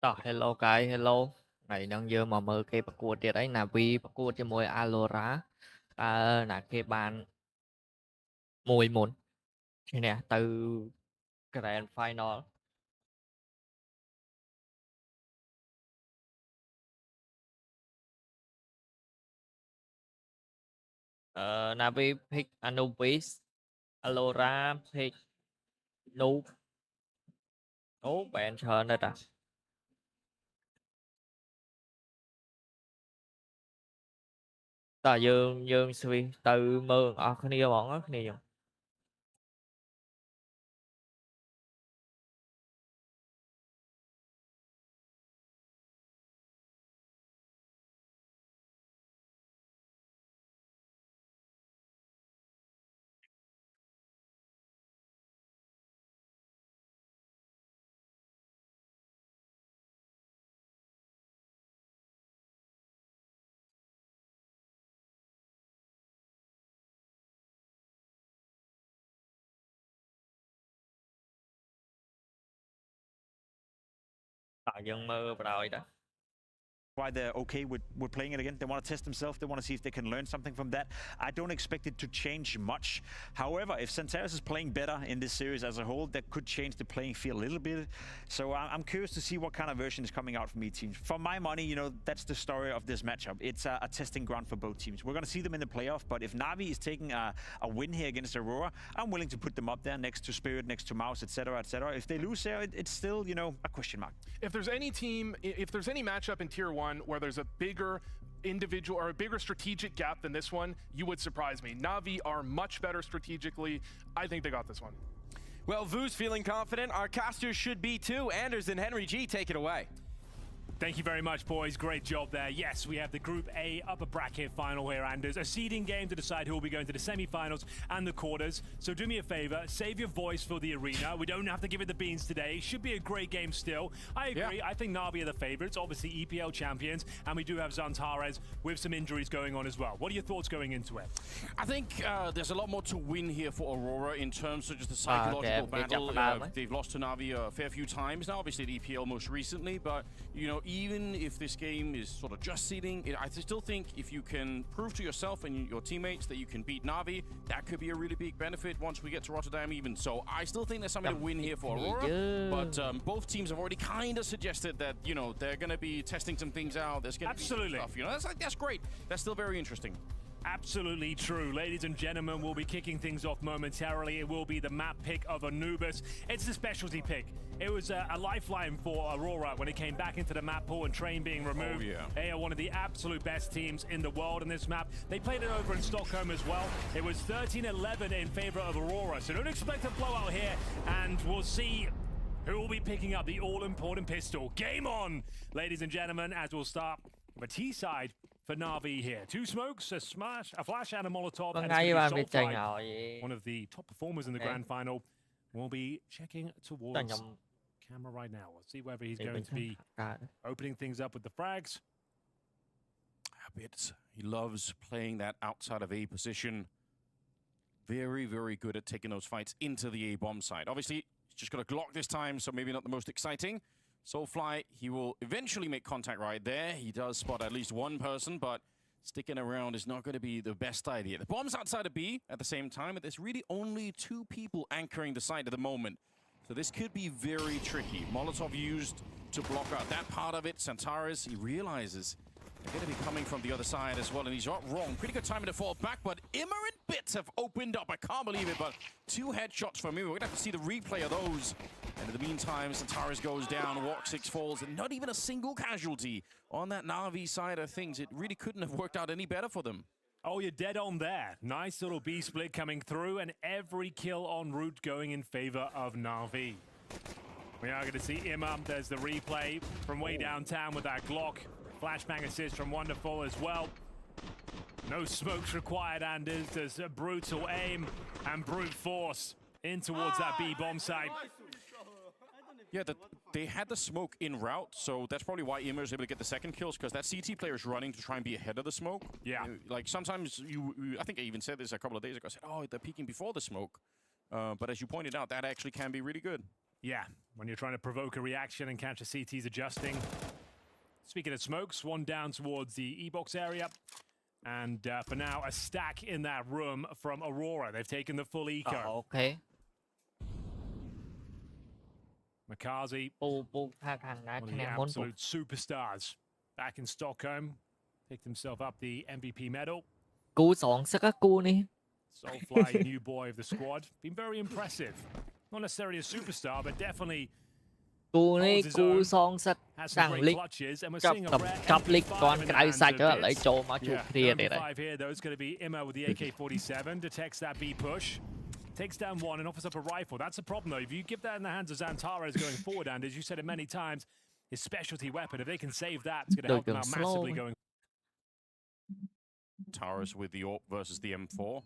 Rồi, hello cái hello ថ្ងៃហ្នឹងយើងមកមើលគេប្រកួតទៀតអី NAVI ប្រកួតជាមួយ Aurora ណាគេបានមួយមុនឈ្នះទៅ Grand Final NAVI pick Anubis Aurora pick Noob អូបែនច្រើនណាស់តាតើយើង switch ទៅមើលអស់គ្នាហ្មងគ្នាយើងតើយើងមើលបដ ாய் តា why they're okay with playing it again. They want to test themselves. They want to see if they can learn something from that. I don't expect it to change much. However, if Santaris is playing better in this series as a whole, that could change the playing field a little bit. So I'm curious to see what kind of version is coming out from each team. For my money, you know, that's the story of this matchup. It's a testing ground for both teams. We're going to see them in the playoff, but if NAVI is taking a win here against Aurora, I'm willing to put them up there next to Spirit, next to Mouse, etc., etc. If they lose there, it's still, you know, a question mark. If there's any team, if there's any matchup in Tier 1 where there's a bigger individual or a bigger strategic gap than this one, you would surprise me. Navi are much better strategically. I think they got this one. Well, Vu's feeling confident. Our casters should be too. Anders and Henry G, take it away. Thank you very much, boys. Great job there. Yes, we have the Group A upper bracket final here, Anders. A seeding game to decide who will be going to the semi-finals and the quarters. So do me a favor, save your voice for the arena. We don't have to give it the beans today. Should be a great game still. I agree. Yeah. I think Navi are the favorites, obviously EPL champions, and we do have Zantares with some injuries going on as well. What are your thoughts going into it? I think there's a lot more to win here for Aurora in terms of just the psychological battle. They've lost to Navi a fair few times now, obviously the EPL most recently, but, you know, even if this game is sort of just seeding, I still think if you can prove to yourself and your teammates that you can beat Navi, that could be a really big benefit once we get to Rotterdam even. So I still think there's something to win here for Aurora, but both teams have already kind of suggested that, you know, they're going to be testing some things out. There's going to be some stuff, you know, that's great. That's still very interesting. Absolutely true. Ladies and gentlemen, we'll be kicking things off momentarily. It will be the map pick of Anubis. It's the specialty pick. It was a lifeline for Aurora when it came back into the map pool and Train being removed. Oh, yeah. They are one of the absolute best teams in the world in this map. They played it over in Stockholm as well. It was 13-11 in favor of Aurora, so don't expect a blowout here, and we'll see who will be picking up the all-important pistol. Game on, ladies and gentlemen, as we'll start the T side for Navi here. Two smokes, a flash, and a Molotov. And one of the top performers in the grand final will be checking towards camera right now. We'll see whether he's going to be opening things up with the frags. He loves playing that outside of A position. Very, very good at taking those fights into the A bomb side. Obviously, he's just got a Glock this time, so maybe not the most exciting. Soulfly, he will eventually make contact right there. He does spot at least one person, but sticking around is not going to be the best idea. The bomb's outside of B at the same time, but there's really only two people anchoring the site at the moment. So this could be very tricky. Molotov used to block out that part of it. Santaris, he realizes they're going to be coming from the other side as well, and he's not wrong. Pretty good timing to fall back, but Immer and Bits have opened up. I can't believe it, but two headshots from Immer. We're going to have to see the replay of those. And in the meantime, Santaris goes down, Walk 6 falls, and not even a single casualty on that Navi side of things. It really couldn't have worked out any better for them. Oh, you're dead on there. Nice little B split coming through, and every kill en route going in favor of Navi. We are going to see Immer. There's the replay from way downtown with that Glock. Flashbang assist from Wonderful as well. No smokes required, Anders. There's a brutal aim and brute force in towards that B bomb site. Yeah, they had the smoke en route, so that's probably why Immer is able to get the second kills, because that CT player is running to try and be ahead of the smoke. Yeah. Like, sometimes I think I even said this a couple of days ago. I said, oh, they're peeking before the smoke. But as you pointed out, that actually can be really good. Yeah, when you're trying to provoke a reaction and catch a CT's adjusting. Speaking of smokes, one down towards the E-box area. And for now, a stack in that room from Aurora. They've taken the full eco. Ok. Makazi, ปูท่าทางนะ one คะ of แน the นม้วนปุ๊บ absolute superstars. Back in Stockholm, picked himself up the MVP medal. กู2สักกูนี่ Soulfly, new boy of the squad. Been very impressive. Not necessarily a superstar, but definitely กูนี่กู2สัก has สั่ some ง great ลิก clutches. And we're จับ seeing a กับ rare จับลิก MP5 ก่อน in ไก the ล hands ใส่ of ก็ไหล Bits. โจมาจุเคลียร์เลย MP5 here, though, is going to be Immo with the AK-47. Detects that B push. Takes down one and offers up a rifle. That's a problem, though. If you give that in the hands of Zantares going forward, and as you said it many times, his specialty weapon, if they can save that, it's going to help them out massively going. Taurus with the AWP versus the M4.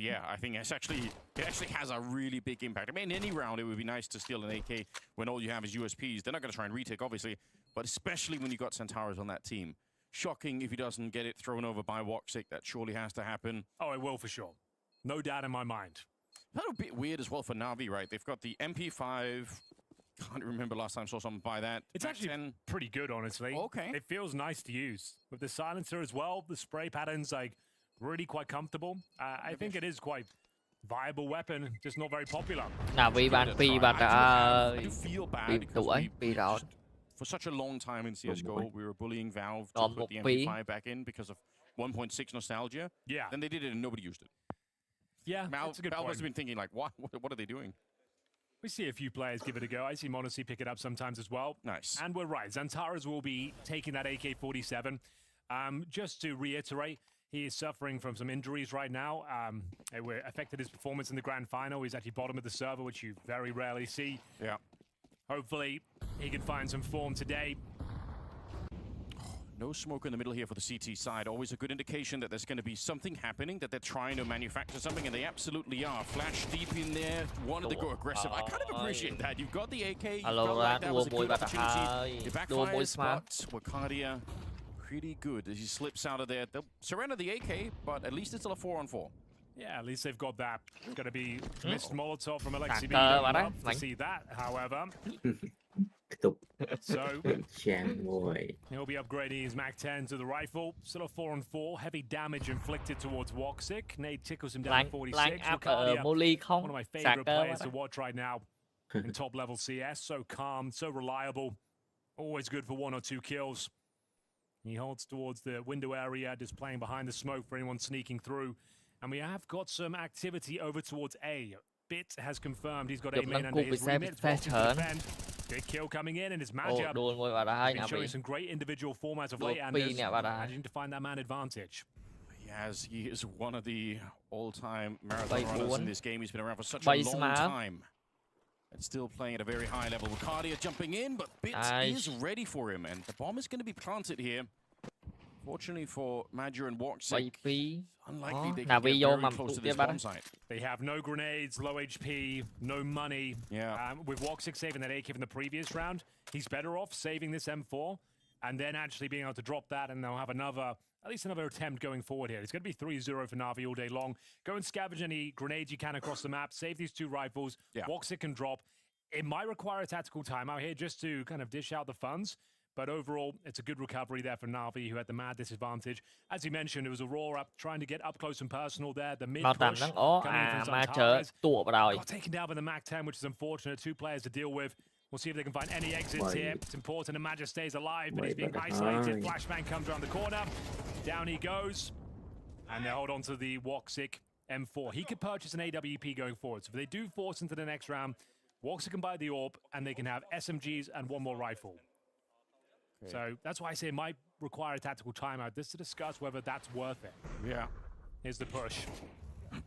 Yeah, I think it actually has a really big impact. I mean, in any round, it would be nice to steal an AK when all you have is USPs. They're not going to try and retake, obviously, but especially when you got Centaurus on that team. Shocking if he doesn't get it thrown over by Woxic. That surely has to happen. Oh, it will for sure. No doubt in my mind. A little bit weird as well for Navi, right? They've got the MP5. Can't remember last time I saw someone buy that. It's actually 10. pretty good, honestly. Okay. It feels nice to use. With the silencer as well, the spray pattern's like really quite comfortable. I think it is quite viable weapon, just not very popular. นาวีบานปีบัตร I do feel bad ปี because สวยปีเรา for such a long time in CSGO, we were bullying Valve to Còn put một the phí. MP5 back in because of 1.6 nostalgia. Yeah. Then they did it and nobody used it. Yeah, Valve that's a good must point. have been thinking like, what are they doing? We see a few players give it a go. I see Monacy pick it up sometimes as well. Nice. And we're right. Zantares will be taking that AK-47. Just to reiterate, he is suffering from some injuries right now. It affected his performance in the grand final. He's actually bottom of the server, which you very rarely see. Yeah. Hopefully, he can find some form today. No smoke in the middle here for the CT side. Always a good indication that there's going to be something happening, that they're trying to manufacture something, and they absolutely are. Flash deep in there, wanted to go aggressive. I kind of appreciate that. You've got the AK, you felt Aurora like that was a ដួលមួយ good បាត់ហើយ opportunity. It ដួលមួយ backfires, ស្មើ but Wakadia, pretty good as he slips out of there. They'll surrender the AK, but at least it's still a 4-on-4. Yeah, at least they've got that. It's going to be missed Molotov from Alexi B. Tạc Don't vào đấy, love to Mạnh. see that, however. กระตุก So แชมป์โว้ย he'll be upgrading his Mac 10 to the rifle. Still a 4-on-4. Heavy damage inflicted towards Woxic. Nade tickles him ឡា down ញ to ឡាញ 46. អាប់ Wakadia, មូលីខុង one of my សា favorite កឺ players to watch right now in top level CS. So calm, so reliable. Always good for 1 or 2 kills. He holds towards the window area, just playing behind the smoke for anyone sneaking through. And we have got some activity over towards A. Bit has confirmed he's got A main under his remit. Big kill coming in, and his អូ matchup ដួលមួយបាត់ហើយ been ណាវី showing some great individual form as of Đuổi late, and phi nè bạn ơi. managing to find that man advantage. He is one of the all-time marathon Bay runners buồn. in this game. He's been around for such Bay a long smart. time. And still playing at a very high level. Wakadia jumping in, but Bits Nice. is ready for him. And the bomb is going to be planted here. Fortunately for Major and 3 Woxic, 2 unlikely they Nào can get vi vô very mà close to tụt this tiếp bomb á. site. They have no grenades, low HP, no money. Yeah. With Woxic saving that AK from the previous round, he's better off saving this M4 and then actually being able to drop that, and they'll have at least another attempt going forward here. It's going to be 3-0 for Navi all day long. Go and scavenge any grenades you can across the map, save these 2 rifles. Yeah. Woxic can drop. It might require a tactical timeout here just to kind of dish out the funds. But overall, it's a good recovery there for Navi, who had the mad disadvantage. As you mentioned, it was Aurora trying to get up close and personal there. The មកតាម mid-push ហ្នឹងអូ coming អា from មកជើ Zantares. តួបដល់ Got taken down by the Mac 10, which is unfortunate. 2 players to deal with. We'll see if they can find any exits Why? here. It's important the Magic stays alive, but Why, he's being but isolated. hi. Flashbang comes around the corner. Down he goes. And they hold on to the Woxic M4. He could purchase an AWP going forward. So if they do force into the next round, Woxic can buy the AWP, and they can have SMGs and 1 more rifle. So that's why I say it might require a tactical timeout, just to discuss whether that's worth it. Yeah. Here's the push.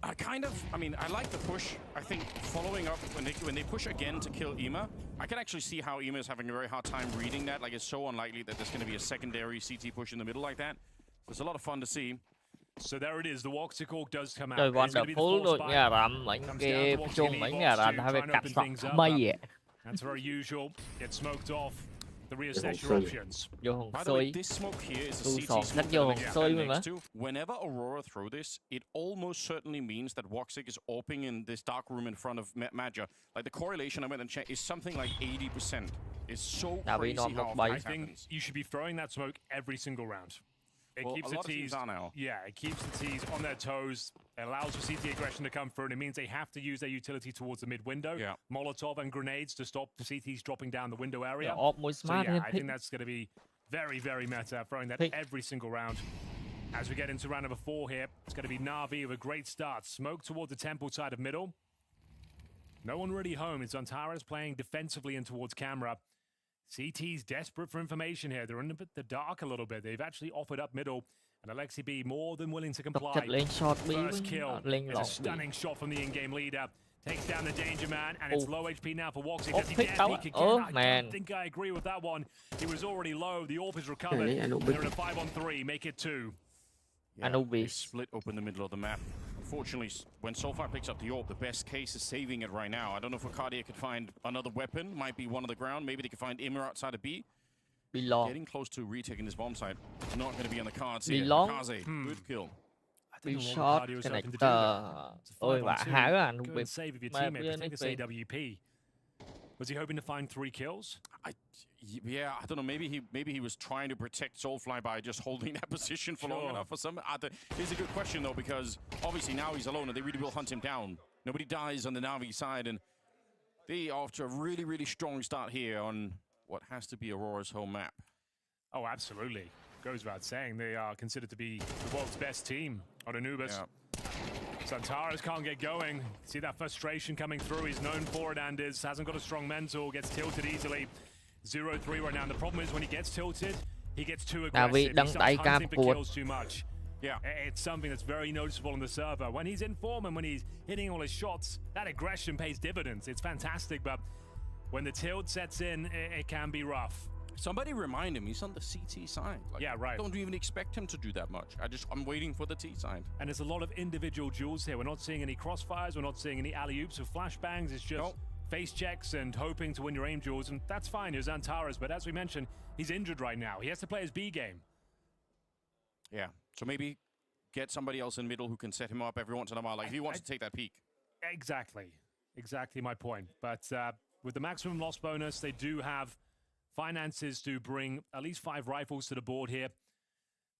I like the push. I think following up, when they push again to kill Ima, I can actually see how Ima is having a very hard time reading that. Like, it's so unlikely that there's going to be a secondary CT push in the middle like that. It's a lot of fun to see. So there it is. The Woxic Orc does come out. ដោយ It's gonna be the Wonderful full ដូច spike. មានអារម្មណ៍មិញគេប្រជុំមិញមានអារម្មណ៍ថាវាកាត់សក់ថ្មី That's very usual. Gets smoked off. to reassess your Sorry. options. Vô hồng By the way, xôi. this smoke here is a Ui, CT sọt smoke sách that vô I hồng think xôi stand mà. next to. Whenever Aurora throw this, it almost certainly means that Woxic is opening in this dark room in front of Madja. Like the correlation I went and checked is something like 80%. It's so Nào, bị crazy nọt how một often bầy. I this think happens. you should be throwing that smoke every single round. It Well, keeps a the lot of teams T's are now. Yeah, it keeps the T's on their toes. It allows for CT aggression to come through, and it means they have to use their utility towards the mid window. Yeah. Molotov and grenades to stop the CTs dropping down the window area. Off mũi So smart yeah, thêm I pick. think that's going to be very, very meta, throwing that Pick. every single round. As we get into round number 4 here, it's going to be Na'Vi with a great start. Smoke towards the temple side of middle. No one really home. It's Antares playing defensively and towards camera. CT's desperate for information here. They're in the dark a little bit. They've actually offered up middle, and Alexi B more than willing to Độc comply. chặt lên short bí First với kill lên is a lọt bí. stunning shot from the in-game leader. Takes down the danger man, and it's Oh. low HP now for Woxic. Oh, Does he pick dare out. peek again? Oh, I man. don't think I agree with that one. He was already low. The AWP is recovered. Này, anh They're in a 5-on-3. Make it 2. Yeah, Anubis. they split open the middle of the map. Unfortunately, when Soulfire picks up the AWP, the best case is saving it right now. I don't know if Arcadia could find another weapon. Might be one on the ground. Maybe they could find Immer outside of B. Bị lọt. Getting close to retaking this bomb site. It's not going to be on the cards Bị here. lon. Kaze, good kill. I Bị don't know what short Cardio was hoping to do connector. there. It's a Ôi bà 5-on-2. hả cái anh Go bị and save if your map teammate, với but take this NAVI. AWP. Was he hoping to find 3 kills? Yeah, I don't know. Maybe he was trying to protect Soulfly by just holding that position for long Sure. enough. For some, here's a good question though, because obviously now he's alone and they really will hunt him down. Nobody dies on the Navi side, and they are after a really strong start here on what has to be Aurora's home map. Oh, absolutely. Goes without saying, they are considered to be the world's best team on Anubis. Yeah. Santaras can't get going. See that frustration coming through. He's known for it, Anders. Hasn't got a strong mental. Gets tilted easily. 0-3 right now. And the problem is when he gets tilted, he gets too aggressive. Vì He đăng starts tay hunting cam for cuột. kills too much. Yeah. It's something that's very noticeable on the server. When he's in form and when he's hitting all his shots, that aggression pays dividends. It's fantastic, but when the tilt sets in, it can be rough. Somebody remind him he's on the CT side. Like, Yeah, right. I don't even expect him to do that much. I'm waiting for the T side. And there's a lot of individual duels here. We're not seeing any crossfires. We're not seeing any alley-oops or flashbangs. It's just face checks and hoping to win your aim duels. And that's fine. Here's Antares. But as we mentioned, he's injured right now. He has to play his B game. Yeah. So maybe get somebody else in middle who can set him up every once in a while. Like if he wants to take that peek. Exactly. Exactly my point. But with the maximum loss bonus, they do have finances to bring at least 5 rifles to the board here.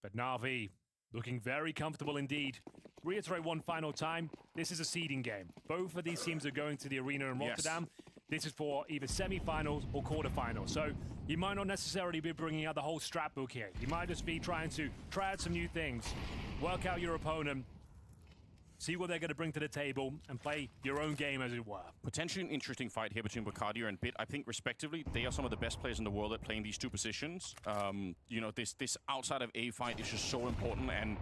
But Na'Vi looking very comfortable indeed. Reiterate one final time, this is a seeding game. Both of these teams are going to the arena in Rotterdam. This is for either semi-finals or quarterfinals. So you might not necessarily be bringing out the whole strap book here. You might just be trying to try out some new things, work out your opponent, see what they're going to bring to the table, and play your own game, as it were. Potentially an interesting fight here between Bacardia and Bit. I think, respectively, they are some of the best players in the world at playing these two positions. You know, this outside of A fight is just so important, and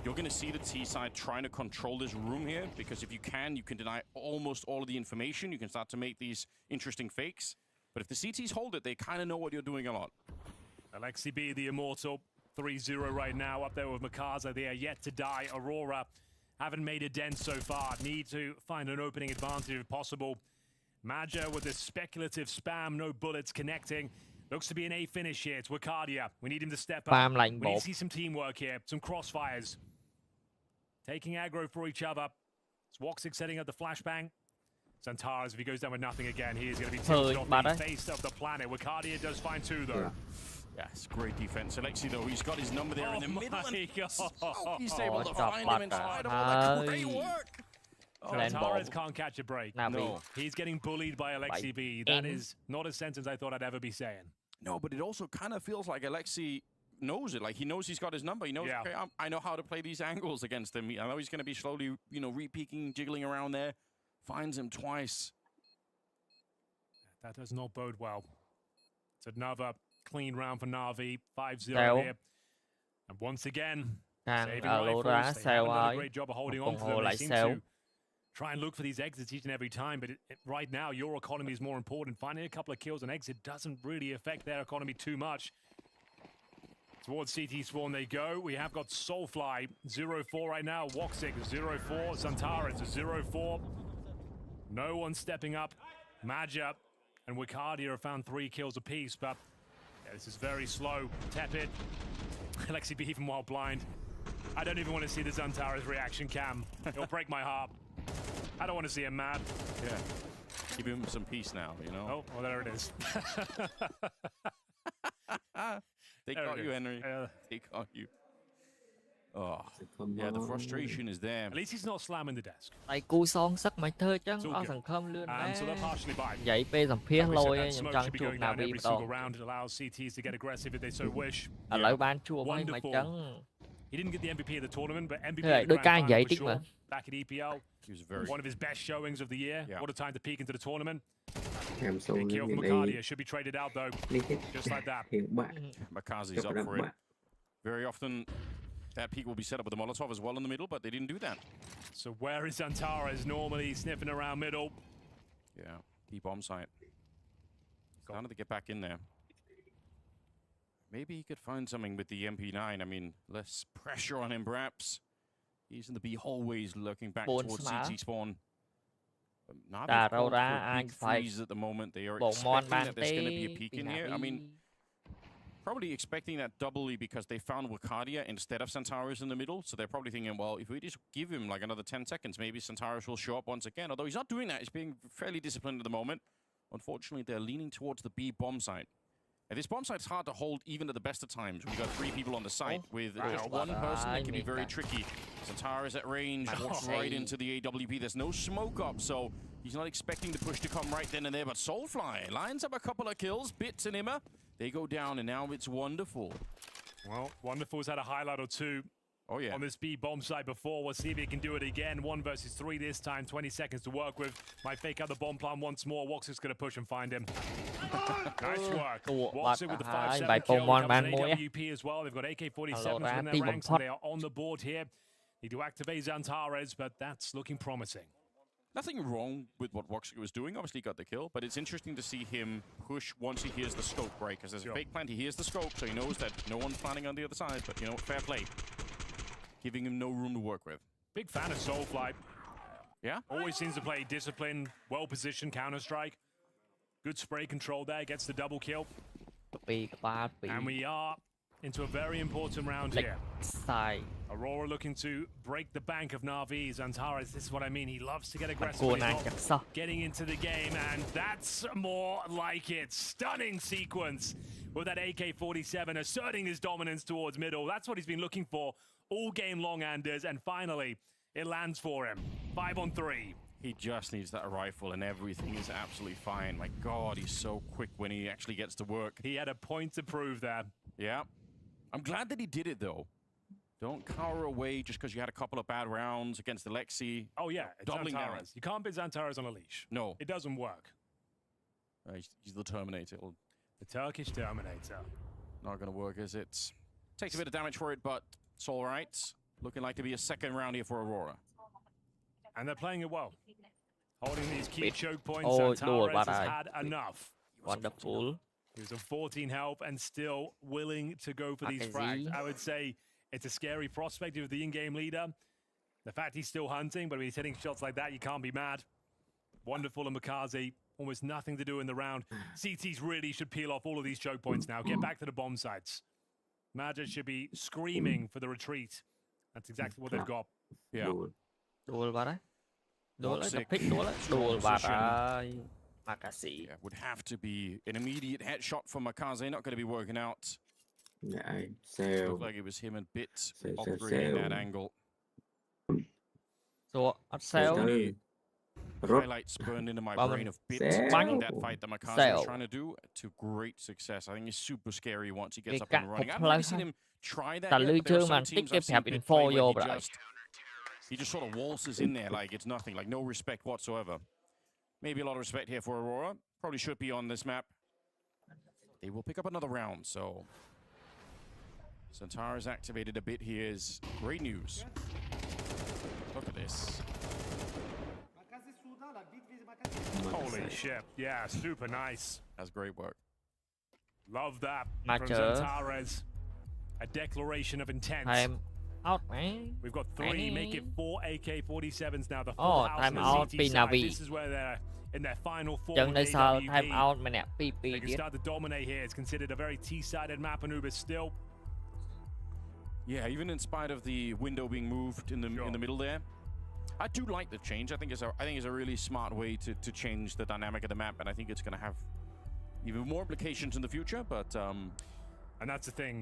you're going to see the T side trying to control this room here, because if you can deny almost all of the information. You can start to make these interesting fakes. But if the CTs hold it, they kind of know what you're doing a lot. Alexi B, the immortal, 3-0 right now, up there with Makaza. They are yet to die. Aurora haven't made a dent so far. Need to find an opening advantage if possible. Madja with this speculative spam, no bullets connecting. Looks to be an A finish here. It's Wakadia. We need him to step up. Spam We lạnh need to bột. see some teamwork here, some crossfires. Taking aggro for each other. It's Woxic setting up the flashbang. Santaras, if he goes down with nothing again, he is going to be tilted off bad the đấy. face of the planet. Wakadia does find 2, though. Yeah. Yes, great defense. Alexi, though, he's got his number there in the middle. my And God. he's able to stop find him in that. spite of all that great Ơi. work. Lên Santaras bột. can't catch a break. Na'Vi. No. He's getting bullied by Alexi B. That is not a sentence I thought I'd ever be saying. No, but it also kind of feels like Alexi knows it. Like, he knows he's got his number. He knows, Yeah. okay, I know how to play these angles against him. I know he's going to be slowly, you know, re-peeking, jiggling around there. Finds him twice. That does not bode well. It's another clean round for Na'Vi. 5-0 Sao? here. And once again, Thằng saving Aurora rifles. They sao haven't done a ơi. great job of holding Một on to đồng hồ them. They lại seem sao. to try and look for these exits each and every time, but right now, your economy is more important. Finding a couple of kills on exit doesn't really affect their economy too much. Towards CT spawn they go. We have got Soulfly, 0-4 right now. Woxic, 0-4. Santaras, 0-4. No one stepping up. Madja and Wakadia have found 3 kills apiece, but Yeah, this is very slow, tepid. Alexi be even while blind. I don't even want to see the Zantares reaction cam. It'll break my heart. I don't want to see him mad. Yeah. Give him some peace now, you know? Oh, well, there it is. They There got it you, is. Henry. They got you. Oh, Come yeah, the on. frustration is there. At least he's not slamming the desk. ដៃគូសងសឹកមិនធ្វើអញ្ចឹង It's all អស់ good. សង្ឃឹមលឿនដែរ So they're partially by. និយាយពេលសម្ភាស Like we ល said, យ that ខ្ញុំ smoke ចង់ should be ជួប going ណា down វី every ម្ដង single round. It allows CTs to get aggressive if they so wish. ឥឡូវបានជួបហើយមិនអញ្ចឹង He didn't get the MVP of the tournament, but MVP Hey, of the đôi grand ca final vậy for tiếc mà. sure. Back at EPL, He was very... one of his best showings of the year. Yeah. What a time to peek into the tournament. ហាមសូន Big នេះ kill from នេះ Macardia should be traded out though, នេះទេ just like that. ហៀងបាក់ Makazi's up for it. Very often, that peak will be set up with a Molotov as well in the middle, but they didn't do that. So where is Zantares normally sniffing around middle? Yeah, deep bomb site. Starting to get back in there. Maybe he could find something with the MP9. I mean, less pressure on him, perhaps. He's in the B hallways looking back Bốn towards smá. CT spawn. Navi Đà have called Aurora for a ai big phải freeze at the moment. They are បងមន់ expecting បាន that ទេ there's going to be a peak ពី in ណា here. វី I mean, probably expecting that doubly because they found Wakadia instead of Centaurus in the middle. So they're probably thinking, well, if we just give him like another 10 seconds, maybe Centaurus will show up once again. Although he's not doing that. He's being fairly disciplined at the moment. Unfortunately, they're leaning towards the B bomb site. And this bomb site's hard to hold even at the best of times. We've got 3 people on the site with just one person. It can be very tricky. Centaurus at range, walks right into the AWP. There's no smoke up, so he's not expecting the push to come right then and there. But Soulfly lines up a couple of kills. Bits and Imma, they go down, and now it's Wonderful. Well, Wonderful's had a highlight or two Oh, yeah. on this B bomb site before. We'll see if he can do it again. 1 versus 3 this time. 20 seconds to work with. Might fake out the bomb plan once more. Wox is going to push and find him. Nice work. Wox it with the 5-7 kill. Covers an AWP as well. They've got AK-47s in their ranks, and they are on the board here. Need to activate Zantares, but that's looking promising. Nothing wrong with what Woxic was doing. Obviously got the kill, but it's interesting to see him push once he hears the scope, right? Because there's a fake plant. He hears the scope, so he knows that no one's planning on the other side. But, you know, fair play. Giving him no room to work with. Big fan of Soulfly. Yeah? Always seems to play disciplined, well-positioned Counter-Strike. Good spray control there. Gets the double kill. ពីក្បាលពី And we are into a very important round លេខ here. ខ្សែ Aurora looking to break the bank of NAVI. Zantares, this is what I mean. He loves to get គួ aggressive. រ He's ណា not ចាក់សោះ getting into the game, and that's more like it. Stunning sequence with that AK-47 asserting his dominance towards middle. That's what he's been looking for all game long, Anders, and finally it lands for him. 5-on-3. He just needs that rifle and everything is absolutely fine. My God, he's so quick when he actually gets to work. He had a point to prove there. Yeah. I'm glad that he did it, though. Don't cower away just because you had a couple of bad rounds against Alexi. Oh, yeah, it's Doubling down. Zantares. You can't put Zantares on a leash. No. It doesn't work. He's the Terminator. The Turkish Terminator. Not going to work, is it? Takes a bit of damage for it, but it's all right. Looking like to be a second round here for Aurora. And they're playing it well. Holding these key choke points, Oh, Zantares Lord, has I- had enough. Wonderful He was a 14 health and still willing to go for these frags. I would say it's a scary prospect of the in-game leader. The fact he's still hunting, but when he's hitting shots like that, you can't be mad. Wonderful and Makazi, almost nothing to do in the round. CTs really should peel off all of these choke points now. Get back to the bomb sites. Magic should be screaming for the retreat. That's exactly what they've got. Yeah. ដួលបាត់ហើយដួលហើយ Woxic, ភិកដួលហើយ strong ដួលបាត់ position. ហើយម៉ាកាស៊ី Yeah, would have to be an immediate headshot from Makaze. Not going to be working out. អ្នកឯងសេវ Looked like it was him and Bit Say, operating say. that angle. សួរអត់សែវ ទៅ រត់ Highlights burned into my Bum. brain of Bit Say. taking that fight that Makaze Say. was trying to do to great success. I think he's super scary once he gets Cái up and cắt running. I've cục never play seen ha. him try that Ta yet, lưới but there are chương mà some tích teams cái I've seen phép Bit info play where vô he rồi. he just sort of waltzes in there like it's nothing, like no respect whatsoever. Maybe a lot of respect here for Aurora. Probably should be on this map. They will pick up another round, so Centaurus activated a bit here is great news. Look at this. Holy shit. Yeah, super nice. That's great work. Love that from Matcher. Zantares. A declaration of intent. time out ហ្មង We've got 3, make it 4 AK-47s now. The full Oh, house time on the out CTពី side. NAVI. This is where they're in their final four ចឹង with នៅសល់ AWP. time out ម្នាក់ 2 They can ទៀត start to dominate here. It's considered a very T-sided map, Anubis still. Yeah, even in spite of the window being moved in the middle there, I do like the change. I think it's a really smart way to change the dynamic of the map, and I think it's going to have even more implications in the future. But and that's the thing.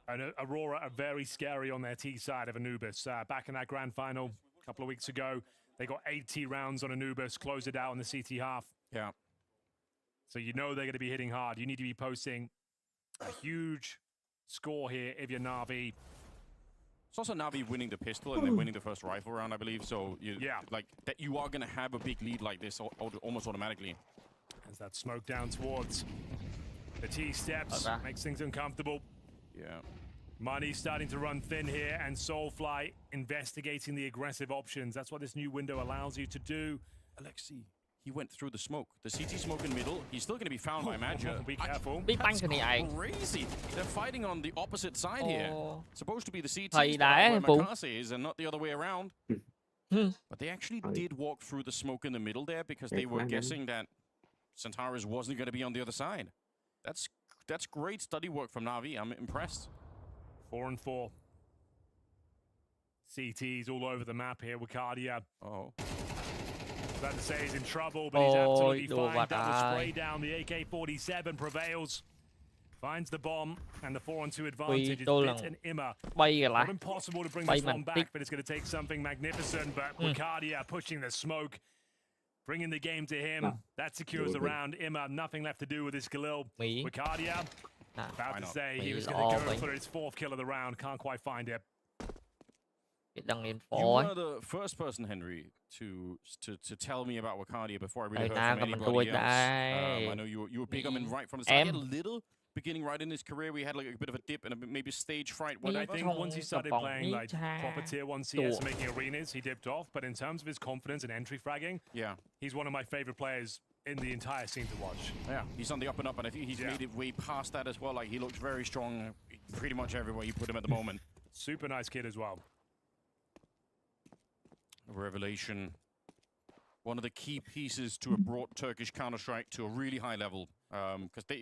And Aurora are very scary on their T side of Anubis. Back in that grand final a couple of weeks ago, they got 80 rounds on Anubis, closed it out in the CT half. yeah, So you know they're going to be hitting hard. You need to be posting a huge score here if you're NAVI. it's also Navi winning the pistol and then winning the first rifle round, I believe. So like that, you are going to have a big lead like this almost automatically. As that smoke down towards the T steps, makes things uncomfortable. Yeah. Money starting to run thin here, and Soulfly investigating the aggressive options. That's what this new window allows you to do. Alexi, he went through the smoke. The CT smoke in the middle. He's still going to be found by Madja. Be careful. ពីបាញ់គ្នាឯង Crazy. They're fighting on the opposite side here. Supposed to be the CT Thầy spot đã, where Vũ. Makase is and not the other way around. But they actually did walk through the smoke in the middle there because they were guessing that Centaurus wasn't going to be on the other side. That's great study work from Navi. I'm impressed. 4 and 4. CT's all over the map here. Wicardia. Oh. About to say he's in trouble, but he's absolutely đồ fine. vật Double ai. spray down. The AK-47 prevails. Finds the bomb, and the 4-on-2 advantage is đô Bit lần and Imma. 3 កន្លះ Not impossible to bring Bay this one mình back, tiếc. but it's going to take something magnificent. But Wicardia pushing the smoke, bringing the game to him. That secures the round. Imma, nothing left to do with his Khalil. Mỹ Wicardia, Nah, about to not? say he Mỹ was là going to go all for his 4th kill of the round. Can't quite find it. cái đăng lên You phó were the first person, Henry, to tell me about Wicardia before I really Thầy heard nào from mà mình anybody đuôi else. đây. I know you were big on him right from the start. He had Em. a little beginning right in his career. We had like a bit of a dip and maybe stage fright. But I Mỹ think không once he có started bóng playing ní like cha. proper tier 1 CS Đùa. making arenas, he dipped off. But in terms of his confidence and entry fragging, Yeah. he's one of my favorite players in the entire scene to watch. Yeah, he's on the up and up, and I think he's made it way past that as well. Like, he looks very strong pretty much everywhere you put him at the moment. Super nice kid as well. Revelation. One of the key pieces to have brought Turkish Counter-Strike to a really high level. Because they,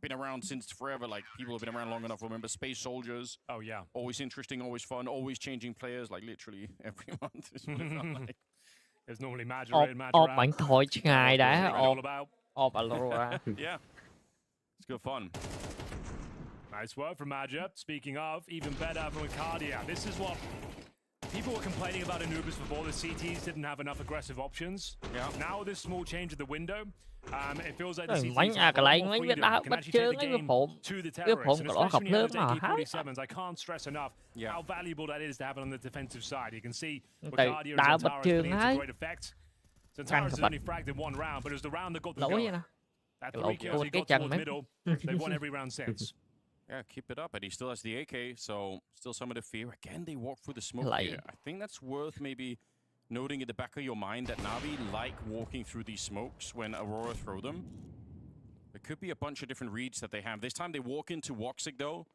been around since forever. Like, people have been around long enough. Remember Space Soldiers? Oh, yeah. Always interesting, always fun, always changing players. Like, literally every month is what it felt like. There's normally អប Madra in, អប Madra បាញ់ out. ថយឆ្ងាយដែរ That's what អ it's ប all about. អប Aurora Yeah. It's good fun. Nice work from Madra. Speaking of, even better from Wicardia. This is what people were complaining about Anubis before. The CTs didn't have enough aggressive options. Yeah. Now with this small change of the window, it feels like the Rồi, CTs mấy have a cái lot lấy more mấy cái freedom. đá Can bất actually take chướng the cái game phụng to the cái terrorists. phụng And của nó especially gặp when you lớn have mà hái AK-47s, I can't stress enough Yeah. how valuable that is to have it on the defensive side. You can see Tại Wicardia đá and bất Centaurus chướng putting into ấy. great effect. Centaurus has bật. only fragged in one round, but it was the round that got them lỗi going. vậy nè That Cái 3 lỗi kills he cái got chân towards mấy. middle, they've won every round since. Yeah, keep it up. And he still has the AK, so still some of the fear. Again, they walk through the smoke Lại. here. I think that's worth maybe noting in the back of your mind that Navi like walking through these smokes when Aurora throw them. There could be a bunch of different reads that they have. This time they walk into Woksik though.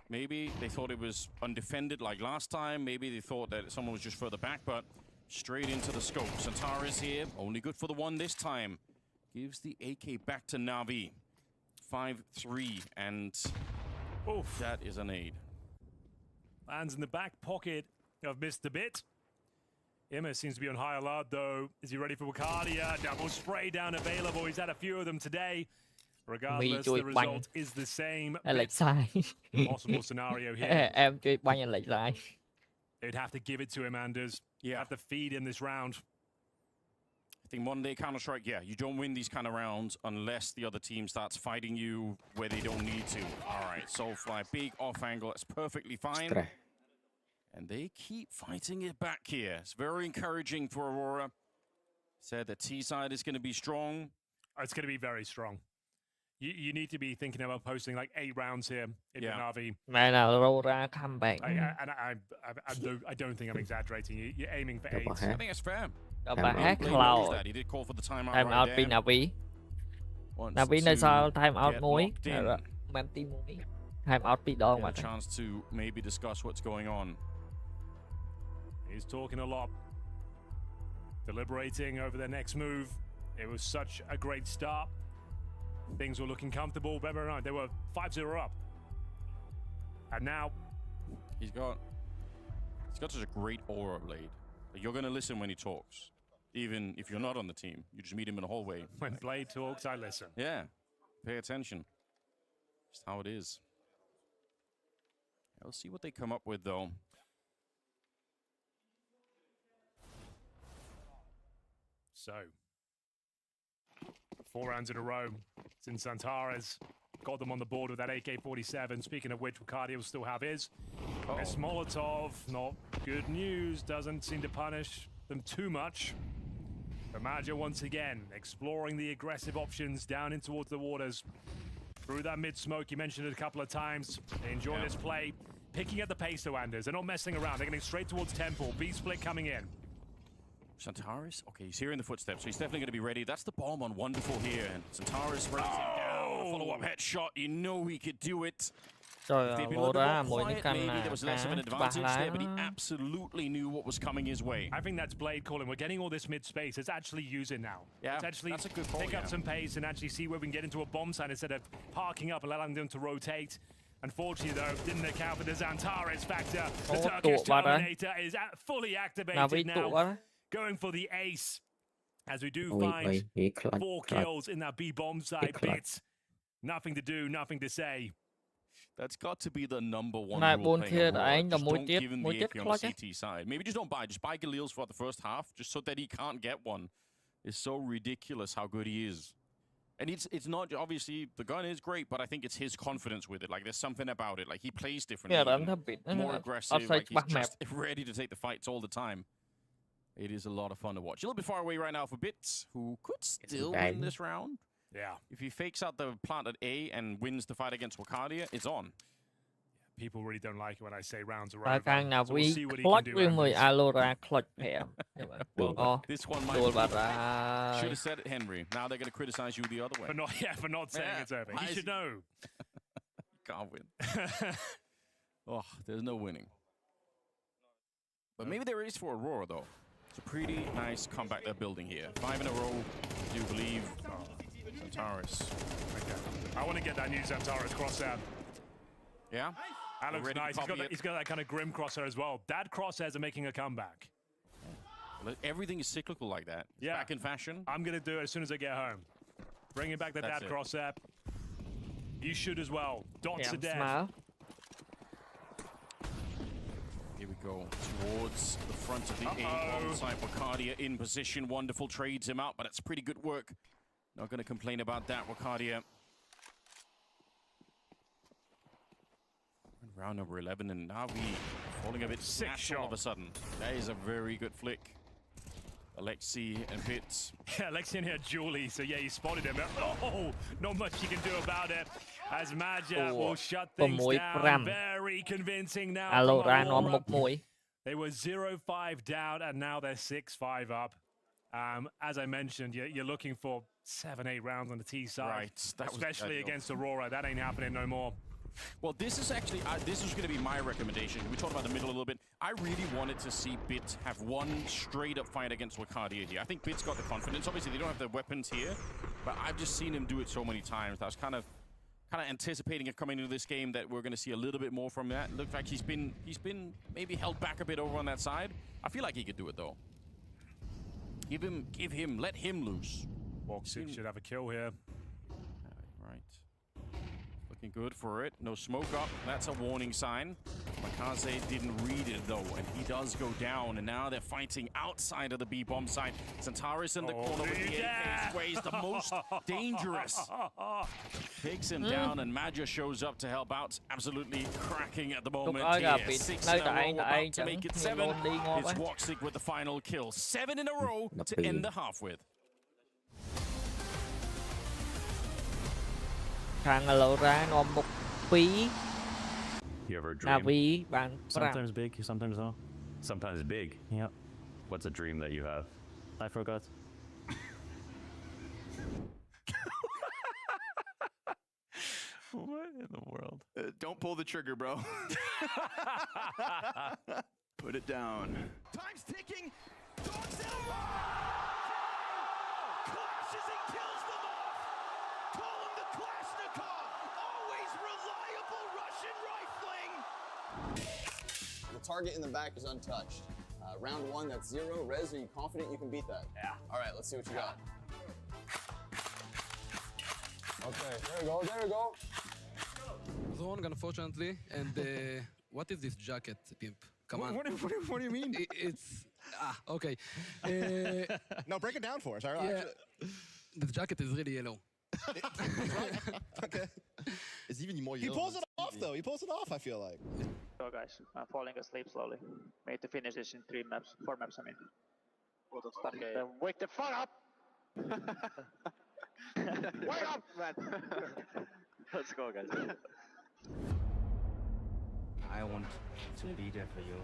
Maybe they thought it was undefended like last time. Maybe they thought that someone was just further back, but straight into the scope. Centaurus here, only good for the one this time. Gives the AK back to Navi. 5-3, and Oof. that is an aid. Lands in the back pocket of Mr. Bit. Imma seems to be on high alert though. Is he ready for Wicardia? Double spray down available. He's had a few of them today. Regardless, chui the banh. result is the same. Em lệch sai Possible scenario here. em chơi banh em lệch sai They'd have to give it to him, Anders. Yeah. Have to feed him this round. I think modern day Counter-Strike, yeah, you don't win these kind of rounds unless the other team starts fighting you where they don't need to. All right, Soulfly, big off angle, that's perfectly fine. Stress. And they keep fighting it back here. It's very encouraging for Aurora. Said the T side is going to be strong. It's going to be very strong. You need to be thinking about posting like 8 rounds here in Yeah. Navi. mẹ nào Aurora comeback I don't think I'm exaggerating. You're aiming for Cho 8. bà I hát think that's fair. các Em bạn ơi, hát Blade cloud knows that. He did call for the timeout time out rightពី there. Navi Wants Naviនៅសល់ to time out get មួយ locked in. មិនទី1 time out 2 ដង Get បា a ត់ chance to maybe discuss what's going on. He's talking a lot. Deliberating over their next move. It was such a great start. Things were looking comfortable. Remember, no, they were 5-0 up. And now... He's got such a great aura, Blade. Like, you're going to listen when he talks. Even if you're not on the team. You just meet him in the hallway. When Blade talks, I listen. Yeah. Pay attention. Just how it is. We'll see what they come up with, though. So, 4 rounds in a row since Antares got them on the board with that AK-47. Speaking of which, Ricardia will still have his. Miss Molotov, not good news. Doesn't seem to punish them too much. But Maja once again exploring the aggressive options down in towards the waters. Through that mid-smoke, you mentioned it a couple of times. They enjoy this play. Picking at the pace, though, Anders. They're not messing around. They're getting straight towards Temple. B-split coming in. Centaurus? Okay, he's hearing the footsteps, so he's definitely going to be ready. That's the bomb on Wonderful here. And Centaurus brings him down. Follow-up headshot. You know he could do it. Trời If they'd been a little Aurora more mỗi những quiet, maybe canh there was less of an cá advantage there, but he lá. absolutely knew what was coming his way. I think that's Blade calling. We're getting all this mid-space. It's actually using now. Yeah, Let's actually that's a good call, pick up yeah. some pace and actually see where we can get into a bomb site instead of parking up and allowing them to rotate. Unfortunately, though, didn't account for the Xantares factor. The Ủa, Turkish tụt vào đấy. Terminator is fully Nào activated vi tụ now, quá. going for the ace. As we do Ôi, find ôi, ý clutch, 4 clutch. kills in that B bomb site. clutch. Bits. Nothing to do, nothing to say. That's got to be the number one Này, rule buồn playing thiệt, Aurora. anh là Just mỗi don't tiết- give him mỗi the tiết AP on the clutch ấy. CT side. Maybe just don't buy. Just buy Galil's for the first half, just so that he can't get one. It's so ridiculous how good he is. And it's not, obviously, the gun is great, but I think it's his confidence with it. Like, there's something about it. Like, he plays differently. Nghe là anh and thấp bịt. more Ở aggressive. xoay Like, he's bắt map. just ready to take the fights all the time. It is a lot of fun to watch. A little bit far away right now for Bits, who could still win this round. Yeah. If he fakes out the plant at A and wins the fight against Wakadia, it's on. People really don't like it when I say rounds are Và over. càng nào So we'll vi see what he can clutch do. với 10 Anders. Aurora clutch pair. Ồ, This one might đùa be. bà ra. Should have said it, Henry. Now they're going to criticize you the other way. For not saying Yeah, it's over. why He is should he- know. Can't win. Oh, there's no winning. But maybe there is for Aurora, though. It's a pretty nice comeback they're building here. 5 in a row, I do believe. Centaurus. Okay. I want to get that new Xantares crosshair. Yeah? That looks Ready to nice. copy it. He's got that kind of grim crosshair as well. Dad crosshairs are making a comeback. Everything is cyclical like that. It's Yeah. back in fashion. I'm going to do it as soon as I get home. Bringing back the That's Dad it. crosshair. You should as well. Dots are Em dead. smile. Here we go towards the front of the A side. Wakadia in position. Wonderful trades him out, but it's pretty good work. Not going to complain about that, Wakadia. Round number 11, and NAVI falling a bit Sick snatched all of a sudden. That is a very good flick. Alexi and Bits. Yeah, Alexi and here, Julie. So yeah, you spotted him. Oh, not much you can do about it. As Maja Ủa, will shut có things mũi down. pram. Very convincing now. from Aurora nó Aurora. một mũi. They were 0-5 down, and now they're 6-5 up. As I mentioned, you're looking for 7-8 rounds on the T side, Right, that was especially ideal. against Aurora. That ain't happening no more. Well, this is actually, this is going to be my recommendation. We talked about the middle a little bit. I really wanted to see Bit have one straight-up fight against Wakadia here. I think Bit's got the confidence. Obviously, they don't have the weapons here, but I've just seen him do it so many times. I was kind of anticipating it coming into this game that we're going to see a little bit more from that. Looks like he's been maybe held back a bit over on that side. I feel like he could do it, though. Let him loose. Walksik should have a kill here. Right. Looking good for it. No smoke up. That's a warning sign. Makaze didn't read it, though, and he does go down. And now they're fighting outside of the B-bomb site. Centaurus in the corner with the AK ways the most dangerous. Takes him down, and Maja shows up to help out. Absolutely cracking at the moment ơi là here. bị 6 nơi in a tại row, tại about to make it chẳng 7. luôn đi ngon It's quá. Walksik with the final kill. 7 in a row to end the half with. Thằng Aurora nó một phí. You ever dream? NAVI bạn Sometimes big, sometimes no. Sometimes big. Yep. What's a dream that you have? I forgot. What in the world? Don't pull the trigger, bro. Put it down. Time's ticking. Dogs out. rushes and kills them off. Call him the Kalashnikov. Always reliable Russian rifling. The target in the back is untouched. Round 1, that's 0. Rez, are you confident you can beat that? Yeah. All right, let's see what you got. Okay, there we go, there we go. Wrong, unfortunately. And what is this jacket, Pimp? Come on. What do you mean? It's... okay. No, break it down for us. All right. Yeah, the jacket is really yellow. Okay. It's even more He pulls it off, though. He pulls it off, I feel like. So guys, I'm falling asleep slowly. We need to finish this in 4 maps, I mean. Okay. Wake the fuck up! Wake up, man! Let's go, guys. I want to be there for you.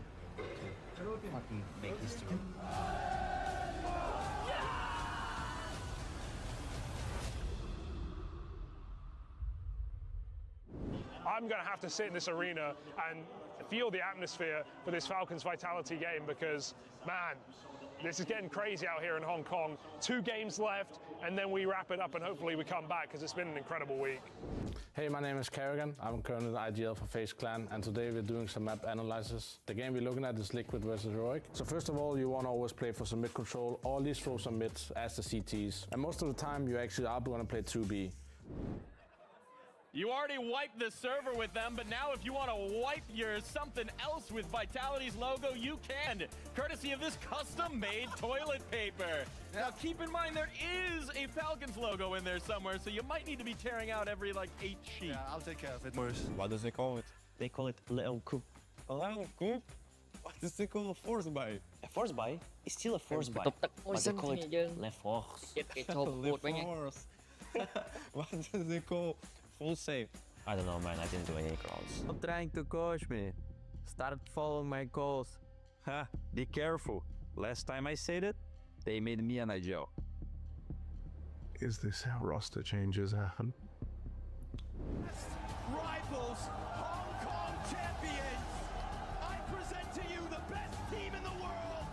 To fucking make history. I'm going to have to sit in this arena and feel the atmosphere for this Falcons Vitality game because, man, this is getting crazy out here in Hong Kong. 2 games left, and then we wrap it up, and hopefully we come back because it's been an incredible week. Hey, my name is Kerrigan. I'm currently the IGL for FaZe Clan, and today we're doing some map analysis. The game we're looking at is Liquid versus Heroic. So first of all, you want to always play for some mid control, or at least throw some mids as the CTs. And most of the time, you actually are going to play 2B. You already wiped the server with them, but now if you want to wipe your something else with Vitality's logo, you can, courtesy of this custom-made toilet paper. Now keep in mind there is a Falcons logo in there somewhere, so you might need to be tearing out every like 8 sheets. Yeah, I'll take care of it. What does they call it? They call it little coup. A little coup? What does they call a force buy? A force buy is still a force buy. Tục tật But they call it le force. cái thộp bột với nghe. What does they call full save? I don't know, man. I didn't do any calls. Stop trying to coach me. Start following my calls. Ha, be careful. Last time I said it, they made me an IGL. Is this how roster changes happen? Rivals, Hong Kong champions! I present to you the best team in the world!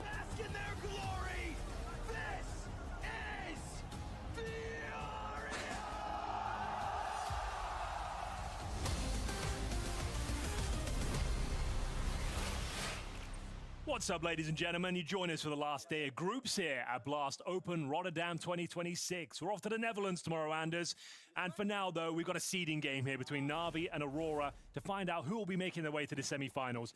Bask in their glory! This is Furia! What's up, ladies and gentlemen? You join us for the last day of groups here at Blast Open Rotterdam 2026. We're off to the Netherlands tomorrow, Anders. And for now, though, we've got a seeding game here between NAVI and Aurora to find out who will be making their way to the semi-finals.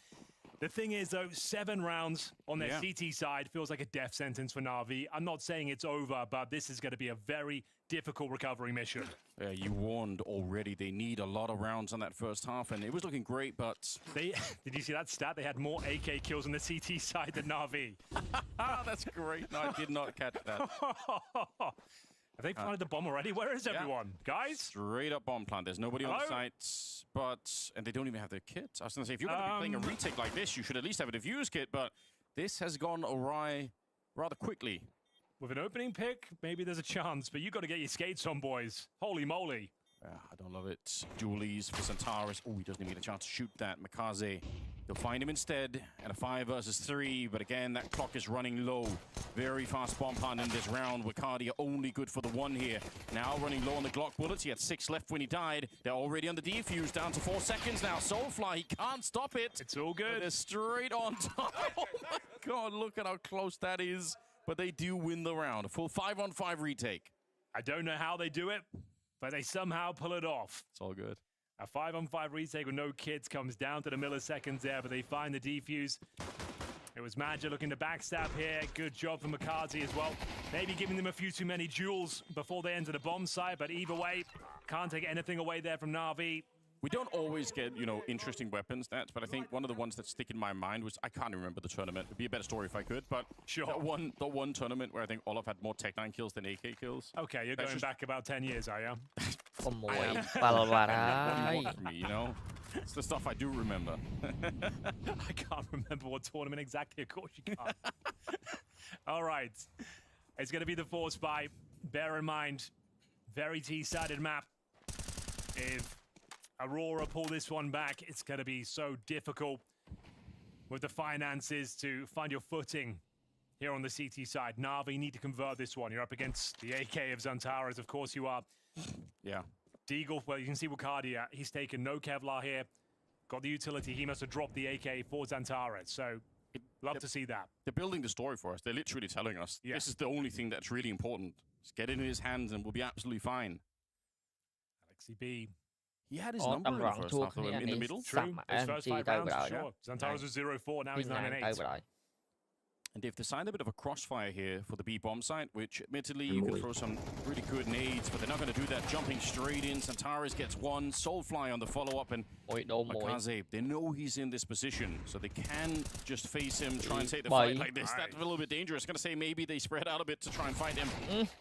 The thing is, though, 7 rounds on their CT side feels like a death sentence for NAVI. I'm not saying it's over, but this is going to be a very difficult recovery mission. Yeah, you warned already. They need a lot of rounds on that first half, and it was looking great, but... Did you see that stat? They had more AK kills on the CT side than NAVI. That's great. No, I did not catch that. Have they planted the bomb already? Where is everyone? Guys? Straight up bomb plant. There's nobody on the site, and they don't even have their kit. I was going to say, if you're going to be playing a retake like this, you should at least have a defuse kit, but this has gone awry rather quickly. With an opening pick, maybe there's a chance, but you got to get your skates on, boys. Holy moly. I don't love it. Julies for Centaurus. Oh, he doesn't even get a chance to shoot that. Makaze, they'll find him instead at a 5 versus 3, but again, that clock is running low. Very fast bomb plant in this round. Wicardia only good for the 1 here. Now running low on the Glock bullets. He had 6 left when he died. They're already on the defuse, down to 4 seconds now. Soulfly, he can't stop it. It's all good. They're straight on top. Oh my God, look at how close that is. But they do win the round. A full 5-on-5 retake. I don't know how they do it, but they somehow pull it off. It's all good. A 5-on-5 retake with no kits comes down to the milliseconds there, but they find the defuse. It was Madja looking to backstab here. Good job from McCarthy as well. Maybe giving them a few too many duels before they enter the bomb site, but either way, can't take anything away there from Na'Vi. We don't always get, you know, interesting weapon stats, but I think one of the ones that stick in my mind was, I can't remember the tournament. It'd be a better story if I could, but sure. The one tournament where I think Olaf had more Tech9 kills than AK kills. Okay, you're going back about 10 years, are you? For me, you know? It's the stuff I do remember. I can't remember what tournament exactly, of course you can't. All right. It's going to be the force buy. Bear in mind, very T-sided map. If Aurora pull this one back, it's going to be so difficult with the finances to find your footing here on the CT side. NAVI need to convert this one. You're up against the AK of Zantares, of course you are. Yeah. Deagle, well, you can see Wukardia. He's taken no Kevlar here. Got the utility. He must have dropped the AK for Zantares. So, love to see that. They're building the story for us. They're literally telling us this is the only thing that's really important. Just get it in his hands and we'll be absolutely fine. Alexi B. He had his number in the first half, though, in the middle. True. His first 5 rounds, sure. Zantares was 0-4, now he's 9-8. And they've designed a bit of a crossfire here for the B bomb site, which admittedly you can throw some really good nades, but they're not going to do that. Jumping straight in, Zantares gets one, Soulfly on the follow-up, and Makaze, they know he's in this position, so they can just face him, try and take the fight like this. That's a little bit dangerous. Going to say maybe they spread out a bit to try and fight him.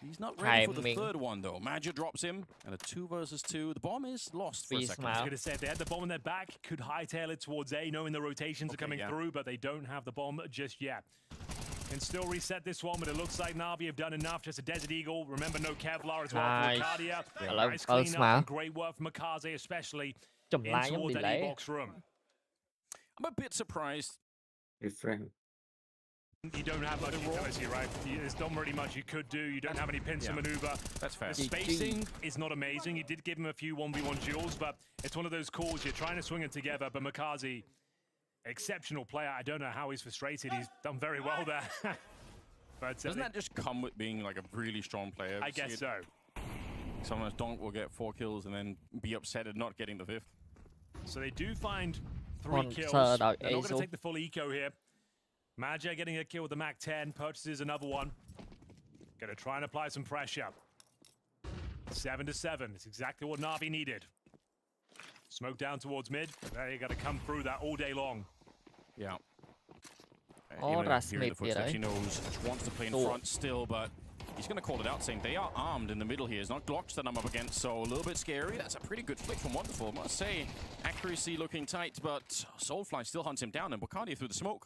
He's not ready for the third one, though. Maja drops him, and a 2 versus 2. The bomb is lost for a second. I was going to say, if they had the bomb in their back, could hightail it towards A, knowing the rotations are coming through, but they don't have the bomb just yet. Can still reset this one, but it looks like NAVI have done enough. Just a Desert Eagle. Remember, no Kevlar as well for Wukardia. Nice clean up and great work from Makaze, especially in towards that E-box room. I'm a bit surprised. You don't have much utility, right? There's not really much you could do. You don't have any pins to maneuver. That's fair. The spacing is not amazing. You did give him a few 1v1 duels, but it's one of those calls. You're trying to swing it together, but Makaze, exceptional player. I don't know how he's frustrated. He's done very well there. But doesn't that just come with being like a really strong player? I guess so. Sometimes Donk will get 4 kills and then be upset at not getting the 5th. So they do find 3 kills. They're not going to take the full eco here. Maja getting a kill with the MAC-10, purchases another one. Going to try and apply some pressure. 7-7. It's exactly what NAVI needed. Smoke down towards mid. They got to come through that all day long. Yeah. Aurora He knows, wants to play in front still, but he's going to call it out, saying they are armed in the middle here. It's not Glocks that I'm up against, so a little bit scary. That's a pretty good flick from Wonderful, I must say. Accuracy looking tight, but Soulfly still hunts him down, and Wukardia through the smoke.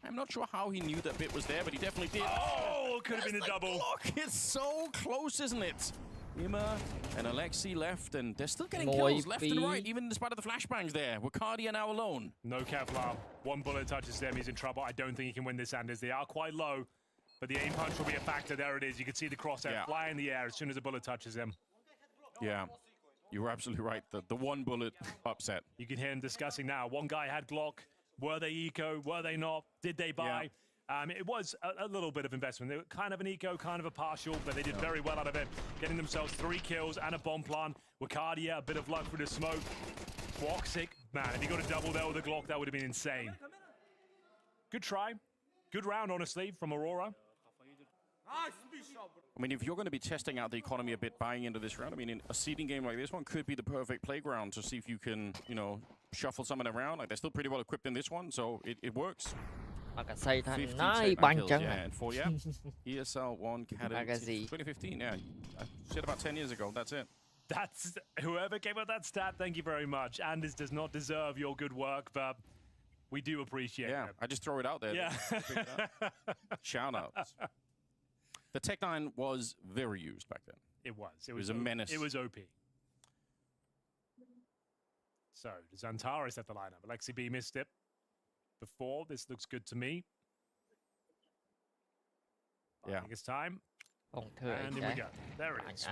I'm not sure how he knew that bit was there, but he definitely did. Oh, could have been a double. Look, it's so close, isn't it? Ima and Alexi left, and they're still getting kills left and right, even in spite of the flashbangs there. Wukardia now alone. No Kevlar. 1 bullet touches them, he's in trouble. I don't think he can win this, Anders. They are quite low, but the aim punch will be a factor. There it is. You can see the crosshair fly in the air as soon as a bullet touches him. Yeah, you were absolutely right. The 1 bullet upset. You can hear him discussing now. One guy had Glock. Were they eco? Were they not? Did they buy? Yeah. It was a little bit of investment. They were kind of an eco, kind of a partial, but they did very well out of it, getting themselves 3 kills and a bomb plant. Wukardia, a bit of luck through the smoke. Boxic, man, if he got a double there with a Glock, that would have been insane. Good try. Good round, honestly, from Aurora. I mean, if you're going to be testing out the economy a bit, buying into this round, I mean, in a seeding game like this one could be the perfect playground to see if you can, you know, shuffle someone around. Like, they're still pretty well equipped in this one, so it works. 50 bañ chân and 4, ESL 1 2015, I said about 10 years ago, that's it. That's whoever came up with that stat, thank you very much. Anders does not deserve your good work, but we do appreciate it. I just throw it out there. Yeah. Shout outs. The Tech 9 was very used back then. It was. It was a menace. It was OP. So, does Zantares set the lineup? Alexi B missed it before. This looks good to me. I think it's time. And here we go. There it is.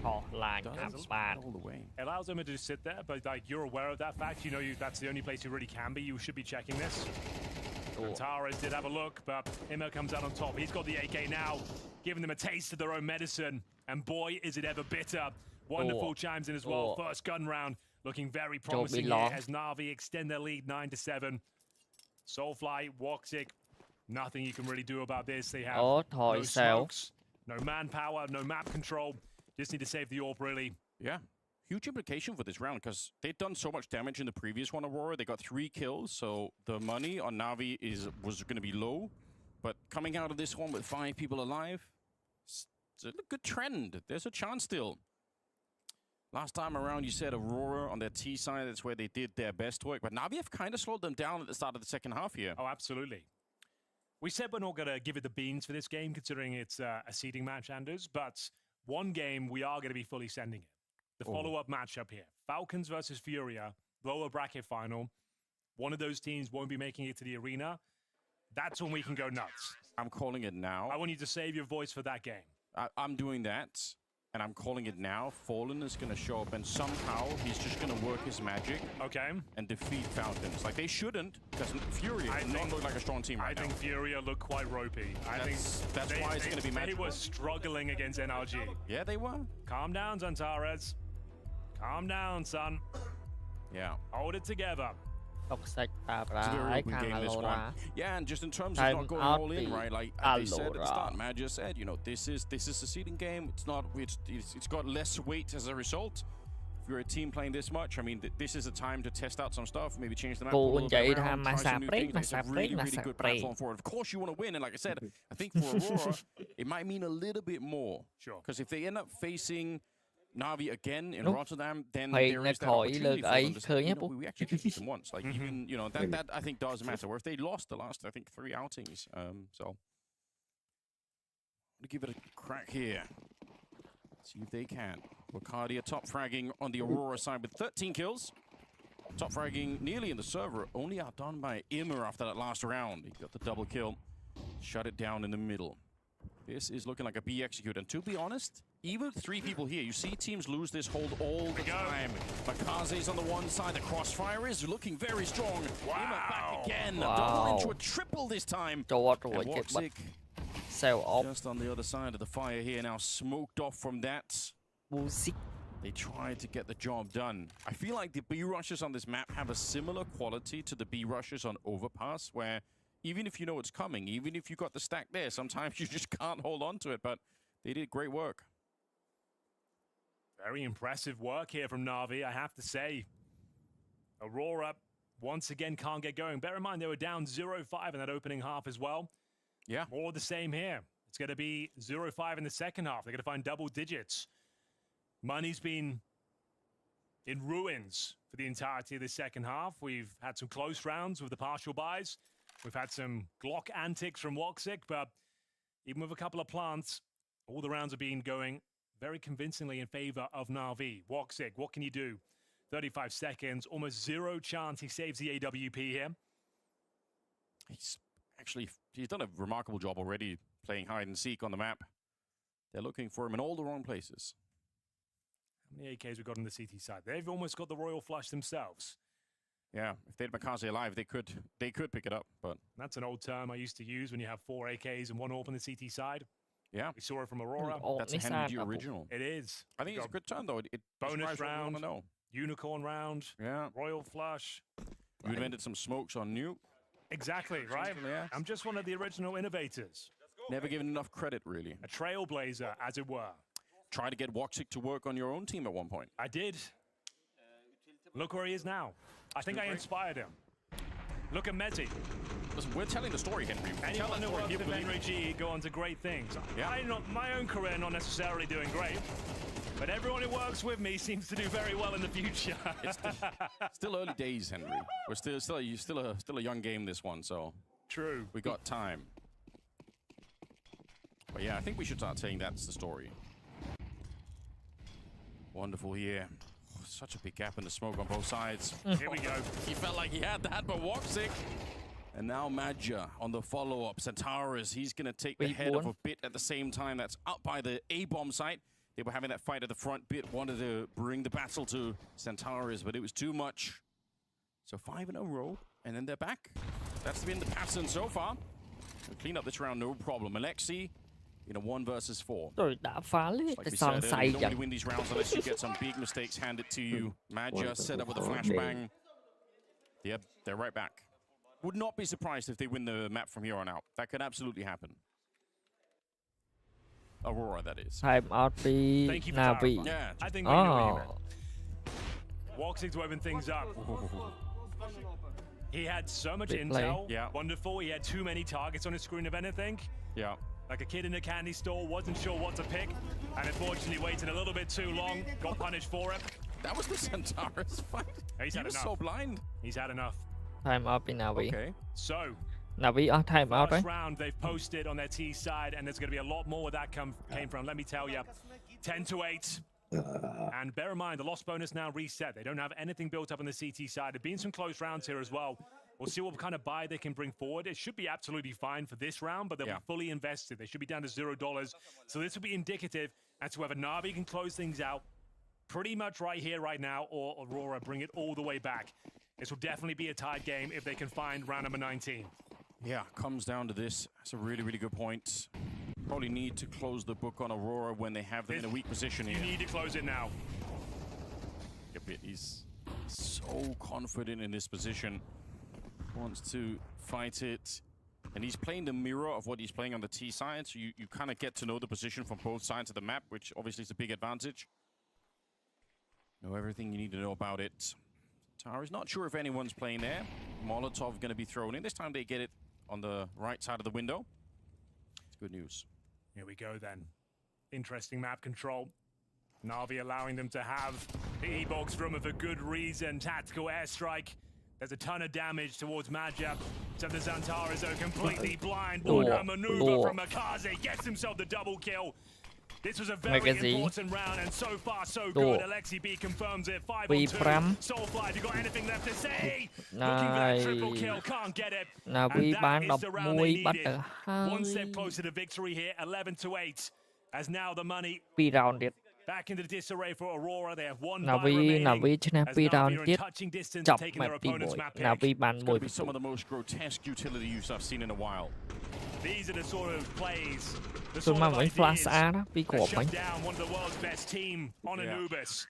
All the way. It allows them to just sit there, but like you're aware of that fact. You know that's the only place you really can be. You should be checking this. Zantares did have a look, but Ima comes out on top. He's got the AK now, giving them a taste of their own medicine. And boy, is it ever bitter. Wonderful chimes in as well. First gun round looking very promising here as NAVI extend their lead 9-7. Soulfly, Woxic, nothing you can really do about this. They have no smokes, no manpower, no map control. Just need to save the AWP, really. Yeah. Huge implication for this round because they'd done so much damage in the previous one, Aurora. They got 3 kills, so the money on NAVI was going to be low. But coming out of this one with 5 people alive, it's a good trend. There's a chance still. Last time around, you said Aurora on their T side, that's where they did their best work. But NAVI have kind of slowed them down at the start of the second half here. Oh, absolutely. We said we're not going to give it the beans for this game, considering it's a seeding match, Anders. But one game, we are going to be fully sending it. The follow-up matchup here. Falcons versus Furia, lower bracket final. One of those teams won't be making it to the arena. That's when we can go nuts. I'm calling it now. I want you to save your voice for that game. I'm doing that, and I'm calling it now. Fallen is going to show up, and somehow he's just going to work his magic. Okay. And defeat Falcons. Like, they shouldn't, because Furia does not look like a strong team right now. I think Furia look quite ropey. That's why it's going to be magical. They were struggling against NRG. Yeah, they were. Calm down, Zantares. Calm down, son. Yeah. Hold it together. Toxic It's a very open game, this one. Yeah, and just in terms of not going all in, right? Like they said at the start, Matt just said, you know, this is a seeding game. It's not. It's got less weight as a result. If you're a team playing this much, I mean, this is a time to test out some stuff, maybe change the map a little bit around, try some new things. It's a really good platform for it. Of course, you want to win, and like I said, I think for Aurora, it might mean a little bit more. Sure. Because if they end up facing NAVI again in Rotterdam, then Thì there nó is that khỏi opportunity lực for ấy them to say, khơi you nhé know, bố. we actually beat them once. Like even, you know, that I think does matter. Where if they lost the last, I think 3 outings, so to give it a crack here. See if they can. Wakardia top fragging on the Aurora side with 13 kills. Top fragging nearly in the server, only outdone by Immer after that last round. He got the double kill, shut it down in the middle. This is looking like a B execute, and to be honest, even 3 people here, you see teams lose this hold all the time. Makaze's on the one side, the crossfire is looking very strong. Wow. Immer back again, a double into a triple this time. And Woxic just on the other side of the fire here, now smoked off from that. They tried to get the job done. I feel like the B rushes on this map have a similar quality to the B rushes on Overpass, where even if you know it's coming, even if you got the stack there, sometimes you just can't hold on to it, but they did great work. Very impressive work here from NAVI, I have to say. Aurora, once again, can't get going. Bear in mind, they were down 0-5 in that opening half as well. Yeah. More the same here. It's going to be 0-5 in the second half. They're going to find double digits. Money's been in ruins for the entirety of the second half. We've had some close rounds with the partial buys. We've had some Glock antics from Woxic, but even with a couple of plants, all the rounds have been going very convincingly in favor of NAVI. Woxic, what can you do? 35 seconds, almost 0 chance he saves the AWP here. He's done a remarkable job already playing hide and seek on the map. They're looking for him in all the wrong places. How many AKs we got on the CT side? They've almost got the Royal Flush themselves. Yeah, if they had Makaze alive, they could pick it up, but that's an old term I used to use when you have 4 AKs and 1 AWP on the CT side. Yeah. We saw it from Aurora. That's a Henry G original. It is. I think it's a good turn, though. It bonus round, know. Unicorn round, yeah, Royal Flush. You invented some smokes on Nuke. Exactly, right? Yeah. I'm just one of the original innovators. Never given enough credit, really. A trailblazer, as it were. Try to get Woxic to work on your own team at one point. I did. Look where he is now. I think I inspired him. Look at Mezzi. Listen, we're telling the story, Henry. Anyone who works with Henry G go on to great things. Yeah. My own career not necessarily doing great, but everyone who works with me seems to do very well in the future. It's still early days, Henry. We're still a young game, this one, so true. We got time. But yeah, I think we should start saying that's the story. Wonderful here. Oh, such a big gap in the smoke on both sides. Here we go. He felt like he had that, but Woxic. And now Madja on the follow-up. Centaurus, he's going to take the head of a bit at the same time. That's up by the A-bomb site. They were having that fight at the front. Bit wanted to bring the battle to Centaurus, but it was too much. So 5 in a row, and then they're back. That's been the pattern so far. We'll clean up this round, no problem. Alexi in a 1 versus 4. Rồi đã phá lưới Like we said, you don't really win these rounds unless you get some big mistakes handed to you. Madja set up with a flashbang. Yep, they're right back. Would not be surprised if they win the map from here on out. That could absolutely happen. Aurora, that is. Time out be Thank you for NAVI. clarifying. Yeah, I think we know what you meant. Woxic's to open things up. He had so much intel. Yeah. Wonderful. He had too many targets on his screen, if anything. Yeah. Like a kid in a candy store, wasn't sure what to pick, and unfortunately waited a little bit too long, got punished for it. That was the Centaurus fight. He's had he was enough. so blind. He's had enough. Time out be NAVI. Okay. So, NAVI ở time out first đấy. round they've posted on their T side, and there's going to be a lot more where that came from. Let me tell you, 10-8. And bear in mind, the loss bonus now reset. They don't have anything built up on the CT side. There've been some close rounds here as well. We'll see what kind of buy they can bring forward. It should be absolutely fine for this round, but they'll be fully invested. They should be down to $0. So this will be indicative as to whether NAVI can close things out pretty much right here, right now, or Aurora bring it all the way back. This will definitely be a tied game if they can find round number 19. Yeah, comes down to this. That's a really, really good point. Probably need to close the book on Aurora when they have them in a weak position here. You need to close it now. He's so confident in this position. Wants to fight it. And he's playing the mirror of what he's playing on the T side. So you kind of get to know the position from both sides of the map, which obviously is a big advantage. Know everything you need to know about it. Tara's not sure if anyone's playing there. Molotov going to be thrown in. This time they get it on the right side of the window. It's good news. Here we go then. Interesting map control. NAVI allowing them to have the E-box room for good reason. Tactical airstrike. There's a ton of damage towards Majab. So the Zantaras are completely blind. What a maneuver from Makaze. Gets himself the double kill. This was a very important round, and so far so good. Alexi B confirms it. 5-on-2. Soulfly, have you got anything left to say? Looking for that triple kill, can't get it. And that is the round they needed. One step closer to victory here, 11-8. As now the money back into disarray for Aurora. They have one bye remaining. As NAVI are in touching distance, taking their opponent's map pick. It's going to be some of the most grotesque utility use I've seen in a while. These are the sort of plays, the sort of ideas that shut down one of the world's best team on Anubis.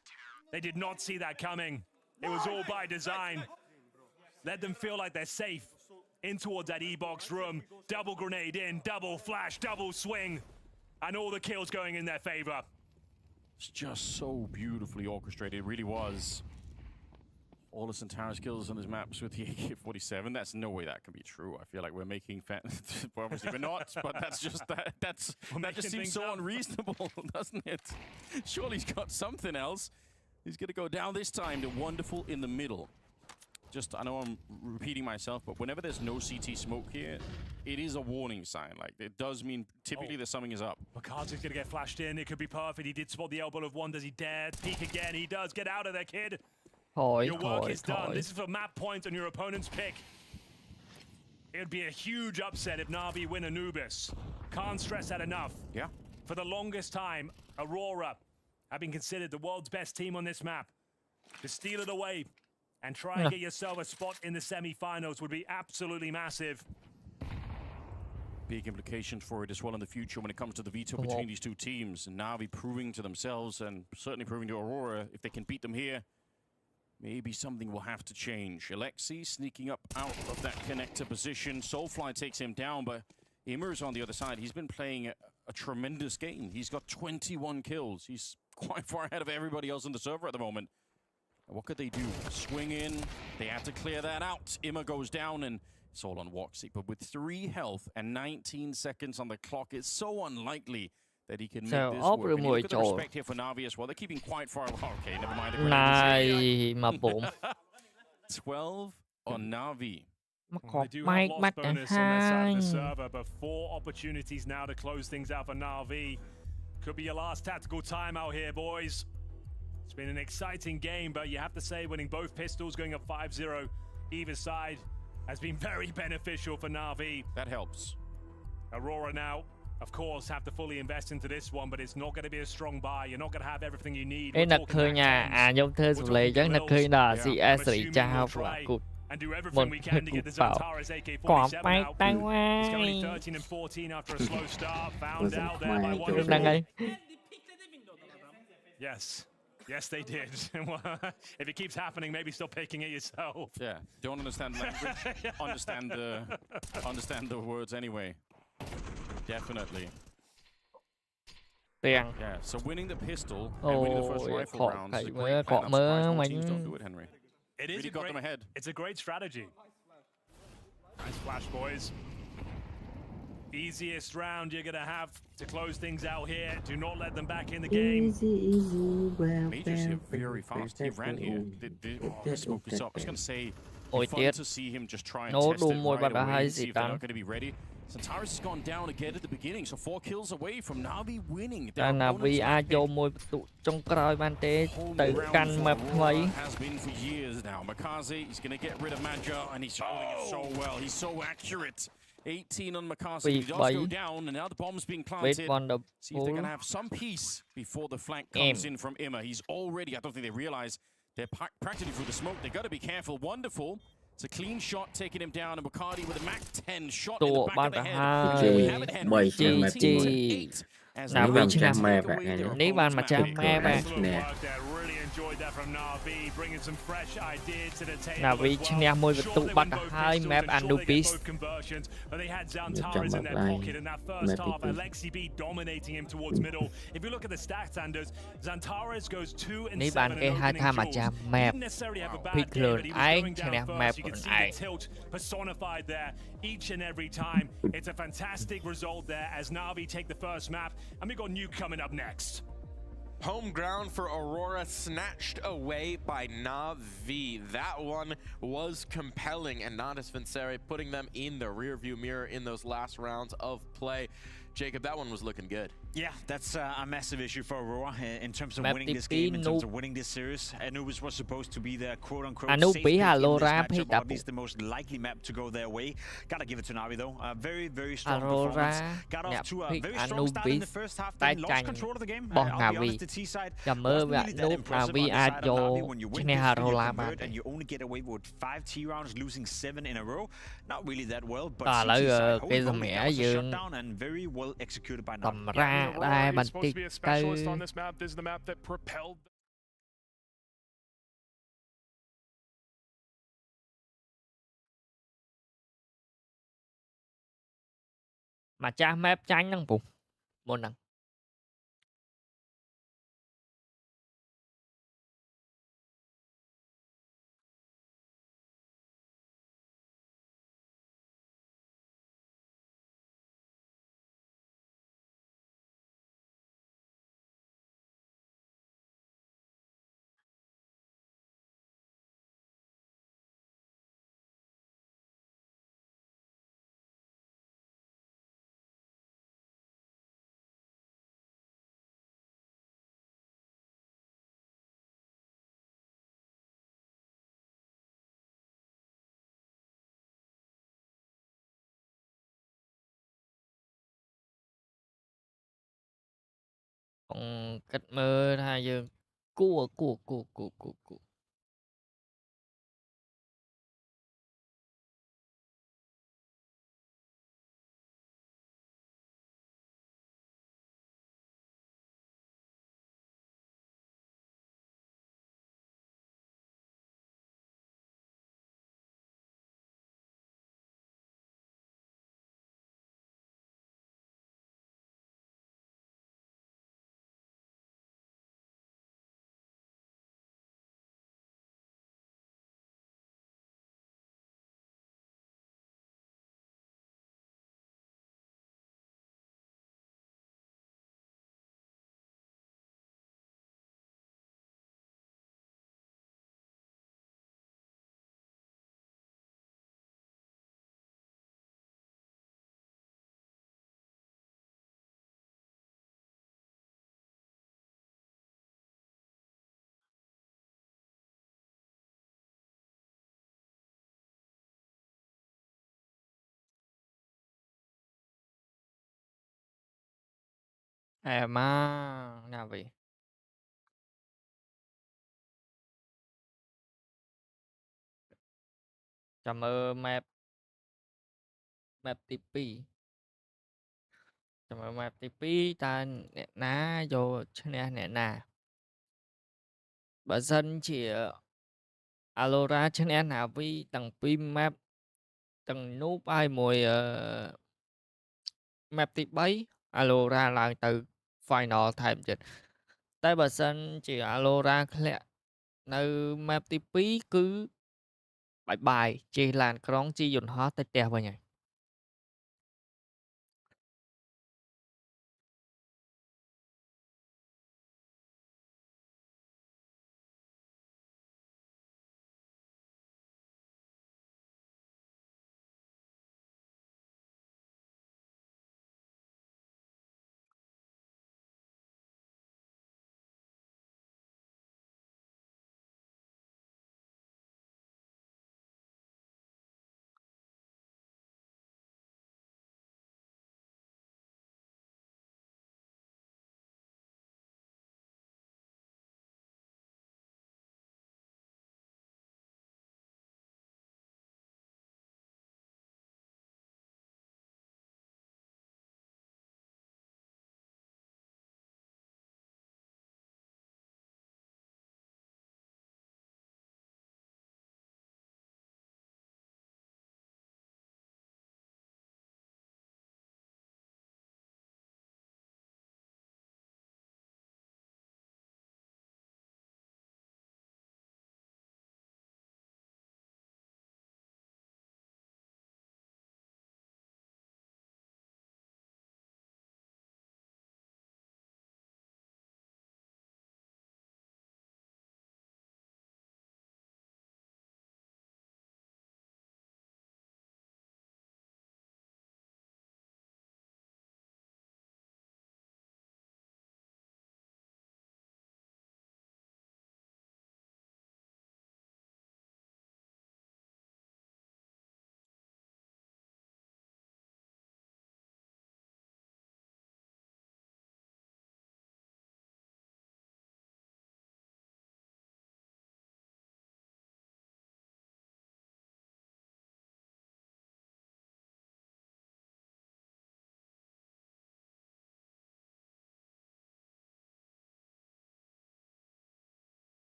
They did not see that coming. It was all by design. Let them feel like they're safe in towards that E-box room. Double grenade in, double flash, double swing, and all the kills going in their favor. It's just so beautifully orchestrated. It really was. All the Centaurus kills on his maps with the AK-47. That's no way that can be true. I feel like we're making well, obviously we're not, but that's just that just seems so unreasonable, doesn't it? Surely he's got something else. He's gonna go down this time to Wonderful in the middle. Just, I know I'm repeating myself, but whenever there's no CT smoke here, it is a warning sign. Like, it does mean typically that something is up. Makaze's gonna get flashed in. It could be perfect. He did spot the elbow of one. Does he dare peek again? He does. Get out of there, kid. Your work is done. This is for map points on your opponent's pick. It would be a huge upset if NAVI win Anubis. Can't stress that enough. Yeah. For the longest time, Aurora have been considered the world's best team on this map. To steal it away and try and get yourself a spot in the semi-finals would be absolutely massive. Big implications for it as well in the future when it comes to the veto between these two teams. And NAVI proving to themselves and certainly proving to Aurora, if they can beat them here, maybe something will have to change. Alexi sneaking up out of that connector position. Soulfly takes him down, but Immer's on the other side. He's been playing a tremendous game. He's got 21 kills. He's quite far ahead of everybody else on the server at the moment. And what could they do? Swing in. They had to clear that out. Immer goes down, and it's all on Woxy. But with 3 health and 19 seconds on the clock, it's so unlikely that he can make this work. And you look at the respect here for NAVI as well. They're keeping quite far. Okay, never mind. 12 on NAVI. They do have loss bonus on their side of the server, but 4 opportunities now to close things out for NAVI. Could be your last tactical timeout here, boys. It's been an exciting game, but you have to say winning both pistols, going up 5-0 either side, has been very beneficial for NAVI. That helps. Aurora now, of course, have to fully invest into this one, but it's not going to be a strong buy. You're not going to have everything you need. Nhóm thơ sụp lệ chắc nực khơi là CS2 trao và cụt. And do everything we can to get the Zantaras AK-47 out. It's going 13 and 14 after a slow start. Found out there by Wonderful. Yes. Yes, they did. If it keeps happening, maybe stop picking it yourself. Yeah, don't understand the language. understand the words anyway. Definitely. Yeah, so winning the pistol and winning the first rifle rounds is a great plan. I'm surprised more teams don't do it, Henry. It is really got them ahead. It's a great strategy. Nice flash, boys. Easiest round you're gonna have to close things out here. Do not let them back in the game. Major's here very fast. He ran here. The smoke is up. I was gonna say, fun to see him just try and test it right away, see if they're not gonna be ready. Centaurus has gone down again at the beginning, so 4 kills away from Navi winning. តែ NAVI អាចយកមួយបន្ទុកចុងក្រោយបានទេទៅកាន់ map ថ្មី has been for years now. Makaze, he's going to get rid of Manja, and he's holding it so well. He's so accurate. 18 on Makaze. He does go down, and now the bomb's being planted. See if they're going to have some peace before the flank comes in from Imma. He's already, I don't think they realize, they're practically through the smoke. They've got to be careful. Wonderful. It's a clean shot taking him down, and McCarty with a Mac 10 shot in the back of the head. We have it, Henry. 18-8. As NAVI ឆ្នាំ នេះបានម្ចាស់ map Really enjoyed that from Navi, bringing some fresh ideas to the table. NAVI ឈ្នះមួយបន្ទុកបាត់ទៅហើយ map Anubis conversions, but they had Zantares in their pocket in that first half. Alexi B dominating him towards middle. If you look at the stats, Anders, Zantares goes 2 and 7 នេះបានគេហៅថាម្ចាស់ map didn't necessarily have a bad ពី day, ខ្លួន but he ឯ was ង going ឈ្នះ down map first. You ខ្លួន can see ឯ the ង tilt personified there each and every time. It's a fantastic result there as Navi take the first map, and we got Nuke coming up next. Home ground for Aurora snatched away by NAVI. That one was compelling, and Nadas Vincere putting them in the rearview mirror in those last rounds of play. Jacob, that one was looking good. Yeah, that's a massive issue for Aurora in terms of winning this game, in terms of winning this series. Anubis was supposed to be the quote-unquote safe pick in this matchup, or at least the most likely map to go their way. Gotta give it to Navi though. Very, very strong performance. Got off to a very strong start in the first half, then lost control of the game. I'll be honest, the T side wasn't really that impressive on the side of Navi. When you win this, you convert, and you only get away with 5 T rounds, losing 7 in a row. Not really that well, but CT side holding on, that was a shutdown and very well executed by Navi. Aurora is supposed to be a specialist on this map. This is the map that propelled. mà cha map tránh năng phục một năng cách mơ hai dương cua mà nào vậy chào mơ map TP chào mơ map TP ta nè ná vô nè nè bà dân chỉ Aurora trên em nào với tầng pin map tầng nút ai mùi map tí bấy Aurora lại từ final time dịch tới bà dân chỉ Aurora lẹនៅ map tí pí cứ bài chỉ làn con chi dùng hóa tới tè vào nhỉ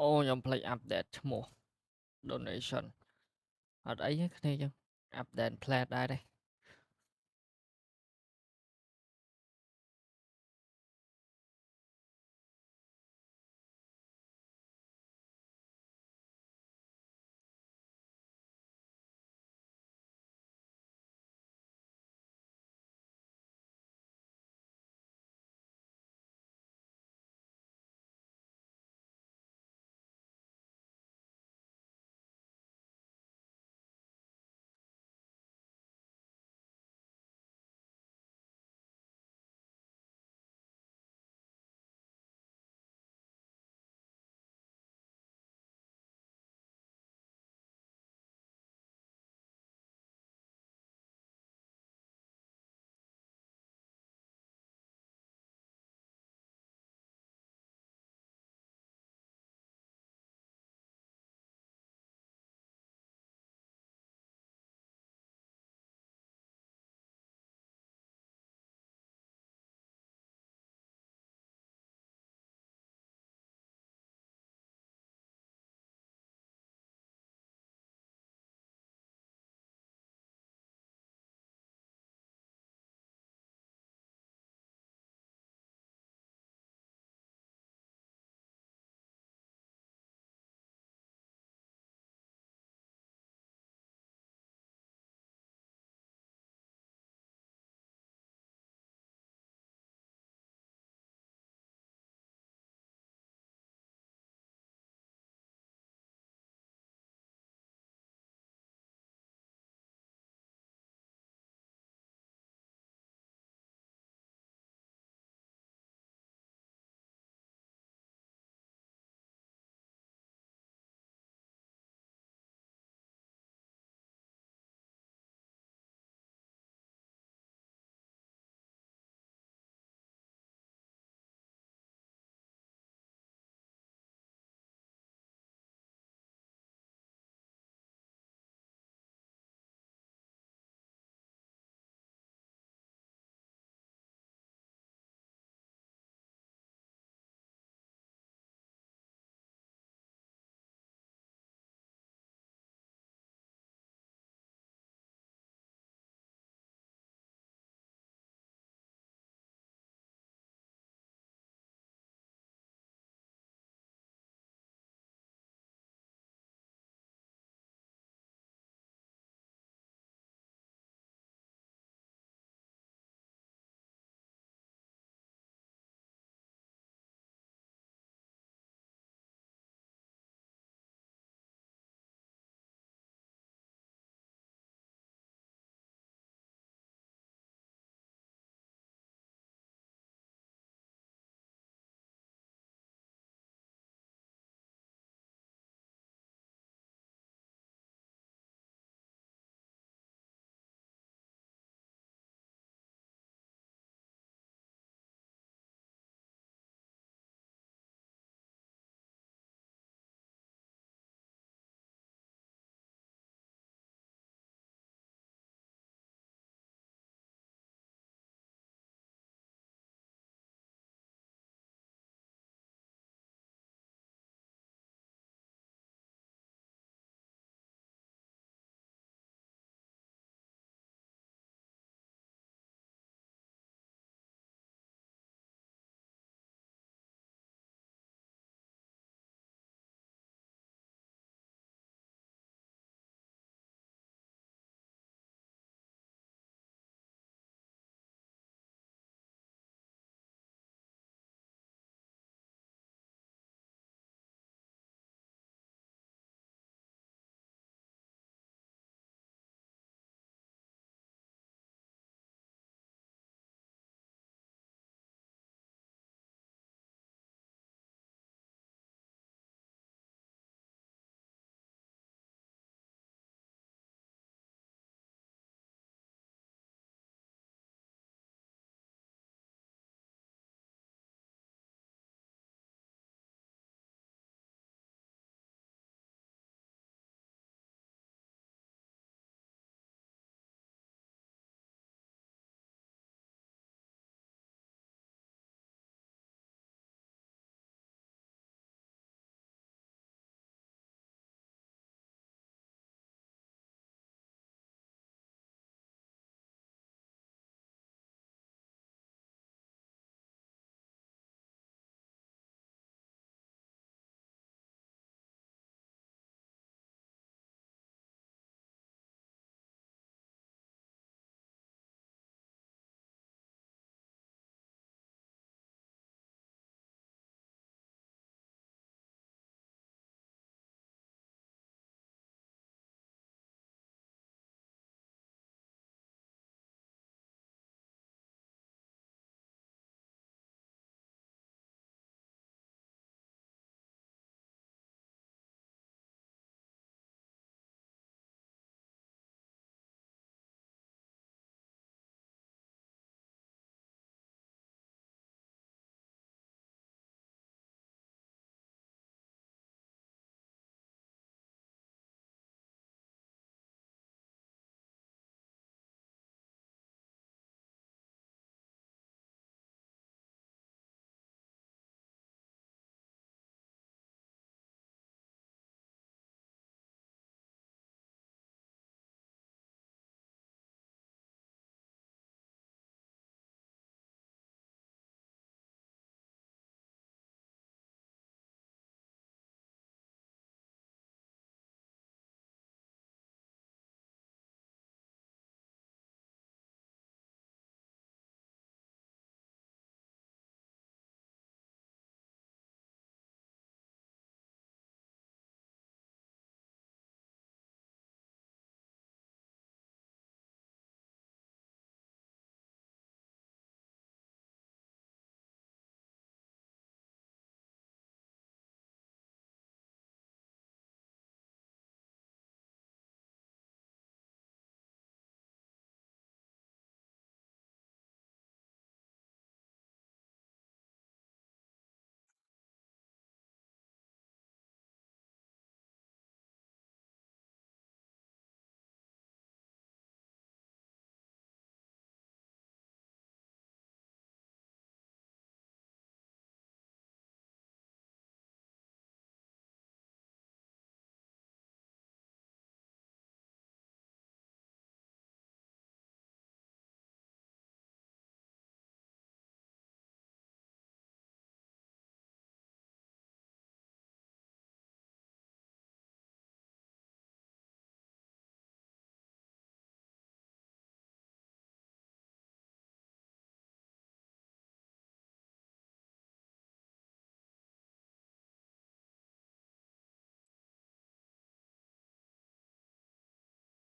អូខ្ញុំភ្លេច update ឈ្មោះ donation អត់អីទេគ្នាចឹង update plat ដែរទេ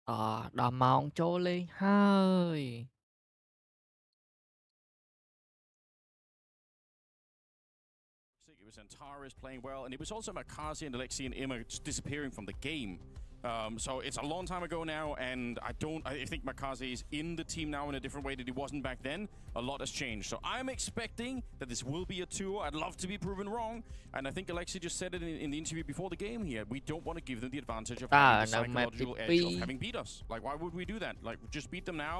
ដល់ម៉ោងចូលលេងហើយ It was Antares playing well, and it was also Makazi and Alexi and Emma just disappearing from the game. So it's a long time ago now, and I think Makazi is in the team now in a different way that he wasn't back then. A lot has changed. So I'm expecting that this will be a 2. I'd love to be proven wrong. And I think Alexi just said it in the interview before the game here. We don't want to give them the advantage of having the psychological edge of having beat us. Like, why would we do that? Like, just beat them now.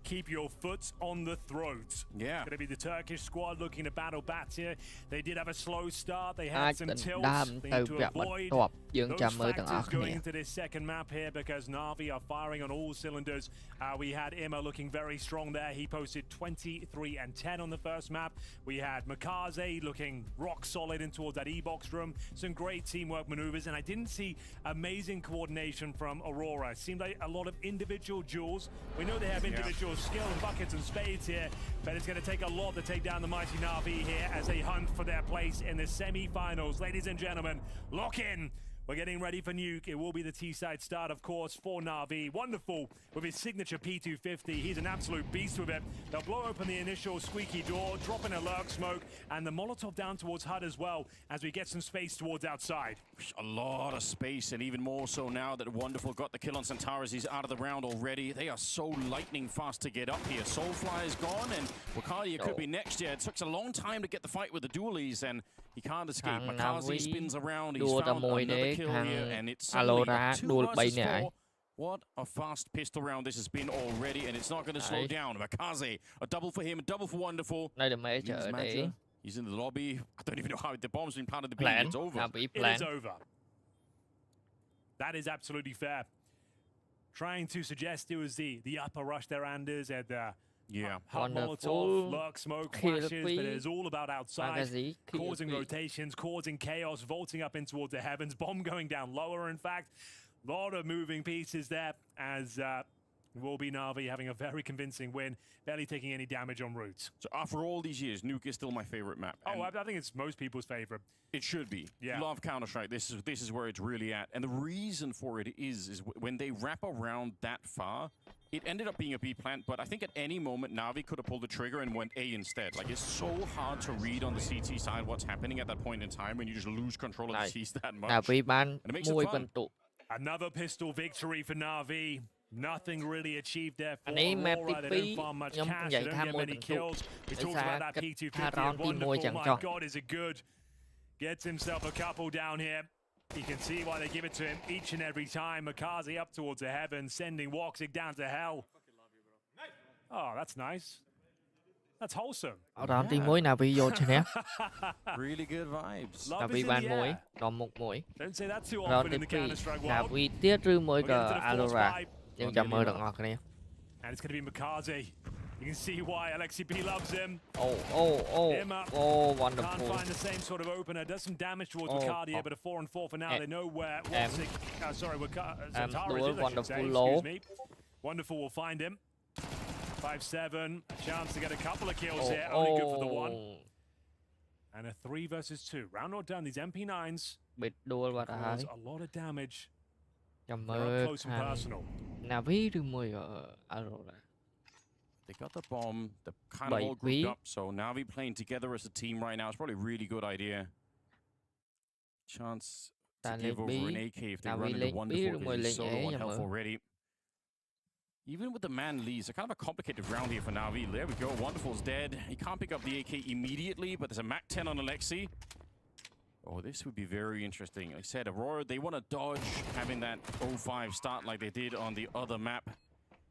Keep your foot on the throat. Yeah. Going to be the Turkish squad looking to battle back here. They did have a slow start. They had some tilts. They need to avoid those factors going into this second map here because Navi are firing on all cylinders. We had Emma looking very strong there. He posted 23 and 10 on the first map. We had Makaze looking rock solid in towards that E-box room. Some great teamwork maneuvers, and I didn't see amazing coordination from Aurora. It seemed like a lot of individual duels. We know they have individual skill and buckets and spades here, but it's going to take a lot to take down the mighty Navi here as they hunt for their place in the semi-finals. Ladies and gentlemen, lock in. We're getting ready for Nuke. It will be the T-side start, of course, for Navi. Wonderful with his signature P250. He's an absolute beast with it. They'll blow open the initial squeaky door, drop in a lurk smoke, and the Molotov down towards HUD as well as we get some space towards outside. A lot of space, and even more so now that Wonderful got the kill on Centaurus. He's out of the round already. They are so lightning fast to get up here. Soulfly is gone, and Wakadia could be next year. It took a long time to get the fight with the dualies, and he can't escape. Makazi spins around. He's found another kill here, and it's suddenly 2 versus 4. What a fast pistol round this has been already, and it's not going to slow down. Makazi, a double for him, a double for Wonderful. He's in the lobby. I don't even know how the bomb's been planted. It's over. It is over. That is absolutely fair. Trying to suggest it was the upper rush there, Anders, and hot Molotov, lurk smoke, flashes, but it is all about outside, causing rotations, causing chaos, vaulting up in towards the heavens, bomb going down lower, in fact. A lot of moving pieces there as will be Navi having a very convincing win, barely taking any damage en route. So after all these years, Nuke is still my favorite map. Oh, I think it's most people's favorite. It should be. Yeah. Love Counter-Strike. This is where it's really at. And the reason for it is when they wrap around that far, it ended up being a B plant, but I think at any moment Navi could have pulled the trigger and went A instead. Like, it's so hard to read on the CT side what's happening at that point in time when you just lose control of the C's that much. And it makes it fun. Another pistol victory for Navi. Nothing really achieved there for Aurora. They don't farm much cash, they don't get many kills. We talked about that P250 and Wonderful. My God, is it good. Gets himself a couple down here. You can see why they give it to him each and every time. Makazi up towards the heavens, sending Woxic down to hell. Oh, that's nice. That's wholesome. Round tí muối Navi vô cho nè. Really good vibes. Navi ban muối, còn một muối. Don't say that too Round often in the tí Counter-Strike world. Navi tiết rư muối cờ Aurora. Nhưng chậm mơ được ngọt nè. And it's going to be Makazi. You can see why Alexi P loves him. Emma wonderful. Can't find the same sort of opener. Does some damage towards Wakadia, but a 4-4 for now. They know where Woxic, Centaurus is, I should say, excuse me. Wonderful will find him. 5-7, a chance to get a couple of kills here, only good for the one. And a 3 versus 2. Round not done, these MP9s cause a lot of damage. They're up close and personal. Navi rư muối ở Aurora. They got the bomb, they're kind of all grouped up, so Navi playing together as a team right now is probably a really good idea. Chance to give over an AK if they run into Wonderful, because he's solo on health already. Even with the man leads, a kind of a complicated round here for Navi. There we go, Wonderful's dead. He can't pick up the AK immediately, but there's a Mac 10 on Alexi. Oh, this would be very interesting. Like I said, Aurora, they want to dodge having that 0-5 start like they did on the other map.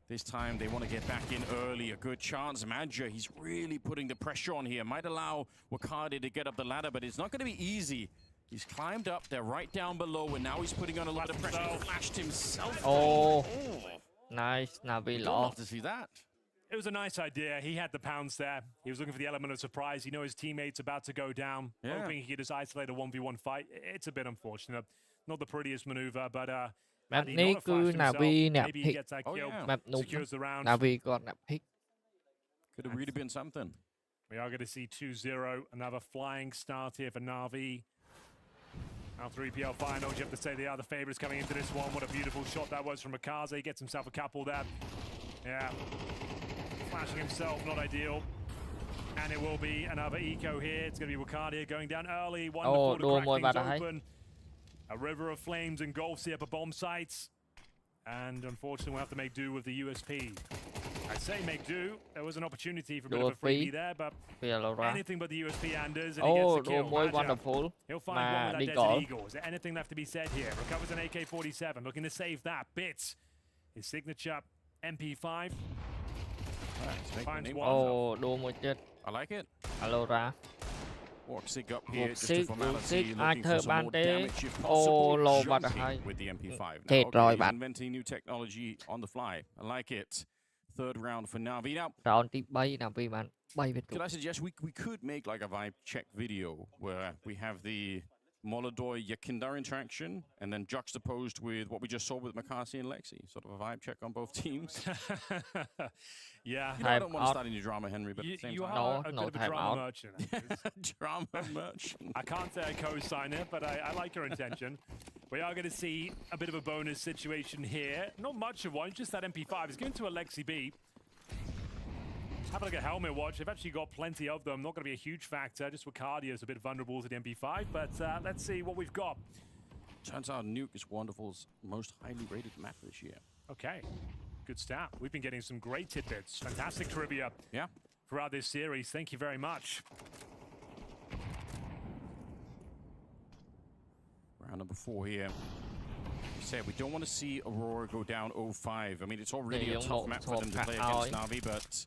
This time, they want to get back in early. A good chance. Madja, he's really putting the pressure on here. Might allow Wakadi to get up the ladder, but it's not going to be easy. He's climbed up. They're right down below, and now he's putting on a lot of pressure. He flashed himself. Nice. Navi lost. Love to see that. It was a nice idea. He had the pounds there. He was looking for the element of surprise. You know his teammate's about to go down, hoping he could just isolate a 1v1 fight. It's a bit unfortunate. Not the prettiest maneuver, but map ní cứ Navi nạp pick. Map secures the round. Navi got nạp pick. Could have really been something. We are going to see 2-0. Another flying start here for Navi. Now 3PL finals, you have to say they are the favorites coming into this one. What a beautiful shot that was from Makaze. Gets himself a couple there. Yeah. Flashing himself, not ideal. And it will be another eco here. It's going to be Wakadia going down early. Wonderful to crack things open. A river of flames engulfs the upper bomb sites. And unfortunately, we'll have to make do with the USP. I say make do. There was an opportunity for a bit of a freebie there, but anything but the USP Anders, and he gets the kill. Wonderful. He'll find one with that Desert Eagle. Is there anything left to be said here? Recovers an AK-47, looking to save that. Bits. His signature MP5. Finds one. I like it. Aurora. Woxic up here, just a formality, looking for some more damage if possible, jumping with the MP5. Now, okay, inventing new technology on the fly. I like it. Third round for Navi. Now, could I suggest we could make like a vibe check video where we have the Molodoi Yakindar interaction and then juxtaposed with what we just saw with Makasi and Lexi. Sort of a vibe check on both teams. Yeah. You know, I don't want to start any drama, Henry, but at the same you time. are a bit of a drama merchant. Drama merchant. I can't say I co-sign it, but I like your intention. We are going to see a bit of a bonus situation here. Not much of one, just that MP5. It's given to Alexi B. Have a look at Helmet Watch. They've actually got plenty of them. Not going to be a huge factor. Just Wakadia is a bit vulnerable to the MP5, but let's see what we've got. Turns out Nuke is Wonderful's most highly rated map this year. Okay, good start. We've been getting some great tidbits. Fantastic trivia throughout this series. Thank you very much. Round number 4 here. We said we don't want to see Aurora go down 0-5. I mean, it's already a tough map for them to play against Navi, but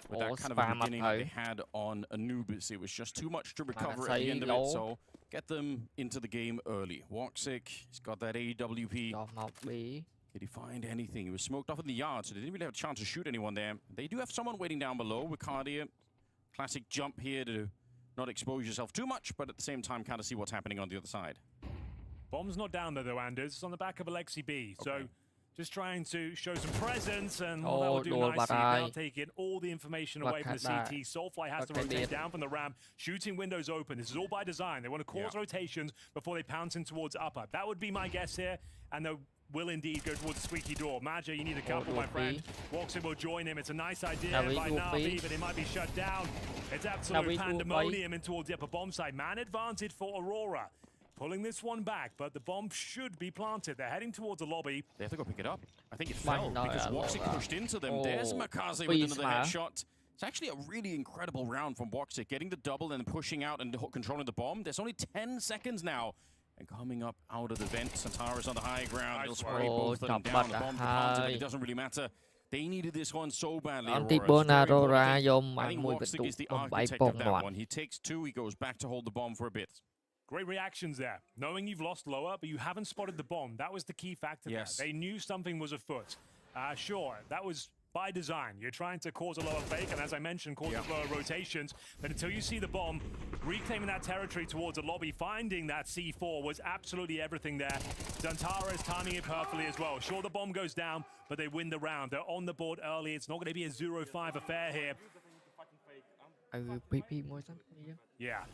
with that kind of a beginning that they had on Anubis, it was just too much to recover at the end of it, so get them into the game early. Woxic, he's got that AWP. Did he find anything? He was smoked off in the yard, so they didn't really have a chance to shoot anyone there. They do have someone waiting down below. Wakadia, classic jump here to not expose yourself too much, but at the same time kind of see what's happening on the other side. Bomb's not down there though, Anders. It's on the back of Alexi B. So just trying to show some presence, and that will do nicely. Now taking all the information away from the CT. Soulfly has to rotate down from the ramp, shooting windows open. This is all by design. They want to cause rotations before they pounce in towards upper. That would be my guess here, and they will indeed go towards the squeaky door. Maja, you need a couple, my friend. Woxic will join him. It's a nice idea by Navi, but it might be shut down. It's absolute pandemonium in towards the upper bomb side. Man advantage for Aurora. Pulling this one back, but the bomb should be planted. They're heading towards the lobby. They have to go pick it up. I think it fell because Woxic pushed into them. There's Makaze with another headshot. It's actually a really incredible round from Woxic, getting the double and pushing out and controlling the bomb. There's only 10 seconds now. And coming up out of the vent, Santara's on the high ground. He'll spray both of them down. The bomb planted, but it doesn't really matter. They needed this one so badly. I think Woxic is the architect of that one. He takes 2, he goes back to hold the bomb for a bit. Great reactions there. Knowing you've lost lower, but you haven't spotted the bomb. That was the key factor there. They knew something was afoot. Sure, that was by design. You're trying to cause a lower fake, and as I mentioned, cause lower rotations. But until you see the bomb, reclaiming that territory towards the lobby, finding that C4 was absolutely everything there. Zantara is timing it perfectly as well. Sure, the bomb goes down, but they win the round. They're on the board early. It's not going to be a 0-5 affair here. Yeah.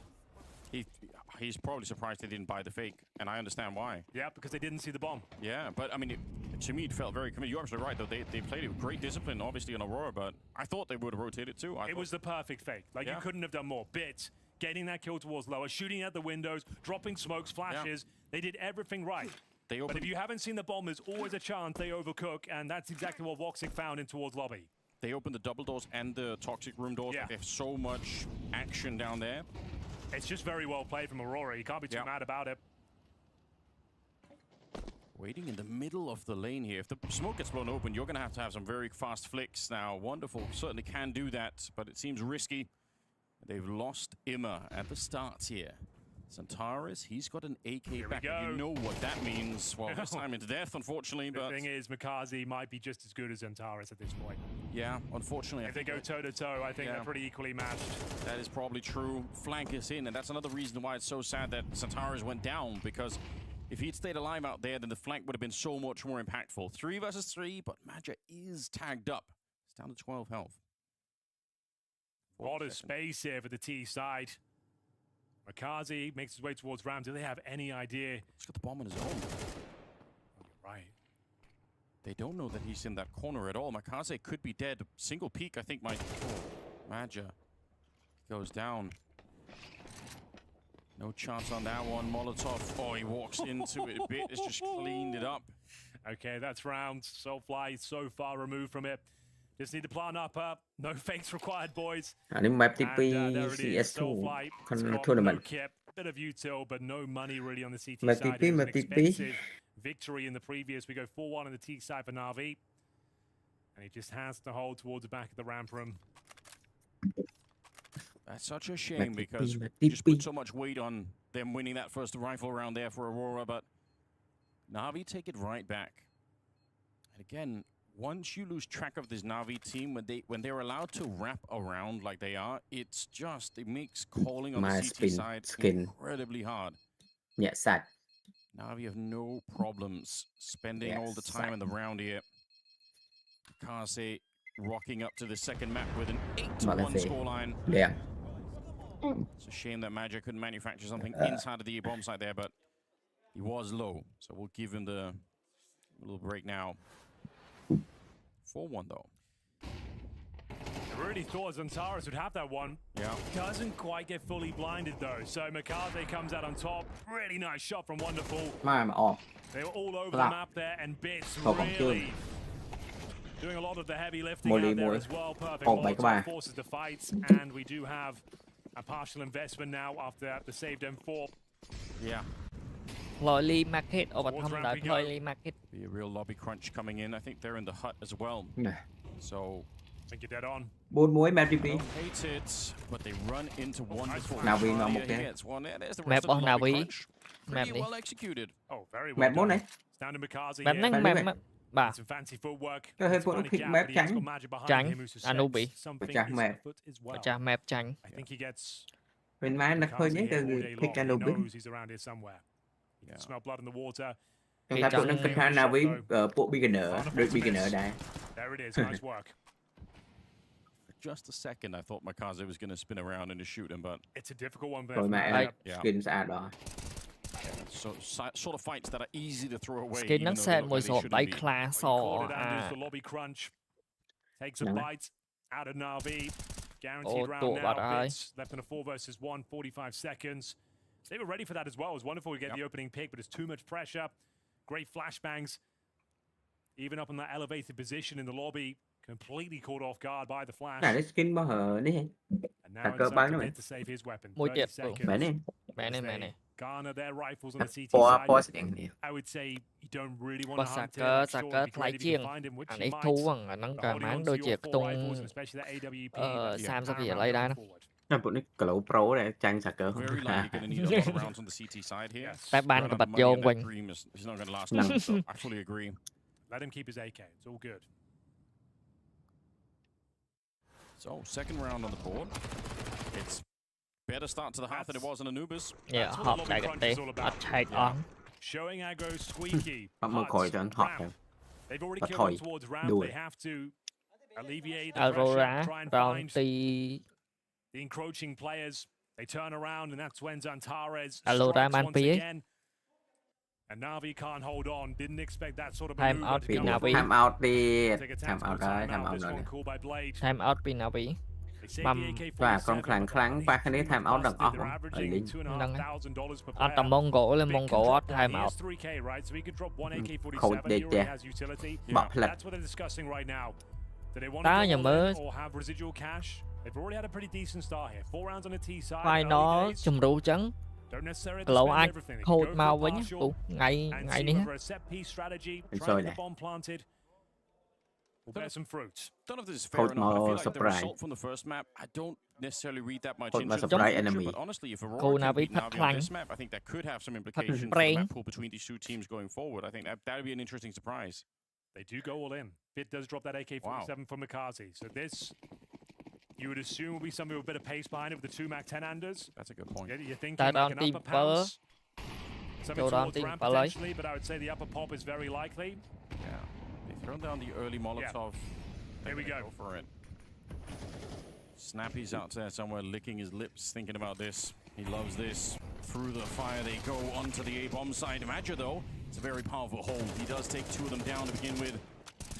He's probably surprised they didn't buy the fake, and I understand why. Yeah, because they didn't see the bomb. Yeah, but I mean, to me, it felt very committed. You're absolutely right, though. They played it with great discipline, obviously, on Aurora, but I thought they would have rotated too. It was the perfect fake. Like, you couldn't have done more. Bit, getting that kill towards lower, shooting at the windows, dropping smokes, flashes. They did everything right. But if you haven't seen the bomb, there's always a chance they overcook, and that's exactly what Woxic found in towards lobby. They opened the double doors and the toxic room doors. They have so much action down there. It's just very well played from Aurora. You can't be too mad about it. Waiting in the middle of the lane here. If the smoke gets blown open, you're going to have some very fast flicks. Now, Wonderful certainly can do that, but it seems risky. They've lost Imma at the start here. Santaris, he's got an AK back. You know what that means. Well, this time it's death, unfortunately. The thing is, Makaze might be just as good as Santaris at this point. Yeah, unfortunately. If they go toe-to-toe, I think they're pretty equally matched. That is probably true. Flank is in, and that's another reason why it's so sad that Santaris went down, because if he'd stayed alive out there, then the flank would have been so much more impactful. 3 versus 3, but Maja is tagged up. It's down to 12 health. A lot of space here for the T side. Makazi makes his way towards Ram. Do they have any idea? He's got the bomb on his own. Right. They don't know that he's in that corner at all. Makaze could be dead. Single peek, I think, might... Oh, Maja goes down. No chance on that one. Molotov, oh, he walks into it a bit. It's just cleaned it up. Okay, that's round. Soulfly so far removed from it. Just need to plan up. No fakes required, boys. អានេះ map ទី And there it is. 2 Soulfly. It's got tournament no kip, bit of util, but no money really on the CT Map side. TP, It was map an TP. expensive victory in the previous. We go 4-1 on the T side for NAVI. And he just has to hold towards the back of the ramp room. That's such a shame TP, because map we just TP. put so much weight on them winning that first rifle round there for Aurora, but NAVI take it right back. And again, once you lose track of this NAVI team, when they're allowed to wrap around like they are, it makes calling on the CT side incredibly hard. Nhẹ sạch. NAVI have no problems spending all the time in the round here. Kase rocking up to the second map with an 8-1 scoreline. Yeah. It's a shame that Magic couldn't manufacture something inside of the bomb site there, but he was low, so we'll give him the little break now. 4-1 though. I really thought Zantares would have that one. Yeah. Doesn't quite get fully blinded though. So Makaze comes out on top. Really nice shot from Wonderful. ម៉ែអស់ They were all over the map there, and Bits really doing a lot of the heavy lifting out there as well. Perfect. Molotov forces the fight, and we do have a partial investment now after the saved M4. Yeah. Lolly market ឧបត្ថម្ភដល់ Lolly market. Be a real lobby crunch coming in. I think they're in the hut as well. So I think you're dead on. 4-1 map ទី don't hate it, but they run into Wonderful. NAVI មកមុខ He ទេ gets one there. There's the Map rest of the of lobby NAVI. crunch. Pretty Map well executed. Oh, very map well មុន done. ហ៎ Stand in Makaze Map here. ហ្នឹង Map map បាទ Some fancy footwork. Ê, hơi He's phụ found a khích gap, map but he has trắng. got Magic behind Trắng. him who suspects Anubi. something Chặt is map. afoot as well.ម្ចាស់ map ចាញ់ I think he gets ពេលម៉ែនឹកឃើញ Makaze ទេ here គឺ all day ភិក long. កា He នូប knows he's around here somewhere. You can smell blood in the water. តែពួកនឹងគិតថា NAVI ពួក beginner ដូច beginner ដែរ There it is. Nice work. For just a second, I thought Makaze was going to spin around and shoot him, but It's a difficult one ព្រោះ there. ម៉ែ Yeah. skin ស្អាតដល់ so sort of fights that are easy to throw away. Skin even ហ្នឹង though សែ they ន look មួយ like ស្រុប they ដៃ shouldn't be. ខ្លាស Called it out as the lobby crunch. Takes a Nắng. bite out of NAVI. Oh, Guaranteed round tụi now. bạn ơi. Bits left in a 4 versus 1, 45 seconds. They were ready for that as well. It was wonderful to get the opening pick, but it's too much pressure. Great flashbangs. Even up in that elevated position in the lobby, completely caught off guard by the flash. តែ skin របស់នេះ And now Hacker it's up bán to rồi. Bit to save his weapon. មួយទៀត 30 បង មែន seconds. ទេ មែនទេ As មែនទេ they garner their rifles on the CT ពណ៌ side. ពណ៌ស្តៀងគ្នា I would say you don't really want បើ to សា hunt កើ him. I'm សា sure កើ it'd be ថ្លៃ great if ជា you ង can find him, which អា you នេះ might. ធូរអាហ្នឹង But ក៏ holding មិន on ដូច to ជា your ខ្ទ 4 ង់ rifles, and especially that AWP. 30 រៀលអីដែរណា forward. តែពួកនេះ glow pro ដែរចាញ់សាកើ Very likely going to need a lot of rounds on the CT side here. Yes. តែបាន Run ក out បិ of ត money យោង and វិញ that dream is not going to last No. long, so I fully agree. Let him keep his AK. It's all good. So, second round on the board. It's better start to the half than it was in Anubis. យ៉ា That's ហ what ប់ the តែ lobby ក crunch ទេ is all អ about. ត់ឆែកអស់ Showing aggro squeaky. អត់មកក្រោយចឹងហប់ Huts, ទៅ Ram. They've already But killed him thôi, towards ramp. đuổi. They have to alleviate the Aurora pressure, try and រង find ទី the encroaching players. They turn around, and that's when Zantares Aurora strikes man once pí. again. And NAVI can't hold on. Didn't expect that sort of Time maneuver out to ពី come NAVI. through. time out ទៀត Take a time tactical out ហើយ time timeout. out This ហើយ one called by Blade. time out ពី NAVI They saved Băm the AK-47, បាទក្រុមខ្លាំងខ្លាំង but ប៉ះគ្នា time out ដល់អស់ they're ហើយ averaging លេង $2,500 per អត់តែ player. ម៉ុងហ្គោល Big ម៉ុង can ហ្គោអ drop ត់ that. time He out has 3K, right? So he could drop one AK-47. Khôi He đẹp already chưa? has utility. Bỏ lật. That's what they're discussing right now. Do they want Ta to nhà go mơ. all in or have residual cash? They've already had a pretty decent start here. 4 rounds on the T side. វាយ early ណ days. ជំរូចឹង Don't necessarily have ក្ to លោ spend អាច everything. They ខូ can ច go មក for a វិញ partial អូថ្ងៃ and ថ្ងៃ see នេះ whether a set piece strategy, try Rồi to get nè. the bomb planted, will bear some fruits. Don't know if this is fair Coach or not. I feel Mo like the surprise. result from the first map, I don't necessarily read that much Coach Mo into the surprise future, enemy. but honestly, if Cô Aurora can Navi beat thật Navi on khăn. this map, I think that could have some implications for the brain. map pool between these two teams going forward. I think that would be an interesting surprise. They do go all in. Bit does drop that AK-47 from Makazi. So this, you would assume, will be somebody with a bit of pace behind it with the 2 Mac 10 Anders. That's a good point. You're thinking Ta like đón an team upper power. pounce. Something Cho đón towards team ramp power lấy. potentially, but I would say the upper pop is very likely. Yeah. They've thrown down the early Molotov. Here we They're go. gonna for it. Snappy's out there somewhere licking his lips thinking about this. He loves this. Through the fire they go onto the A-bomb side. Imagine though, it's a very powerful hold. He does take 2 of them down to begin with.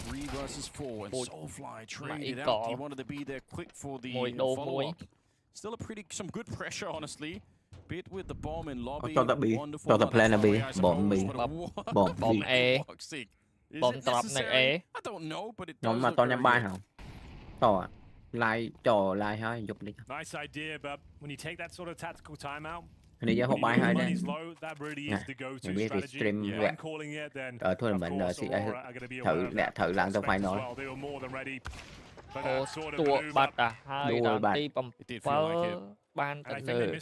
3 versus 4, and Soulfly traded out. He wanted to be there quick for the follow-up. Still some good pressure, honestly. Bit with the bomb in lobby. Wonderful. Cho tập plan là B, bomb B, bomb E, bomb drop này E. I don't know, but it Nó does mà look to very nhắm bay good. hả? To lại trò lại hơi dục đi. Nice idea, but when you take that sort of tactical timeout, Hình như hộp bay hơi đây. Mình biết thì stream vậy. Thôi là mình thử làm trong phải nói. Tua bật à, hai đàn ti bầm phớ ban tận từ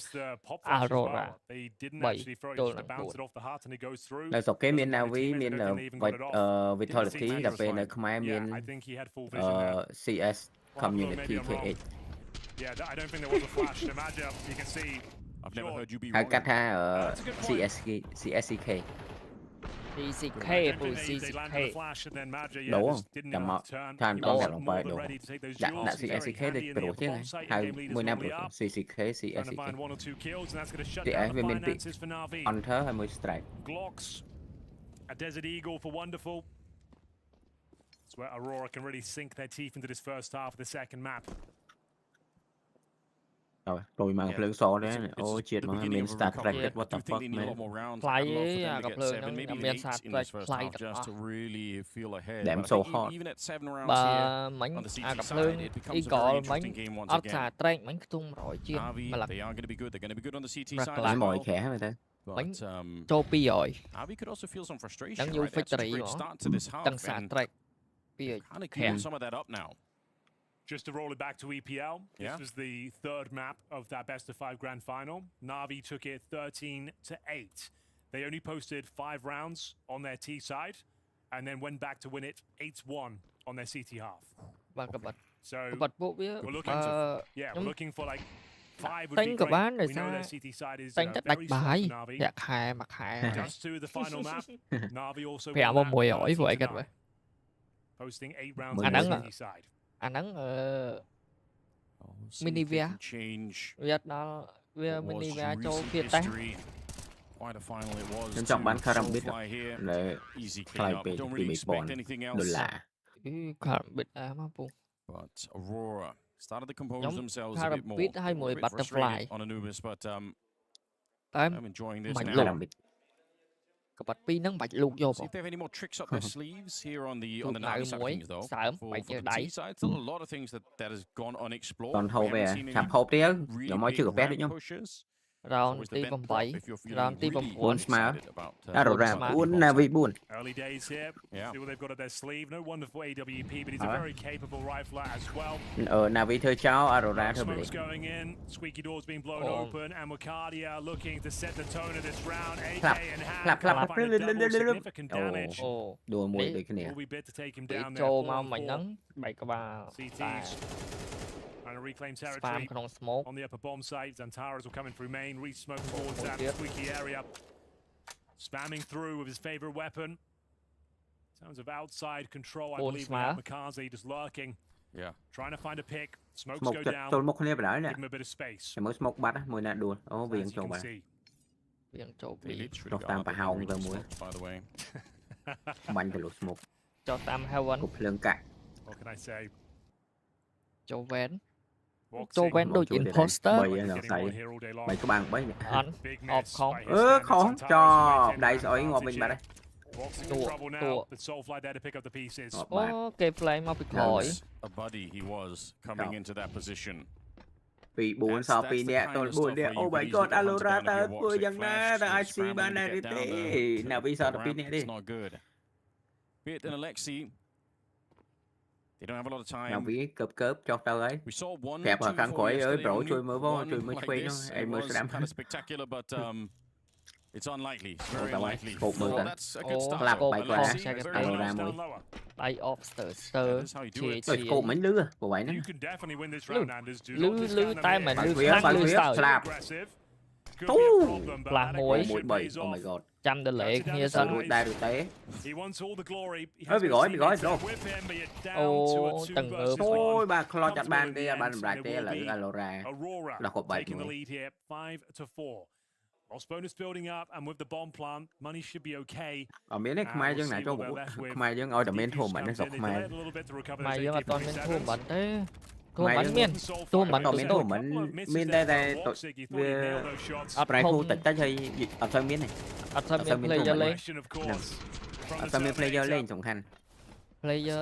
Aurora 7 đô lần buồn. Là số cái miền Navi, miền Vitality là về nơi Khmer miền CS Community KH. Hay cách ha ở CSK. CCK bùi CCK Đúng không? Chầm mọ than con đẹp lòng bài đúng. Dạ đã CSK để bổ chứ này. 20 năm rồi CCK CSK. Thì ấy về miền Tị on thơ 20 strike. A Desert Eagle for Wonderful. It's where Aurora can really sink their teeth into this first half of the second map. Rồi mà gặp lưỡng số đấy. Ôi chết mà mình start track it, what the fuck man. Play với gặp lưỡng nó miền start track play được đó. Đếm số hot. Bà mình gặp lưỡng ý có mình ớt xà track mình tung rồi chứ. Mà là rất là mỏi khẽ vậy thế. Mình cho pi rồi. Đang yêu victory mà. Đang xà track. Pi rồi khẽ. Just to roll it back to EPL, this was the third map of that best of 5 grand final. NAVI took it 13-8. They only posted 5 rounds on their T side, and then went back to win it 8-1 on their CT half. So we're looking for like 5 would be great. We know their CT side is very strong for NAVI. Just to the final map, NAVI also won that posting 8 rounds on their CT side. Anh nắng Minivia Việt đó Minivia cho Việt Tây Nên trọng bán Karambit là Flypay bị bị bọn đồ lạ Karambit mà phụ giống Karambit hay mùi butterfly Mạnh lục Các bạn pi nâng bạch lục vô See if they have any more tricks up their sleeves here on the NAVI side of things though. For the T side, still a lot of things that has gone unexplored. Còn hậu về chạp hộp đi ớ, nó mới chưa có phép đấy nhá. Round ti bầm 7, round ti bầm 4 smile. Aurora buồn NAVI buồn. Early days here. See what they've got at their sleeve. No wonderful AWP, but he's a very capable rifler as well. NAVI thôi cháu, Aurora thôi bị. Going in, squeaky doors being blown open, and Wakadia looking to set the tone of this round. AK and hand significant damage. Đùa mùi được cái này. Cho mau mày nắng, bày các bà. Trying to reclaim territory on the upper bomb site. Zantaras will come in through main, re-smoke towards that squeaky area. Spamming through with his favorite weapon. In terms of outside control, I believe we have Makaze just lurking. Yeah. Trying to find a pick. Smokes go down. Tôi một này phải Give him a bit of space. Mới smoke bắt á, mùi nè đùa. Ô, viện cho bà. Viện cho bị. Cho tam bà hồng rồi mùi. Bánh từ lột smoke. Cho tam heo vấn. Cục lương cạn. What can I say? Cho vén. Cho vén đôi imposter. Mày có bằng bấy nè. Anh, off không. Không, cho đây rồi ngọt mình bà đây. Tua. Okay, play mà bị khỏi. A buddy he was coming into that position. Vì buồn sao vì nè, tôi buồn nè. Oh my god, Aurora ta vui dần na, ta IC ban này đi. Nào vì sao ta pin nè đi. It's not good. Bit and Alexi. They don't have a lot of time. Nào vì cớp cho tao ấy. Kẹp ở căn khỏi ơi, bro chui mới vô, chui mới quay nó. Em mới sẽ đám. Kind of spectacular, but it's unlikely. Very unlikely. Một mười tấn. Làm bài qua Aurora mới. Bay off stir. Rồi cô mấy lứa của vậy nữa. Lứa tay mà lứa sang lứa sao. là mối bầy. Oh my god. trăm đợt lệ như sân Đai được té. Bị gói đâu. Ô từng ngược thôi bà lo chặt ban đi ban lại té là Aurora là cột bạch người. Lost bonus building up, and with the bomb plant, money should be okay. Ở miền này Khmer dân này cho bộ Khmer dân ôi đầm miền thua mình nó sọc Khmer. Khmer dân là toàn miền thua mình thế. Thua mình miền thua mình miền thua mình miền đây tội Rai thu tịch tới chơi ở sân miền này. Ở sân miền player lên. Ở sân miền player lên trọng khăn. Player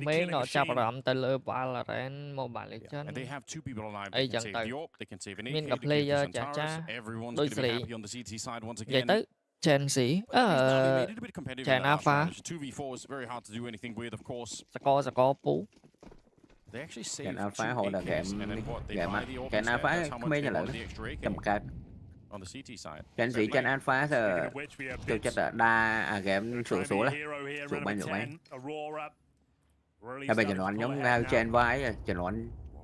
mấy nó chập rầm từ lơ ba là ren Mobile Legends. Ấy chẳng tới. Miền gặp player chả cha đôi sĩ. Vậy tới chèn sĩ chèn alpha. Score pú. Chèn alpha họ là game chèn alpha mấy nhà lợi cầm card. Chèn sĩ chèn alpha giờ tôi chắc là đa game sửa số đấy. Sửa bao nhiêu mấy. Bây giờ nó giống ra trên vai rồi, chờ nó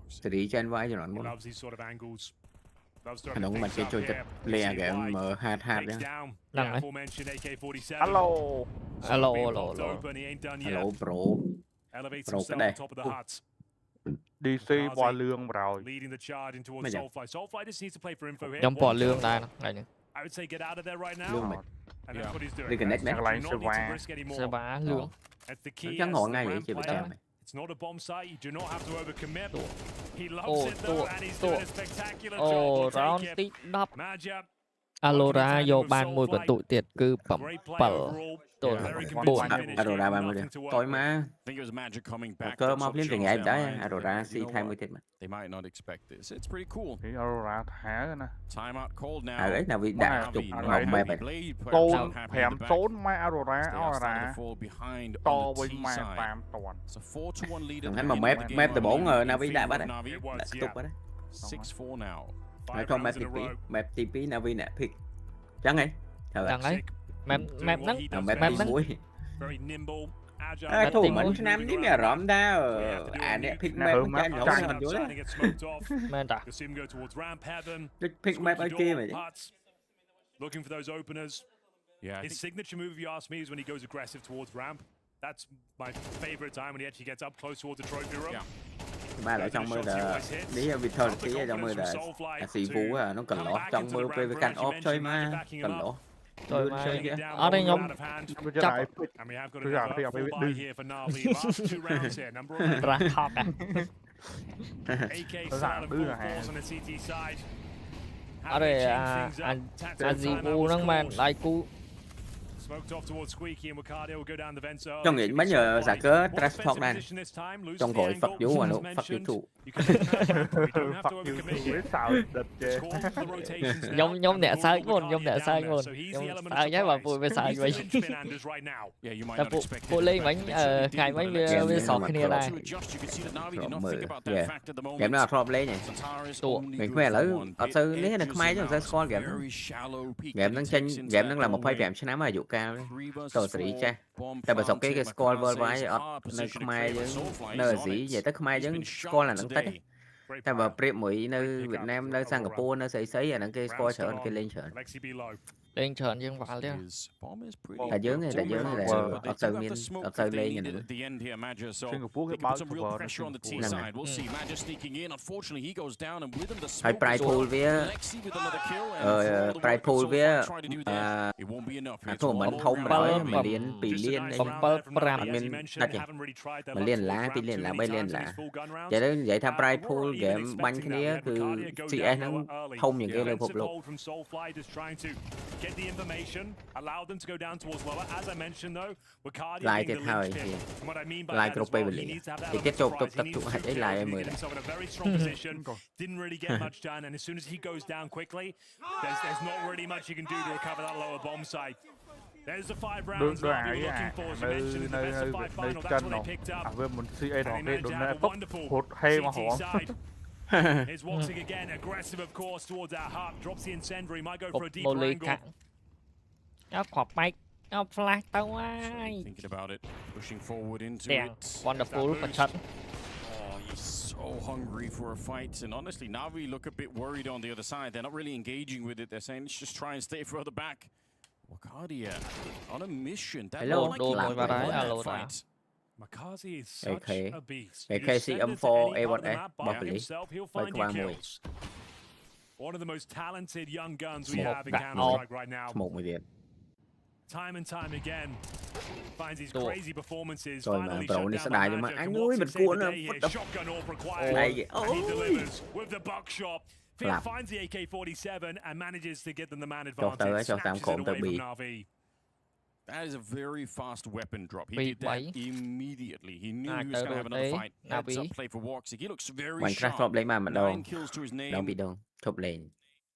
xử trên vai cho nó muốn. Nó cũng mình sẽ cho chất lè cái mở hạt đó. Đằng ấy. Hello bro. Bro cái đây. DC bỏ lương rồi. Trong bỏ lương này nè. Lương mày. Đi cái next lại sẽ vá lương. Chẳng ngọn ngay vậy chị bị chạm mày. It's not a bomb site. You do not have to overcommit. He loves Oh, it though, and he's doing a spectacular job to take take it. Majab. Aurora vô ban mùi của tụi tiệt cư phẩm bở. Tôi buồn. Aurora 30 điểm. Tối mà. Cơ mọc lên từ ngày đấy. Aurora C20 tiết mà. Thì Aurora thả rồi nè. Ấy nào vì đã chụp ngọc mẹ bạch. Tôn hẻm trốn mai Aurora to với mai phàm toàn. Thằng hắn mà mép từ 4 rồi nào vì đã bắt đấy. Đã tục bắt đấy. Nói cho map TP NAVI nè pick chẳng ấy chẳng ấy map nắng map mũi thủ mình năm tí mẹ rõm ta nè pick map cái nhỏ hơn chú đấy men ta pick map ở kia mày looking for those openers. His signature move, if you ask me, is when he goes aggressive towards ramp. That's my favorite time when he actually gets up close towards the trophy room. Ba lại trong mơ là lý vì thơ tí trong mơ là sĩ phú nó cần lỗ trong mơ về cạnh ốp chơi mà cần lỗ rồi mà ở đây nhóm chấp ra hot ở đây anh gì cu nó mà lại cu trong nghĩ mấy giờ giả cớ transport này trong gọi Phật vũ mà nó Phật vũ trụ nhóm nè sai luôn nhóm sai nhá và vui với sai vậy ta phụ lên bánh ngày bánh với sọt kia này game nào top lấy nhỉ tụ mình khỏe lỡ ở sơ lấy là không ai cho score game đang tranh game đang là một phái game nắm mà dụ cao đấy tôi xử lý cha tại bởi cái score vừa vãi ở nơi không ai với nơi gì vậy tới không ai với score là nắng tết tại bởi prep mỗi nơi Việt Nam nơi Singapore nơi sấy là nắng cái score trở cái lên trơn nhưng vào liền tại dưới này là ở sơ miền ở sơ lên như Singapore cái bao hay price pool với price pool với thôi mình thông rồi mình liên bị liên mình đặt gì mình liên lá bị liên lá bay liên lá vậy đó vậy tham price pool game banh cái này cứ CS nó thông những cái lời phục lục get the information, allow them to go down towards lower. As I mentioned though, Wakadi lại thiệt hơi what I mean by lại that group bay bình thì tiếp tục tập trung hạt ấy lại em mời didn't really get much done, and as soon as he goes down quickly, there's not really much you can do to recover that lower bomb site. There's the 5 rounds that we were looking for. As you mentioned, in the best of 5 final, that's what they picked up. Với mình CA đó And they managed to have a wonderful CT side. Here's waltzing again, aggressive of course towards our hub, drops the incendiary, might go for a deeper angle. Nó khọt máy, nó flash tao ai. Thinking about it, pushing forward into it. Wonderful, but shot. Oh, he's so So hungry for a fight, and honestly, Navi look a bit worried on the other side. They're not really engaging with it. They're saying, let's just try and stay further back. Wakadia on a mission. That Hello, looked like he Hello, won that hello, fight. Makazi is such a beast. KC You send it to M4 any part of the A1S map by himself, he'll find you 3 kills. One of the most talented young guns we have in Counter-Strike right now. Time and time again, finds these crazy performances. Finally shut down the magic. And what's it say today here? Shotgun AWP required. And he delivers with the buckshot. Fear finds the AK-47 and manages to get them the man advantage. Snatches it away from NAVI. That is a very fast weapon drop. He did that immediately. He knew he was going to have another fight. Heads up play for Woxic. He looks very sharp. 9 kills to his name.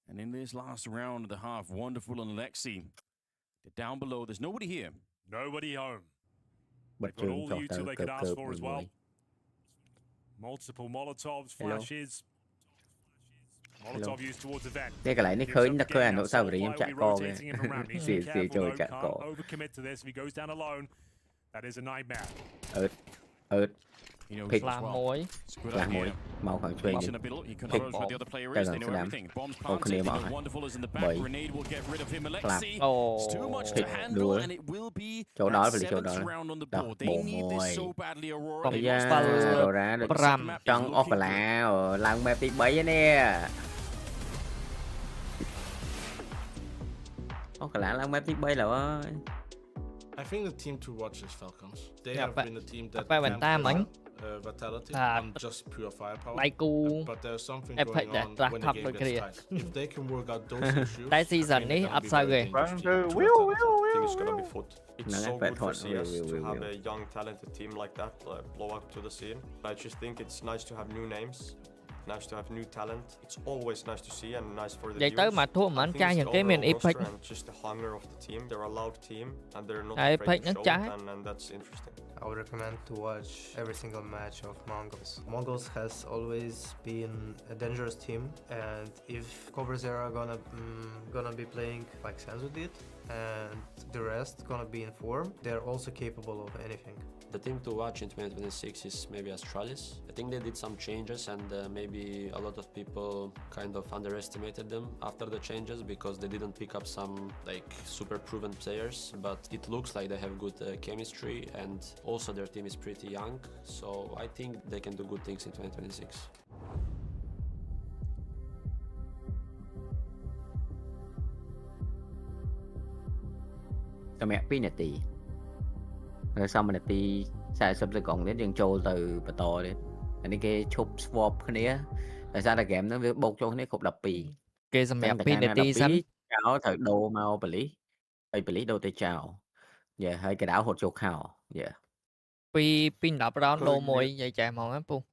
And in this last round of the half, Wonderful and Lexi, they're down below. There's nobody here. Nobody home. They've got all the util they could ask for as well. Multiple Molotovs, flashes. Molotov used towards the vent. Cái lại nó khơi nó khơi nó sao vậy em chặt con này. Xì trời chặt con. Overcommit to this if he goes down alone. That is a nightmare. Pick làm mối màu khoảng chuyên pick ball cái gần sẽ làm khôngគ្នាmà bởi làm pick đua chỗ đó phải chỗ đó đập bộ mồi bây giờ rồi ra được chân off là làm map tí bấy nè off là làm map tí bấy là I think the team to watch is Falcons. They have been a team that can vitality and just pure firepower. But there's something going on when the game gets tight. If they can work out those issues, I think they're gonna be very dangerous. I think it's gonna be foot. It's so good for CS to have a young, talented team like that blow up to the scene. I just think it's nice to have new names. Nice to have new talent. It's always nice to see and nice for the Vậy tới mà thua mà anh trai những cái miền Epic. Just the hunger of the team. They're a loud team and they're not afraid to show it, and that's interesting. I would recommend to watch every single match of Mongols. Mongols has always been a dangerous team, and if Cobra Zero are gonna be playing like Senzu did, and the rest gonna be in form, they're also capable of anything. The team to watch in 2026 is maybe Astralis. I think they did some changes and maybe a lot of people kind of underestimated them after the changes because they didn't pick up some like super proven players, but it looks like they have good chemistry and also their team is pretty young, so I think they can do good things in 2026. Tao mẹ pin nè rồi xong mình đi xài sub sẽ còn đến đường trôi từ bờ to đến anh cái chụp swap cái này tại sao là game nó bột cho cái này cục đập pì cái xong mẹ pin để đi sắm chào thời đồ mau bali bali đâu tới chào giờ hơi cái đảo hột chuột hào giờ pin đập đó đồ mồi vậy chạy màu á pu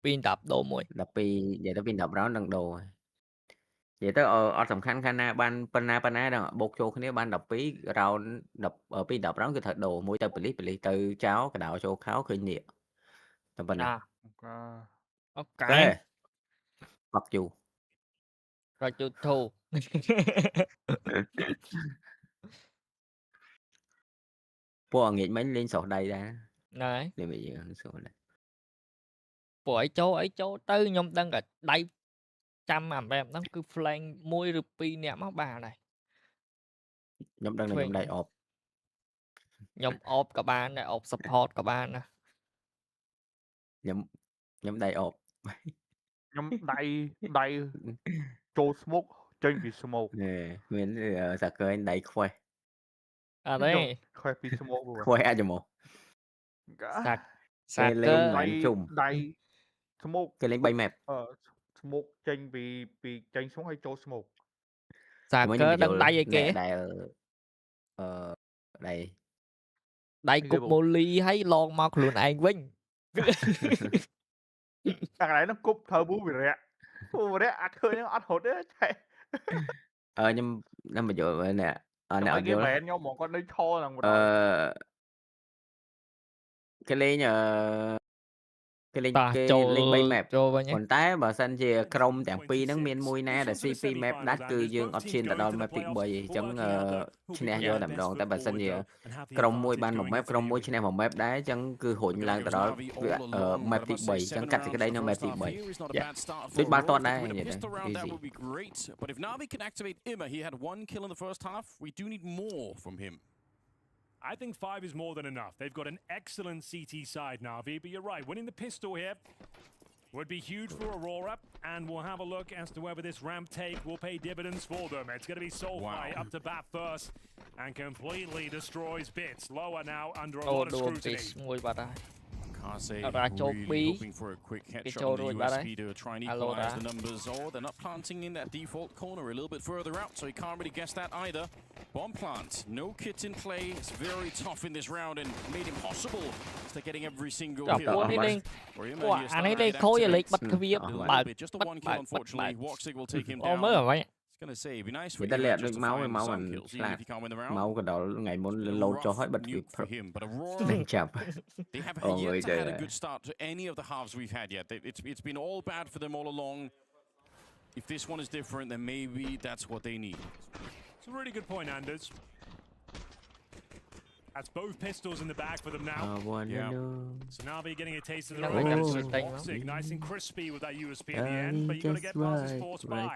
pin đập đồ mồi đập pi vậy đó pin đập đó đằng đồ vậy tới ở tầm khăn khana ban pana đó bột cho cái này ban đập pí rau đập ở pin đập đó cái thật đồ mũi tơ pili từ cháo cái đạo cho kháo khơi nhẹ tầm bên này ok mặc dù rồi chú thu bộ nghĩ mấy lên sổ đây ra này để bây giờ sổ này bộ ấy chỗ tới nhom đang ở đây trăm mà em nó cứ flank môi rupee nè má bà này nhóm đang là nhóm đại ọp nhóm ọp cả ba này ọp support cả ba nè nhóm đại ọp nhóm đầy cho smoke trên vì smoke nè mình sạc cơ anh đầy khoe à đấy khoe vì smoke rồi khoe cho một sạc cơ đầy smoke cái lên bay map smoke trên vì trên xuống hay cho smoke sạc cơ đang đầy vậy kìa đầy cục molly hay lon mọc luôn anh vinh thằng này nó cúp thơ bú bị rẹ ăn hơi nó ăn hột đấy chạy nhưng mà giờ nè nè cái mẹ nhau một con đi cho là một cái lấy nhờ cái link តាចូល link 3 map ចូលវិញ ប៉ុន្តែបើសិនជាក្រុមទាំងពីរហ្នឹងមានមួយណាដែល CP map ដាច់គឺយើងអត់ឈានទៅដល់ map ទី3ទេអញ្ចឹងឈ្នះយកតែម្ដងតែបើសិនជាក្រុមមួយបាន1 map ក្រុមមួយឈ្នះ1 map ដែរអញ្ចឹងគឺរុញឡើងទៅដល់ map ទី3អញ្ចឹងកាត់សេចក្តីនៅ map ទី3ដូចបាល់ទាត់ដែរនិយាយទៅ easy But if Navi can activate Imma, he had 1 kill in the first half. We do need more from him. I think 5 is more than enough. They've got an excellent CT side, Navi, but you're right. Winning the pistol here would be huge for Aurora, and we'll have a look as to whether this ramp take will pay dividends for them. It's going to be Soulfly up to bat first and completely destroys Bits. Lower now under a lot of scrutiny. Kase really hoping for a quick headshot on the USP to try and equalize the numbers. Oh, they're not planting in that default corner a little bit further out, so he can't really guess that either. Bomb plant, no kits in play. It's very tough in this round and made impossible to getting every single kill. Just the 1 kill, unfortunately. Walksig will take him down. It's gonna say it'd be nice for you just to find some kills, even if you can't win the round. Máu cái đó ngày muốn load cho hết bật For him, but Aurora, they have yet to had a good start to any of the halves we've had yet. It's been all bad for them all along. If this one is different, then maybe that's what they need. It's a really good point, Anders. That's both pistols in the bag for them now. So Navi getting a taste of the Roig. Nice and crispy with that USP in the end, but you got to get past his force by.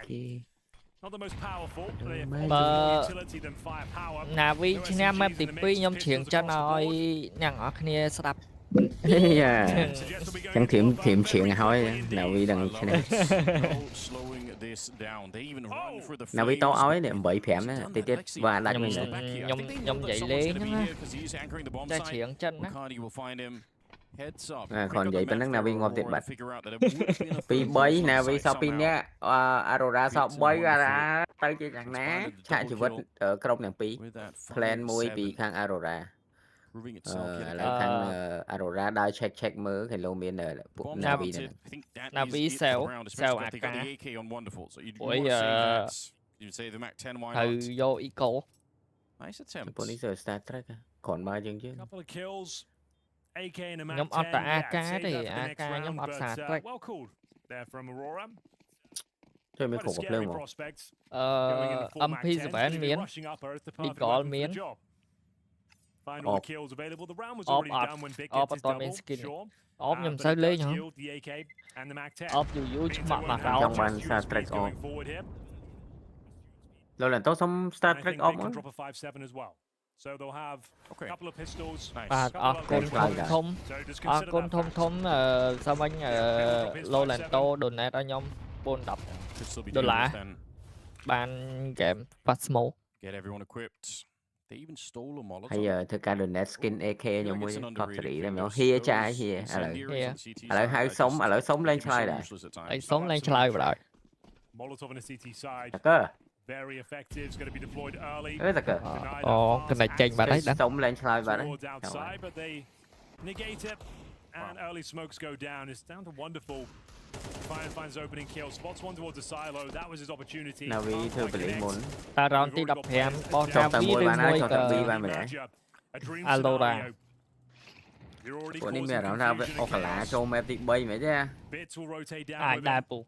Not the most powerful, but they have more utility than firepower. NAVI ឈ្នះ map ទី 2 ខ្ញុំច្រៀងចិនឲ្យអ្នកនរគ្នាស្ដាប់ chẳng thiểm chuyện hỏi NAVI đangឈ្នះ NAVI tố ói để bị phèm đó tí tít và đánh mình nhom dậy lên đó ra chuyện chân đó còn vậy bên NAVI ngon tuyệt bạch pi bấy NAVI sau pin nhá Aurora sau bấy ra tới chơi thằng ná chạy chỉ vật ở trong nàng pi plan môi pi khang Aurora lại khang Aurora đai check mớ cái lô miền ở NAVI này NAVI xèo AK ôi từ vô eco Police Star Trek còn mai chừng chứ nhóm ọt tại AK thì AK nhóm ọt xả Trek chơi mấy khổ bậc lên mà âm phi sẽ bán miến đi có miến ọp toàn miến skin ọp nhầm sao lên hả ọp dù dù chứ mặt mà rau trong bàn Star Trek ọp rồi là tôi xong Star Trek ọp á So they'll have a couple of pistols. Con thông sao anh lô làn tô đồn này ra nhóm bồn đập đồn lạ ban game Fasmo hay giờ thực ra đồn net skin AK nhóm mới top 3 đây mà hia trai hia lại hai sống lên slide rồi ai sống lên slide rồi cơ very effective. It's going to be deployed early. Cái này chênh vào đấy đó. Sống lên slide vào đấy. But they negate it, and early smokes go down. It's down to Wonderful. Finds opening kill. Spots one towards the silo. That was his opportunity. NAVI thưa beli muốn. Ta round tí đập hẻm. Bon NAVI đi môi Aurora. Của ní mẹ ra với ô cả lá cho mẹ tị bay mẹ chứ. Ai đa bù.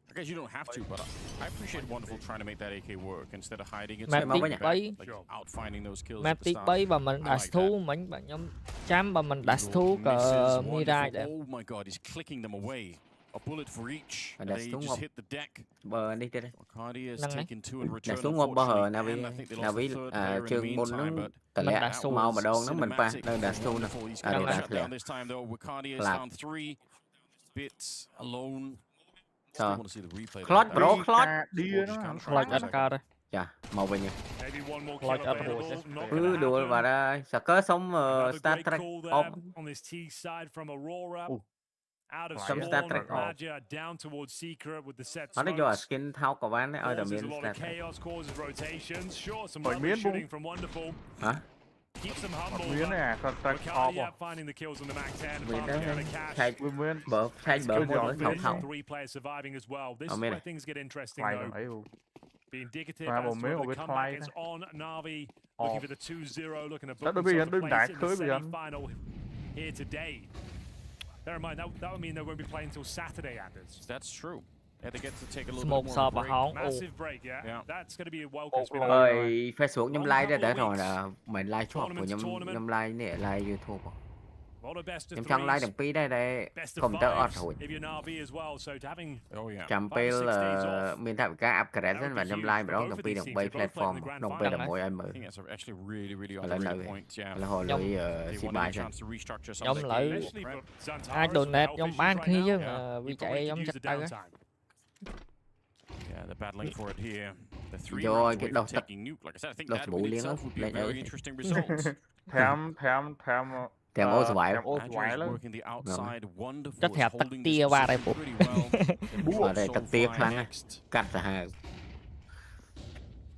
I guess you don't have to, but I appreciate Wonderful trying to make that AK work instead of hiding it. Like out finding those kills. Map tí bay và mình dash thu mình bạn nhóm chám và mình dash thu cờ Mirai đấy. Oh my god, he's clicking them away. A bullet for each. And they just hit the deck. Bờ đi đây. Dash xuống một bờ hờ NAVI trường bồn nó tận lẹ màu mà đâu nó mình pa nơi dash thu nè. Đây dash lẹ. Lạc. Clot bro, clot Clot ăn ca đây. Dạ, màu bên nhỉ. Clot ăn hồ. Cứ đùa vào đây, sao có sống Star Trek ốp. Sống Star Trek ốp. Nó cho skin tháo cả ván đấy, ơi là miếng Star Trek. Bởi miếng bung. Hả? Miếng này Star Trek ốp à? Miếng đó thay bờ mới thấu. Ở miếng này. Thay rồi thấy không? Và bộ miếng của biết thay đấy. Đó đối với đừng đá khơi bây giờ. here today. Bear in mind, that would mean they won't be playing until Saturday, Anders. That's true. Yeah, they get to take a little Smoke bit more of a sub break. Massive break, yeah. Yeah. That's going to be a welcome. Ơi, Facebook nhóm like đó để rồi là mình like shop của nhóm like nè, like YouTube. Nhóm chăng like đằng phí đây đây, không tới ọt hồi. Chăm phê là mình thảo cá upgrade rất là nhóm like mà đó đằng phí đằng bay platform, đằng phí đằng mỗi em mới. Là nơi là hồi lưỡi xí bài rồi. Nhóm lợi ai donate nhóm bán khi chứ vì chạy nhóm chặt tay á. Yeah, they're battling for it here. The three Rồi rounds cái away đầu from taking nuke. Like I said, I think that bù in liên itself would be a very interesting result. Thèm ô xoài lắm. Working the outside, wonderful. Chắc thèm tắt tia qua đây phụ. Ở đây tắt tia khăn á. Cắt ra hai.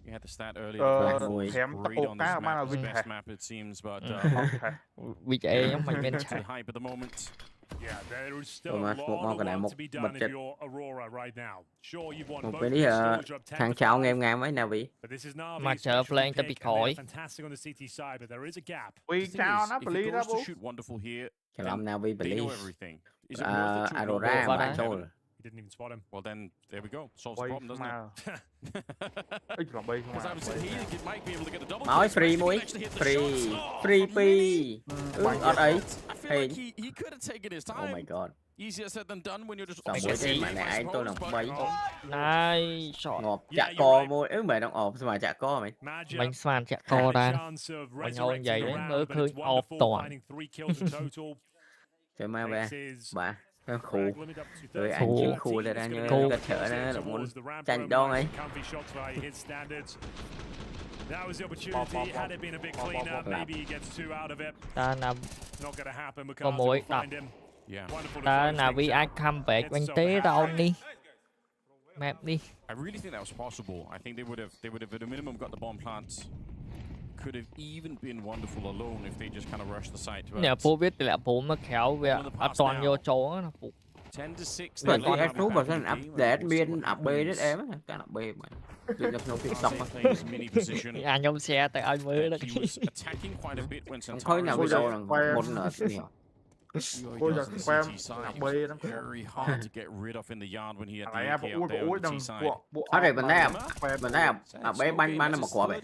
You had the stat earlier. Thèm tắt ô cá mà là Vinh best map it seems, but vì chạy nhóm mình bên chạy. hype at the moment. Yeah, there is still a lot of work to be done if you're Aurora right now. Sure, you've won both cái thằng cháu ngang mấy Navi. Mà chờ playing tập bị khỏi. Fantastic on the CT side, but there is a gap. We count up a lead up. Shoot wonderful here. Chả làm Navi They know believe. everything. Is it worth it to Aurora bạn trôi. He didn't even spot him. Well then, there we go. Solves the problem, doesn't it? Because I was saying he might be able to get a double. Nói free mũi. Free pi. Ở đây. He could have taken his time. Oh my god. Easier said than done when you're just. Sao mũi trên mà này anh tôi làm bấy. Này, shot. Ngọt chả co mũi. Mày đang ọp mà chả co mày. Mình xoan chả co ra. Mình hôn vậy đấy mới khơi ọp toàn. Trời ma về. Bà. Khu rồi anh chịu khu ra như cơ sở đó là muốn tranh đo ấy. Ta nằm có mũi đập. Ta nằm vì ai comeback bánh tế đâu đi. Map đi. I really think that was possible. I think they would have at a minimum got the bomb plants. Could have even been wonderful alone if they just kind of rushed the site. Nhà phụ biết là phụ mà khéo về toàn vô chỗ á phụ. 10 to 6. Bởi vì em rút vào sân update biên up B đấy em á, cả up B mà. Đừng nhập nộp TikTok mà. Anh nhóm xe tại anh mới đó. Không khối nào video là một nửa nhiều. Ôi giời, spam B lắm. Very hard to get rid of in the yard when he had the AK out there on the T side. Ở đây mình thấy à bé banh là một quả vậy.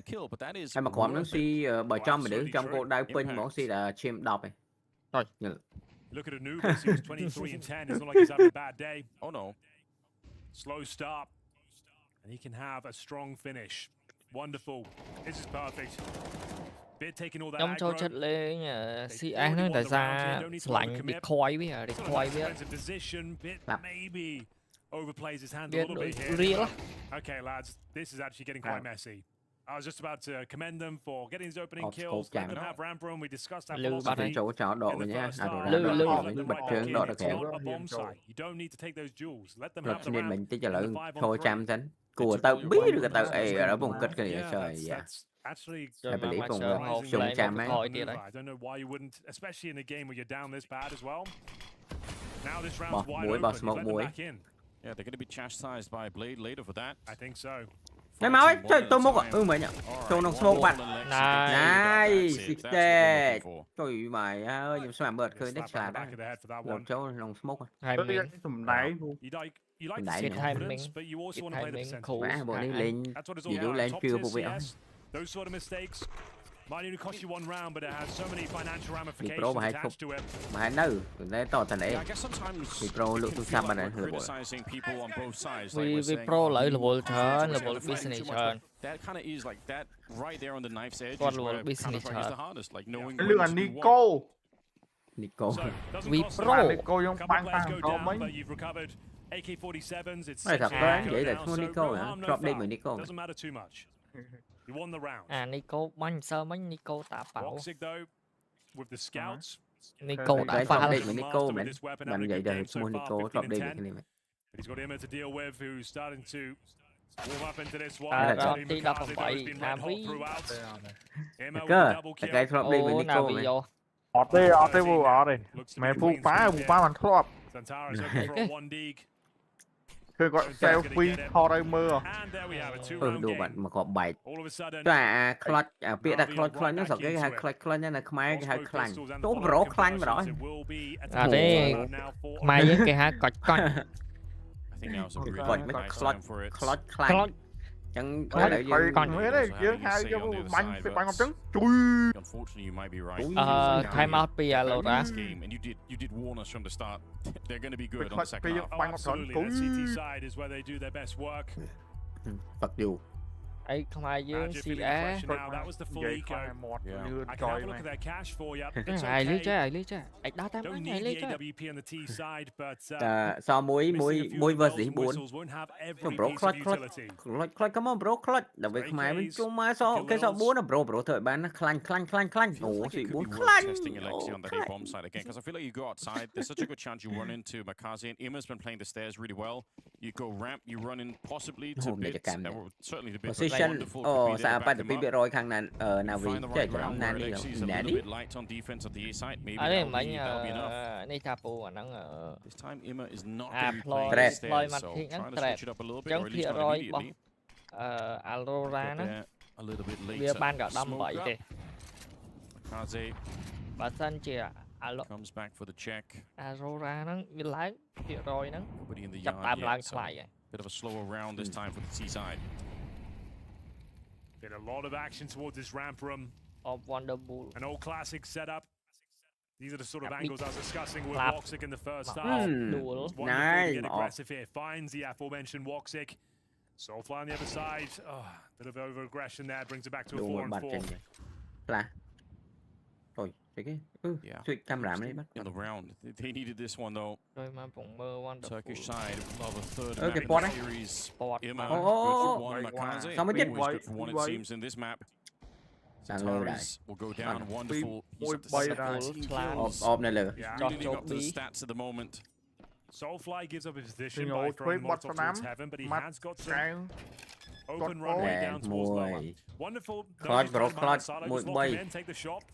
Hay một quả nó si bởi trong mình đứng trong cô đai pin mà si là chim đọc này. Rồi. Look at Anubis, he was 23 and 10. It's not like he's having a bad day. Oh no. Slow start. And he can have a strong finish. Wonderful. This is perfect. Bit taking all that Trong cho chất lên si án nó đã ra lạnh đi khoai với đi khoai với. Maybe overplays his hand a little bit here. Okay, lads, this is actually getting quite messy. I was just about to commend them for getting his opening kills. Let them have ramp room. We discussed that philosophy chỗ độ nhá. Bật trường độ được kéo. You don't need to take those jewels. Let them have the ramp. Mình tí cho lợi thôi trăm tấn. Của tao biết được tao ở vùng kết cái trời dạ. Actually, I believe on the cham I don't know why you wouldn't, especially in a game where you're down this bad as well. Now this round's wide open. Let them back in. Yeah, they're going to be chastised by Blade later for that. I think so. Cái máu ấy, trời tôi mốc à? Mày nhở? Tôi nó smoke bạn. Này, xịt tệ. Trời mày ơi, nhưng sao mà bật khơi đất xà đó. Lòng châu lòng smoke à? Hai miếng. Đáy. You like to see confidence, but you also want to play the percentage. Má bộ này lên, gì đủ lên phiêu của việc. Those sort of mistakes might only cost you one round, but it has so many financial ramifications attached to it. Mà đâu, đấy tỏ thành đấy. Vì pro lượng tu sam bạn này là bộ. Vì pro lợi là bộ turn, là bộ business turn. That kind of is like that right there on the knife's edge. Còn is bộ where business counterpunch is the turn. hardest, like knowing Lương là Nico. Nico. Vì pro. Nico yung bang có mấy. AK-47s, it's thật ra vậy là thua Nico hả? Drop đi với Nico. Doesn't matter too much. You won the round. À Nico bánh sơ bánh Nico tạ bảo. With the scouts. Nico đã phá đi với Nico mình vậy đời mua Nico drop đi với cái này. He's got Emma to deal with, who's starting to warm up into this one. Đi đập bằng bậy, NAVI. Cơ, cái drop đi với Nico mày. Ở đây vừa ở đây. Mày phụ phá bằng drop. Santara's looking for a 1 dig. Thôi gọi selfie thò đây mơ. Đồ bạn mà có bài. Clutch, biết là clutch nó sợ cái hai clutch nó là khai cái hai clang. Chỗ bro clang mà rồi. Thế mai với cái hai cọt cọt. Clutch clang. Chẳng có lợi gì còn thế đấy chứ hai cho bánh phải bánh ngọc trứng chui time out bây giờ lộ ra Phật dù ấy không ai dương CS ai lý chứ ai đó tám ai lý chứ so muối versus 4 so bro clutch come on bro clutch đặc biệt máy bên chung mà so cái so 4 là bro thời bán nó clang ủa chị 4 clang bomb side again because I feel like you go outside there's such a good chance you run into Makazi and Imma's been playing the stairs really well you go ramp you run in possibly to bits certainly the bits sao phải được bị rồi khang nan NAVI chơi cho lắm nan đi nè đi ở đây mấy này tapu mà nó lôi mặt thì nó trẹp chống khi rồi bóng Aurora nó bia ban cả đâm vậy thì bà sân chị Aurora nó bị lái thì rồi nó chập tạm lại lại bit of a slower round this time for the T side. Been a lot of action towards this ramp room. Of Wonderbull. An old classic setup. These are the sort of angles I was discussing with Woxic in the first half. Nice. Get aggressive here. Finds the aforementioned Woxic. Soulfly on the other side. Oh, bit of over-aggression there. Brings it back to a 4-4. Thôi, cái tweet camera này bắt. In the round, they needed this one though. Turkish side of a third map series. Imma, good for one. Makaze, good for one it seems in this map. Zataris will go down. Wonderful. He's up to 7 này lừa. Really got to the stats at the moment. Soulfly gives up his position by throwing Molotov towards heaven, but he has got some open runway down towards lower. Wonderful. Clutch, Take the shot.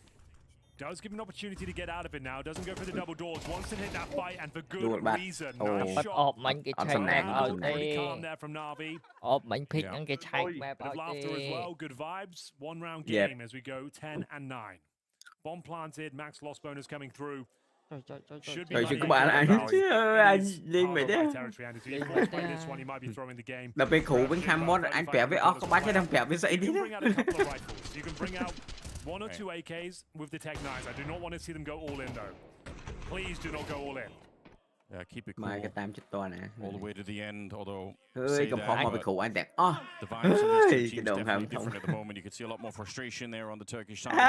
Does give an opportunity to get out of it now. Doesn't go for the double doors. Wants to hit that fight and for good reason. Nice shot. Mình cái chạy map ở đây. Mình pick những cái chạy map ở đây. As well. Good vibes. One round game as we go 10 and 9. Bomb planted. Max lost bonus coming through. Trời chứ các bạn anh liên mày thế. Là về khủ bên cam mod anh bẻ với các bạn cái đang bẻ với dậy đi đấy. One or two AKs with the Tech 9s. I do not want to see them go all in though. Please do not go all in. Yeah, keep it cool. All the way to the end, although the vibes in this team definitely different at the moment. You can see a lot more frustration there on the Turkish side of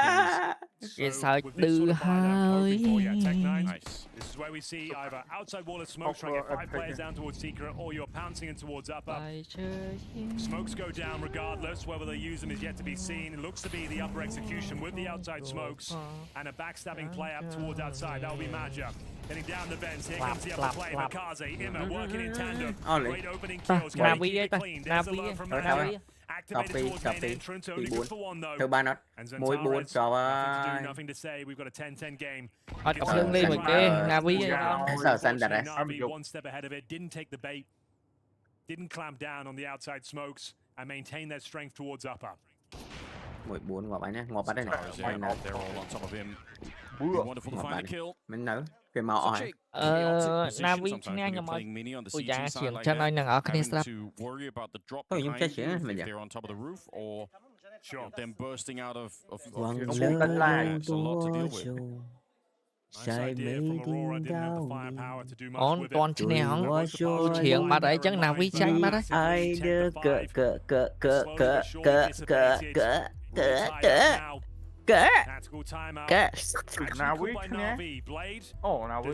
things. So with this sort of Tech 9s, nice. This is where we see either outside wall of smoke trying to get 5 players down towards Secret, or you're pouncing in towards upper. Smokes go down regardless. Whether they use them is yet to be seen. It looks to be the upper execution with the outside smokes and a backstabbing play up towards outside. That will be Magic. Getting down the vents, here comes the upper play. Makaze, Imma working in tandem. Great opening kills. NAVI Activated towards main entrance, only good for one though. Thứ ba nó mối 4 cho nothing to say. We've got a 10-10 game. Lương đi một cái NAVI sao xanh đặt đấy. One step ahead of it, didn't take the bait, didn't clamp down on the outside smokes and maintain their strength towards upper. 14 ngọt bánh nhá, ngọt bánh đây này. Mình nấu cái màu ỏi. NAVI trên anh em ơi. Ui da, chuyện chân anh đang ở cái này. Tôi dùng chết chuyện mình vậy. Quăng lên tôi sai mấy đinh đau toàn trên này không chuyện mà đấy chắc NAVI tranh mà đấy ai đưa cỡ Now we oh, now we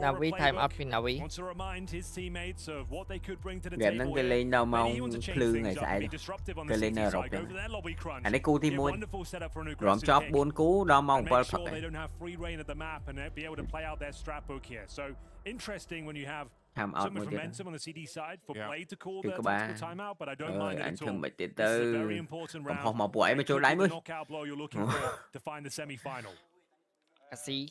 NAVI time up in NAVI. Game nâng cái lên đâu mà ông khư ngày xài cái lên nè rồi anh ấy cú thì muốn rõm chóp 4 cú đó mong qua thật tham out một tiếng thì có ba anh thường bị tiền tư còn không mà buổi mà chỗ đáy mới Cassie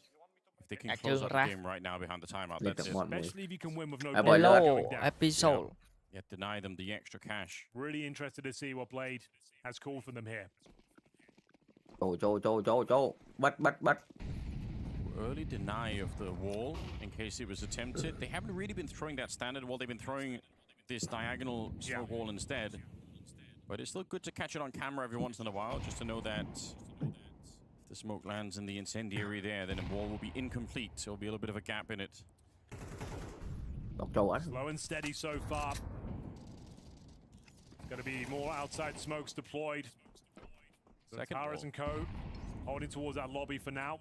If they can close out the game right now behind the timeout, that's it. Especially if you can win with no Hello, episode. Yet deny them the extra cash. Really interested to see what Blade has called for them here. Bắt. Early deny of the wall in case it was attempted. They haven't really been throwing that standard wall. They've been throwing this diagonal smoke wall instead. But it's still good to catch it on camera every once in a while, just to know that if the smoke lands in the incendiary there, then the wall will be incomplete. So there'll be a little bit of a gap in it. Slow and steady so far. Going to be more outside smokes deployed. So Towers and Co. holding towards that lobby for now.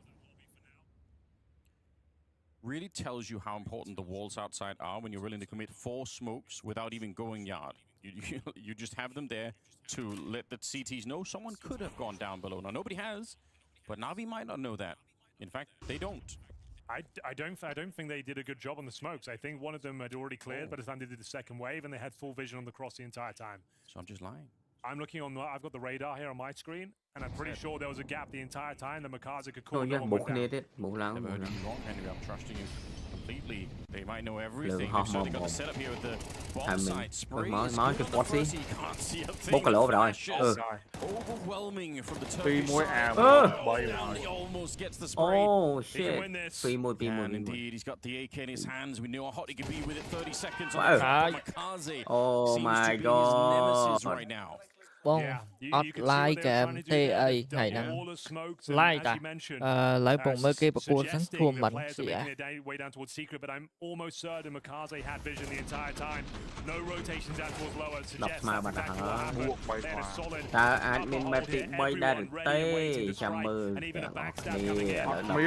Really tells you how important the walls outside are when you're willing to commit 4 smokes without even going yard. You just have them there to let the CTs know someone could have gone down below. Now, nobody has, but Navi might not know that. In fact, they don't. I don't think they did a good job on the smokes. I think one of them had already cleared by the time they did the second wave, and they had full vision on the cross the entire time. So I'm just lying. I'm looking on. I've got the radar here on my screen, and I'm pretty sure there was a gap the entire time that Makaza could call no one went down. Never heard you wrong, Henry. I'm trusting you completely. They might know everything. They've certainly got the setup here with the bomb site spray. Nói cái bot gì? Bot cả lỗ rồi. Overwhelming from the Phi Turkish mũi side. He almost gets the spray. Oh shit. Phi mũi. And indeed, he's got the AK in his hands. We know how hot he could be with it. 30 seconds on Wow. the Makaze. Oh my god. Nemesis right now. Bông like game TA ngày năng like lấy bông mới kia bạc quân sáng thua mình chị ạ. Đọc mà bạn hả? Ta admin map bị bay ra được tê 110 đi ở đâu.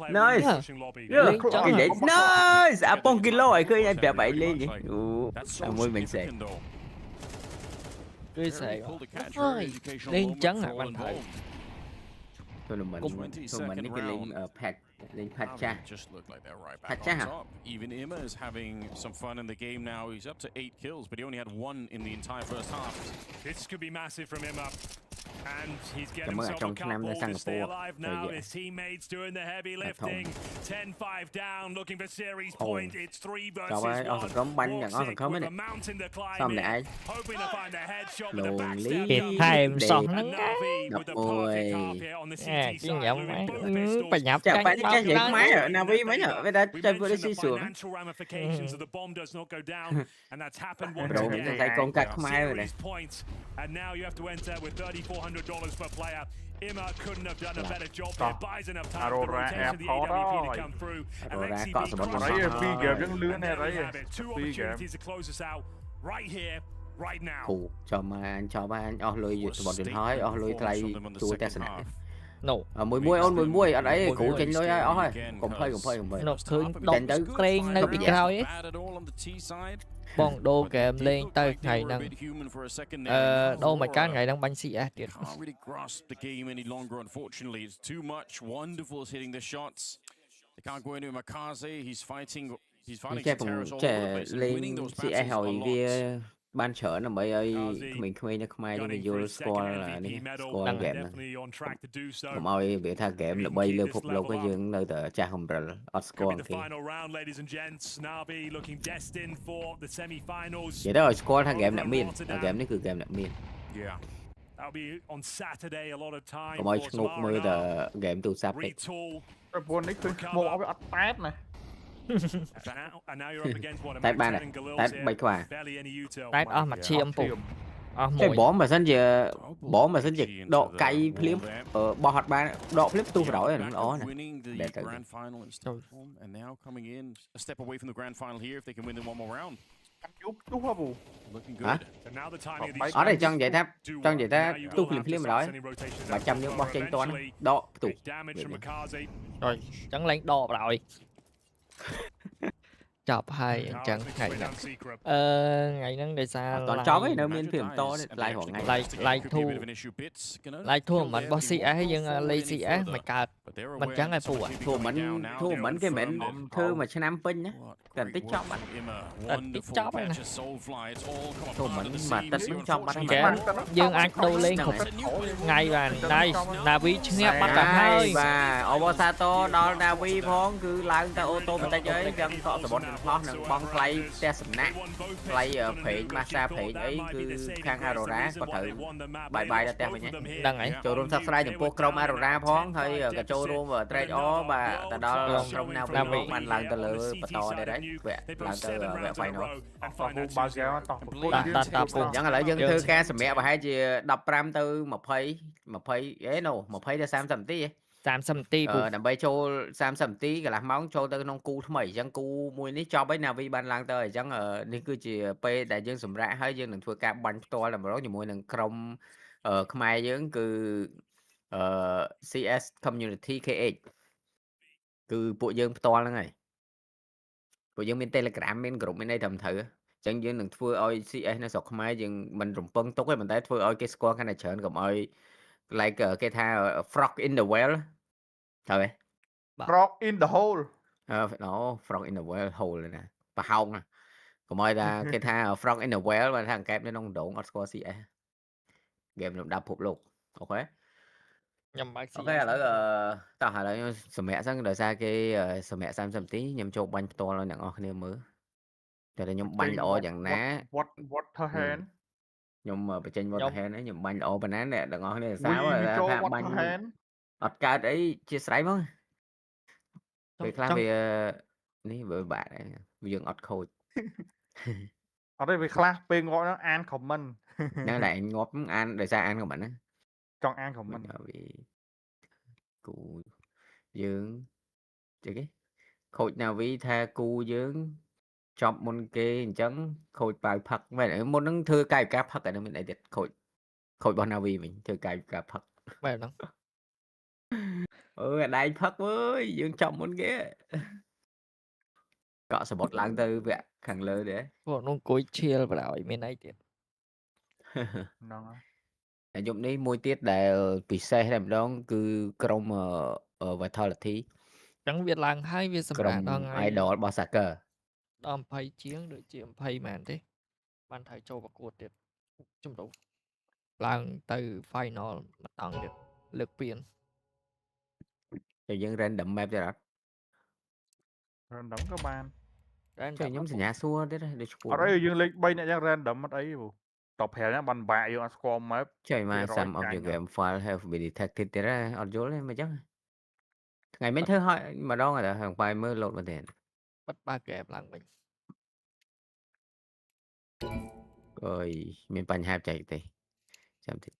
Nice. Nice. Apong kilo ai khơi anh bẻ bậy lên vậy. Môi mình sẽ. Cứ sẽ. Lên trắng hả bạn thầy. Thôi là mình cái lên pad lên Pacha. Pacha hả? Even Imma is having some fun in the game now. He's up to 8 kills, but he only had 1 in the entire first half. This could be massive from Imma. And he's getting himself a couple to stay alive now. His teammates doing the heavy lifting. 10-5 down, looking for series point. It's 3 versus 1. Walks with a mountain to climb in. Hoping to find a headshot with a backstab. Biệt thêm sọt nó with the perfect half here on the CT side. Phải nhập cái gì máy ở NAVI mấy nhở? Bây giờ chơi vừa đi xí xuống. Financial ramifications of the bomb does not go down, and that's happened once Rồi mình thấy con cắt máy rồi này. And now you have to enter with $3,400 per player. Imma couldn't have done a better job there. Buys enough time for the rotation of the AWP to come through. And Lexi B two opportunities to close us out right here, right now. Cho mà anh lùi bọn điện thoại, lùi tay chui ta sẵn. No. Mùi ở đấy cụ trên lối thôi. Cùng phơi. Nó thương đọc lên nơi bị cao ấy. Bong đô game lên tới ngày năng đô mà cá ngày năng bánh xị á tiệt. Cái phần trẻ lên sẽ hỏi về ban trở là bởi ơi mình không ai không ai đi vô score là đi score game này không ai bị tha game là bay lên phục lâu cái dương nơi tờ cha không rồi score kia vậy đó rồi score tha game nặng miên game này cứ game nặng miên không ai ngục mưa tờ game tụ sắp đấy buồn đấy cứ một cái tát này. Tát ba này, tát bay qua. Tát mặt chiêm phụ. Cái bỏ mà sân giờ độ cay flip bỏ hot ba độ flip tu phải đổi rồi đó này. Để tự. Hả? Ở đây chân vậy tháp tu flip mà đổi. 300 những bot trên toán độ tu. Rồi, chẳng lên độ rồi. ចប់ហើយអញ្ចឹងថ្ងៃហ្នឹងថ្ងៃហ្នឹងដោយសារ តចប់ឯនៅមានភាពតនេះថ្លៃរងថ្ងៃ like 2 មិនបោះ CS យើងលេង CS មិនកើតមិនអញ្ចឹងឯពូ ធូមិនគេមិនធ្វើមួយឆ្នាំពេញណាតែបន្តិចចប់បាត់តែបន្តិចចប់ហើយណាធូមិនមកទឹកនឹងចប់បាត់ហើយយើងអាចដូរលេងគ្រប់ថ្ងៃបាទ nice NAVI ឈ្នះបាត់ទៅហើយបាទអបសាទរដល់ NAVI ផងគឺឡើងទៅអូតូបន្តិចហើយអញ្ចឹងកក់សបុតផ្លោះនឹងបងថ្លៃផ្ទះសំណាក់ថ្លៃប្រេងម៉ាសាប្រេងអីគឺខាង Aurora ក៏ត្រូវបាយដល់ផ្ទះវិញហ្នឹងហើយចូលរួមសប្ស្រាយចំពោះក្រុម Aurora ផងហើយក៏ចូលរួម trade all បាទទៅដល់ក្រុម NAVI បានឡើងទៅលើបន្តទៀតហើយវគ្គឡើងទៅវគ្គ final អស់ទៅបើកែវតោះប្រកួតអញ្ចឹងឥឡូវយើងធ្វើការសម្រាប់ប្រហែលជា15ទៅ20 20ទៅ30នាទី30នាទីដើម្បីចូល30នាទីកន្លះម៉ោងចូលទៅក្នុងគូថ្មីអញ្ចឹងគូមួយនេះចប់ហើយ NAVI បានឡើងទៅអញ្ចឹងនេះគឺជាពេលដែលយើងសម្រាប់ហើយយើងនឹងធ្វើការបាញ់ផ្ទាល់តែម្ដងជាមួយនឹងក្រុមខ្មែរយើងគឺCS Community KH គឺពួកយើងផ្ទាល់ហ្នឹងហើយពួកយើងមាន Telegram មានក្រុមមានអីត្រឹមត្រូវអញ្ចឹងយើងនឹងធ្វើឲ្យ CS នៅស្រុកខ្មែរយើងមិនរំពឹងទុកទេប៉ុន្តែធ្វើឲ្យគេស្គាល់កាន់តែច្រើនកុំឲ្យ like គេថា frog in the well ត្រូវទេ frog in the hole frog in the well hole ណាប្រហោងណាកុំឲ្យថាគេថា frog in the well បើថាអង្កេតនៅក្នុងដងអត់ស្គាល់ CS ហ្គេមលំដាប់ពិភពលោកអូខេខ្ញុំបើក CS អូខេឥឡូវតោះឥឡូវខ្ញុំសម្រាប់សិនដោយសារគេសម្រាប់30នាទីខ្ញុំចូលបាញ់ផ្ទាល់ឲ្យអ្នកនរគ្នាមើលតែខ្ញុំបាញ់ល្អយ៉ាងណា water hand ខ្ញុំបញ្ចេញ water hand ខ្ញុំបាញ់ល្អប៉ុណ្ណាអ្នកទាំងអស់គ្នាសាថាបាញ់អត់កើតអីជាស្រ័យមកពេលខ្លះវានេះវាបាក់យើងអត់ខូចអត់ទេវាខ្លះពេលងាប់ហ្នឹងអាន comment ហ្នឹងតែងាប់អានដោយសារអាន comment ណាចង់អាន comment គូយើងចេះគេខូច NAVI ថាគូយើងចប់មុនគេអញ្ចឹងខូចប៉ៅផឹកមែនមុនហ្នឹងធ្វើកាយវិការផឹកអានឹងមានអីទៀតខូចរបស់ NAVI វិញធ្វើកាយវិការផឹកបែបហ្នឹងដៃផឹកអើយយើងចប់មុនគេកក់សបុតឡើងទៅវគ្គខាងលើដែរពួកនោះអង្គុយឈៀលបដ ாய் មានអីទៀតហ្នឹងហើយតែយប់នេះមួយទៀតដែលពិសេសតែម្ដងគឺក្រុម Vitality អញ្ចឹងវាឡើងហើយវាសម្រាប់ដល់ថ្ងៃ idol របស់ Soccer ដល់20ជាងដូចជា20មែនទេបានត្រូវចូលប្រកួតទៀតជំរុំឡើងទៅ final ម្ដងទៀតលើកពានតែយើង random map ទេអត់ random ក៏បានខ្ញុំសញ្ញាសួរទៀតដូចឈ្មោះអត់អីយើងលេខ3អ្នកយ៉ាង random អត់អីពូតប5ហ្នឹងបានបាក់យើងអត់ស្គាល់ map ចុយមក some of your game file have been detected ទៀតអត់យល់ទេមិនអញ្ចឹងថ្ងៃមិញធ្វើឲ្យម្ដងតែខាងបាយមើល load មកទេបិទបើកហ្គេមឡើងវិញអើយមានបញ្ហាបច្ចេកទេសចាំតិច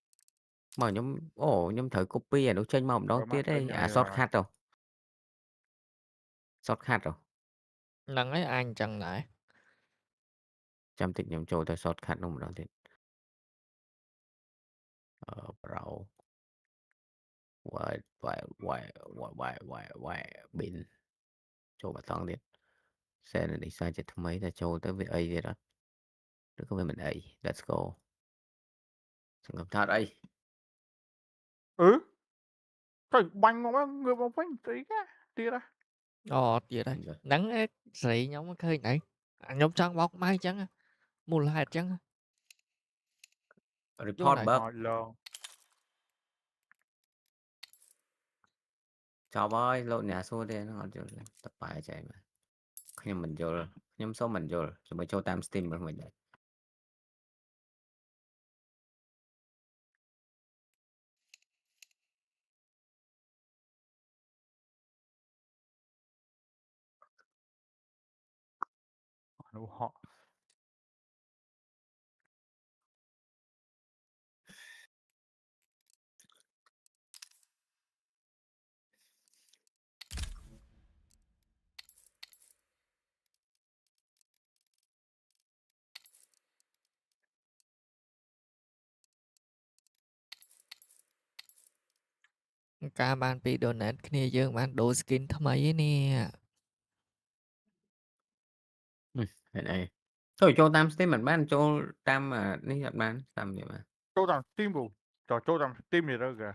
មកខ្ញុំត្រូវ copy អានោះចេញមកម្ដងទៀតទេអា shortcut ទៅ shortcut ទៅហ្នឹងហើយអញ្ចឹងដែរចាំតិចខ្ញុំចូលទៅ shortcut នោះម្ដងទៀតpro why bin ចូលបតង់ទៀត set នេះសាជាថ្មីតែចូលទៅវាអីទៀតអត់ឬក៏វាមិនអី let's go សង្កត់ថាអីទៅបាញ់មកងើបមកវិញស្អីគេទៀតទៀតហើយហ្នឹងស្រីខ្ញុំឃើញហើយខ្ញុំចង់បោកម៉ៅអញ្ចឹងមូលហេតុអញ្ចឹង report bug ចប់ហើយលោកអ្នកសួរទេហ្នឹងអត់យល់តប៉ែចែកមកខ្ញុំមិនយល់ខ្ញុំសូមមិនយល់ជាមួយចូលតាម Steam របស់mìnhដែរនោះហក់ការបានពី donate គ្នាយើងបានដូរ skin ថ្មីឯនេះ này thôi cho tam Steam mình bán cho tam mà ní gặp bán tam gì mà Cho tam Steam bù cho tam Steam gì đó kìa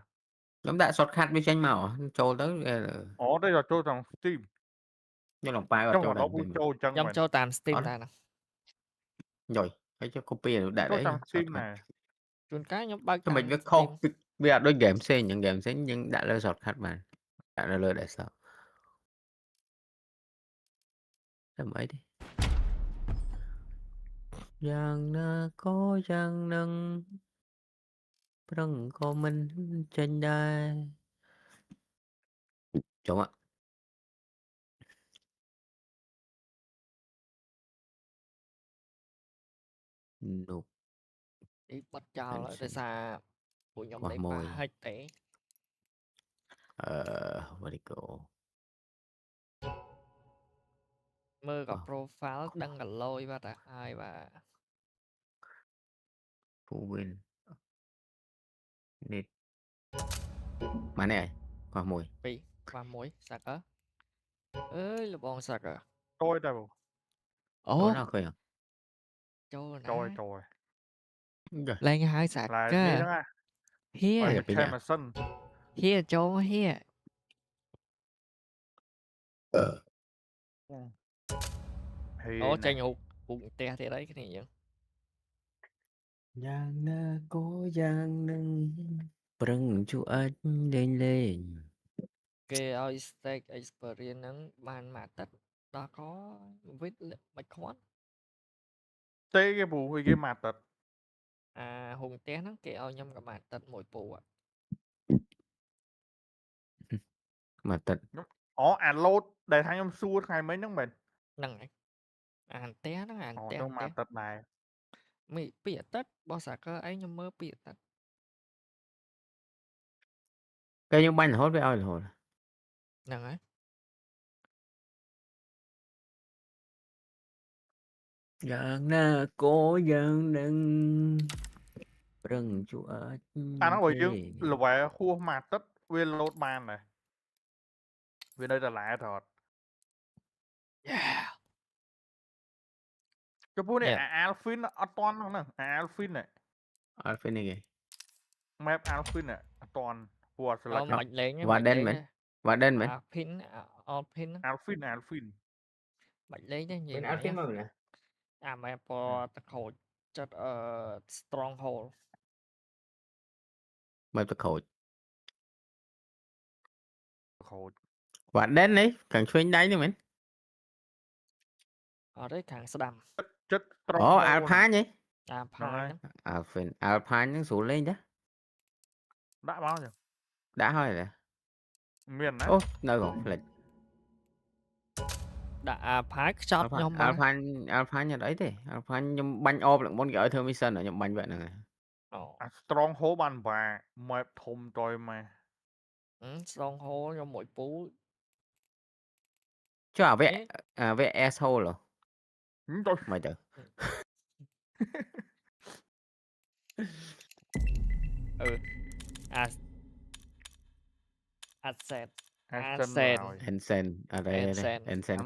chúng ta shortcut với tranh màu cho tới đây là cho tam Steam cho lòng bài trong cho đó đây cũng cho chân Nhóm mình cho tam Steam này nè. rồi phải cho copy đã cho đấy tam Steam này Chuồn cái nhóm bác cho mình với tam không Steam. bây giờ đôi game xe những game xe nhưng đã lên shortcut mà đã lên để sao làm ấy đi giang na có giang nâng rừng có mình trên đây chuẩn ạ nụ Đi bắt chào lại tại sao của nhóm đấy môi bà hơi tệ. what do you Mơ gặp profile đăng cả lôi và đã ai và phụ win nít mà này qua mùi bị và muối sạc á ơi là bọn sạc à tôi đây bù tối nào khơi à cho trời nè trời lên hai sạc là cơ gì đó à here mà sân here cho here ó tranh hụt hụt te thế đấy cái này vậy giang na có giang nâng rừng chú ếch lên lên cái oi steak experience nắng ban mà tất đó có với bạch khoán tê cái bù cái mà tật à hùng té nắng cái oi nhâm cả bạn tất mỗi bù ạ mà tật lốt để thằng em xua ngày mấy nước mình năng này té nó té trong mà tật này mày bịa tất bao sạc cơ ấy nhưng mơ bịa tất cái những bánh hốt với oi là hồi năng ấy giang na có giang nâng rừng chú ếch nó bởi chứ là về khu mà tất viên lốt ban này vì đây là lạ thật cái bút này Alphin toàn không nè Alphin này Alphin này kìa map Alphin này toàn của là mạnh lên nhé và đen mình và đen mình Alphin mạnh lên nhé nhìn Alphin mà mình map tật khổ chất stronghold map tật khổ và đen đấy càng xuyên đáy nữa mình ở đấy càng sẽ đầm chất stronghold Alpha nhỉ Alpha những số lên đó đã bao nhiêu đã thôi rồi miền đấy nơi còn lịch đã phá shot nhóm Alpha nhà đấy thế Alpha nhưng banh ôm là món gửi thơ mission ở nhưng banh vậy này stronghold ban và map thùng rồi mà stronghold trong mỗi phú cho vẽ asshole rồi mày tự Ansen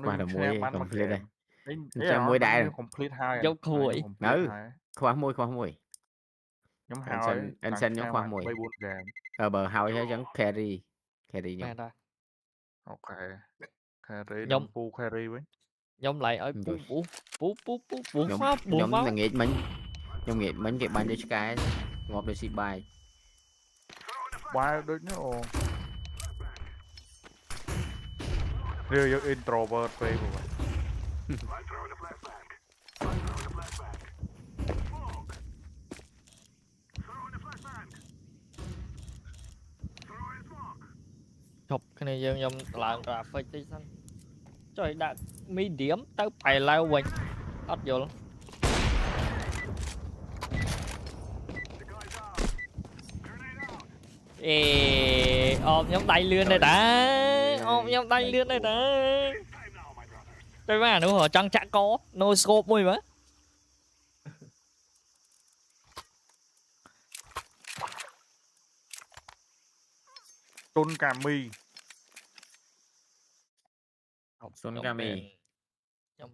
qua là muối complete đây xem muối đại dấu khui khoa muối nhóm hào Ansen nhóm khoa muối ở bờ hào hay giống carry nhóm ok carry nhóm pu carry với nhóm lại ở bú nhóm là nghệ mình nhóm nghệ mình cái ban cho cái ngọt để xịt bài bài đôi nhớ Điều introvert về rồi. chụp cái này dương nhom làm graphic tí xanh trời đã medium tới bài lao quỳnh ớt vô lắm ôm nhóm tay lươn đây đã ôm nhóm tay lươn đây đã đây mà nữa hả trăng chả có no scope mùi mà Tôn Cà Mi Tôn Cà Mi ខ្ញុំ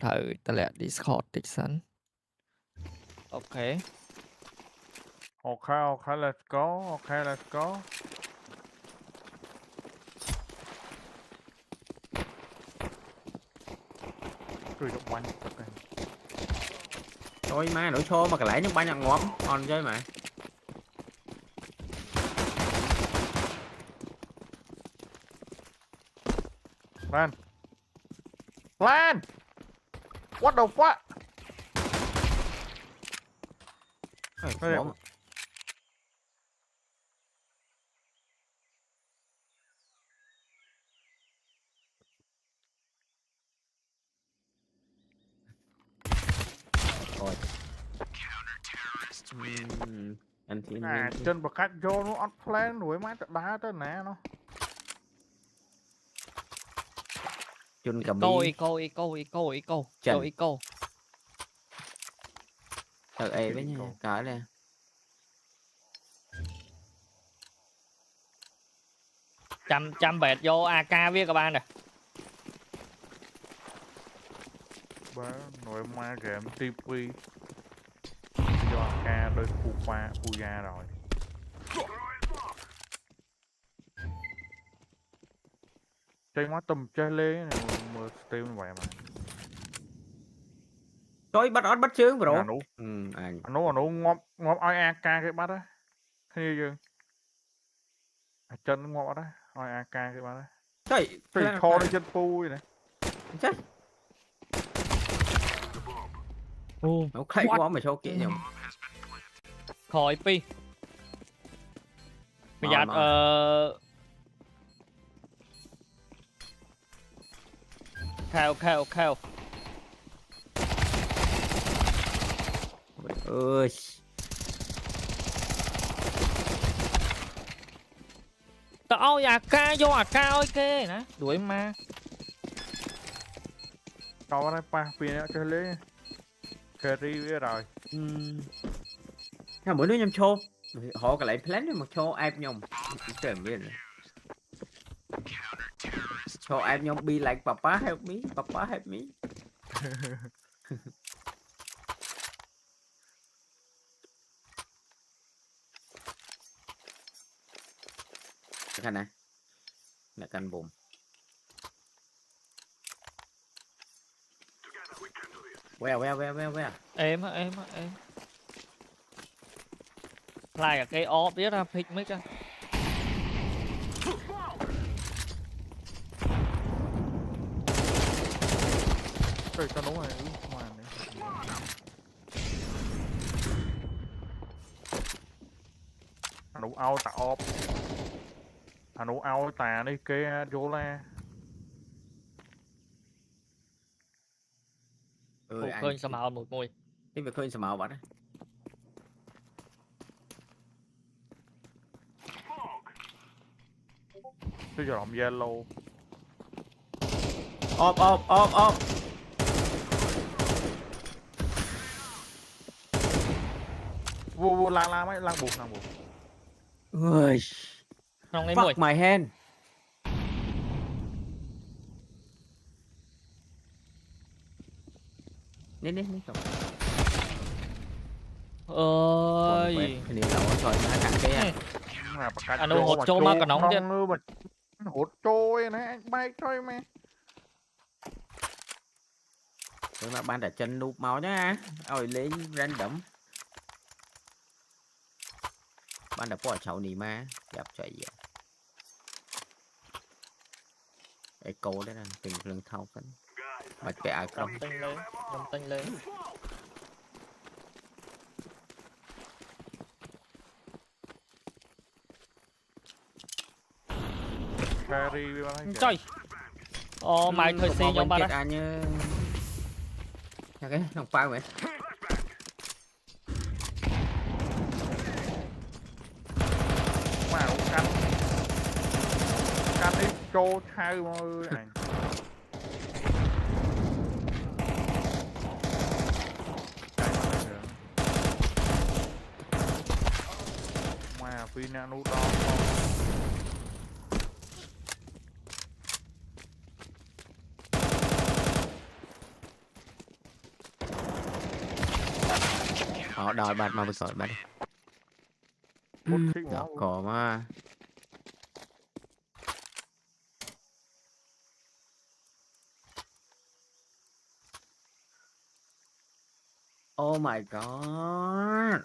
ត្រូវតម្លាក់ Discord តិចសិន Okay. Okay, let's go. Okay, let's go. Thôi má nổi xô mà cái lại những ba nhạc ngóm on chơi mà. Lan. Lan. What the fuck? Hey, Rồi. Anh thiên chân bậc cách vô nó on plan đuổi má đá tới nè nó. Chun cầm Eco. Thật ê với nha, cỡ nè. Chăm bẹt vô AK với các bạn nè. Bá nội ma game TP. Vô AK đôi phu gia rồi. Chơi má tùm chơi lê này mưa stream như vậy mà. Trời bắt sướng bro. Anh nú ngọp oi AK cái bắt á. Thấy chưa? Chân ngọt á, oi AK cái bắt á. Trời, kho đi chân phu này. Chết. Nó khai quá mà sao kỹ nhầm. Khỏi pi. Bây giờ Khao. Ơi. Tao AK vô AK ơi kê nè, đuổi ma. Tao ở đây pa pin nó chơi lấy. Carry rồi. Bữa nữa nhầm show. Họ cái lại plan mà show ai nhom. Trời biết rồi. Show ai nhom be like papa help me. Cái này là căn bùm. Where. Em. Lại cả cây off biết ra pick mic á. Trời tao đúng rồi, màn này. Anh đủ ao tạ off. Anh đủ ao tà đi kê vô la. Khơi sao màu một mùi. Cái việc khơi sao màu bạn á. Tôi giờ làm yellow. Off. Vô la mấy lang buộc. Ui. Không lấy mùi. Fuck my hand. Nè. Ơi. Hình lẩu thôi nó cạnh cái. Anh hột trô mà còn nóng chứ. Hột trôi nè, anh bay trôi mà. Thế mà ban đã chân núp máu nhá. Ôi lấy random. Ban đã bỏ cháu nì ma. Gặp chạy vậy. Echo đấy là tình lưng thao cân. Bạch bẹ không. Nhầm tinh lên. Trời. Mày thời xì trong ba đó. Cái thằng phao vậy. Mà canh đi trô thao này. Mà pin nano to. Đòi bạn mà bị bạn. Đó, có mà. Oh my god.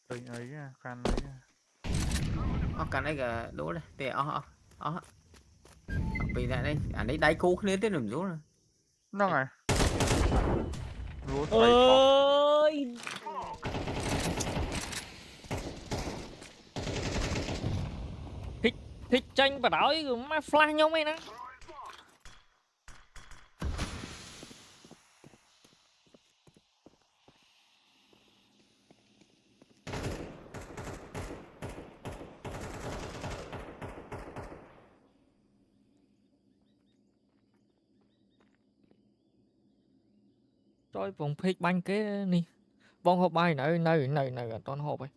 Ấy khăn ấy. Cái này là đúng đấy. Thì vì này đây, anh ấy đáy cú nên tới đừng xuống rồi. Nó này. Ơi. Thích tranh và đói mà flash nhau mày nè. Trời vòng phết banh cái nè. Vòng hộp bài này toàn hộp ấy.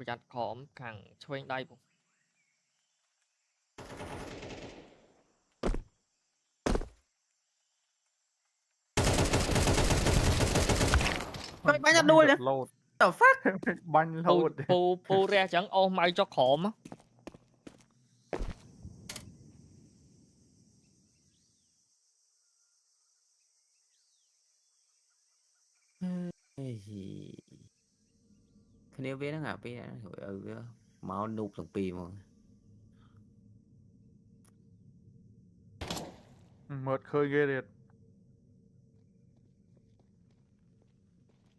Giặt khóm càng chơi đây bụng. Bánh nhặt đuôi nữa. The fuck? Bánh lột. Pu ra chẳng ô may cho khóm á. Nếu biết nó ngạp biết máu nụp thằng pì mà. Mượt khơi ghê điệt.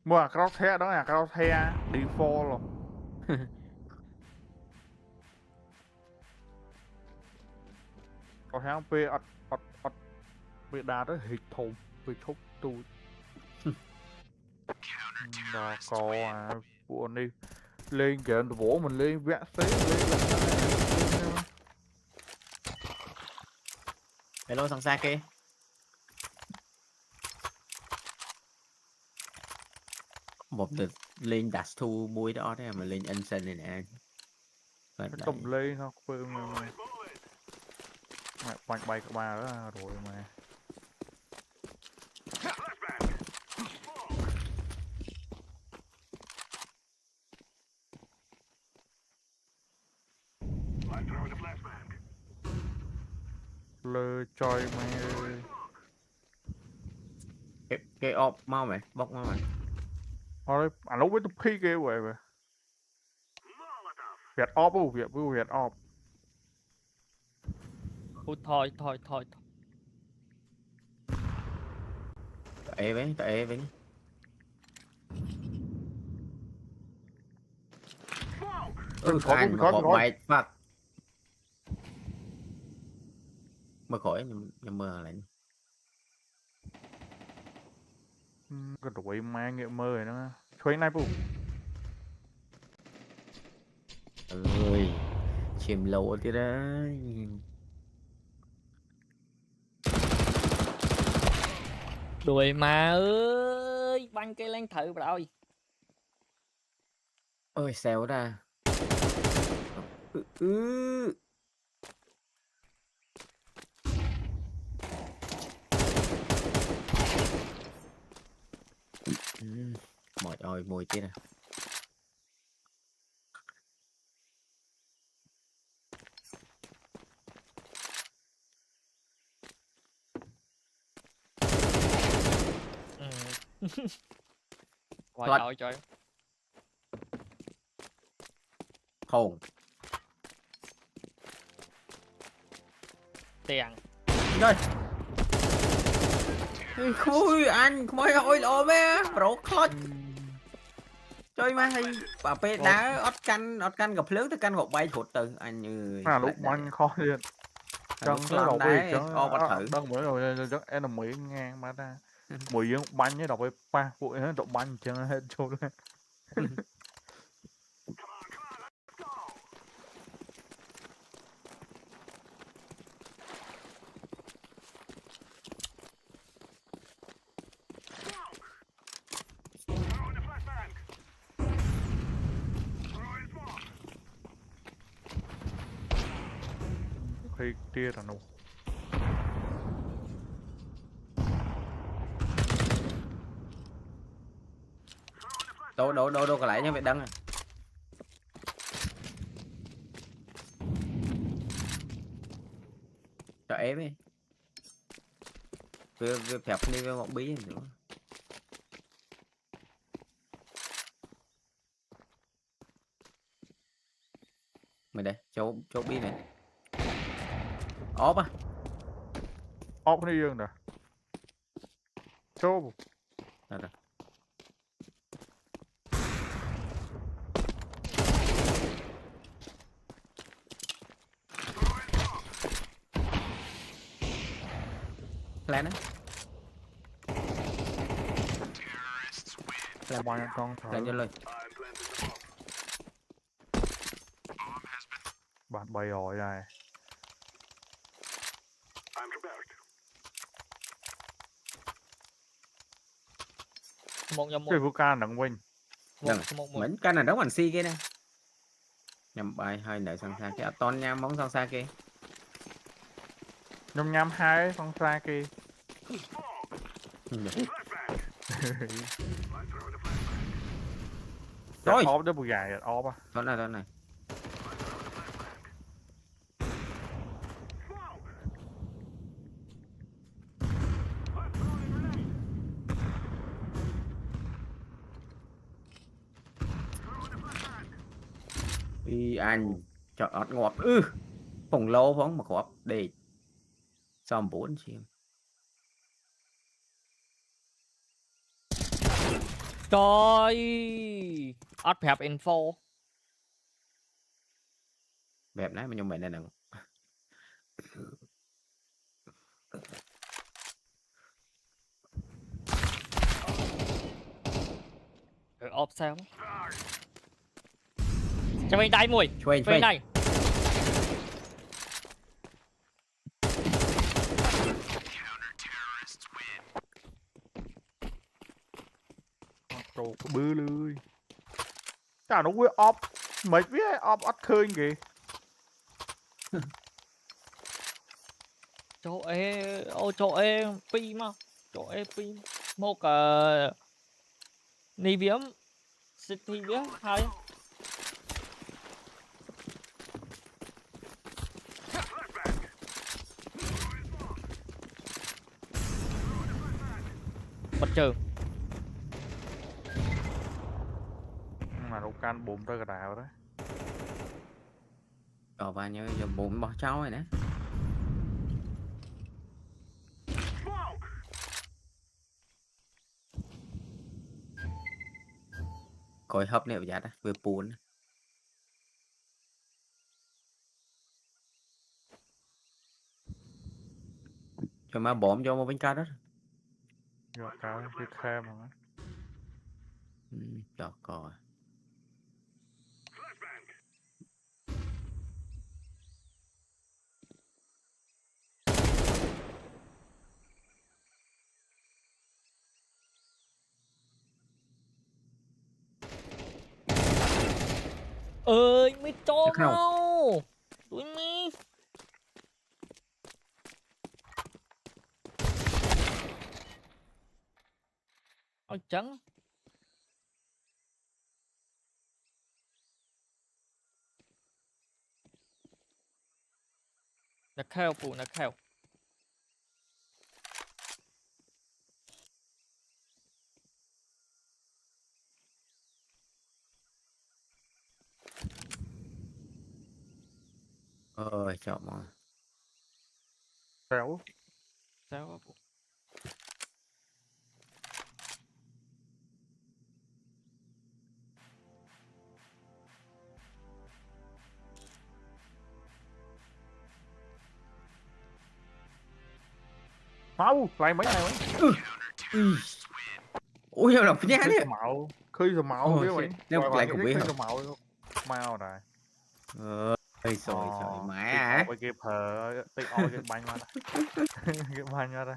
Mua cái xe đó là cái xe default rồi. Có tháng p ọt bị đá tới hịch thùng bị thúc tụi. Đó có buồn đi. Lên kìa vỗ mình lên vẽ xế lên là hello thằng xa kia. Một đợt lên đặt thu muối đó đấy mà lên ân sân này nè. Cầm lên không phương mẹ bánh bay của bà đó rồi mà. Lơ trời mày ơi. Cái ọp mau mày, bóc mau mày. Thôi anh lúc với tôi phi ghê vậy mà. Việt ọp không? Việt ọp. Thôi. Tệ với. Anh mà có mày fuck. Mà khỏi nhưng mơ lại. Cái đuổi mang nghệ mơ này nó. Thuê này bù. Ơi, chìm lâu thế đấy. Đuổi mà ơi, banh cây lên thử rồi. Ôi xéo ra. Mỏi ơi, mùi chết à. Ngoài đội trời. Hồn. Tiền. Rồi. Khui anh, mới ôi lộn mẹ, bro clutch. Chơi mà hay bà pe đá ót canh gặp lớn tới canh gọt bay thụt từ anh ơi. Lúc bánh khó liền. Chẳng có đọc đi chẳng đơn mới rồi chắc em là Mỹ ngang mà ta. Mùi dưỡng bánh với đọc với ba bụi hết đọc bánh chẳng hết chỗ lên. 20 tia rồi nụ. Đâu còn lại nha Việt Đăng à. Cho em đi. Về phép đi về một bí nữa. Mày đây, chỗ bí này. Óp á. Óp đi dương nè. Chỗ. Rồi. Lên á. Làm bao nhiêu con thử. Lên cho lên. Bạn bay rồi này. Cái của ca nặng win. Mình ca này đóng hành si kia nè. Nhằm bài hơi đợi sang xa cái ton nha móng sang xa kia. Nhâm 2 con xa kia. Rồi. Óp đó bùi dài óp á. Đó này. Đi anh chọn ngọt phòng lô phóng mà ngọt để xong 4 chim. Trời ớt phép info. Bẹp nãy mà nhưng mày này nè. Ốp sao? Cho mình đáy mùi. Chuên. Này. Trời có bư lươi. Chả nó quyết óp. Mệt với óp ớt khơi kìa. Chỗ e pi mà. Chỗ e pi. Một NAVI City biết hay. Bật trừ. Mà đâu can bùm tới cái đào đó. Và nhớ giờ bùm bỏ cháu rồi nè. Coi hấp này giá đó, về buồn. Cho má bổm cho một bánh cá đó. Rồi cá cái khe mà. Trời coi. Ơi mới cho mau. Tụi mi. Ôi trắng. Nó kheo phụ nó kheo. Ôi chọn mà. Sao? Sao? Máu, lại mấy này mấy. Ui sao độc nhá đấy. Mạo, khơi rồi mạo biết mày. Nếu lại cũng biết rồi mạo. Mau rồi. Ơi trời má. Cái kịp hờ, tích oi cái bánh ra. Cái bánh ra đây.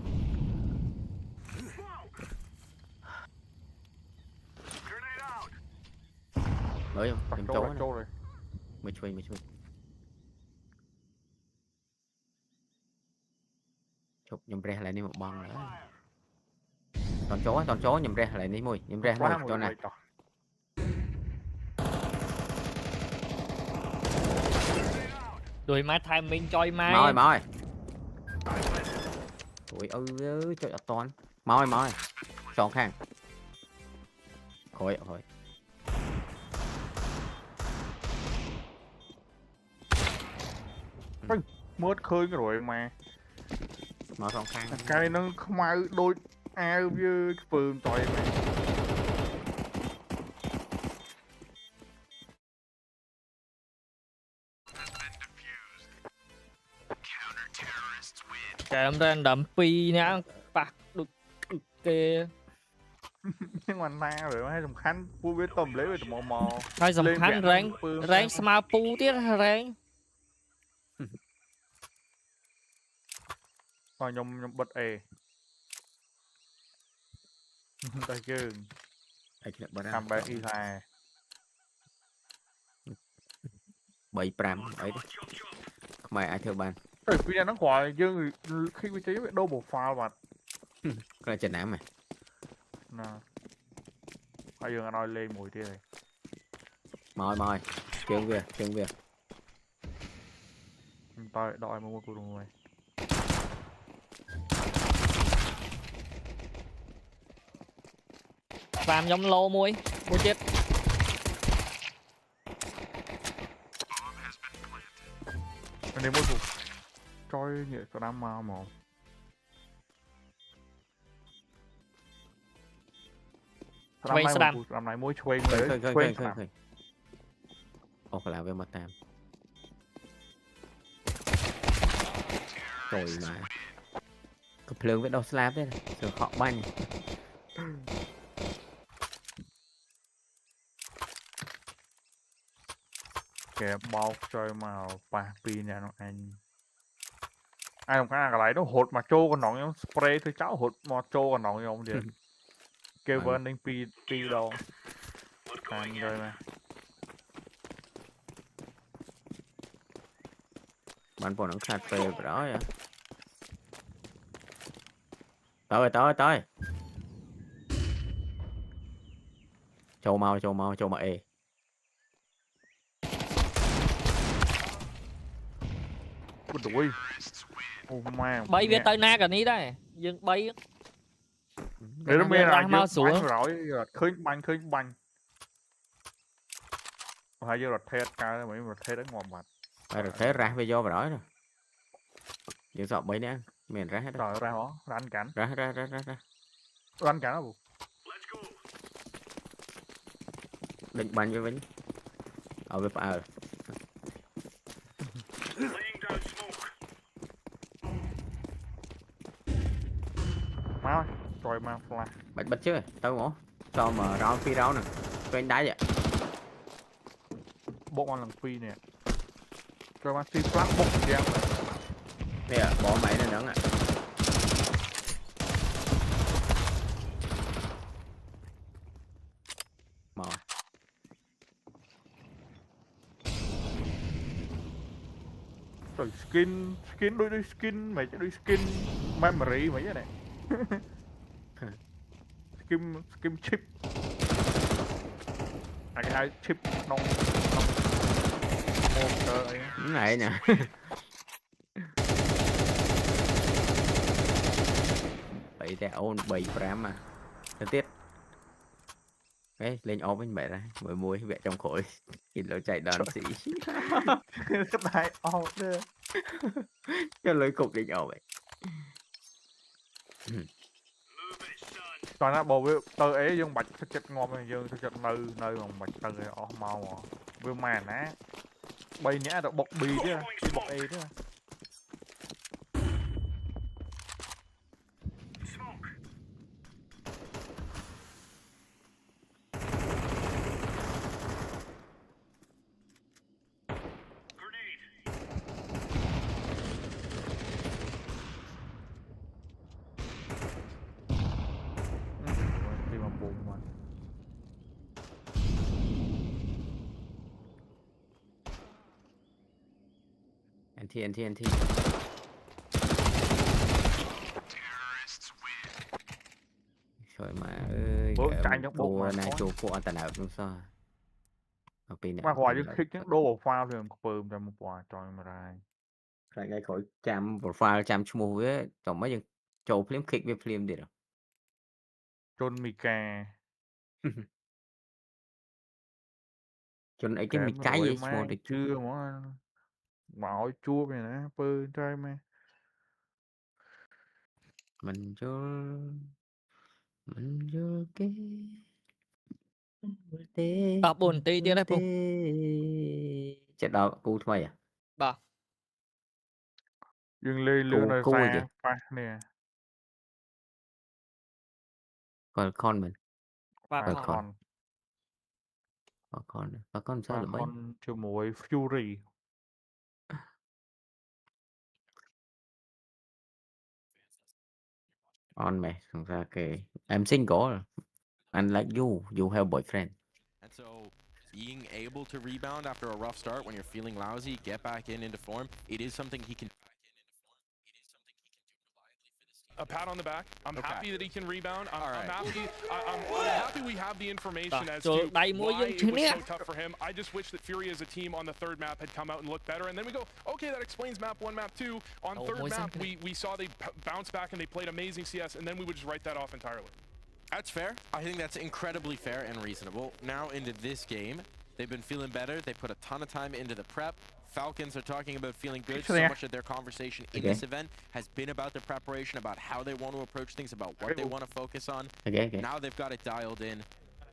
Ơi không, em Trâu trốn rồi. Mới chui. Chụp nhầm re lại đi một băng nữa. Toàn chó nhầm re lại đi mùi, nhầm re mùi cho này. Đuổi má timing choi mai. Mau ơi. Ôi ơi trời toàn. Mau ơi. Chọn khang. Khỏi. Mất khơi rồi mà. Mở chọn khang. Cái nó không ai đôi ai với phường trời mà. Kệ em ra đậm pi nhá. Bạc được kìa. Nhưng mà na rồi hay sầm khăn vui với tôm lấy với mò. Hay sầm khăn ráng smart pu tiết ráng. Rồi nhom bật tay chứ. Làm bé y thà. 7-5 ấy đấy. Mày ai theo ban. Trời phi nó gọi chứ khi vi trí đô bộ pha mà. Cái là trận ám mày. Nè. Bây giờ nói lên mùi đi rồi. Mời. Trường về. Tôi đòi mua của người. Phàm giống lô mui chết. Anh em mua của. Trôi nhựa có đám mau mà. Làm này mua chuối mới. Khơi. Ồ phải làm với mặt tam. Trời mà. Cặp lương với đầu slab đấy này. Rồi họ banh. Kẻ bao chơi mà ba pin nhà nó anh. Ai không cái lấy nó hột mà trô con nóng giống spray thôi cháu hột mà trô con nóng giống vậy. Kêu vân đánh pi đâu. Anh rồi mà. Bạn bỏ nó khát phê vào đó vậy. Tới. Châu mau ê. Đuổi. Bay về tới na cả ní đây. Dương bay. Để nó mê là mau xuống rồi khơi banh. Hay giờ rọt thét cái mấy rọt thét đến ngọt mặt. Rồi thế ra về vô vào đó rồi. Giờ sợ bấy nè, mình ra hết rồi. Ra hả? Ra anh cảnh. Ra. Ra anh cảnh đó bù. Định bắn với Vĩnh. Ở với phải rồi. Mau rồi mà flash. Bật chứ, tao ngủ. Sao mà rau phi rau nè. Quên đáy vậy. Bộ con lần phi nè. Rồi mà phi flash bốc ra. Đây à, bỏ máy này nữa ạ. Mò. Rồi skin đôi skin mày chứ đôi skin memory mấy cái này. Skin chip. À cái hai chip nông motor ấy. Này nè. Bảy đeo 7 mà. Tiếp tiếp. Đấy, lên ốp với mẹ ra, mới muối vẽ trong khối. Nhìn lối chạy đòn sĩ. Cái này ốp nữa. Cho lối cục lên ốp vậy. Toàn nó bầu với tơ ế dương bạch thực chất ngon rồi dương thực chất nơi còn bạch tơ ấy ó mau à. Với màn á. Bay nhã được bọc bì chứ, đi bọc ế chứ. NT trời mà ơi tua này chỗ của anh ta nào cũng sao mà gọi những khích những đô pha thường bơm ra một quả trời mà ra lại ngay khỏi chạm profile chạm chung với tổng mấy những chỗ phim khích với phim đi rồi chôn mì cà chôn ấy cái mì cái gì mà chưa mà hỏi chua mày nè bơ trai mày mình chưa cái buồn tí tiếng đấy Pùng. Chết đó cú thôi à? Bà. Dương lê lương đời xa phát nè. Con mình. Con sao là mấy? Con chưa muối Fury. On mày, thằng ra kì. I'm single. Unlike you have boyfriend. And so being able to rebound after a rough start when you're feeling lousy, get back into form, it is something he can A pat on the back. I'm happy that he can rebound. I'm happy we have the information as to why it was so tough for him. I just wish that Fury as a team on the third map had come out and looked better. And then we go, okay, that explains map 1, map 2. On third map, we saw they bounced back and they played amazing CS, and then we would just write that off entirely. That's fair. I think that's incredibly fair and reasonable. Now into this game, they've been feeling better. They put a ton of time into the prep. Falcons are talking about feeling good. So much of their conversation in this event has been about the preparation, about how they want to approach things, about what they want to focus on. Now they've got it dialed in.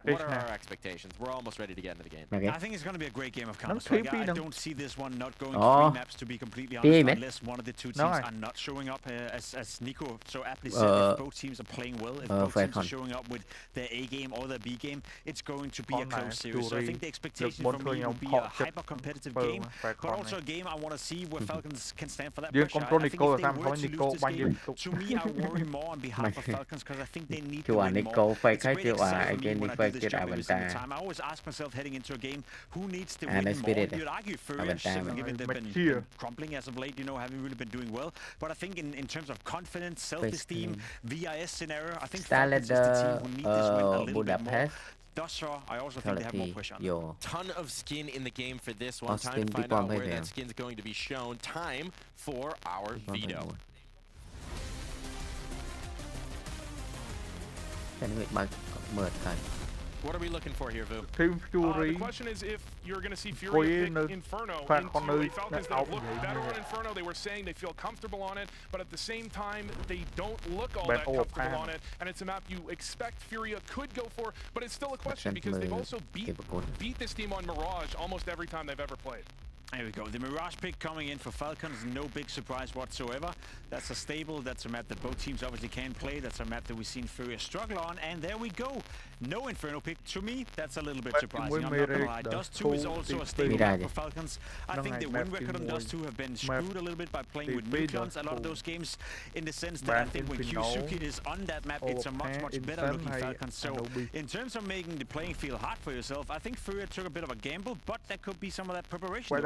What are our expectations? We're almost ready to get into the game. I think it's going to be a great game of Counter-Strike. I don't see this one not going 3 maps, to be completely honest, unless one of the two teams are not showing up, as Nico so aptly said. If both teams are playing well, if both teams are showing up with their A game or their B game, it's going to be a close series. So I think the expectation from me will be a hyper-competitive game, but also a game I want to see where Falcons can stand for that pressure. I think if they were to lose this game, to me, I worry more on behalf of Falcons, because I think they need to win more. It's great excitement for me when I do this job every single time. I always ask myself heading into a game, who needs to win more? You'd argue Fury, given they've been crumbling as of late, you know, haven't really been doing well. But I think in terms of confidence, self-esteem, VIS scenario, I think Falcons is the team who need this win a little bit more. Thus far, I also think they have more push on them. Ton of skin in the game for this one. Time to find out where that skin's going to be shown. Time for our veto. What are we looking for here, Vu? The question is if you're going to see Fury pick Inferno into Falcons that have looked better on Inferno. They were saying they feel comfortable on it, but at the same time, they don't look all that comfortable on it. And it's a map you expect Furia could go for, but it's still a question because they've also beat this team on Mirage almost every time they've ever played. There we go. The Mirage pick coming in for Falcons. No big surprise whatsoever. That's a stable. That's a map that both teams obviously can play. That's a map that we've seen Furia struggle on. And there we go. No Inferno pick. To me, that's a little bit surprising. I'm not going to lie. Dust 2 is also a stable map for Falcons. I think the win record on Dust 2 have been screwed a little bit by playing with nucleons. A lot of those games, in the sense that I think when Kyusuke is on that map, it's a much better looking Falcons. So in terms of making the playing field hard for yourself, I think Furia took a bit of a gamble, but that could be some of that preparation.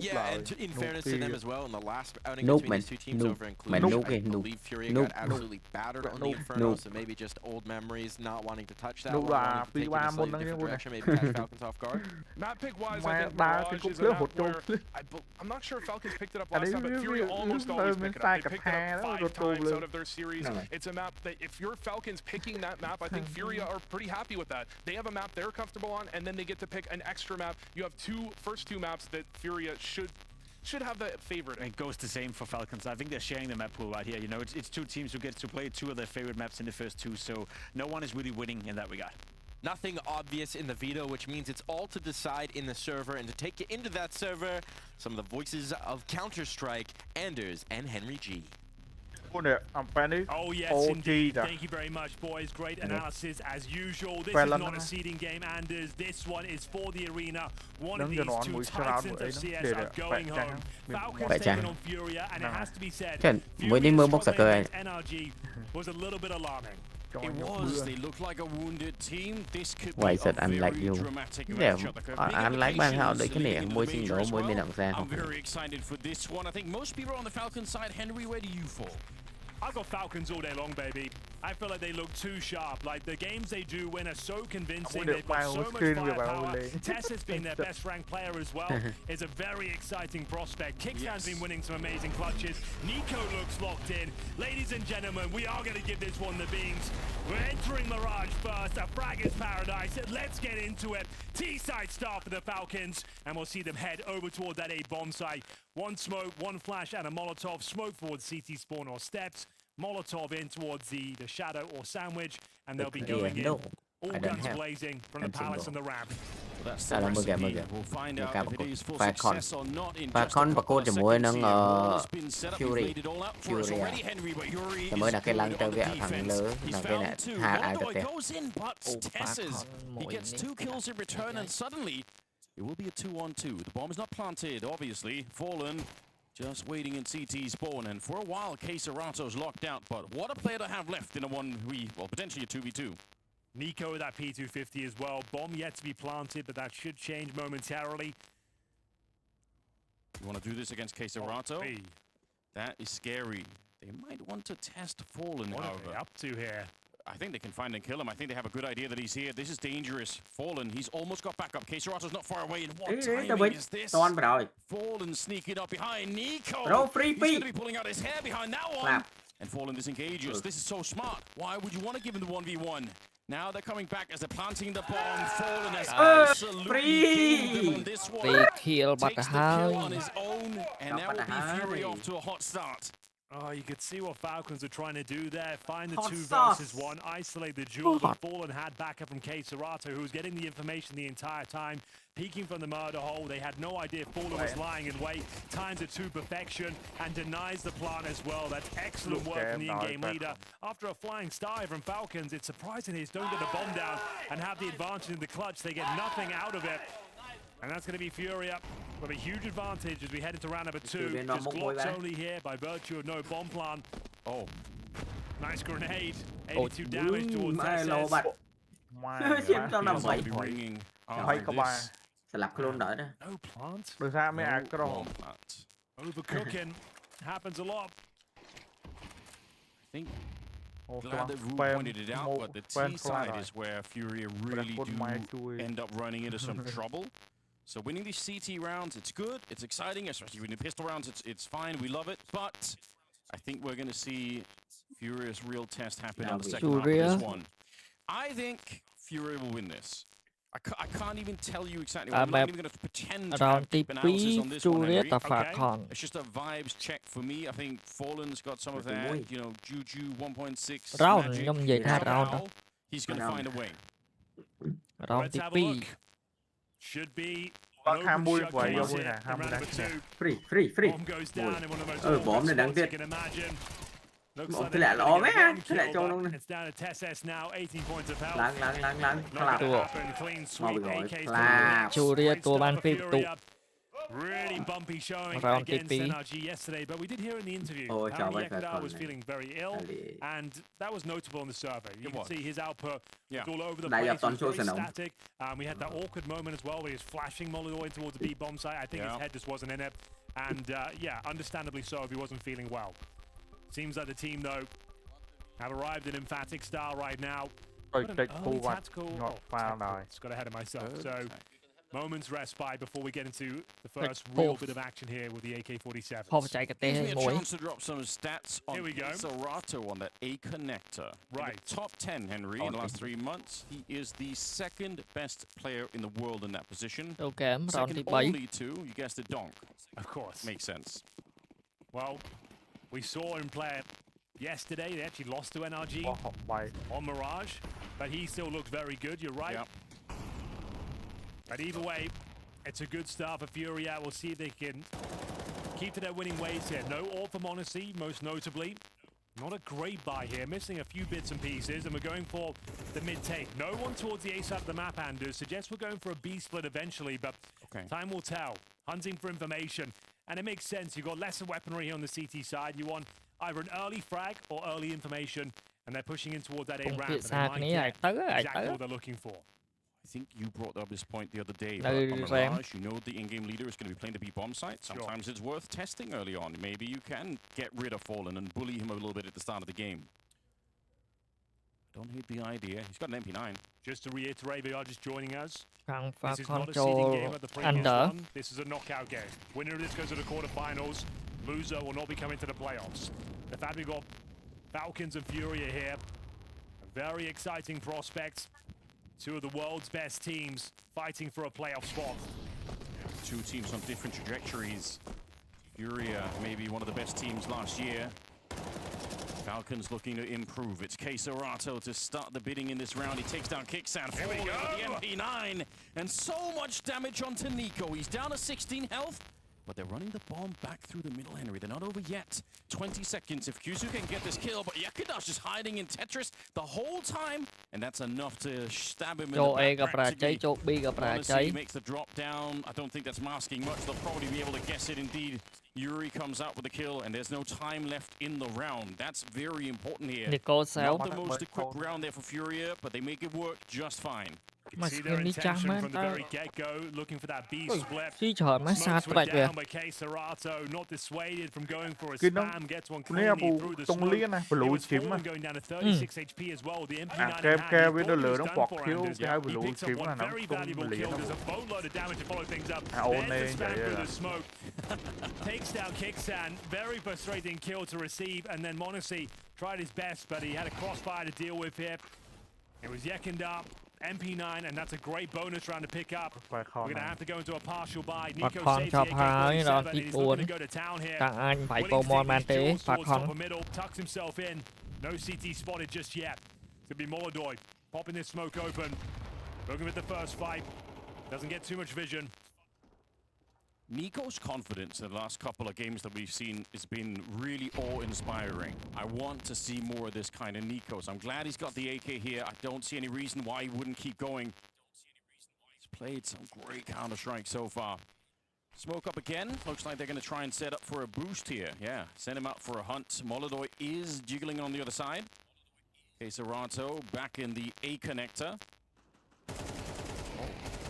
Yeah, and in fairness to them as well, in the last outing between these two teams over in Cluj, I believe Fury got absolutely battered on the Inferno, so maybe just old memories, not wanting to touch that, wanting to take it in a slightly different direction, maybe catch Falcons off guard. Map pick-wise, I think Mirage is a map where I'm not sure if Falcons picked it up last time, but Fury almost always pick it up. They picked it up 5 times out of their series. It's a map that if you're Falcons picking that map, I think Fury are pretty happy with that. They have a map they're comfortable on, and then they get to pick an extra map. You have first two maps that Furia should have the favorite. It goes the same for Falcons. I think they're sharing the map pool right here. You know, it's two teams who get to play 2 of their favorite maps in the first 2, so no one is really winning in that regard. Nothing obvious in the veto, which means it's all to decide in the server. And to take you into that server, some of the voices of Counter-Strike, Anders and Henry G. Oh yes, indeed. Thank you very much, boys. Great analysis as usual. This is not a seeding game, Anders. This one is for the arena. One of these two titans of CS are going home. Falcons taking on Furia, and it has to be said, Furia's NRG was a little bit alarming. It was. They look like a wounded team. This could Quay be sệt a anh like very you. dramatic Yeah, matchup. Like a big anh like ban hào đấy cái này implications môi leading xin into đổ the môi major bên as đằng xa well. không. I'm very excited for this one. I think most people are on the Falcon side. Henry, where do you fall? I've got Falcons all day long, baby. I feel like they look too sharp. Like, the games they do win are so convincing. They've got so much firepower. Tess has been their best ranked player as well. Is a very exciting prospect. Kickstan's been winning some amazing clutches. Nico looks locked in. Ladies and gentlemen, we are going to give this one the beans. We're entering Mirage first. A frag is paradise. Let's get into it. T-side start for the Falcons. And we'll see them head over toward that A bomb site. One smoke, one flash, and a Molotov. Smoke towards CT spawn or steps. Molotov in towards the shadow or sandwich, and they'll be going in. All guns blazing from the palace and the ramp. Well, that's the recipe. We'll find out if it is for success or not in just a Falcon couple of seconds here. nâng Wall has been set up. He's Fury laid it all out for us already. Henry, but Yuri is mới là cái doing lăng it tơ on the vẹo thằng defense. lứa He's là cái này found two. hai ai Moldoy tập goes in, but Tesses. He gets 2 kills in return, and suddenly it will be a 2-on-2. The bomb is not planted, obviously. Fallen just waiting in CT spawn, and for a while, Caserato's locked out. But what a player to have left in a 1v, well, potentially a 2v2. Nico with that P250 as well. Bomb yet to be planted, but that should change momentarily. You want to do this against Caserato? That is scary. They might want to test Fallen, What however. are they up to here? I think they can find and kill him. I think they have a good idea that he's here. This is dangerous. Fallen, he's almost got back up. Caserato's not far away. And what timing is this? Fallen sneaking up behind Nico. He's going to be pulling out his hair behind that one. And Fallen disengages. This is so smart. Why would you want to give him the 1v1? Now they're coming back as they're planting the bomb. Fallen has absolutely killed them on this one. Kill Takes the kill on his own, and that will be Fury off to a hot start. Oh, you could see what Falcons are trying to do there. Find the 2 versus 1, isolate the duel. The Fallen had backup from Caserato, who was getting the information the entire time. Peeking from the murder hole, they had no idea Fallen was lying in wait. Times it to perfection and denies the plan as well. That's excellent work from the in-game leader. After a flying star from Falcons, it's surprising they don't get the bomb down and have the advantage in the clutch. They get nothing out of it. And that's going to be Fury up with a huge advantage as we head into round number 2. Just Glocks only here by virtue of no bomb plan. Oh. Nice grenade. 82 damage towards SS. Chiếm cho nó bảy sẽ lập luôn đỡ đó. No plant. Được ra mới ăn cái đồ. Overcooking happens a lot. I think glad that Ru pointed it out, but the T side is where Fury really do end up running into some trouble. So winning these CT rounds, it's good, it's exciting, especially winning pistol rounds, it's fine, we love it. But I think we're going to see Fury's real test happen on the second half of this one. I think Fury will win this. I can't even tell you exactly. I'm not even going to pretend to have deep analysis on this one, Henry. Okay. It's just a vibes check for me. I think Fallen's got some of that, you know, Juju 1.6 magic. Somehow, he's going to find a way. Let's have a look. Should be an open shot case here in round number 2. Free. Bomb goes down in one of the most bomb này đáng tiếc. Cái lẹ ló mấy ha, cái lẹ cho luôn. It's down to Tesses now, 18 points of health. Lăng. Clean sweep, AK Churia tua ban phim tụ. Really bumpy showing against NRG yesterday, but we did hear in the interview PARI was feeling very ill, and that was notable on the survey. You can see his output was all over the place, he was very static. We had that awkward moment as well where he was flashing Moldoy towards the B bomb site. I think his head just wasn't in it, and yeah, understandably so if he wasn't feeling well. Seems like the team, though, have arrived in emphatic style right now. Tactical. Just got ahead of myself. So, moments respite before we get into the first real bit of action here with the AK-47. Gives me a chance to drop some stats on Serato on that A connector. Right. Top 10, Henry, in the last 3 months. He is the second best player in the world in that position. Second only to, you guessed it, Donk. Of course. Makes sense. Well, we saw him play yesterday. They actually lost to NRG on Mirage, but he still looks very good. You're right. Yep. But either way, it's a good start for Furia. We'll see if they can keep to their winning ways here. No AWP for Monacy, most notably. Not a great buy here, missing a few bits and pieces, and we're going for the mid-take. No one towards the A side of the map, Anders. Suggests we're going for a B split eventually, but time will tell. Hunting for information. And it makes sense. You've got lesser weaponry here on the CT side. You want either an early frag or early information. and they're pushing in towards that A ពង ramp. ភា And សា they គ្នា might ឲ្យ get ទៅឲ្យ exactly ទៅ what they're looking for. I think you brought up this point the other day, No, but on Ram. Mirage, you know the in-game leader is going to be playing the B bomb site. Sometimes it's worth testing early on. Maybe you can get rid of Fallen and bully him a little bit at the start of the game. Don't hate the idea. He's got an MP9. Just to reiterate, they are just joining us. ខាង This is Falcon not a ចូល seeding game at the previous under one. This is a knockout game. Winner of this goes to the quarterfinals. Loser will not be coming to the playoffs. The fact we've got Falcons and Furia here, very exciting prospects. Two of the world's best teams fighting for a playoff spot. Two teams on different trajectories. Furia, maybe one of the best teams last year. Falcons looking to improve. It's Queserato to start the bidding in this round. He takes down Kickstand. Here we go. The MP9. And so much damage onto Nico. He's down to 16 health. But they're running the bomb back through the middle, Henry. They're not over yet. 20 seconds if Kyuzu can get this kill. But Yakuda's just hiding in Tetris the whole time. And that's enough to stab him in the back practically. Honestly, he makes the drop down. I don't think that's masking much. They'll probably be able to guess it indeed. Yuri comes out with the kill, and there's no time left in the round. That's very important here. Not the most equipped round there for Furia, but they make it work just fine. You can see their intention from the very get-go, looking for that B split. ស៊ីច្រើនណាស់សាត្រាច់វា Down by Queserato, not dissuaded from going for a spam, gets one cleanly through the smoke. It was Fallen going down to 36 HP as well. The MP9 in hand, he thought he was done for Anders. He picks up one very valuable kill. There's a boatload of damage to follow things up. There's the spam through the smoke. Takes down Kickstand. Very frustrating kill to receive, and then Monacy tried his best, but he had a crossfire to deal with here. It was Yekindar, MP9, and that's a great bonus round to pick up. We're going to have to go into a partial buy. Nico saves the AK-47, and he's looking to go to town here. តាអញវាយពងមនមែនទេ Willing to take his towards top of middle, tucks himself in. No CT spotted just yet. It's going to be Molodoi popping this smoke open. Looking at the first fight. Doesn't get too much vision. Nico's confidence in the last couple of games that we've seen has been really awe-inspiring. I want to see more of this kind of Nico. So I'm glad he's got the AK here. I don't see any reason why he wouldn't keep going. He's played some great Counter-Strike so far. Smoke up again. Looks like they're going to try and set up for a boost here. Yeah, send him out for a hunt. Molodoi is jiggling on the other side. Queserato back in the A connector.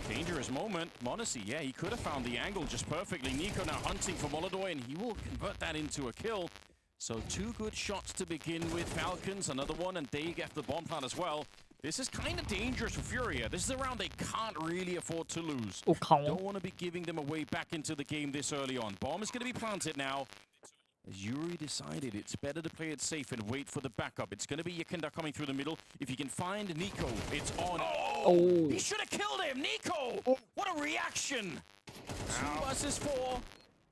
Dangerous moment. Monacy, yeah, he could have found the angle just perfectly. Nico now hunting for Molodoi, and he will convert that into a kill. So two good shots to begin with. Falcons, another one, and they get the bomb plant as well. This is kind of dangerous for Furia. This is a round they can't really afford to lose. Don't want to be giving them away back into the game this early on. Bomb is going to be planted now. As Yuri decided, it's better to play it safe and wait for the backup. It's going to be Yakinda coming through the middle. If he can find Nico, it's on. Oh! He should have killed him! Nico! What a reaction! 2 versus 4.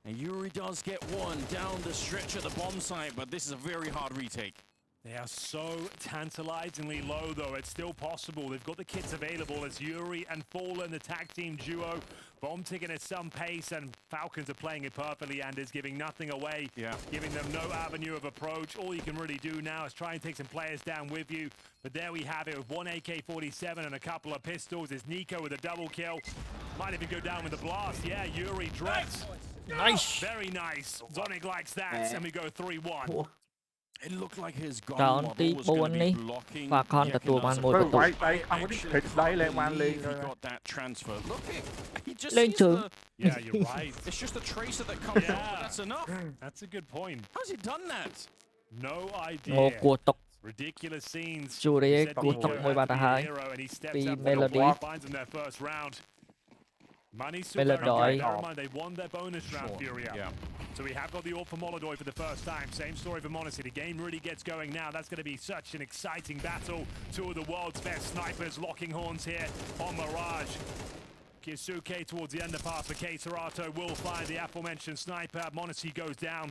And Yuri does get one down the stretch at the bomb site, but this is a very hard retake. They are so tantalizingly low, though. It's still possible. They've got the kits available as Yuri and Fallen, the tag team duo. Bomb ticking at some pace, and Falcons are playing it perfectly and is giving nothing away. Giving them no avenue of approach. All you can really do now is try and take some players down with you. But there we have it with one AK-47 and a couple of pistols. There's Nico with a double kill. Might even go down with a blast. Yeah, Yuri drops. Nice. Very nice. Zonic likes that, and we go 3-1. It looked like his gun តោនទី model was going 4 to នេះ be blocking បាខនទទួលបានមួយបន្ទុក វាយខាងនេះខិតដៃលែងបានលេង he got that transfer. Look, he just Lên sees trường. the... Yeah, you're right. It's just the tracer that comes out, but that's enough. That's a good point. How's he done that? No ង idea. គួរទុក Ridiculous scenes. ជូរី Said គួរ Nico ទុកមួយបា had ត់ទៅ to be ហើយ a hero, and he steps ពី up and Melody finds them their first round. Money Melody. Bear in mind, they won their bonus round, Furia. Yeah. So we have got the ult for Molodoi for the first time. Same story for Monacy. The game really gets going now. That's going to be such an exciting battle. Two of the world's best snipers locking horns here on Mirage. Kisuke towards the underpass for Queserato will find the aforementioned sniper. Monacy goes down.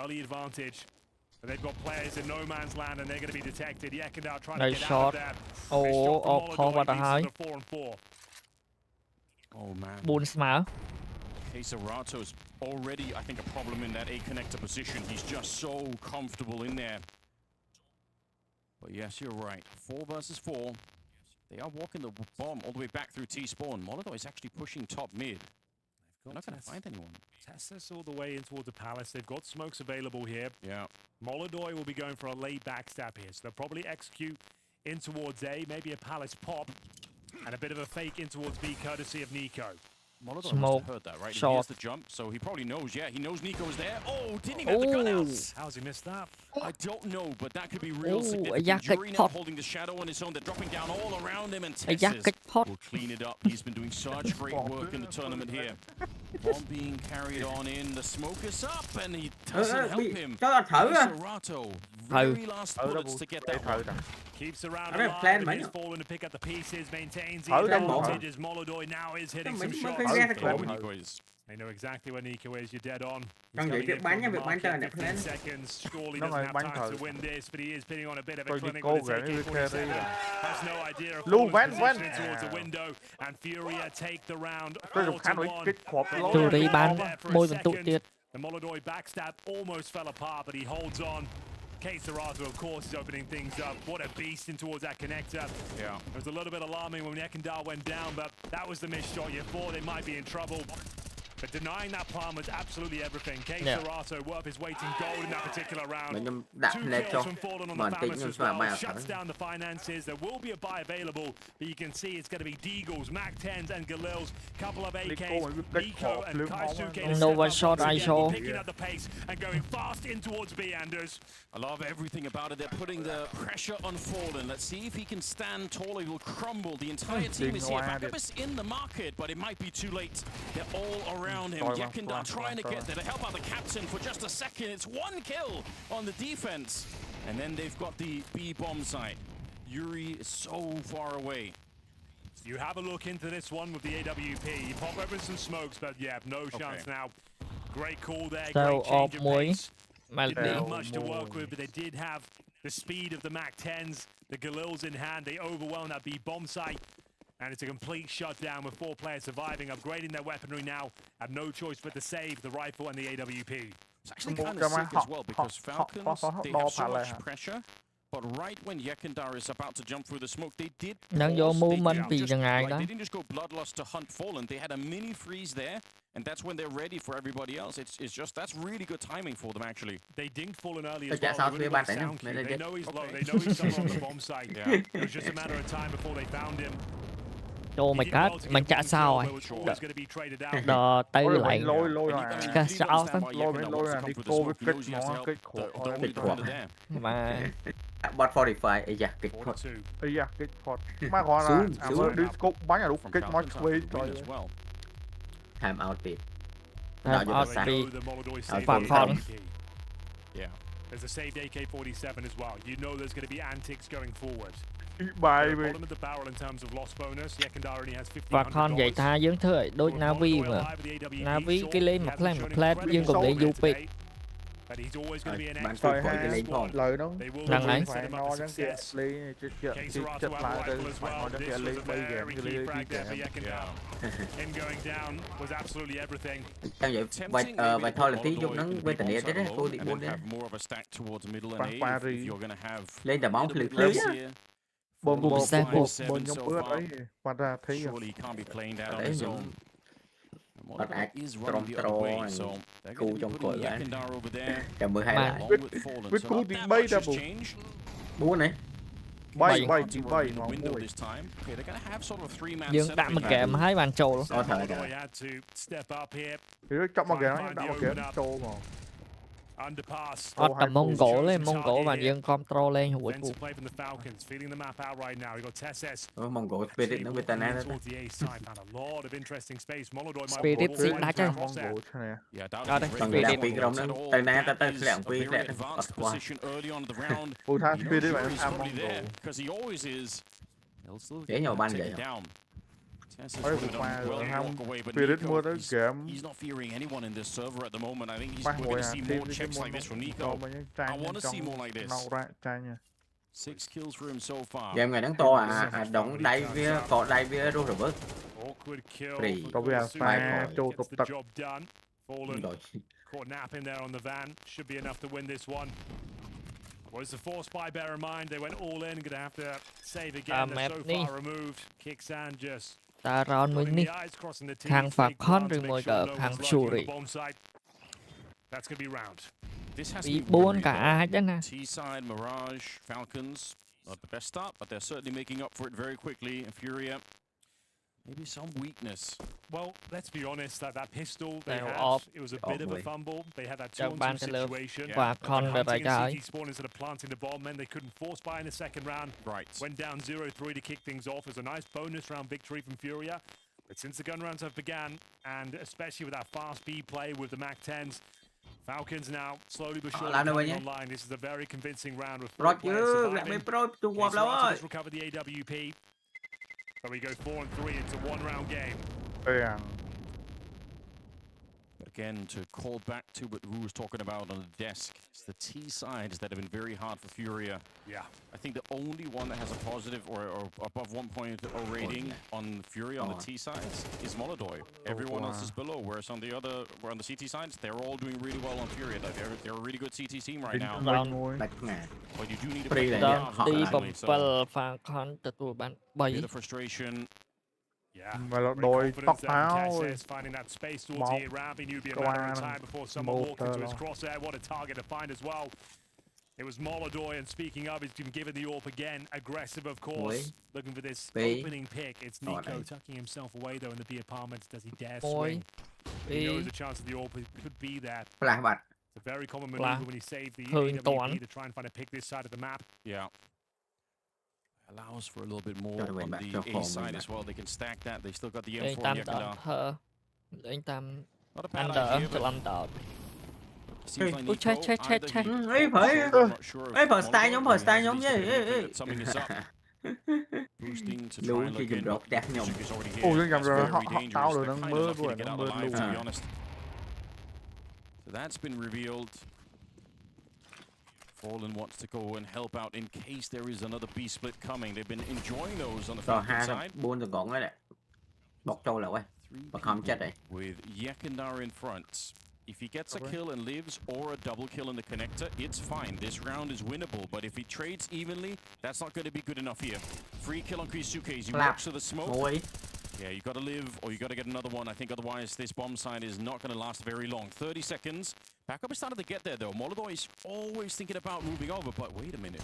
Early advantage. But they've got players in no man's land, and they're going to be detected. Yekindar trying to Nice get shot. out of that. Oh, Nice shot from oh, Molodoi, what a leads high. to the 4-4. Oh, man. 4 ស្មើ Queserato's already, I think, a problem in that A connector position. He's just so comfortable in there. But yes, you're right. 4 versus 4. They are walking the bomb all the way back through T-spawn. Molodoi is actually pushing top mid. They're not going to find anyone. Testis all the way in towards the palace. They've got smokes available here. Yeah. Molodoi will be going for a late backstab here, so they'll probably execute in towards A, maybe a palace pop, and a bit of a fake in towards B, courtesy of Nico. Molodoi must have heard that, right? He hears the jump, so he probably knows. Yeah, he knows Nico is there. Oh, didn't he have the gun out? How's he missed that? I don't know, but that could be real significant. Yuri now holding the shadow on his own. They're dropping down all around him, and Texas will clean it up. He's been doing such great work in the tournament here. Bomb being carried on in. The smoke is up, and he doesn't help him. Serato, very last bullets to get that one. Keeps around alive, and he's fallen to pick up the pieces, maintains the advantage as Molodoi now is hitting some shots. They know exactly where Nico is, you're dead on. He's coming in from the market, 15 seconds. Surely doesn't have time to win this, but he is pitting on a bit of a clinic with his AK-47. Has no idea of positioning towards the window, and Furia take the round 4-1. The Molodoi backstab almost fell apart, but he holds on. Serato, of course, is opening things up. What a beast in towards that connector. Yeah. It was a little bit alarming when Ekendar went down, but that was the missed shot. You thought they might be in trouble. But denying that palm was absolutely everything. Serato worth his weight in gold in that particular round. 2 kills from Fallen on the Famous as well. Shuts down the finances. There will be a buy available, but you can see it's going to be Deagles, Mac-10s, and Galils. Couple of AKs, Nico and Kaisuke. No one shot I saw. Picking up the pace and going fast in towards B, Anders. I love everything about it. They're putting the pressure on Fallen. Let's see if he can stand tall. He will crumble. The entire team is here. Vagabus in the market, but it might be too late. They're all around him. Yekindar trying to get there to help out the captain for just a second. It's 1 kill on the defense. And then they've got the B bomb site. Yuri is so far away. You have a look into this one with the AWP. You pop open some smokes, but yeah, no chance now. Great call there, great change of pace. Didn't have much to work with, but they did have the speed of the Mac-10s, the Galils in hand. They overwhelmed that B bomb site. And it's a complete shutdown with 4 players surviving, upgrading their weaponry now. Have no choice but to save the rifle and the AWP. It's actually kind of sick as well, because Falcons, they have so much pressure. But right when Yekindar is about to jump through the smoke, they did pause. They didn't just go bloodlust to hunt Fallen. They had a mini freeze there, and that's when they're ready for everybody else. It's just, that's really good timing for them, actually. They dinged Fallen early as well. They know he's low. They know he's somewhere on the bomb site. It was just a matter of time before they found him. Oh my god, mình chạy sao rồi? Đò tư lại. Cái sao thế? Đi cô với kích nó, kích khổ. Mà... Bot 45, ây da, kích phọt. Ây da, kích phọt. Má gọi là... Xuống. Đi cốc bánh là đúng kích nó quê trời. Time out speed. Time out speed. Phạt phòn. Yeah. There's a saved AK-47 as well. You know there's going to be antics going forward. Bottom of the barrel in terms of loss bonus. Yekindar only has $1,500. Và con vậy ta dưỡng thưa đôi NAVI mà. NAVI cái lên một lát dương còn để UP. But he's always going to be an expert for his squad. Năng ấy. This was a very key frag there for Yekindar. Him going down was absolutely everything. Vậy thôi là tí dùng nắng với tình địa đấy, cô đi buôn đấy. Lên đà bóng lưới á. Bom nhóm bớt ấy, và ra thấy rồi. Bắt ác trong trò cu trong cội bán. Cầm 12 lại. Biết cu thì bay ra bụng. Búa này. Bay nó mùi. Dương tạm một kẻ mà 2 bàn trồ luôn. Có thời rồi. Thì chậm một kẻ nó một kẻ trồ mà. Ót tầm Mông Cổ và dương control lên hụt cụ. Mông Cổ Spirit nó bị tàn nát đó. Spirit xịn đá chơi. Đó đây, còn người đang bị cái rồng nó tàn nát ta tới lẹo quy lẹ. Ủa tha Spirit bạn tham Mông Cổ. Dễ nhau ban vậy. Ôi qua rồi không Spirit mua tới game. He's not fearing anyone in this server at the moment. I think we're going to see more checks like this from Nico. I want to see more like this. 6 kills for him so far. Game ngày đang to đóng đáy vía, có đáy vía rồi bớt. Free. Có bây giờ pha trâu tục tật. Rồi. Caught nap in there on the van. Should be enough to win this one. Was the force buy, bear in mind, they went all in, gonna have to save again, they're so far removed. Kixan just តារ៉នមួយនេះខាង Falcon ឬមួយក៏ខាង Fury That's going to be round. This has ពី to be 4 ក៏អាចដែរណា T-side, Mirage, Falcons, not the best start, but they're certainly making up for it very quickly. And Furia, maybe some weakness. Well, let's be honest, that pistol they had, it was a bit of a fumble. They had that 2-on-2 situation. Falcon hunting and CT spawn instead of planting the bomb, and they couldn't force buy in the second round. Right. Went down 0-3 to kick things off. It was a nice bonus round victory from Furia. But since the gun rounds have begun, and especially with that fast B play with the MAC-10s, Falcons now slowly but surely coming online. This is a very convincing round with 4 players surviving. Just recover the AWP. So we go 4-3. It's a one-round game. Again, to call back to what Wu was talking about on the desk, it's the T sides that have been very hard for Furia. Yeah. I think the only one that has a positive or above 1.0 rating on Fury on the T sides is Molodoy. Everyone else is below, whereas on the CT sides, they're all doing really well on Fury. They're a really good CT team right now. But you do need to play Falcon ទទួលបាន 3. The frustration. Yeah. Confidence finding that space towards the ramp. He knew it'd be a matter of time before someone walked into his crosshair. What a target to find as well. It was Molodoy, and speaking of, he's been given the AWP again. Aggressive, of course. Looking for this opening pick. It's Nico tucking himself away, though, in the B apartments. Does he dare swing? He knows the chance of the AWP could be that. It's a very common maneuver when you save the AWP to try and find a pick this side of the map. Yeah. Allows for a little bit more on the A side as well. They can stack that. They still got the M4 and Yakunda. Not a bad idea, but seems like Nico, summing this up. Boosting to try and look in. Is already here. That's very dangerous. They're kind of lucky to get out alive, to be honest. So that's been revealed. Fallen wants to go and help out in case there is another B split coming. They've been enjoying those on the Falcon side. With Yakundar in front. If he gets a kill and lives or a double kill in the connector, it's fine. This round is winnable, but if he trades evenly, that's not going to be good enough here. Free kill on Krisuke as you watch to the smoke. Yeah, you got to live or you got to get another one. I think otherwise this bomb side is not going to last very long. 30 seconds. Backup is starting to get there, though. Molodoy is always thinking about moving over, but wait a minute.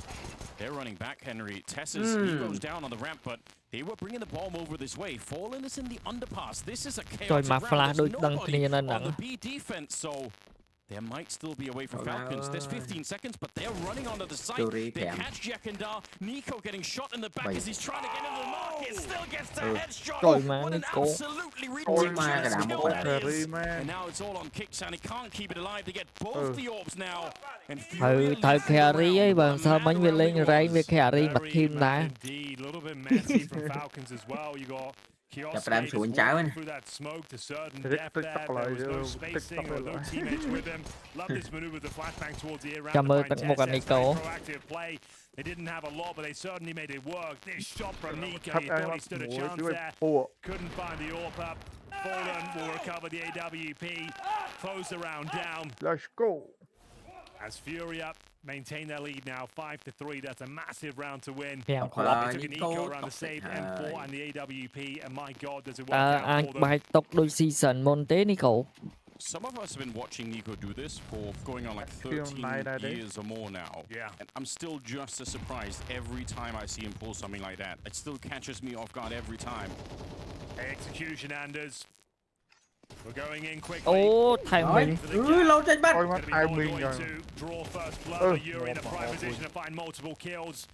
They're running back, Henry. Tess's, he goes down on the ramp, but they were bringing the bomb over this way. Fallen is in the underpass. This is a chaotic round. There's nobody on the B defense, so there might still be a way for Falcons. There's 15 seconds, but they're running onto the site. They catch Yakundar. Nico getting shot in the back as he's trying to get into the market. Still gets the headshot. What an absolutely ridiculous kill that is. And now it's all on kicks, and he can't keep it alive. They get both the orbs now. And Fury carry ấy bằng sao bánh về lên rank về carry bật team này. Indeed, a little bit messy from Falcons as well. You got Kiosk through that smoke to certain depth there. There was no spacing or no teammates with him. Love this maneuver, the flashbang towards the air round. Proactive play. They didn't have a lot, but they certainly made it work. This shot from Nico, he thought he stood a chance there. Couldn't find the AWP up. Fallen will recover the AWP. Close the round down. Let's go. As Furia maintain their lead now, 5-3. That's a massive round to win. They took an eco around the save M4 and the AWP, and my God, does it work out for them. Bài tốc đôi season môn tế Nico. Some of us have been watching Nico do this for going on like 13 years or more now. Yeah. And I'm still just as surprised every time I see him pull something like that. It still catches me off guard every time. Execution, Anders. We're going in quickly. Timing. Lâu trên bắt. Draw first blood. Yuri in a prime position to find multiple kills.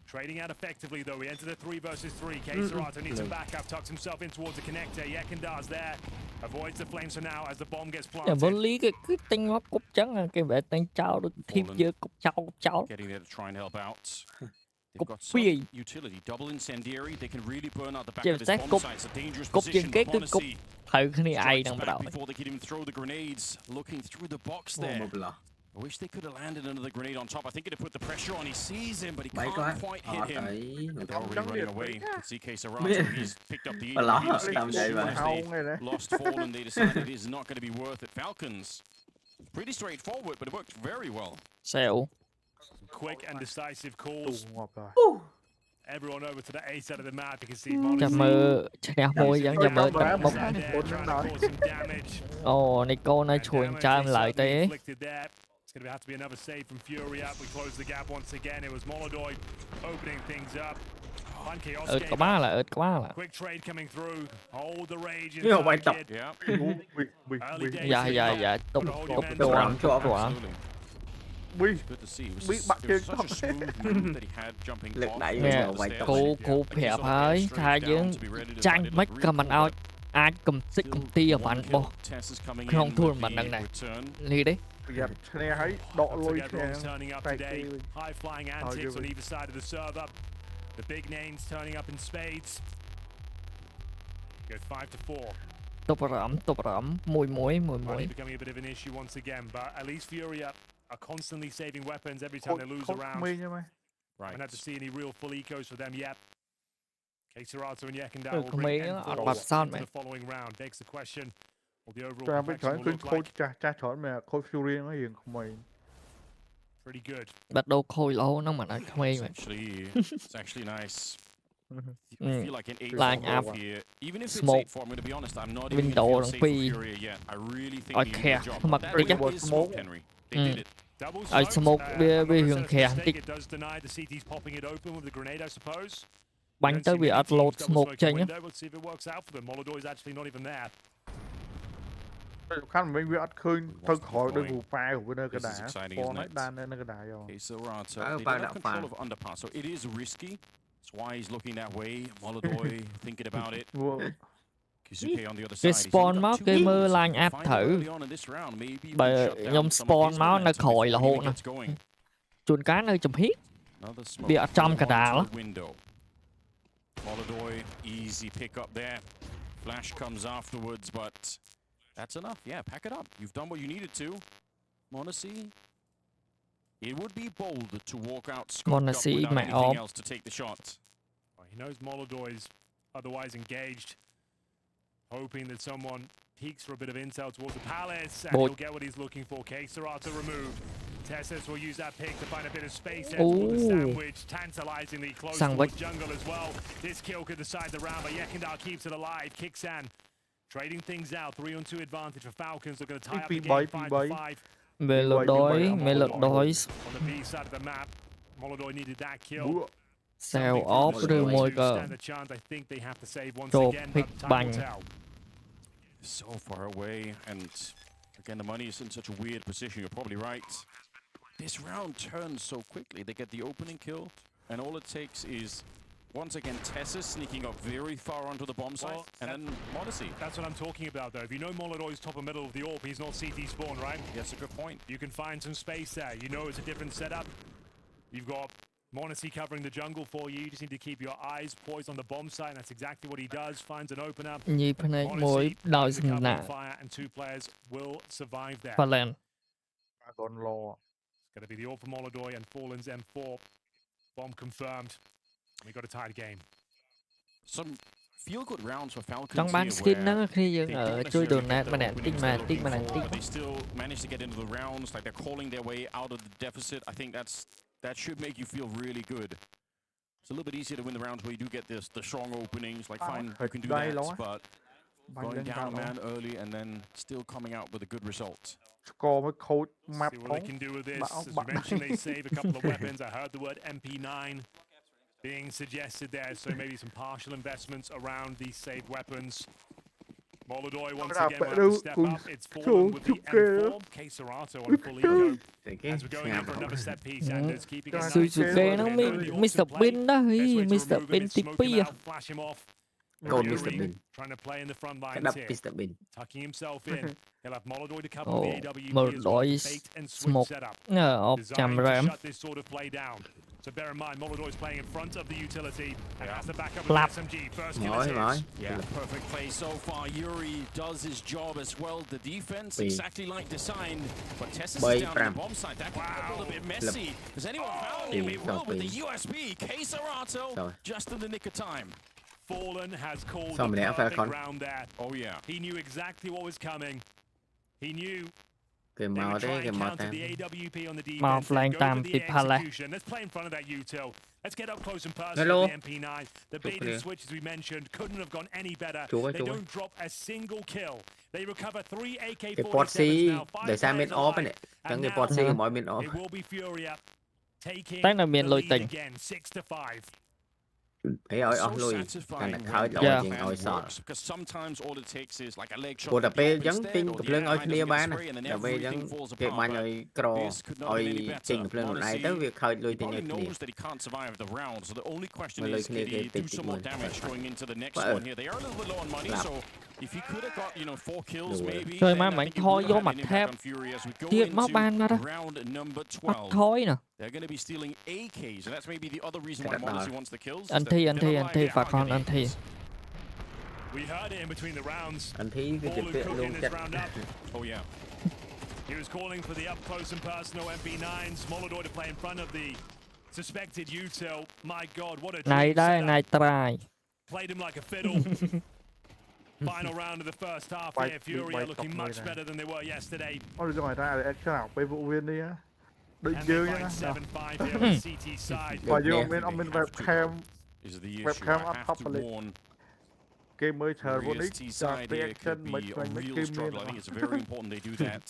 Trading out effectively though. We enter the 3 versus 3. K-Serato needs some backup. Tucks himself in towards the connector. Yakundar's there. Avoids the flames for now as the bomb gets planted. Vô lý cái tên nó cúp trắng cái vẻ tên cháu được thêm giờ cúp cháu. Getting there to try and help out. They've got some utility. Double incendiary. They can really burn out the back of this bomb site. It's a dangerous position. Before they can even throw the grenades, looking through the box there. I wish they could have landed another grenade on top. I think it'd have put the pressure on. He sees him, but he can't quite hit him. They're already running away. See K-Serato. He's picked up the AWP. Lost Fallen. They decided it is not going to be worth it. Falcons, pretty straightforward, but it worked very well. Quick and decisive calls. everyone over to the A side of the map. You can see ចាំមើលឈ្នះមួយយ៉ាងចាំមើលកាត់បុក អូនេះកូនឲ្យឈួយចើមឡើយទេ It's going to have to be another save from Fury up. We close the gap once again. It was Molodoi opening things up.ក្បាល Quick trade coming through. Hold the rage. Yeah. ទុកជាប់ Good to see. It was such a smooth move that he had jumping off. គូប្រាប់ហើយថាយើងចាញ់មិនក៏មិនឲ្យអាចកំសិចកំទីអវ៉ាន់បោះក្នុង tournament ហ្នឹងដែរនេះទេ Yep, turning up today. High flying antics on either side of the server. The big names turning up in spades. Go 5-4. ទប់អារម្មណ៍1 becoming a bit of an issue once again, but at least Fury are constantly saving weapons every time they lose a round. Right. Haven't had to see any real full ecos for them yet. K-Serato and Yekindao will bring into the following round. Begs the question, will the overall complexion will look like? Pretty good. បាត់ដូរខូចលោហ្នឹងមិនអាចក្មេង It's actually nice. I feel like an 8 line up here. Even if it's smoke 8-4, I'm going to be honest, I'm not even window going to feel safeពី for Fury yet. I really think ឲ្យ they ខះ did the job. មក There តិច is smoke, Henry. They did it. ឲ្យ smoke វារឿងខះតិច It does deny the CT's popping it open with the grenade, I suppose. បាញ់ទៅវាអត់ load smoke ចេញ Let's see if it works out for them. Molodoi is actually not even there. ខាងវិញវាអត់ឃើញទៅក្រោយដោយគូប៉ាcủaនៅកណ្ដាល Spawn ហើយបាននៅកណ្ដាលយក Okay, so Rata, they don't have control of underpass, so it is risky. That's why he's looking that way. Molodoi thinking about it. Kizuke on the other គេ side. spawn មកគេមើល line up ទៅបើខ្ញុំ spawn មកនៅក្រោយរហូតណាជួនកាលនៅចំហៀកវាអត់ចំកណ្ដាល Molodoi, easy pick up there. Flash comes afterwards, but that's enough. Yeah, pack it up. You've done what you needed to. Monacy. It would be bold to walk out scot up without anything else to take the shot. He knows Molodoi's otherwise engaged, hoping that someone peeks for a bit of intel towards the palace, and he'll get what he's looking for. K-Serato removed. Tessus will use that pick to find a bit of space towards the sandwich, tantalizingly close to the jungle as well. This kill could decide the round, but Yekindao keeps it alive. Kixan trading things out, 3-on-2 advantage for Falcons. They're going to tie up the game 5-5. Melodoi On the B side of the map, Molodoi needed that kill. Sell off ឬមួយក៏ I think they have to save once ចូល again, pick but time បាញ់ will tell. So far away, and again, the money is in such a weird position. You're probably right. This round turns so quickly. They get the opening kill, and all it takes is, once again, Tessa sneaking up very far onto the bomb site, and then Monacy. That's what I'm talking about, though. If you know Molodoi's top and middle of the AWP, he's not CT spawn, right? That's a good point. You can find some space there. You know it's a different setup. You've got Monacy covering the jungle for you. You just need to keep your eyes poised on the bomb site, and that's exactly what he does. Finds an opener. ញីភ្នែកមួយដោយសំណាក់ fire, and 2 players will survive there. Fallen. It's going to be the AWP for Molodoi and Fallen's M4. Bomb confirmed. We got a tied game. Some feel-good rounds for Falcons ចង់បាន skin ហ្នឹងគ្នាយើងជួយ donate ម្នាក់តិចម្នាក់តិច but they still manage to get into the rounds, like they're calling their way out of the deficit. I think that should make you feel really good. It's a little bit easier to win the rounds where you do get the strong openings, like fine, you can do that, but going down man early and then still coming out with a good result. Score with coach map. See what they can do with this. As we mentioned, they save a couple of weapons. I heard the word MP9 being suggested there, so maybe some partial investments around these saved weapons. Molodoi once again will have to step up. It's Fallen with the M4. K-Serato on full eco. As we're going in for another set piece, and it's keeping it nice. Mr. Bin ណាហី Mr. Bin ទី Flash him off. Mr. Bin Trying to play in the front lines here. Mr. Bin Tucking himself in. He'll have Molodoi to cover the AWP as well. Molodoi Bait and switch smoke setup. អបចាំ Designed RAM to shut this sort of play down. So bear in mind, Molodoi is playing in front of the utility and has to back up with the SMG. First kill is his. Yeah, perfect play so far. Yuri does his job as well. The defense exactly like designed, but Tessa's down on the bomb site. That could be a little bit messy. Has anyone found him? It will with the USB. K-Serato just in the nick of time. Fallen has called the perfect round there. Oh yeah. He knew exactly what was coming. He knew Cái They màu would try đấy, cái and màu counter tam. the AWP on the Màu defense, flank then go tam for tiếp the pala. execution. Let's play in front of that util. Let's get up close and personal Hello. with the MP9. The bait and clear. switch, as we mentioned, couldn't have gone any better. Chúa ơi, They chúa ơi. don't drop a single kill. They recover 3 Cái AK-47s Porsche now, 5 để sang bên players off này. alive. Chẳng And cái now Porsche của mọi bên off. it will be Furia taking Tán là the miền lội lead tình. again, 6-5. Ấy ơi, So lui. satisfying Càng là when khởi the lỗi Yeah. chuyện plan ôi sợ. works, because sometimes all it takes is like a leg shot Bộ at tập the bê open dấn instead, tin or tập the lưng ơi AI kia doesn't get bán the nè. spray, and then Tập bê dấn everything falls cái apart. bàn But ơi cro. this could not have been any Ôi better. trình tập lưng này tới việc khởi lui He tin probably nhật nè. knows that he can't survive the round, so the only question Mà lời is, kia did he cái do some more mình. damage going into the next Vâng. one here? They are a little bit low on money, Làm. so if he could have got, 4 kills Được rồi. maybe, Trời then má, I mày think it thôi would vô have mặt had an impact thép. on Fury as we go Thiệt máu into ban ra đó. round number Mắt 12. thối nè. They're going to be stealing AKs, and that's maybe the other reason Cái why đặt Modesty đỏ. wants the kills. is Anh that thi, they're anh thi, anh alive, thi. they're Bà con anh thi. We heard it in between the rounds. Anh Thí cái Ball trực and tiếp cooking luôn this chắc. round up. Oh yeah. He was calling for the up close and personal MP9. Molodor to play in front of the suspected util. My God, what a Này dream đây, setup. này try. Played him like a fiddle. Final round of the first half Bay- here. Fury bay are looking cọc much người này. better than they were yesterday. Ôi rồi ra để cái nào bay vụ viên đi á. Đợi And dư they nhá. find 7-5 here on the CT side. Và Được vô nè. bên webcam Is the issue. Webcam I up have top to of it. warn game mới chờ vô Maria's đích. T side here could be a real struggle. I think it's very important they do that.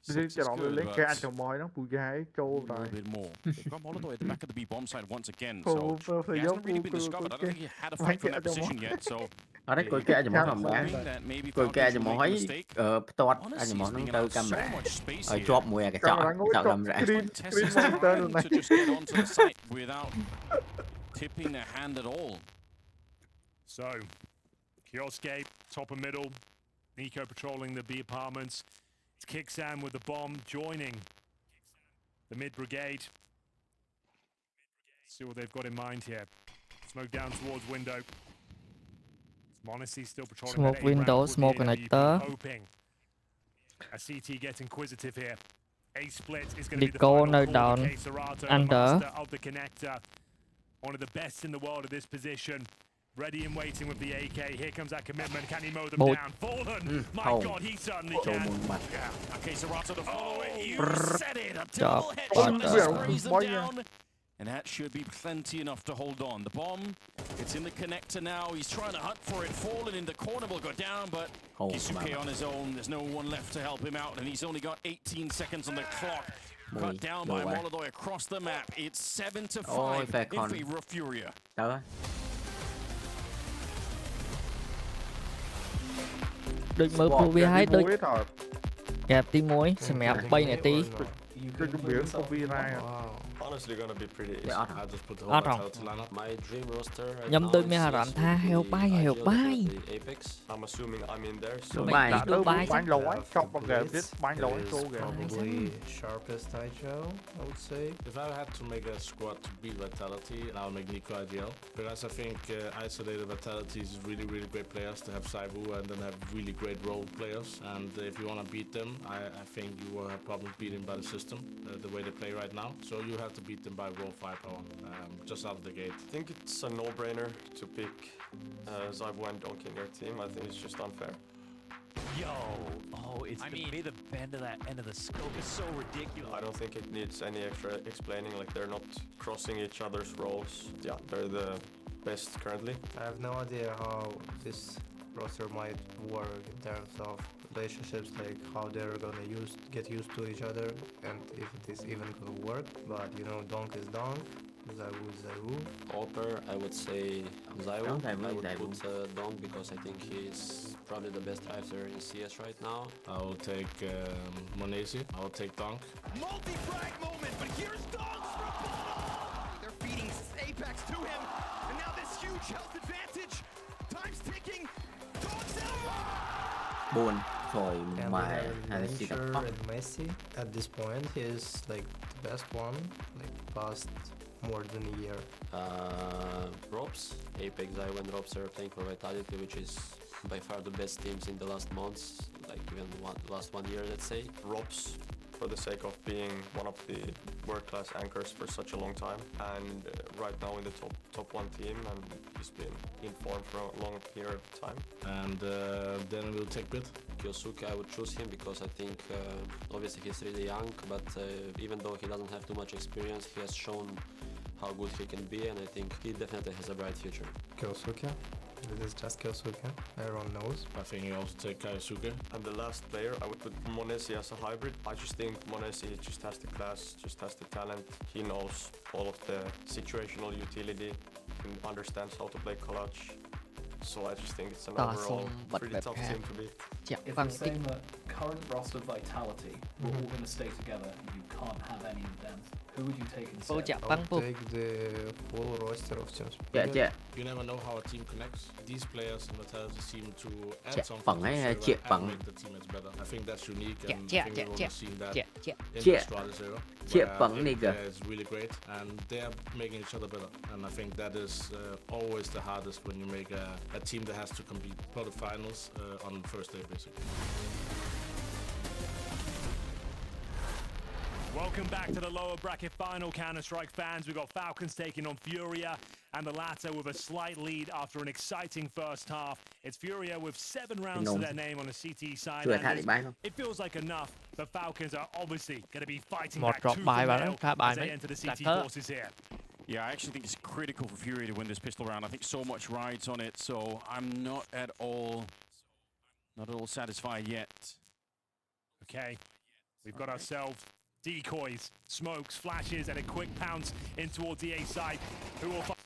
Đi Six cho is nó good, lên but cái anh chồng mồi nó bùi gai trâu a rồi. little bit more. They've got Molotov at the back of the B bomb side once again, Cô- so cô phải he giống hasn't really cô- been cô- discovered. I cô- don't think he had a cô- fight from cô- that cô- position yet, so Ở đấy coi cái anh món hồng đá. hoping that maybe Coi cái Falcons anh will món make a ấy mistake. toát anh Honestly món nó speaking, từ there's so camera. much space Rồi here. chọp mùi cái Camera chọn ngồi chọn chọp làm rẽ. screen- Test screen is monitor trying này. to just get onto the site without tipping their hand at all. So, Kioske, top and middle. Nico patrolling the B apartments. It's Kicksan with the bomb, joining the mid brigade. See what they've got in mind here. Smoke down towards window. Monacy still patrolling Smoke that A ramp window, towards the smoke AWP, connector. hoping a CT gets inquisitive here. A split is going to Đi be the cô final nơi call down. for K-Serato, the Under. master of the connector. One of the best in the world at this position. Ready and waiting with the AK. Here comes that commitment. Can he mow them Bụi. down? Fallen. My không. God, he certainly Trâu can. mùi mặt. Yeah, okay, Serato to follow it. You said it. A Chop. double headshot What as the- he sprays them Boy, down. And that should be plenty enough to hold on. The bomb, it's in the connector now. He's trying to hunt for it. Fallen in the corner will go down, but Không, Kisuke mà- on his own. There's no one left to help him out, and he's only got 18 seconds on the clock. Mùi, Cut down đồ by quá. Molotov across the map. It's 7-5 Ôi, phe in con. favor of Furia. Đó. Đừng mơ Fury hay đừng Muối rồi. kẹp tí muối. Sẽ mẹ bay này tí. Cái biển không vi ra. Honestly, gonna be pretty easy. Yeah, I just put the Át whole không? vitality lineup. My dream roster right Nhắm now tôi in mới hà CS rảnh tha would heo be bay heo ideal bay. definitely Apex. I'm assuming I'm in there, so Đúng bài. Đã Đưa đâu bài bán chứ. lỗi, chọc vào ghế biết bán lỗi Is cô ghế. probably sharpest IGL, I would say. If I had to make a squad to beat Vitality, I'll make Nico IGL. Because I think isolated Vitality is really, really great players to have Saibu and then have really great role players. And if you want to beat them, I think you will have problems beating by the system, the way they play right now. So you have to beat them by raw firepower, just out of the gate. I think it's a no-brainer to pick Zaibu and Donkey in your team. I think it's just unfair. Yo, oh, it's me, the bend of that end of the scope is so ridiculous. I don't think it needs any extra explaining, like they're not crossing each other's roles. Yeah, they're the best currently. I have no idea how this roster might work in terms of relationships, like how they're gonna get used to each other, and if it is even gonna work. But you know, Donk is Donk, Zaiwu is Zaiwu. Orper, I would say Zaiwu. Don't Zaiwu, I would Zaiwu. put Don because I think he's probably the best driver in CS right now. I will take Monesi. I will take Donk. Multi-frag moment, but here's Donk's rebuttal! They're feeding Apex to him, and now this huge health advantage. Time's ticking. Donk's out! Buồn. Trời And mà they hay là have chỉ Venture đập and Messi. At this point, he's like the best one, like past more than a year. Robs, Apex, Zaiwu and Robs are playing for Vitality, which is by far the best teams in the last months, like even last 1 year, let's say. Robs, for the sake of being one of the world-class anchors for such a long time, and right now in the top one team, and he's been in form for a long period of time. And then we'll take Bit. Kyosuke, I would choose him because I think obviously he's really young, but even though he doesn't have too much experience, he has shown how good he can be, and I think he definitely has a bright future. Kyosuke. This is just Kyosuke. Everyone knows. I think you also take Kyosuke. And the last player, I would put Monesi as a hybrid. I just think Monesi just has the class, just has the talent. He knows all of the situational utility, and understands how to play collage. So I just think it's an overall pretty tough team to beat. If you're saying that current roster Vitality, we're all going to stay together, you can't have any of them, who would you take instead? I'll take the full roster of Team Dạ. You never know how a team connects. These players in Vitality seem to add Dạ, something bằng ấy, to chị and bằng. make the teammates better. I think that's unique, and Dạ, I think dạ, we've dạ, only seen that dạ, dạ, in dạ. the Astralis era. Chị where bằng này kìa. is really great, and they're making each other better. And I think that is always the hardest when you make a team that has to compete for the finals on the first day, basically. Welcome back to the lower bracket final, Counter-Strike fans. We've got Falcons taking on Furia, and the latter with a slight lead after an exciting first half. It's Furia with 7 rounds to their name on the CT side. And it feels like enough, but Falcons are obviously going to be fighting back tooth and nail as they enter the CT forces here. Yeah, I actually think it's critical for Fury to win this pistol round. I think so much rides on it, so I'm not at all satisfied yet. Okay, we've got ourselves decoys, smokes, flashes, and a quick pounce in towards the A side. Who will find?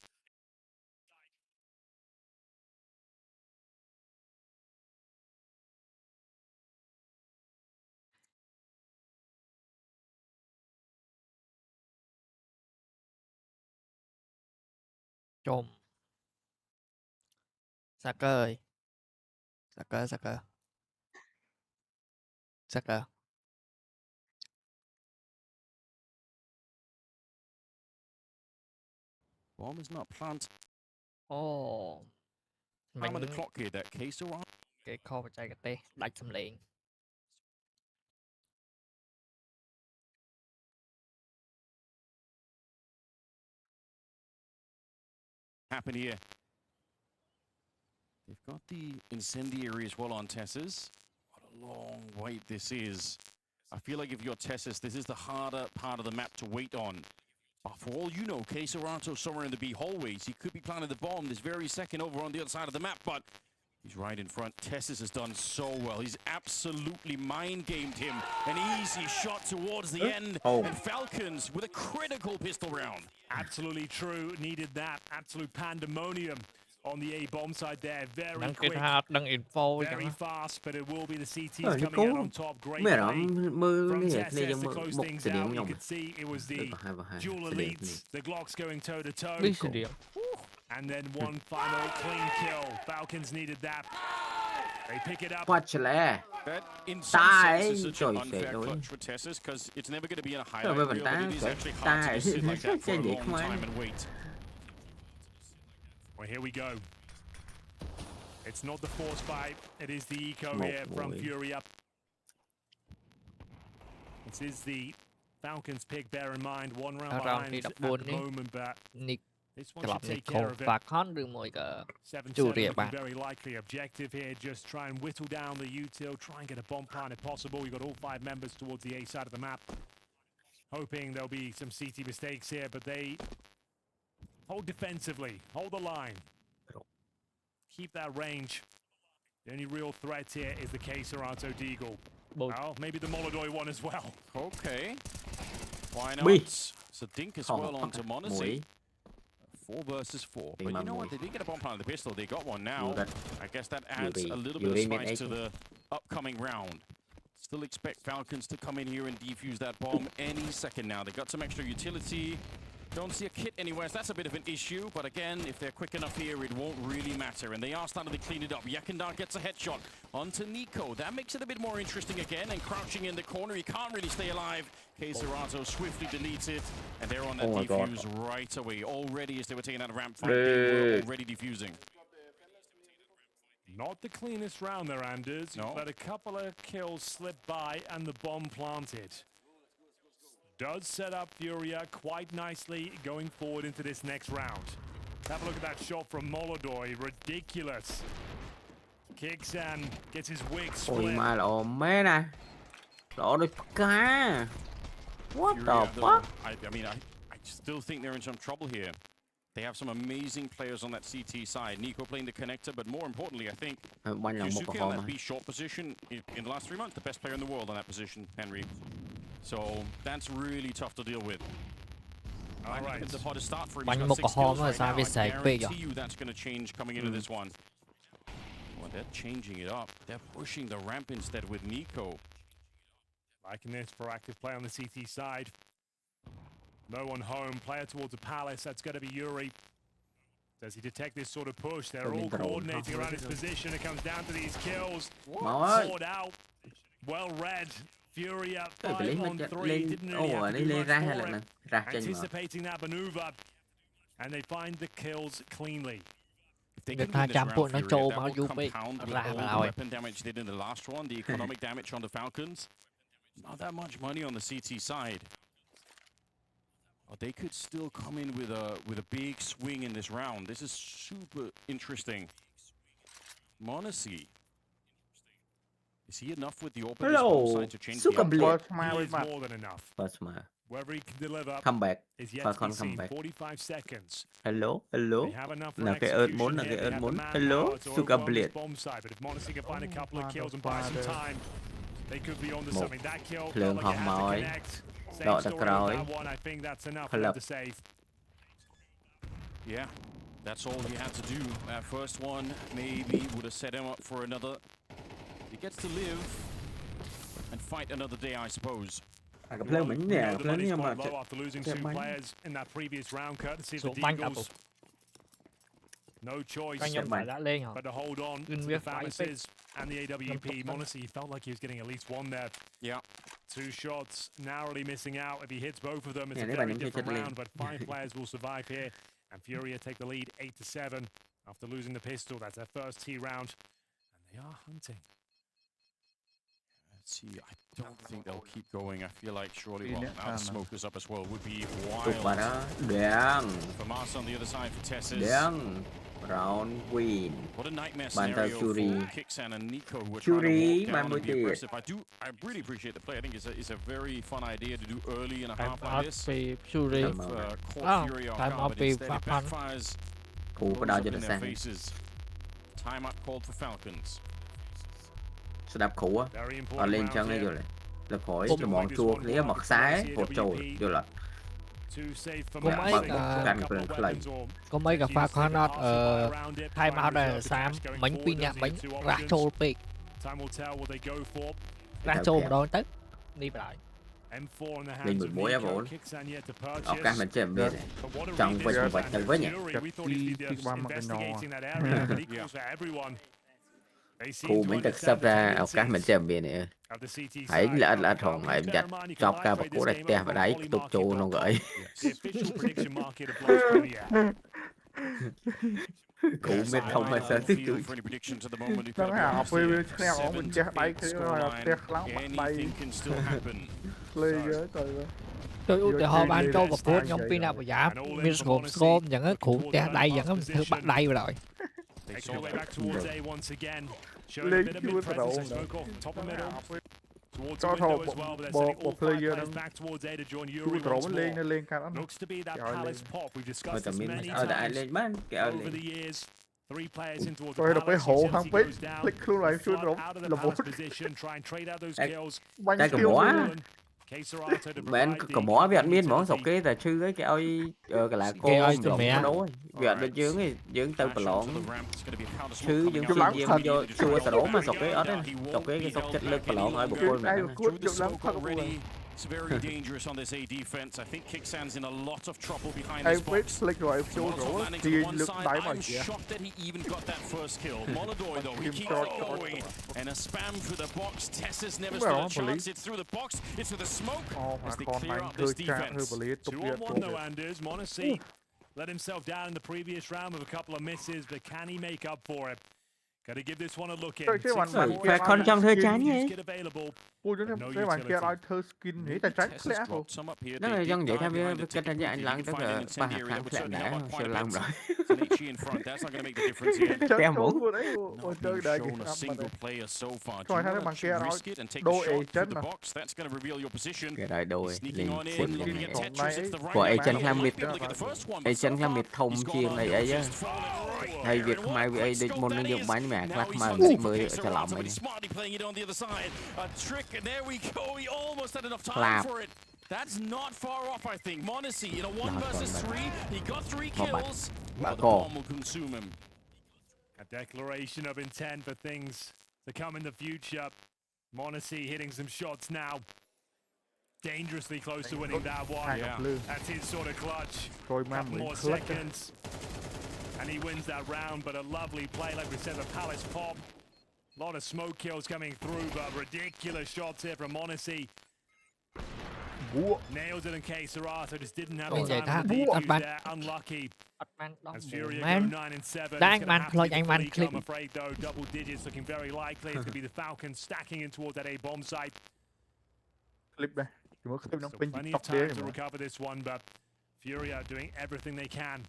Chôm. Sacker ơi. Sacker. Bomb is not planted. Ồ. Time on the clock here, that case around. Cái kho bạch trai cái tê, đánh xâm lệnh. Happen here. They've got the incendiary as well on Tessus. What a long wait this is. I feel like if you're Tessus, this is the harder part of the map to wait on. But for all you know, K Soranto somewhere in the B hallways. He could be planting the bomb this very second over on the other side of the map, but he's right in front. Tessus has done so well. He's absolutely mind-gamed him. An easy shot towards the end. And Falcons with a critical pistol round. Absolutely true. Needed that. Absolute pandemonium on the A bomb side there. Very quick. Very fast, but it will be the CTs coming out on top. Great play from Tessus to close things out. You could see it was the dual elites, the Glocks going toe-to-toe. And then one final clean kill. Falcons needed that. They pick it up. That in some sense is such an unfair clutch for Tessus because it's never going to be in a highlight reel, but it is actually hard to sit like that for a long time and wait. Well, here we go. It's not the force fight, it is the eco here from Furia. This is the Falcons pick, bear in mind, 1 round behind at the moment, but this one should take care of it. 7-7 very likely objective here. Just try and whittle down the util, try and get a bomb plant if possible. We've got all 5 members towards the A side of the map. Hoping there'll be some CT mistakes here, but they hold defensively, hold the line. Keep that range. The only real threat here is the K-Serato Deagle. Well, maybe the Molodoi one as well. Okay. Why not? So Dink as well onto Monesi. 4 versus 4. But you know what? They did get a bomb plant on the pistol. They got one now. I guess that adds a little bit of spice to the upcoming round. Still expect Falcons to come in here and defuse that bomb any second now. They got some extra utility. Don't see a kit anywhere, so that's a bit of an issue. But again, if they're quick enough here, it won't really matter. And they are starting to clean it up. Yakindar gets a headshot onto Nico. That makes it a bit more interesting again. And crouching in the corner, he can't really stay alive. K-Serato swiftly deletes it. And they're on that defuse right away. Already, as they were taking out a ramp fight, they were already defusing. Not the cleanest round there, Anders. No. But a couple of kills slipped by and the bomb planted. Does set up Furia quite nicely going forward into this next round. Have a look at that shot from Molodoi. Ridiculous. Kixan gets his wig Ôi split. mà lỗ mé nè. Lỗ đôi cá. What the fuck? I mean, I still think they're in some trouble here. They have some amazing players on that CT side. Nico playing the connector, but more importantly, I think Yusuke on that B short position in the last 3 months, the best player in the world on that position, Henry. So that's really tough to deal with. All right, the hardest start for him. He's got 6 kills right now. I guarantee you that's going to change coming into this one. Well, they're changing it up. They're pushing the ramp instead with Nico. Liking this proactive play on the CT side. No one home. Player towards the palace. That's going to be Yuri. Does he detect this sort of push? They're all coordinating around his position. It comes down to these kills. Poured out. Well read. Furia 5-on-3. Didn't really have to do much for him. Anticipating that maneuver. And they find the kills cleanly. Người ta chạm bụi nó trâu bao nhiêu bị ra vào rồi. Weapon damage did in the last one, the economic damage on the Falcons. Not that much money on the CT side. Oh, they could still come in with a big swing in this round. This is super interesting. Monacy. Is he enough with the open side to change the He is more than enough. Whether he can deliver is yet to be seen. 45 seconds. Hello. Là cái ớt muốn. Hello. Sugar Blade. But if Monacy can find a couple of kills and buy some time, they could be on to something. That kill Lượng hồng mồi. Đọ ta cõi. I think that's enough for them to save. Yeah, that's all he had to do. That first one maybe would have set him up for another. He gets to live and fight another day, I suppose. The money's quite low after losing 2 players in that previous round, courtesy of the Deagles. No choice but to hold on to the Phalanxes and the AWP. Monacy felt like he was getting at least one there. Yeah. 2 shots, narrowly missing out. If he hits both of them, it's a very different round, but 5 players will survive here. And Furia take the lead 8-7 after losing the pistol. That's their first T round. And they are hunting. Let's see, I don't think they'll keep going. I feel like surely, well, now the smoke is up as well. Would be wild. For Mars on the other side for Tessus. Round win. What a nightmare scenario for Kixan and Nico who are trying to walk down and be aggressive. I really appreciate the play. I think it's a very fun idea to do early in a half like this. Caught Fury off guard, but instead it backfires. Blows up in their faces. Timeout called for Falcons. Sẽ đạp khủ á. Ở lên chân này rồi. Là khỏi cái món chua kia mặc sái hột trồi rồi là. Có mấy cái pha khó nọt ở time out này Sam bánh pin nhạc bánh ra trâu pick ra trâu đón tới đi lại lên một mũi á vốn ở các mình chơi bên trong với với nhỉ cô mình thực sắp ra ở các mình chơi bên này hãy là thằng hãy đặt chọc ca bạc của đại tè và đáy tục trâu nó gửi cụ mình không phải sợ tích chữ nó học về theo họ mình chơi bay cái là tè lắm bay lên ghế tôi út để họ ban cho một cuốn nhóm pin nào mà giảm mình gồm xôm những cái cụ tè đầy những cái thứ bắt đầy rồi lên chưa phải đâu cho thầu bộ player nó chú lên cả nó rồi tầm mình đã lên bán kéo lên tôi đọc cái hộ hàng bếp click luôn lại chưa đâu là một đây cả mỏ bạn có mỏ việt miên mỏ sọc cái là chư cái ơi cái là cô mẹ đối việt bên dưỡng từ lộn chứ dưỡng suy diêm vô chua sờ đổ mà sọc cái ở đấy sọc cái sọc chất lực lộn ở một cô mẹ It's very dangerous on this A defense. I think Kixan's in a lot of trouble behind this box. I'm shocked that he even got that first kill. Molodoy though, he keeps going. And a spam through the box. Tessa's never stood a chance. It's through the box. It's through the smoke. As they clear out this defense. 2-on-1 though, Anders. Monacy let himself down in the previous round with a couple of misses, but can he make up for it? Gotta give this one a look in. Phải con trong thơ chán nhỉ? Ôi cái bạn kia nói thơ skin nghĩ là tránh lẽ nó là dân vậy theo với cái anh lặng tới ba hạt thằng lẹ đã siêu lắm rồi Richie in front. That's not going to make the difference here. Not being shown a single player so far. Do you want to risk it and take the shot through the box? That's going to reveal your position. Sneaking on in, looking at Tetris. It's the right agent man. Lamit Able to get the first one, but agent so far, Lamit thông he's gone chiên on này no ấy á just falling hay right việc there. mai And what ấy quick địch scope môn that nó dùng is. bánh mẹ Now clack he's mà on bị top of mười Case trở Aurora, lòng so ấy he's smartly playing it on the other side. A trick, and there we go. He almost had enough time Clap. for it. That's not far off, I think. Monacy in a 1 versus 3. He got 3 kills. Well, the bomb will consume him. A declaration of intent for things to come in the future. Monacy hitting some shots now. Dangerously close to winning that one. Yeah. That's his sort of clutch. Couple more seconds. And he wins that round, but a lovely play, like we said, the Palace pop. A lot of smoke kills coming through, but ridiculous shots here from Monacy. Nailed it in case Aurora, so just didn't have the time to defuse there. Unlucky. As Furia go 9 and 7. It's gonna have to be the full eco, I'm afraid, though. Double digits looking very likely. It's gonna be the Falcons stacking in towards that A bomb site. Clip đây. So plenty of time to recover this one, but Furia doing everything they can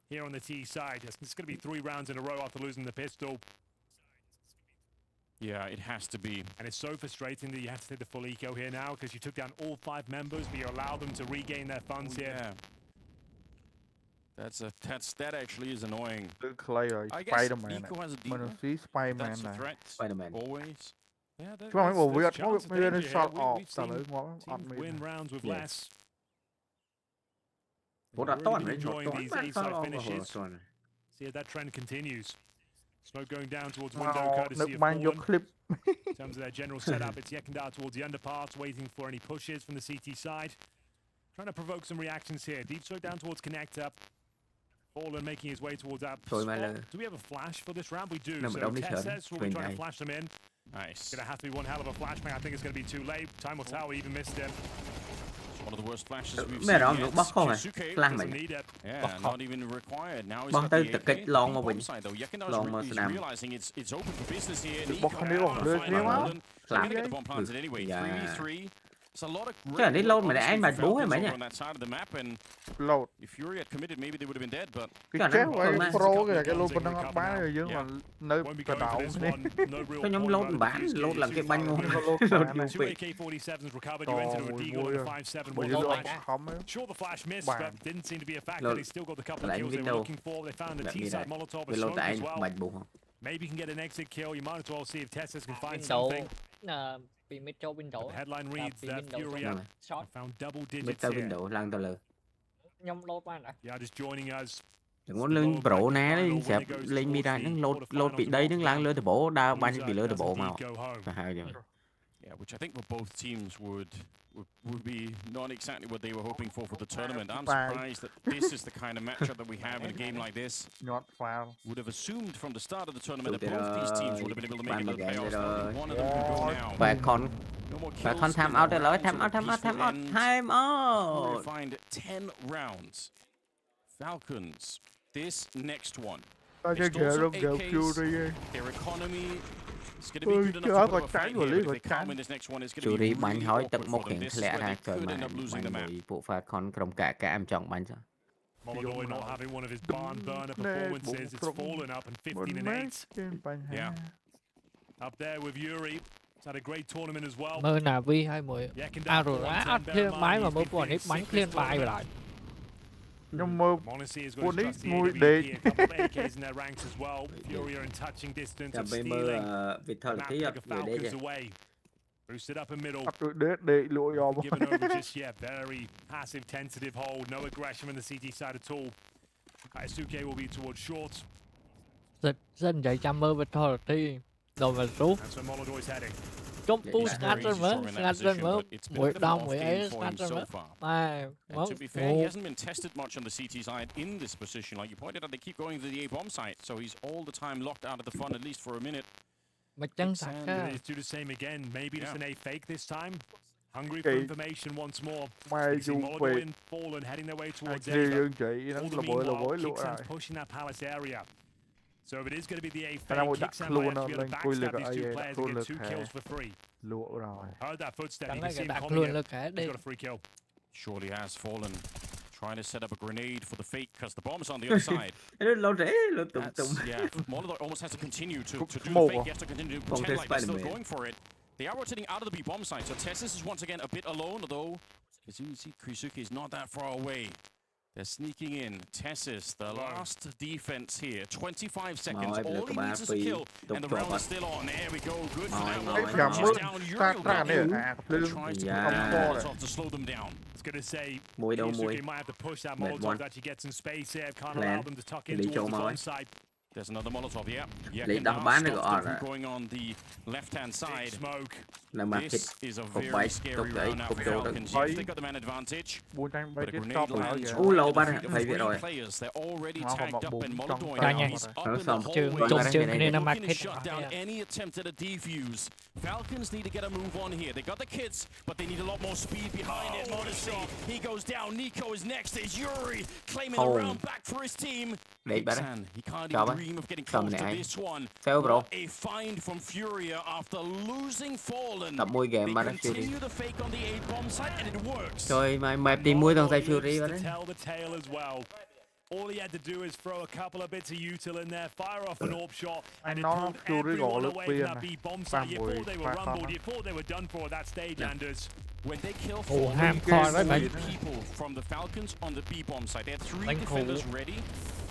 here on the T side. It's going to be 3 rounds in a row after losing the pistol. Yeah, it has to be. And it's so frustrating that you have to take the full eco here now because you took down all 5 members, but you allow them to regain their funds here. That actually is annoying. I guess Eco has a deal. That's a threat. Spider-Man. Always. Yeah, Chứ mà mấy bộ Việt nó danger bị shot here. off We've tao seen lấy ngó teams win rounds with less. Ủa đã toán đấy, Enjoying these toán A-side sao finishes. rồi. See if that trend continues. Smoke going down towards window, courtesy được of mang vô Fallen. clip. In terms of their general setup, it's Yekindar towards the underpass, waiting for any pushes from the CT side. Trying to provoke some reactions here. Deep stroke down towards connector. Fallen making his way towards that spot. Do we have a flash for this round? We do. So Tesses will be trying to flash them in. Nice. Gonna have to be one hell of a flashbang. I think it's gonna be too late. Time will tell. We even missed him. One of the worst flashes we've Mấy seen đó yet. bắt không à? Shinsuke Flash doesn't mình. need it. Yeah, not even required. Now he's Bắn got tới the từ AK. cái lon mà Bomb mình. side though. Lon mà Yekindar's Nam. realizing it's open for business here. Được bóc không đi bóc lưới thế mà. They're gonna get the bomb planted anyway. 3v3. It's a lot of Chứ là đi load mà để ai mà bố hay mấy nhỉ? on that side of the map, and Load. if Fury had committed, maybe they would have been dead, but Cái chết quay pro kìa, cái load bên đang bán rồi chứ mà nơi cả đảo này. Có nhóm load bán, load làm cái banh luôn. Load Two AK-47s recovered. You entered a deagle with a 5-7. Sure, the flash missed, but didn't seem to be a factor. They still got the couple of kills they were looking for. They found the T-side Molotov and smoke as well. Maybe you can get an exit kill. You might as well see if Tessus can find something. Bị mid cho window. The headline reads that Furia found double digits Mid tao here. window lang tao lờ. Nhóm load man à? Yeah, just joining us. Đừng có lên pro ná đấy, sẽ lên mi ra nó load bị đây nó lang lơ từ bộ đa banh bị lơ từ bộ mà. Hai rồi. Yeah, which I think for both teams would be not exactly what they were hoping for the tournament. I'm surprised that this is the kind of matchup that we have in a game like this. Not foul. Would have assumed from the start of the tournament that both these teams would have been able to make it to the playoffs. Only one of them could go now. Và con time out rồi, time out. We find 10 rounds. Falcons, this next one. Their economy. Churi bánh hỏi tận một hiện lẽ ra trời mà bánh bộ pha con cầm cả em chọn bánh sao. Molodoy not having one of his barn burner performances. It's fallen up and 15 and 8. Yeah. Up there with Yuri. He's had a great tournament as well. Mơ NAVI 20. Aurora ắt thêm máy mà mới còn ít bánh clean bài lại. Nhưng mà quân ít ngồi để Chà bê mơ Vitality up người đấy chứ. Boosted up in middle. để lụa dòm. Given over just yet. Very passive, tentative hold. No aggression from the CT side at all. Kaisuke will be towards short. Dân dạy chăm mơ Vitality. Rồi mà rút. That's where Molodoy's heading. Trong tu snatch lên mơ. Mùi đông, mùi ấy snatch lên mơ. And to be fair, he hasn't been tested much on the CT side in this position. Like you pointed out, they keep going to the A-bomb site, so he's all the time locked out of the fun, at least for a minute. He's do the same again. Maybe just an A fake this time. Hungry for information once more. We see Molodoy and Fallen heading their way towards Ava. All the meanwhile, Kicksam's pushing that palace area. So if it is going to be the A fake, Kicksam might have to be able to backstab these 2 players and get 2 kills for free. Heard that footstep. You can see him coming in. He's got a free kill. Surely has Fallen Trying to set up a grenade for the fake because the bomb's on the other side. Yeah, Molotov almost has to continue to do the fake. He has to continue to pretend like they're still going for it. They are rotating out of the B bomb side, so Tessis is once again a bit alone, although as you can see, Krisuke is not that far away. They're sneaking in. Tessis, the last defense here. 25 seconds. All he needs is a kill, and the round is still on. There we go. Good for that one. Tries to put Molotov to slow them down. I was going to say, Krisuke might have to push that Molotov to actually get some space here. Can't allow them to tuck in towards the bomb side. There's another Molotov, yeah. Going on the left-hand side. Smoke. This is a very scary round now for Falcons. Yes, they got the man advantage. But a grenade lands right players. They're already tagged up and Molotov is up in the hallway. Looking to shut down any attempt at a defuse. Falcons need to get a move on here. They got the kits, but they need a lot more speed behind it. Modesty. He goes down. Nico is next. There's Yuri claiming the round back for his team. He can't even dream of getting close to this one. What a find from Furia after losing Fallen. They continue the fake on the A bomb site and it works. Trời mày tìm mua thằng tay Fury to tell the tale as well. All he had to do is throw a couple of bits of util in there, fire off an AWP shot, and it pulled everyone away from that B bomb site. You thought they were rumbled, you thought they were done for at that stage, Anders. When they kill 4 people from the Falcons on the B bomb site, they had 3 defenders ready.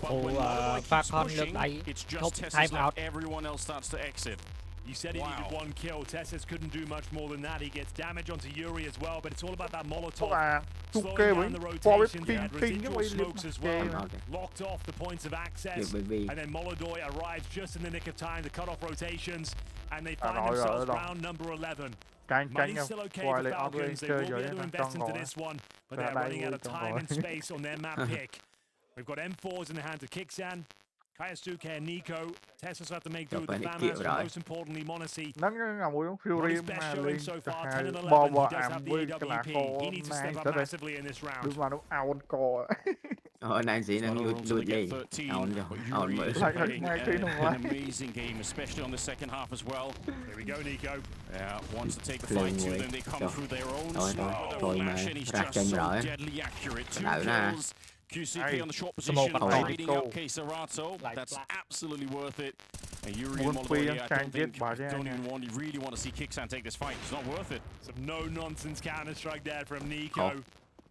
But when Molotov keeps pushing, it's just Tessis left. Everyone else starts to exit. You said he needed 1 kill. Tessis couldn't do much more than that. He gets damage onto Yuri as well, but it's all about that Molotov. Slowing down the rotations, they had residual smokes as well. Locked off the points of access, and then Molodoi arrives just in the nick of time to cut off rotations, and they find themselves round number 11. Money's still okay for Falcons. They will be able to invest into this one, but they're running out of time and space on their map pick. We've got M4s in the hands of Kixan, Kayastuke and Nico. Tessis will have to make do with the Famas, and most importantly, Monacy. His best showing so far, 10 and 11. He does have the AWP. He needs to step up massively in this round. Này gì đang lùi gì? An amazing game, especially on the second half as well. Here we go, Nico. Yeah, wants to take the fight to them. They come through their own smoke with a flash, and he's just so deadly accurate. 2 kills. QCP on the short position, trading out Keserato. That's absolutely worth it. And Yuri and Molodoi, I don't even really want to see Kixan take this fight. It's not worth it. Some no-nonsense Counter-Strike there from Nico.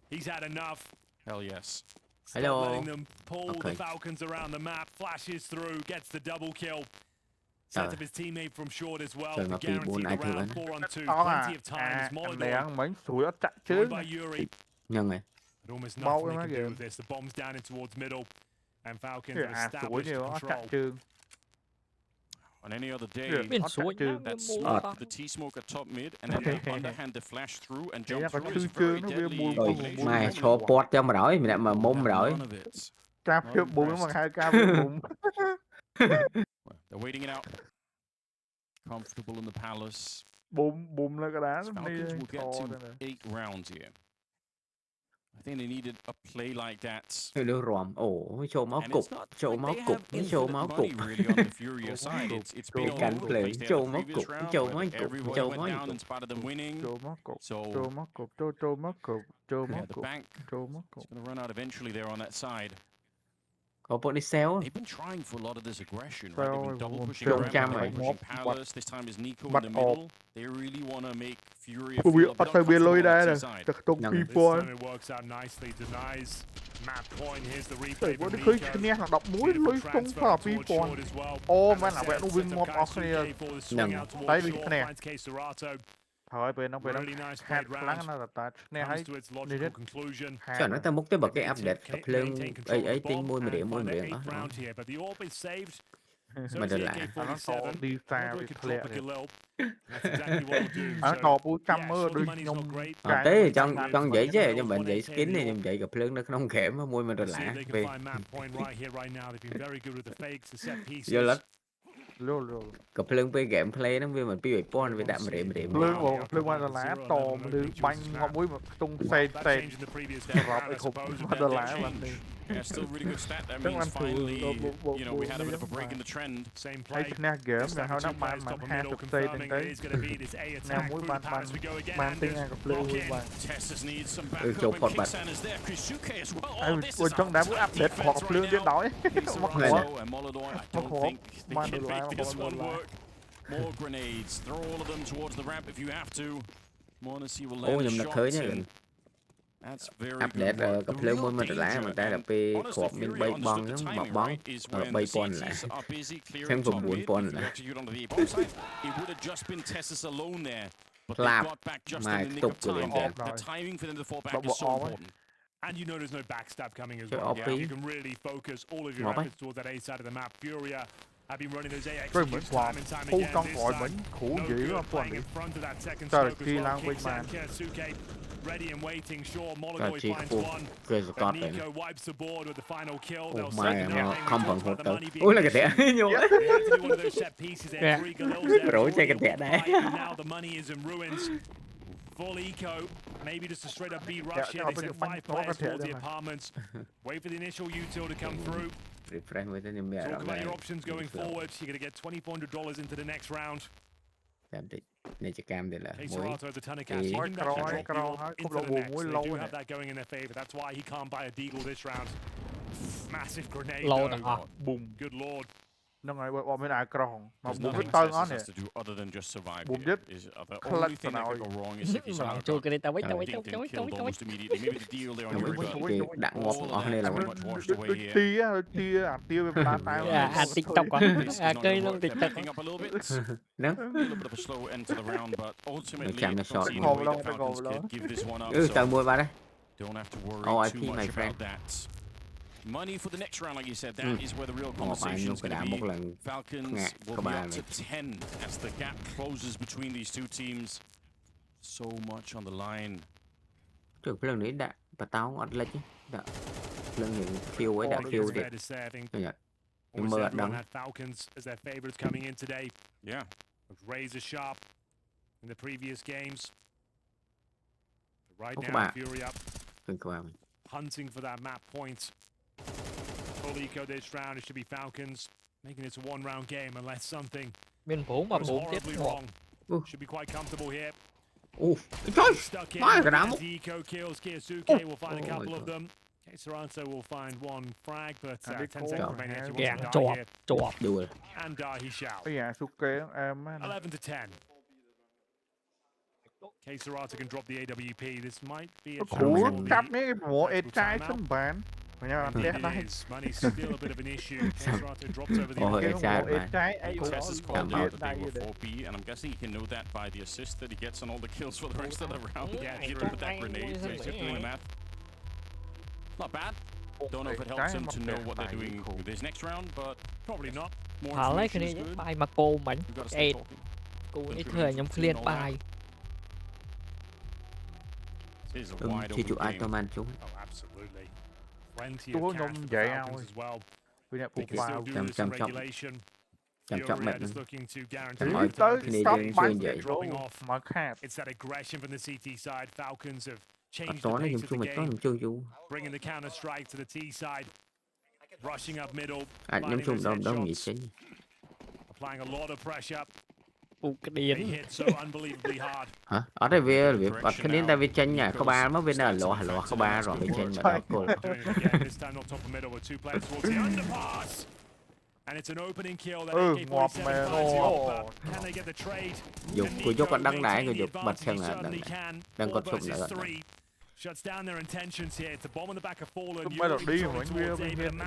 He's had enough. Hell yes. Stop letting them pull the Falcons around the map, flashes through, gets the double kill. Set up his teammate from short as well to guarantee the round 4-on-2. Plenty of times. Molodoi joined by Yuri. But almost nothing they can do with this. The bomb's down in towards middle, and Falcons have established control. On any other day, that smoke, the T-smoke at top mid, and then the underhand the flash through and jump through is very deadly. Mày cho bot cho mà đổi, mày mà mông rồi. Cáp trước bụng mà 2 cáp bụng. They're waiting it out. Comfortable in the palace. Bụng là cái đá. Falcons will get to 8 rounds here. I think they needed a play like that. Lưu ròm, show máu cục, show máu cục, show máu cục. Really on the Furia side, it's been all over the place. They had the previous round, but everyone went down in spite of them winning. So yeah, the bank is going to run out eventually there on that side. They've been trying for a lot of this aggression, right? They've been double pushing around, double pushing Palace. This time is Nico in the middle. They really want to make Furia feel a bit uncomfortable on the side. This time it works out nicely. Denies map point. Here's the replay from Nico. Transfer towards short as well. Mấy là vẽ nó win một off này. Tay đi cái này. Thôi bên nó hát lắng nó là ta nè hay đi hết. Cho nó ta múc tới bật cái update tập lương ấy tiếng môi mà điểm đó. Mà được lại. Nó có đi xa đi lẹ đi. Nó có 400 mưa đi nhung. Thế thì trong vậy chứ, trong bệnh vậy skin này trong vậy gặp lương nó không khỏe mà môi mà được lại. Vô lắm. Có plung về gameplay nó vì mình bị pon vì đạm rếm plung mà lá to mà đưa banh ngọn mũi mà tung xe rọp cái khúc mà lá mà đi. Yeah, still really good stat. That means finally, you know, we had a bit of a break in the trend. Same Hay play. nè game là họ nó bàn 20 giây đến đấy. Nè mũi bàn tiếng Anh có plung mũi bàn. Tessus needs some backup and Kicksan is there. Kusuke as well. Oh, this is trong đám update họ có plung đến đói. Mắc khổ. And Molodor, I don't think they can make this one work. More grenades. Throw all of them towards the ramp if you have to. Monacy will land a shot. That's very update good. có plung mũi mình lá mà ta là pe khộp mình bay bong nó mọc bóng bay pon lại xem vùng buồn pon lại clap mà tục của liền the timing for them to fall back is so important. And you know there's no backstab coming as well. Yeah, you can really focus all of your efforts towards that A side of the map. Furia have been running those A executions time and time again. No good playing in front of that second smoke as well. Kicksan, Keisuke ready and waiting. Sure, Molodor finds one. But Nico wipes the board with the final kill. They'll say nothing. Không phần hụt đâu. Ui là cái thẻ nhiều quá. Rồi chơi cái thẻ này. Now the money is in ruins. Full eco, maybe just a straight up B rush here. They sent 5 players towards the apartments. Wait for the initial util to come through. Talk about your options going forward. You're going to get $2,400 into the next round. Này chỉ cam đây là muối. They do have that going in their favor. That's why he can't buy a deagle this round. Massive grenade though. Good lord. Nó ngay bọn bên ai krong mà bùm hết tơ ngon nè bùm chết khất vào nào chui cái này tao biết đạn ngọt ngon này là tia bên ta tay TikTok quá cây luôn TikTok nó chạm nó short tao mua vào đây RIP my friend. Money for the next round, like you said, that is where the real conversation is going to be. Falcons will be up to 10 as the gap closes between these two teams. So much on the line. Trước lần đấy đã, và tao ngọt lệch chứ. Đã, lần những khiêu ấy đã khiêu đẹp. Nhưng mơ đắng. Falcons as their favorites coming in today. Yeah. Razor sharp in the previous games. Right now, Fury up. Hunting for that map point. Full eco this round, it should be Falcons making it a one-round game unless something goes horribly wrong. Should be quite comfortable here. Stuck in as the eco kills. Keisuke will find a couple of them. Toronto will find one frag, but 10 seconds remaining if he wants to die here. And die he shall. 11 to 10. Keisuke can drop the AWP. This might be a chance. Money's still a bit of an issue. Keisuke drops over the Tess is called out that they were 4B, and I'm guessing you can know that by the assist that he gets on all the kills for the rest of the round. Yeah, he hit him with that grenade, so he's just doing the math. Not bad. Don't know if it helps him to know what they're doing this next round, but probably not. More information is good. Bài mà cô mình cô ít thời nhóm liên bài. Thì chủ ai tao man chúng. Plenty of cash for Falcons as well. They can still do this in regulation. Fury is looking to guarantee dropping off. It's that aggression from the CT side. Falcons have changed the pace of the game, bringing the counter strike to the T side, rushing up middle, applying a lot of pressure. They hit so unbelievably hard. Hả? Ở đây về bật cái đến đây về chân nhà có ba mới bên là lọ có ba rồi về chân mà đó cô. Ngọt mẹ dục cô dốc còn đăng đại cô dục bật chân là đang có sụp nữa. Shuts down their intentions here. It's a bomb on the back of Fallen. Mới là đi rồi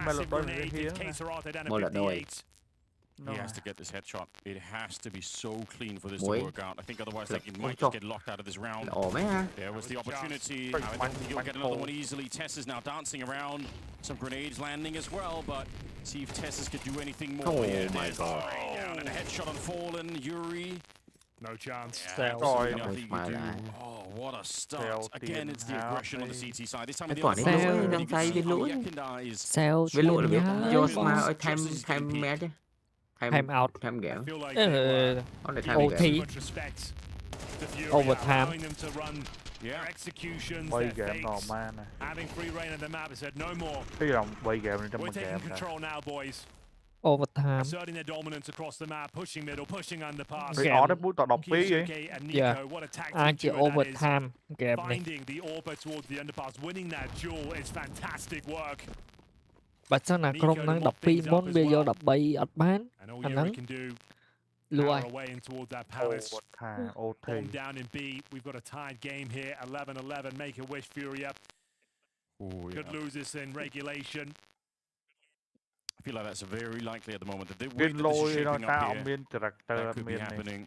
mới là đôi here. He has to get this headshot. It has to be so clean for this to work out. I think otherwise like, it might just get locked out of this round. There was the opportunity. I don't think he'll get another one easily. Tess is now dancing around. Some grenades landing as well, but see if Tessus could do anything more. Oh my god. Down and a headshot on Fallen. Yuri. No chance. Yeah, nothing you do. Oh, what a start. Again, it's the aggression on the CT side. This time on the other side. Sao với lũa là biết vô mà ở time mẹ chứ. time out. Time ghẹo. OT. Overtime. Bay ghẹo normal nè. Cái dòng bay ghẹo này trong một ghẹo nè. Overtime. Asserting their dominance across the map, pushing middle, pushing underpass. Cái ó đấy bút tao đọc phí vậy. Yeah. Ai chỉ overtime game này. Finding the Orba towards the underpass, winning that duel is fantastic work. បើសិនណាក្រុមហ្នឹង12មុនវាយក13អត់បានអាហ្នឹងលួយ Bomb down in B. We've got a tied game here. 11-11. Make a wish, Furia. Could lose this in regulation. I feel like that's very likely at the moment that the way that this is shaping up here, that could be happening.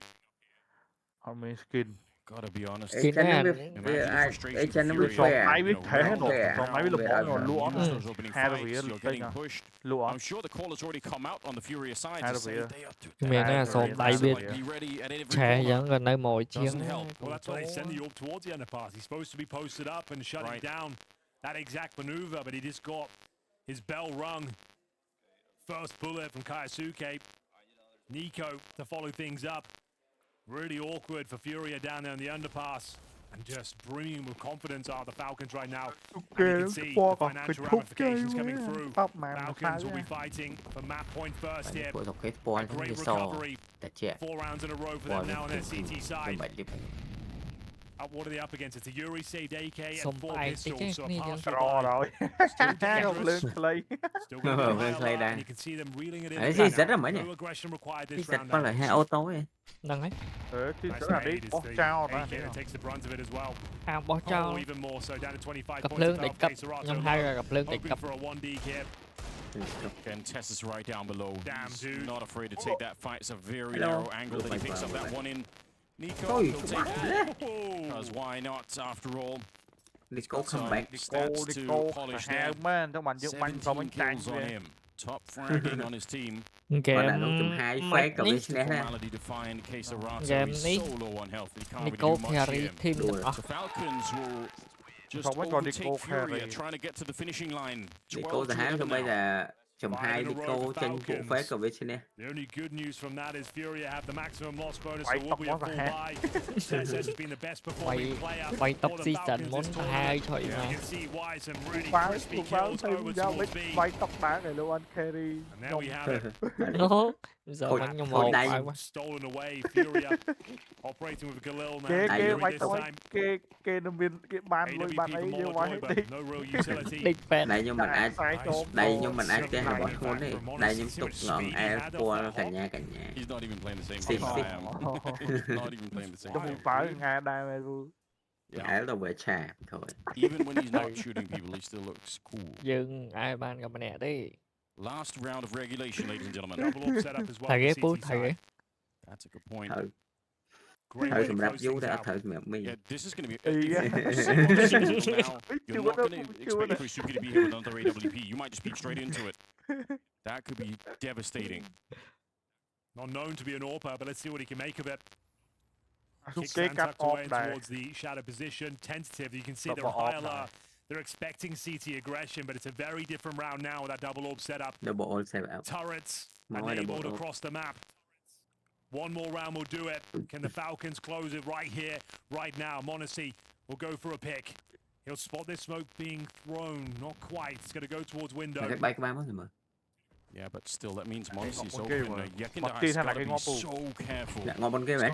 Skin. Gotta be honest. Skin nó biết nó biết khỏe. Ai biết thế nó, ai biết là bỏ lúa nó. Hai đứa I'm sure the call has already come out on the Furia side to say they are too. មានណាសូមដៃវាឆេះយ៉ាងក៏នៅមួយជាង Well, that's why they send the orb towards the underpass. He's supposed to be posted up and shutting down that exact maneuver, but he just got his bell rung. First bullet from Kaisuke. Nico to follow things up. Really awkward for Furia down there in the underpass. And just brimming with confidence are the Falcons right now. And you can see the financial ramifications coming through. Falcons will be fighting for map point first here. A great recovery. 4 rounds in a row for them now on their CT side. What are they up against? It's a Yuri saved AK and 4 pistols. So rồi. Không lên play. Lên play đây. You can see them reeling it in. Ấy gì rất là mấy nhỉ? No aggression required this Cái round. có lại hai ô tô ấy. Đừng ấy. Thì sẽ là đi bó trao ra. Takes the brunt of it as well. Bó trao. Even more so down to 25 Cặp points. lương đỉnh cấp. Nhân hai là cặp lương đỉnh cấp. For a 1D here. Again, Tess is right down below. Damn, He's dude. not afraid to take that fight. It's a very narrow angle that he picks up that one in. Nico Ôi, will take it. Because why not, after all? Nico come back. Stats to polish there. 17 kills on him. Top fragging on his team. Game phái cậu biết nè. Formality defined. Caserato Game is ní so low on health. He can't really Nico do much Perry here. team The Falcons will just overtake Furia, trying to get to the finishing line. Nico là hai bây giờ chùm 2 Nico trên vụ phái cậu biết nè. The only good news from that is Furia have the maximum loss bonus, so will be a full buy. Tess has been the best performing player. Quay top season muốn 2 thôi mà. You can see why some really crispy kills over towards B. Quay tóc đá này luôn anh carry. And there we have it. Nó giờ bắn nhau một phải quá. Stolen away, Furia operating with Galil now. Cái quay tóc cái nó bên cái ban lôi ban ấy như vậy. No real utility. Đây nhưng mình ai cái hai bọn khốn đấy. Đây nhưng tục ngọn ai qua cả nhà. He's not even playing the same game I am. Not even playing the same game. Không phải Nga đai mà luôn. Ai đâu về trà thôi. Even when he's not shooting people, he still looks cool. Nhưng ai ban gặp nè đi. Last round of regulation, ladies and gentlemen. Double up setup as well. Thầy ghé phút, thầy ghé. That's a good point. Thử sầm rạp vú đã thử mẹ mình. Yeah, this is going to be. You're not going to expect Chris Yuki to be here with another AWP. You might just be straight into it. That could be devastating. Not known to be an AWP, but let's see what he can make of it. Kicks Cái and cắt tucked away off này. towards the shadow position. Tentative. You can see they're high alert. They're expecting CT aggression, but it's a very different round now with that double orb setup. Double orb setup. Turrets More enabled double orb. across the map. One more round will do it. Can the Falcons close it right here, right now? Monacy will go for a pick. He'll spot this smoke being thrown. Not quite. It's going to go towards window. Yeah, but still, that means Monacy's một open. cái mà. Yekinda Một has kia hay là got to cái be ngõ so tù. careful. Dạ, ngồi bên kia mày.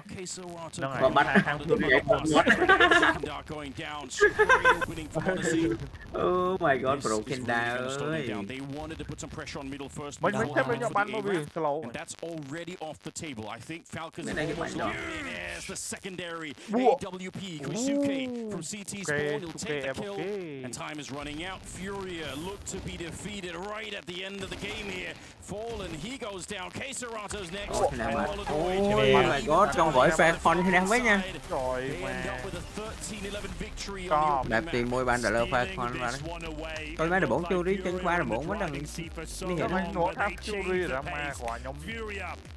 Còn bắt hàng tôi vậy một mất. Yekinda going down, straight opening for Monacy. Oh my god, broken down ơi. They wanted to put some pressure on middle first. Mình thấy bên nhau bắn bao nhiêu slow. And that's already off the table. I think Falcons Bên này cái almost bắn đó. Yes, the secondary. Whoa. AWP, Koisuke from CT spawn. He'll take the Okay. kill. And time is running out. Furia look to be defeated right at the end of the game here. Fallen, he goes down. Caserato's next. Oh my god, con gọi fan phone thì với nha. Rồi mà. Đẹp tiền môi ban đã lơ fan phone mà. Tôi nói là 4 chiêu đi, chân qua là 4 vẫn đang. Nó nổ tháp chiêu đi ra mà quả nhóm.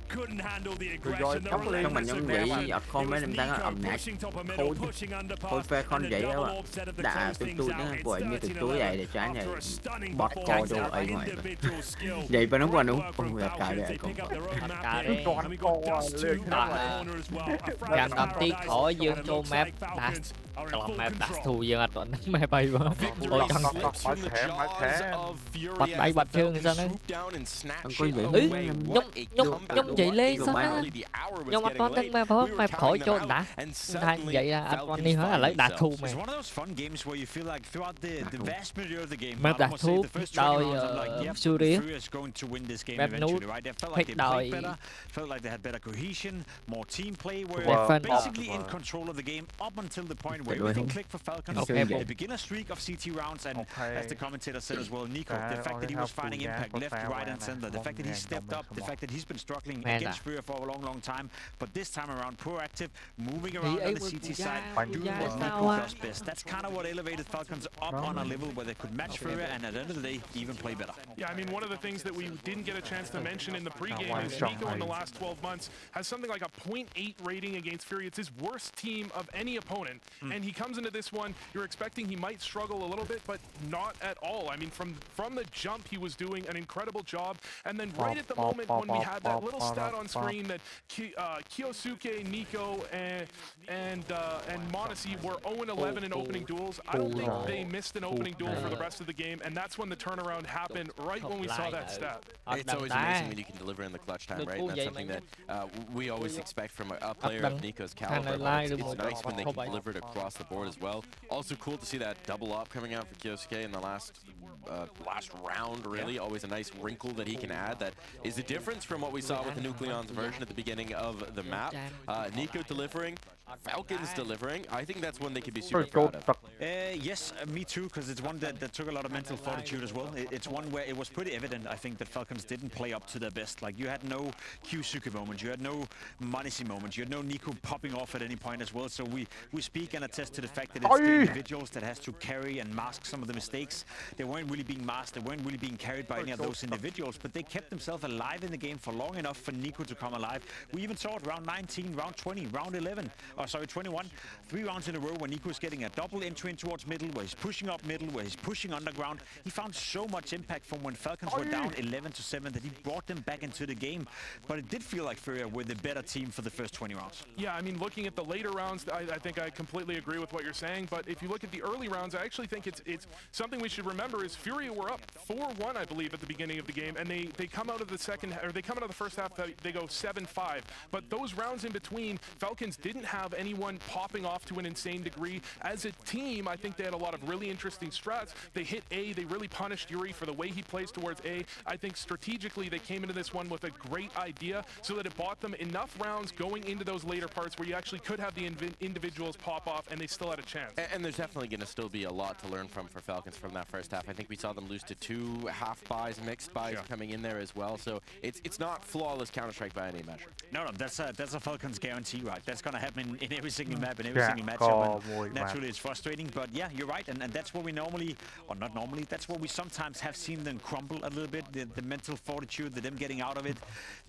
couldn't handle the aggression. The Trong mình relentless giống vậy aggression. ở con mấy It em was đang Nico ẩm nạt pushing top of middle, thôi pushing thôi underpass, phê con and a vậy double á orb set up to đã close tụi things tôi out. nó It's gọi như tụi tôi 13-11 vậy để trái này after a stunning bọt co performance vô there. ấy ngoài Individual skill. vậy mà nó qua đúng Great work không from gặp cài Falcons. vậy They con pick up their own map Cài here. đi. And we got Dust 2 in Đó the là corner as well. A fresh Càng đập tí paradise, khỏi and dương it cho looks map like đã Falcons are in còn full map đã control. thù dương anh mẹ bay quá ôi căng Slips from the jaws of Fury bật bay as bật the chương sao Falcons đấy swoop down and snatch Con it vậy ý away. nhông What a nhông comeback. nhông vậy lên sao á Finally, the hour was nhưng mà getting con late. đánh map We were map khỏi counting cho them đã out, and thay suddenly vậy là anh Falcons con đi hết là lấy find đạt thù themselves. mày It's one of those fun games where you feel like throughout the vast majority of the game, map I đạt must say thù the first 20 đòi rounds, I'm like, yep, Fury Fury is going to win this game map eventually, nút right? They felt pick like they played đòi better, felt like they had better cohesion, more team play, were Defend. basically in control of the game up until the point where everything clicked for Falcons. Okay, The beginner streak of CT rounds, and as the commentator said as well, Nico, the fact that he was finding impact left, right, and center, the fact that he stepped up, the fact that he's been struggling against Fury for a long, long time, but this time around, proactive, moving around on the CT side, doing what Nico does best. That's kind of what elevated Falcons up on a level where they could match Fury and at the end of the day, even play better. Yeah, I mean, one of the things that we didn't get a chance to mention in the pregame is Nico in the last 12 months has something like a 0.8 rating against Fury. It's his worst team of any opponent, and he comes into this one, you're expecting he might struggle a little bit, but not at all. I mean, from the jump, he was doing an incredible job, and then right at the moment when we had that little stat on screen that Kyosuke, Nico, and Monesi were 0-11 in opening duels, I don't think they missed an opening duel for the rest of the game, and that's when the turnaround happened, right when we saw that stat. It's always amazing when you can deliver in the clutch time, right? And that's something that we always expect from a player of Nico's caliber. It's nice when they can deliver it across the board as well. Also cool to see that double up coming out for Kyosuke in the last round, really. Always a nice wrinkle that he can add that is the difference from what we saw with the Nucleon's version at the beginning of the map. Nico delivering, Falcons delivering. I think that's one they could be super proud of. Yes, me too, because it's one that took a lot of mental fortitude as well. It's one where it was pretty evident, I think, that Falcons didn't play up to their best. Like, you had no Kyusuke moments, you had no Manisi moments, you had no Nico popping off at any point as well. So we speak and attest to the fact that it's the individuals that has to carry and mask some of the mistakes. They weren't really being masked, they weren't really being carried by any of those individuals, but they kept themselves alive in the game for long enough for Nico to come alive. We even saw it round 19, round 20, round 11, oh sorry, 21. 3 rounds in a row when Nico is getting a double entry in towards middle, where he's pushing up middle, where he's pushing underground. He found so much impact from when Falcons were down 11-7 that he brought them back into the game. But it did feel like Furia were the better team for the first 20 rounds. Yeah, I mean, looking at the later rounds, I think I completely agree with what you're saying. But if you look at the early rounds, I actually think it's something we should remember is Furia were up 4-1, I believe, at the beginning of the game, and they come out of the the first half, they go 7-5. But those rounds in between, Falcons didn't have anyone popping off to an insane degree. As a team, I think they had a lot of really interesting strats. They hit A, they really punished Yuri for the way he plays towards A. I think strategically they came into this one with a great idea so that it bought them enough rounds going into those later parts where you actually could have the individuals pop off and they still had a chance. And there's definitely going to still be a lot to learn from for Falcons from that first half. I think we saw them lose to 2 half buys, mixed buys coming in there as well. So it's not flawless Counter-Strike by any measure. No, that's a Falcons guarantee, right? That's going to happen in every single map, in every single matchup. And naturally, it's frustrating, but yeah, you're right. And that's where we normally, or not normally, that's where we sometimes have seen them crumble a little bit. The mental fortitude, them getting out of it,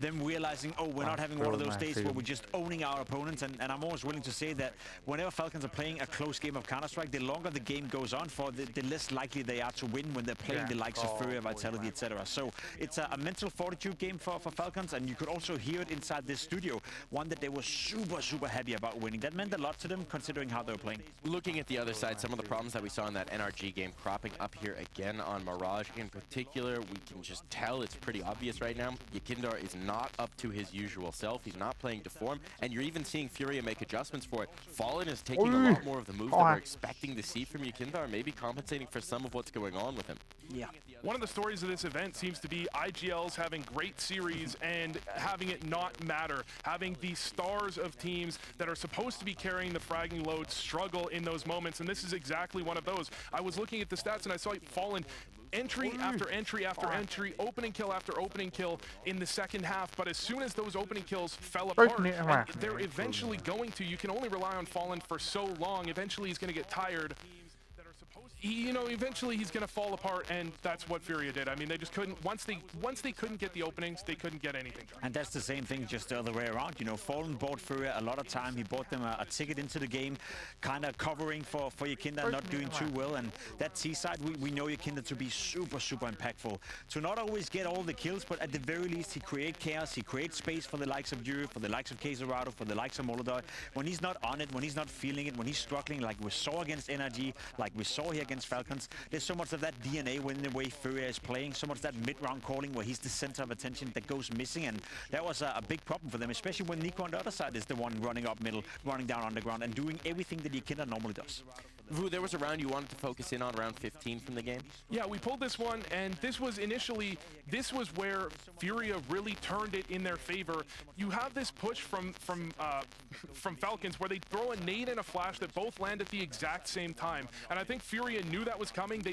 them realizing, oh, we're not having one of those days where we're just owning our opponents. And I'm always willing to say that whenever Falcons are playing a close game of Counter-Strike, the longer the game goes on for, the less likely they are to win when they're playing the likes of Furia, Vitality, etc. So it's a mental fortitude game for Falcons, and you could also hear it inside this studio, one that they were super, super happy about winning. That meant a lot to them considering how they were playing. Looking at the other side, some of the problems that we saw in that NRG game cropping up here again on Mirage in particular, we can just tell it's pretty obvious right now. Yakindar is not up to his usual self. He's not playing to form, and you're even seeing Furia make adjustments for it. Fallen is taking a lot more of the moves that we're expecting to see from Yakindar, maybe compensating for some of what's going on with him. Yeah. One of the stories of this event seems to be IGL's having great series and having it not matter. Having the stars of teams that are supposed to be carrying the fragging load struggle in those moments, and this is exactly one of those. I was looking at the stats and I saw Fallen entry after entry after entry, opening kill after opening kill in the second half, but as soon as those opening kills fell apart, and they're eventually going to, you can only rely on Fallen for so long, eventually he's going to get tired. you know, eventually he's going to fall apart, and that's what Furia did. I mean, they just couldn't, once they couldn't get the openings, they couldn't get anything done. And that's the same thing, just the other way around. You know, Fallen bought Furia a lot of time. He bought them a ticket into the game, kind of covering for Yakinda, not doing too well. And that T-side, we know Yakinda to be super, super impactful. To not always get all the kills, but at the very least, he creates chaos, he creates space for the likes of Yuri, for the likes of Keizerado, for the likes of Molodoi. When he's not on it, when he's not feeling it, when he's struggling, like we saw against NRG, like we saw here against Falcons, there's so much of that DNA when the way Furia is playing, so much of that mid-round calling where he's the center of attention that goes missing, and that was a big problem for them, especially when Nico on the other side is the one running up middle, running down underground, and doing everything that Yakinda normally does. Vu, there was a round you wanted to focus in on, round 15 from the game? Yeah, we pulled this one, and this was where Furia really turned it in their favor. You have this push from Falcons where they throw a nade and a flash that both land at the exact same time, and I think Furia knew that was coming.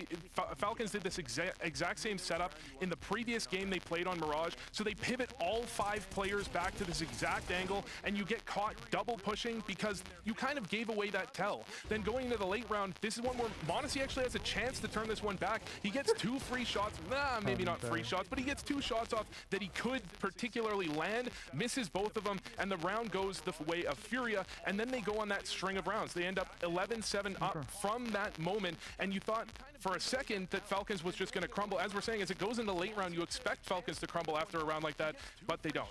Falcons did this exact same setup in the previous game they played on Mirage, so they pivot all 5 players back to this exact angle, and you get caught double pushing because you kind of gave away that tell. Then going into the late round, this is one where m0NESY actually has a chance to turn this one back. He gets 2 free shots, maybe not free shots, but he gets 2 shots off that he could particularly land, misses both of them, and the round goes the way of Furia, and then they go on that string of rounds. They end up 11-7 up from that moment, and you thought for a second that Falcons was just going to crumble. As we're saying, as it goes into late round, you expect Falcons to crumble after a round like that, but they don't.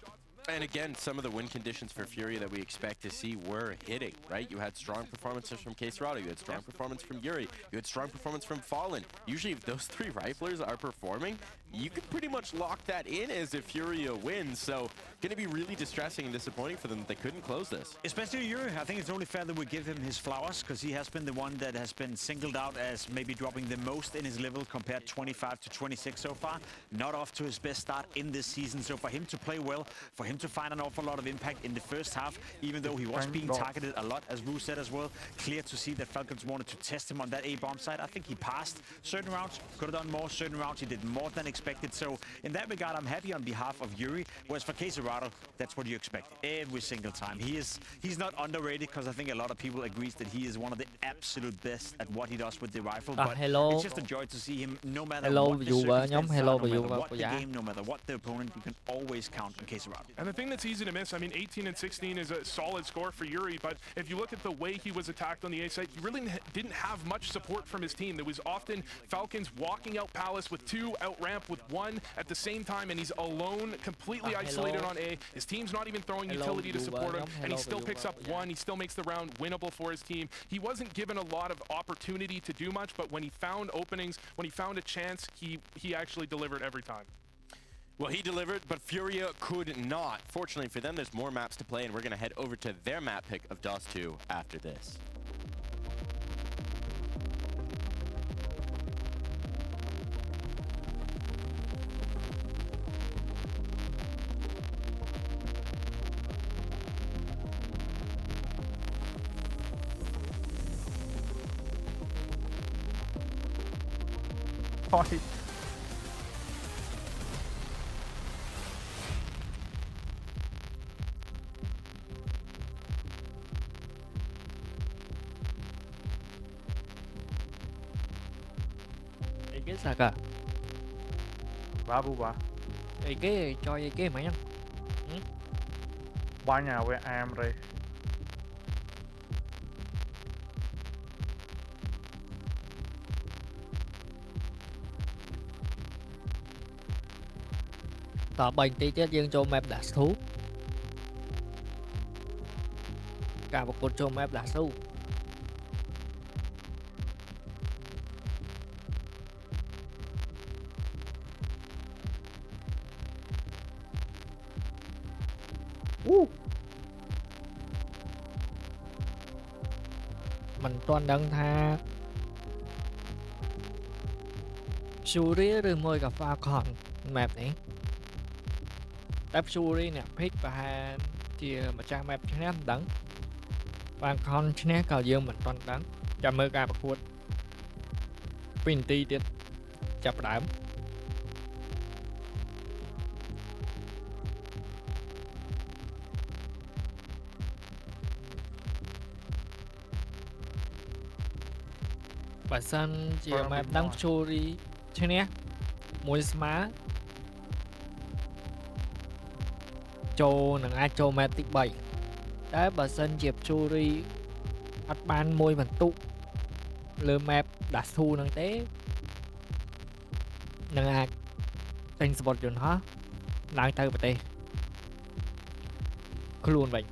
And again, some of the win conditions for Furia that we expect to see were hitting, right? You had strong performances from Keizerado, you had strong performance from Yuri, you had strong performance from Fallen. Usually if those 3 riflers are performing, you can pretty much lock that in as if Furia wins. So going to be really distressing and disappointing for them that they couldn't close this. Especially Yuri. I think it's only fair that we give him his flowers, because he has been the one that has been singled out as maybe dropping the most in his level, compared 25 to 26 so far. Not off to his best start in this season. So for him to play well, for him to find an awful lot of impact in the first half, even though he was being targeted a lot, as Ru said as well, clear to see that Falcons wanted to test him on that A-bomb side. I think he passed certain rounds, could have done more. Certain rounds he did more than expected. So in that regard, I'm happy on behalf of Yuri. Whereas for Keizerado, that's what you expect every single time. He's not underrated, because I think a lot of people agree that he is one of the absolute best at what he does with the rifle. But it's just a joy to see him, no matter what the circumstance, no matter what the game, no matter what the opponent, you can always count on Keizerado. And the thing that's easy to miss, I mean, 18 and 16 is a solid score for Yuri, but if you look at the way he was attacked on the A site, he really didn't have much support from his team. There was often Falcons walking out Palace with 2, out ramp with 1 at the same time, and he's alone, completely isolated on A. His team's not even throwing utility to support him, and he still picks up 1. He still makes the round winnable for his team. He wasn't given a lot of opportunity to do much, but when he found openings, when he found a chance, he actually delivered every time. Well, he delivered, but Furia could not. Fortunately for them, there's more maps to play, and we're going to head over to their map pick of DOS 2 after this. Thôi. Cái sạc à? Babu ba. Cái cho cái mày ăn. Banyak WM re. Tỏ bình tí chết dương cho map đã thú. Cả một con cho map đã thú. Mình toàn đang tha Shuri ឬមួយក៏ Falcon map នេះតែ Shuri អ្នក pick ប្រហែលជាម្ចាស់ map ឈ្នះមិនដឹង Falcon ឈ្នះក៏យើងមិនទាន់ដឹងចាំមើលការប្រកួត2នាទីទៀតចាប់ផ្ដើម បើសិនជា map ហ្នឹង Fury ឈ្នះមួយស្មើចូលនឹងអាចចូល map ទី3តែបើសិនជា Fury អត់បានមួយបន្ទុកលើ map ដាស់ 2 ហ្នឹងទេនឹងអាចទិញសបុតយន្តហោះឡើងទៅប្រទេសខ្លួនវិញ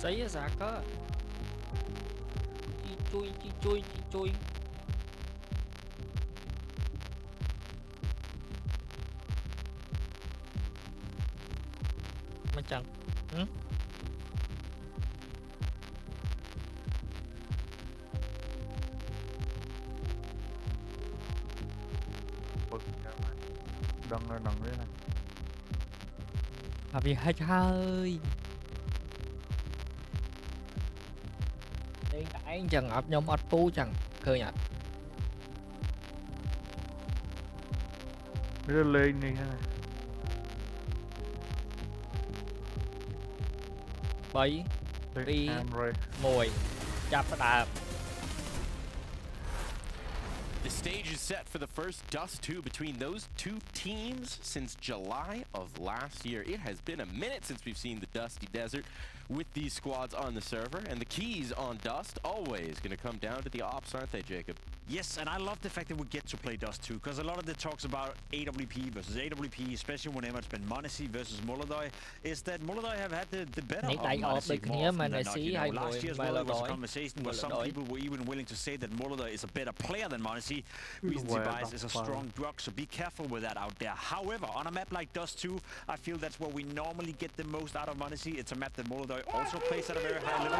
ស្អីសាកជួយមិនចឹងដឹងនៅនឹងនេះណាហើយវាហិចហើយតែឯងចឹងអត់ខ្ញុំអត់ពូចឹងឃើញអត់វាលេងនេះហ្នឹង3 2 1ចាប់ផ្ដើម The stage is set for the first Dust 2 between those two teams since July of last year. It has been a minute since we've seen the Dusty Desert with these squads on the server, and the keys on Dust always going to come down to the ops, aren't they, Jacob? Yes, and I love the fact that we get to play Dust 2, because a lot of the talks about AWP versus AWP, especially whenever it's been Monesi versus Molodoi, is that Molodoi have had the better of Monesi more often than not. You know, last year as well, there was a conversation where some people were even willing to say that Molodoi is a better player than Monesi. Recency bias is a strong drug, so be careful with that out there. However, on a map like Dust 2, I feel that's where we normally get the most out of Monesi. It's a map that Molodoi also plays at a very high level,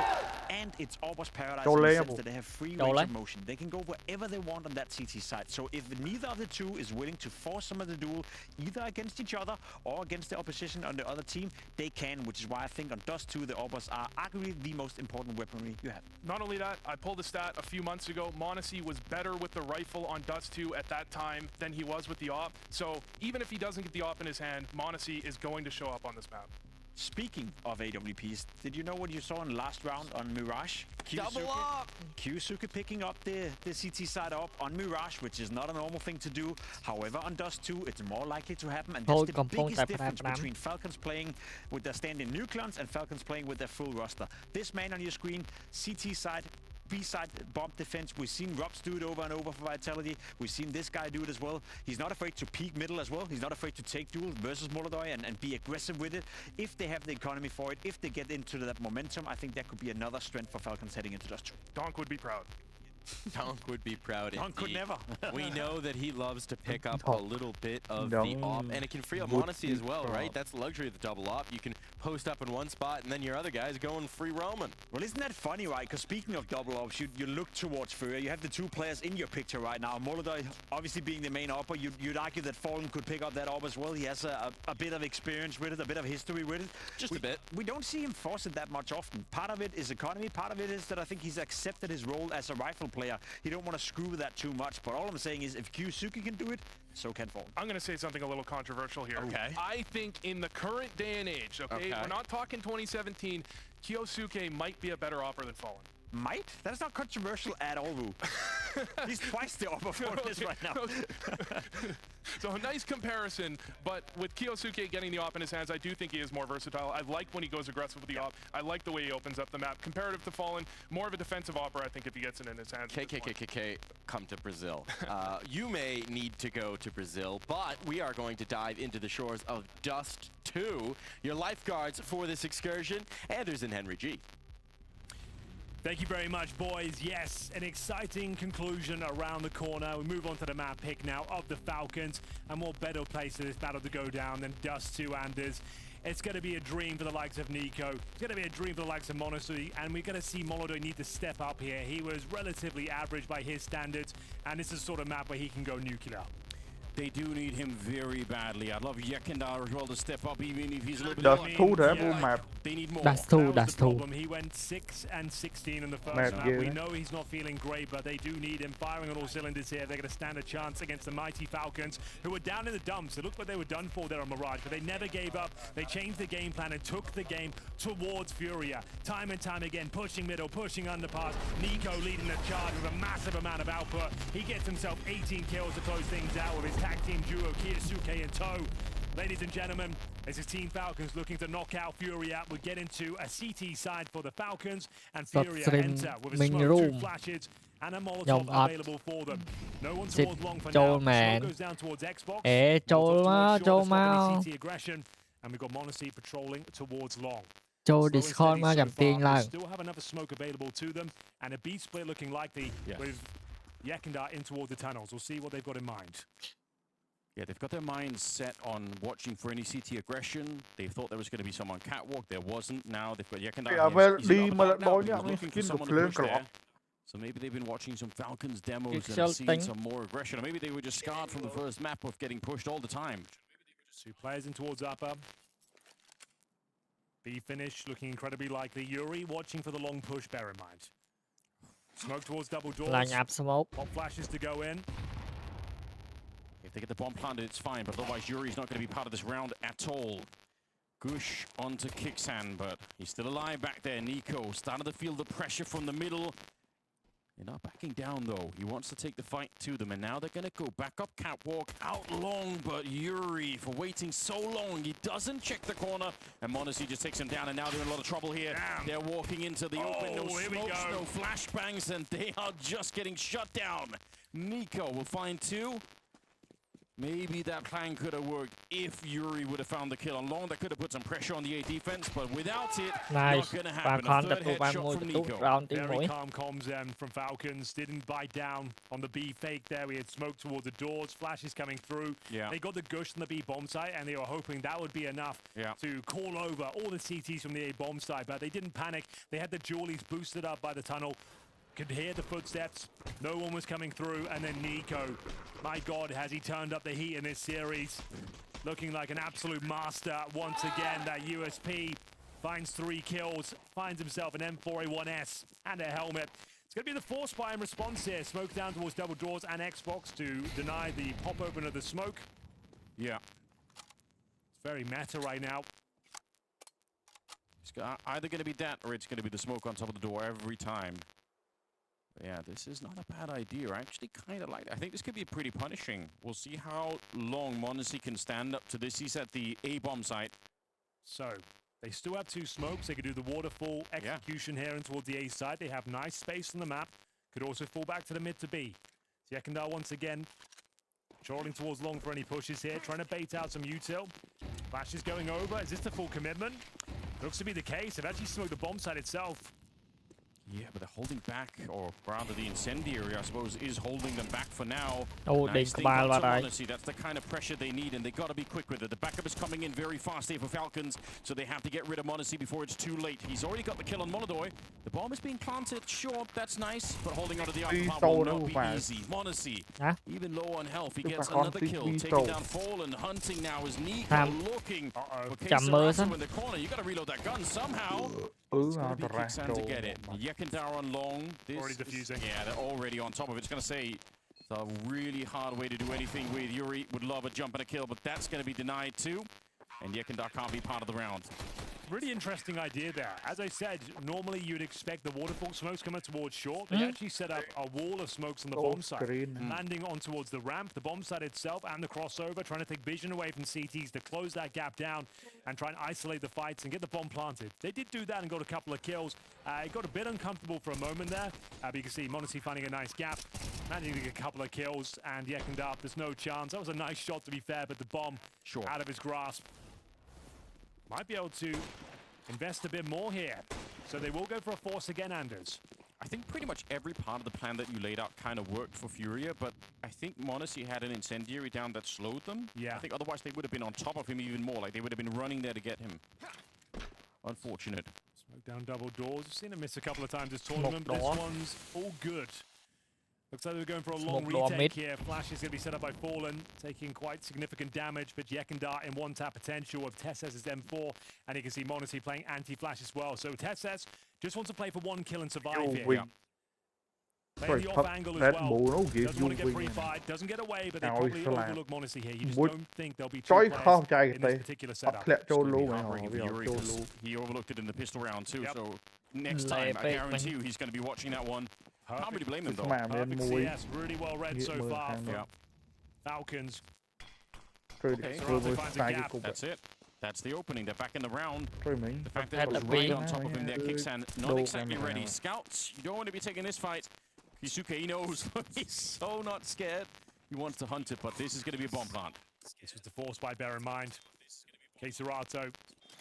and it's almost paradise in the sense that they have free range of motion. They can go wherever they want on that CT side. So if neither of the two is willing to force some of the duel, either against each other or against the opposition on the other team, they can, which is why I think on Dust 2, the Orbers are arguably the most important weaponry you have. Not only that, I pulled a stat a few months ago. Monesi was better with the rifle on Dust 2 at that time than he was with the AWP. So even if he doesn't get the AWP in his hand, Monesi is going to show up on this map. Speaking of AWPs, did you know what you saw in the last round on Mirage? Double up! Kyusuke picking up the CT side up on Mirage, which is not a normal thing to do. However, on Dust 2, it's more likely to happen, and that's the biggest difference between Falcons playing with their stand-in nucleons and Falcons playing with their full roster. This man on your screen, CT side, B-side bomb defense. We've seen Robs do it over and over for Vitality. We've seen this guy do it as well. He's not afraid to peek middle as well. He's not afraid to take duel versus Molodoi and be aggressive with it. If they have the economy for it, if they get into that momentum, I think that could be another strength for Falcons heading into Dust 2. Donk would be proud. Donk would be proud Donk could never. We know that he loves to pick up a little bit of the op, and it can free up Monesi as well, right? That's the luxury of the double op. You can post up in one spot, and then your other guy's going free roaming. Well, isn't that funny, right? Because speaking of double ops, you look towards Furia. You have the two players in your picture right now. Molodoi obviously being the main opper. You'd argue that Fallen could pick up that op as well. He has a bit of experience with it, a bit of history with it. Just a bit. We don't see him force it that much often. Part of it is economy. Part of it is that I think he's accepted his role as a rifle player. He don't want to screw with that too much. But all I'm saying is if Kyusuke can do it, so can Fallen. I'm going to say something a little controversial here. Okay. I think in the current day and age, okay, we're not talking 2017, Kyosuke might be a better opper than Fallen. Might? That's not controversial at all, Ru. He's twice the opper for this right now. So a nice comparison, but with Kyosuke getting the op in his hands, I do think he is more versatile. I like when he goes aggressive with the op. I like the way he opens up the map. Comparative to Fallen, more of a defensive opper, I think, if he gets it in his hands. Come to Brazil. You may need to go to Brazil, but we are going to dive into the shores of Dust 2. Your lifeguards for this excursion, Anders and Henry G. Thank you very much, boys. Yes, an exciting conclusion around the corner. We move on to the map pick now of the Falcons. A more better place for this battle to go down than Dust 2, Anders. It's going to be a dream for the likes of Nico. It's going to be a dream for the likes of Monesi, and we're going to see Molodoi need to step up here. He was relatively average by his standards, and this is the sort of map where he can go nuclear. They do need him very badly. I'd love Yekindar as well to step up, even if he's a little bit. That's two there, map. They need more. That's two. That's two. He went 6 and 16 in the first map. We know he's not feeling great, but they do need him firing on all cylinders here. They're going to stand a chance against the mighty Falcons, who were down in the dumps. It looked like they were done for there on Mirage, but they never gave up. They changed the game plan and took the game towards Furia. Time and time again, pushing middle, pushing underpass. Nico leading the charge with a massive amount of output. He gets himself 18 kills to close things out with his tag team duo, Kiyasuke in tow. Ladies and gentlemen, this is Team Falcons looking to knock out Furia. We get into a CT side for the Falcons, and Furia enter with a smoke, 2 flashes, and a Molotov available for them. No one towards long for now. Smoke goes down towards Xbox. CT aggression, and we've got Monacy patrolling towards long. Discord Still have another smoke available to them, and a B split looking likely with Yekindar in toward the tunnels. We'll see what they've got in mind. Yeah, they've got their minds set on watching for any CT aggression. They thought there was going to be some on catwalk. There wasn't. Now they've got Yekindar. So maybe they've been watching some Falcons demos and seen some more aggression. Or maybe they were just scarred from the first map of getting pushed all the time. 2 players in towards upper. B finish looking incredibly likely. Yuri watching for the long push, bear in mind. Smoke towards double doors. Line up smoke. Pop flashes to go in. If they get the bomb planted, it's fine, but otherwise Yuri's not going to be part of this round at all. Gush onto Kixan, but he's still alive back there. Nico starting to feel the pressure from the middle. They're not backing down, though. He wants to take the fight to them, and now they're going to go back up catwalk, out long, but Yuri, for waiting so long, he doesn't check the corner, and Monacy just takes him down, and now they're in a lot of trouble here. Damn. They're walking into the open, no smokes, no flashbangs, and they are just getting shut down. Nico will find 2. Maybe that plan could have worked if Yuri would have found the kill on long. That could have put some pressure on the A defense, but without it, not going to happen. A third headshot from Nico. Very calm comms from Falcons. Didn't bite down on the B fake there. We had smoke towards the doors. Flashes coming through. Yeah. They got the Gush on the B bomb site, and they were hoping that would be enough to call over all the CTs from the A bomb site, but they didn't panic. They had the Julies boosted up by the tunnel. Could hear the footsteps. No one was coming through, and then Nico. My God, has he turned up the heat in this series. Looking like an absolute master once again. That USP finds 3 kills, finds himself an M4A1S and a helmet. It's going to be the force buy in response here. Smoke down towards double doors and Xbox to deny the pop open of the smoke. Yeah. It's very meta right now. It's either going to be that or it's going to be the smoke on top of the door every time. Yeah, this is not a bad idea. I actually kind of like it. I think this could be pretty punishing. We'll see how long Monacy can stand up to this. He's at the A-bomb site. So, they still have 2 smokes. They could do the waterfall execution here and towards the A side. They have nice space on the map. Could also fall back to the mid to B. Yekindar once again, trolling towards long for any pushes here. Trying to bait out some util. Flash is going over. Is this the full commitment? Looks to be the case. They've actually smoked the bomb site itself. Yeah, but they're holding back, or rather the incendiary, I suppose, is holding them back for now. Nice thing for Monacy. That's the kind of pressure they need, and they got to be quick with it. The backup is coming in very fast here for Falcons, so they have to get rid of Monacy before it's too late. He's already got the kill on Molodoy. The bomb is being planted. Sure, that's nice, but holding onto the upper part will not be easy. Monacy, even low on health, he gets another kill. Taking down Fallen, hunting now is Nico, looking for Quesarazo in the corner. You got to reload that gun somehow. It's going to be Kixan to get it. Yekindar on long. Already defusing. Yeah, they're already on top of it. It's going to say it's a really hard way to do anything with. Yuri would love a jump and a kill, but that's going to be denied too. And Yekindar can't be part of the round. Really interesting idea there. As I said, normally you'd expect the waterfall smokes coming towards short. They actually set up a wall of smokes on the bomb site, landing on towards the ramp, the bomb site itself, and the crossover, trying to take vision away from CTs to close that gap down and try and isolate the fights and get the bomb planted. They did do that and got a couple of kills. It got a bit uncomfortable for a moment there. But you can see Monacy finding a nice gap, managing to get a couple of kills, and Yekindar, there's no chance. That was a nice shot, to be fair, but the bomb out of his grasp. Might be able to invest a bit more here. So they will go for a force again, Anders. I think pretty much every part of the plan that you laid out kind of worked for Furia, but I think Monacy had an incendiary down that slowed them. Yeah. I think otherwise they would have been on top of him even more. Like, they would have been running there to get him. Unfortunate. Smoke down double doors. We've seen him miss a couple of times this tournament, but this one's all good. Looks like they're going for a long retake here. Flash is going to be set up by Fallen, taking quite significant damage, but Yekindar in one-tap potential of Tess's M4, and you can see Monity playing anti-flash as well. So Tess just wants to play for one kill and survive here. Playing the off angle as well. Doesn't want to get pre-fired, doesn't get away, but they probably overlook Monity here. You just don't think there'll be two players in this particular setup. He overlooked it in the pistol round too, so next time I guarantee you he's going to be watching that one. Can't really blame him though. Perfect CS, really well read so far from Falcons. Okay, that's it. That's the opening. They're back in the round. The fact that it was right on top of him there, Kicksan not exactly ready. Scouts, you don't want to be taking this fight. Kisuke, he knows. He's so not scared. He wants to hunt it, but this is going to be a bomb plant. This was the force by, bear in mind. Keserato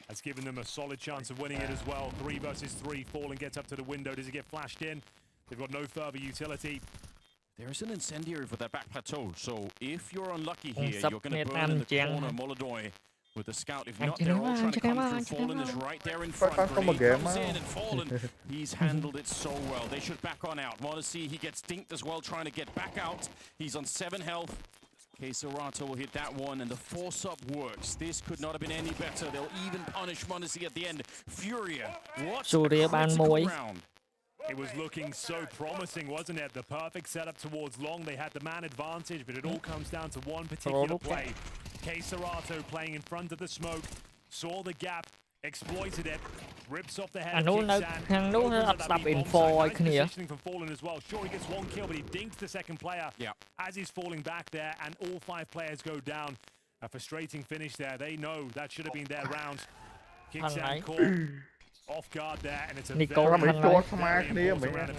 has given them a solid chance of winning it as well. 3 versus 3. Fallen gets up to the window. Does he get flashed in? They've got no further utility. There is an incendiary for that back plateau, so if you're unlucky here, you're going to burn in the corner Molodoi with the scout. If not, they're all trying to come through. Fallen is right there in front. Grenade comes in, and Fallen, he's handled it so well. They should back on out. Want to see he gets dinked as well, trying to get back out. He's on 7 health. Keserato will hit that one, and the force-up works. This could not have been any better. They'll even punish Monesi at the end. Furia, what a critical round. It was looking so promising, wasn't it? The perfect setup towards long. They had the man advantage, but it all comes down to one particular play. Keserato playing in front of the smoke, saw the gap, exploited it, rips off the head of Kicksan. From Fallen as well. Sure, he gets 1 kill, but he dinks the second player as he's falling back there, and all 5 players go down. A frustrating finish there. They know that should have been their round. Kicksan caught off guard there, and it's a very important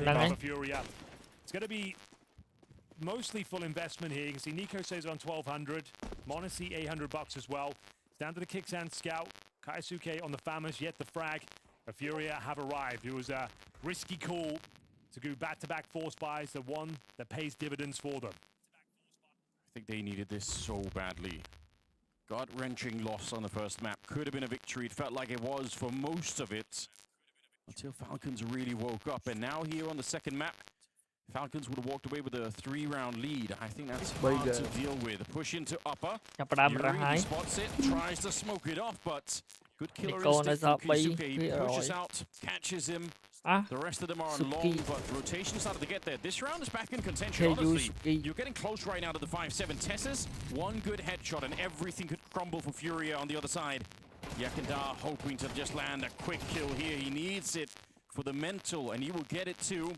round for Furia. It's going to be mostly full investment here. You can see Nico says on 1,200, Monesi $800 as well. It's down to the Kicksan scout, Kaisuke on the Famous, yet the frag. Furia have arrived. It was a risky call to go back-to-back force buys, the one that pays dividends for them. I think they needed this so badly. Gut-wrenching loss on the first map. Could have been a victory. It felt like it was for most of it. Until Falcons really woke up. And now here on the second map, Falcons would have walked away with a 3-round lead. I think that's hard to deal with. Push into upper. Yuri spots it, tries to smoke it off, but good killer instinct from Kisuke. Pushes out, catches him. The rest of them are on long, but rotation started to get there. This round is back in contention, honestly. You're getting close right now to the 5-7 Tesses. One good headshot and everything could crumble for Furia on the other side. Yekindar hoping to just land a quick kill here. He needs it for the mental, and he will get it too.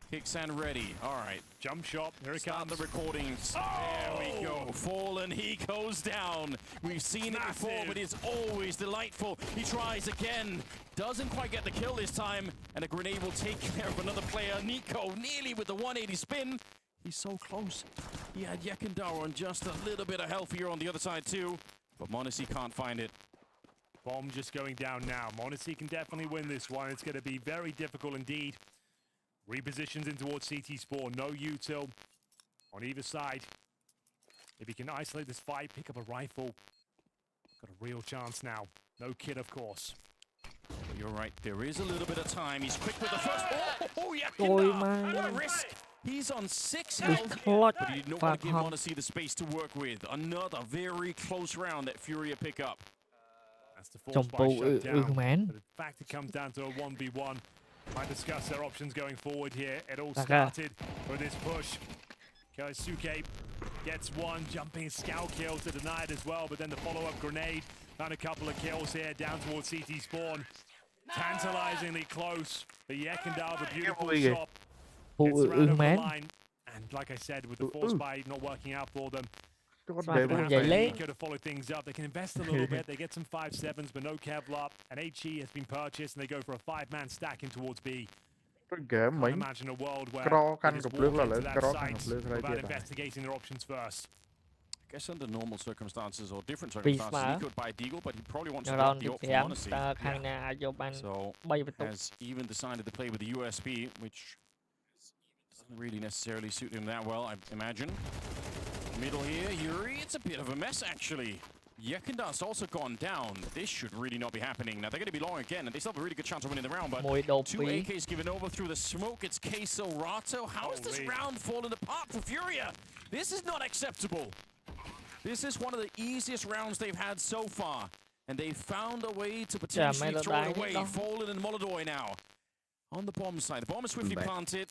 Kicksan ready. All right. Jump shot. Here it comes. The recordings. There we go. Fallen. He goes down. We've seen it before, but it's always delightful. He tries again. Doesn't quite get the kill this time. And a grenade will take care of another player. Nico nearly with the 180 spin. He's so close. He had Yekindar on just a little bit of health here on the other side too. But Monesi can't find it. Bomb just going down now. Monesi can definitely win this one. It's going to be very difficult indeed. Repositions in towards CT spawn. No util on either side. If he can isolate this fight, pick up a rifle. Got a real chance now. No kid, of course. You're right. There is a little bit of time. He's quick with the first. Oh, Yekindar! What a risk! He's on 6 health, but he did not want to give Monesi the space to work with. Another very close round that Furia pick up. That's the force by shutdown. But in fact, it comes down to a 1v1. Might discuss their options going forward here. It all started with this push. Kaisuke gets one, jumping scout kill to deny it as well, but then the follow-up grenade. Found a couple of kills here down towards CT spawn. Tantalizingly close. The Yekindar with a beautiful shot. Gets around over the line. And like I said, with the force buy not working out for them, Nico to follow things up. They can invest a little bit. They get some 5-7s, but no Kevlar. And HE has been purchased, and they go for a 5-man stack in towards B. Can't imagine a world where they just walk into that site without investigating their options first. I guess under normal circumstances or different circumstances, he could buy Deagle, but he probably wants to get the op for Monesi. So has even decided to play with the USP, which doesn't really necessarily suit him that well, I imagine. Middle here, Yuri, it's a bit of a mess actually. Yekendar's also gone down. This should really not be happening. Now, they're going to be long again, and they still have a really good chance of winning the round, but two AKs given over through the smoke. It's Queso Rato. How is this round falling apart for Furia? This is not acceptable. This is one of the easiest rounds they've had so far, and they found a way to potentially throw it away. Fallen and Molodoi now on the bomb side. The bomb is swiftly planted.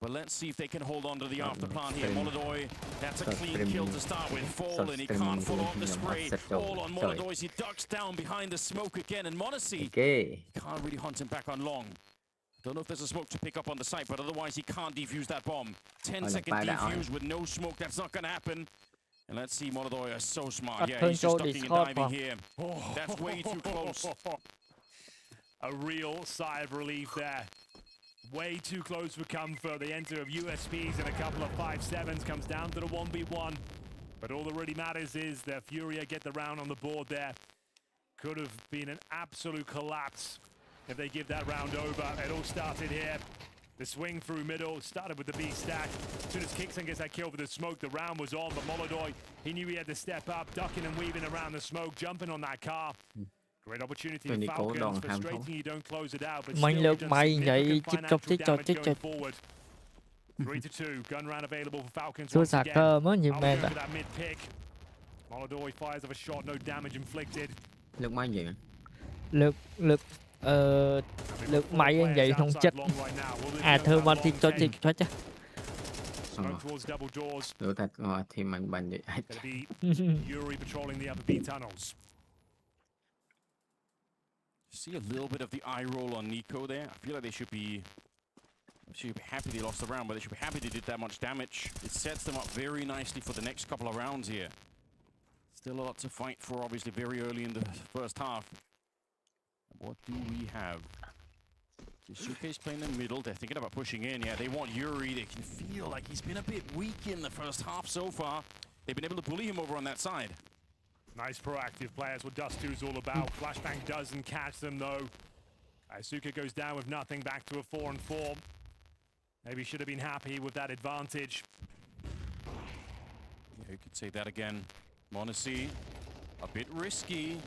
But let's see if they can hold on to the after plant here. Molodoi, that's a clean kill to start with. Fallen, he can't follow up the spray. All on Molodoi as he ducks down behind the smoke again. And m0NESY can't really hunt him back on long. Don't know if there's a smoke to pick up on the site, but otherwise he can't defuse that bomb. 10-second defuse with no smoke, that's not going to happen. And let's see, Molodoi is so smart. Yeah, he's just ducking and diving here. That's way too close. A real sigh of relief there. Way too close for comfort. The enter of USPs and a couple of 5-7s comes down to the 1v1. But all that really matters is that Furia get the round on the board there. Could have been an absolute collapse if they give that round over. It all started here. The swing through middle started with the B stack. As soon as Kixon gets that kill for the smoke, the round was on. But Molodoi, he knew he had to step up, ducking and weaving around the smoke, jumping on that car. Great opportunity for Falcons. Frustrating you don't close it out, but mình lượt mày vậy chích chọc 3-2, gun round available for Falcons. Chưa sạc cơm á, nhiều mệt à. Molodoi fires of a shot, no damage inflicted. Lượt máy gì? Lượt máy như vậy không chết. À thưa mà thì cho chị cho chứ. Lượt thật thì mình bắn vậy. Yuri patrolling the upper B tunnels. See a little bit of the eye roll on Nico there. I feel like they should be happy they lost the round, but they should be happy they did that much damage. It sets them up very nicely for the next couple of rounds here. Still a lot to fight for, obviously, very early in the first half. What do we have? Suke's playing in the middle. They're thinking about pushing in. Yeah, they want Yuri. They can feel like he's been a bit weak in the first half so far. They've been able to bully him over on that side. Nice proactive play. That's what Dust 2 is all about. Flashbang doesn't catch them, though. Asuka goes down with nothing, back to a 4-4. Maybe should have been happy with that advantage. Yeah, you could say that again. m0NESY, a bit risky.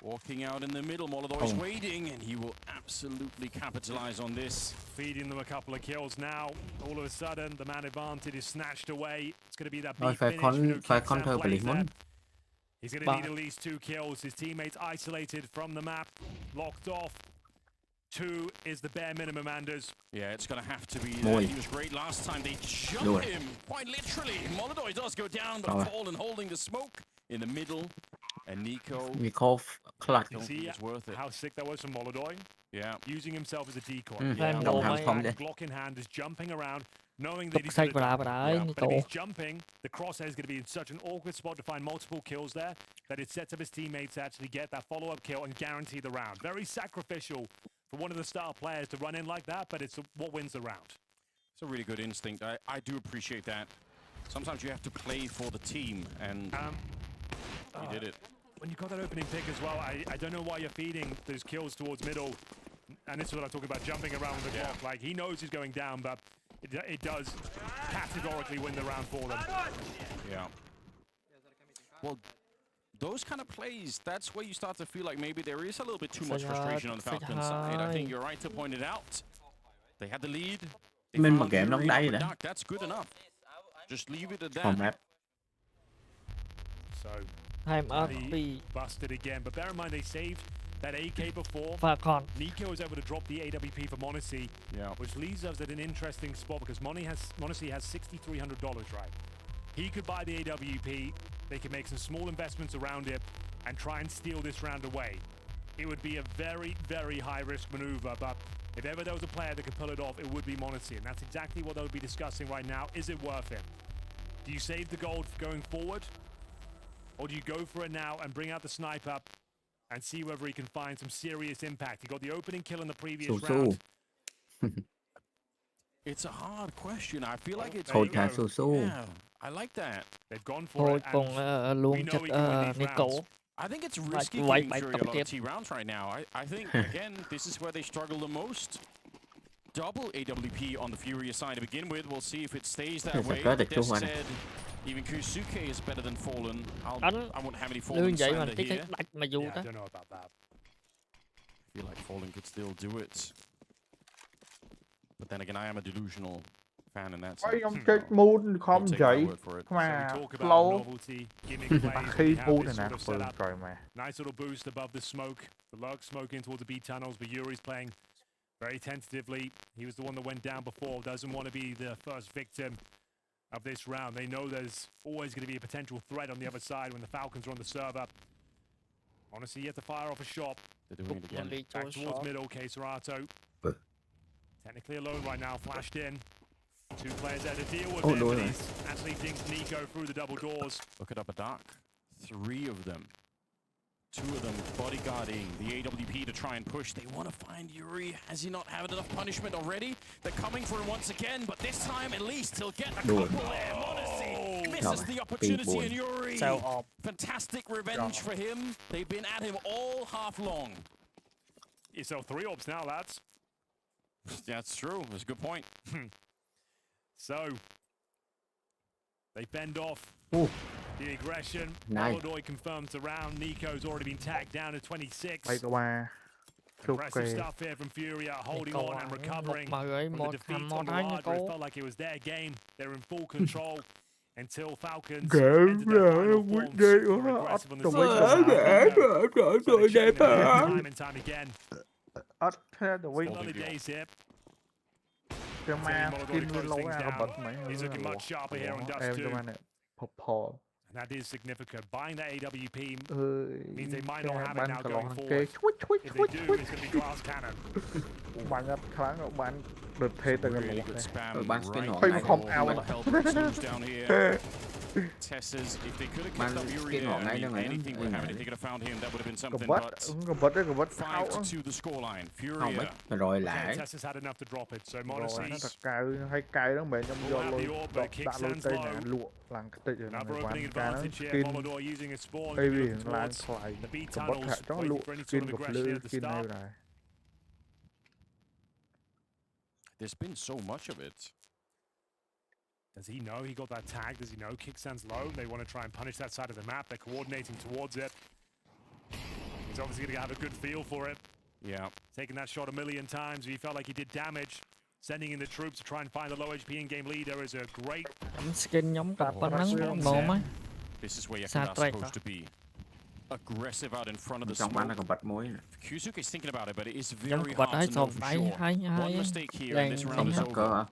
Walking out in the middle, Molodoi is waiting, and he will absolutely capitalize on this. Feeding them a couple of kills now. All of a sudden, the man advantage is snatched away. It's going to be that big finish. He's going to need at least 2 kills. His teammates isolated from the map, locked off. 2 is the bare minimum, Anders. Yeah, it's going to have to be that. He was great last time. They jumped him, quite literally. Molodoi does go down, but Fallen holding the smoke in the middle. And Nico clutch. See it's worth it. How sick that was from Molodoi? Yeah. Using himself as a decoy. Glock in hand, is jumping around, knowing that he's jumping. The crosshair is going to be in such an awkward spot to find multiple kills there that it sets up his teammates to actually get that follow-up kill and guarantee the round. Very sacrificial for one of the star players to run in like that, but it's what wins the round. It's a really good instinct. I do appreciate that. Sometimes you have to play for the team, and he did it. When you got that opening pick as well, I don't know why you're feeding those kills towards middle. And this is what I'm talking about, jumping around with the clock. Like, he knows he's going down, but it does categorically win the round for them. Yeah. Well, those kind of plays, that's where you start to feel like maybe there is a little bit too much frustration on the Falcons side. I think you're right to point it out. They had the lead. That's good enough. Just leave it at that. So, he busted again, but bear in mind they saved that AK before. Nico was able to drop the AWP for m0NESY, which leaves us at an interesting spot because m0NESY has $6,300, right? He could buy the AWP, they could make some small investments around it, and try and steal this round away. It would be a very, very high-risk maneuver, but if ever there was a player that could pull it off, it would be m0NESY, and that's exactly what they'll be discussing right now. Is it worth it? Do you save the gold going forward? Or do you go for it now and bring out the sniper and see whether he can find some serious impact? He got the opening kill in the previous round. It's a hard question. I feel like it's... Yeah, I like that. They've gone for it. I think it's risky giving Fury a lot of T rounds right now. I think, again, this is where they struggle the most. Double AWP on the Fury side to begin with. We'll see if it stays that way. Des said Even Kusuke is better than Fallen. I won't have any Lương Fallen vậy mà slander cái here. đạch mà dù Yeah, I ta. don't know about that. I feel like Fallen could still do it. But then again, I am a delusional fan in that sense. Quay ông chết mood không I'll take dậy my word for it. mà So we talk about slow novelty, gimmick plays when khi you have mood this này sort nè of phơi setup. trời mà Nice little boost above the smoke. The lurk smoking towards the B tunnels, but Yuri's playing very tentatively. He was the one that went down before. Doesn't want to be the first victim of this round. They know there's always going to be a potential threat on the other side when the Falcons are on the server. Honestly, yet to fire off a shot. They're doing it again. Back towards middle, Keserato. Technically alone right now, flashed in. 2 players there to deal with him, but he's actually dinks Nico through the double doors. Look at Upper Dark. 3 of them. 2 of them bodyguarding the AWP to try and push. They want to find Yuri. Has he not had enough punishment already? They're coming for him once again, but this time at least he'll get a couple there. Modesty misses the opportunity, and Yuri. Fantastic revenge for him. They've been at him all half long. So 3 orbs now, lads. That's true. That's a good point. So they fend off the aggression. Nice. Molodoi confirms the round. Nico's already been tagged down to 26. quay qua Impressive stuff here from Furia, holding on and recovering from the defeat on the Large, where it felt like it was their game. They're in full control until Falcons entered their final forms. Were aggressive on the time and time again. Ít thế the week Early days here. cái ma skin lên lâu ra nó bật mày He's looking much sharper here on Dust em 2. cho ma này phò And that is significant. Buying that AWP means they might cái not have it bắn now cả going lon forward. kê If they do, it's going to be glass cannon. bắn rất kháng ở bắn được thế từ cái Really lỗ good này spam Bắn skin right hỏa Quay ngay không luôn. ao Well, help Zeus down here. Tessers, if they could have Man, kept up Yuri skin there, hỏa ngay I đâu mean, này. anything would have happened if they could have found him, that would have been cái something, bật but cái bật 5 to 2 the scoreline. Không Furia. biết rồi Okay, lại Tess has had enough to drop it, so rồi nó Modesty. thật cay hay cay đó mẹ trong do lôi đã lôi tay nè lụa làng cái tay này Another quán opening cá nó advantage here. skin Molodoi using a spawn. baby looking làng towards xoài the B cái bật hạ tunnels, cho waiting lụa for any skin sort of của aggression lư here at the skin này start. này There's been so much of it. Does he know he got that tag? Does he know Kickstand's low? They want to try and punish that side of the map. They're coordinating towards it. He's obviously going to have a good feel for it. Yeah. Taking that shot a million times. He felt like he did damage. Sending in the troops to try and find the low HP in-game leader is a great... Skin giống cả phần nắng mồm á. This is where Sad Yakanda's track, supposed to be. Aggressive out in front of the trong bắn là smoke. còn bật mối nè. Kusuke's thinking about it, but it is Giống very bật hard ấy to know xong for phải sure. hay One mistake here and this round Xong is thật cơ over. hả?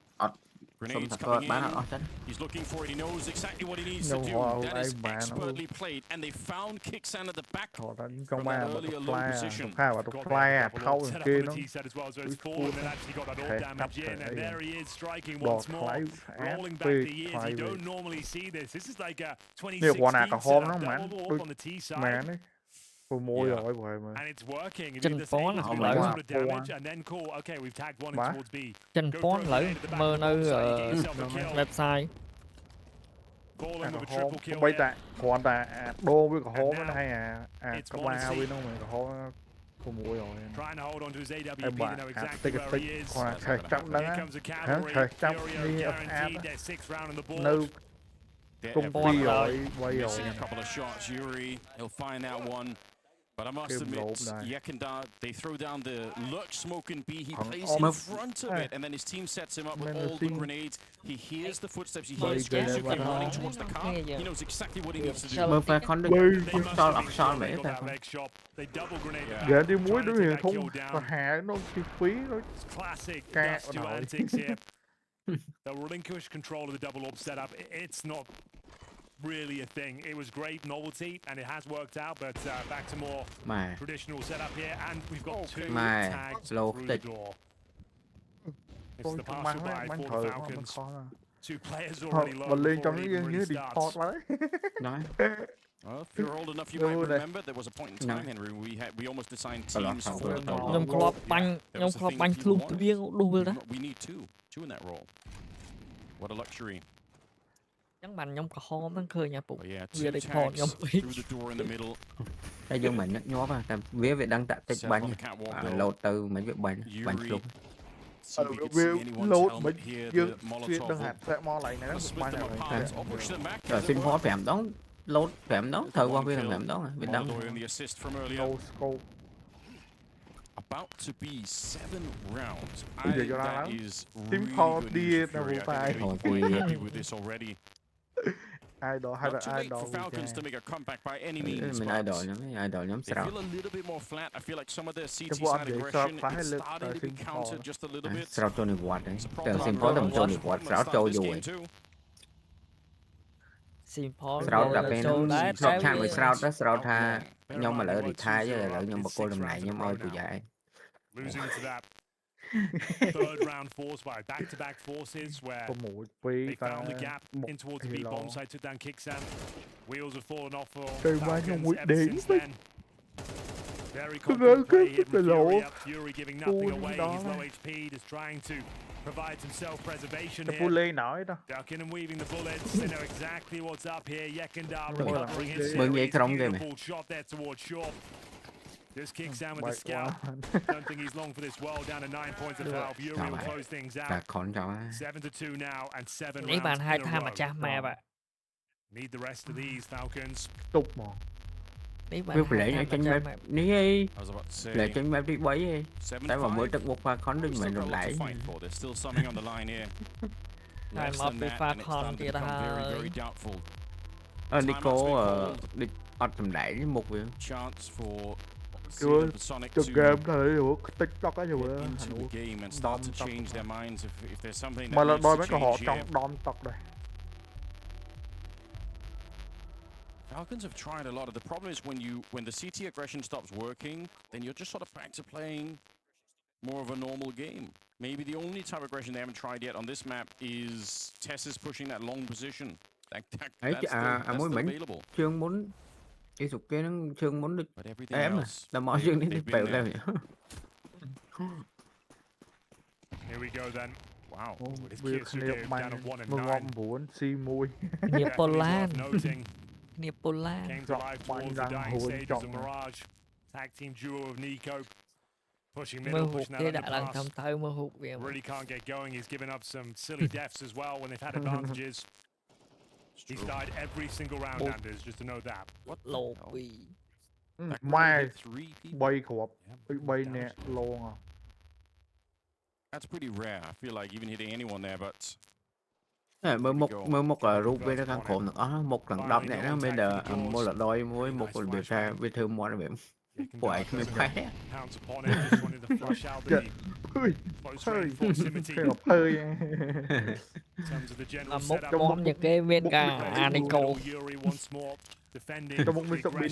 Xong Grenades thật cơ coming bán in. nó chết. He's looking for it. He knows exactly what he needs No, to do. wow, That is I man. expertly played, and they found Kickstand at the back. thọ ra những From con ma that mà earlier tôi low fly position. tôi khai và tôi Got fly that double thâu ult thằng set up kia on nó the T set as well, so Ui, it's fallen and actually got that ult thể damage cắp in, thể and there he is striking bọt once more. lái áp Rolling back bê the years, fly you về don't normally see this. This is like a nhiều quả 2016 nào cả hôm nó setup, mà double tôi ult on the T mẹ side. đấy tôi mua Yeah. rồi vậy mà And it's working. If Chân you're just phó able là to không do lợi. that quá. sort of damage, and then cool, okay, we've tagged one in Má. towards B. Chân Go phó for a lỡ grenade at the back mơ of the nơi bomb site, you get yourself a ở kill. website. Fallen à with a cả hôm triple kill bây here. tại còn tại đô với cả hôm now nó hay à it's cả ba Morrissey. với nó mà cả hôm tôi mua rồi Trying to hold on to his AWP, em they bạn know à exactly tích where tích he is. còn thời trăm đó Here á comes the hả cavalry. thời trăm Furia đi guaranteed their 6th round on the board. nâu They're công everywhere. ty rồi quay rồi Missing a couple of shots. Yuri, he'll find that one. But I must Kim admit, lộn này. Yakanda, they throw down the lurk smoke in B. He Còn plays ôm in ấp. front of À. it, and then his team sets him up with Men all the xin- grenades. He hears the footsteps. He Bởi hears vì Kusuke là running nó- towards the car. He knows exactly what he needs to do. Mơ phải con được They must cho have lọc been son sure mẹ they got ta that không. leg shot. They double grenaded Yeah. back, giờ đi muối trying to đối take hiện that không kill và down. hạ nó chi phí nó Classic Cat Dust 2 rồi. antics here. They'll relinquish control of the double orb setup. It's not really a thing. It was great novelty, and it has worked out, but back to more Mà traditional setup here, and we've got two Mà tags lâu through the tích. door. It's tôi the không partial bán buy bán for thử the nó Falcons. khó là 2 players Thôi, already low mình lên before trong it cái even như really đi starts. port đấy nói Well, if you're old enough, you Yo, might đây. remember there was a point in No. time, Henry, we almost assigned Có lọt teams xong for rồi. the double Nhông orb. club banh, There nhông was a club thing banh people luôn wanted. riêng đu đó. We need two in that role. What a luxury. Chẳng bằng nhông cả hôm nó khơi nhà phụ. Oh yeah, Vì two đây còn tags nhông ít. through the door in the middle. cái dương mình nhóp á, làm vía việc đăng tạ tích Set bánh on the catwalk, though. lột từ mấy việc bánh bánh Yuri luôn. See if we could see anyone's helmet here. The Molotov đừng hạt sẽ mò lại này đó split them apart or push them back. Rồi xin phó phèm đón lốt phèm đón thời qua viên phèm đón bên đón. Molotov in the assist from earlier. No scope. About to be 7 rounds. Bây giờ cho That lắm. is Team really call good đi news là for vụ Fury. I tài. think they're quite happy with this already. Idol hay là Not too late idol. for Falcons to make a comeback by any means. Mình idol nhóm They sao. feel a little bit more flat. I feel like some of their CT Cái vụ side update aggression phải is lực starting to be countered just a little bit. Sao Tony Watt đấy. Từ xin phó tầm Tony Watt sao châu rồi. Xin phó Sao đập bên nó đá sao thang với sao tha nhóm mà lỡ retire với lỡ nhóm bậc cô lần này nhóm ơi tụi dạy. Losing to that third round force by back-to-back forces where they found the gap in towards the B bomb side, took down Kicksan. Wheels have fallen off for Falcons ever since then. Very confident play here from Fury up. Fury giving nothing away. He's low HP, just trying to provide some self-preservation here. Ducking and weaving the bullets. They know exactly what's up here. Yekindar recovering his series. Beautiful shot there towards short. Just kicks down with the scout. Don't think he's long for this world. Down to 9 points of foul. Fury will close things out. 7-2 now and 7 rounds bạn hai in a tham mà row. cha mẹ bạn. Need the rest of these Falcons. Tục mà. Biết lệ ở trên map ní lệ trên map đi quấy đi. Tại mà mới được một pha con đừng mày đồn lại. There's still something on the line here. Time Less off than đi that, pha and it's con starting kia to become very, thôi. very doubtful. Nico đi ọt tầm đại một việc. Chance for Chưa Sonic cho to game thôi được TikTok á rồi. get into the game and start to change their minds if there's something Mà that là needs đôi to mấy câu hỏi change trong here. đom tộc đây. Falcons have tried a lot. The problem is when the CT aggression stops working, then you're just sort of back to playing more of a normal game. Maybe the only type of aggression they haven't tried yet on this map is Tess pushing that long position. That's still available. Chương muốn cái sụp kia nó chương muốn được em à, là mọi chương đến bèo lên. Here we go then. Wow. Việc niệm mạnh mừng ngọn vốn si mùi. Niệm Poland. Niệm Poland. Came to life towards the dying stages of Mirage. Tag team duo of Nico. Pushing middle, pushing that underpass. Really can't get going. He's given up some silly deaths as well when they've had advantages. He's died every single round, Anders, just to know that. What Low B. Mai bay khổ bay nè luôn à. That's pretty rare. I feel like even hitting anyone there, but mới một rút với nó càng khổ nữa. Một lần đập này nó bây giờ một là đôi với một lần biệt ra với thương mọi người quậy mới phải. Một những cái viên cả Nico. Trong một Mr. Bean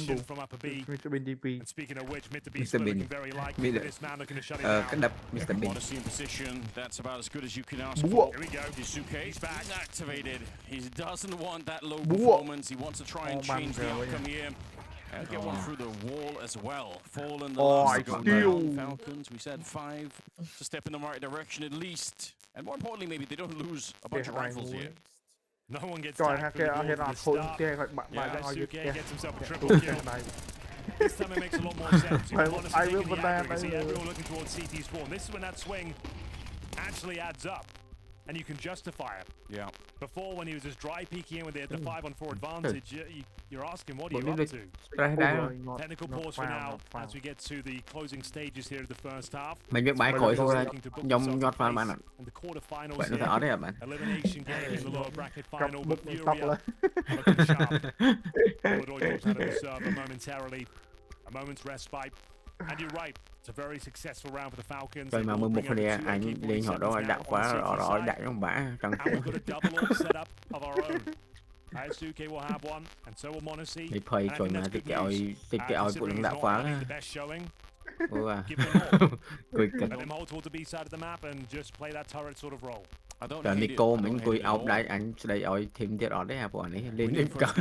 Mr. Bean DP. Mr. Bean. Cái đập Mr. Bean. That's about as good as you can ask for. Here we go. Disuke is activated. He doesn't want that low performance. He wants to try and change the outcome here. And get one through the wall as well. Fallen the last go down. Falcons, we said 5 to step in the right direction at least. And more importantly, maybe they don't lose a bunch of rifles here. No one gets Trời tagged kia from the là start. Suke gets himself a triple kill. This time it makes a lot more sense. You want to see the accuracy. Everyone looking towards CT's spawn. This is when that swing actually adds up. And you can justify it. Yeah. Before, when he was just dry peeking in when they had the 5-on-4 advantage, you're asking, what are you up to? Technical pause for now as we get to the closing stages here of the first half. Mình biết bãi khỏi thôi, nhom nhọt vào bạn ạ. And the quarterfinals Vậy nó phải ở đây à bạn? Elimination game in the lower bracket final, but Fury looking sharp. Aurora drops out of the server momentarily. A moment's respite. And you're right. It's a very successful round for the Falcons. Rồi mà 11 phần này anh liên họ đó đã quá rõ đại trong bả trong. Đi phơi rồi mà thì cái oi của nó đã quá. Ủa. Cười cực. Rồi Nico mình cười áo đây anh đây oi thêm tiết đó đấy à bọn ấy lên đến cả.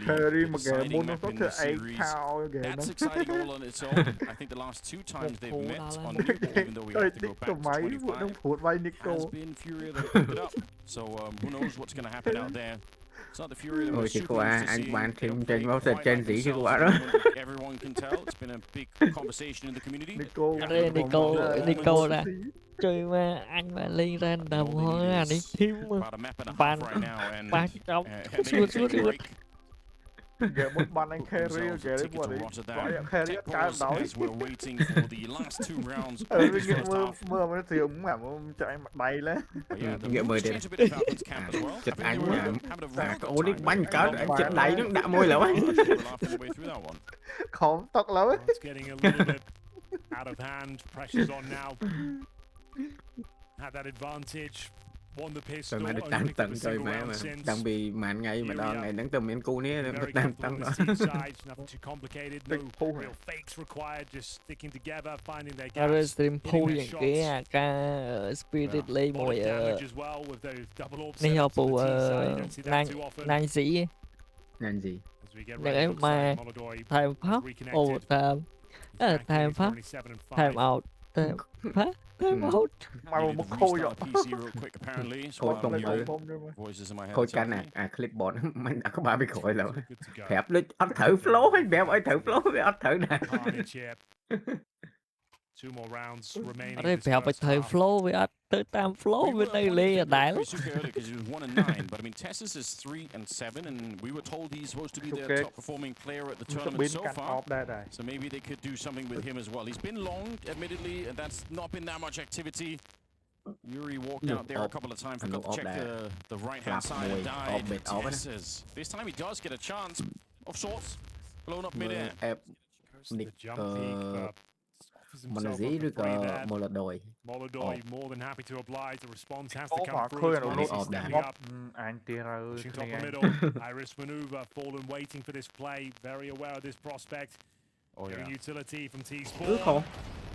Perry mà kìa muốn nó có thể ấy cao kìa nó. That's exciting all on its own. I think the last 2 times they've met on Newport, even though we have to go back to 25, has been Fury that picked it up. So who knows what's going to happen out there. It's not the Fury that Ôi we're chị super qua used to anh seeing. bạn They thêm don't trên play máu quite trên like gì chứ themselves qua at đó. the moment. Everyone can tell. It's been a big conversation in the community. Nico ra chơi mà anh mà lên random thôi à đi team mà ban ban trong suốt Ghé một bàn anh carry ghé đấy bọn đấy gọi là carry cái đói mưa mới thì ông mà chạy mặt bay lên Ghé mời đây chật anh mà có đi bánh cá anh chật đáy nó đã môi lắm anh không tóc lắm Out of hand, pressure's on now. Had that advantage. Won the pistol. Rồi mà được 8 tầng rồi mà đang bị màn ngay mà đo ngày nắng tầm miền cu ní được 8 tầng đó. Ở stream poolอย่างkia ca Spirit Lay mùi này họ phụ nàng gì này mà time pháp overtime time pháp time out time pháp time out mà một khôi rồi khôi canh clip bot mình đã có 30 khôi rồi phép lên anh thử flow hay bèo ơi thử flow với anh thử nè ở đây phèo phải thời flow với anh tới tam flow bên đây lê đại lắm. But I mean, Tessus is 3-7, and we were told he's supposed to be the top performing player at the tournament so far. So maybe they could do something with him as well. He's been long, admittedly, and that's not been that much activity. Yuri walked out there a couple of times, forgot to check the right-hand side and died. Tessus. This time he does get a chance of sorts, blown up mid-air. Monazí rồi có Molodoi. Molodoi more than happy to oblige. The response has to come khôi through. Anh tira Pushing top the middle. Iris maneuver. Fallen waiting for this play. Very aware of this prospect. Getting utility from T-Sport.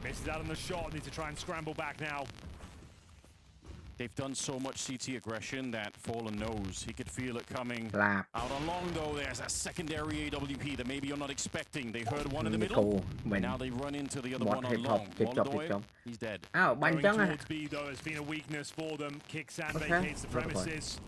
Misses out on the shot. Needs to try and scramble back now. They've done so much CT aggression that Fallen knows. He could feel it coming. Out on long, though, there's a secondary AWP that maybe you're not expecting. They heard one in the middle, and now they run into the other one on long. Molodoi, he's dead. Going towards B, though, has been a weakness for them. Kicksan vacates the premises.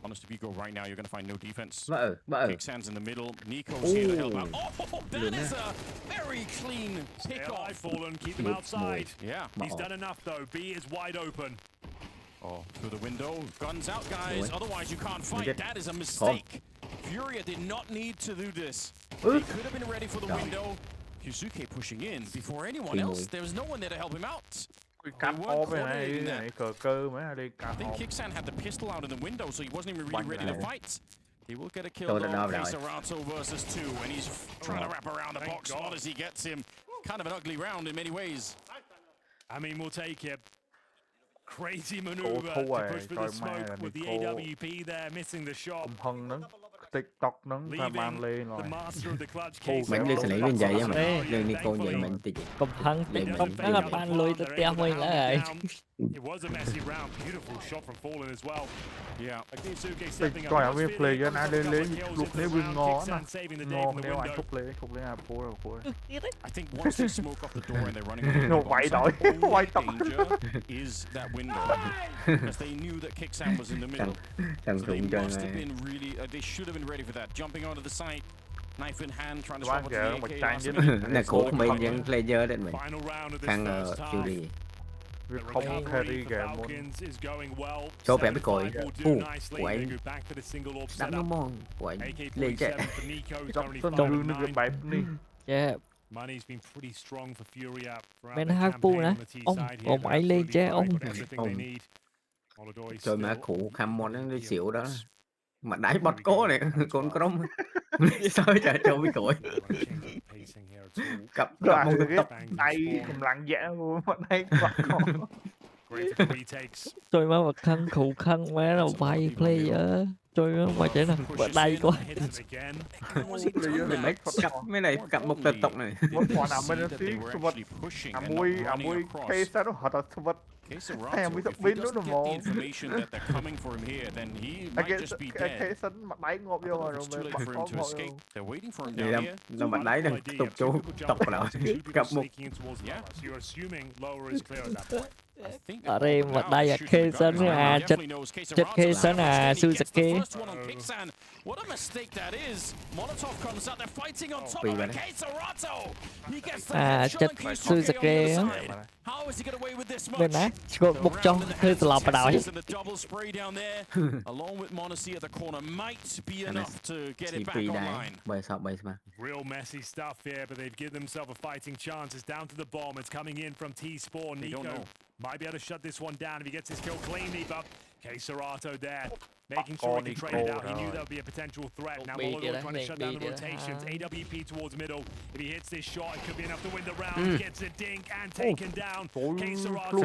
Honest, if you go right now, you're going to find no defense. Vợ. Kicksan's in the middle. Nico's here to help out. Oh, that is a very clean pick-off. Fallen, keep them outside. Yeah. He's done enough, though. B is wide open. Oh, through the window. Guns out, guys. Otherwise, you can't fight. That is a mistake. Furia did not need to do this. They could have been ready for the window. Yusuke pushing in before anyone else. There was no one there to help him out. Cắm ôm bên này cờ cơ mấy đi cắm. I think Kicksan had the pistol out in the window, so he wasn't even really ready to fight. He will get a kill though. Serato versus 2, and he's trying to wrap around the box spot as he gets him. Kind of an ugly round in many ways. I mean, we'll take it. Crazy maneuver to push for the smoke with the AWP there, missing the shot. TikTok nắng ta mang lên rồi. Mình đi xử lý bên vậy mà lên Nico vậy mình thì công hăng TikTok nó là ban lùi từ teo mình lại. It was a messy round, beautiful shot from Fallen as well. Yeah. Coi ở bên play cho nó lên lúc đấy bên ngó ngon nếu anh thúc lên à phố rồi phố. I think once they smoke off the door and they're running nó quay đổi quay tóc. Is that window because they knew that Kicksan was in the middle. They must have been really they should have been ready for that. Jumping onto the site, knife in hand, trying to swap it to the AK. Này cổ của mình những player đấy mình. Thằng Fury. Không carry kìa muốn. Số phép với còi. Của anh. Đắm nó mòn. Của anh. Lên chạy. Trong nước cái bẹp đi. Yeah. Money's been pretty strong for Furia. Men hát pu nè. Ông ấy lên che ông. Trời mà cụ khăm món nó xỉu đó. Mà đáy bọt cố này con crom sao trời trâu bị cội cặp đoạn tóc tay cầm lặng dễ mà đây tôi mà vật khăn khủ khăn má đâu bay player tôi mà chạy nè bữa đây quá mấy này cặp một tật tộc này một quả nào bên tí vật mui cây sao nó hoạt động vật em mới tập biến nữa mà cái sân mặt đáy ngộp vô rồi mình bắt có ngộp nó mặt đáy này tục chú tộc nào cặp một ở đây một đây là khê sân chất khê sân Suzuki. What a mistake that is. Molotov comes out, they're fighting on top of it. Keisarato. He gets the chất Suzuki. How is he get away with this much? Bên này, một trong thứ lọp vào đầu. The double spray down there, along with Monacy at the corner, might be enough to get it back online. Real messy stuff here, but they've given themselves a fighting chance. It's down to the bomb. It's coming in from T-Spawn. Nico might be able to shut this one down if he gets his kill cleanly, but Keisarato there, making sure he can trade it out. He knew there would be a potential threat. Now Molotov trying to shut down the rotations. AWP towards middle. If he hits this shot, it could be enough to win the round. Gets a dink and taken down. Keisarato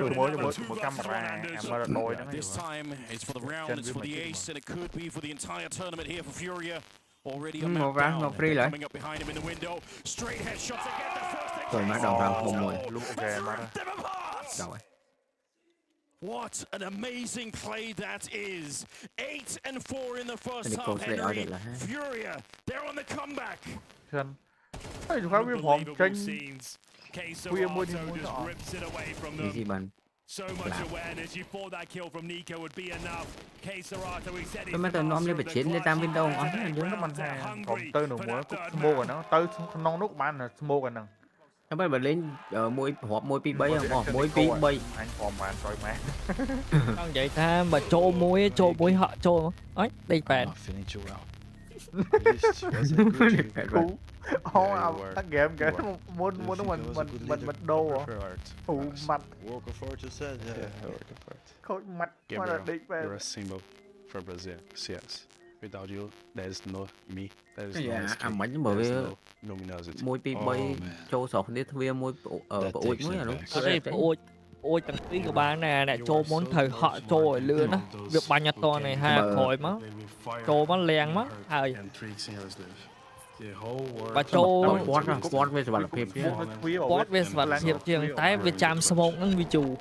this time it's for the round, it's for the ace, and it could be for the entire tournament here for Furia. Already a map down. Coming up behind him in the window. Straight headshots again. The first What an amazing play that is. 8-4 in the first half, Henry. Furia, they're on the comeback. just rips it away from them. So much awareness. You thought that kill from Nico would be enough. Keisarato, he said he's the master of the chiến lên tam window nó dưới nó mình còn tới nữa mới smoke rồi nó tới non nước bạn là smoke rồi nè. Nó bây giờ lên môi hộp môi pi bay không? Môi pi bay. Anh còn bạn rồi mà. Không vậy ta mà trô môi họ trô mà. Ấy, đây bạn. Tắt game kìa, muốn nó mình đô à? Mặt. Khôi mặt mà là định về. You're a symbol for Brazil, CS. Without you, there's no me. There's no stream. There's no luminosity. Môi pi bay trô sọt đi thuê môi ôi mới là đúng. Đây ôi tầng tí của bạn này trô muốn thời họ trô rồi lươn á. Việc bao nhiêu to này ha khỏi má. Trô má len má. Và trô sport với vật hiệp sport với vật hiệp trường tái với chạm smoke nó vì chủ.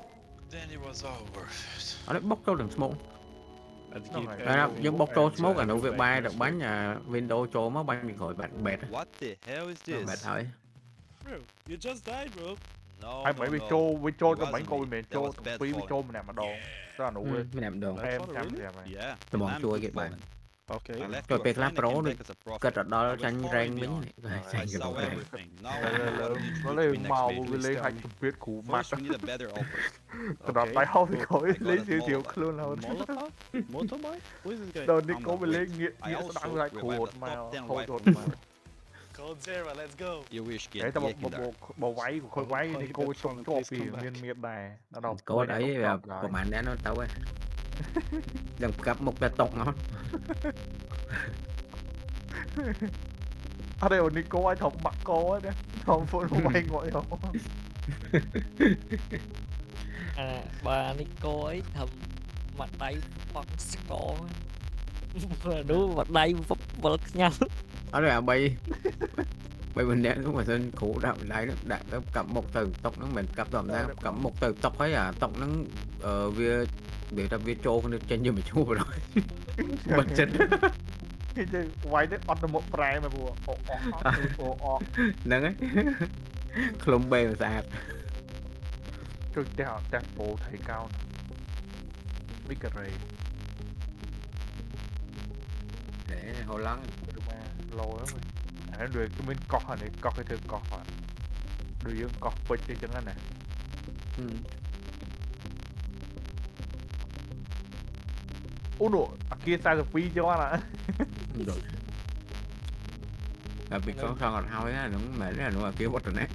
Ở đấy bóc trô đừng smoke. Nhưng bóc trô smoke là nó việc bay được bắn nhà window trô má bắn bị khỏi bẹt. What the hell is this? Bẹt hỏi. Bro, you just died, bro. Hay mấy bị trô cho mấy con bị trô với trô mình làm mà đồ. Đó là đủ rồi. Mình làm đồ. Em chăm đẹp này. Tôi bọn chua kìa bạn. Okay. Rồi pe clap pro đi. Kết ở đó tranh rang bính này. Nó lên màu với lên hành biết củ mặt. Tôi đọc tay hông thì khỏi lấy siêu luôn là Đồ Nico với lên nghĩa nó đang lại củ hột mà hột hột mà. Let's go. You wish get bộ váy của khôi váy thì cô trông cho vì miên đài nó đọc có đấy của bạn đã nó tao ấy đừng cặp một cái tộc nó ở đây là Nico ai thọc mặt cô á thọc phun quay ngồi không bà Nico ấy thầm mặt tay phật score đúng mặt tay vật nhanh ở đây là bay mình đen lúc mà trên cũ đạo lại nó cầm một từ tộc nó mình cầm tầm ra cầm một từ tộc ấy tộc nó việc ta viết trô nó trên như mình chua rồi bật chân quay tới on một prai mà bùa nâng ấy khሎም bê mà sạc tôi chặt bộ thầy cao biết cà rì để hồi lắng lâu lắm rồi anh đuổi cái bên cọc này cọc cái thường cọc à đuổi dương cọc bịch đi chân anh này Uno, aquí está el pillo ahora. Là bị có sao còn hao á, nó mệt là nó kêu bắt rồi nè.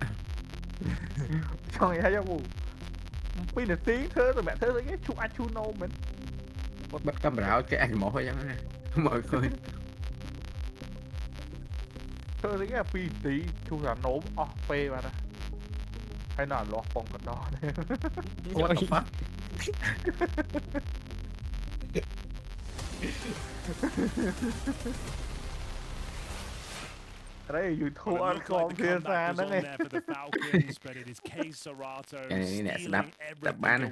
Xong rồi hay không? Pin là tiếng thế rồi mẹ thế rồi cái chú anh chú nâu mình. Bắt camera cái anh mỏ vậy nè. Mọi người. Thế rồi cái pin tí chú là nổ phê mà nè. Hay là lọt bông cái đó này. What the fuck? Đấy, you thua con kia ra nó nghe. Cái này sẽ đập bán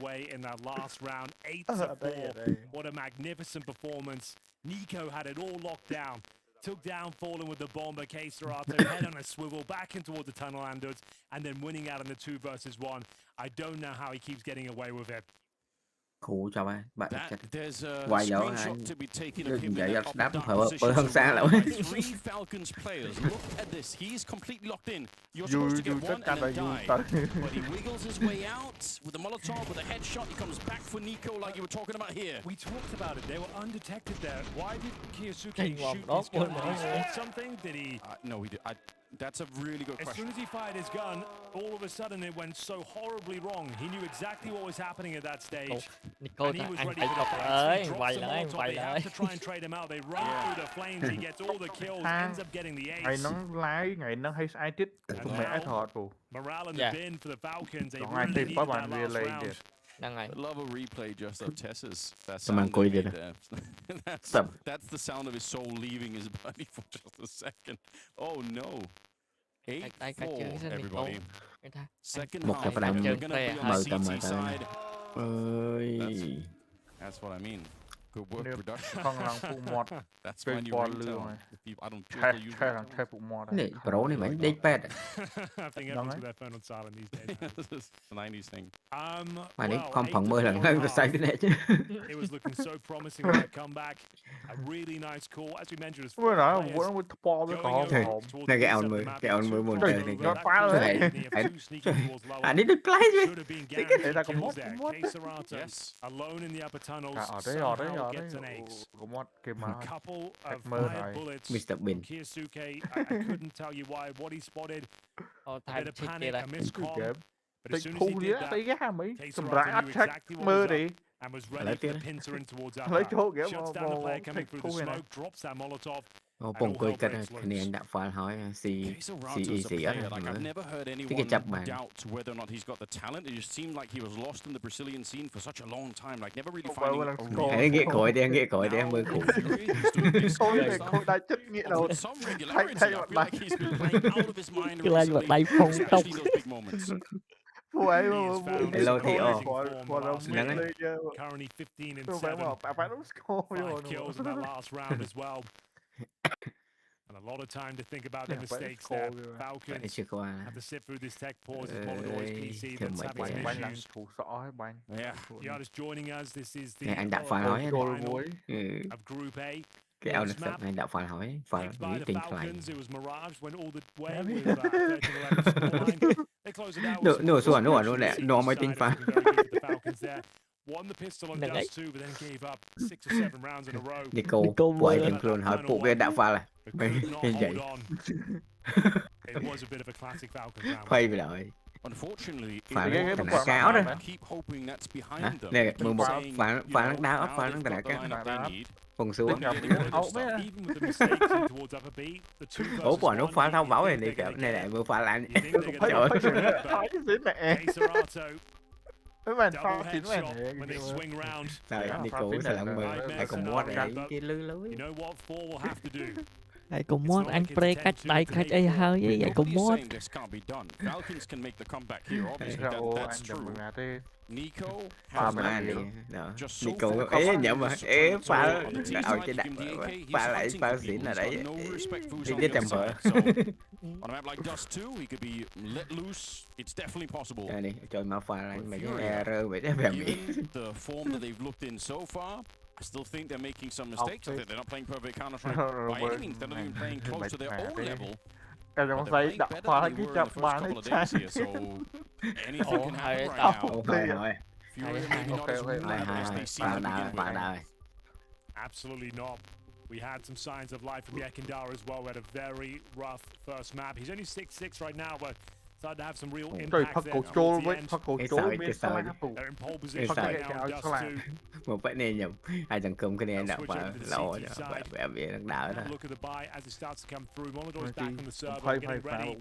What a magnificent performance. Nico had it all locked down. took down Fallen with the bomb, but CS2 head on a swivel back in towards the tunnel landers, and then winning out in the 2 versus 1. I don't know how he keeps getting away with it. Khủ cho bạn There's a quay dấu screenshot to be taken of đừng him in dạy that cho upper đám down phở position, hơn xa lắm. surrounded by 3 Falcons players. Look at this. He's completely locked in. You're supposed to get one and then die. But he wiggles his way out with a Molotov, with a headshot. He comes back for Nico like you were talking about here. We talked about it. They were undetected there. Why did Kiyasuke shoot his gun? Did he spot something? Did he? No, he did. That's a really good question. As soon as he fired his gun, all of a sudden it went so horribly wrong. He knew exactly what was happening at that stage. And he was ready for the fight. He drops the Molotov. They have to try and trade him out. They run through the flames. He gets all the kills, ends up getting the ace. Ngày nó hay sai tít tụi mẹ thật rồi. Morale in the bin for the Falcons. They really needed that last round. I love a replay just of Tess's. That Someone sound they did made there. That's the sound of his soul leaving his body for just a second. Oh no. 8-4, everybody. Second Một half, cặp đàn they're gonna be on the CT mời side. That's what I mean. Good work production. Không làm phụ mọt. That's when you ball ring luôn tone. rồi. I don't usually use that. Thay phụ mọt. Này pro này mấy deadpad. I think everyone's got their phone on silent these days. This is the 90s thing. Mà đấy không phần 10 lần hơn sai cái này chứ. It was looking so promising with that comeback. A really nice call, as we mentioned. Bữa đó vẫn với ball với cỏ. Này cái on 10 một trời này. Nó quá rồi. I need to play chứ. Để ra con mót. Yes. Alone in the upper tunnels. Ở đấy. Con mót cái mà. Couple of fire bullets. Mr. Bean. Kiyasuke, I couldn't tell you why. What he spotted. A bit of panic, a miscom. But as soon as he did that, Kiyasuke knew exactly what was up and was ready for the pincer in towards upper. Shuts down the player coming through the smoke, drops that Molotov. Bông cười cái này anh đã phải hỏi si á. I've never heard anyone doubt whether or not he's got the talent. It just seemed like he was lost in the Brazilian scene for such a long time, like never really finding a real... Hãy nghe còi đi, em mơ cụ. Không đã chết nghĩa đâu. Thay mặt like he's been playing out of his mind recently, especially those big moments. Hello thì currently 15 and 7. 5 kills in that last round as well. And a lot of time to think about the mistakes there. Falcons have to sit through this tech pause as Monodoy's PC that's having some issues. Yeah, Giada's joining us. This is the anh đã phải hỏi of Group A. cái ông anh đã phải hỏi phải nghĩ tiền phải nửa số nó nè nó mới tính phải Nico quay tiền luôn hỏi phụ cái đã phải là như vậy quay về lại phải thằng đã cáo đó nè 11 phải đá phải thằng đã cáo phần xuống ủa quả nó phá thao bảo này kìa này lại vừa phá lại trời ơi mấy bạn sao chín mẹ này đi cố sẽ làm mơ ai còn mót này cái lưới ai cũng mót anh play cách đây cách ấy hơi với vậy cũng mót Nico mà đi Nico ế nhậm mà ế pha ở trên đặt pha lại pha xỉn là đấy đi đến tầm vợ on a map like Dust 2 he could be let loose. It's definitely possible. Đây đi trời mà pha lại mấy cái error vậy đó về the form that they've looked in so far. I still think they're making some mistakes. They're not playing perfect Counter-Strike by any means. They're not even playing close to their own level. Em không thấy đặt phá cái chập bán hết so anything can happen right now. Absolutely not. We had some signs of life from Yekindara as well. We had a very rough first map. He's only 6-6 right now, but started to have some real impact there towards the end. They're in pole position right now in Dust 2. Một cái này nhầm ai chẳng cùng cái này đã phải lỗi rồi bị đang đỡ đó Look at the buy as it starts to come through. Monodoy's back on the server, getting ready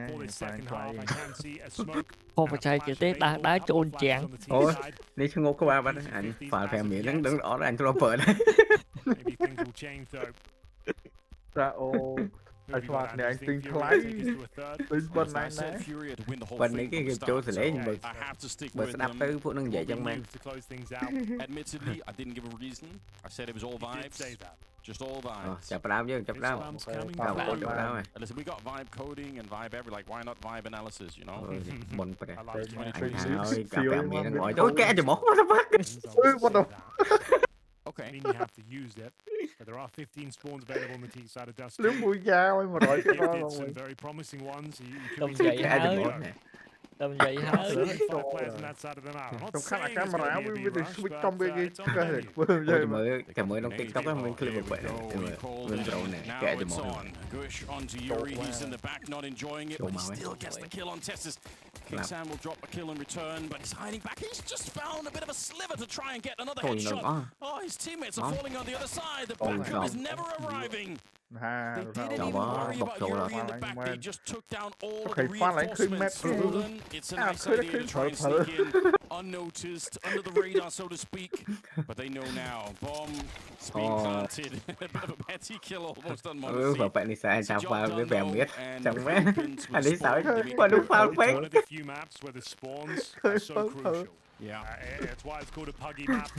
for the second half. I can see a smoke. Không phải chạy tới đá trôn chàng. Ôi, đi xuống ngô có ba bạn anh phải phèo miệng đứng đó anh tôi vợ đấy. Maybe things will change though. Ra ô anh Thoạt này anh tính lấy tính bên này nè bên này cái game chỗ thì lấy nhưng mà snap tới phụ nâng dậy trong mang Admittedly, I didn't give a reason. I said it was all vibes. Just all vibes. Chập đám chứ, chập đám. Listen, we got vibe coding and vibe every, like, why not vibe analysis, you know? Buồn bật. Ơi, chập đám nghe nó ngồi. Ôi kẻ cho một. What the fuck? Okay. I mean, you have to use it, but there are 15 spawns available on the T side of Dusty. Liếm mũi dao mà rồi cái đó luôn. Some very promising ones. Tầm dậy hơi. Tầm dậy hơi. Tầm khá là camera với the switch trong bên kia cái mới trong TikTok á mình clip một vậy. Mình trâu nè, kẻ cho một. Gush onto Yuri, he's in the back, not enjoying it, but he still gets the kill on Tessus. Kicksan will drop a kill in return, but he's hiding back. He's just found a bit of a sliver to try and get another headshot. Oh, his teammates are falling on the other side. The backup is never arriving. They didn't even worry about Yuri in the back. They just took down all of the reinforcements. It's a nice idea to try and sneak in unnoticed, under the radar, so to speak. But they know now. Bomb's being planted. A bit of a petty kill almost on Monacy. Và bạn đi xa sao pha với bèo biết. Chẳng mấy. Anh đi sợ mà đúng pha phết. One of the few maps where the spawns are so crucial. Yeah, that's why it's called a puggy map.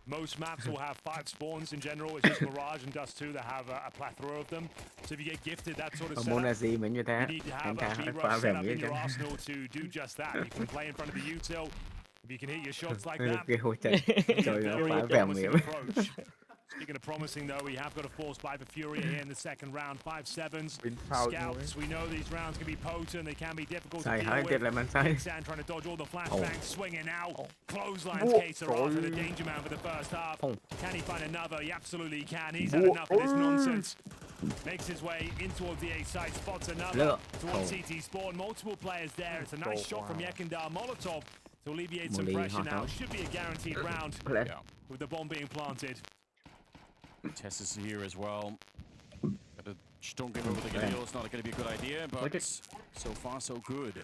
Most maps will have 5 spawns in general. It's just Mirage and Dust 2 that have a plethora of them. So if you get gifted that sort of setup, you need to have a B-rush set up in your arsenal to do just that. You can play in front of the util. If you can hit your shots like that, Speaking of promising, though, we have got a force buy for Furia here in the second round. 5-7s. Scouts, we know these rounds can be potent. They can be difficult to deal with. Kicksan trying to dodge all the flashbangs, swinging out. Clotheslines Cater after the danger man for the first half. Can he find another? He absolutely can. He's had enough of this nonsense. Makes his way in towards the A side, spots another towards CT spawn. Multiple players there. It's a nice shot from Yekindar. Molotov to alleviate some pressure now. Should be a guaranteed round with the bomb being planted. Tess is here as well. Just don't give over the kill. It's not going to be a good idea, but so far so good.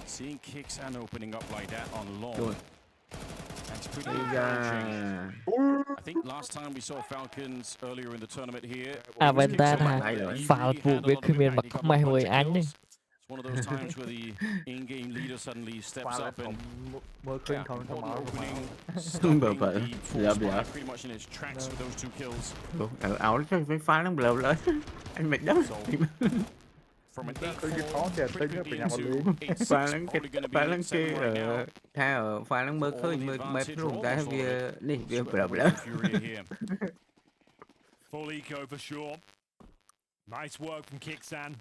Seeing Kicksan opening up like that on long. That's pretty encouraging. I think last time we saw Falcons earlier in the tournament here. Aventar phá vụ việc khi miền Bắc mày hồi anh đi. It's one of those times where the in-game leader suddenly steps up and opening, stopping the force pretty much in its tracks with those 2 kills. Ảo phải phá nó blur lên. Anh mệt lắm. From an 8-4 quickly into 8-6, probably going to be 7 right now. Phá nó mơ khơi mơ luôn cái đi blur. Full eco for sure. Nice work from Kicksan.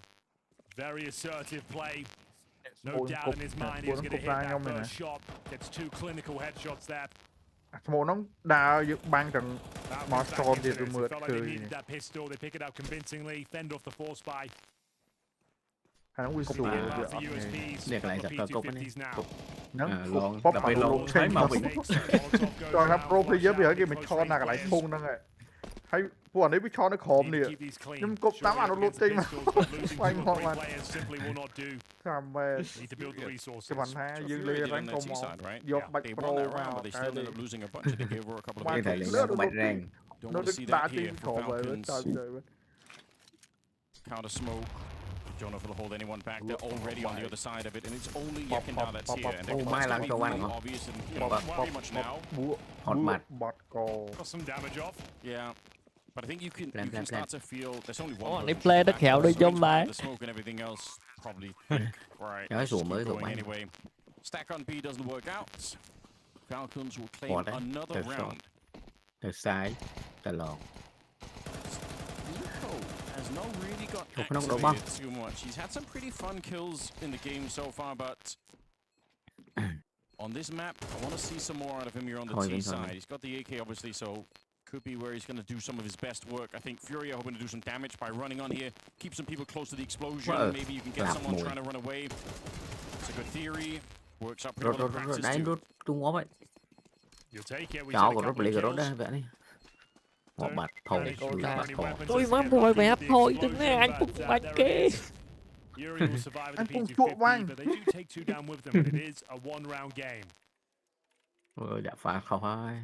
Very assertive play. No doubt in his mind he was going to hit that first shot. Gets 2 clinical headshots there. Một nó đào băng trận Marston thì tôi mượt cười. That pistol, they pick it up convincingly. Fend off the force buy. Hắn quy sủa Để lại giật tờ cốc này. Lon, bóp phải lon thấy mà mình cho nó pro player bây giờ kia mình cho nào lại thun đó ngay. Thấy bọn ấy bị cho nó khom nè. Nhưng cốc tám nó lột trên mà. Quanh họ mà. Làm về cái bàn hai dương lê đánh công mò. Dọc bạch pro vào cái đi. Cái thể là bạch ràng. Nó đứt đá tim khổ về với trời trời. Counter smoke. Don't know if it'll hold anyone back. They're already on the other side of it, and it's only Yekindar that's here. And they're going to be obvious and not very much now. Got some damage off. Yeah. But I think you can start to feel there's only one. They play the khéo để chống lại. The smoke and everything else probably right. Going anyway. Stack on B doesn't work out. Falcons will claim another round. Từ sai, từ lòn. Has not really got activated too much. He's had some pretty fun kills in the game so far, but on this map, I want to see some more out of him here on the T side. He's got the AK, obviously, so could be where he's going to do some of his best work. I think Furia hoping to do some damage by running on here, keep some people close to the explosion. Maybe you can get someone trying to run away. It's a good theory. Works out pretty well in practice too. You'll take it. Cháu của rất lì rồi đó vậy này. Một bạch thôi, tôi mắm rồi bẹp thôi, tính nè anh cũng bạch kê. Anh cũng chuột vang. Đã phá không ai.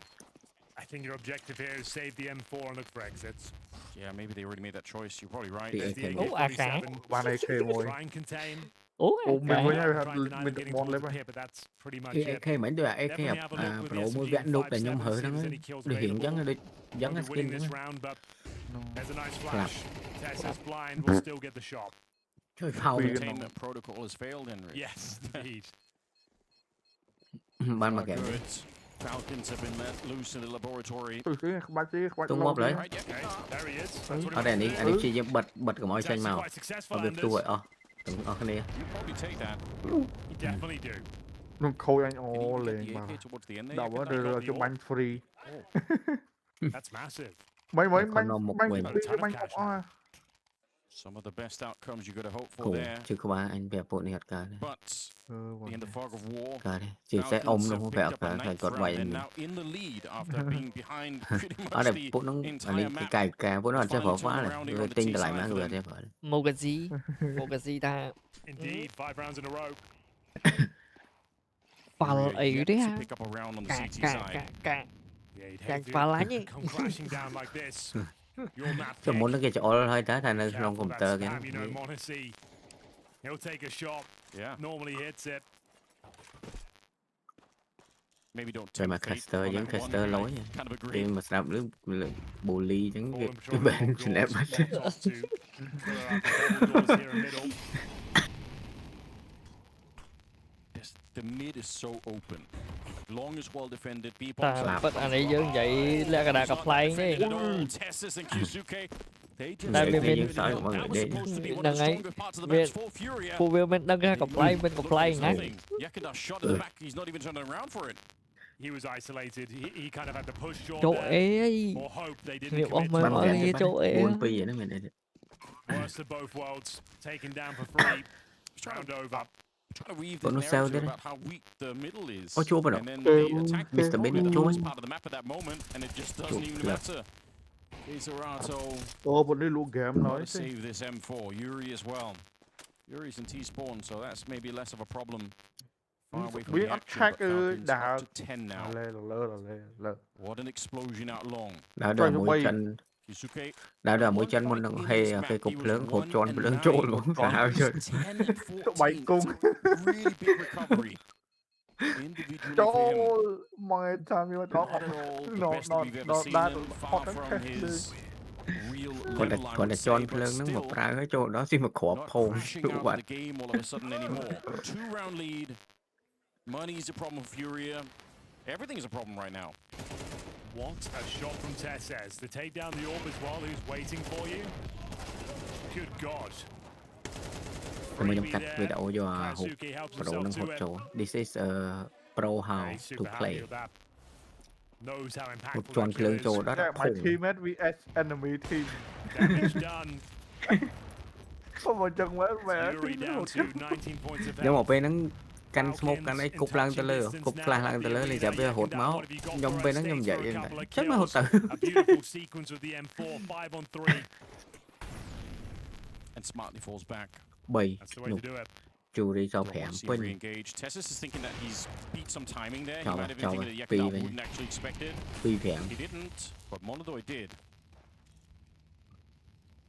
I think your objective here is save the M4 and look for exits. Yeah, maybe they already made that choice. You're probably right. The There's the AK. Oh, AK. AK-47. One AK more. Try and contain. Ủa mình mới nhớ mình được getting món towards lên the mà pit, but that's pretty much it. AK mấy đứa AK Definitely have a look with the pro mới SMG vẽ nút là 5.7, nhóm hở see if nó there's any kills được hiện available. dấn dấn Won't be skin winning this nữa. round, but there's a nice Clap. flash. Tessa's blind will still get the shot. Trời phao này. Containment protocol has failed, Henry. Yes, indeed. Ban mà kẹo. Falcons have been let loose in the laboratory. Tung móc đấy. There he is. Ở đây anh đi chỉ bật cái mỏi xanh màu. Ở việc tu vậy từng ở cái này. You probably take that. You definitely do. Nó khôi anh ô lên mà đầu đó đưa cho banh free. That's massive. Mấy banh à. Some of the best outcomes you got to hope for Cool. there. Chứ không anh bẹp bộ này cả. But in the fog of war, cả đấy. Chỉ sẽ ôm nó không bẹp cả phải cột vậy. now in the lead after being behind pretty Ở much đây the bộ nó entire cái map. cài bộ nó sẽ phở quá này. Người tinh lại má người sẽ phở. Một cái gì ta. Indeed, 5 rounds in a row. Phal ấy đấy ha. Pick up a round on the CT Càng Yeah, phá lá nhỉ. come crashing down like this. Your map Cho muốn nó kia cho all hơi tới thành nó Careful long that computer kìa. spam, you know, Monacy. He'll take a shot. Yeah. Normally hits it. Maybe don't Rồi mà tempt fate caster on giống that one, caster Henry. lối nha. Kind of agree. Đi mà snap lưới bully giống Fallen cái bên snap. Top two. Clear out the double doors here in middle. The mid is so open. Long as well defended. B Ta bắt anh ấy dưng vậy là cái đà cặp play đi. Tessus and Kyusuke. Tại vì mình đằng ấy mình phụ viên mình đăng ra cặp play mình cặp play ngay. Yakida shot in the back. He's not even turning around for it. He was isolated. He kind of had to push short Chỗ there. ấy. Or hope they didn't Liệu ông commit mới to ở it. đây chỗ ấy. Buồn pi vậy đó mình. Worst of both worlds. Taken down for free. Round over. Trying to weave Còn this nó sao narrative đấy? about how weak the middle is. Ôi chua vào And đó. then the attack Mr. Bean chua. part of the map at that moment, and it just doesn't even matter. Isarato Bọn đi lũ game nói to save this M4. Yuri as well. Yuri's in T-spawn, so that's maybe less of a problem. Far away from Biết the action, attack but Falcons đã up to 10 now. lơ. What an explosion out long. Đã đưa mũi chân. Kyusuke. Đã đưa mũi chân mình hay cái cục lớn hột tròn lớn trộn luôn. Sao chơi? Bảy cung. Really big recovery. Individually Trời for him. ơi, mọi time you Not at all the best that we've ever seen him. Far from his real level, I Còn would là say, tròn but lớn nó still một ra cái chỗ đó xin mà khổ not phồng crashing đủ out bạn. of the game all of a sudden anymore. 2-round lead. Money is a problem for Furia. Everything is a problem right now. What a shot from Tesses to take down the orb as well, who's waiting for you. Good God. Thì mình chặt video cho hụt pro nâng hụt chỗ. This is a pro how to play. Knows how Một impactful tròn that kill lớn is. chỗ đó là My khủng. teammate vs enemy team. Damage done. Không một chân quá mẹ. Fury down to 19 points of Nếu health. mà bên nó canh smoke canh ấy cục lang tơ lơ cục lang tơ lơ thì giờ bây giờ hụt máu nhom bên nó nhom dậy chắc nó hụt tử. A beautiful sequence with the M4, 5 on 3. And smartly falls back. Bầy That's the way nhục to do it. chú đi sau hẻm See him pin re-engage. Tessus is thinking that he's beat some timing there. He Chào might bà, have chào been bà. thinking that Pi Yakida vậy. wouldn't actually expect it. phi hẻm He didn't, but Monodoi did.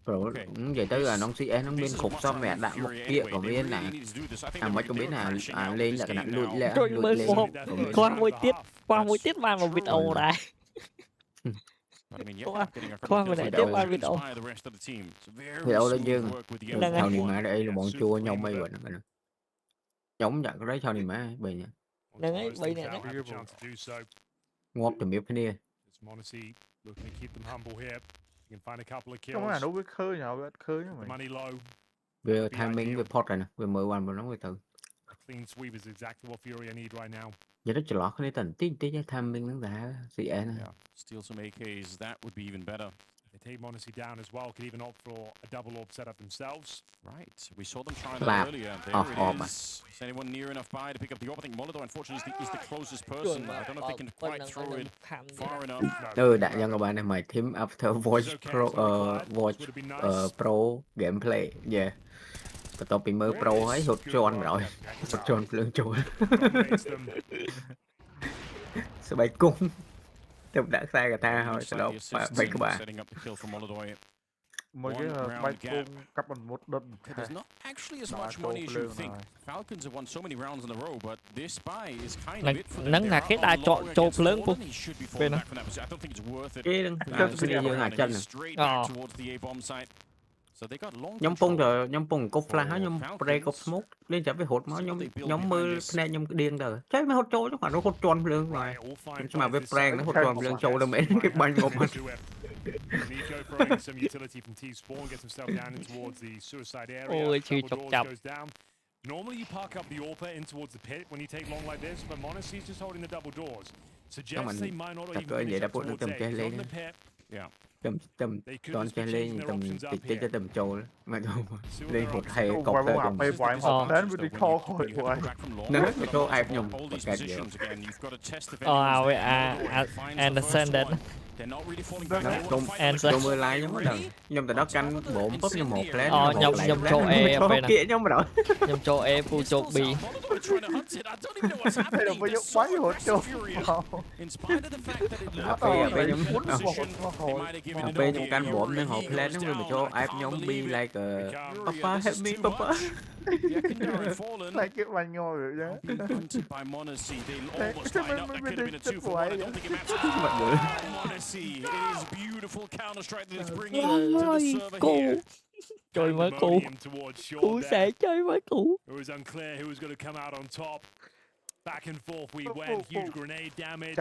rồi vậy tới là nó CS nó bên khục xong mẹ đạn một kia của bên là mấy cái bên là lên là cái đạn lùi lẹ Rồi lùi mới lên một qua mỗi tiết mang một video này. But I mean, Qua- Yakida getting a qua couple bên này kills tiếp there qua to video. inspire the rest of the team. It's very thì đâu lên smooth dương work with the Đang thao M4. niệm mà đây là bọn Super chua clean nhau mây work. vậy nè giống vậy cái đấy thao niệm mà bầy nhá Đừng ấy Close bị things nè. out, have a chance to do so. ngóp từ miếng phía It's Monacy looking to keep them humble here. You can find a couple of Không là kills. đâu biết khơi nhau biết khơi nhau The mày. money low. về timing về port rồi nè về mở quan vào nó về từ A clean sweep is exactly what Fury need right now. giờ nó chỉ lọt cái tần tí tí cái timing nó đã CS nè Yeah, steal some AKs. That would be even better. They take Monacy down as well. Could even opt for a double orb setup themselves. Right. We saw them try that Clap. earlier. Off There orb. it is. Is anyone near enough by to pick up the orb? I think Molotov, unfortunately, is the closest person. I don't know if they can quite throw it far enough. ừ đại nhân các bạn này mày team after voice pro voice pro gameplay yeah và tôi bị mơ pro ấy hụt tròn rồi hụt tròn lương chuột Dominates them. sẽ bay cung tôi đã sai cả ta thôi Looks sau like đó the assist bay team các bạn setting up the kill for Molotov. There's not actually as much money as you think. Falcons have won so many rounds in a row, but this buy is kind of it for them. Nâng là cái đa chọn chộp lớn của bên I don't think it's worth it. Cái dương à chân Straight back towards the A bomb site. So they got long nhóm pung rồi nhóm pung cục flash nhóm spray cục smoke lên chả phải hột máu nhóm mưa này nhóm điên rồi chơi mấy hột trôi chứ mà nó hột tròn lương rồi mà với prank nó hột tròn lương trôi là mấy cái banh ngộp ôi chịu chọc chọc. Normally you park up the AWP in towards the pit when you take long like this, but Monacy is just holding the double doors. Suggests they might not even finish up towards A. From the pit. Yeah. tầm toàn chơi lên tầm chơi cho tầm trâu mà đâu lên hột hay cọc tới tầm đến với đi kho hồi hoài nếu cái chỗ ai nhầm cái gì Anderson đến trong mưa lái giống đó nhầm từ đó canh bổn bóp như một lén nhầm chỗ E bên kia nhóm rồi nhầm chỗ E phu chỗ B quái hột trâu bên nhóm bên nhóm canh bổn nên hộp lén nó bị chỗ ai nhóm B like papa help me papa lại cái bánh ngồi rồi chứ chơi mới cũ sẽ chơi mới cũ. Back and forth we went, huge grenade damage.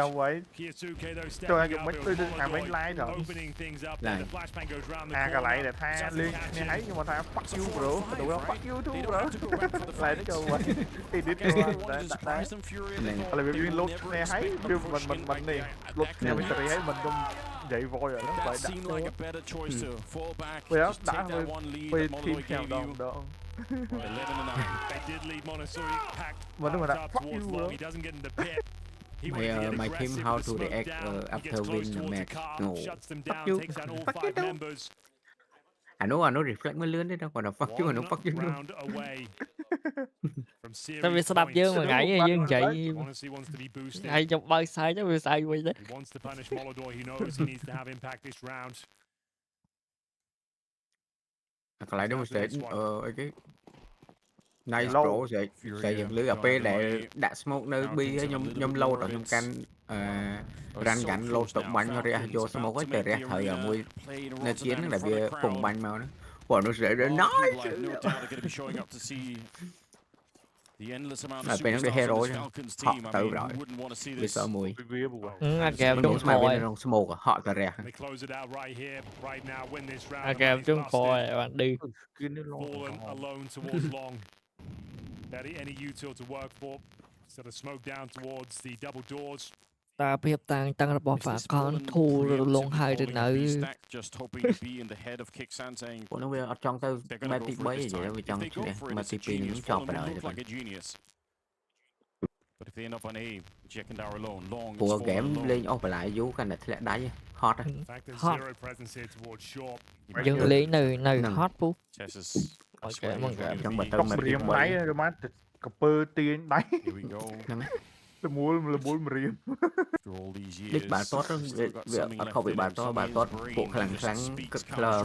Kiyasuke though stepping out there, opening things up, and the flashbang goes round the corner. cái lại là tha liên nghe thấy nhưng mà tha fuck you bro, tụi nó fuck you too bro. Lại nó cho quay, thì đi theo là vì lúc nghe thấy mình đi, lúc nghe mình thấy mình không dậy voi rồi nó lại đặt thôi. Đã hơi team theo đòn đòn. They did lead Monastery packed up towards long. He doesn't get in the pit. My team how to react after win the match. No. Fuck you. Fuck you đâu. I know reflect mới lươn đấy đâu, còn là fuck you mà nó fuck you luôn. Tại vì sao đập dương mà ngại dương vậy? Hay trong bao sai chứ, sai quay đấy. Còn lại đâu sẽ cái này pro sẽ dựng lưới AP để đặt smoke nơi bi ấy nhom lâu rồi nhom canh ranh cảnh lâu tục bắn ra vô smoke ấy ra thời giờ mui nơi chiến là về cùng bắn màu nó còn nó sẽ đến nói bên nó đi hero họ tự rồi vì sợ mùi game chung khôi smoke họ cả ra game chung khôi bạn đi ta biết tăng tăng bỏ phá con thu luôn hai đến nơi của nó bây giờ trong tới ba tí bấy vậy đó vì trong này mà tí pin nó chọc vào đời của game lên off lại vú cái này thì lại đáy hot hot dừng lấy nơi hot pú ok mong game trong bờ tơ mà riêng máy rồi má cặp bơ tiền đáy là mua riêng đích bà tốt đó không bị bà tốt bộ lẳng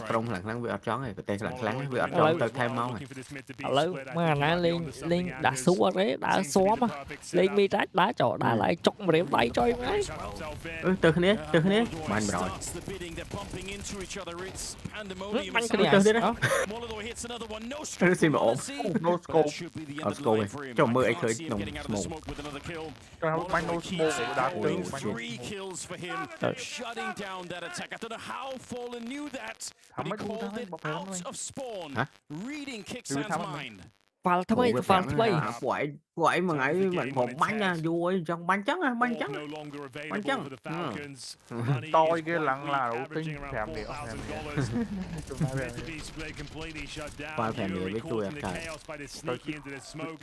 trong lẳng bị chón này cái lẳng bị chón tới thay máu này lớn mà nó lên đã xúa đấy đã xóa mà lên mi trái đá trò đá lại chọc mà đếm tay chơi ngay từ khi nấy mạnh rồi mạnh cái này đó nó xin mà ổn no scope trong mưa ấy khơi nồng smoke bánh no smoke đã từ 3 kills for him, shutting down that attack. I don't know how Fallen knew that, but he called it out of spawn, reading Kicksan's mind. Phalทำไมquậy mà ngại mình một bánh nha vui trong bánh trắng tôi cái lặng là đủ tinh thèm điệu qua thèm điệu với chui trời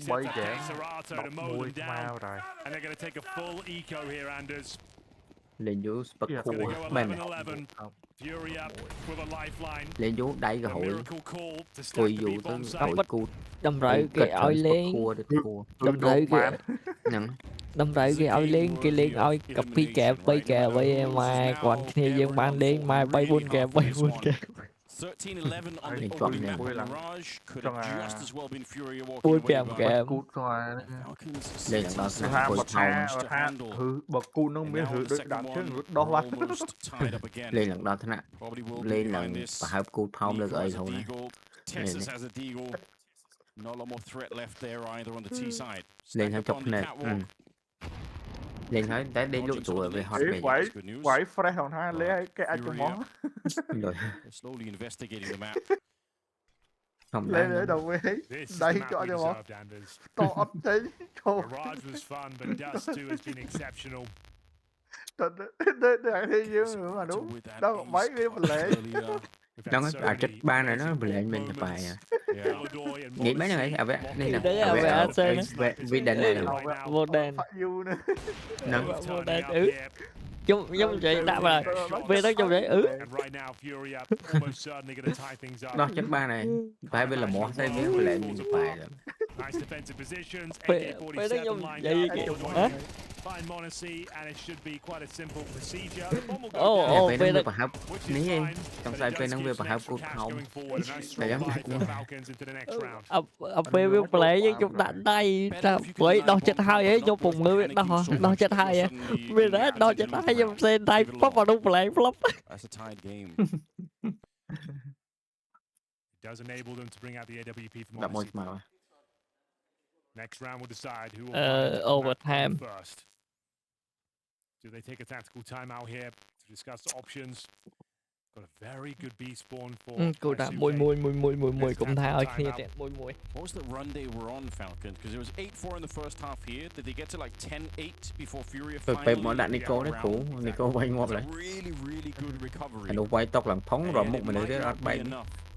bấy trẻ đọc mùi mau rồi lên vô bật khua bên lên vô đẩy cái hội cùi dù tới hội cùi đâm rơi cái oi lên đâm rơi cái đâm rơi cái oi lên cái lên oi cặp bay kẹp bay mà còn kia dân ban lên mà bay buôn kẹp 13-11 on the opening map. Mirage could have just as well been Furia walking Ui away kèm by kèm. Falcons. Đây là đó sẽ bật thầu bật cút nó mới hử được đặt chứ đó là lên lần đó thế nào lên lần và hai cú thầu được ấy thôi này Texas has a deagle. Not a lot more threat left there either on the T side. lên hai chọc này lên thấy tới đây lụi tụi về hot về quái fresh hòn hai lấy cái anh cho món rồi slowly investigating the map. không lấy để đầu về đây cho món to ấp thế Mirage was fun, but Dust 2 has been exceptional. Để thế dương mà đúng đâu mấy cái mình lệ nó ở trịch ba này nó về lên mình tập bài à nghĩ mấy này à vậy đây là vì định này vô đèn nó vô đèn giống vậy đã mà về đó giống vậy đó trịch ba này phải bên là một sai biết về lên mình tập bài rồi về đó giống vậy hả ồ về nó phải học ní trong sai về nó về phải học cột không để giống về về play với chúng ta đây với đo chết hai ấy cho cùng người đo chết hai ấy về đó đo chết hai trong xe đây flop vào đúng play flop. Does enable them to bring out the AWP from That was my next round will decide who will overtime first. Do they take a tactical timeout here to discuss options? Got a very good B spawn for cô đã mùi cũng tha ở kia đẹp mùi. What was the run they were on, Falcons? Because it was 8-4 in the first half here. Did they get to like 10-8 before Furia finally? Mỗi đạn Nico đấy cũ, Nico quay ngọt lại. Really good recovery. Anh quay tóc làm phóng rồi một mình đấy nó bay.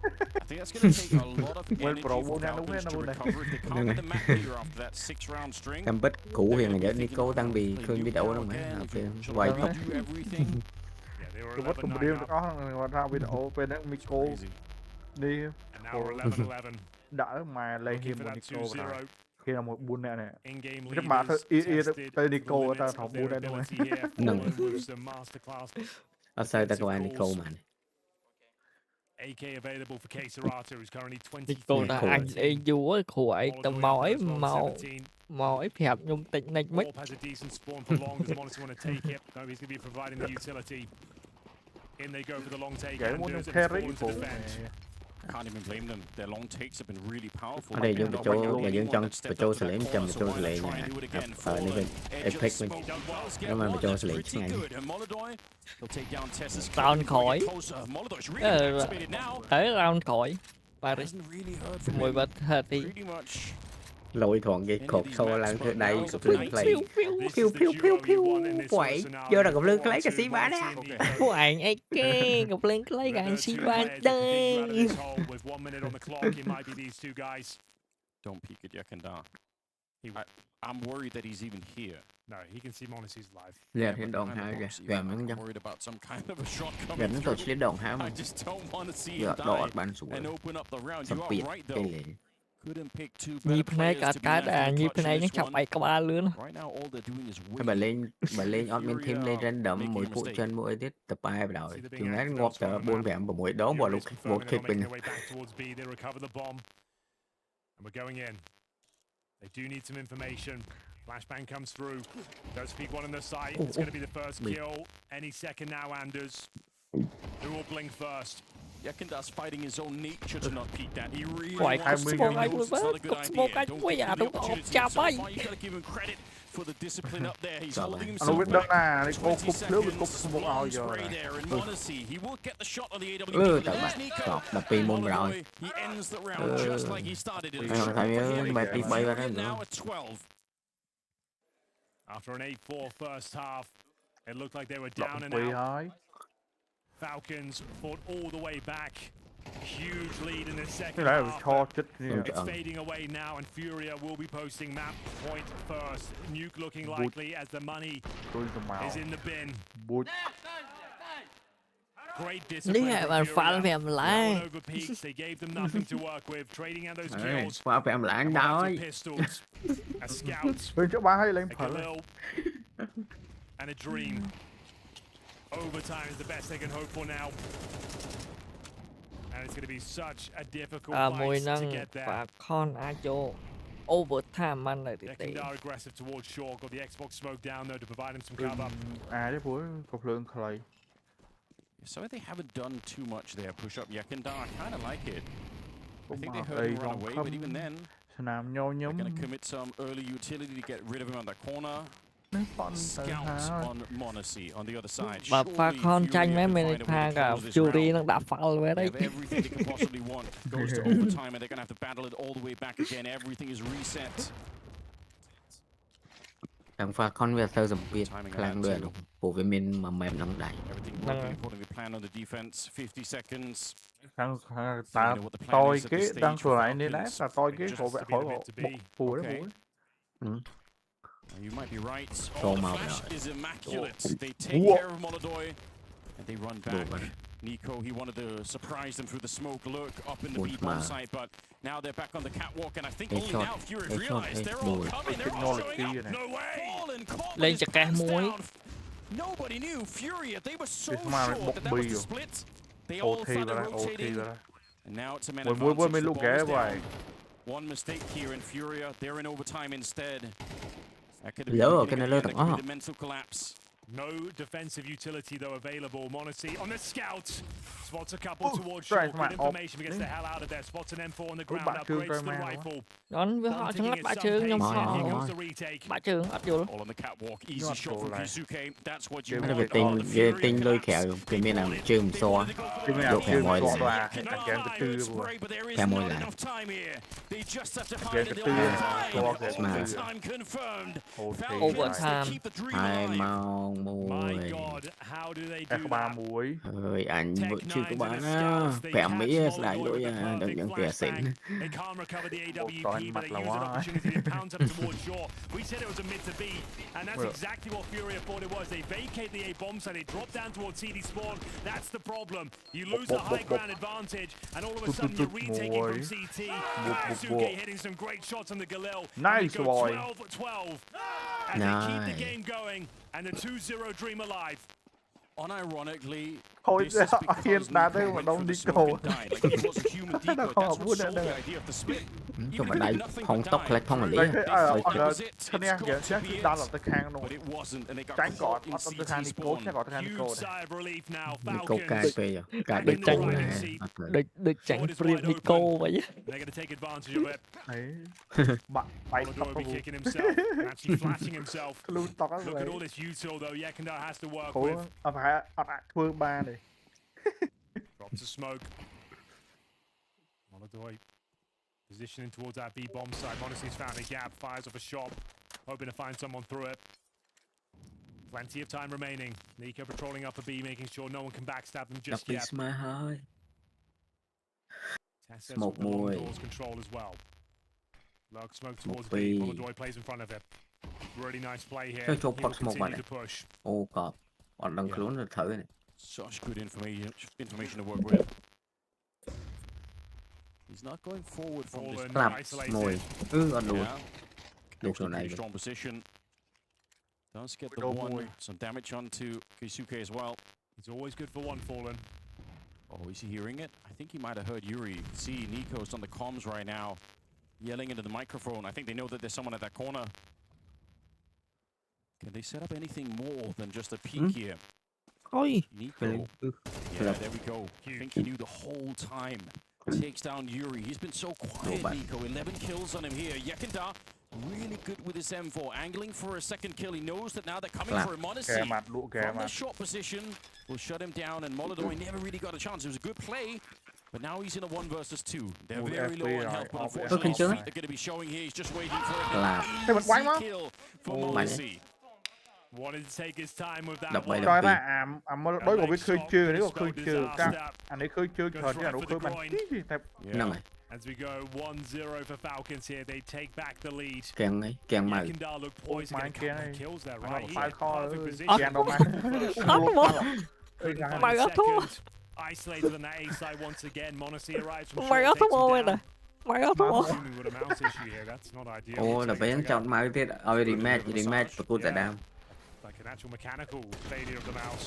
I think that's going to take a lot of energy for Falcons to recover if they can't get the map leader after that 6-round string. Cam bích cũ hiện là giờ Nico đang bị khơi bị đậu đâu mà. Quay tóc. Tôi mất cùng đêm đó mà ra video bên đó Nico đi đỡ mà lấy thêm một Nico vào khi là một buôn này các bạn tới Nico ta thọc buôn này đúng không? Ở sao ta có ai Nico mà AK available for K-Serata, who's currently 23. Nico đã anh ấy vua khỏi tầm màu ấy phẹp nhung tịnh này mất. In they go for the long take. Can't even blame them. Their long takes have been really powerful. Ở đây dương bị chỗ và dương trong bị chỗ xử lý chầm bị chỗ xử lý này ở đây bên epic mình nó mà bị chỗ xử lý ngay round khỏi tới round khỏi PARI 11:30 lôi thuận cái cột xô lan thứ đây cục lưng play phiêu quậy vô là cục lưng lấy cái xí bán đấy quậy ấy kê cục lưng lấy cái xí bán đây. Don't peek at Yakanda. I'm worried that he's even here. No, he can see Monesi's live. Dạ thiên đồn hai kìa. Gần nó worried about some kind of a shot coming. Gần nó tổ chức đồn hai mà. Giờ đọt bàn xuống. Sắp biệt cái liền. Nhịp này cả nhịp này nó chọc bảy ba lươn. Bà lên admin team lên random mỗi phụ chân mỗi tiết tập bài rồi. Chúng nó ngọt tờ buôn vẹm và mỗi đó bỏ lúc một kick bình. They do need some information. Flashbang comes through. Does peek one on the side. It's going to be the first kill. Any second now, Anders. Who will blink first? Yakinda's fighting his own nature to not peek that. He really wants to knows it's not a good idea. Don't give him the opportunity. You gotta give him credit for the discipline up there. He's holding himself back. There's 21 spray there, and Monesi, he will get the shot on the AWP. Đập pin môn rồi. He ends the round just like he started it. Now at 12. After an 8-4 first half, it looked like they were down and out. Falcons fought all the way back. Huge lead in the second half. It's fading away now, and Furia will be posting map point first. Nuke looking likely as the money is in the bin. Great discipline. Over peaks, they gave them nothing to work with, trading out those kills. Pistols, a scout, a Khalil, and a dream. Overtime is the best they can hope for now. it's going to be such a difficult មួយ fight ហ្នឹង to get there. Falcon អាចចូល overtime បាននៅទីទេ Yakindar aggressive towards Shaw, got the Xbox smoke down though to provide him some cover. អាចទេព្រោះក៏ភ្លើងខ្លី So they haven't done too much there. Push up Yakindar, I kind of like it. I think they Wow. heard him run away, but even then, ស្នាមញញឹម they're going to commit some early utility to get rid of him on that corner. នេះប៉ុនទៅ Scouts ហើយ on Monacy on the other side. បើ Surely Falcon Fury ចាញ់មែន can មានន័យ find a ថា way to ក៏ close this Fury round. នឹងដាក់ foul វិញ They ហើយ have everything they can possibly want. Goes to overtime and they're going to have to battle it all the way back again. Everything is reset. ខាង Falcon វាទៅសម្ពាធខ្លាំងด้วยព្រោះវាមានមួយ map នឹងដៃ Everything working according to plan on the defense. 50 seconds. ខាងតាតយគេដឹងខ្លួនឯងនេះដែរតាតយគេក៏វាហល់ពូដែរ You might be right. Go Oh, the out flash now. is immaculate. They take care of Molodoi and they run back. Nico, he wanted to surprise them through the smoke lurk up in the B bomb site, but now they're back on the catwalk, and I think only now Fury realized they're all coming. They're all showing up. No way. Fallen caught with his pants down. Nobody knew Fury. They were so sure that that was the split. They all started rotating. And now it's a man advantage. One mistake here in Furia. They're in overtime instead. That could have been the mental collapse. No defensive utility though available. Monacy on the scout. Spots a couple towards Shaw. Good information. Gets the hell out of there. Spots an M4 on the ground. Upgrades the rifle. ដល់វាហត់ចង្អត់បាក់ជើងខ្ញុំហត់បាក់ជើងអត់យល់ All on the catwalk. Easy shot from Kisuke. That's what you វា want. ទិញលុយក្រៅគេមានអាជើងសយក500ឡើង500ឡើង They just have to find it. Time confirmed. Overtime. ហើយម៉ោង My God, how do they do ក្បាល that? មួយ ហើយអញមើលជឿក្បាលណា5មីស្ដាយលុយដល់យ៉ាងពីអាសិន They can't recover the AWP, but they use an opportunity to pounce up towards Shaw. We said it was a mid to B, and that's exactly what Furia thought it was. They vacate the A bomb site, they drop down towards CD spawn. That's the problem. You lose the high ground advantage, and all of a sudden you're retaking from CT. Kisuke hitting some great shots on the Galil. Nice boy. 12-12. And they keep the game going, and the 2-0 dream alive. Unironically, Thôi this is because đá Nico tới mà went đông for the đi smoke cầu. and died. Like it was a human decoy. That's what sold the idea of the split. ចុះ Even បណ្ដៃ if nothing ផង but តុក died. ផ្លេចផងលី Đây ហ៎ thế That was it. ឈ្នះ It's គេ got ឈ្នះ to គឺ be ដាល់ទៅខាងនោះ But it wasn't, and they got ចាញ់ក៏ caught អ in ត់ទៅខាង CT នីកូ spawn. ឈ្នះក៏ទៅខាងនីកូ Huge ដែរ sigh of relief now. នីកូកាយ Falcons ពេកកាយ ដូចចាញ់ដូចចាញ់ព្រៀបនីកូវិញ They're going to take advantage of it. បាក់បែកតុក Molodoi be kicking himself, and actually flashing himself. ខ្លួនតុកហ្នឹង Look at all this util though. Yakindar has to work ព្រោះ with. អត់អាចធ្វើបានទេ Drops a smoke. Molodoi positioning towards that B bomb site. Monacy's found a gap, fires off a shot, hoping to find someone through it. Plenty of time remaining. Nico patrolling up a B, making sure no one can backstab them 10 just ពី yet. ស្មើហើយ Tess has Smoke the long boy. doors control as well. Lurk smoke towards Smoke B. B. Molodoi plays in front of it. Really nice play here. Chơi He chụp will pot smoke continue vào to push. អូកប់អត់ដឹងខ្លួនទៅត្រូវនេះ Such good information to work with. He's not going forward from this. Fallen, ក្លាប់ isolated. មួយអត់លួច Yeah. លោកខ្លួនឯង Pretty strong position. Does get the one. Some damage onto Kisuke as well. It's always good for one Fallen. Oh, is he hearing it? I think he might have heard Yuri. You can see Nico's on the comms right now, yelling into the microphone. I think they know that there's someone at that corner. Can they set up anything more than just a peek here? Ôi Nico. Yeah, there we go. I think he knew the whole time. Takes down Yuri. He's been so quiet, Nico. 11 kills on him here. Yakindar, really good with his M4. Angling for a second kill. He knows that now they're coming for him. Monacy from the short position will shut him down, and Molodoi never really got a chance. It was a good play, but now he's in a 1 versus 2. They're very low on health, but unfortunately, they're going to be showing here. He's just waiting for a easy kill for Monacy. Wanted to take his time with that ដល់ one. តែមើលដូចក៏វាឃើញជើងនេះក៏ឃើញជើងកាអានេះឃើញជើងច្រើនអានោះឃើញបានទីតែ ហ្នឹងហើយ As we go 1-0 for Falcons here, they take back the lead. កៀងហីកៀងម៉ៅ Yakindar looked poised to get a couple of kills there, right? He Five had call. perfect position. កៀងដល់មក ម៉ៅអត់ធូរ Isolated on that A side once again. Monacy arrives from ម៉ៅអ short, ត់ធូ takes រ him វិញណា down. ម៉ៅអត់ធូរ Assuming with a mouse issue here, that's not ideal. អូដល់ពេលចោតម៉ៅទៀតឲ្យ rematch ប្រកួតតែដើម Like an actual mechanical failure of the mouse.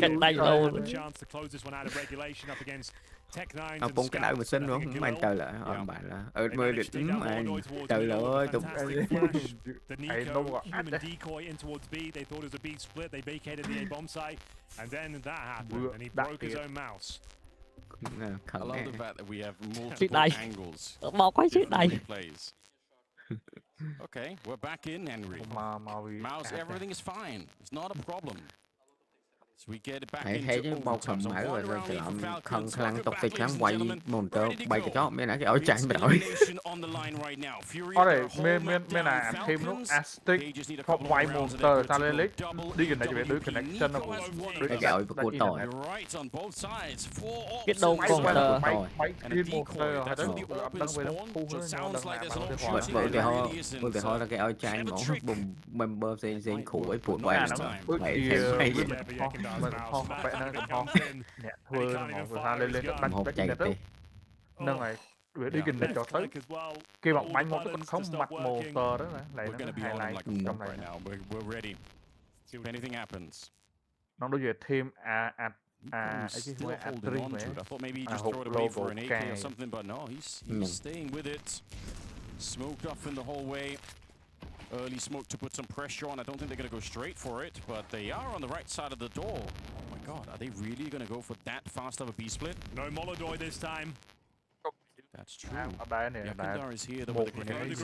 Cách đánh lâu Had the chance to close this one out of regulation up against Ông cũng cái đảo mà xin luôn, mà anh trời là bạn là mơ được mà trời ơi tụi The Nico human decoy in towards B. They thought it was a B split. They vacated the A bomb site, and then that happened, and he broke his own mouse. I love the fact that we have multiple angles. Plays. Okay, we're back in Henry. Mouse, everything is fine. It's not a problem. So we get it back thấy chứ bao phần mở rồi rồi tự động khăn khăn tục thì trắng quay mồn tơ bay cái chó mấy nãy cái áo trái mà đổi mấy nãy anh thêm lúc Aztec top quay mồn tơ ta lên lấy đi gần này cho biết đứa connection nó cái gạo của tỏi cái đầu con tơ đi mồn tơ hay đó đăng về nó thu bởi vì họ là cái áo trái nó bùng member dây khủ ấy buồn quay mình không phải nó không nè thưa nó lên đánh chạy tới nâng này đi gần để cho tới kia bằng bánh một cái không mặt mồ tờ đó này nó highlight trong này nó đối với thêm cái gì mà hụt logo cài smoked off in the hallway. Early smoke to put some pressure on. I don't think they're going to go straight for it, but they are on the right side of the door. Oh my god, are they really going to go for that fast of a B split? No Molodoi this time. That's true. Yakundar is here with the grenade.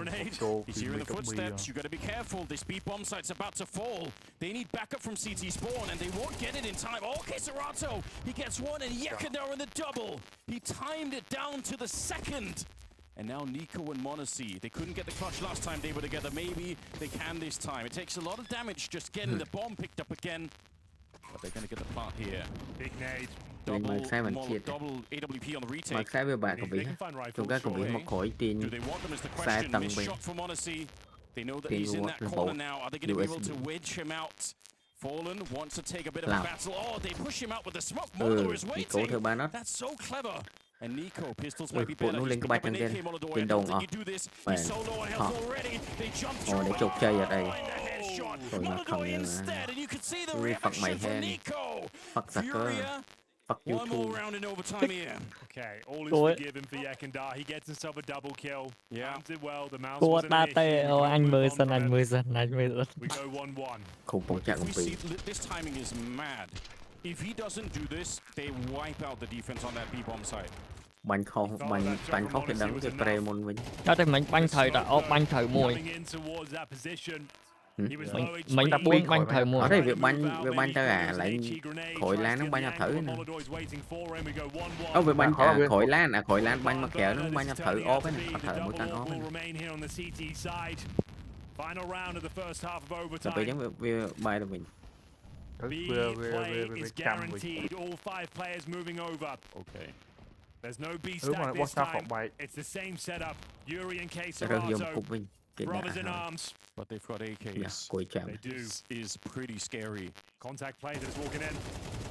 He's hearing the footsteps. You got to be careful. This B bomb site's about to fall. They need backup from CT spawn, and they won't get it in time. Okay, Serato, he gets one, and Yakundar in the double. He timed it down to the second. And now Nico and Monacy, they couldn't get the clutch last time they were together. Maybe they can this time. It takes a lot of damage just getting the bomb picked up again. But they're going to get the plant here. Big nade. Double AWP on the retake. Mà sai với bạn của bị chúng ta cũng bị một khối tiền sai tầng bị They know that he's in that corner now. Are they going to be able to wedge him out? Fallen wants to take a bit of a battle. Oh, they push him out with the smoke. Molodor is waiting. That's so clever. And Nico pistols might be better. Lên cái ba chân trên trên đầu ngõ. Và họ để chụp chơi ở đây. Rồi mà không như phật mày hen phật giặc cơ phật YouTube. Okay, all is forgiven for Yakundar. He gets himself a double kill. Yeah, did well. The mouse was an issue. Anh mơ sân. We go 1-1. Không phong trạng công ty. This timing is mad. If he doesn't do this, they wipe out the defense on that B bomb site. Bánh không cái đấng cái pre môn mình. Đó thì mình bánh thời đã bánh thời mùi. Mình đã buông bánh thời mùi. Ở đây việc bánh ta gà lại khỏi lá nó bánh nhập thử nè. Ở việc bánh khỏi lá bánh mắc kẹo nó bánh nhập thử ốp ấy nè, thử mũi tăng ốp ấy nè. Là bị giống việc bài là mình. Play is guaranteed. All 5 players moving over. Okay. There's no B stack this time. It's the same setup. Yuri and K Serato, brothers in arms. But they've got AKs. They do. This is pretty scary. Contact player that's walking in.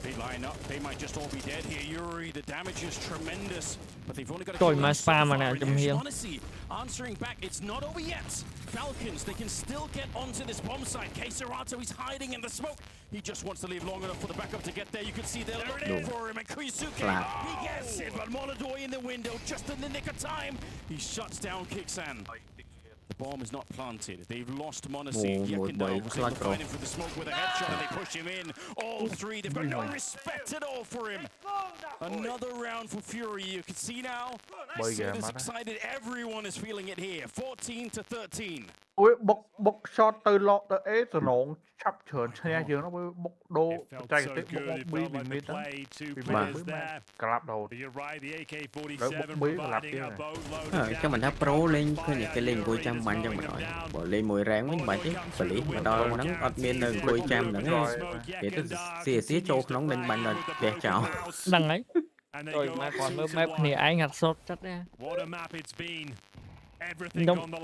They line up. They might just all be dead here. Yuri, the damage is tremendous. But they've only got a couple of spam Honestly, answering back, it's not over yet. Falcons, they can still get onto this bomb site. K Serato, he's hiding in the smoke. He just wants to leave long enough for the backup to get there. You can see they're looking for him. And Kuisuke, he gets it. But Molodoi in the window, just in the nick of time. He shuts down Kixan. The bomb is not planted. They've lost Monacy. Yakundar was able to find him for the smoke with a headshot, and they push him in. All three, they've got no respect at all for him. Another round for Fury. You can see now. It's excited. Everyone is feeling it here. 14-13. Ui, bốc shot từ lọt tới ế từ nộn sắp chờn xe dương nó với bốc đô chạy tới bốc bí bị mít đó bị cả lạp đầu đấy bốc bí cả lạp kia này cho mình đã pro lên cái lên cuối trăm bánh cho mình nói bỏ lên mùi ráng với bài chứ xử lý mà đo mà nắng admin là cuối trăm nữa để tôi xìa cho nó lên bánh là đẹp chào đằng ấy rồi mà còn mơ map thì ai ngặt sốt chắc ra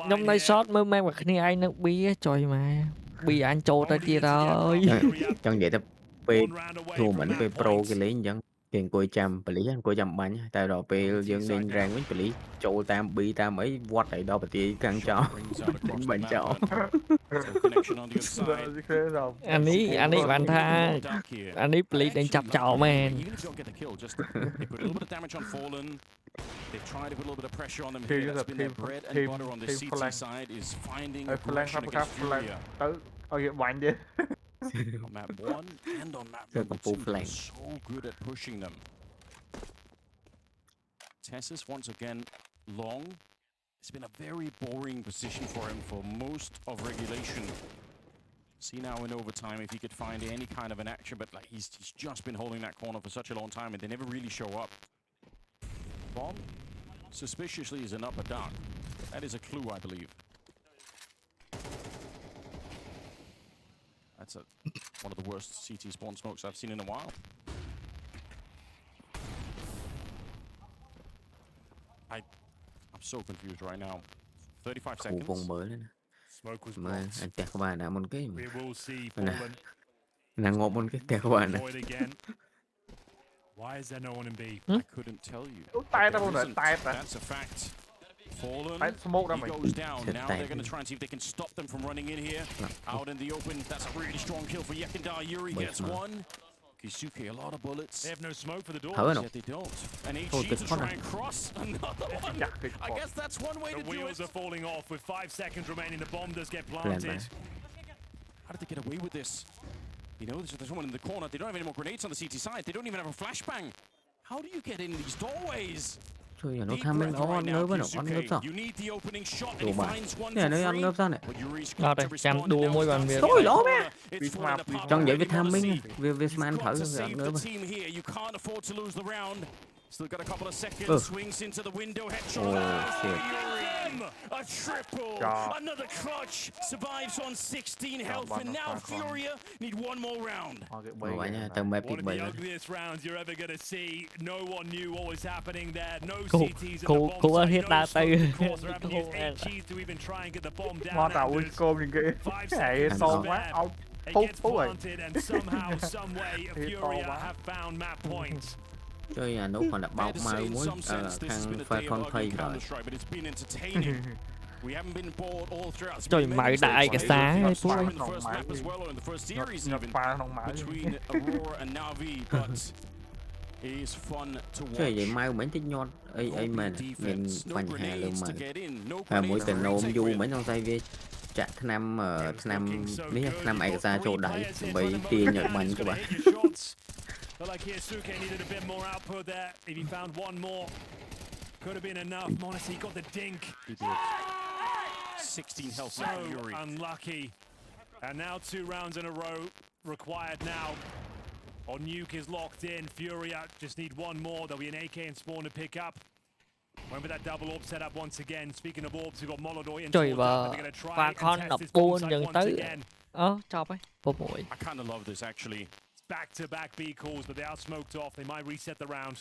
Nhóm này shot mơ mang mặt này ai nó bí trời mà bị anh trô tới kia rồi chẳng vậy ta thua mình pro cái lấy chẳng Thì coi chăm bự lý coi chăm bánh tại đó về dương lên rang với bự lý châu tam bi tam ấy vót tại đó bự tí căng cho đến bệnh cho anh ấy bạn tha anh ấy bự lý đánh chập chảo man They've tried to put a little bit of pressure on them here. That's been their bread and butter on the CT side is finding aggression against Furia. Mạnh đi. On map 1 and on map number 2, they're so good at pushing them. Tessus once again long. It's been a very boring position for him for most of regulation. See now in overtime if he could find any kind of an action, but like he's just been holding that corner for such a long time and they never really show up. Bomb suspiciously is an upper dark. That is a clue, I believe. That's one of the worst CT spawn smokes I've seen in a while. I'm so confused right now. 35 seconds. Smoke was blocked. Anh tẹt qua nè một cái. Nè ngộp một cái tẹt qua nè. Why is there no one in B? I couldn't tell you. That's a fact. Fallen, he goes down. Now they're going to try and see if they can stop them from running in here. Out in the open, that's a really strong kill for Yekindar. Yuri gets one. Kisuke, a lot of bullets. They have no smoke for the door. Yet they don't. And HG to try and cross another one. I guess that's one way to do it. The wheels are falling off with 5 seconds remaining. The bomb does get planted. How did they get away with this? You know, there's someone in the corner. They don't have any more grenades on the CT side. They don't even have a flashbang. How do you get in these doorways? Trời ơi, nó tham bên nó ngớp với nó ngớp sao? Đồ mà. Nè, nó ăn ngớp sao này? Đó đây, chăm đua môi bàn việc. Thôi lỗ mẹ. Trong vậy với tham minh, với man thử rồi ngớp. Still got a couple of seconds. Swings into the window. Headshot. A triple. Another clutch. Survives on 16 health. And now Furia need one more round. One of the ugliest rounds you're ever going to see. No one knew what was happening there. No CTs at the bomb site. No smoke across. They're having to use HGs to even try and get the bomb down. 5 seconds to spare. It gets planted and somehow, some way, Furia have found map points. Chơi à, nút còn là bọc mà muốn thằng phải con thầy rồi. Trời mày đại cái xá này phú ơi. Chơi vậy mai mấy tí nhon ấy mình phần hà luôn mà mỗi tuần nôm du mấy trong tay về chặt năm mấy năm ai ra chỗ đấy bị tiền nhận bệnh của bạn. But like Hisuke needed a bit more output there. If he found one more, could have been enough. Monesi got the dink. He did. 16 health. So unlucky. And now 2 rounds in a row required now. Or Nuke is locked in. Furia just need one more. There'll be an AK and Spawn to pick up. Went with that double orb set up once again. Speaking of orbs, we've got Molodoi and Trời và con đập buôn dần tới. Chọc ấy. Bột mũi. I kind of love this actually. Back-to-back B calls, but they are smoked off. They might reset the round.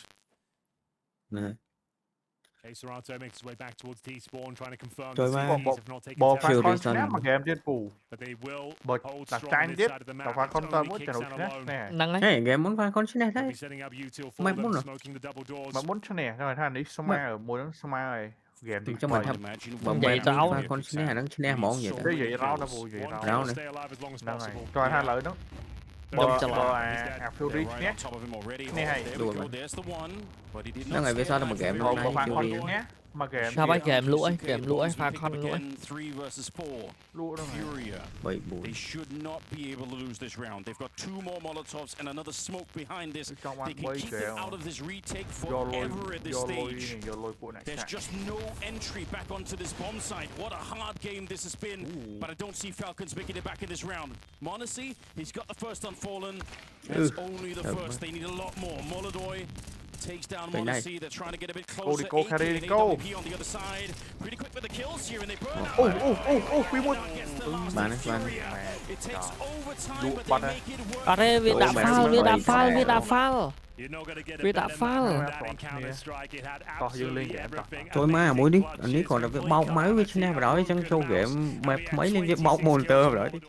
Serato makes his way back towards T-spawn, trying to confirm the CTs have not taken territory. But they will hold strong on this side of the map. It's only kicks out alone. Hey, game muốn phải con xin They'll be setting up util for them, smoking the double doors. Mà muốn cho nè, rồi thằng ấy Soma ở mùa đó Soma rồi. Cho mình thăm vậy ráo phải con xin nó xin món vậy đó. Cái gì ráo nó vui vậy ráo này. Rồi hai lợi đó. Bờ Fury nhé. Nè hay. Nó ngày về sau là một game nó này Fury nhé. Sao bác game lũi pha con lũi. Bởi bùi. They should not be able to lose this round. They've got 2 more Molotovs and another smoke behind this. They can keep them out of this retake forever at this stage. There's just no entry back onto this bomb site. What a hard game this has been. But I don't see Falcons making it back in this round. Monesi, he's got the first unfallen. That's only the first. They need a lot more. Molodoi takes down Monesi. They're trying to get a bit closer. Go, AWP on the other side. Pretty quick with the kills here, and they burn out. We won. It takes overtime, but they make it work. Ở đây Việt đã phal. Việt đã phal. Thôi má mỗi đi, anh ấy còn là cái bọc máy với China vào đó chẳng cho game map mấy lên cái bọc monitor vào đó đi.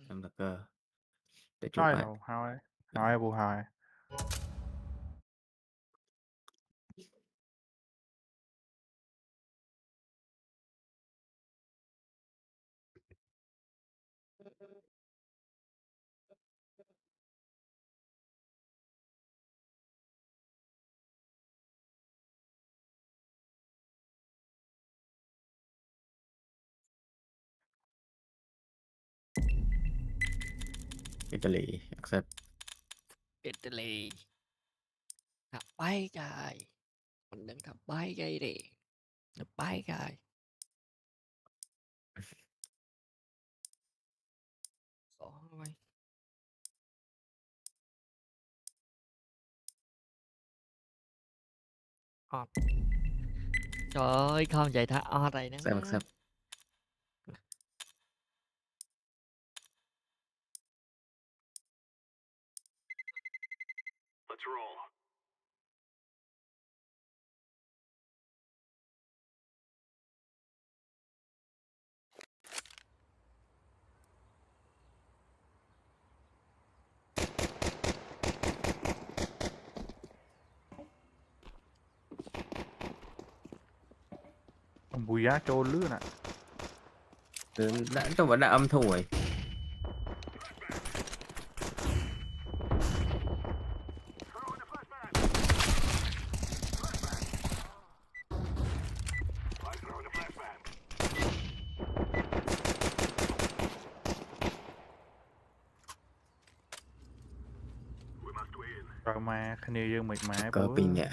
Em thật cơ. Để chụp Nói lại. đâu, hai vụ hai. Italy accept. Italy thập bay trời, mình đừng thập bay gây đi, thập bay trời. Ôi. Trời ơi không vậy tha này nó. Accept. Let's roll. Bùi giá trôn lứa nè. Tôi vẫn là âm thủ rồi. Rồi mà khả năng dương mệt mỏi Cờ pin nhẹ.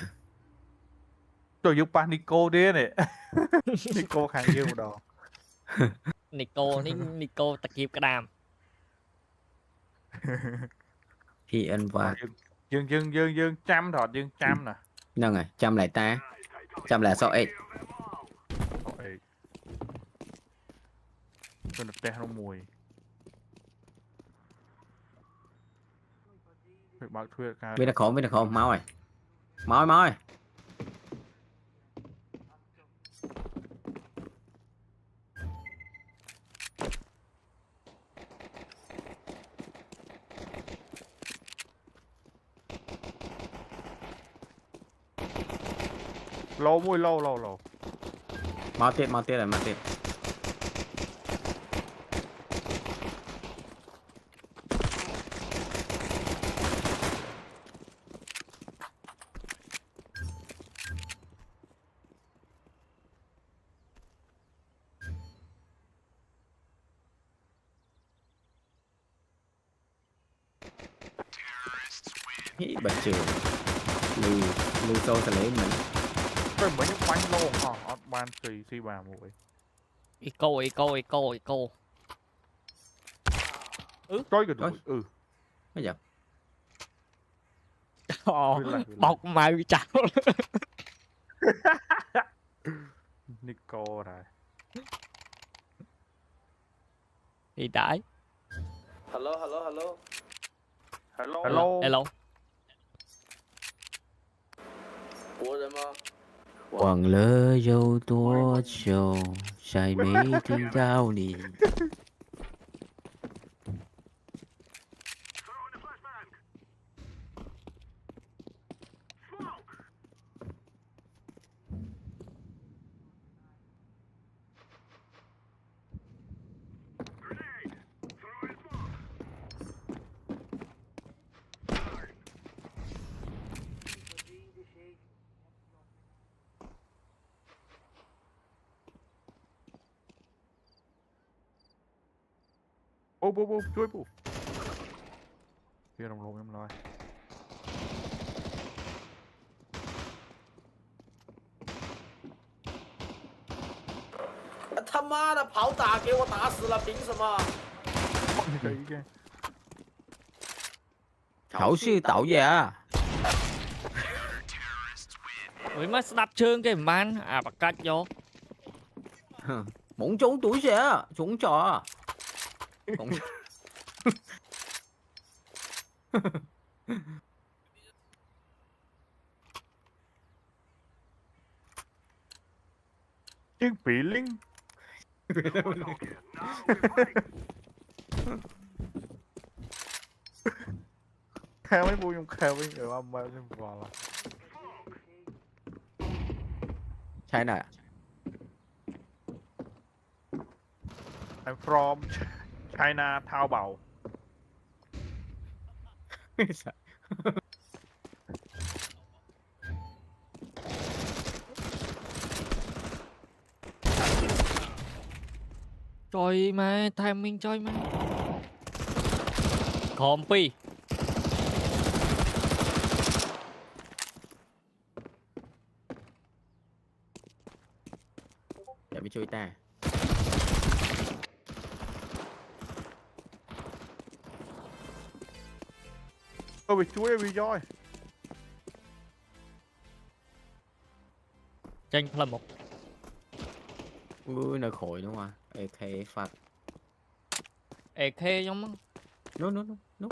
Tôi giúp ba Nico đi nè. Nico kháng dương một đồ. Nico ta kịp cái đàm. Hiện và dương trăm thọt dương trăm nè. Nâng rồi, trăm lại ta. Trăm là 6 Tôi được té nó mùi. Biết là khổ, máu rồi. Máu rồi. Lâu mùi lâu. Máu tiết rồi, máu tiết. Bật trường lưu sâu sẽ lấy mình. Tôi mới nhúc bánh luôn hả? Ban xì bà mũi. Ico. Coi cái đuổi. Bây giờ. Bọc mày bị chảo. Nico rồi. Thì đãi. Hello. Quảng lơ dâu tua trầu, trái mấy thương đau nì. Bố, chui bố. Kia đồng lộn em nói.他妈的跑打给我打死了，凭什么？ Khẩu sư tẩu vậy à? Ủa má đập chương cái man à bạc cách vô. Muốn trốn tuổi sẽ trốn trò. Tiếng phỉ linh. Khao mấy vui không khao mấy người âm mà lên vào là. China. I'm from China, Thao Bảo. Trời mà timing trời mà. Copy. Để bị chui ta. Bị chui bị roi. Tranh là một. Ui nơi khỏi đúng không? AK phạt. AK giống không? No.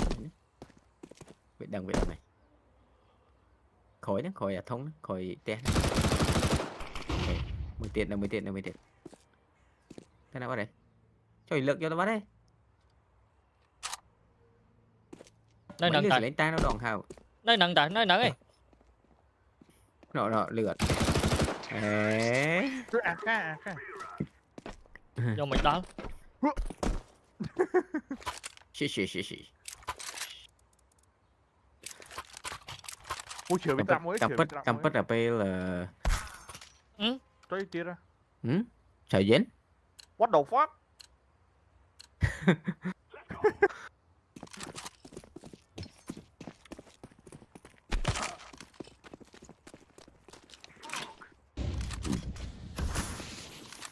Bị đằng này. Khỏi là thông, khỏi tên. Mười tiền. Thế nào bắt đây? Trời lực cho tao bắt đây. Nơi nặng tại. Lấy tay nó đòn hào. Nơi nặng ấy. Nó lượt. Ê. Vô mày đó. Xì. Ui trời, Cam pất là P là... Trời kia ra. Trời dính. What the fuck?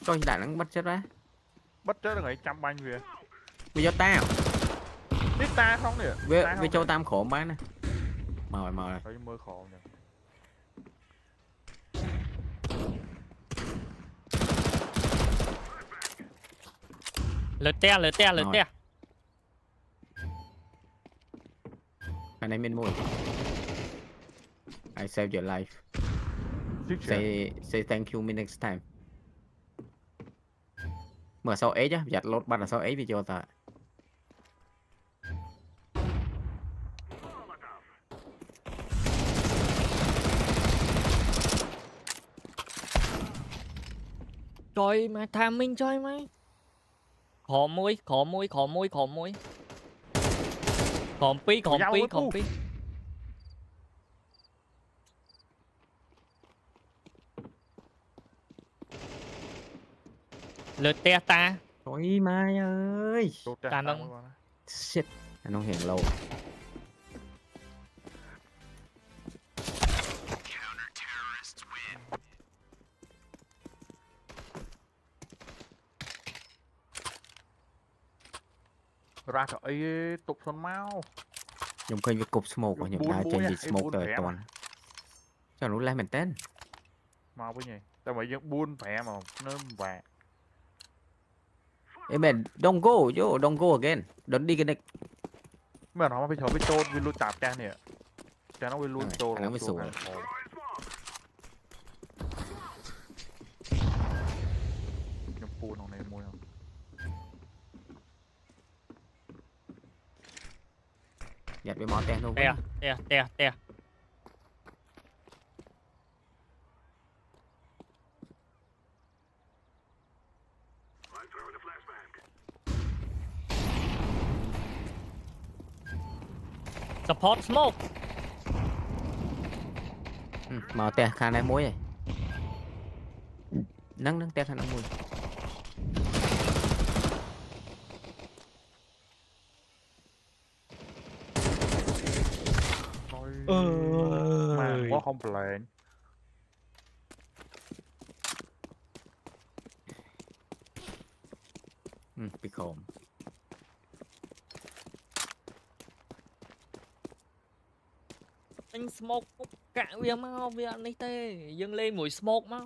Coi đã nó bắt chết ra. Bắt chết là người chăm banh về. Vì cho tao. Biết ta không nè. Vì cho tam khổ bán nè. Mời. Trời mơ khổ nè. Lượt te. My name is Moon. I saved your life. Say thank you me next time. Mở sau ấy chứ, giặt lốt bắt là sau ấy video ta. Trời mà timing trời mày. Khổ mũi. Khổm pi. Lượt te ta. Trời mai ơi. Ta nông. Shit, nó hiền lâu. Ra cái tục xuân mau. Dùng kênh với cục smoke của những đá trên gì smoke tới toàn. Cho nó lên mình tên. Mau với nhỉ. Tao mới dựng buôn phẻ mà nó vàng. Ê mình, don't go again. Don't đi cái này. Mà nó phải biết tôn vì luôn tạp cha nè. Cha nó bị luôn tôn. Nó mới sủa. Nhầm buôn này mua không? Nhặt với món tên thôi. Te. Support smoke. Màu te khăn này muối này. Nâng te khăn này muối. Mà có không plan. Bị khổm. Anh smoke cả việc mau việc này tê dâng lên mùi smoke mau.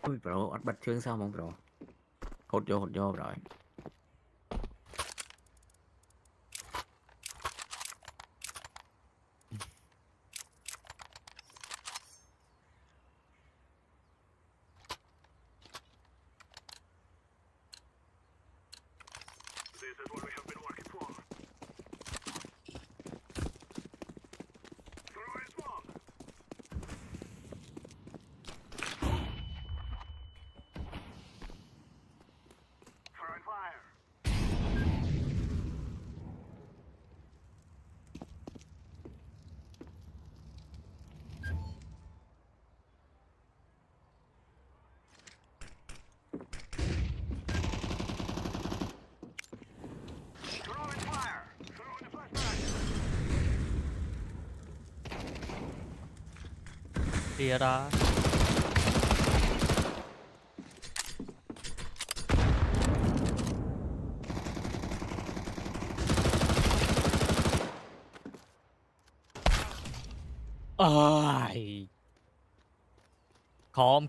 Ui bro, bật chương sao không bro? Hốt vô rồi. Tia đó. Ôi. Khom.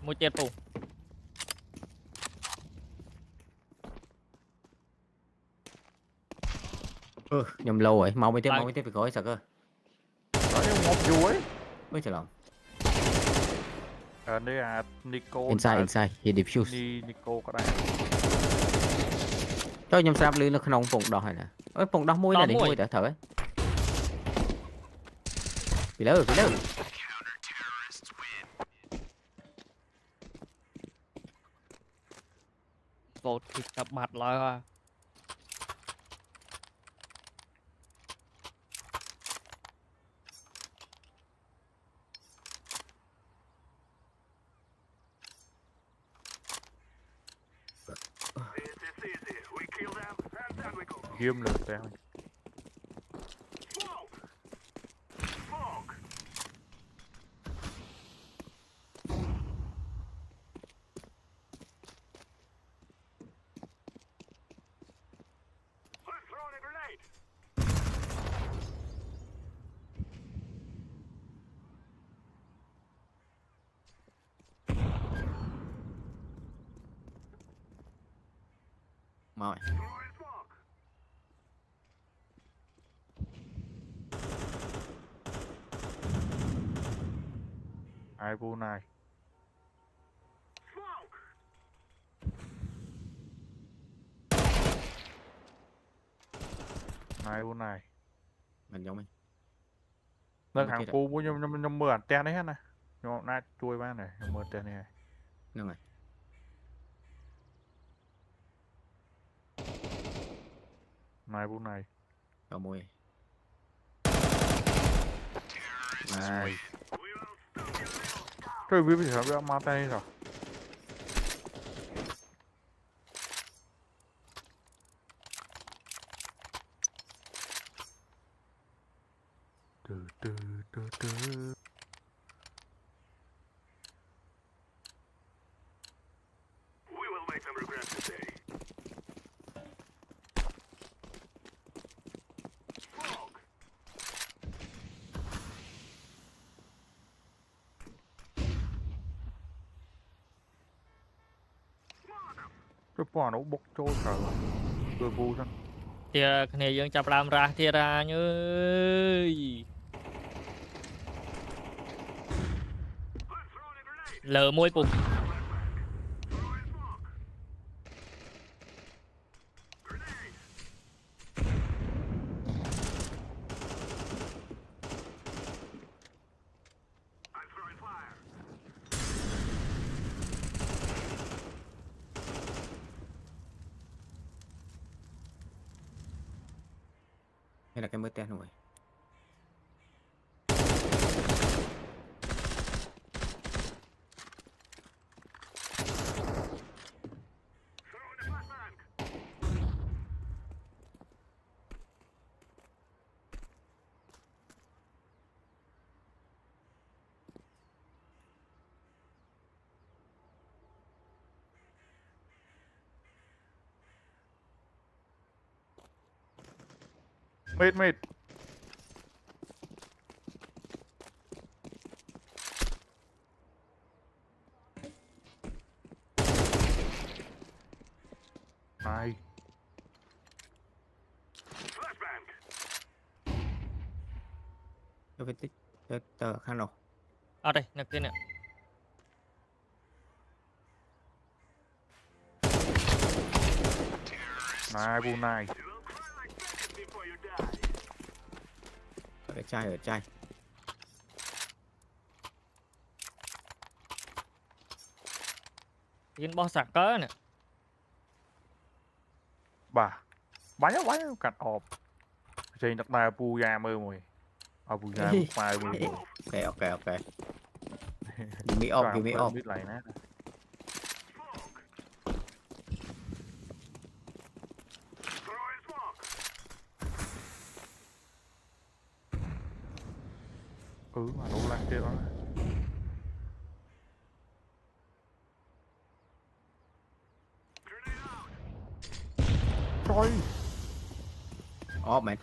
Một chết phụ. Nhầm lâu rồi, mau mới tiếp phải gói sạc cơ. Đó nhưng một vui. Ôi trời lòng. Đây là Nico. Inside, he defuse. Nico có đây. Cho nhầm sạp lưới nó không phụng đỏ hay nè. Ôi phụng đỏ mũi này đi mũi để thở ấy. Bị lỡ. Vột thịt tập mặt lại. Game được tao. Mau rồi. Ai vô này. Ai vô này. Mình giống mình. Nâng hàng cu mua nhom mượn tên đấy hết này. Nhom nát chui ba này, nhom mượn tên này. Nâng này. Này vô này. Vào môi. Này. Trời biết gì sao mà tay rồi. Từ. Cái bỏ nó bốc trôi cả rồi. Tôi vu thân. Tia này dương chập làm ra tia ra như lỡ môi cùng. Hay là cái mới tên rồi. Mid. Này. Cho phải tích tờ khăn rồi. À đây, nè kia nè. Này bu này. Ở chai. Yên bo sạc cỡ nè. Bà. Bánh cắt ọp. Trên đặt này pu da mơ mùi. Bu da mai mùi. Ok. Give me off. Biết lại nè. mà đủ lan kia đó. Trời. Mày.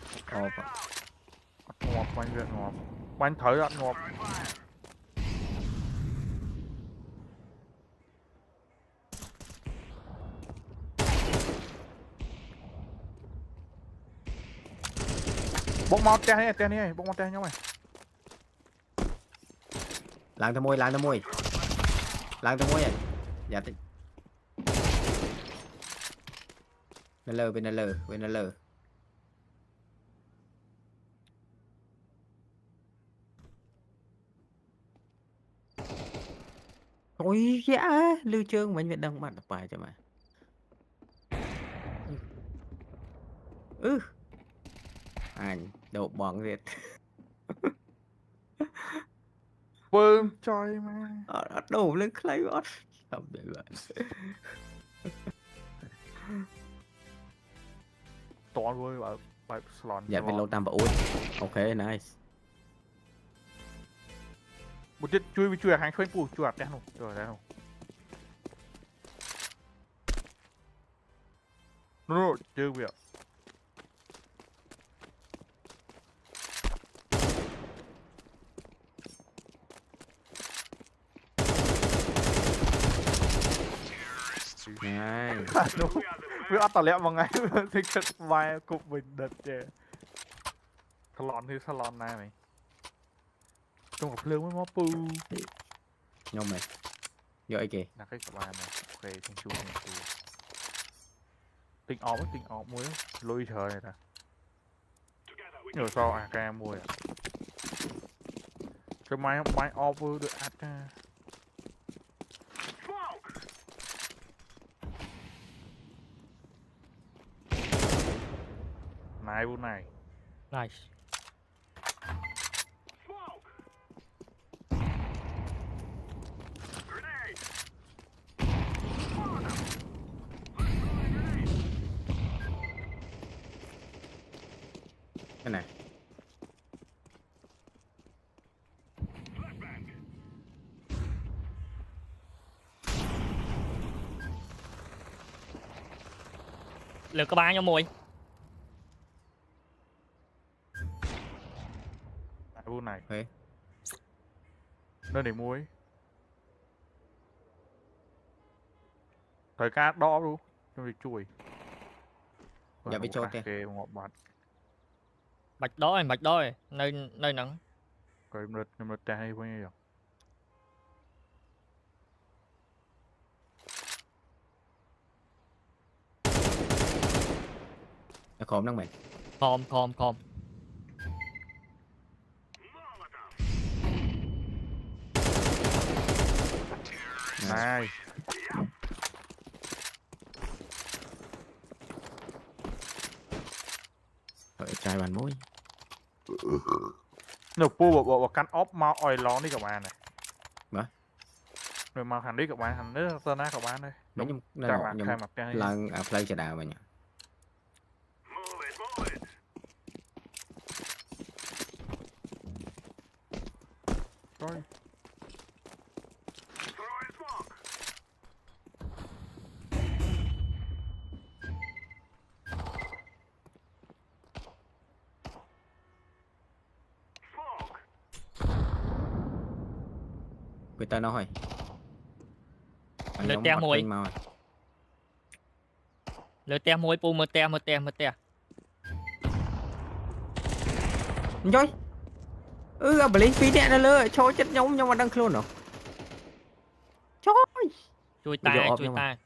Ngọt bánh Việt ngọt. Bánh thử ăn ngọt. Bốc máu tên này, bốc máu tên nhau mày. Lang tới môi này. Dạ tí. Bên L. Ôi dạ, lưu trương mình Việt Đông bạn đọc bài cho mày. Anh độ bọn Việt. Bơm trời mà. Đổ lên Claybot. Không để vậy. Toàn vui bài slot. Dạ bên lâu tam bảo út. Ok, nice. Một chiếc chui hàng khuyên phù chuột đen không? Rồi đen không? No, chưa việc. Này. Đúng. Việc ăn tỏ lẹ vào ngày thì kết vai cục mình đợt chè. Salon thì salon này mày. Trong một lương mới mó pu. Nhông mày. Giỏi kìa. Là cái của bạn này. Ok, thanh chu. Tinh ốm muối. Lôi trời này nè. Rồi sao AK mua à? Cái máy over được ắt ra. Này vụ này. Nice. Cái này. Lượt có 3 nhau mùi. Vụ này. Okay. Nơi để muối. Thời cát đó luôn. Trong việc chui. Dạ bị chốt kìa. Bạch đó rồi. Nơi nắng. Rồi mình trả hay bao nhiêu. Nó khom lắm mày. Khom. Này. Rồi trai bàn mối. Nửa pu bộ cắn ốp mau oi lón đi các bạn này. Mà. Rồi mau hành đi các bạn, hành nước tên á các bạn đây. Đúng, chắc là khai mặt trang lần play cho đào mày nhỉ. Rồi. Người ta nói lượt te mùi. Lượt te mùi pu một te. Rồi. Bà lính phí nè nó lơ cho chết nhóm nhưng mà đang clone rồi. Trời. Chui ta.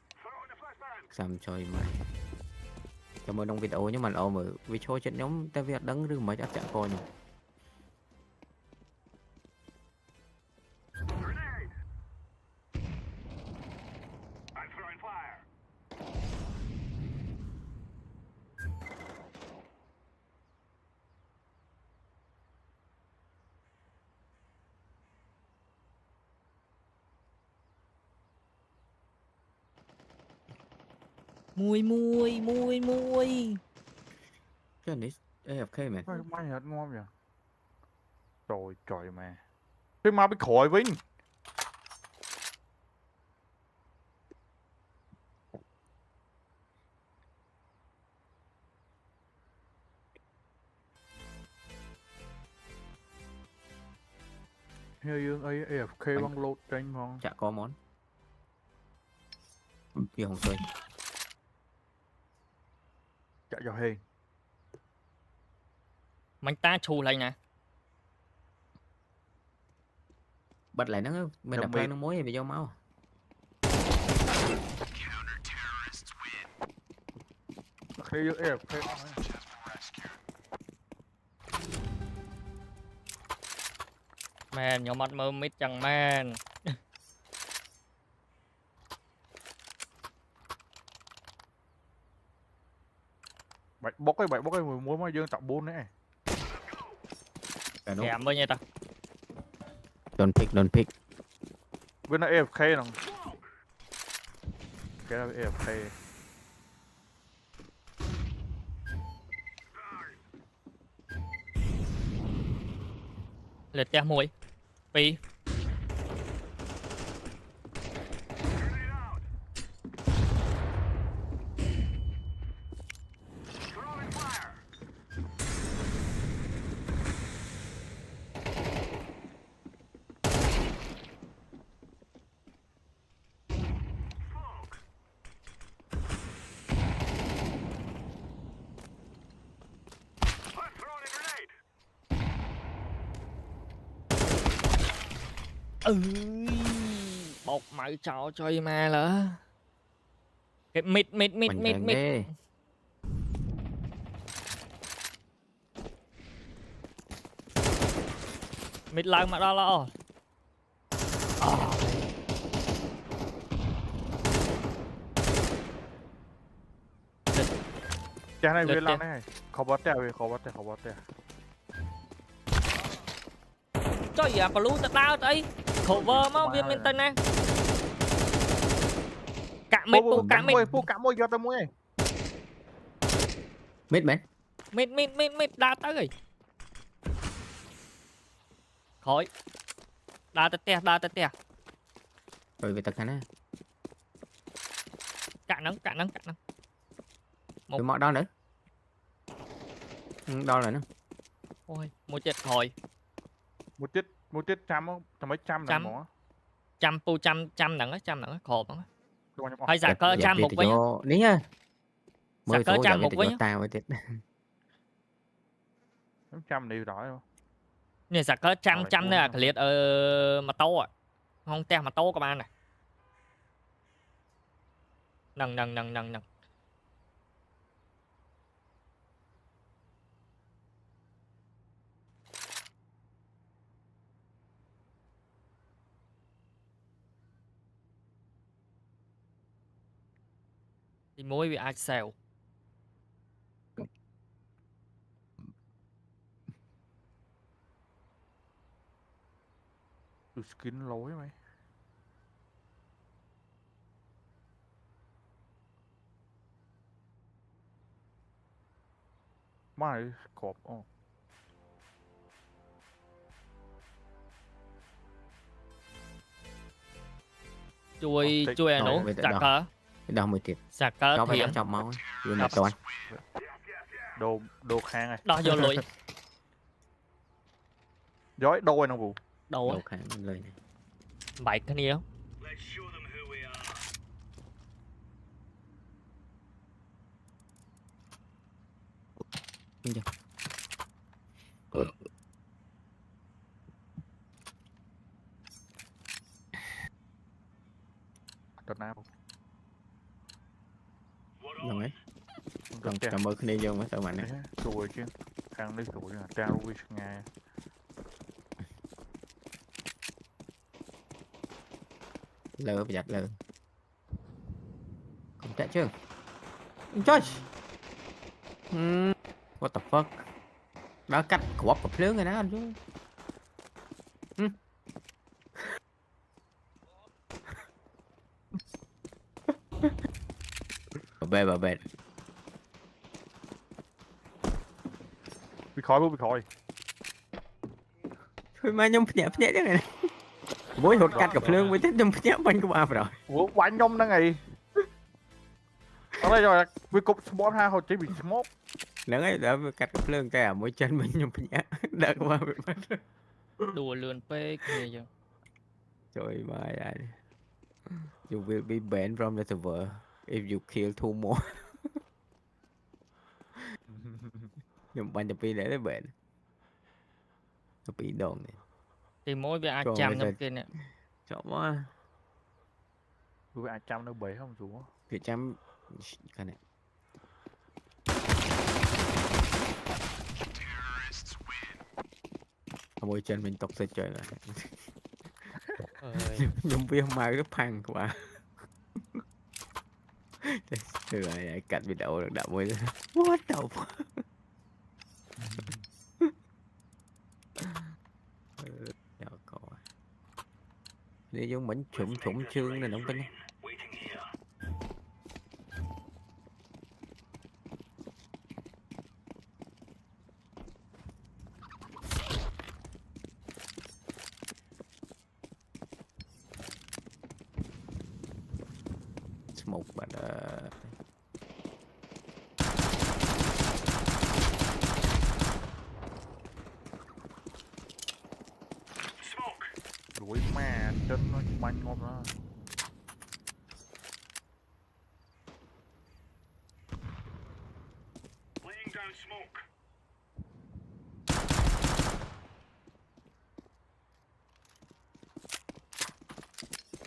Xăm trời mày. Cảm ơn ông video nhưng mà ở mở vì cho chết nhóm ta việc đắng rừng mà chắc chắn coi nhỉ. Mùi. Cái này AFK mày. May hết ngon vậy. Trời mà. Cái mau bị khỏi Vinh. Hơi dương ấy AFK băng lột tranh ngon. Chả có món. Kia không chơi. Chả cho hề. Mình ta chù lại nè. Bật lại nó mình đập nó mối về do máu. Hơi dương AFK. Man, nhỏ mắt mơ mít chẳng man. Bảy bốc cái muốn mà dương tạo 4 đấy. Kèm với nhau ta. Don't pick. Bên này AFK nè. Cái là AFK. Lượt cha mùi. Pi. Bột mày trò chơi ma lỡ. Cái mít. Mít lần mà đó lo. Cha này về làm này. Khó bắt tè. Trời ạ, có lú ta đau tới. Cover máu viên minh tinh nè. Cả mít. Cả môi cho tao môi. Mít đá tới rồi. Khỏi. Đá tới tè. Rồi về tật hả? Cạn nắng. Một mọ đó nữa. Đo rồi nữa. Ôi, mua chết khỏi. Một tiết trăm không? Mấy trăm là mỏ. Trăm nặng á, khổ lắm. Hay giả cơ trăm một với nhá. Ní nha. Giả cơ trăm một với nhá. Tao với tiết. Trăm này rõ không? Nè giả cơ trăm này là liệt mà to à. Không tem mà to các bạn này. Nâng. Thì mối bị ai xèo. Skin lối mày. Mày cọp. Chui à nụ. Giả cơ. Đâu mới tiệt. Giả cơ thiện. thiện. Chọc máu. Vô mặt toàn. Đồ khang này. Đó vô lùi. Giói đôi nó vụ. Đồ khang lời này. Bạch cái gì không? Tao nào. Rồi. Còn cảm ơn đi vô mấy tao mạnh này. Rồi chứ. Khang đi rồi là trao với nghe. Lơ bị giặt lơ. Không chạy chứ. Trời. What the fuck. Đó cách của cặp lớn rồi đó anh chứ. Bà bệt. Bị khỏi. Thôi mà nhom nhẹ nhẹ thế này. Bối hụt cắt gặp lương với chết nhom nhẹ bánh của bà rồi. Ủa bánh nhom đang ngày. Ở đây rồi, vì cục spawn ha hồi chỉ bị smoke. Nắng ấy đã cắt gặp lương cái à mỗi chân mình nhom nhẹ. Đã qua bị bắt. Đùa lươn pe kia chứ. Trời mày ai. You will be banned from the server if you kill 2 more. Nhưng bạn chụp để lấy bệnh. Chụp đồn này. Thì mỗi việc ai chăm trong kia nè. Chọn quá. Vì ai chăm nó bể không chú. Thì chăm cái này. Môi chân mình tộc sẽ chơi lại. Nhưng biết mai cái phăng của bà. Từ này cạnh bị đậu được đậu môi. What the fuck? Đi giống bánh trụng chương này nó không có. Smoke bạn đuổi mà chân nó bánh ngon đó.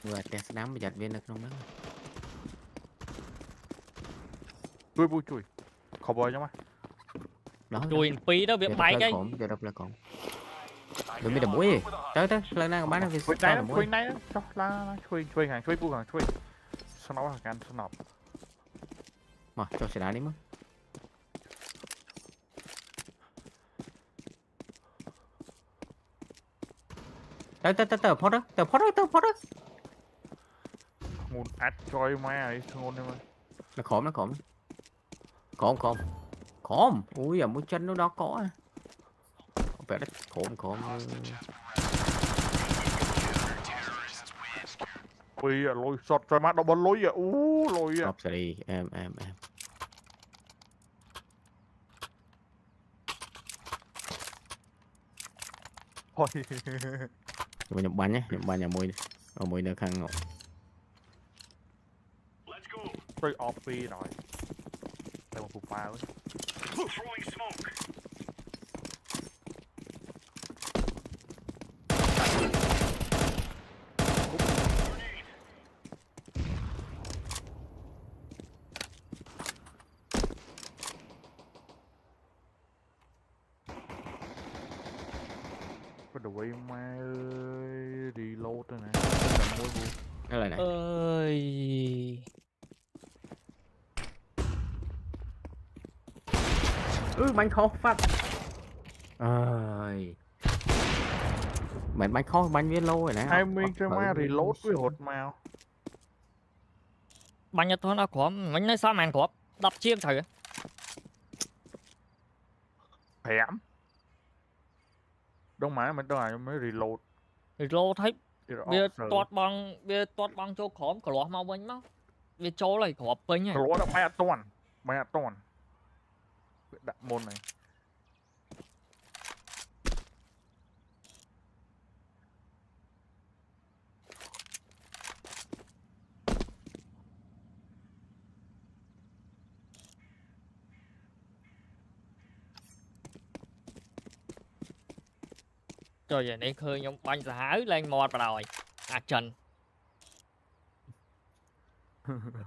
Vừa test đám bây giờ viên được không đó. Chui khó bơi chứ mà. Đó. Chui phí đó biết bay cái. Giờ đọc là còn. Đừng biết đập mũi. Tới lần này bán nó Chui này đó. Cho la chui hàng chui bu hàng chui. Sao nó hàng sao nọ. Mà cho xe đá đi mất. Tao phốt đó. Nguồn ách chơi mà ấy ngon em ơi. Nó khổm. Ui giờ mũi chân nó đó có. Phải đất khổm. Ui lôi sọt rồi mắt đâu bắn lôi vậy. Lôi vậy. Stop sẽ đi em. Thôi. Nhập bánh nhé, nhà mùi đi. Mùi nữa khăn ngộ. Tôi off rồi. Đây một cục phá ấy. Có đuổi mai ơi, reload rồi nè. Cái này này. Ơi. Bánh khó phát. Ơi. Bánh khó bánh viên lâu rồi nè. 20 cho mai reload với hột màu. Bánh cho tôi nó khổm, bánh nói sao màn khổm. Đập chiếc thử. Thèm. Đúng mà mình đâu mới reload. Reload thấy. Bây toát băng cho khổm cả loạt mau bánh máu. Bây chỗ này khổm bánh này. Loạt là mẹ toàn. Đặt môn này. Trời vậy này khơi nhông bánh giá lên mọt vào rồi. Trần.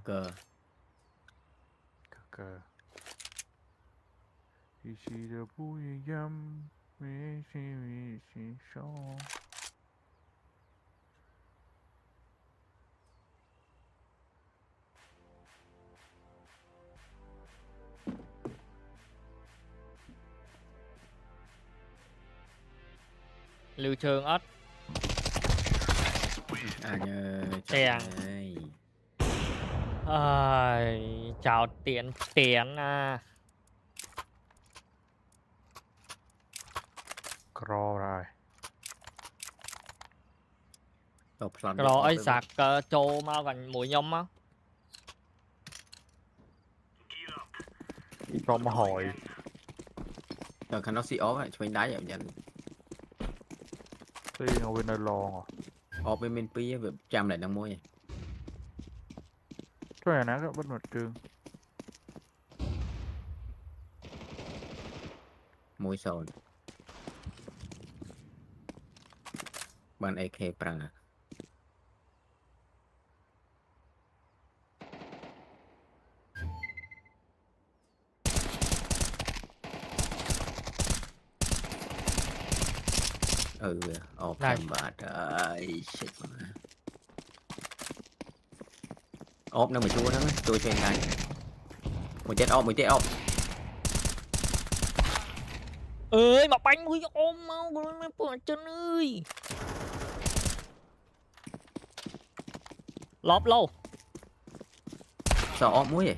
Cờ. Lưu Trường ớt. Tiền. Chào tiền à. Cro rồi. rồi ấy sạc trâu mau gần mùi nhom á cho mà hỏi rồi khăn nó xì ốp ấy mình đá vào nhận đi ngồi bên nơi lon à ốp bên bên pi về trăm lại đang mua này cho này nó bất một trường môi sồn ban AK prang à ốp trăm bạc trời shit mà ốp nó mà chua đó tôi cho anh này một chết ốp ơi mà bánh mũi ôm mau mấy chân ơi lọp lâu sao ốp muối vậy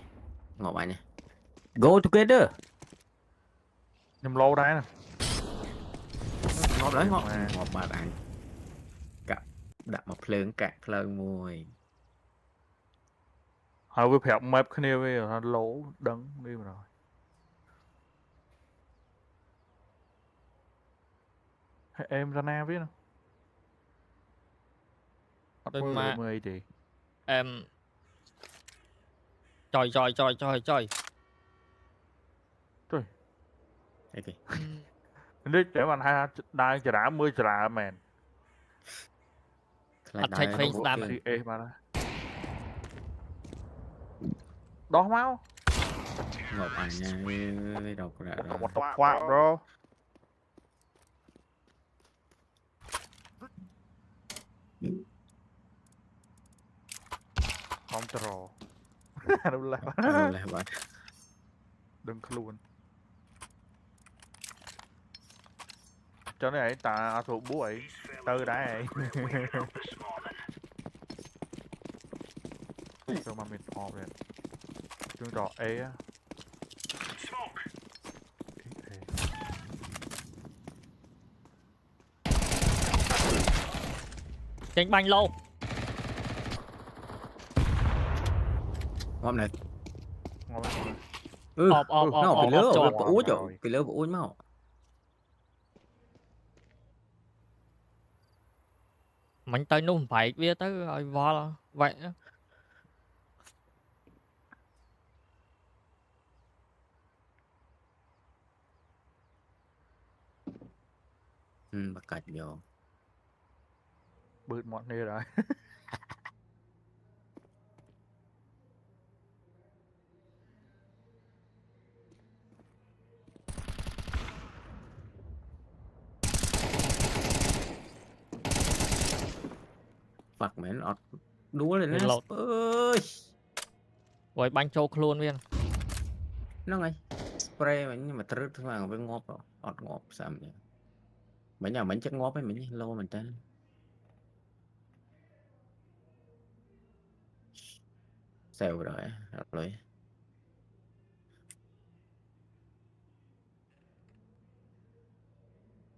ngọt bạn nha go together nhầm lâu đây nè ngọt đấy ngọt bà bạn cặp đặt một phơn cạc phơn mùi hồi cái phèo map kia bây giờ nó lỗ đắng đi mà rồi em ra na biết không đừng mà mười thì em trời trời đi để bạn hai đang chờ đã 10 chờ mền attack face đam em mà đó máu ngọt ảnh nha đâu có đã what the fuck bro không trò đâu là bạn đừng luôn cho nên ấy ta thuộc bố ấy tư đá ấy cho mà mình họp rồi chúng trò ấy á đánh banh lâu ngon này ngon nó bị lứa ủa rồi bị lứa ủa máu mình tới nó phải biết tới rồi vào vậy bật cạch vô bự mọn này rồi phật mẹ nó đúa lên nó ơi rồi banh châu luôn viên nó ngay spray mà nhưng mà trớt vào với ngóp rồi ngóp sao vậy mấy nhà mình chắc ngóp ấy mình lâu mình ta xèo rồi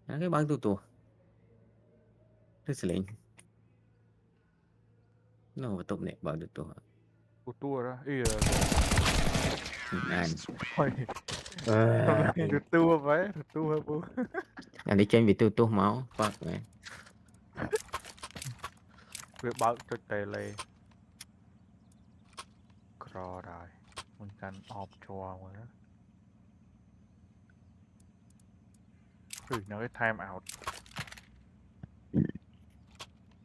cái băng tu thứ xử lý nó mà tụm này bằng được tua đó ý anh được tua vậy được tua bố anh đi trên vì tua máu fuck man việc báo cho tề lê rồi mình cần off cho mà đó nó cái time out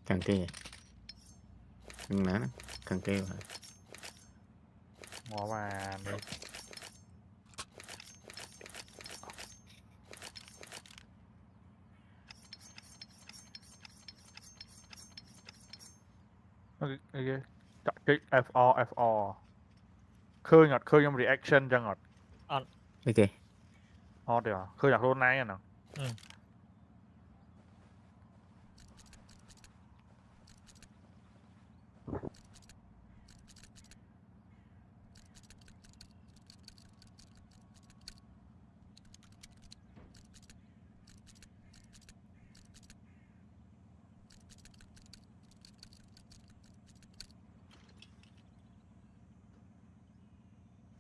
càng kia nó càng kêu hả ngó mà đi cái FO khơi ngọt khơi trong reaction cho ngọt ok được khơi ngọt luôn này nè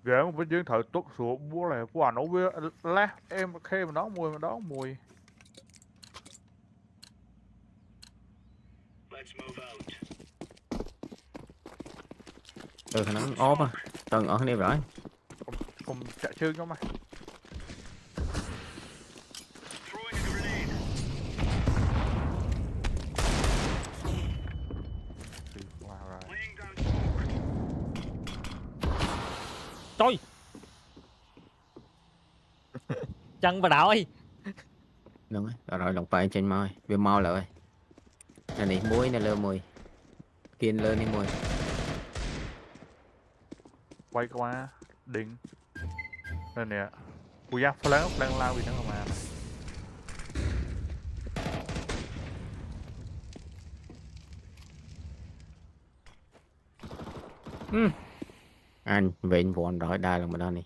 Ghế một bên dương thợ tốt xuống bố này quả nó với lá em khi mà đó mùi khả năng ốp à tầng ở đây rồi cùng chạy chơi cho mày Trời chân vào đạo ơi đúng rồi đồng phải trên môi về mau lại này này muối này lơ mùi kiên lên đi mùi quay qua đỉnh đây nè ui da đang lao vì nó mà anh về vọn rồi đây là mình đó này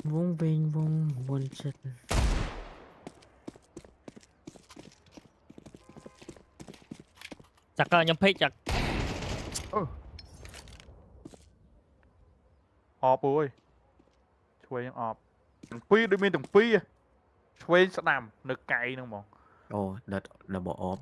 vung vinh vung buồn chết chặt ơi nhóm phết chặt ọp ơiช่วยยังọp pi đi mình từng piช่วยสนามนึกไกลนึงมอง ô đợt là bộ ốp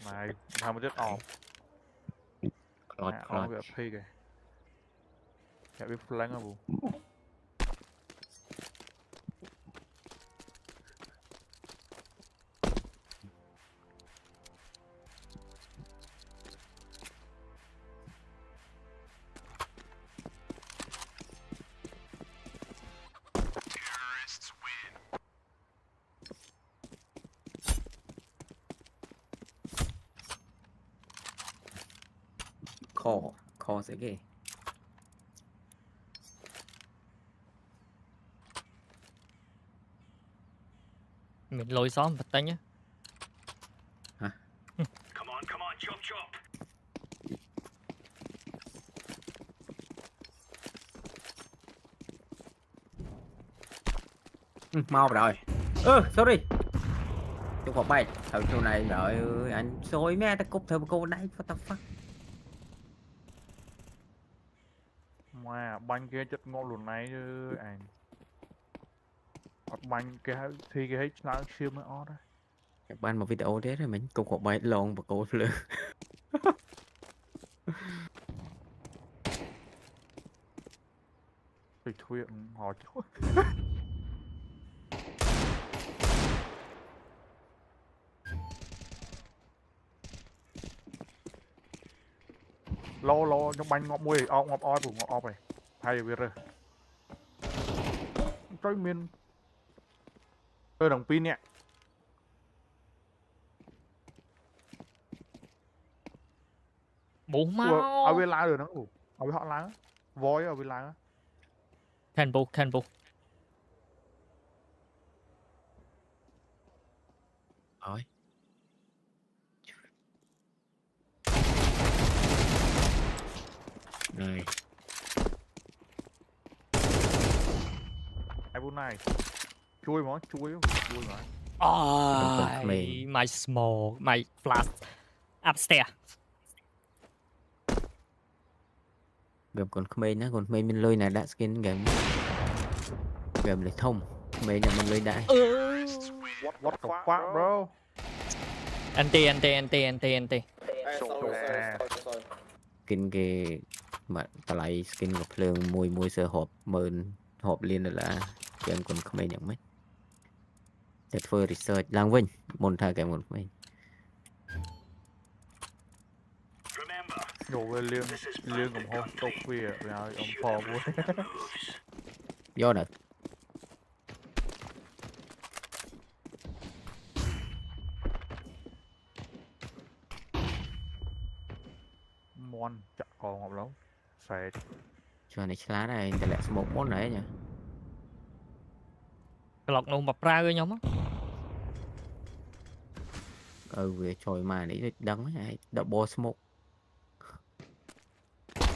màyทำมันจะออก Clot. แบบพี่ไงอยากไปแฟลงอ่ะบู kho sẽ ghê mình lôi xóm vật tay nhá hả mau rồi sorry tôi có bay thằng chỗ này rồi anh xôi mẹ ta cúp thơ cô đây what the fuck mà banh kia chất ngon luôn này chứ anh banh kia thì cái hết sáng siêu mới ó đấy các bạn một video đấy rồi mình cũng có bay lon và cô lừa thì thuyện họ chút lo trong banh ngọc mùi ngọc oi của ngọc này hay về rồi trái miên đồng pin nè bố mau ở bên lá rồi nó ở bên họ lá voi ở bên lá Canbo rồi này hai bốn này chui mà my small my flash upstairs gồm còn Khmer nữa còn Khmer mình lôi này đã skin gồm lại thông Khmer nhà mình lôi đã what the fuck bro anti skin cái mà ta lại skin ngọc lương mùi sơ hộp mơn hộp liên là em còn Khmer nhận mấy để phơi research lang vinh môn thay cái một mình đồ về liên cùng hôm tốt khuya rồi ông phò vui do nè mon chặt còn ngọc lắm xài cho này lá này để lại một món này nhỉ lọc nụ mập ra với nhóm á về trời mà để đắng này double smoke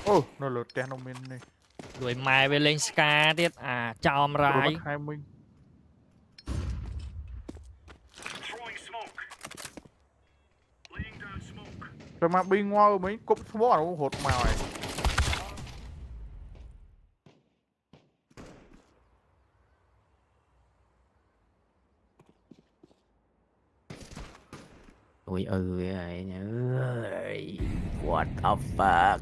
Ô, nó lượt tên ông mình này. Đuổi mày về lên Ska tiết à chòm Rồi rái. bắt 20. Rồi mà bên ngoài mấy cúp smoke nó hột màu này. Ui ơi nhớ. What the fuck.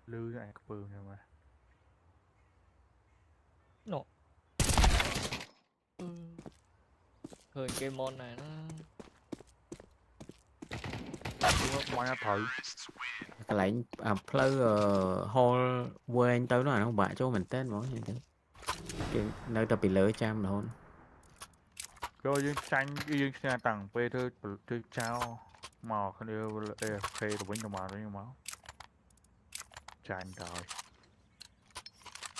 Lư cái ảnh bự này mà. Nộ. Hơi cái môn này nó ngoài thử. Cái lại player hall quên tới nó không bạ cho mình tên món gì thế. Nơi tập bị lỡ trăm rồi. Rồi dương tranh dương xe tặng về thôi trao mò không yêu phê của bánh mà đấy máu. Tranh rồi.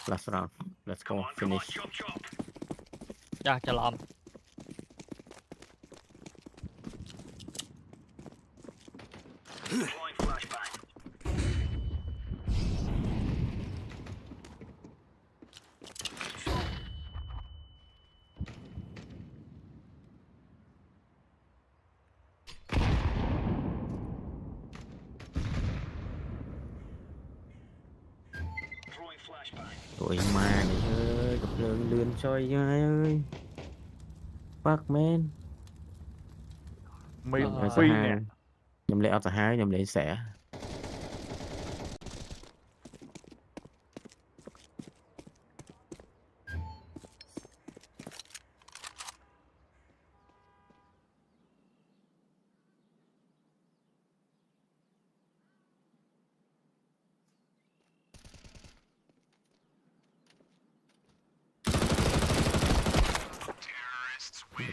Last round. Let's go. Finish. Dạ, chờ lộn. Tụi ma này ơi, cặp lươn lươn soi ơi. Fuck man. Mấy phi nè. Nhầm lệ ở hai nhầm lệ sẽ.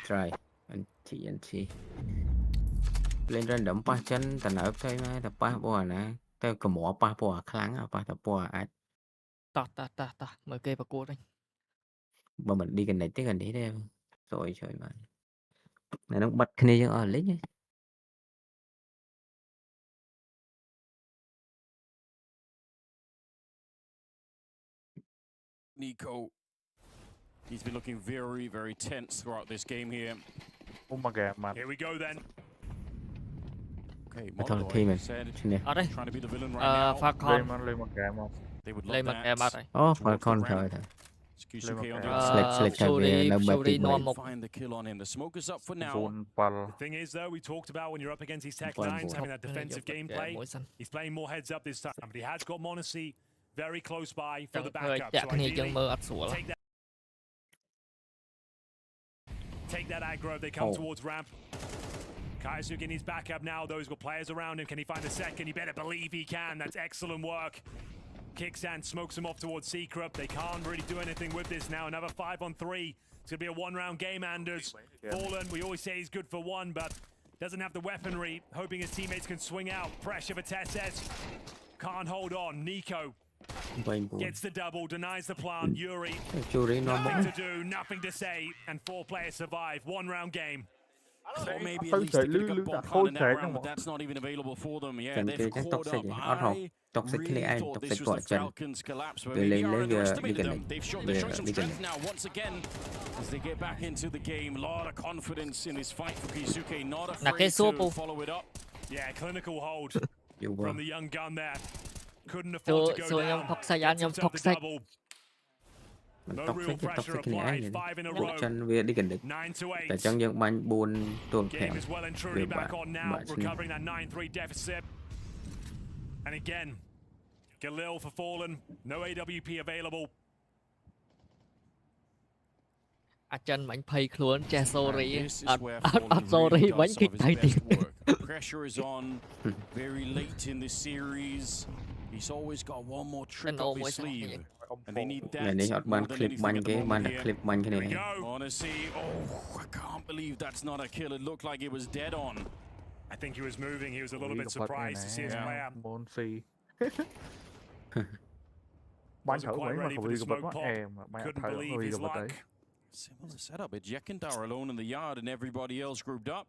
Try and TNT เล่น random ป่ะฉันแต่ไหนใช่ไหมแต่ป่ะบัวนะแต่กระหมอป่ะบัวครั้งอ่ะป่ะแต่บัวอ่ะ Ta mở cây bạc cột anh. Mà mình đi gần này tới gần đấy đây rồi trời mà này nó bật cái này cho ở lấy nhé. Nico, he's been looking very, very tense throughout this game here. Oh my god, man. Here we go then. Okay, thôi thì mình Ở đây. trying to be the villain right now. Falcon. Lên một cái mà. They would Lên love mặt em that. đây. Falcon trời thôi. Kysuke on the Shuri find the kill on him. The smoke is up for now. The thing is, though, we talked about when you're up against these tech nines having that defensive gameplay. He's playing more heads up this time, but he has got Monacy very close by for the backup. So ideally, take that aggro if they come towards ramp. Kaisuke needs backup now. Those were players around him. Can he find a second? You better believe he can. That's excellent work. Kickstand smokes him off towards Secret. They can't really do anything with this now. Another 5-on-3. It's going to be a one-round game, Anders. Fallen, we always say he's good for one, but doesn't have the weaponry. Hoping his teammates can swing out. Pressure for Tesses. Can't hold on. Nico gets the double, denies the plant. Yuri, nothing to do, nothing to say, and 4 players survive. One-round game. Or maybe at least they could have got bomb in that round, but that's not even available for them. Yeah, they've caught up. I really thought this was the Falcons' collapse, but maybe I underestimated them. They've shown some strength now once again as they get back into the game. A lot of confidence in this fight for Kysuke, not afraid to follow it up. Yeah, clinical hold from the young gun there. Couldn't afford to go down. Double. Mình tóc sách cái này buộc chân về đi gần được tại trong những bánh buồn tuồng thèm về bạn and again Galil for Fallen, no AWP available. Chân bánh pay luôn che sorry sorry bánh kịch thay tiền. Pressure is on very late in this series. He's always got one more trick up his sleeve. And they need that. Này họ ban clip bánh cái ban đặt clip bánh cái này. Honestly, I can't believe that's not a kill. It looked like it was dead on. I think he was moving. He was a little bit surprised to see his player. Bắn thử mấy mà không bị gặp bật em mà Couldn't thử believe không bị his gặp bật đấy. luck. Similar setup. It's Yekindar alone in the yard and everybody else grouped up.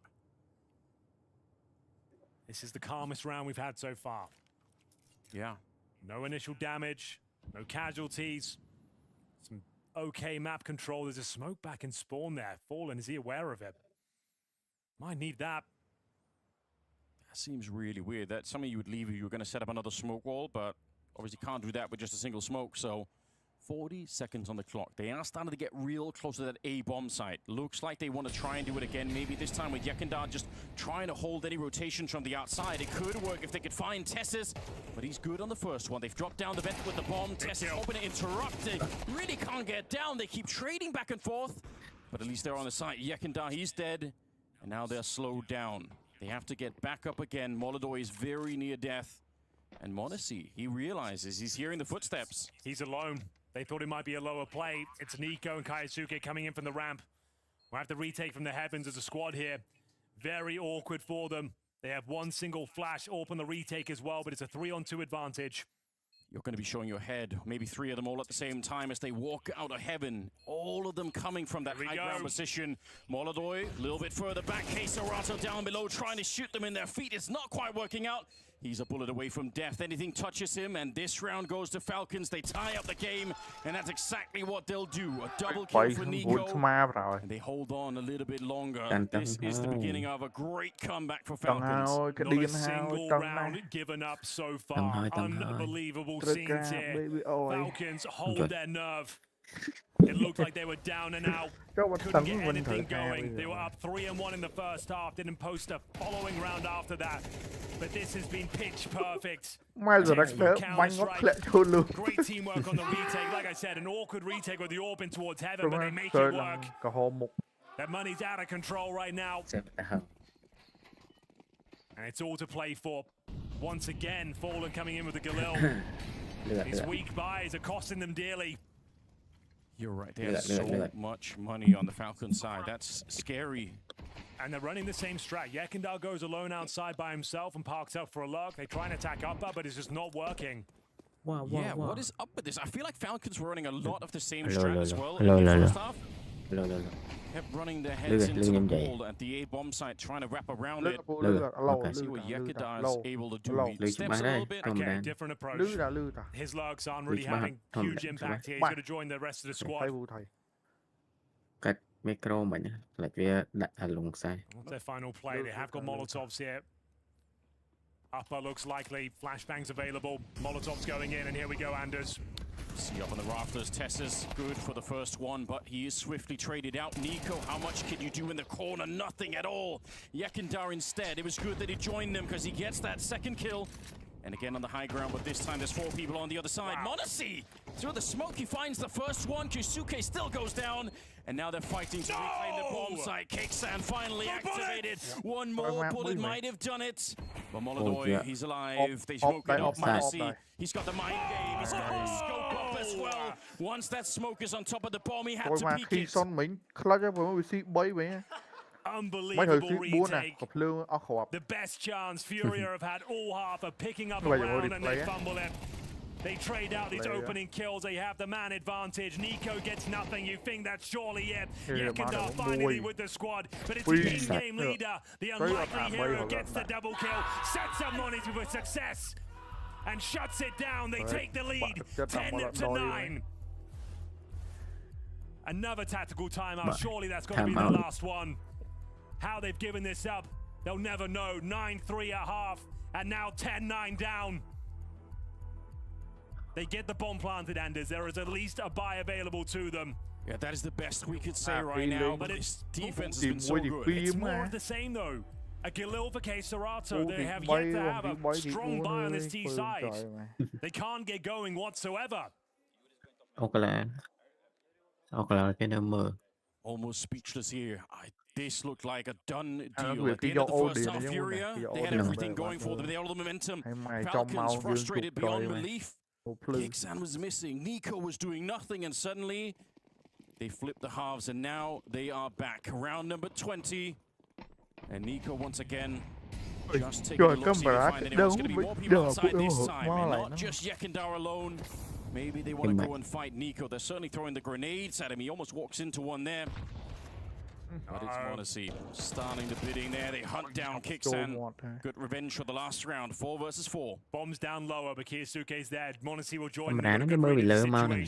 This is the calmest round we've had so far. Yeah. No initial damage, no casualties. Some okay map control. There's a smoke back in spawn there. Fallen, is he aware of it? Might need that. That seems really weird. That's something you would leave if you were going to set up another smoke wall, but obviously can't do that with just a single smoke, so 40 seconds on the clock. They are starting to get real close to that A-bomb site. Looks like they want to try and do it again, maybe this time with Yekindar just trying to hold any rotations from the outside. It could work if they could find Tessus, but he's good on the first one. They've dropped down the vent with the bomb. Tessus hoping to interrupt it. Really can't get down. They keep trading back and forth, but at least they're on the site. Yekindar, he's dead, and now they're slowed down. They have to get back up again. Molodoi is very near death. And m0NESY, he realizes he's hearing the footsteps. He's alone. They thought it might be a lower play. It's Nico and Kaisuke coming in from the ramp. We'll have to retake from the heavens as a squad here. Very awkward for them. They have one single flash AWP on the retake as well, but it's a 3-on-2 advantage. You're going to be showing your head, maybe 3 of them all at the same time as they walk out of heaven. All of them coming from that high ground position. Molodoi, a little bit further back. CS2 down below, trying to shoot them in their feet. It's not quite working out. He's a bullet away from death. Anything touches him, and this round goes to Falcons. They tie up the game, and that's exactly what they'll do. A double kill for Nico, and they hold on a little bit longer. This is the beginning of a great comeback for Falcons. Not a single round given up so far. Unbelievable scenes here. Falcons hold their nerve. It looked like they were down and out. Couldn't get anything going. They were up 3-1 in the first half. Didn't post a following round after that. But this has been pitch perfect. Great teamwork on the retake. Like I said, an awkward retake with the AWP in towards heaven, but they make it work. That money's out of control right now. And it's all to play for. Once again, Fallen coming in with the Galil. These weak buys are costing them dearly. You're right. There's so much money on the Falcon side. That's scary. And they're running the same strat. Yekindar goes alone outside by himself and parks up for a lurk. They try and attack upper, but it's just not working. What is up with this? I feel like Falcons were running a lot of the same strat as well in the first half. Kept running their heads into the wall at the A-bomb site, trying to wrap around it. See what Yekindar is able to do. He steps a little bit. Okay, different approach. His lurks aren't really having huge impact here. He's going to join the rest of the squad. What's their final play? They have got Molotovs here. Upper looks likely. Flashbangs available. Molotovs going in, and here we go, Anders. See up on the rafters, Tessus good for the first one, but he is swiftly traded out. Nico, how much can you do in the corner? Nothing at all. Yekindar instead, it was good that he joined them because he gets that second kill. And again on the high ground, but this time there's 4 people on the other side. m0NESY! Through the smoke, he finds the first one. Kusuke still goes down. And now they're fighting to reclaim the bomb site. Cakesan finally activated. One more bullet might have done it. But Molodoi, he's alive. They smoke it up. m0NESY, he's got the mind game. He's got the scope up as well. Once that smoke is on top of the bomb, he had to peek it. Unbelievable retake. The best chance Furia have had all half of picking up a round, and they fumble it. They trade out these opening kills. They have the man advantage. Nico gets nothing. You think that's surely it. Yekindar finally with the squad, but it's the in-game leader. The unlikely hero gets the double kill, sets up m0NESY with success, and shuts it down. They take the lead, 10-9. Another tactical timeout. Surely that's going to be the last one. How they've given this up, they'll never know. 9-3 at half, and now 10-9 down. They get the bomb planted, Anders. There is at least a buy available to them. Yeah, that is the best we could say right now, but its defense has been so good. It's more of the same, though. A Galil for CS2. They have yet to have a strong buy on this T side. They can't get going whatsoever. Almost speechless here. This looked like a done deal. At the end of the first half, Furia, they had everything going for them. They had all the momentum. Falcons frustrated beyond belief. Cakesan was missing. Nico was doing nothing, and suddenly they flipped the halves, and now they are back. Round number 20. And Nico once again just taking a look, see if they find anyone. There's going to be more people outside this time, and not just Yekindar alone. Maybe they want to go and fight Nico. They're certainly throwing the grenades at him. He almost walks into one there. But it's m0NESY starting the bidding there. They hunt down Kixan. Good revenge for the last round. 4 versus 4. Bombs down lower, but Kiyasuke's there. m0NESY will join. Nó cái mơ bị lỡ mau này.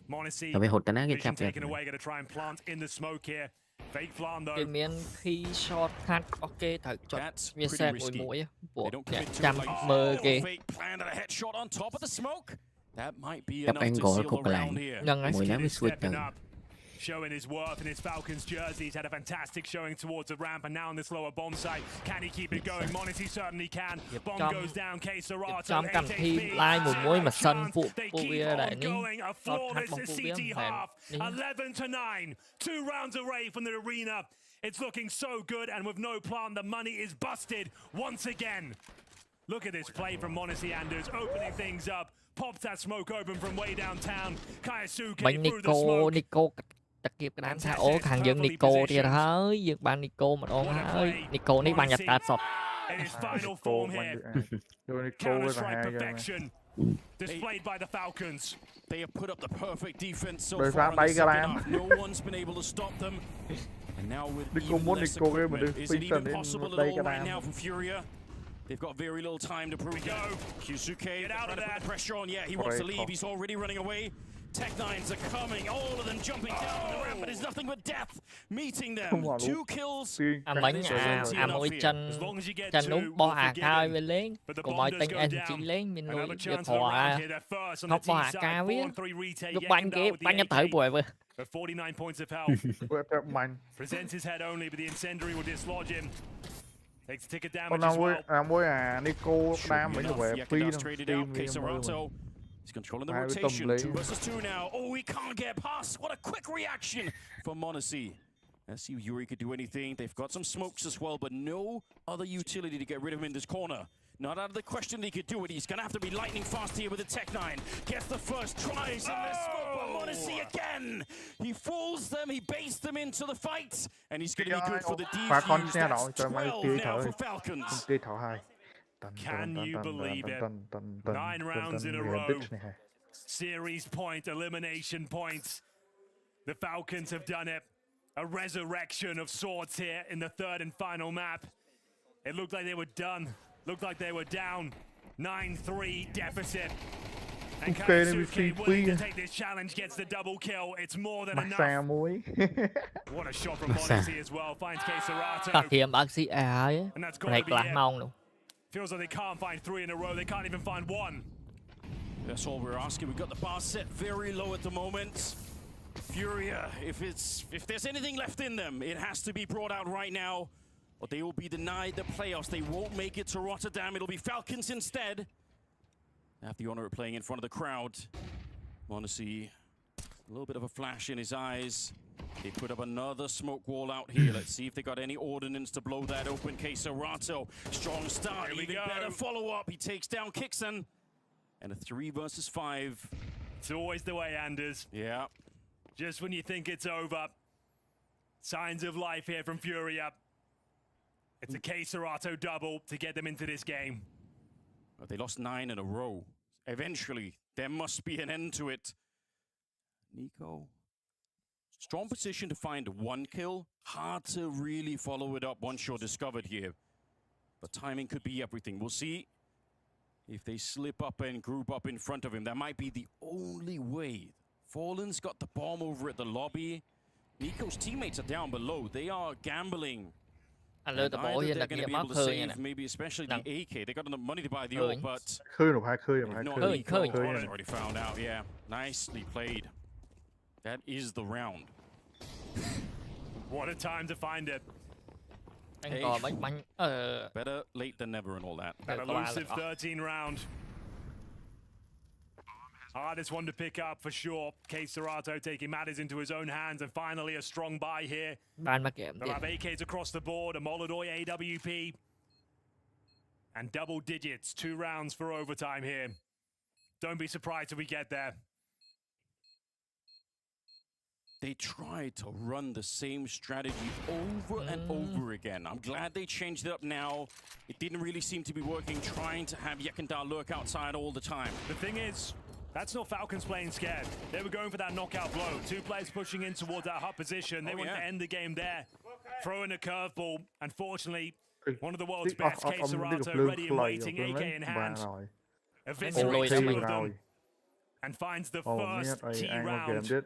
m0NESY Tao bị hụt nó cái chập taken away, going to try and plant in the smoke here. Fake plant though. គេមាន key short cut អស់គេត្រូវចុចវាset មួយពួកអ្នកចាំមើលគេ Fake plant and a headshot on top of the smoke. That might be ចាប់ enough to angle seal គ្រប់ the កន្លែង round here. ហ្នឹងហើយ មួយណាវា switch ទៅ Showing his worth in his Falcons jersey. He's had a fantastic showing towards the ramp and now on this lower bomb site. Can he keep it going? m0NESY certainly can. Bomb goes down. K-Serato. ចាំកម្មវិធី live មួយម៉ាស៊ីនពួកវាដែរនេះ A flawless CT half. 11-9. 2 rounds away from the arena. It's looking so good, and with no plant, the money is busted once again. Look at this play from m0NESY Anders, opening things up. Pops that smoke open from way downtown. Kiyasuke through the smoke. Nico តាគៀបក្តាមថាអូខាងយើង Nico ទៀតហើយយើងបាន Nico ម្ដងហើយ Nico នេះបាញ់អត់កើតសព In his final form here. Counter-strike perfection displayed by the Falcons. They have put up the perfect defense so far in the second half. No one's been able to stop them. And now with even less equipment, is it even possible at all right now for Furia? They've got very little time to prove it. Kiyasuke, get out of that pressure on. Yeah, he wants to leave. He's already running away. Tech9s are coming, all of them jumping down on the ramp, but it's nothing but death meeting them. 2 kills. អាមិញអាមួយចិននោះបោះអាកាវាលេងកុំឲ្យទិញ SG លេងមានលុយវាប្រហបោះអាកាវាយកបាញ់គេបាញ់ទៅត្រូវព្រោះវា But 49 points of health. Presents his head only, but the incendiary will dislodge him. Takes ticket damage as well. Nico ក្តាមវិញទៅK-Serato. He's controlling the rotation. 2 versus 2 now. Oh, he can't get past. What a quick reaction from m0NESY. Let's see if Yuri could do anything. They've got some smokes as well, but no other utility to get rid of him in this corner. Not out of the question that he could do it. He's going to have to be lightning fast here with the Tech9. Gets the first tries in this smoke, but m0NESY again. He fools them. He baits them into the fight. And he's going to be good for the defuse. That's 12 now for Falcons. Can you believe it? 9 rounds in a row. Series point, elimination points. The Falcons have done it. A resurrection of sorts here in the 3rd and final map. It looked like they were done. Looked like they were down. 9-3 deficit. And Kiyasuke willing to take this challenge, gets the double kill. It's more than enough. What a shot from m0NESY as well. Finds K-Serato. And that's going to be it. Feels like they can't find 3 in a row. They can't even find 1. That's all we're asking. We've got the bar set very low at the moment. Furia, if there's anything left in them, it has to be brought out right now, or they will be denied the playoffs. They won't make it to Rotterdam. It'll be Falcons instead. They have the honor of playing in front of the crowd. m0NESY, a little bit of a flash in his eyes. They put up another smoke wall out here. Let's see if they got any ordnance to blow that open. K-Serato, strong start, even better follow-up. He takes down Kixan. And a 3 versus 5. It's always the way, Anders. Yeah. Just when you think it's over, signs of life here from Furia. It's a K-Serato double to get them into this game. But they lost 9 in a row. Eventually, there must be an end to it. Nico. Strong position to find 1 kill. Hard to really follow it up once you're discovered here. But timing could be everything. We'll see if they slip up and group up in front of him. That might be the only way. Fallen's got the bomb over at the lobby. Nico's teammates are down below. They are gambling. And they're going to be able to save, maybe especially the AK. They got enough money to buy the ult, but already found out. Yeah, nicely played. That is the round. What a time to find it. Hey, better late than never and all that. An elusive 13 round. Hardest one to pick up for sure. K-Serato taking matters into his own hands, and finally a strong buy here. They'll have AKs across the board, a Molodoi AWP. And double digits, 2 rounds for overtime here. Don't be surprised if we get there. They tried to run the same strategy over and over again. I'm glad they changed it up now. It didn't really seem to be working, trying to have Yekindar lurk outside all the time. The thing is, That's not Falcons playing scared. They were going for that knockout blow. Two players pushing in towards that hot position. They wanted to end the game there. Throwing a curveball. Unfortunately, one of the world's best, Aurora, ready and waiting, AK in hand. Eviscerates two of them. And finds the first T round.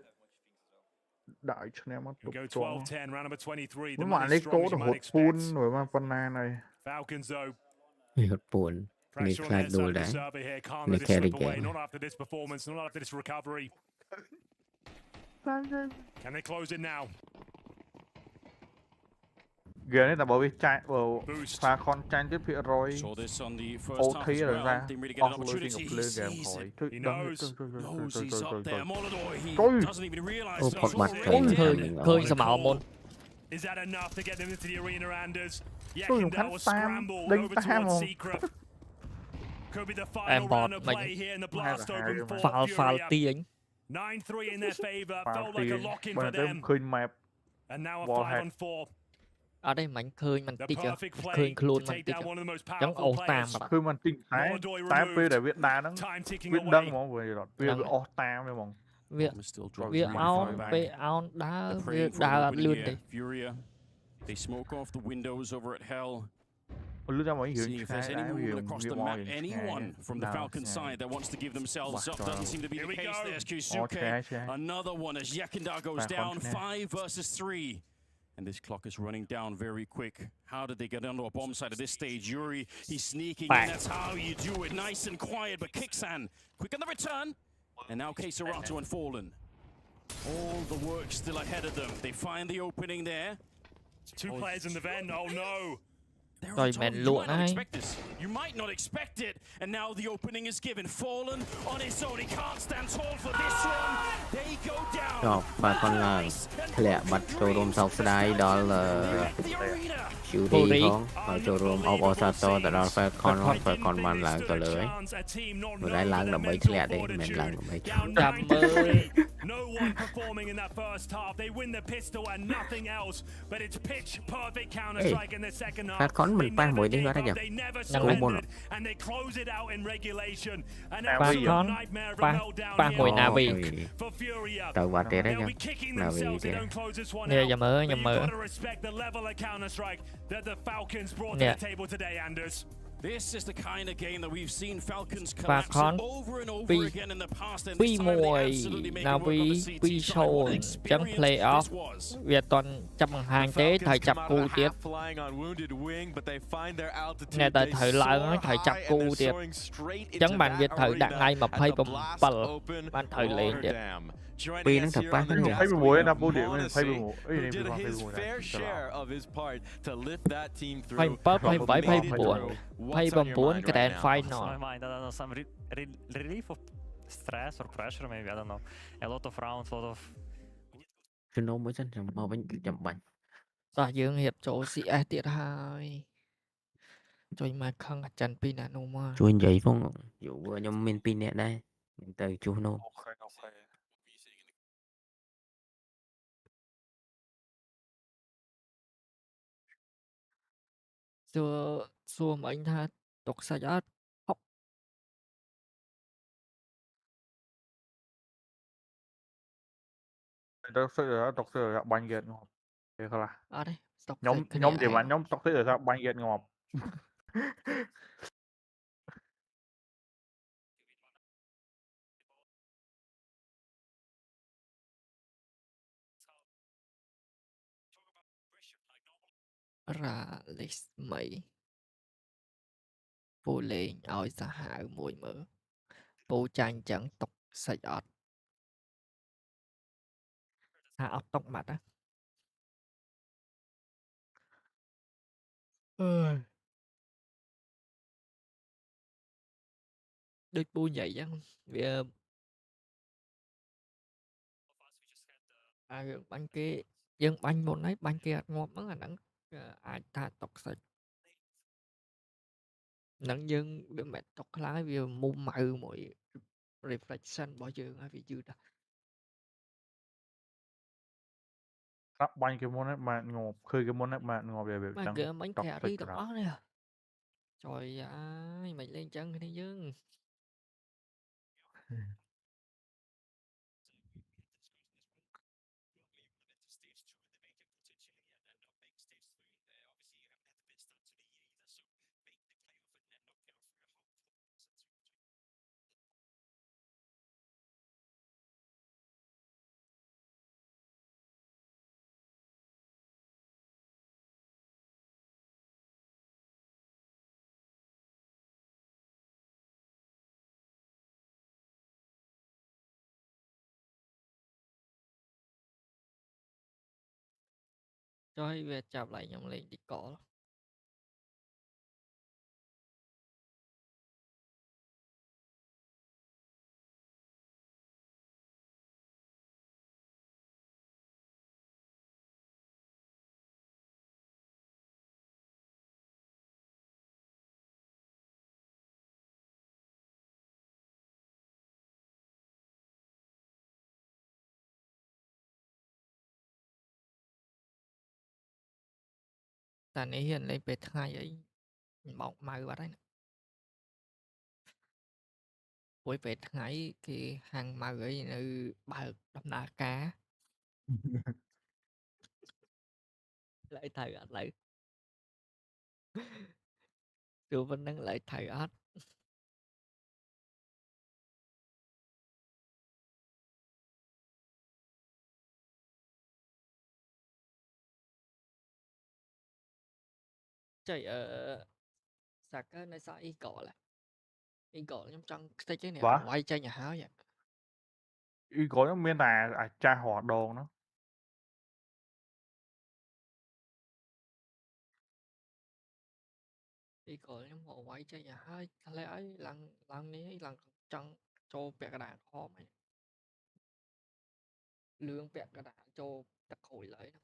Đại cho em We go 12-10, round number 23. The mà money's lấy strong cố as you được might hột expect. phun rồi mà phần này Falcons though. ហត់ពួននេះ Pressure ខ្លា on ច their ដួល side of ដែ the រ server here. Can't នេះ let it carry slip away. game Not after this performance. Not after this recovery. Can they close it now? Ghê này là bởi vì chạy pha con tranh tiếp phía rồi ô thi rồi ra off losing a play game khỏi trời ô phọt mặt khơi sao mạo môn Is that enough to get them into the arena, Anders? tôi dùng khánh tam đinh tam không Could be the final round of play here in the blast open for phal tiếng 9-3 in their favor. Felt like a lock in for them. And now a 5-on-4. អត់ទេមិញឃើញមិនតិចឃើញខ្លួនមិនតិចចឹងអូសតាមបាត់ ឃើញមិនតិចតែពេលដែលវាដើរហ្នឹងវាដឹងហ្មងវាអស់តាមហ្មងវាអោនពេលអោនដើរវាដើរអត់លឿនទេ They smoke off the windows over at Hell. See if there's any movement across the map. Anyone from the Falcon side that wants to give themselves up doesn't seem to be the case. There's Kyusuke. Another one as Yakindar goes down. 5 versus 3. And this clock is running down very quick. How did they get onto a bomb site at this stage? Yuri, he's sneaking in. That's how you do it. Nice and quiet, but Kixan, quick on the return. And now Keserato and Fallen. All the work still ahead of them. They find the opening there. Two players in the van. Oh no. Rồi mẹ lụa này. You might not expect it, and now the opening is given. Fallen on his own, he can't stand tall for this one. They go down. បាទគាត់ឡើងធ្លាក់បាត់ចូលរួមសោកស្ដាយដល់ជូរីផងហើយចូលរួមអបអរសាទរទៅដល់ Falcon ហើយ Falcon បានឡើងទៅលើហើយមិនដែលឡើងដើម្បីធ្លាក់ទេមិនមែនឡើងដើម្បីចាំមើល No one performing in that first half. They win the pistol and nothing else. But it's pitch perfect counter strike in the second half. Falcon មិនប៉ះមួយនេះគាត់ទេ They never surrendered and they close it out in regulation. And now Falcon nightmare of a meltdown ប៉ះមួយ NAVI for Furia. ទៅបាត់ទៀតហើយ They'll be kicking themselves. They don't close this one out. ញ៉ាំមើល You've got to respect the level of counter strike that the Falcons brought to the table today, Anders. This is the kind of game that we've seen Falcons collapse over and over again in the past. And this time they absolutely make it work on the CT. So what an experience this was. វាអត់ទាន់ចាប់បង្ហាញទេត្រូវចាប់គូទៀត flying on wounded wing, but they find their altitude. តែត្រូវឡើងហើយត្រូវចាប់គូទៀតអញ្ចឹងបានវាត្រូវដាក់ថ្ងៃ27បានត្រូវលេងទៀត ពីហ្នឹងទៅប៉ះហ្នឹង 26ណាពូទៀត26 did his fair share of his part to lift that team through. 29 Grand Final. Some relief of stress or pressure, maybe, I don't know. A lot of rounds, a lot of ជំនុំមួយសិនចាំមកវិញចាំបាច់ តោះយើងរៀបចូល CS ទៀតហើយជួយមកខឹងអាចិនពីណានោះមកជួយនិយាយផងយូខ្ញុំមាន2នាក់ដែរមិនទៅជួសនោះ សួរមិញថាຕົកសាច់អត់តុកសិកបាញ់គេងាប់គេខ្លះ អត់ទេតុកខ្ញុំនិយាយមកខ្ញុំតុកសិកបាញ់គេងាប់ រ៉ាលីសមីពូលេងឲ្យសាហាវមួយមើលពូចាញ់ចឹងតុកសាច់អត់ថាអត់តុកបាត់ណាដូចពូនិយាយចឹងវាយើងបាញ់គេយើងបាញ់មុនហើយបាញ់គេអត់ងាប់ហ្នឹងអាហ្នឹងអាចថាតុកសាច់ហ្នឹងយើងវាមិនតុកខ្លាំងហើយវាមុំម៉ៅមួយ reflection របស់យើងហើយវាយឺតបាញ់គេមុនហ្នឹងបានងាប់ឃើញគេមុនហ្នឹងបានងាប់វាចឹង គេមិញគេរីទាំងអស់នេះចុយអាយមិនលេងចឹងគ្នាយើង cho hay về chạp lại nhóm lên đi có. Ta này hiện lên về hai ấy bóng mai vào đấy nè. Với về hai cái hàng mai ấy như bờ đầm nà cá. Lại thầy át lại. Tôi vẫn đang lại thầy át. Trời sạc cái này sao y cọ là y cọ trong trong cái chế này Vả quay chơi nhà háo vậy. y có giống miên là cha họ đồ nó Y cọ trong họ quay chơi nhà háo lấy ấy lần này lần trong cho bẹt cái đạn khó mày lương bẹt cái đạn cho tắc hồi lại nó.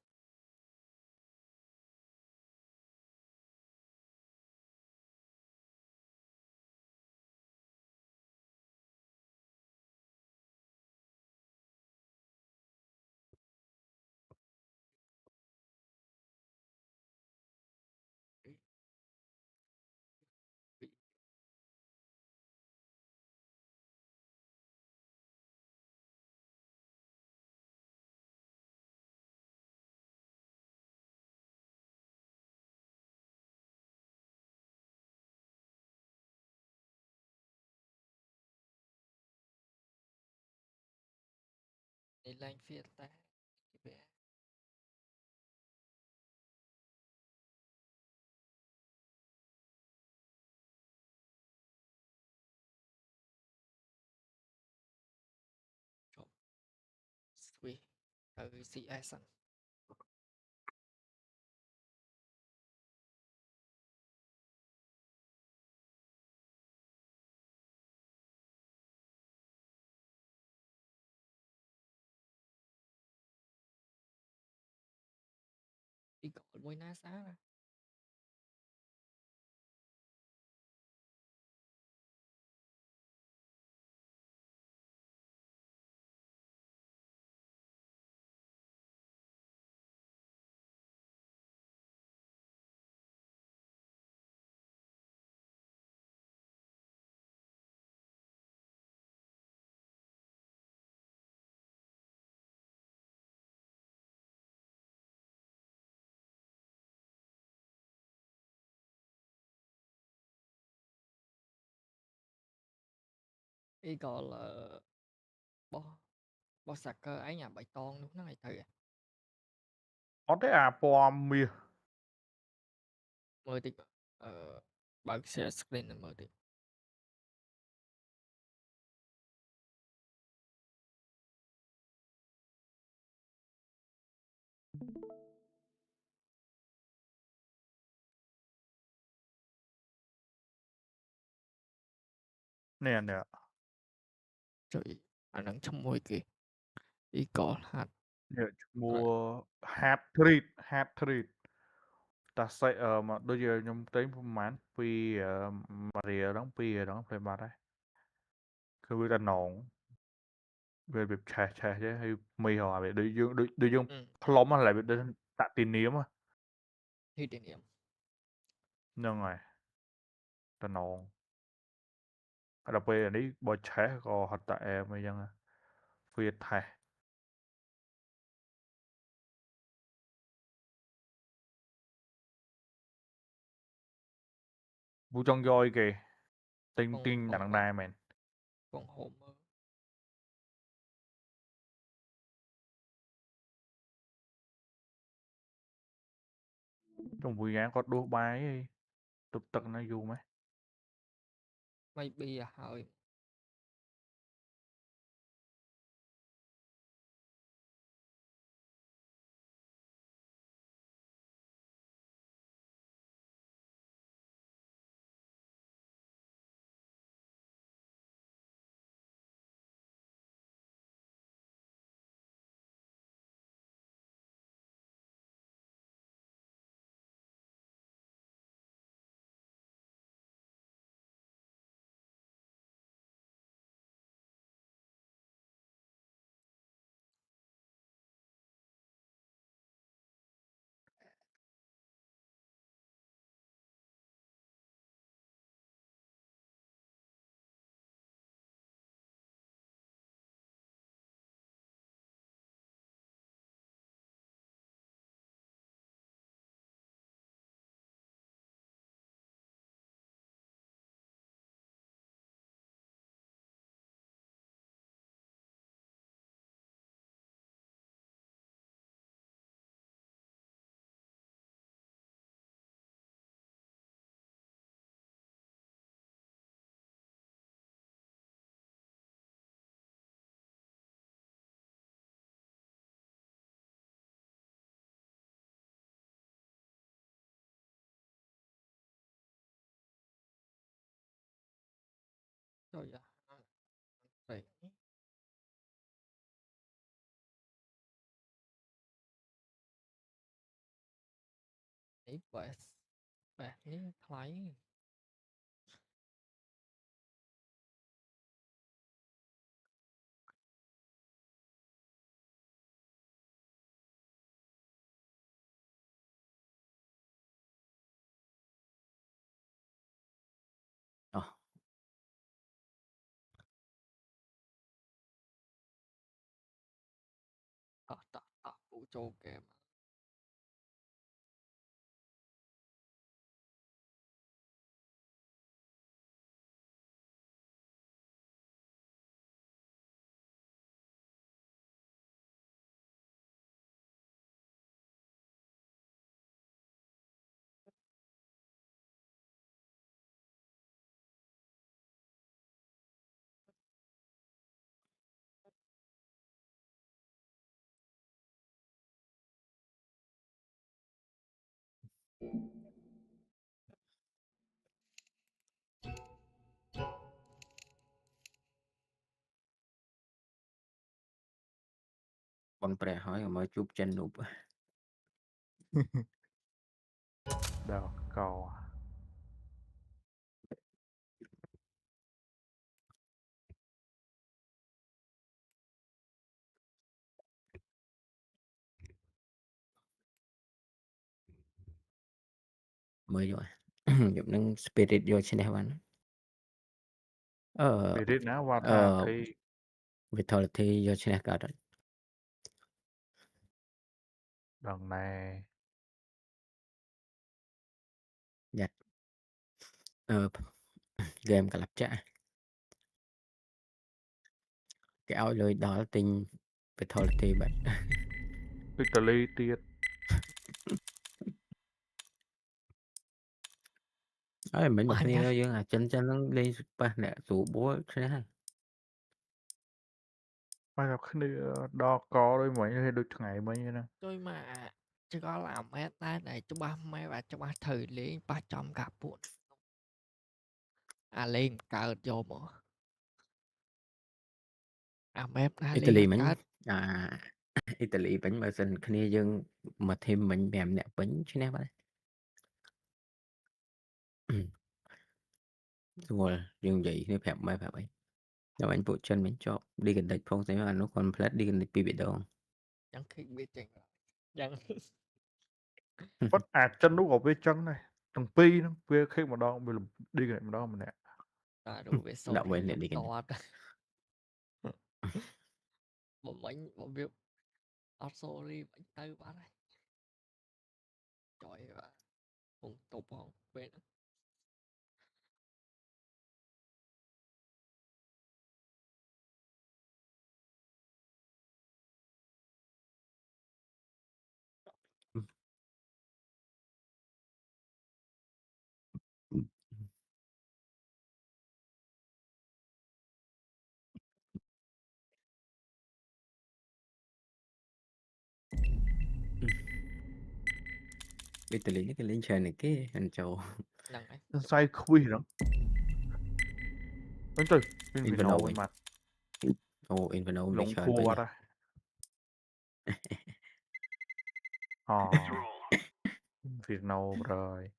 Đi lên phía ta Sweet CS y cọ môi ná xá ra y cọ là bo sạc cơ ấy nhà bài ton lúc nó ngày thử có thế à pom mì mơ thì bật share screen là mơ thì nè nè trời anh đang trong môi kìa y cọ hạt nè mua hat trick ta sẽ mà đôi giờ nhung tới mán pi Maria đóng pi đóng phải mà đấyคือวิธีนองเวลแบบแชร์ใช่ให้มีหัวแบบโดยยังพร้อมอะไรแบบเดินตัดตีนี้มั้ย thì địa điểm ยังไงตะนองเราไปอันนี้บอแชร์ก็หัดแต่แอร์มายังเฟียดไทยบูจองยอยเกติ้งหนังได้แมน còn hồn mơ trong buổi sáng có đua bài tục tật nó dù mấy maybe hơi Trời ơi. Đấy. Đấy vậy. Vậy thấy. Vũ trụ kèm. Bọn trẻ hỏi mà chụp chân nụp. Đâu cầu. Mới rồi. Dụng nâng spirit vô trên đây bạn. Spirit nào Avatar thì Vitality vô trên đây cả rồi. Lần này Dạ. Game cả lập trả. Cái áo lưới đó là tình Vitality bạn. Italy tiết. Mình một kia dương à chân nó lên super nè tủ bố thế này. Mà là khi đo có đôi mấy hay đôi ngày mấy như nè. Tôi mà chứ có làm mấy này cho ba mấy và cho ba thử lý ba trăm gặp buồn. À lên cờ vô mà. À mép đã Italy lên mình cờ. Italy bánh mà dần kia dương mà thêm mình bèm nè bánh chứ nè bạn. Rồi dương vậy nếu phép mấy phép ấy. Nếu anh bộ chân mình cho đi gần địch phong thế mà nó còn flat đi gần địch bị đâu. Chẳng khi biết chừng rồi. Chẳng. Bắt chân nó gọt với chân này. Thằng Pi nó về khi mà đo đi cái này mà đo mình nè. Đủ về số Đạo về đi gần. Một bánh một việc sorry bánh tư bá này. Trời ơi. Không tục không về nữa. Italy nó cái lên trời này cái anh châu. Sai khui đó. Đến từ Inferno bên mặt. Inferno Lộn thua quá đây. Inferno rồi.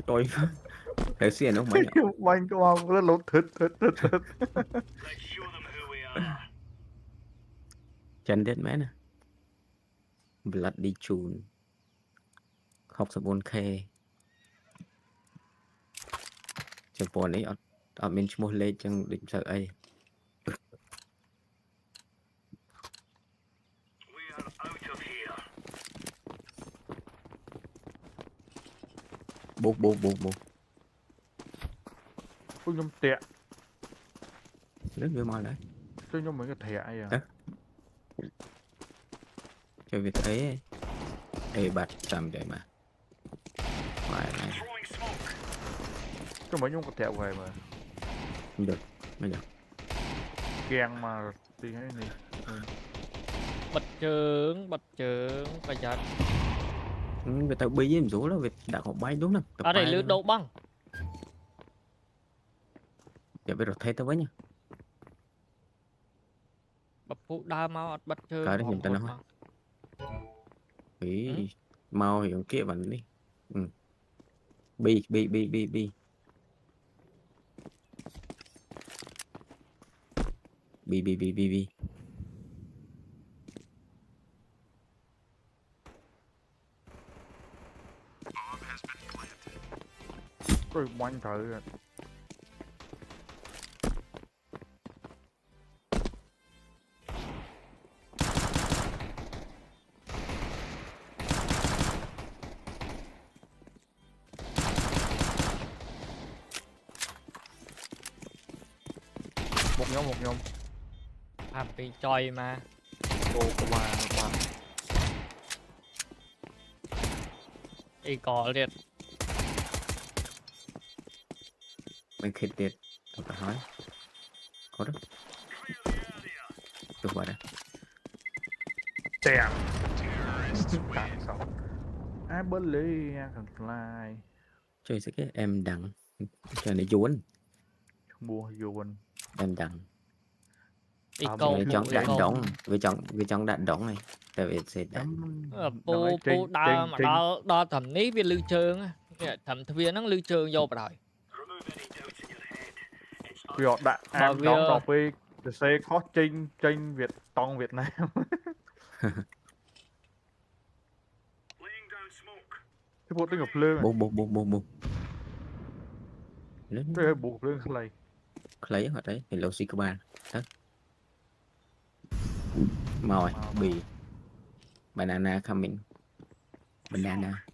Tôi để xuyên không mấy nhỏ. Bánh của ông nó lột thịt. Chân đến mấy nè. Bloody June 64k ចំពោះនេះអត់មានឈ្មោះលេខចឹងដូចសើអី bố Ui nhom tẹt lớn với mồi đấy tôi nhom mấy cái thẻ ấy à chơi việc ấy ê bật chầm vậy mà phải này tôi mới nhom cái thẻ về mà không được bây giờ keng mà thì hay này bật chướng phải chặt người ta bí với rủ là việc đã có bay đúng không ở đây lướt đâu băng giờ bây giờ thấy tao với nha bật phụ đa mau bật chướng cái đó nhìn ta nói ý mau hiểu kia bạn đi bi tôi quanh thử rồi một nhóm bị choi mà đồ của bà y cỏ liệt mình khét liệt tôi phải hỏi có đó được vậy đó tèm tặng xong ai bớt lý cần fly chơi sẽ cái em đặng chơi này chuồn mua chuồn em đặng vì chọn đạn đóng này tại vì sẽ đạnปูđo thầm ní viên lưu trường thầm viên nó lưu trường vô rồi vì họ đã em đóng đọc với xe khó chênh Việt Tông Việt Nam cái bộ tiếng ngọc lương bố cái bộ lương lấy hoặc đấy thì lô xì cơ ba đó mồi bì banana coming banana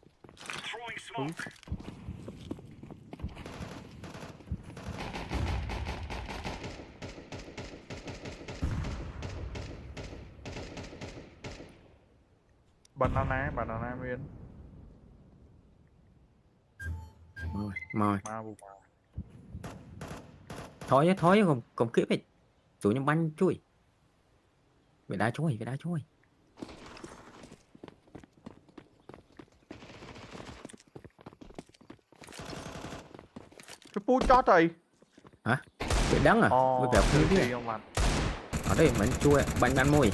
banana miên mồi thôi còn kiếp ấy chủ nhân banh chui về đá chui cái pu chót rồi hả bị đắng à với vẻ thứ đi ở đây mình chui banh môi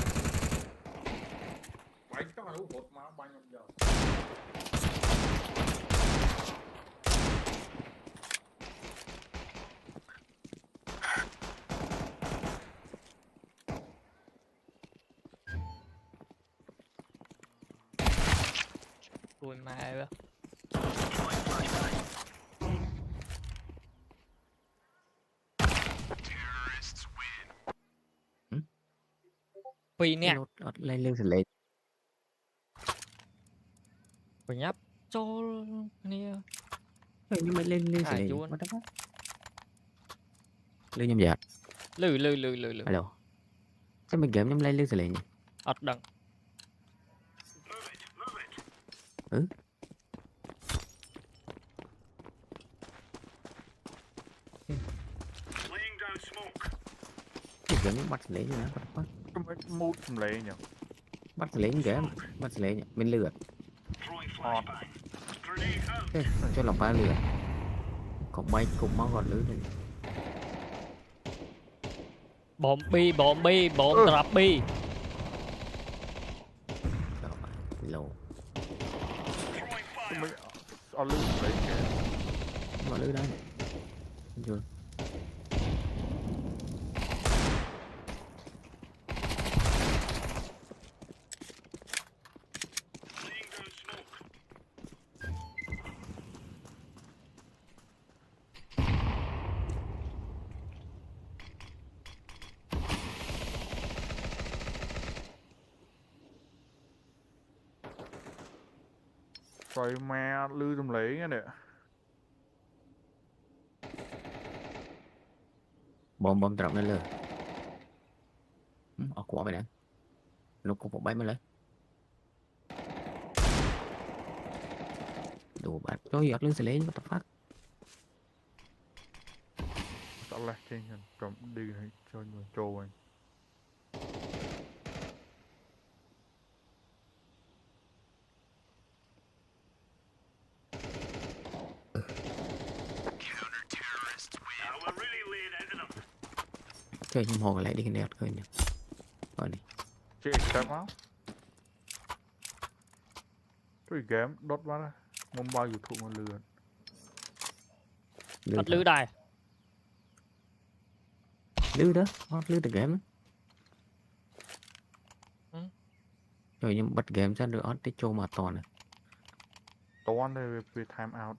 tôi mẹ đó phi nè lên thì lên phải nhấp cho nè nhưng mà lên thì lên lên nhầm dạ lừ alo sao mình game nhầm lên thì lên nhỉ ọt đằng game bắt lấy như nào mút lấy nhỉ bắt lấy game bắt lấy nhỉ mình lừa cho lòng ba lừa còn bay cùng máu còn lưới này bom bi trap bi lồ ở lưới lấy mà lưới đấy chưa Trời mẹ lư tùm lấy nghe nè. Bom trộm lên lừa. Ở quả mày nè. Lúc cũng một bay mới lấy. Đồ bạn cho giọt lên xử lý what the fuck. Tao lạc trên trộm đi cho người trâu anh. Chơi nhưng hồ lại đi cái nét coi nè. Rồi đi. Chị extract máu. Tôi game đốt vào ra. Mông bao dù thụ mà lừa. Bắt lư đài. Lư đó, lư từ game. Rồi nhưng bật game ra được tới châu mà toàn này. Toàn đây về time out.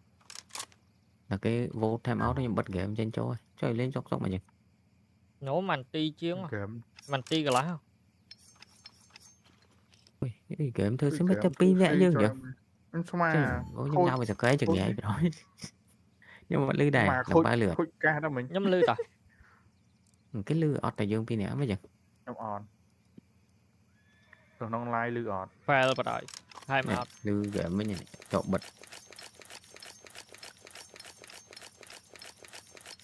Là cái vô time out đó nhưng bật game trên châu ấy. Chơi lên chốc mà nhìn. Nổ màn ti chiến à? Màn ti cả lá không? Ui, cái game thôi sẽ mất cho pin vẽ như vậy. Ôi nhưng nào bây giờ cái chừng vậy rồi. Nhưng mà lư đài là ba lửa. Nhắm lư ta. Cái lư ọt tại dương pin nẻ mới vậy. Nhắm on. Rồi nó online lư ọt. Fail vào đợi. Time out. Lư game mới nhìn trộn bật.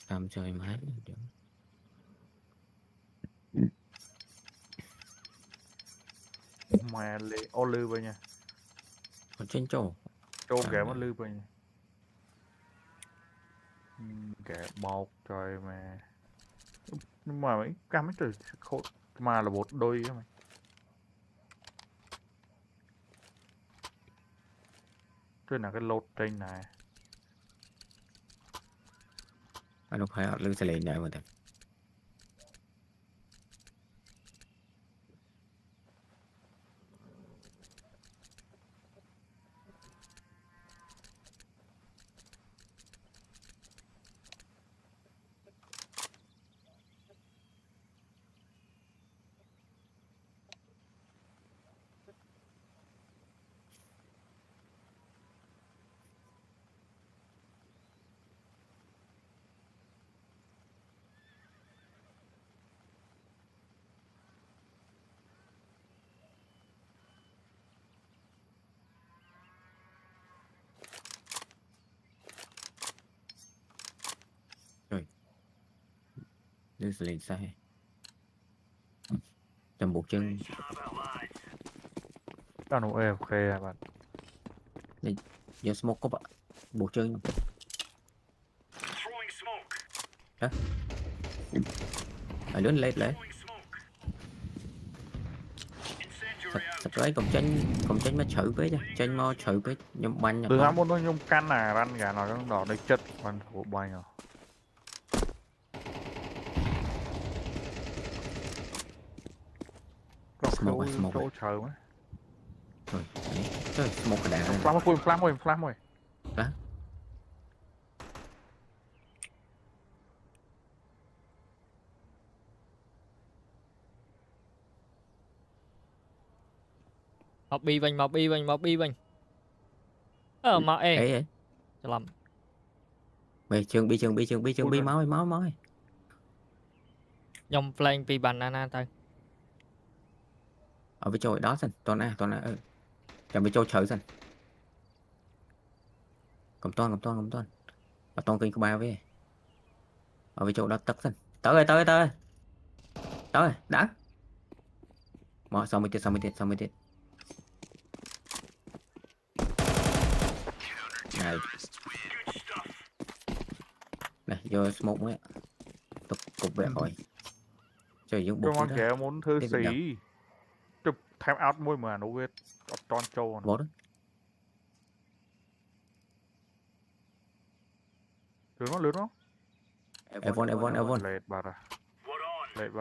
Làm chơi máy. Mà lê ô lư vậy nha. Ở trên chỗ. Chỗ ghé mất lư vậy nha. Ghé bọc trời mà. Nhưng mà mấy cam mấy trời khổ. Mà là một đôi á mày. Đây là cái lột trên này. Anh phải ở lư sẽ lên nhảy mà thật. Đưa sẽ lên sai. Tầm buộc chân. Tao nụ êm khê à bạn. Đây, giờ smoke có bạn. Buộc chân. Hả? Ở lớn lên lại. Sạch lấy còn tranh mà chữ với chứ. Tranh mà chữ với nhóm banh. Từ tháng 1 nó nhung căn à răn gà nó trong đỏ đây chất bằng của banh à. Smoke chỗ chờ mấy. Rồi, chơi smoke cái đạn. Flam ơi. Hả? Một bi vinh. Mà ê. Cho lầm. Mày trường bi máu. Dòng flank pi banana tay. Ở với chỗ đó dần toàn à chẳng với chỗ chở dần cầm toàn và toàn kinh của ba với ở với chỗ đó tắt dần tới đã mà xong mới tiết này vô smoke mới tục cục vẹn rồi chơi những bộ kẻ muốn thư sĩ chụp time out môi mà nó biết tròn trâu đó lướt nó Evon lệch vào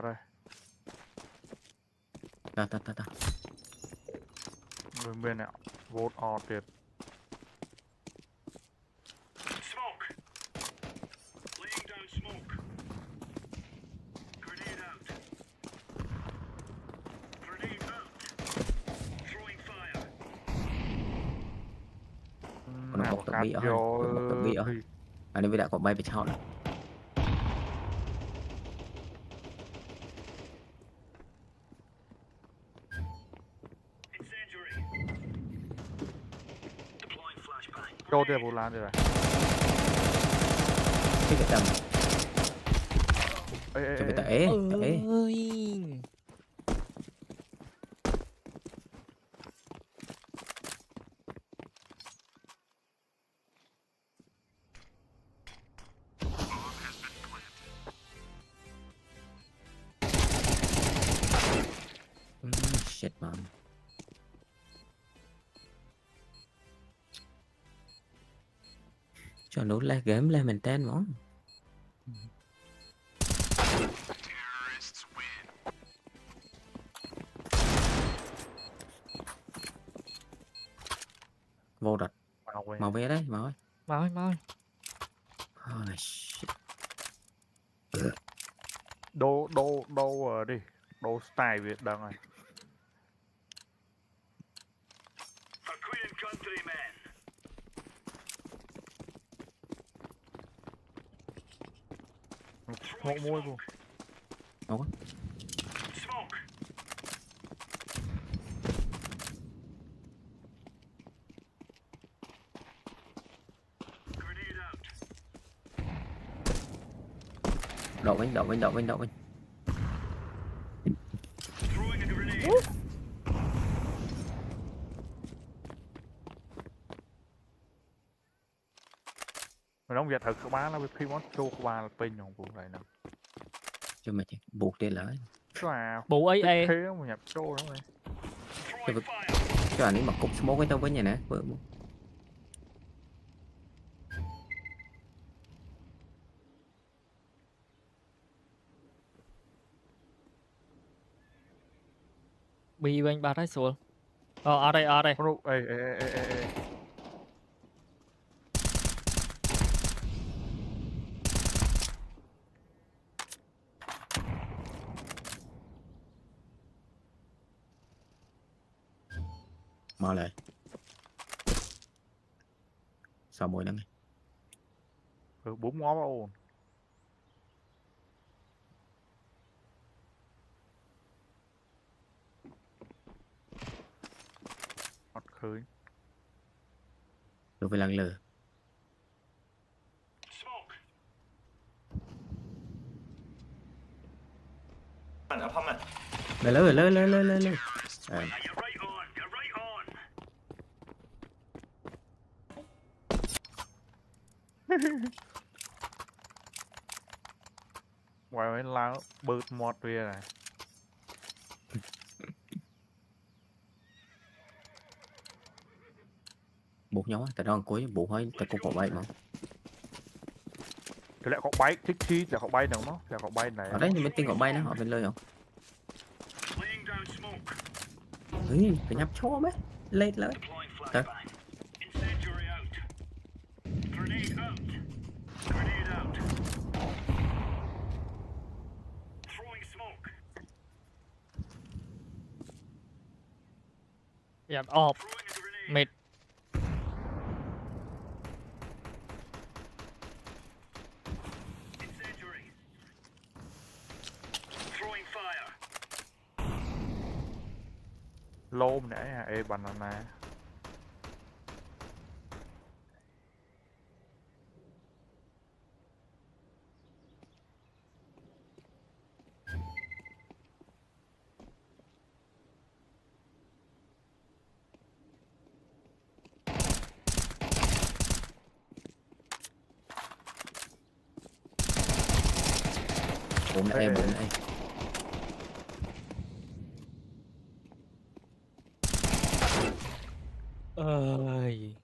đây ta người bên nào vote on tiệt tự bị ở tự bị ở anh ấy đã có bay bị chọn Cho tiền vô lan rồi cái tầm ê cho người ta ế shit man cho nó la game lên mình tên món vô địch màu vé đấy màu mau holy shit đô đi đô style Việt đang này một môi vô đâu đậu bánh mình không giờ thật các bạn là khi món chô các bạn là pin không vụ này nè cho mày buộc tiền lại bộ ấy thế mà nhập chô đó này cho anh ấy mà cục smoke với tao với nhà nè bị bên ba thái xuống ở đây ê mở lại sao mùi nắng 4 ngó ồn ọt khơi rồi phải lăn lừa lên ngoài mấy lá bớt mọt về này buộc nhau tại đó cuối buộc hơi tại cũng có bay mà thì lại có bay thích chi là có bay đâu nó là có bay này ở đấy nhưng bên tiên có bay nó ở bên lơi không phải nhắm chó mấy lên lớn tới dạ ọp mệt lôm nè ê banana bốn này ơi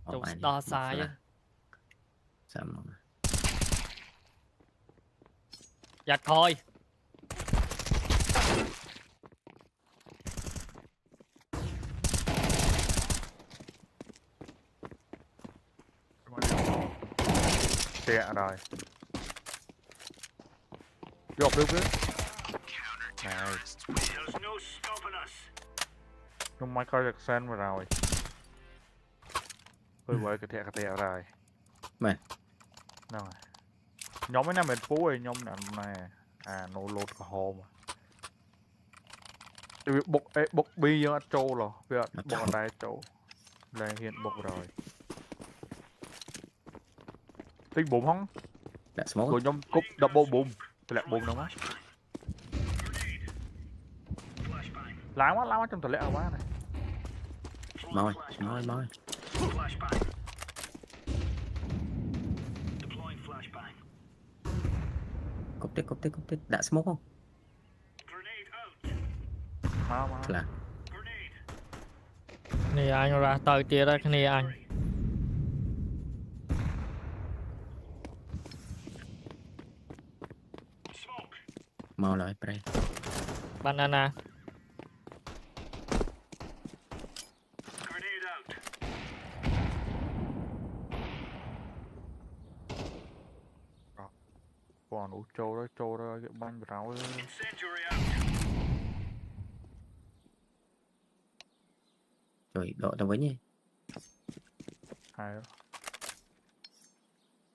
Trông đo sai á giặt thôi Tệ rồi Vô được đấy. Này. Không may coi được sen vào rồi. Ôi với cái thẻ rồi. Mày. Rồi. Nhóm mấy năm mình phú rồi, nhóm này. À, nô lột cả hồ mà. Bốc bi với trâu rồi. Bây giờ bốc ở đây trâu. Đây hiện bốc rồi. Tính bùm không? Của nhóm cúp double bùm. Tôi lại bùm đâu má. Láng quá trong tờ lẽ quá này. Môi. Cúp tích. Đã smoke không? Mau. Là. Nè anh ra tới kia đây, nè anh. Mau lại pre. Banana. Còn ủ trâu đó cái banh ráo ấy. Rồi đội tao với nhé. Hay đó.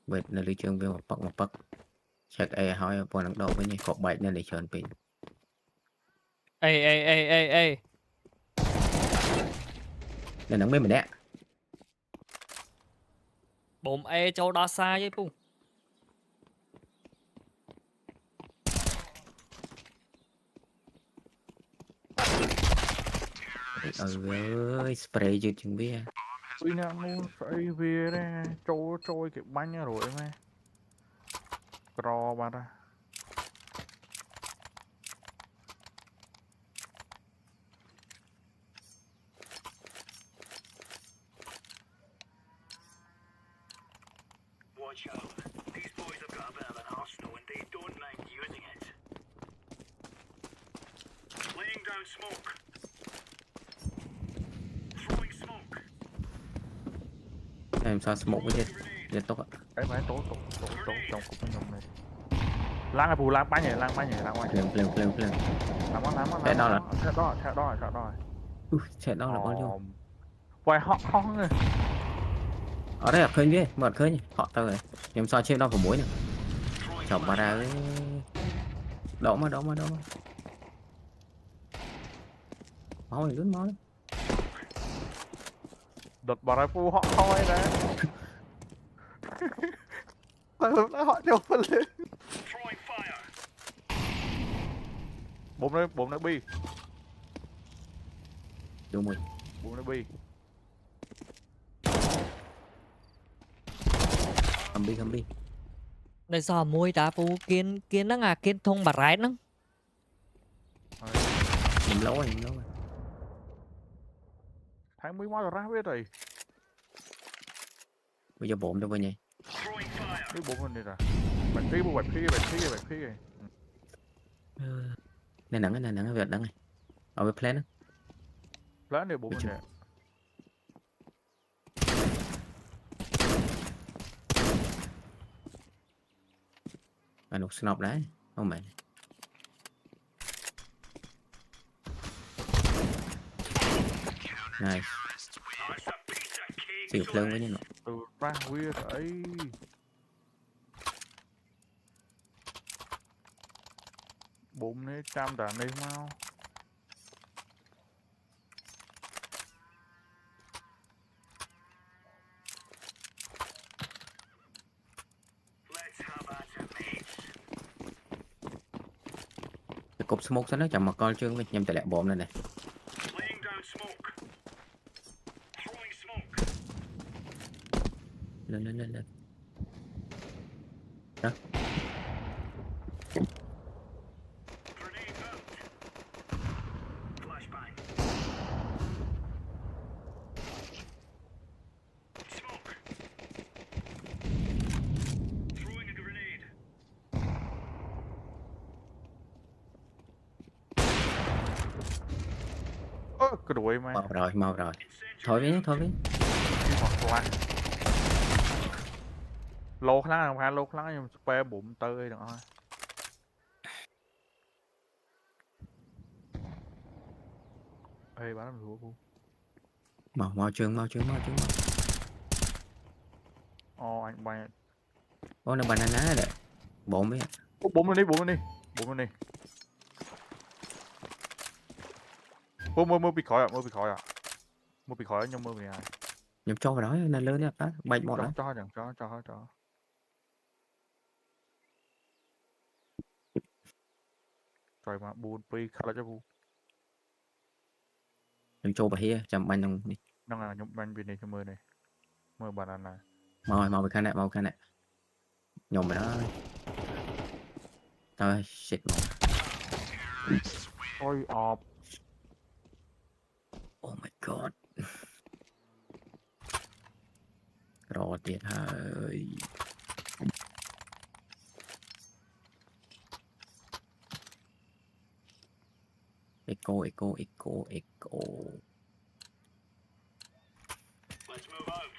Vậy là lý trường về một bậc. Chắc ai hỏi bọn nó đầu với nhé. Có bạch nên để chọn pin. Ê. Nên nó bên mình đấy. Bồm E châu đó xa với Pung. Ơi, spray chưa chừng bia. Ui nè, muốn spray về đây. Trôi cái bánh rồi mày. Cro ba ra. Watch out. These boys have got a bit of an arsenal and they don't mind using it. Laying down smoke. Throwing smoke. Em sao smoke với chết tốt ạ. Cái máy tố trong cục nhóm này. Lang là phù lang bánh nhỉ, lang ngoài. Pleo. Lắm. Chạy đó là. Chạy đó là bao nhiêu? Quay họ rồi. Ở đây là khơi ghê, mở khơi nhỉ. Họ tao rồi. Em sao trên đó của muối nè. Chọc bà ra. Đổ mà. Máu này máu đấy. Đợt bà ra phu họ thôi đấy. Hôm nay họ cho phân lên. Bốm nó bi. Đúng rồi. Bốm nó bi. Cầm bi. Đây sao môi đá Pung kiên nó ngà kiên thông bà rái nó. Nhìn lâu rồi. Tháng mới máu ra biết rồi. Bây giờ bổm đâu vậy nhỉ? Cái bổm lên đây rồi. Bạch khí rồi. Này nắng Việt nắng này. Ở với plan á. Plan này bổm này. Anh một snap đấy. Không mẹ. Nice. Chịu lên với nhau. Từ ra huy ấy. Bụng này trăm đàn đi mau. Cái cục smoke sao nó chậm mà coi chương với nhầm tại lẹ bộm này này. Lên. Đó. Cái đuổi mày. Mau rồi. Thôi với. Lô khá nhưng spare bụng tơi được thôi. Ê, bắn thua Phu. Mau trường. Ồ, anh bay. Ô, nó banana đấy. 4 biết. Búng lên đi. Mưa bị khỏi nhưng mưa bị ai. Nhập cho vào đó nên lớn đẹp đó, bay một đó. Cho. Trời mà buồn pi khá là cho Phu. Nhập cho vào here, chậm bay nông đi. Nó là nhóm banh bên này cho mưa này. Mưa banana. Mau về khăn này. Nhổm vào đó. Thôi, shit mà. Ôi, ọp. Oh my god. Rồi tiệt hơi. Echo. Let's move out.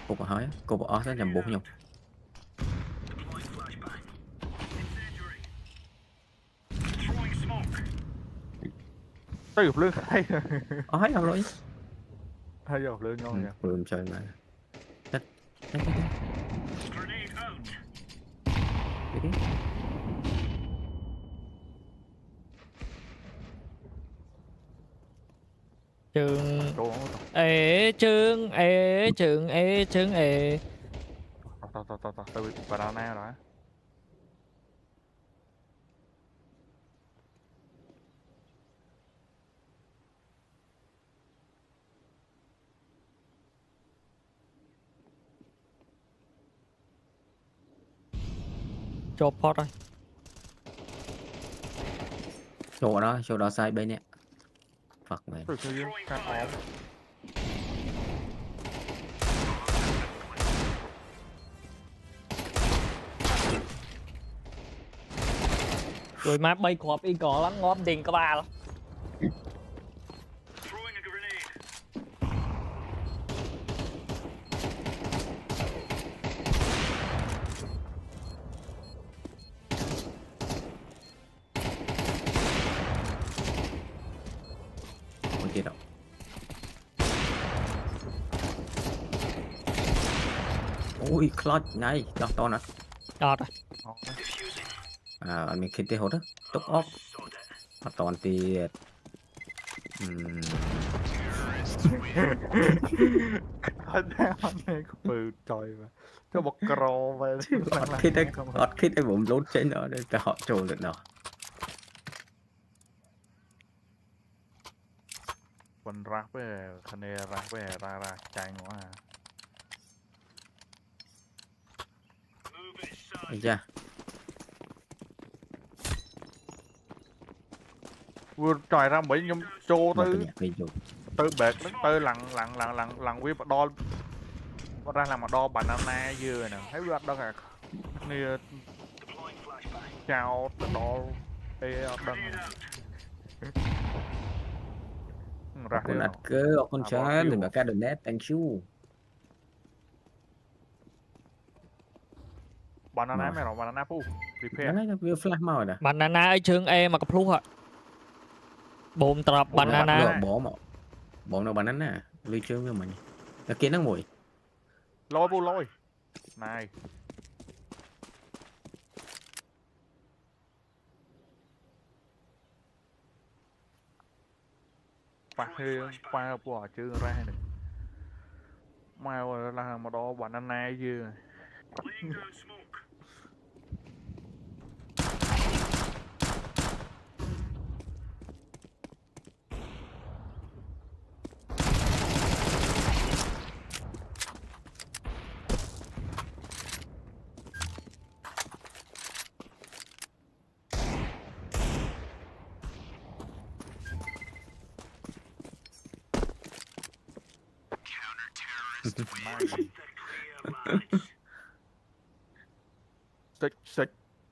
Cô bỏ hỏi, cô bỏ nó nhầm 4 nhung. Deploying flashbang. Incendiary. Throwing smoke. Tôi gặp lương hay. Hỏi đâu rồi? Hay gặp lương ngon nha. Lương chơi mà. Chết. Grenade out. Trường Tao. Tôi bị banana rồi. Cho pot rồi. Chỗ đó sai bên nè. Fuck man. Tôi chơi cắt ốm. Rồi má bay khọp y cỏ lắm, ngóm tiền có 3 lắm. Throwing a grenade. Ôi chết đâu. Ôi clutch này, đọc to nè. Đọt rồi. Anh mình khít tê hốt á. Tốc off. Toàn tiệt. Anh bự trời mà. Cho bọc cro về. Ọt khít ấy bụng lốt trên đó để cho họ trồn được đó. Mình rác với khăn nè rác với ra chạy quá à. Được chưa? Vừa tròi ra mấy nhóm trô tới bệt tới lặng quý đo ra làm mà đo banana dưa nè thấy vừa đó là nè chào đo ê đăng Con đặt cơ con chán thì mà ca được net thank you. Banana mày rồi banana Phu. Banana vừa flash màu nè. Banana ở trường E mà cặp lúc hả? Bồn tập banana. Bỏ nó banana. Lưu chương với mình. Nó kiến nó mùi. Lôi Phu lôi. Này. Qua bỏ chưa ra này. Mai là mà đo banana dưa.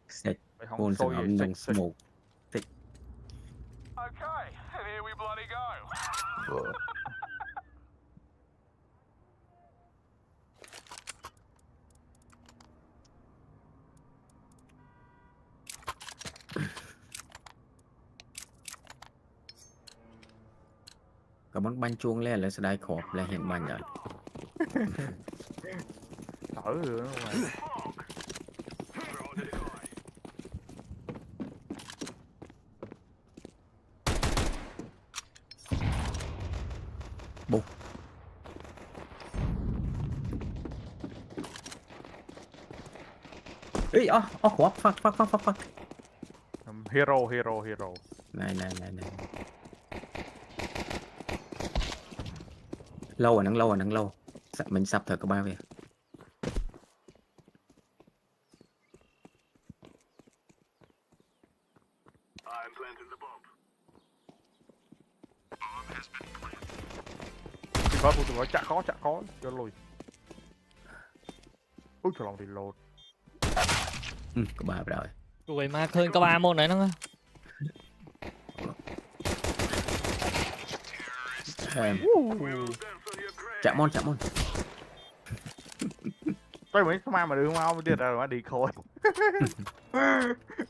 Xịt. Con sẽ ẩm nông smoke. Xịt. Okay, and here we bloody go. Có món bánh chuông lên là sẽ đai khộp là hiện bánh rồi. Thở rồi mà. Bụt. Ý, khóa, fuck. Hero. Này. Lâu rồi, nắng lâu. Mình sắp thời có bao vậy. Tụi nó chả có, cho lùi. Ui trời lòng thì lột. Có ba rồi. Rồi mà khơi có 3 môn đấy nó. Chạm môn. Tôi mấy sao mà đưa mau đi rồi mà đi khôi.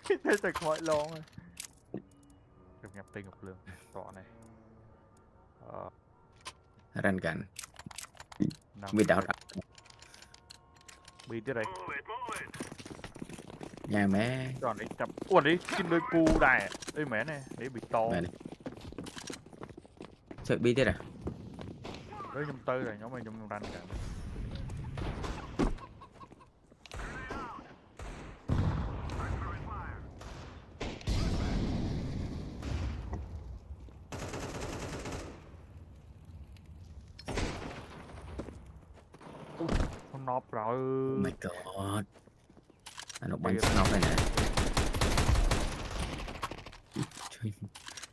Thế thật mọi luôn. Nhập tinh ngọc lương tọa này. Răn cản. Without. Bị thế đây. Nhà mẹ. Còn đấy chậm. Ủa đấy xin đôi cu đài. Đây mẹ này, đấy bị to. Sợ bi thế à? Đấy nhung tư rồi, nhóm mình nhung răn cả. Con nộp rồi. Oh my god. Anh nó bắn nộp này nè.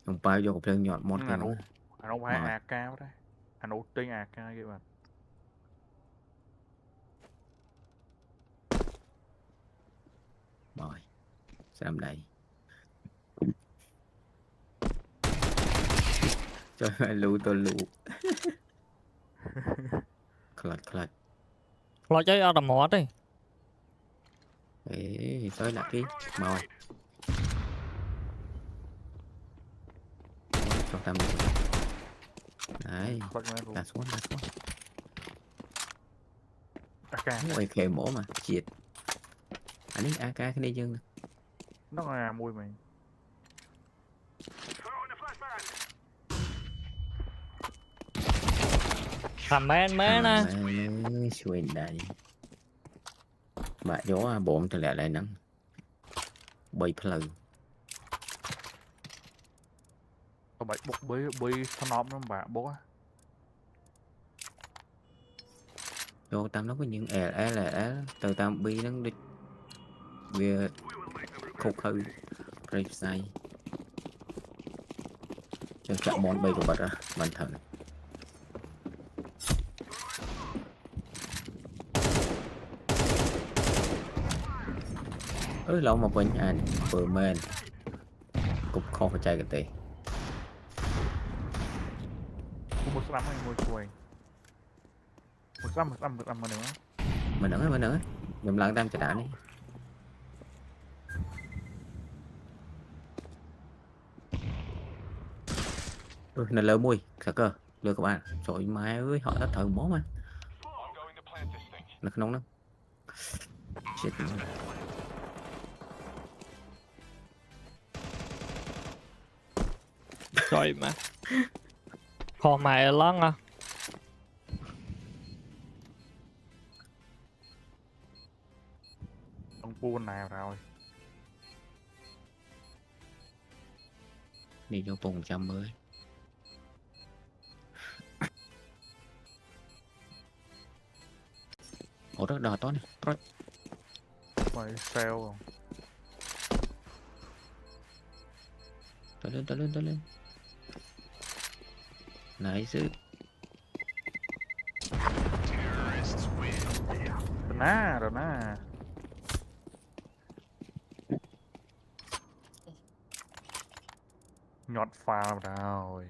Không bao vô cục chân nhọt một cái. Anh không phải AK đấy. Anh út tính AK các bạn. Rồi. Xem đây. Trời ơi, lũ. Clutch. Lo chơi ở đầm mót đi. Ê, tới là cái màu. Cho ta một. Đấy. Đặt xuống. Ôi khề mổ mà, triệt. Anh ấy AK cái này dân. Nó là mùi mình. Thầm men nè. Xuyên đây. Bà gió bộn thì lại nắng. Bay phơi. Có bạch bục bơi thân ốm nó bà bố. Vô tam nó có những từ tam bi nó đi. Về khúc hư. Rape say. Cho chạm món bay của bật ra. Bản thân. Lâu mà quên anh vừa men cục kho phải chạy cái tê một năm hay một chuối một năm mà nữa mình nữa nhầm lần tam trả đi này lơ mùi sợ cơ lừa các bạn trời mai ơi họ đã thở bó mà nó không nóng lắm shit. Trời mà kho mày lắm à. Ông buôn nào rồi đi vô vùng 110 ổ rất đỏ to này rồi mày fail rồi tới lên nice rồi nè nhọt phao rồi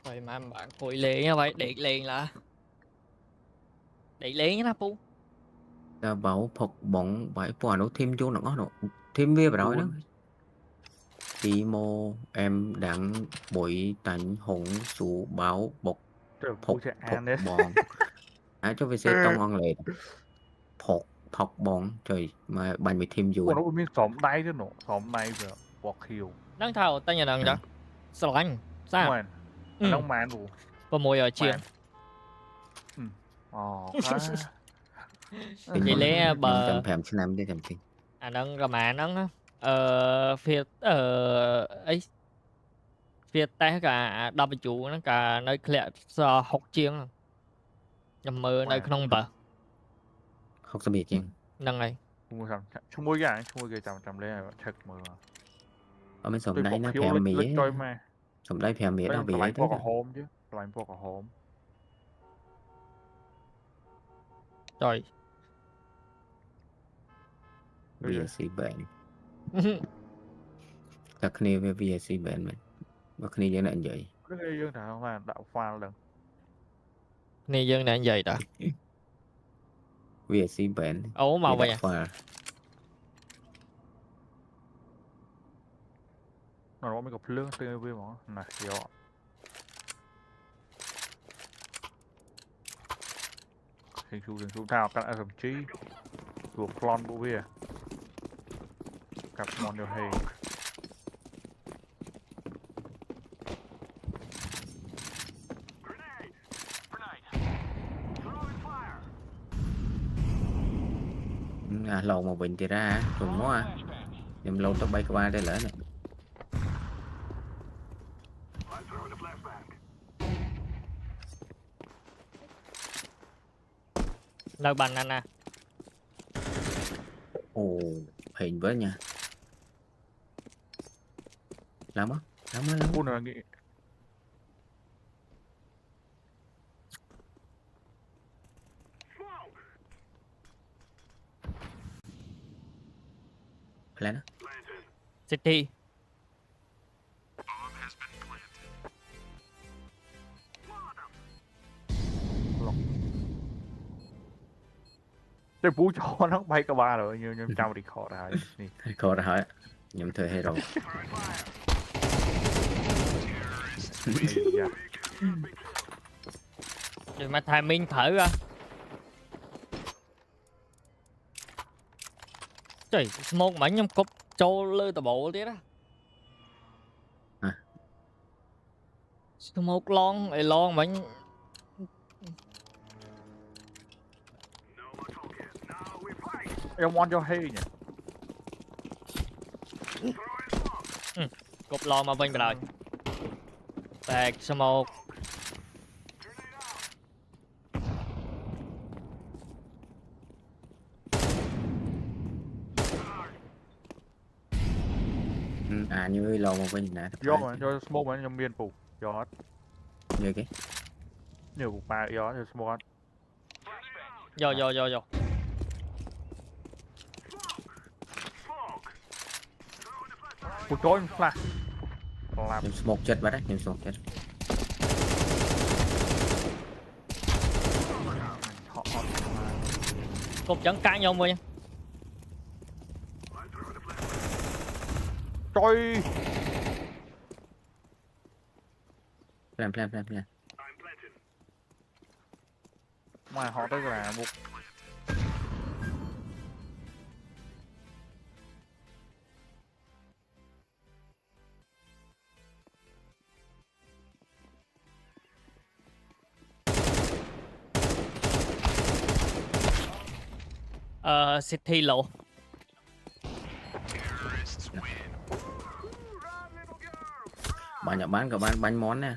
Rồi mà bạn cùi liền như vậy điện liền là điện liền nha Pu ta bảo phục bóng bảy quả nó thêm vô nó rồi thêm bia vào đó Timo em đặng bụi tạnh hùng sụ báo bột phột bòn cho VC tông ngon lệ phột bòn trời mà bạn bị thêm dù nó miếng xóm đáy chứ nổ xóm đáy rồi bọt khiêu đang thảo tay nhà đằng đó sao anh sao nông màn đủ và mùi ở chiều vậy lẽ bờ tầm phèm xin em đi tầm xin nâng ra mà nâng phía ấy phía tay cả đập chủ nó cả nơi khẽ học chiêng nhầm mơ nơi không bờ học sao biệt chiêng nâng này chung môi cái chầm lên thật mơ ở mấy sầm đáy nó phèm mía sầm đáy phèm mía nó bị ấy đấy hôm chứ lại bộ cả hôm rồi VC bệnh các khné về VC bệnh mình và khné dân này vậy cái dân nào mà đạo pha lần khné dân này vậy đó VC bệnh ấu màu vậy nó mới gặp lương từ với mỏ này do hình su thao các thậm chí của plon bộ bia cặp món điều hề lầu một bình thì ra rồi mua nhầm lâu tao bay qua đây lỡ này lời bàn anh à ồ hình với nha làm á cô nào nghĩ lên City cái bú cho nó bay cả ba rồi nhưng trong đi khó ra hỏi nhầm thời hay rồi rồi mà thầy Minh thở ra trời một mảnh nhâm cục cho lơ tà bộ thế đó một lon ấy lon mảnh em want cho hay nhỉ cục lon mà vinh rồi tag số 1 như lò một bên nè do mà cho smoke mà trong biên phủ do hết như cái nhiều cục ba do cho smoke vô cục trôi flash làm smoke chết vào đấy nhưng smoke chết cục chẳng căng nhau rồi trôi plan mà họ tới là một City lộ bạn nhập bán cả bán món nè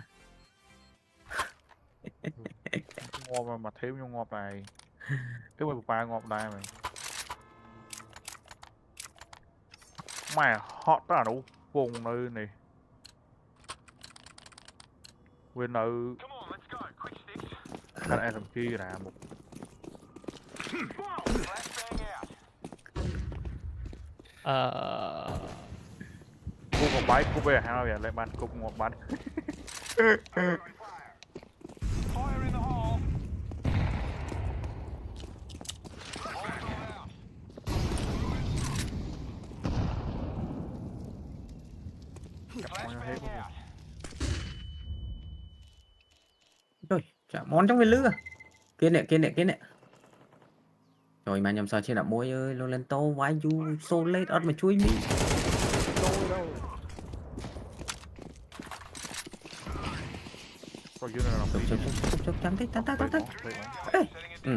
ngon mà thêm vô ngọt này cái bột ba ngọt đây mày họ tất cả đủ vùng nơi này quên nơi anh em thậm chí là một cô một bãi cô về hao vậy lại bán cô một bán Rồi, chả món trong cái lư à. Kia nè. Rồi mà nhầm sao trên đạp môi ơi, lo lên tô vãi du xô lên ớt mà chui mi. Tôi đâu. Chụp trắng thích, tắt. Ê,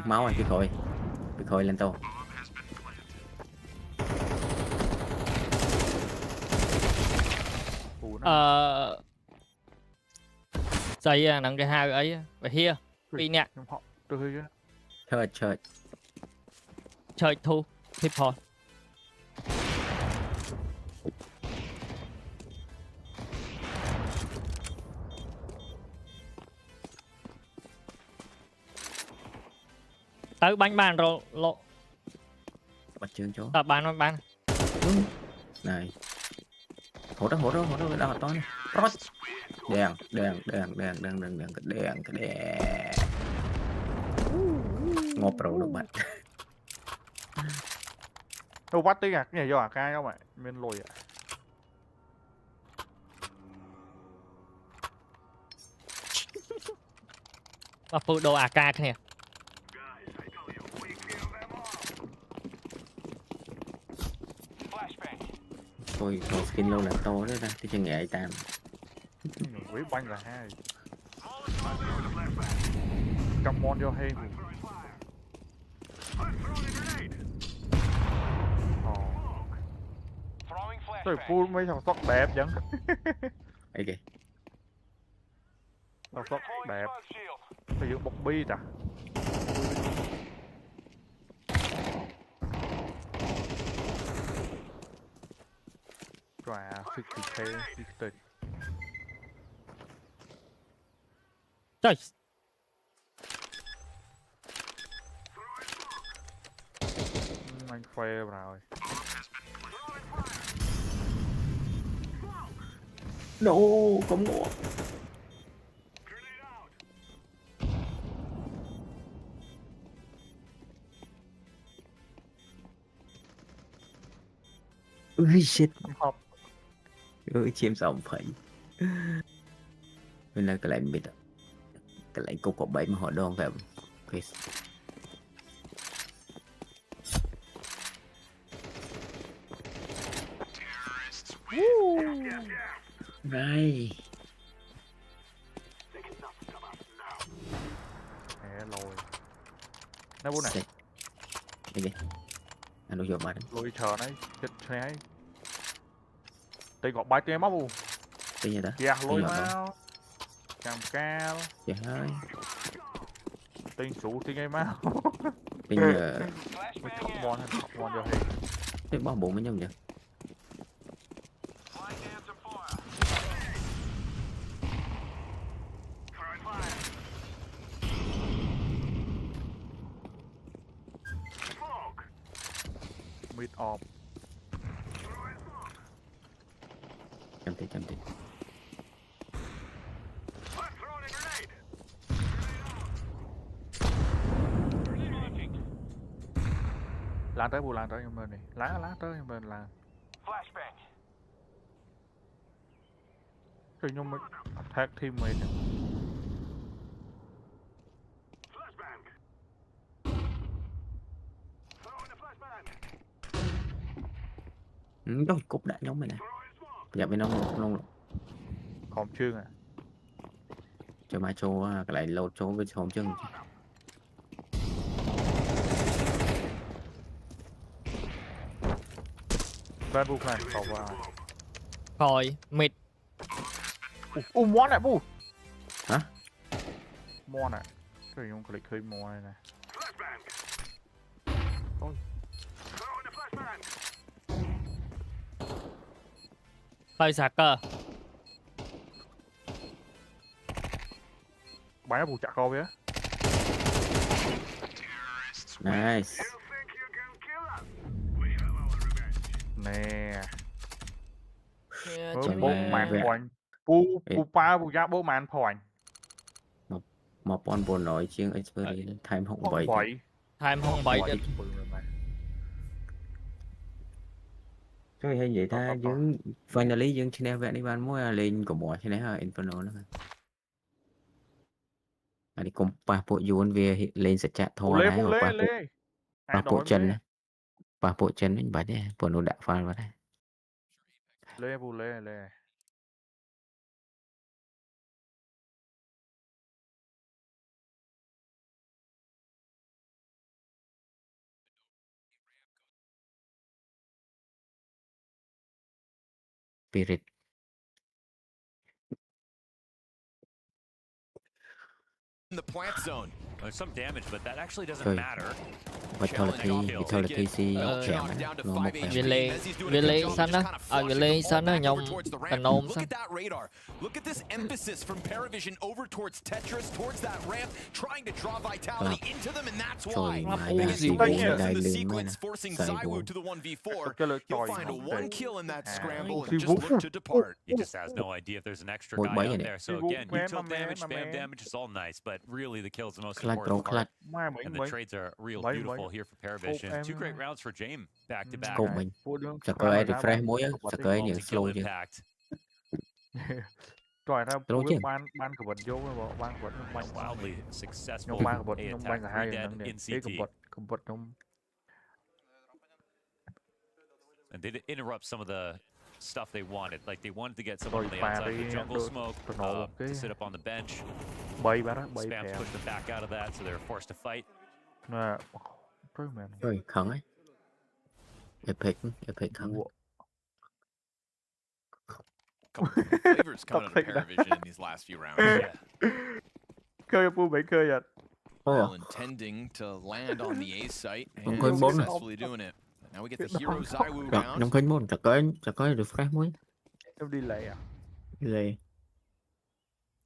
máu rồi, bị khôi lên tô. Xây nặng cái hai ấy, về here, đi nè. Chơi thu, hip hop. Tới bánh bàn rồi lộ. Bật trường chỗ. Tập bàn. Này. Hốt đó đào to này. Rót. Đèn. Ngộp rồi được bạn. Đâu bắt tí à, cái này do AK không ạ? Mình lùi ạ. Và phụ đồ AK cái này. Thôi skin lâu là to đấy ra, thì chẳng nghệ ai tàn. Quý banh là hai. Come on your head. Trời full mấy thằng sóc đẹp chẳng. Ấy kìa. Thằng sóc đẹp. Phải giữ bọc bi ta. Quả 60k 60. Trời. Anh phê rồi. No, không ngộ. Ui shit. Chim xong phải. Bên này cái lạnh bịt. Cái lạnh cục có 7 mà họ đòn vào. Okay. Này. Lôi. Nó bố này. Đây đi. Anh vô mà. Lôi chờ này, chết này. Đây gọi bài tiền máu bù. Đây như đó. Dạ, lôi máu. Cam cao. Dạ hơi. Tên chủ tên ngay máu. Bây giờ. Món cho hết. Thế bao bộ mới nhầm vậy. Mid off. Chăm tí. Lan tới trong bên này. Lá tới trong bên là. Trời nhưng mà attack teammate. Rồi cục đã nhóm mày này. Dạ bên ông Còn chương à. Cho mai cho cái lại load cho với hồn chân. Bên bu này cầu vào. Khỏi mịt. Món này bu. Hả? Món này. Trời không click hơi món này nè. Ôi. Hơi sạc cơ. Bán bù chặt coi á. Nice. Nè. Bố màn phòn. Pu pa pu ra bố màn phòn. Một con buồn nổi chiếng experience time hồng 7. Time hồng 7. Trời hay vậy ta dưỡng finally dưỡng channel vẹn đi ban mỗi lên của bỏ channel Inferno nữa mà đi cùng ba bộ yuan về lên sẽ chạm thò đấy hoặc ba bộ chân ba bộ chân mình bảo đấy bộ nó đã pha vào đây lê Spirit In the plant zone. There's some damage, but that actually doesn't matter. Vitality si chèm nó một về lệ sẵn á về lệ sẵn á nhóm cần ôm sẵn. Look at that radar. Look at this emphasis from Paravision over towards Tetris, towards that ramp, trying to draw vitality into them, and that's why. The sequence forcing ZywOo to the 1v4. He'll find one kill in that scramble and just look to depart. He just has no idea if there's an extra guy out there. So again, util damage, spam damage is all nice, but really the kill is the most important part. And the trades are real beautiful here for Paravision. 2 great rounds for James back to back. cùng mình sẽ có ai refresh mỗi sẽ có ai nhiều slow chứ trời ra ban của vật vô ban của vật wildly successful nhóm ban của vật nhóm ban cả hai lần này cái của vật nhóm and they interrupt some of the stuff they wanted. Like they wanted to get someone on the outside of the jungle smoke to sit up on the bench. Spams pushed them back out of that, so they're forced to fight. Rồi khẩn ấy epic khẩn Flavors coming out of Paravision in these last few rounds. Khơi phu bị khơi vậy. Well, intending to land on the A site and successfully doing it. Now we get the hero ZywOo round. Nông khinh môn sẽ có refresh mỗi. Em đi lệ à? Đi lệ.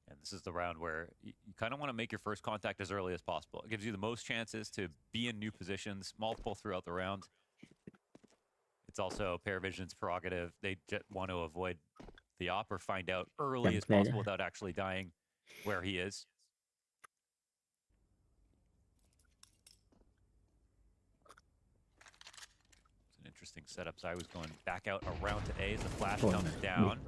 And this is the round where you kind of want to make your first contact as early as possible. It gives you the most chances to be in new positions, multiple throughout the round. It's also Paravision's prerogative. They just want to avoid the op or find out early as possible without actually dying where he is. Interesting setup. So I was going back out around to A as the flash comes down.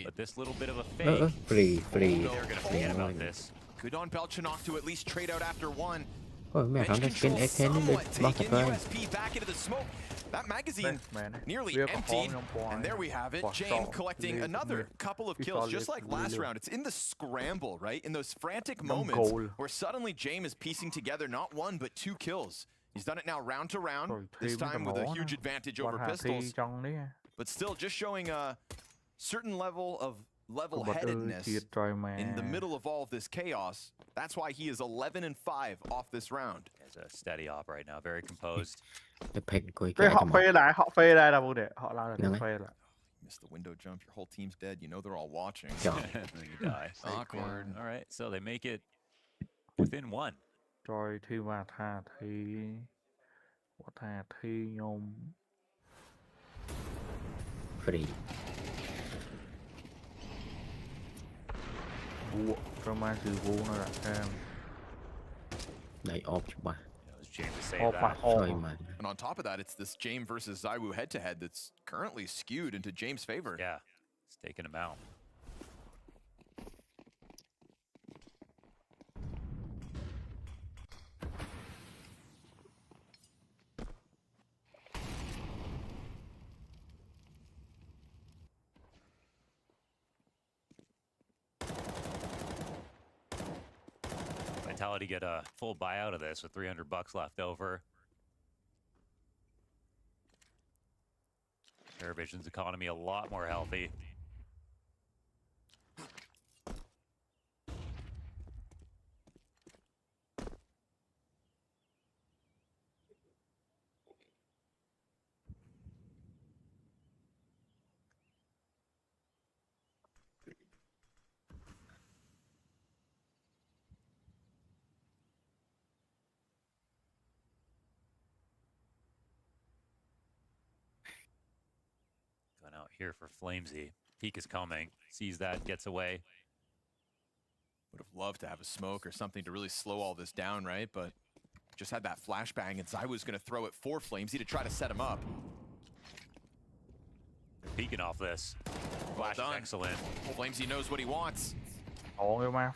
But this little bit of a fake. Free. They're going to forget about this. Good on Belchanok to at least trade out after one. Mẹ thằng nó skin X10 bóc thật USP back into the smoke. That magazine nearly empty. And there we have it. James collecting another couple of kills, just like last round. It's in the scramble, right? In those frantic moments where suddenly James is piecing together not 1 but 2 kills. He's done it now round to round, this time with a huge advantage over pistols. But still just showing a certain level of level-headedness in the middle of all of this chaos. That's why he is 11-5 off this round. He's a steady op right now, very composed. Họ phê lại là vô địch, họ lao là phê lại. Miss the window jump, your whole team's dead. You know they're all watching. You die. Awkward. All right, so they make it within 1. Trời thi mà thà thi nhôm free vụ cho mai từ vụ nó là em đẩy off cho bà and on top of that, it's this James versus ZywOo head-to-head that's currently skewed into James' favor. Yeah, it's taking him out. Vitality get a full buyout of this with $300 left over. Paravision's economy a lot more healthy. Out here for Flamesy. Peak is coming. Sees that, gets away. Would have loved to have a smoke or something to really slow all this down, right? But just had that flashbang, and ZywOo's going to throw it for Flamesy to try to set him up. Peeking off this. Well Flash done. Excellent. Flamesy knows what he wants.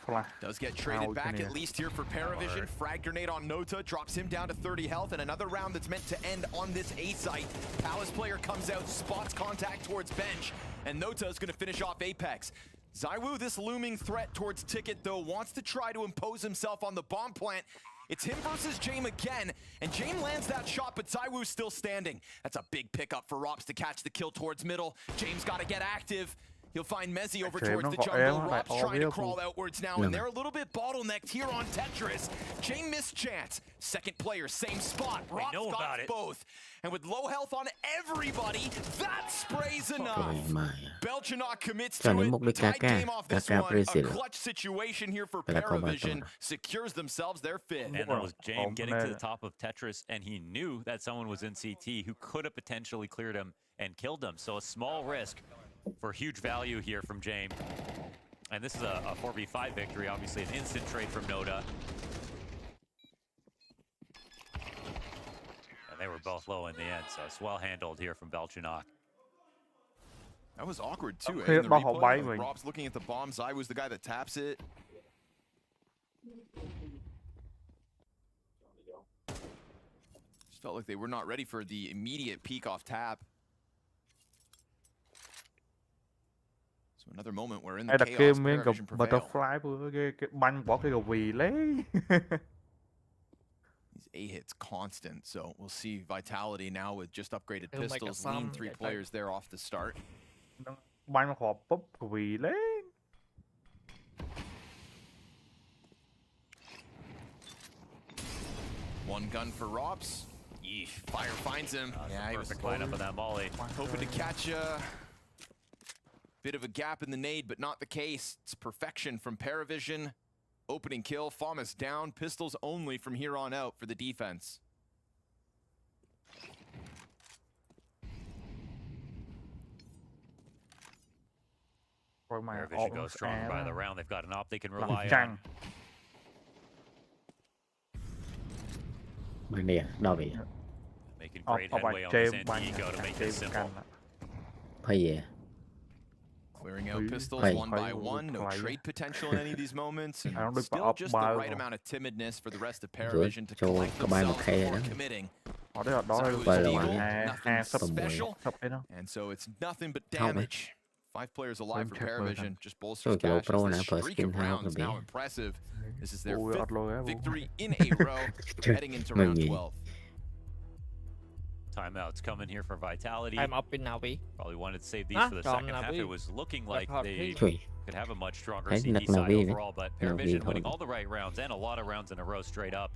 Flash. Does get traded back at least here for Paravision. Frag grenade on Nota, drops him down to 30 health, and another round that's meant to end on this A site. Palace player comes out, spots contact towards bench, and Nota is going to finish off Apex. ZywOo, this looming threat towards Ticket, though, wants to try to impose himself on the bomb plant. It's him versus Jame again, and Jame lands that shot, but ZywOo's still standing. That's a big pickup for Rops to catch the kill towards middle. Jame's got to get active. He'll find Mezzi over towards the jungle. Rops trying to crawl outwards now, and they're a little bit bottlenecked here on Tetris. Jame missed chance. Second player, same spot. Rops got both. And with low health on everybody, that spray's enough. Belchanok commits to it. Tied game off this one. A clutch situation here for Paravision. Secures themselves their fifth. And that was Jame getting to the top of Tetris, and he knew that someone was in CT who could have potentially cleared him and killed him. So a small risk for huge value here from Jame. And this is a 4v5 victory, obviously an instant trade from Noda. And they were both low in the end, so it's well handled here from Belchanok. That was awkward too. In the replay, like, Rob's looking at the bomb. Zai was the guy that taps it. Just felt like they were not ready for the immediate peek off tap. So another moment where in the chaos, Paravision prevail. Butterfly cái banh bỏ cái gùi lấy. These A hits constant, so we'll see Vitality now with just upgraded pistols. Lean 3 players there off the start. Banh họ bóp gùi lấy. One gun for Rops. Yeesh, fire finds him. Yeah, he was perfect lineup of that volley. Hoping to catch a bit of a gap in the nade, but not the case. It's perfection from Paravision. Opening kill, Famas down. Pistols only from here on out for the defense. Paravision goes stronger by the round. They've got an op they can rely on. Making great headway on San Diego to make this simple. Clearing out pistols one by one. No trade potential in any of these moments. And still just the right amount of timidness for the rest of Paravision to collect themselves before committing. Nothing special. And so it's nothing but damage. 5 players alive for Paravision. Just bolsters cash. The streak of rounds now impressive. This is their 5th victory in a row, heading into round 12. Timeouts coming here for Vitality. I'm up in NAVI. Probably wanted to save these for the second half. It was looking like they could have a much stronger CT side overall, but Paravision winning all the right rounds and a lot of rounds in a row straight up.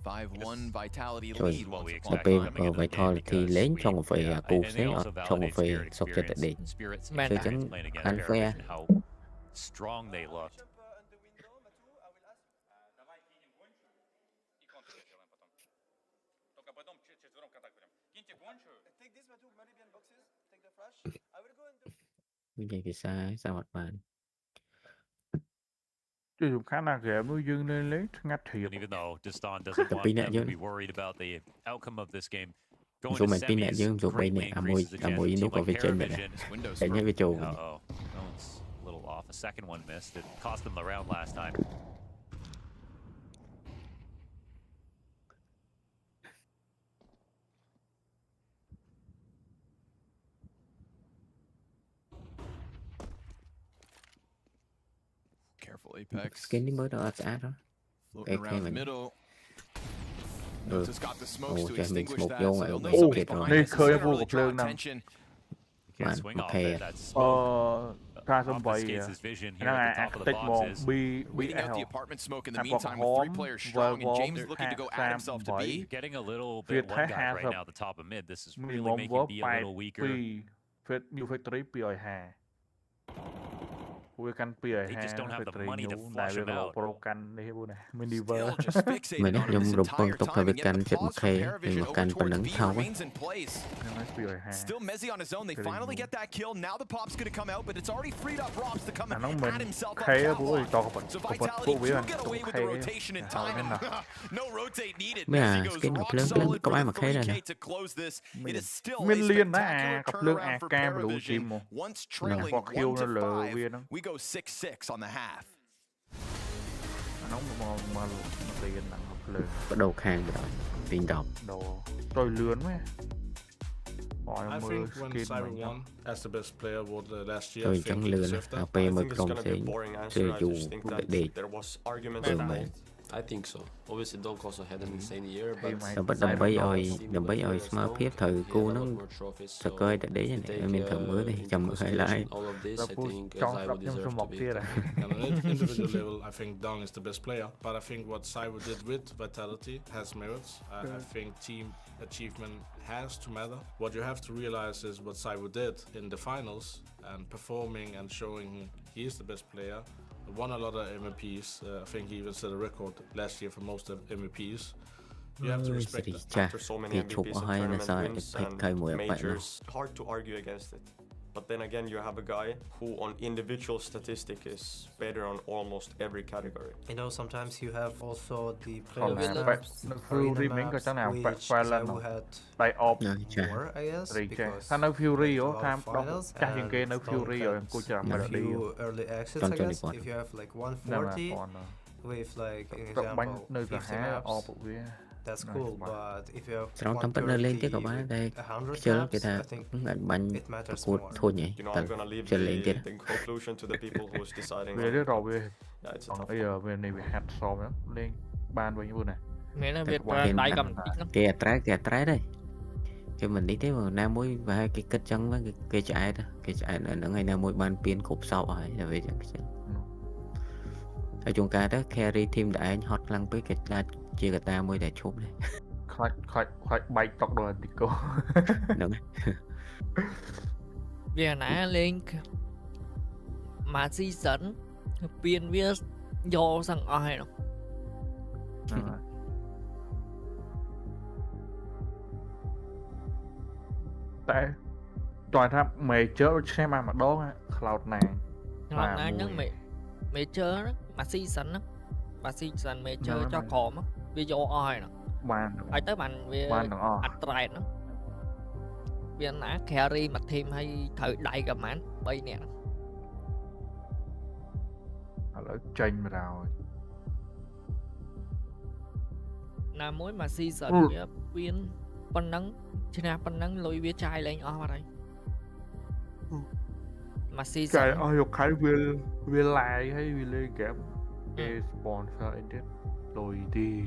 5-1 Vitality lead. What we expect Vitality lên trong một phẩy cú sẽ trong một phẩy sốc cho tại đỉnh. Chơi chắn unfair. How strong they looked. Như vậy thì sao mặt bàn. Dùng khả năng ghẻ mới dưng lên lấy ngắt thiệt. Even though Diston doesn't want them to be worried about the outcome of this game. Going to semis greatly increases the chance of a team like Paravision. Uh-oh. One's a little off. A second one missed. It cost them the round last time. Careful, Apex. Skin mới đó ác đó. Floating around the middle. Just got the smokes to extinguish that. So they'll need somebody behind this to really draw attention. Can't swing off it. That's obfuscates his vision here at the top of the boxes. Weeding out the apartment smoke in the meantime with 3 players strong, and James looking to go add himself to B. Getting a little bit one guy right now at the top of mid. This is really making B a little weaker. New victory PI2. Cuối căn pìa They just don't have the phải money to nhú flush đại him về out. pro căn đi bu này Miniver Mình đã dùng rụp con tục hợp canh chết một khay thì một canh phần nắng thao á. Still Mezzi on his own. They finally get that kill. Now the pop's going to come out, but it's already freed up Robs to come and add himself up catwalk. So Vitality do get away with the rotation and timing. No rotate needed. Mezzi goes rock solid for the 3K to close this. It is still a spectacular turnaround for Paravision. Once trailing 1-5, we go 6-6 on the half. Bắt đầu khang rồi, tiền đọc. Đồ tôi lướn mấy. I think when Cyber won as the best player was last year, Tôi I think chẳng he lừa deserved that. AP mới công sẽ dù để I think so. Obviously, Donk also had an insane year, but Rồi bắt đồng bấy ơi smart phép thời cô nó sợ coi tại đấy này mình thử mới thì chồng mới hay lại. all of this, I think I would deserve to be. And on an individual level, I think Dong is the best player. But I think what Cyber did with Vitality has merits. I think team achievement has to matter. What you have to realize is what Cyber did in the finals and performing and showing he is the best player. Won a lot of MVPs. I think he even set a record last year for most of MVPs. You have to respect that. After so many MVPs and tournament wins and majors, hard to argue against it. But then again, you have a guy who on individual statistic is better on almost every category. You know, sometimes you have also the player Fury mình có chỗ nào phải là nó tay off more, I guess, because sao nói Fury ó tham đó chắc những cái nói Fury rồi cô chờ mà đi early exits, I guess. If you have like 140 with like an example 50 maps, that's cool, but if you have Xong thấm bắt lên chứ cậu bác đây chơi cái ta ngạnh bánh cột thôi nhỉ tận chơi lên chứ về đấy rồi về bây giờ về này về hạt sò nữa lên ban bao nhiêu này nghĩa là việc đại cầm kè trái đây cái mình đi thế mà nam mối và hai cái kết chân với cái chạy đó cái chạy là ngày nào mỗi ban pin cục sau rồi là về chẳng ở chúng ta đó carry team đã hot lăng với cái là chia cả ta mới để chụp này khỏi bay tốc độ đi cô đúng về nãy lên mà season pin viết do sang ai đâu tại toàn tham mày chớ xem mà đó cloud này nhưng mày chớ đó mà season đó mà season mày chớ cho còm á video oi nè ai tới bạn về anh trai nó về nãy carry mà thêm hay thử đại cầm án bay nè lỡ tranh rồi là mối mà season về viên phân nắng lôi về trai lên ở đây mà season trai ơi một cái về lại hay về lên kém cái sponsor edit lôi đi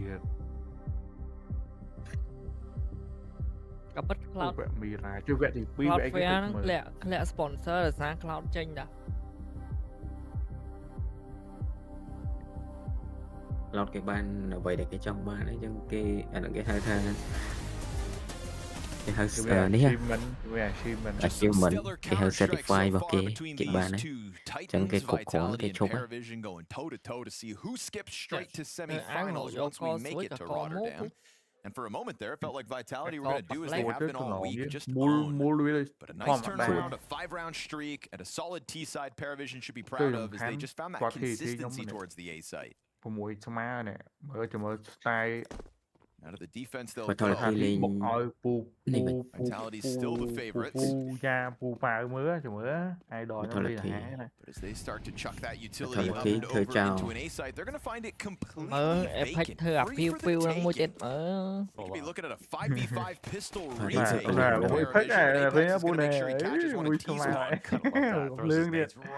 gặp bất cloud mì ra chứ vậy thì cloud fair lẽ sponsor là sáng cloud tranh đã lọt cái ban vậy để cái trong ban ấy trong cái anh cái hai thang cái hơi này ha achievement cái hơi certify vào cái ban ấy trong cái cục khổ cái chụp á And for a moment there, it felt like Vitality were going to do as they have been all week, just own. But a nice turnaround, a 5-round streak, and a solid T-side Paravision should be proud of as they just found that consistency towards the A site. Out of the defense, they'll go. Vitality's still the favorites. But as they start to chuck that utility up and over into an A site, they're going to find it completely vacant. Free for the taking. We could be looking at a 5v5 pistol retake. To make sure he catches one of T-spawn.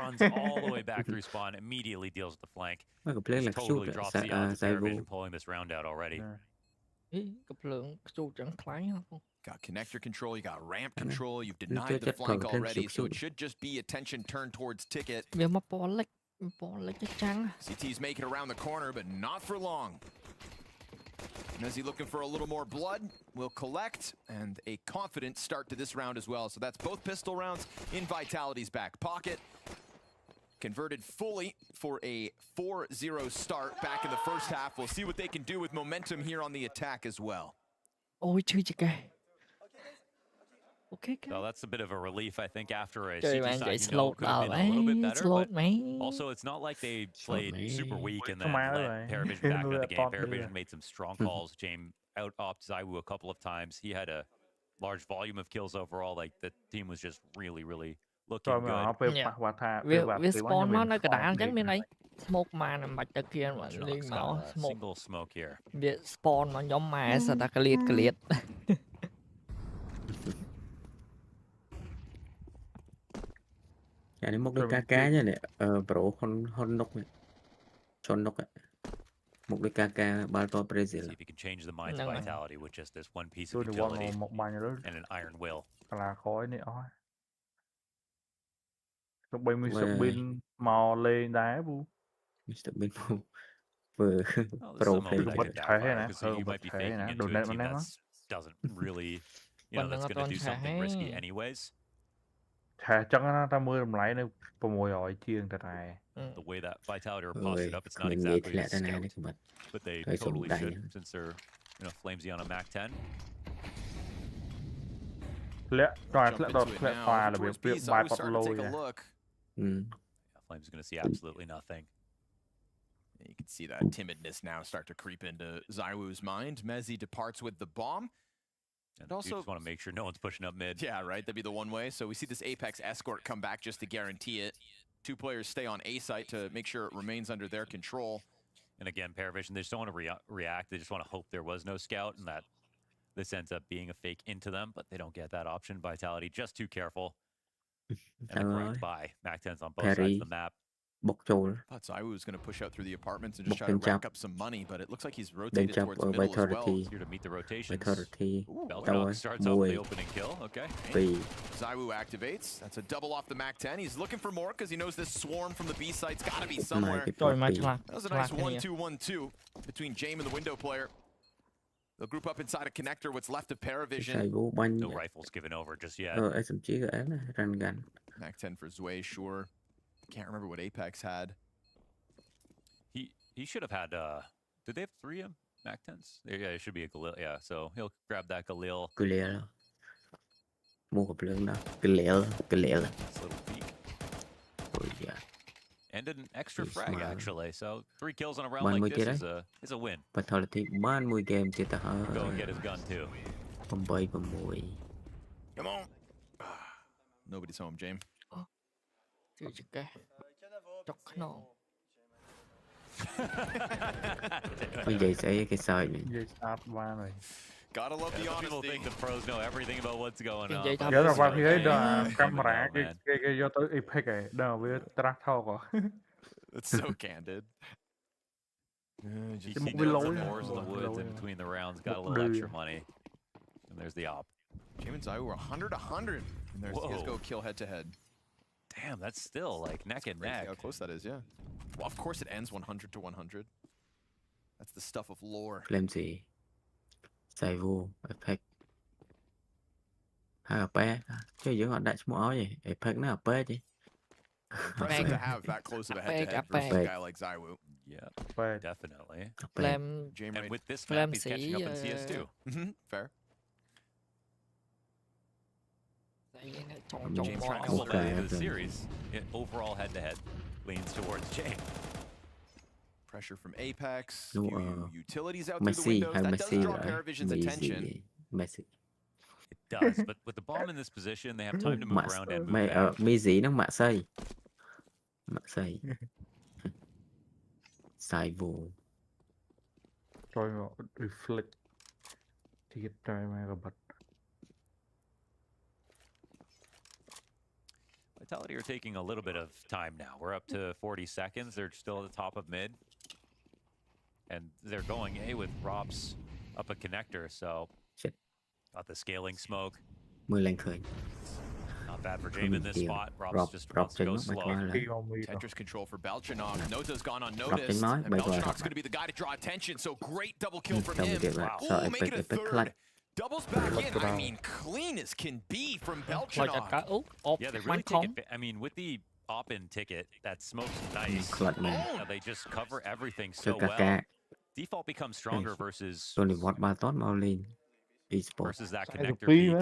Runs all the way back through spawn, immediately deals with the flank. Totally drops the odds of Paravision pulling this round out already. Got connector control, you got ramp control, you've denied the flank already, so it should just be attention turned towards Ticket. CT's making it around the corner, but not for long. Mezzi looking for a little more blood, will collect, and a confident start to this round as well. So that's both pistol rounds in Vitality's back pocket. converted fully for a 4-0 start back in the first half. We'll see what they can do with momentum here on the attack as well. Ôi chưa chị kìa. Okay. So that's a bit of a relief, I think, after a Trời CT bạn side chạy you know slot could have vào been a little bit đấy, better, slot but mấy. also it's not like they played super weak and then Come on, let right. Paravision back into the game. Thought they- Paravision made some strong calls. James out-opt Zaiwu a couple of times. He had a large volume of kills overall. Like, the team was just really, really looking Rồi mà good. họ về và thà về và Việc từ spawn nó cái đá mình chẳng bên này. Smoke mà nằm bạch trước kia mà lên Knox máu got a smoke. single smoke here. Việc spawn mà nhóm mà sao ta cái liệt. Ini một đôi KK nha nè, pro hon nóc này, chọn nóc này, một đôi KK Balto Brazil. See if he can change the mind's vitality with just this one piece tôi of được utility một bài nữa and an iron will. là khói này oi. Lúc bây mình sụp pin mò lên đá bu. Mr. Bin vừa pro play That could backfire because you might be faking into a team that doesn't really, you know, that's going to do something risky anyways. Thà chắc nó ta mưa lại nữa, pro mồi hỏi chiên thật này. The way that vitality are posted up, it's not exactly a scout, but they totally should since they're, you know, flamesy on a Mac 10. Lẽ tòa là việc bài bật lôi Take a look. Flames going to see absolutely nothing. You can see that timidness now start to creep into Zaiwu's mind. Mezzi departs with the bomb. And also, you just want to make sure no one's pushing up mid. Yeah, right. That'd be the one way. So we see this Apex escort come back just to guarantee it. Two players stay on A site to make sure it remains under their control. And again, Paravision, they just don't want to react. They just want to hope there was no scout and that this ends up being a fake into them, but they don't get that option. Vitality just too careful. And the correct buy. Mac 10's on both sides of the map. Bốc trâu. Thought Zaiwu was going to push out through the apartments and just try to rack up some money, but it looks like he's rotated towards middle as well. Here to meet the rotations. Beltron starts off with the opening kill. Okay. Zaiwu activates. That's a double off the Mac 10. He's looking for more because he knows this swarm from the B site's got to be somewhere. That was a nice 1-2-1-2 between James and the window player. They'll group up inside a connector. What's left of Paravision. No rifles given over just yet. Mac 10 for Zway, sure. Can't remember what Apex had. He should have had, did they have 3 Mac 10s? Yeah, it should be a Galil. Yeah, so he'll grab that Galil. Mua cặp lượng đó. Galil. Little peek. And an extra frag, actually. So 3 kills on a round like this is a win. Vitality 30 game chưa ta hả. Go and get his gun too. 8. Come on. Nobody's home, James. Vậy sẽ cái sợi này. Gotta love the honesty. People think the pros know everything about what's going on. Nhớ là qua khi ấy camera cái do tới Apex ấy, đâu với track thao có. It's so candid. You see the wars in the woods in between the rounds, got a little extra money. And there's the op. James and Zaiwu were 100-100. And there's CSGO kill head-to-head. Damn, that's still like neck and neck. How close that is, yeah. Well, of course it ends 100-100. That's the stuff of lore. Flamesy. Zaiwu, Apex. Hai AP. Chứ giữa họ đại small vậy. Apex nó AP chứ. Impressive to have that close of a head-to-head versus a guy like Zaiwu. Yeah, definitely. And with this map, he's catching up in CS2. Fair. James trying to hold that into the series. Overall head-to-head leans towards James. Pressure from Apex. Few utilities out through the windows. That does draw Paravision's attention. It does, but with the bomb in this position, they have time to move around and move back. Mizzy nó mạ xây. Sai vô. Rồi reflect. Thì cái trai mà bật. Vitality are taking a little bit of time now. We're up to 40 seconds. They're still at the top of mid. And they're going A with Rob's up a connector, so got the scaling smoke. Not bad for James in this spot. Rob's just wants to go slow. Tetris control for Belchanok. Nota's gone unnoticed. And Belchanok's going to be the guy to draw attention, so great double kill from him. Wow. Make it a third. Doubles back in. I mean, clean as can be from Belchanok. Yeah, they really take it. I mean, with the pop-in ticket. That smoke's nice. They just cover everything so well. Default becomes stronger versus that connector peak.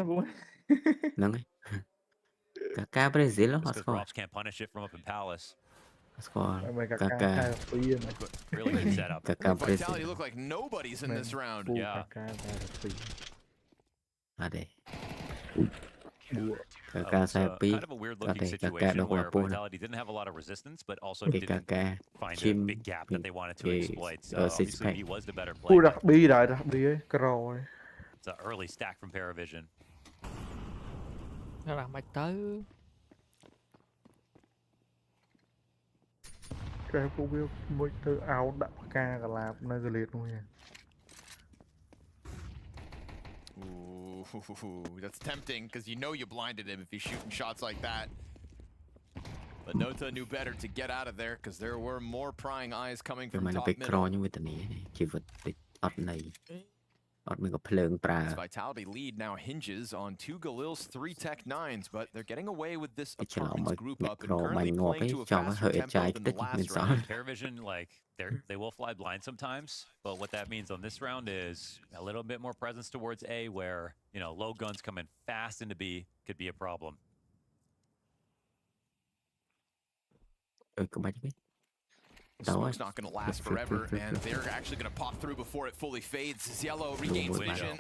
Because Robs can't punish it from up in Palace. Really good setup. Vitality look like nobody's in this round. Yeah. Kind of a weird looking situation where Vitality didn't have a lot of resistance, but also didn't find a big gap that they wanted to exploit. So obviously he was the better player. It's an early stack from Paravision. Ooh, that's tempting because you know you blinded him if he's shooting shots like that. But Nota knew better to get out of there because there were more prying eyes coming from top middle. This Vitality lead now hinges on 2 Galil's 3 Tech 9s, but they're getting away with this apartments group up and currently playing to a faster tempo than the last round. Paravision, like, they will fly blind sometimes, but what that means on this round is a little bit more presence towards A, where, you know, low guns coming fast into B could be a problem. The smoke's not going to last forever, and they're actually going to pop through before it fully fades. Yellow regains vision.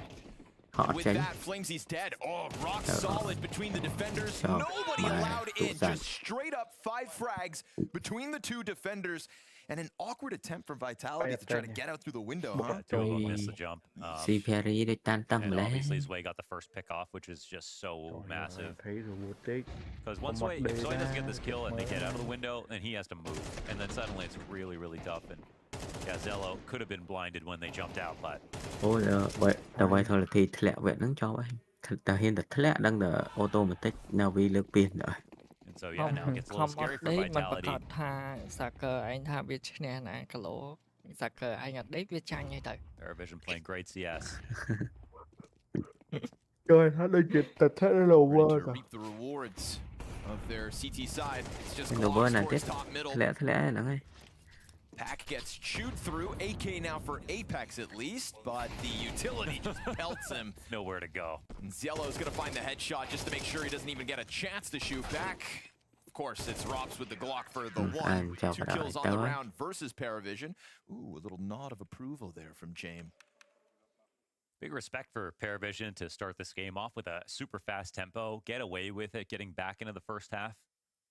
With that, Flamesie's dead. Oh, rock solid between the defenders. Nobody allowed in. Just straight up 5 frags between the 2 defenders. And an awkward attempt from Vitality to try to get out through the window, huh? 2 of them missed the jump. And obviously Zway got the first pick off, which is just so massive. Because once Zway doesn't get this kill and they get out of the window, then he has to move. And then suddenly it's really, really tough. And yeah, Zello could have been blinded when they jumped out, but... So yeah, now it gets a little scary for Vitality. Paravision playing great CS. To reap the rewards of their CT side. It's just towards top middle. Pack gets chewed through. AK now for Apex at least, but the utility just pelts him. Nowhere to go. And Ziello's gonna find the headshot just to make sure he doesn't even get a chance to shoot back. Of course, it's Robs with the Glock for the 1. 2 kills on the round versus Paravision. Ooh, a little nod of approval there from James. Big respect for Paravision to start this game off with a super fast tempo, get away with it, getting back into the first half,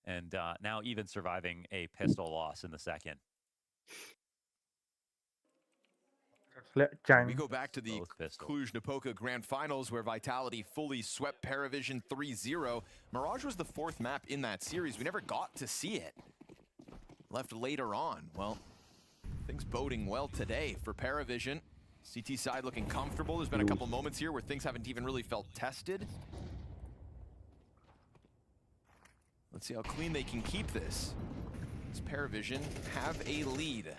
and now even surviving a pistol loss in the second. We go back to the Cluj-Napoca Grand Finals where Vitality fully swept Paravision 3-0. Mirage was the 4th map in that series. We never got to see it. Left later on. Well, things boding well today for Paravision. CT side looking comfortable. There's been a couple moments here where things haven't even really felt tested. Let's see how clean they can keep this. Does Paravision have a lead?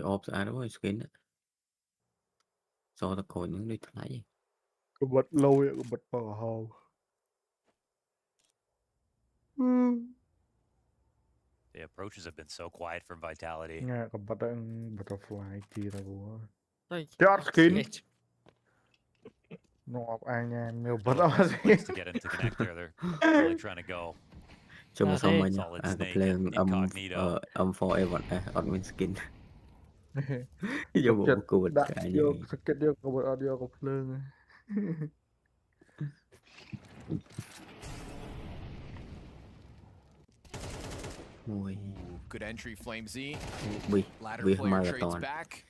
Ốp ra đúng rồi skin á. So ta coi những đi thay gì. Có bật lâu vậy, có bật vào hầu. The approaches have been so quiet from Vitality. Nghe có bật butterfly kia là của. Chót skin. Nó ai nha, nhiều bật ra gì. To get into connect there, they're really trying to go. Chung xong rồi nha, playing forever admin skin. Vô bộ của mình cả vô skip vô của mình audio của Phương. Good entry, Flamesy. Ladder player trades back.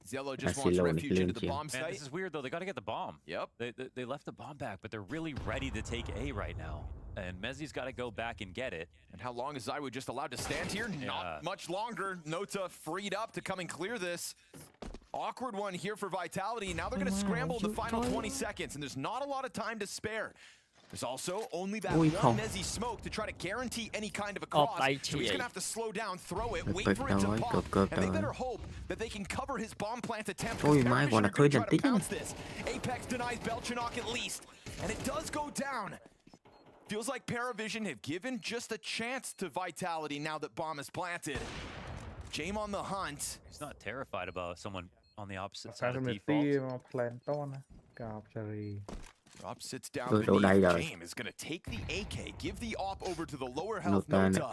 Zello just wants refuge into the bomb site. Man, this is weird though. They got to get the bomb. Yep. They left the bomb back, but they're really ready to take A right now. And Mezzi's got to go back and get it. And how long is Zywoo just allowed to stand here? Yeah. Not much longer. Nota freed up to come and clear this. Awkward one here for Vitality. Now they're going to scramble the final 20 seconds, and there's not a lot of time to spare. There's also only that one NAVI smoke to try to guarantee any kind of a cross. So he's gonna have to slow down, throw it, wait for it to pop, and they better hope that they can cover his bomb plant attempt. Paravision are gonna try to pounce this. Apex denies Belchanok at least, and it does go down. Feels like Paravision have given just a chance to Vitality now that bomb is planted. Jame on the hunt. He's not terrified about someone on the opposite side of default. Rob sits down beneath. Jame is going to take the AK, give the op over to the lower health Nota.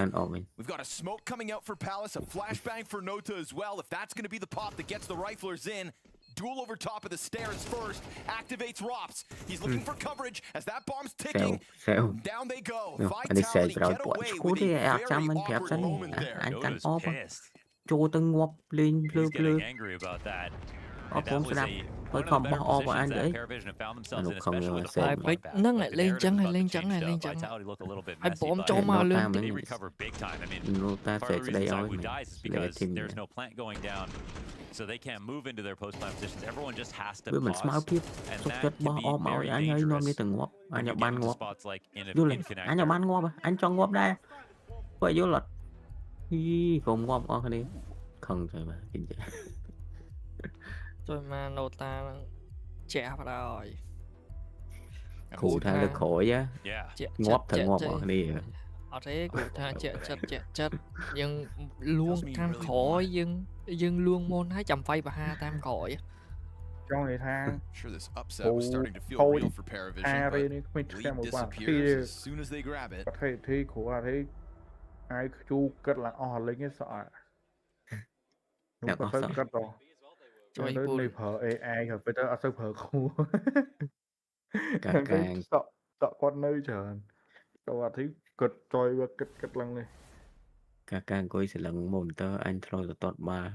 We've got a smoke coming out for Palace, a flashbang for Nota as well. If that's going to be the pop that gets the riflers in. Duel over top of the stairs first, activates Rops. He's looking for coverage as that bomb's ticking. Down they go. Vitality get away with a very awkward moment there. Nota's pissed. He's getting angry about that. And that was one of the better positions that Paravision have found themselves in, especially with the bomb back. Nâng lại lên trắng này, lên trắng này, lên trắng. Hãy bom cho mà lên. They recover big time. I mean, part of the reason Zaiwu dies is because there's no plant going down, so they can't move into their post-plant positions. Everyone just has to pause, and that can be very dangerous. When you get into spots like in connector. Anh cho bắn ngộp, anh cho ngộp đây. Vậy vô lật. Không ngộp con đi. Không rồi mà. Rồi mà Nota trẻ vào rồi. Cụ thang được khỏi á. Ngóp thật ngóp ở đi. Ở thế cụ thang chết. Nhưng luôn tham khỏi nhưng luôn môn 200 phay và 2 tam khỏi. Trong này thang. Thôi Ari đi mình xem một quả thì thi của thấy ai chu cất là lên cái sợ. Đúng có tới cất rồi. Cho nên này phở AI rồi bây giờ sao phở khu. Càng sợ con nơi trời. Đâu thấy cực trôi và cực lần này. Càng coi sẽ lần một tơ anh thôi là tốt mà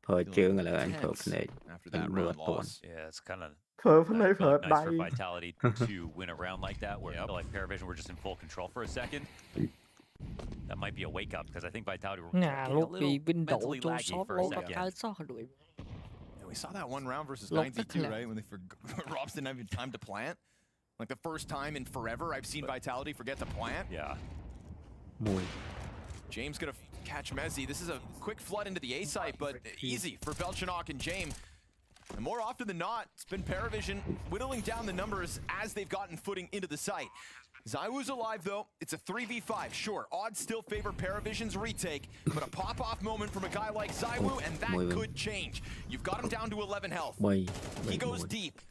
phở chương là anh phở này. Anh mưa tuần. Yeah, it's kind of phở này phở nice for Vitality to win a round like that where I feel like Paravision were just in full control for a second. That might be a wake up because I think Vitality were getting a little mentally laggy for a second. We saw that one round versus 92, right? When Robs didn't have time to plant. Like the first time in forever I've seen Vitality forget to plant. Yeah. James gonna catch Mezzi. This is a quick flood into the A site, but easy for Belchanok and Jame. And more often than not, it's been Paravision whittling down the numbers as they've gotten footing into the site. Zaiwu's alive though. It's a 3v5. Sure, odds still favor Paravision's retake, but a pop-off moment from a guy like Zaiwu, and that could change. You've got him down to 11 health. He goes deep,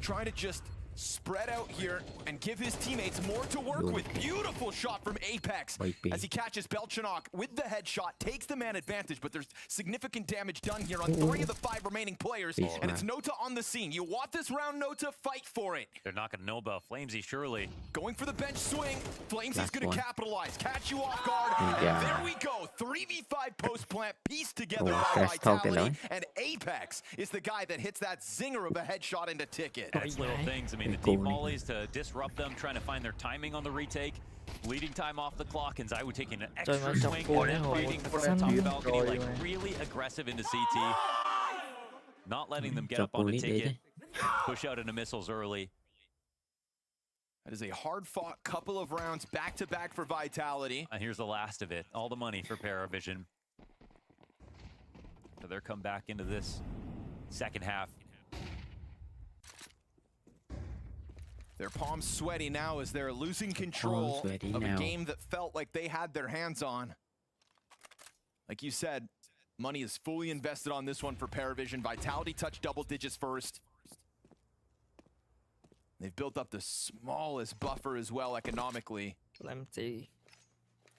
trying to just spread out here and give his teammates more to work with. Beautiful shot from Apex as he catches Belchanok with the headshot, takes the man advantage, but there's significant damage done here on 3 of the 5 remaining players, and it's Nota on the scene. You want this round, Nota? Fight for it. They're not going to know about Flamesy, surely. Going for the bench swing. Flamesy's going to capitalize, catch you off guard, and there we go. 3v5 post-plant pieced together by Vitality, and Apex is the guy that hits that zinger of a headshot into Ticket. That's little things. I mean, the deep mollies to disrupt them, trying to find their timing on the retake, bleeding time off the clock, and Zaiwu taking an extra swing and then bleeding from the top balcony, like really aggressive into CT, not letting them get up on the Ticket, push out into missiles early. That is a hard-fought couple of rounds back-to-back for Vitality. And here's the last of it, all the money for Paravision. So they're come back into this second half. Their palms sweaty now as they're losing control of a game that felt like they had their hands on. Like you said, money is fully invested on this one for Paravision. Vitality touched double digits first. They've built up the smallest buffer as well economically. Làm gì?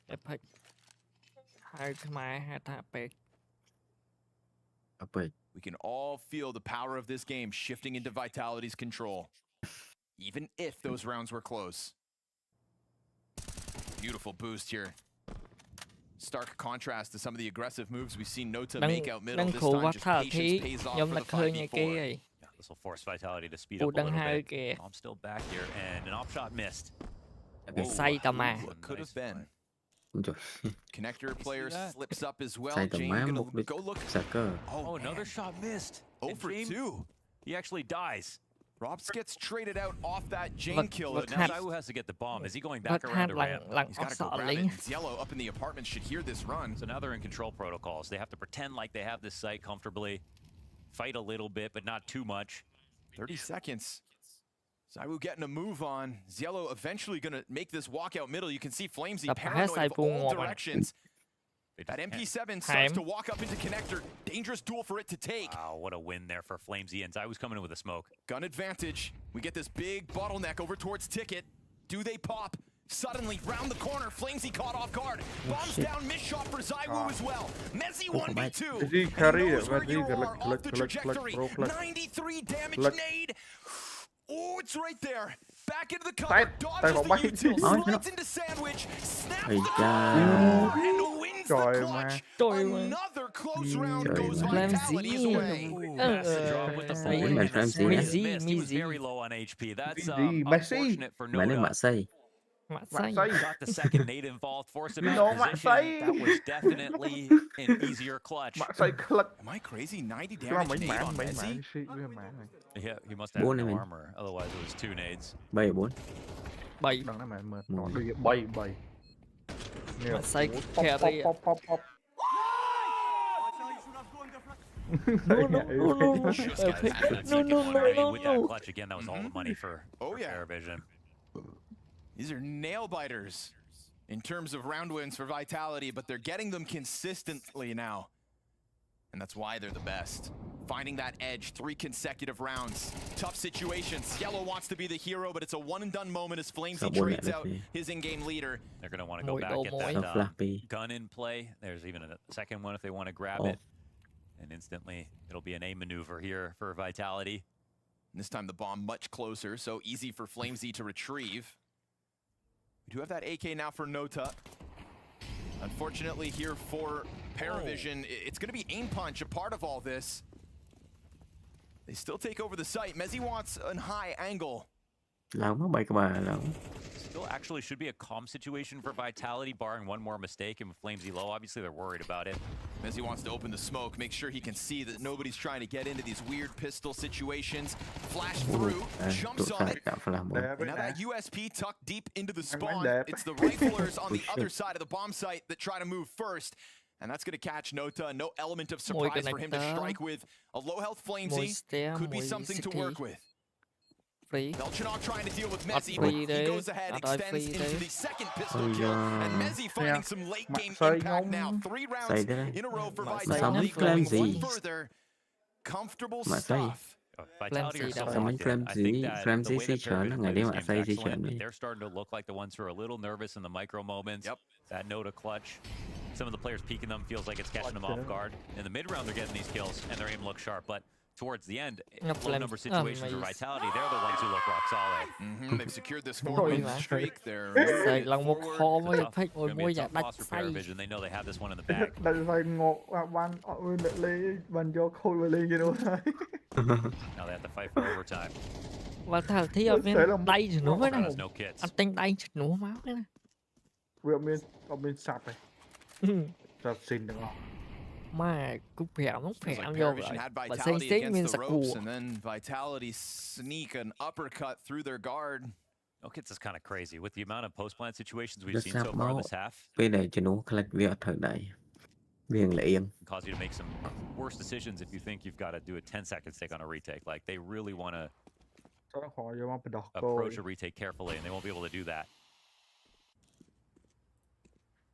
Epic. Hai Khmer, hai Epic. We can all feel the power of this game shifting into Vitality's control. Even if those rounds were close. Beautiful boost here. Stark contrast to some of the aggressive moves we've seen Nota make out middle. This time just patience pays off for the 5v4. This will force Vitality to speed up a little bit. I'm still back here, and an op shot missed. What could have been. Connector player slips up as well. Jame gonna go look. Oh, another shot missed. 0 for 2. He actually dies. Robs gets traded out off that Jane kill. But now Zaiwu has to get the bomb. Is he going back around to ramp? He's got to go grab it. And Yellow up in the apartment should hear this run. So now they're in control protocols. They have to pretend like they have this site comfortably, fight a little bit, but not too much. 30 seconds. Zaiwu getting a move on. Yellow eventually going to make this walk out middle. You can see Flamesy paranoid of all directions. That MP7 starts to walk up into connector. Dangerous duel for it to take. Wow, what a win there for Flamesy. And Zaiwu's coming in with a smoke. Gun advantage. We get this big bottleneck over towards Ticket. Do they pop? Suddenly, round the corner, Flamesy caught off guard. Bombs down, miss shot for Zaiwu as well. Mezzy 1v2. He knows where you are off the trajectory. 93 damage nade. Oh, it's right there. Back into the cover. Dodges the util. Slides into sandwich. Snaps the and wins the clutch. Another close round goes Vitality's away. Drop with the forward. He was very low on HP. That's unfortunate for Nota. Got the second nade involved, forced him out of position. That was definitely an easier clutch. Am I crazy? 90 damage nade on Messi? Yeah, he must have no armor. Otherwise, it was 2 nades. 3 4 7 Masai carry. No. With that clutch again, that was all the money for Vision. These are nail biters in terms of round wins for Vitality, but they're getting them consistently now. And that's why they're the best. Finding that edge, 3 consecutive rounds. Tough situations. Yellow wants to be the hero, but it's a one-and-done moment as Flamesy trades out his in-game leader. They're going to want to go back, get that gun in play. There's even a second one if they want to grab it. And instantly, it'll be an A maneuver here for Vitality. And this time the bomb much closer, so easy for Flamesy to retrieve. We do have that AK now for Nota. Unfortunately here for Paravision, it's going to be aim punch a part of all this. They still take over the site. Mezzy wants a high angle. Still actually should be a calm situation for Vitality, barring one more mistake, and with Flamesy low, obviously they're worried about it. Mezzy wants to open the smoke, make sure he can see that nobody's trying to get into these weird pistol situations. Flash through, jumps on it. And now that USP tucked deep into the spawn, it's the riflers on the other side of the bomb site that try to move first. And that's going to catch Nota. No element of surprise for him to strike with. A low health Flamesy could be something to work with. Belchinok trying to deal with Mezzy, but he goes ahead, extends into the second pistol kill, and Mezzy finding some late game impact now. 3 rounds in a row for Vitality, going one further. Comfortable stuff. Vitality are so locked in. I think that the way that Paravision plays this game's excellent. They're starting to look like the ones who are a little nervous in the micro moments. That Nota clutch. Some of the players peeking them feels like it's catching them off guard. In the mid round, they're getting these kills, and their aim looks sharp, but towards the end, low number situations for Vitality, they're the ones who look rock solid. They've secured this 4-win streak. They're moving forward. Tough for Paravision. They know they have this one in the bag. Now they have to fight for overtime. Và thằng thi ở bên đây thì nó mới này. No kits. Anh tên đây chích nổ máu cái này. Sập xin được không? Mà cũng phèo nó phèo vô rồi. Mà xây mình sạc cua. And then Vitality sneak an uppercut through their guard. No kits is kind of crazy with the amount of post-plant situations we've seen so far this half. Bây giờ cho nó collect việc thời đại. Viên lệ yên. Cause you to make some worse decisions if you think you've got to do a 10-second stick on a retake. Like they really want to approach a retake carefully, and they won't be able to do that.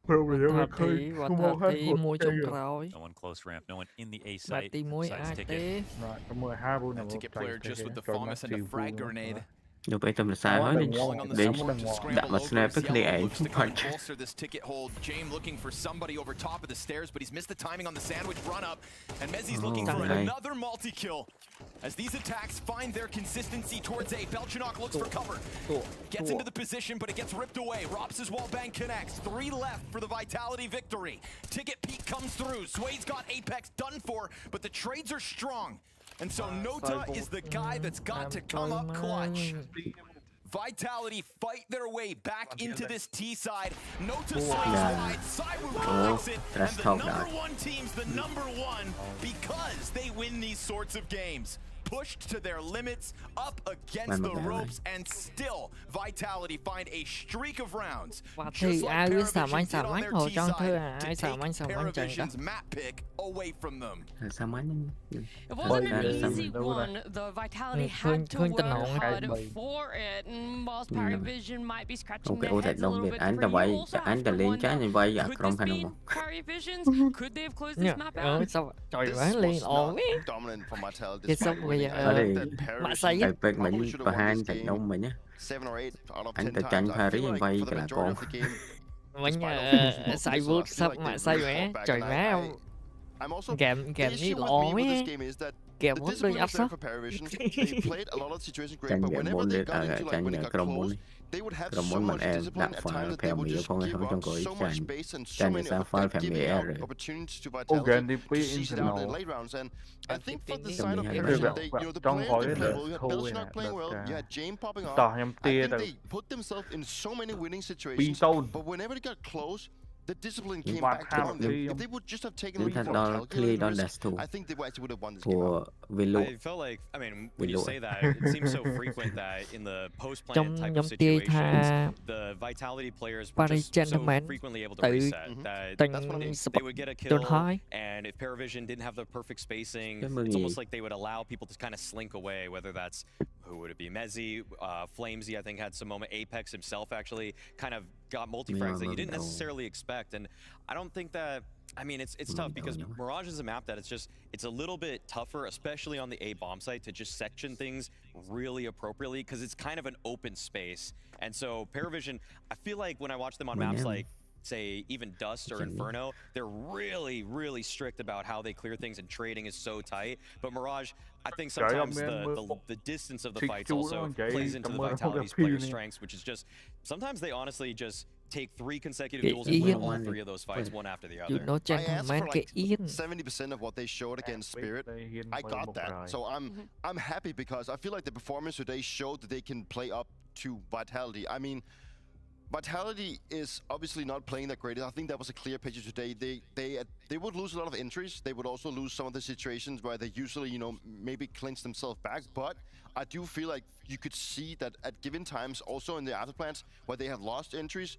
No one close ramp, no one in the A site. Ticket. Ticket player just with the FAMAS and a frag grenade. Lúc ấy tâm là sai hết đến đặt mà snap cái này ấy punch. This ticket hold. James looking for somebody over top of the stairs, but he's missed the timing on the sandwich run up, and Mezzy's looking for another multi-kill. As these attacks find their consistency towards A, Belchinok looks for cover. Gets into the position, but it gets ripped away. Rops' wallbang connects. 3 left for the Vitality victory. Ticket peek comes through. Sway's got Apex done for, but the trades are strong. And so Nota is the guy that's got to come up clutch. Vitality fight their way back into this T side. Nota swings wide, Zaiwu collects it, and the #1 team's the #1 because they win these sorts of games. pushed to their limits, up against the ropes, and still Vitality find a streak of rounds. Just like Paravision did on their T side to take Paravision's map pick away from them. It wasn't an easy one. The Vitality had to work hard for it, and whilst Paravision might be scratching their heads a little bit different, you also have to wonder, could this be Paravision's? Could they have closed this map out? This was not dominant for Vitality. Despite winning. I think that Paravision probably should have won this game 7 or 8 out of 10 times. I feel like for the majority of the game, xài vuốt sắp mà xài mẹ trời má game như lọ mẹ game muốn đôi áp sắp tranh game môn để tranh cầm môn cầm môn mình em đã phải phải mỹ không hay không trong cõi tranh tranh sao phải phải mỹ rồi game đi pi internal trong hỏi là thôi nè tao em tia rồi pi tâu the discipline came back to them. If they would just have taken the calculated risk, I think they actually would have won this game. I felt like, I mean, when you say that, it seems so frequent that in the post-plan type of situations, the Vitality players were just so frequently able to reset that they would get a kill, and if Paravision didn't have the perfect spacing, it's almost like they would allow people to kind of slink away, whether that's, who would it be, Mezzi, Flamesy, I think had some moment, Apex himself actually kind of got multi-frags that you didn't necessarily expect, and I don't think that, I mean, it's tough because Mirage is a map that it's a little bit tougher, especially on the A bomb site, to just section things really appropriately because it's kind of an open space. And so Paravision, I feel like when I watch them on maps like, say, even Dust or Inferno, they're really, really strict about how they clear things, and trading is so tight. But Mirage, I think sometimes the distance of the fights also plays into the Vitality's player strengths, which is just, sometimes they honestly just take 3 consecutive duels and win all 3 of those fights, one after the other. I asked for like 70% of what they showed against Spirit. I got that. So I'm happy because I feel like the performance today showed that they can play up to Vitality. I mean, Vitality is obviously not playing that great. I think that was a clear picture today. They would lose a lot of entries. They would also lose some of the situations where they usually, you know, maybe clinch themselves back. But I do feel like you could see that at given times, also in the afterplans, where they have lost entries,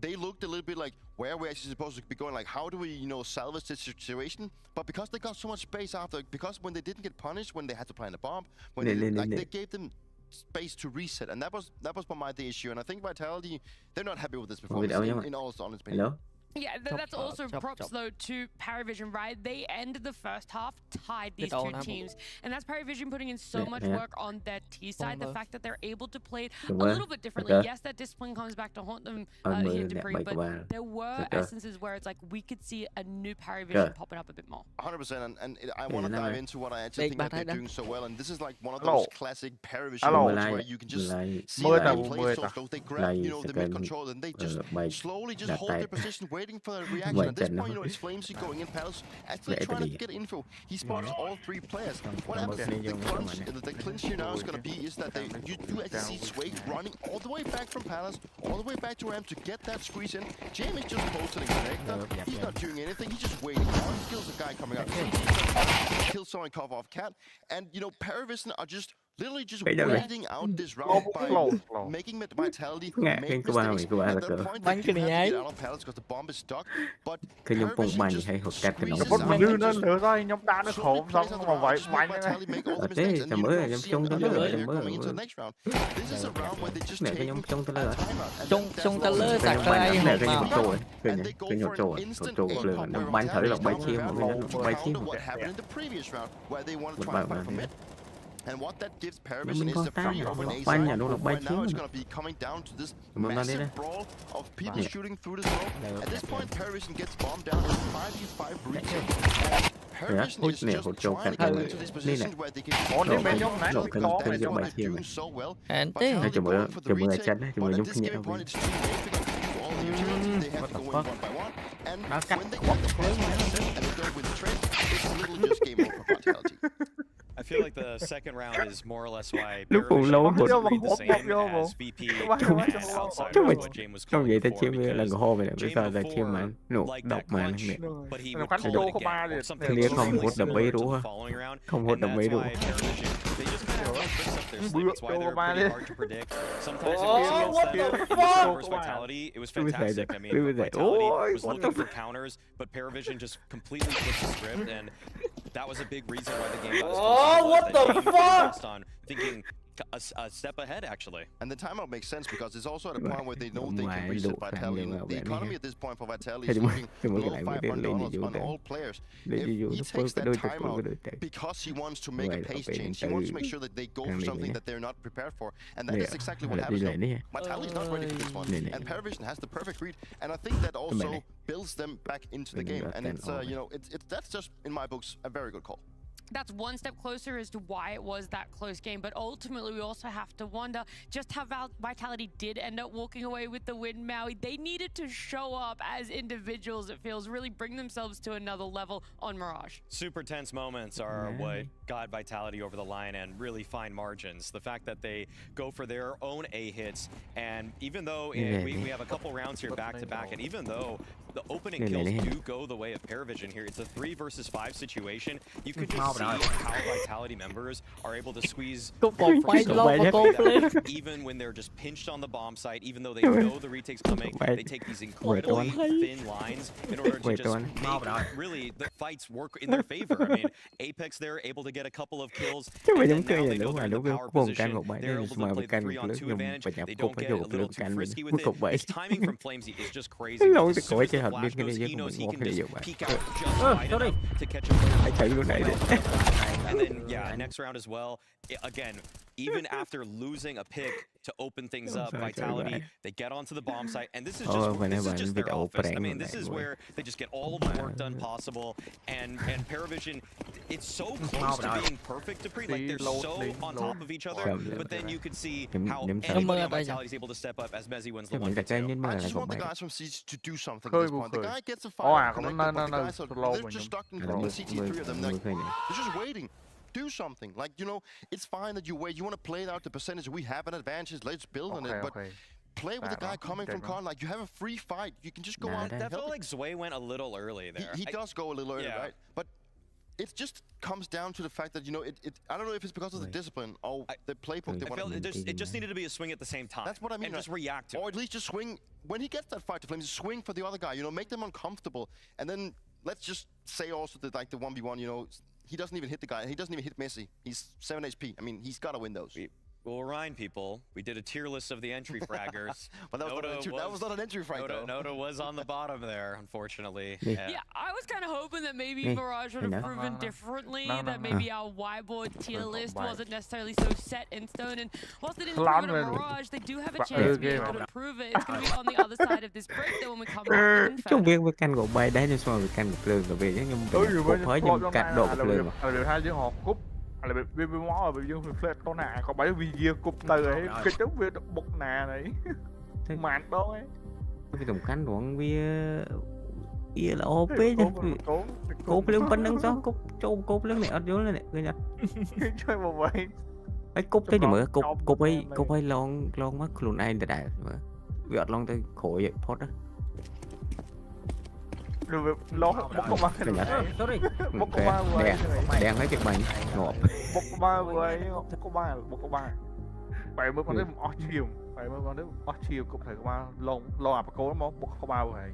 they looked a little bit like where we're actually supposed to be going, like how do we, you know, salvage this situation? But because they got so much space after, because when they didn't get punished, when they had to plant a bomb, when they gave them space to reset, and that was the issue. And I think Vitality, they're not happy with this performance in all honest opinion. Yeah, that's also props though to Paravision, right? They ended the first half tied, these 2 teams, and that's Paravision putting in so much work on their T side. The fact that they're able to play it a little bit differently. Yes, that discipline comes back to haunt them here, Dupree, but there were essences where it's like we could see a new Paravision popping up a bit more. 100%, and I want to dive into what I actually think that they're doing so well, and this is like one of those classic Paravision moments where you can just see how they play so slow. They grab, you know, the mid control, and they just slowly just hold their position, waiting for the reaction. At this point, you know, it's Flamesy going in, Palace actually trying to get info. He spots all 3 players. What happens? The clinch here now is going to be is that you do actually see Swake running all the way back from Palace, all the way back to Ram to get that squeeze in. Jam is just posting a connector. He's not doing anything. He's just waiting. Now he kills the guy coming out. Kills someone, cover off Cat. And, you know, Paravision are just literally just waiting out this round by making Vitality make mistakes. At that point, they can get out of Palace because the bomb is stuck. But Paravision just squeezes out and slowly Vitality make all the mistakes, and you don't see them coming into the next round. This is a round where they just take a timeout, and they go for an instant A-pop where Vitality found what happened in the previous round where they wanted to try and fight from mid. And what that gives Paravision is the free of an A side, where now it's going to be coming down to this massive brawl of people shooting through the smoke. At this point, Paravision gets bombed down in 5v5 breach. Paravision is just trying to get into these positions where they can doing so well. But now they're going for the retake, but at this given point, it's too late because they do all the utilities. They have to go in 1 by 1. And when they get the first and they don't win the trade, it's literally just game over for Vitality. I feel like the second round is more or less why Paravision doesn't read the same as VP and outside of what James was calling before, because James before liked that clutch, but he would call it again, or something extremely similar to the following round, and that's why Paravision, they just kind of have to fix up their sleep. It's why they're pretty hard to predict. Sometimes it was against them, versus Vitality, it was fantastic. I mean, Vitality was looking for counters, but Paravision just completely flipped the script, and that was a big reason why the game got as close as it was. What the fuck? On thinking a step ahead, actually. And the timeout makes sense because it's also at a point where they know they can reset Vitality. The economy at this point for Vitality is looking below $500 on all players. If he takes that timeout because he wants to make a pace change, he wants to make sure that they go for something that they're not prepared for, and that is exactly what happens. Vitality is not ready for this one, and Paravision has the perfect read, and I think that also builds them back into the game, and it's you know, that's just in my books a very good call. That's one step closer as to why it was that close game, but ultimately we also have to wonder just how Vitality did end up walking away with the win. Maui, they needed to show up as individuals, it feels, really bring themselves to another level on Mirage. Super tense moments are what got Vitality over the line, and really fine margins. The fact that they go for their own A hits, and even though we have a couple rounds here back to back, and even though the opening kills do go the way of Paravision here, it's a 3 versus 5 situation. You could just see how Vitality members are able to squeeze even when they're just pinched on the bomb site, even though they know the retake's coming, they take these incredibly thin lines in order to just make really the fights work in their favor. I mean, Apex, they're able to get a couple of kills, and then now they know they're in the power position. They're able to play the 3-on-2 advantage. They don't get a little too frisky with it. His timing from Flamesy is just crazy. As soon as the flash goes, he knows he can just peek out just wide enough to catch him. And then, yeah, next round as well. Again, even after losing a pick to open things up, Vitality, they get onto the bomb site, and this is just their office. I mean, this is where they just get all of the work done possible, and Paravision, it's so close to being perfect to pre, like they're so on top of each other, but then you could see how anybody on Vitality is able to step up as Mezzy wins the 1v2. I just want the guys from CT to do something at this point. The guy gets a fire connected, but the guys are, they're just stuck in the CT3 of them, like, they're just waiting. Do something. Like, you know, it's fine that you wait. You want to play out the percentage. We have an advantage. Let's build on it. But play with the guy coming from con. Like, you have a free fight. You can just go out. That felt like Zwei went a little early there. He does go a little early, right? But it just comes down to the fact that, you know, I don't know if it's because of the discipline or the playbook. It just needed to be a swing at the same time. That's what I mean. And just react to it. Or at least just swing. When he gets that fight to Flames, swing for the other guy. You know, make them uncomfortable. And then let's just say also that, like, the 1v1, you know, he doesn't even hit the guy. He doesn't even hit Messi. He's 7 HP. I mean, he's got to win those. We'll remind people, we did a tier list of the entry fraggers. But that was not an entry frag, though. Noda was on the bottom there, unfortunately. Yeah, I was kind of hoping that maybe Mirage would have proven differently, that maybe our whiteboard tier list wasn't necessarily so set in stone. And whilst they didn't prove it at Mirage, they do have a chance to be able to prove it. It's going to be on the other side of this break, though, when we come back. Không biết với canh của bay đấy nhưng mà canh của lương là vì nhưng mà hơi nhưng cắt độ của lương là hai dương họ cúp là bị máu là bị dương phê con nà còn bảy vì kia cúp từ ấy cái chống về bột nà này mạn đó ấy cái tổng canh của ông bia là OP chứ cúp lương bắn đứng sao cúp lương này ở dưới này cái nhá chơi một vậy ấy cúp thế thì mới cúp ấy lon mắt luôn ai để đại mà vượt lon tới khổ vậy phốt đó lo bốc có ba cái này bốc có ba người đen hết kịch bản ngọt bốc có ba người bốc có ba vậy mới còn thấy một chiều vậy mới còn thấy chiều cũng thấy có ba lo à cố nó bốc có ba người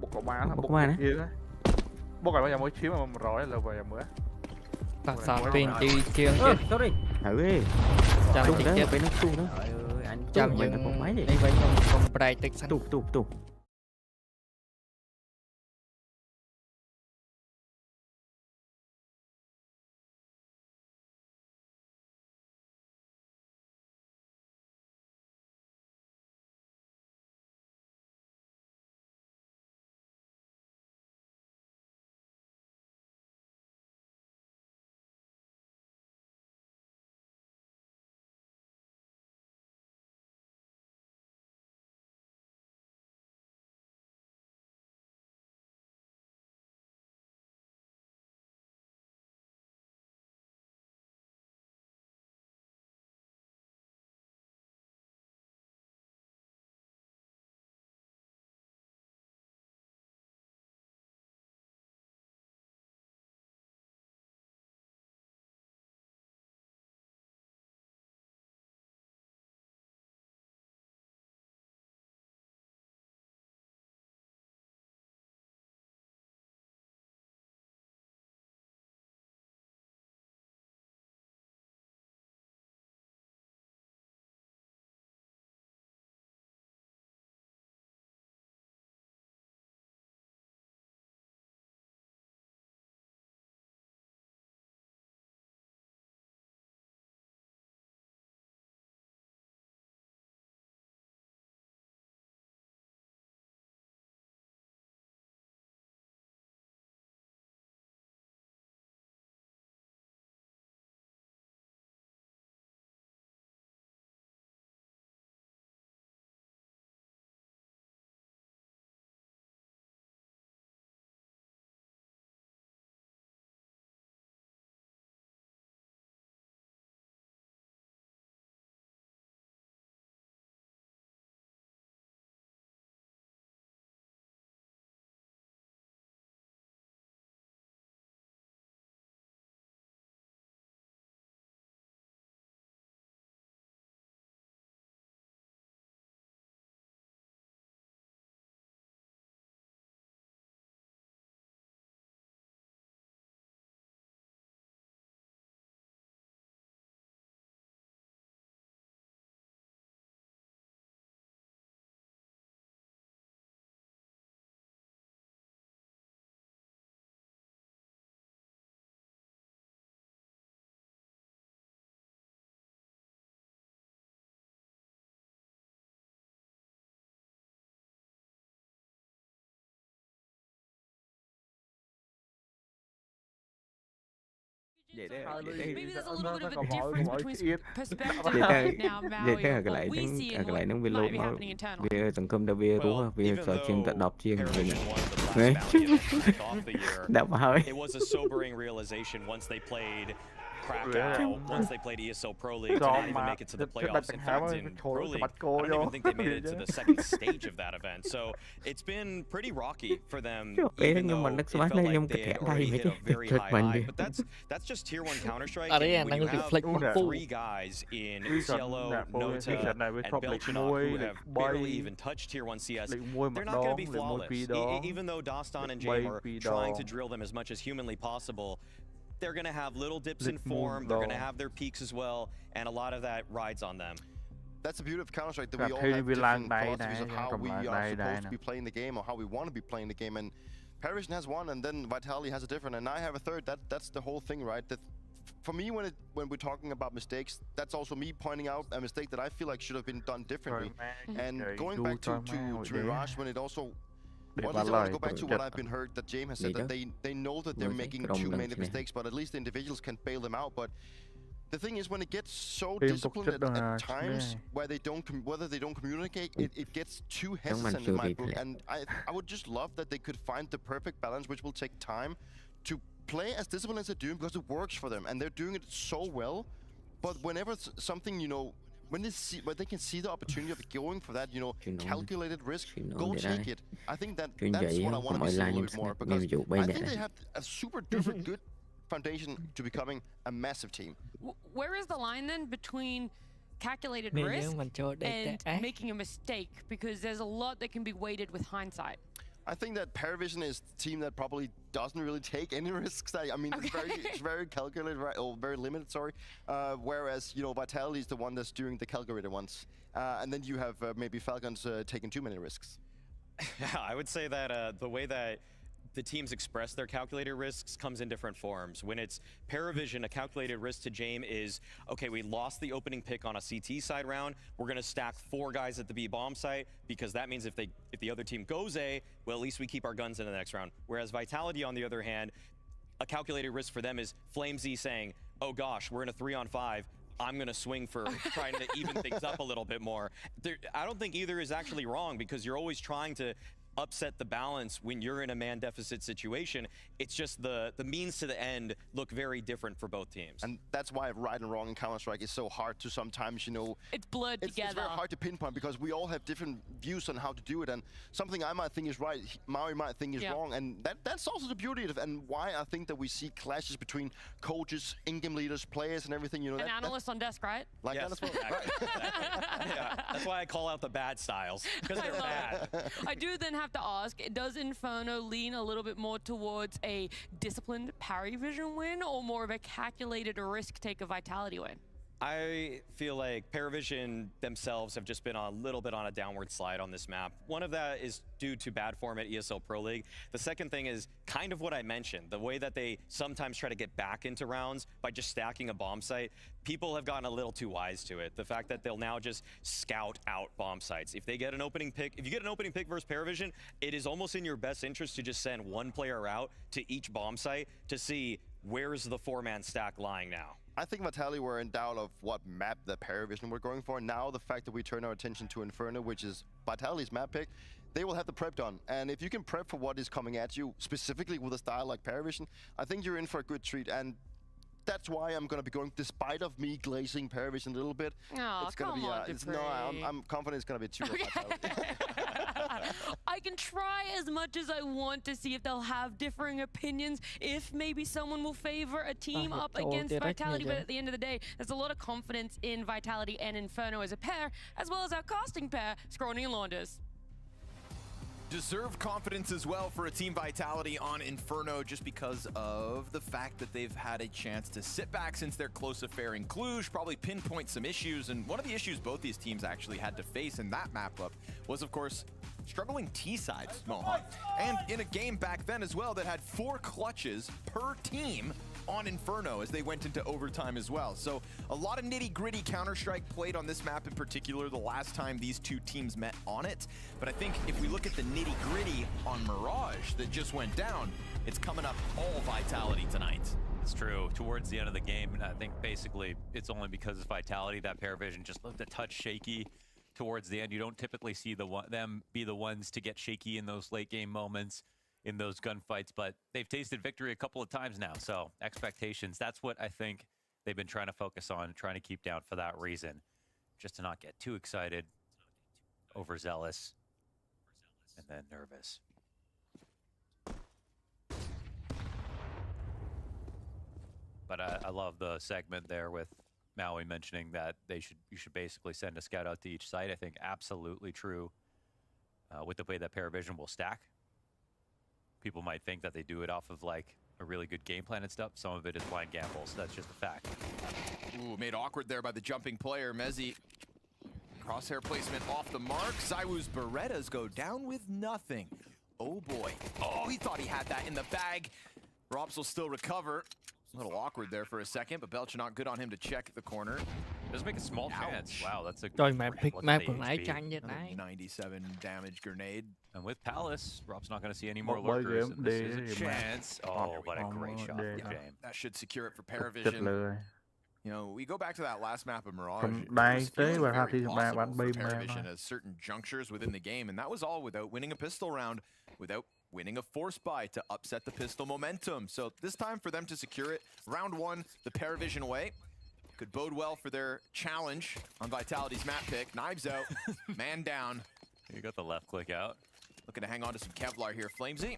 bốc có ba thằng bốc kia đấy bốc cái bây giờ mới chiếu mà rồi là về mới tạt sạt tiền đi chiên chứ sorry thử đi chăm đi tiếp với nó tu đó anh chăm những máy này với không phải tích sẵn tu Maybe there's a little bit of a difference between perspective right now, Maui, of what we see and what might be happening internally. Vì từng cơm đã bia đúng không? Vì sợ chiên tận đọc chiên vậy nè. Đập hơi. It was a sobering realization once they played Krakow, once they played ESL Pro League, to not even make it to the playoffs. In fact, in Pro League, I don't even think they made it to the second stage of that event. So it's been pretty rocky for them, even though it felt like they had already hit a very high high. But that's just Tier 1 Counter-Strike. When you have 3 guys in Cielo, Nota, and Belchanok who have barely even touched Tier 1 CS, they're not going to be flawless. Even though Dostan and Jame are trying to drill them as much as humanly possible, they're going to have little dips in form, they're going to have their peaks as well, and a lot of that rides on them. That's the beauty of Counter-Strike, that we all have different philosophies of how we are supposed to be playing the game, or how we want to be playing the game, and PARI has one, and then Vitality has a different, and I have a third. That's the whole thing, right? That for me, when we're talking about mistakes, that's also me pointing out a mistake that I feel like should have been done differently. And going back to Mirage, when it also... Well, I want to go back to what I've been heard, that James has said that they know that they're making too many mistakes, but at least the individuals can bail them out. But the thing is, when it gets so disciplined at times, where whether they don't communicate, it gets too hesitant in my book. And I would just love that they could find the perfect balance, which will take time, to play as disciplined as they're doing, because it works for them, and they're doing it so well. But whenever something, you know, when they can see the opportunity of going for that, you know, calculated risk, go take it. I think that's what I want to see a little bit more, because I think they have a super duper good foundation to becoming a massive team. Where is the line then between calculated risk and making a mistake? Because there's a lot that can be weighted with hindsight. I think that PARI is the team that probably doesn't really take any risks. I mean, it's very calculated, right? Or very limited, sorry. Whereas, you know, Vitality is the one that's doing the calculated ones. And then you have maybe Falcons taking too many risks. I would say that the way that the teams express their calculated risks comes in different forms. When it's PARI, a calculated risk to Jame is, okay, we lost the opening pick on a CT side round. We're going to stack 4 guys at the B bomb site, because that means if the other team goes A, well, at least we keep our guns in the next round. Whereas Vitality, on the other hand, a calculated risk for them is FlameZ saying, oh gosh, we're in a 3-on-5. I'm going to swing for trying to even things up a little bit more. I don't think either is actually wrong, because you're always trying to upset the balance when you're in a man deficit situation. It's just the means to the end look very different for both teams. And that's why right and wrong in Counter-Strike is so hard to sometimes, you know... It's blurred together. It's very hard to pinpoint, because we all have different views on how to do it, and something I might think is right, Maui might think is wrong, and that's also the beauty of it, and why I think that we see clashes between coaches, in-game leaders, players, and everything, you know. And analysts on desk, right? Like that as well. Yeah, that's why I call out the bad styles, because they're bad. I do then have to ask, does Inferno lean a little bit more towards a disciplined PARI win, or more of a calculated risk-take of Vitality win? I feel like PARI themselves have just been a little bit on a downward slide on this map. One of that is due to bad form at ESL Pro League. The second thing is kind of what I mentioned, the way that they sometimes try to get back into rounds by just stacking a bomb site. People have gotten a little too wise to it. The fact that they'll now just scout out bomb sites. If they get an opening pick, if you get an opening pick versus PARI, it is almost in your best interest to just send one player out to each bomb site to see where's the 4-man stack lying now. I think Vitality were in doubt of what map the PARI were going for. Now the fact that we turn our attention to Inferno, which is Vitality's map pick, they will have the prep done. And if you can prep for what is coming at you, specifically with a style like PARI, I think you're in for a good treat. And that's why I'm going to be going, despite of me glazing PARI a little bit. Oh, it's going to be, I'm confident it's going to be too I can try as much as I want to see if they'll have differing opinions, if maybe someone will favor a team up against Vitality, but at the end of the day, there's a lot of confidence in Vitality and Inferno as a pair, as well as our casting pair, Scrawny and Launders. Deserved confidence as well for a Team Vitality on Inferno, just because of the fact that they've had a chance to sit back since their close affair in Cluj, probably pinpoint some issues. And one of the issues both these teams actually had to face in that map up was, of course, struggling T-sides, Mohan. And in a game back then as well that had 4 clutches per team on Inferno as they went into overtime as well. So a lot of nitty-gritty Counter-Strike played on this map in particular the last time these two teams met on it. But I think if we look at the nitty-gritty on Mirage that just went down, it's coming up all Vitality tonight. It's true. Towards the end of the game, and I think basically it's only because of Vitality that ParaVision just looked a touch shaky towards the end. You don't typically see them be the ones to get shaky in those late game moments, in those gunfights, but they've tasted victory a couple of times now. So expectations, that's what I think they've been trying to focus on, trying to keep down for that reason, just to not get too excited, overzealous, and then nervous. But I love the segment there with Maui mentioning that you should basically send a scout out to each site. I think absolutely true with the way that ParaVision will stack. People might think that they do it off of like a really good game plan and stuff. Some of it is blind gambles. That's just a fact. Ooh, made awkward there by the jumping player. Mezzi, crosshair placement off the mark. Zywoo's Berettas go down with nothing. Oh boy. Oh, he thought he had that in the bag. Robs will still recover. A little awkward there for a second, but Belchinok good on him to check the corner. Does make a small chance. Wow, that's a Rồi map pick map của nãy tranh như nãy. 97 damage grenade. And with Palace, Rob's not going to see any more lurkers. This is a chance. Oh, what a great shot from James. That should secure it for ParaVision. You know, we go back to that last map of Mirage. ParaVision at certain junctures within the game, and that was all without winning a pistol round, without winning a force buy to upset the pistol momentum. So this time for them to secure it, round one, the ParaVision way, could bode well for their challenge on Vitality's map pick. Knives out, man down. You got the left click out. Looking to hang on to some Kevlar here, Flamesy,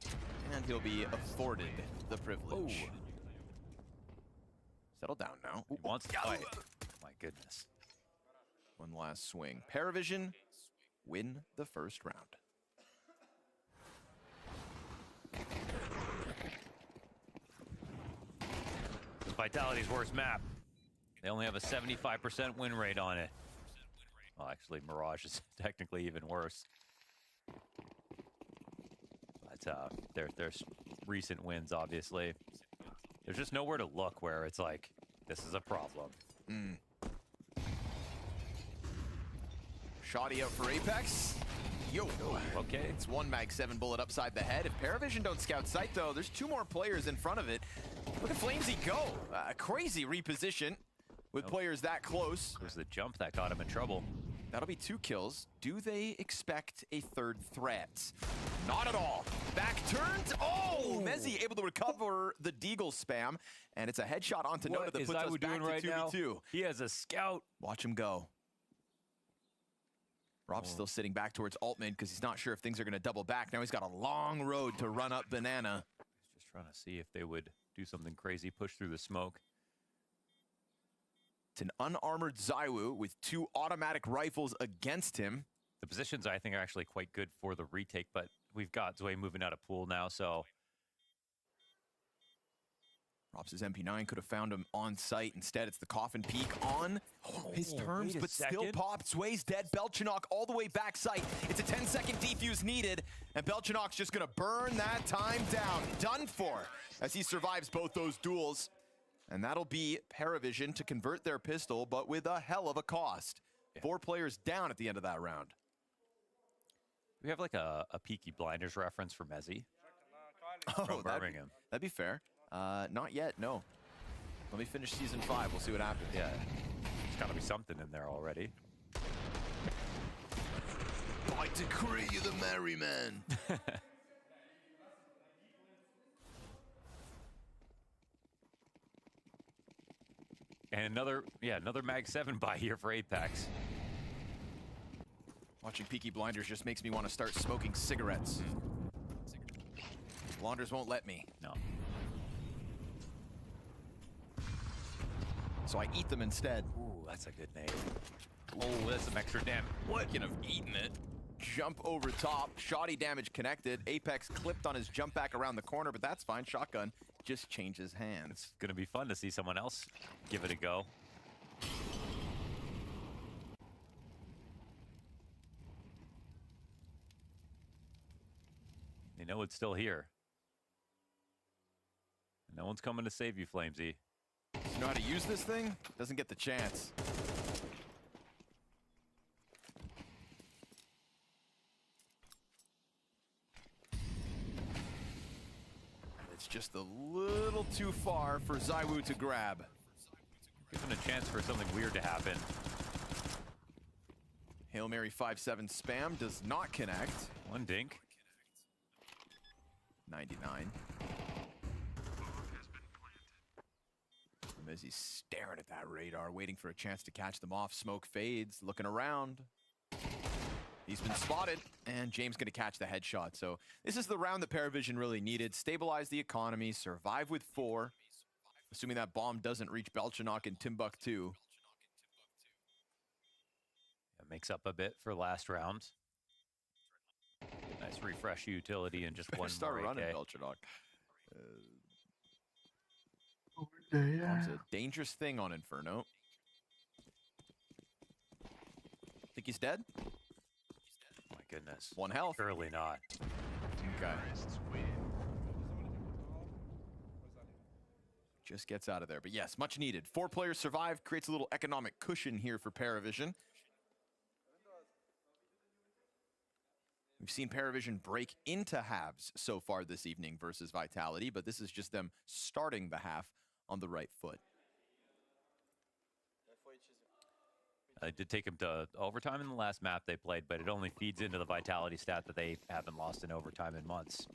and he'll be afforded the privilege. Ooh. Settle down now. He wants to fight. My goodness. One last swing. ParaVision win the first round. Vitality's worst map. They only have a 75% win rate on it. Well, actually, Mirage is technically even worse. But there's recent wins, obviously. There's just nowhere to look where it's like, this is a problem. Shoddy out for Apex. Yo, okay. It's one mag 7 bullet upside the head. If ParaVision don't scout sight, though, there's two more players in front of it. Look at Flamesy go. A crazy reposition with players that close. There's the jump that got him in trouble. That'll be 2 kills. Do they expect a third threat? Not at all. Back turns. Oh, Mezzi able to recover the Deagle spam. And it's a headshot onto Nota that puts us back to 2v2. He has a scout. Watch him go. Rob's still sitting back towards Altman because he's not sure if things are going to double back. Now he's got a long road to run up Banana. He's just trying to see if they would do something crazy, push through the smoke. It's an unarmored Zywoo with 2 automatic rifles against him. The positions, I think, are actually quite good for the retake, but we've got Zwei moving out of pool now, so... Robs' MP9 could have found him on site. Instead, it's the coffin peak on his terms, but still popped. Zwei's dead. Belchinok all the way back site. It's a 10-second defuse needed, and Belchinok's just going to burn that time down. Done for as he survives both those duels. And that'll be ParaVision to convert their pistol, but with a hell of a cost. 4 players down at the end of that round. We have like a Peaky Blinders reference for Mezzi. Oh, that'd be fair. Not yet, no. Let me finish season 5. We'll see what happens. Yeah, there's got to be something in there already. By decree, you're the merry man. And another Mag 7 buy here for Apex. Watching Peaky Blinders just makes me want to start smoking cigarettes. Blonders won't let me. No. So I eat them instead. Ooh, that's a good name. Oh, that's some extra damage. Speaking of eating it, jump over top, shoddy damage connected. Apex clipped on his jump back around the corner, but that's fine. Shotgun just changes hands. It's gonna be fun to see someone else give it a go. They know it's still here. No one's coming to save you, Flamesy. You know how to use this thing? Doesn't get the chance. just a little too far for ZywOo to grab. Given a chance for something weird to happen. Hail Mary 5-7 spam does not connect. One dink. 99. As he's staring at that radar, waiting for a chance to catch them off. Smoke fades, looking around. He's been spotted, and James gonna catch the headshot. So this is the round that Paravision really needed. Stabilize the economy, survive with 4. Assuming that bomb doesn't reach Belchanok and Timbuktu. That makes up a bit for last round. Nice refresh utility and just one start more running AK. Belchanok. Bomb's a dangerous thing on Inferno. Think he's dead? My goodness. 1 health. Surely not. Okay. Just gets out of there. But yes, much needed. 4 players survive, creates a little economic cushion here for Paravision. We've seen Paravision break into halves so far this evening versus Vitality, but this is just them starting the half on the right foot. It did take them to overtime in the last map they played, but it only feeds into the Vitality stat that they haven't lost in overtime in months.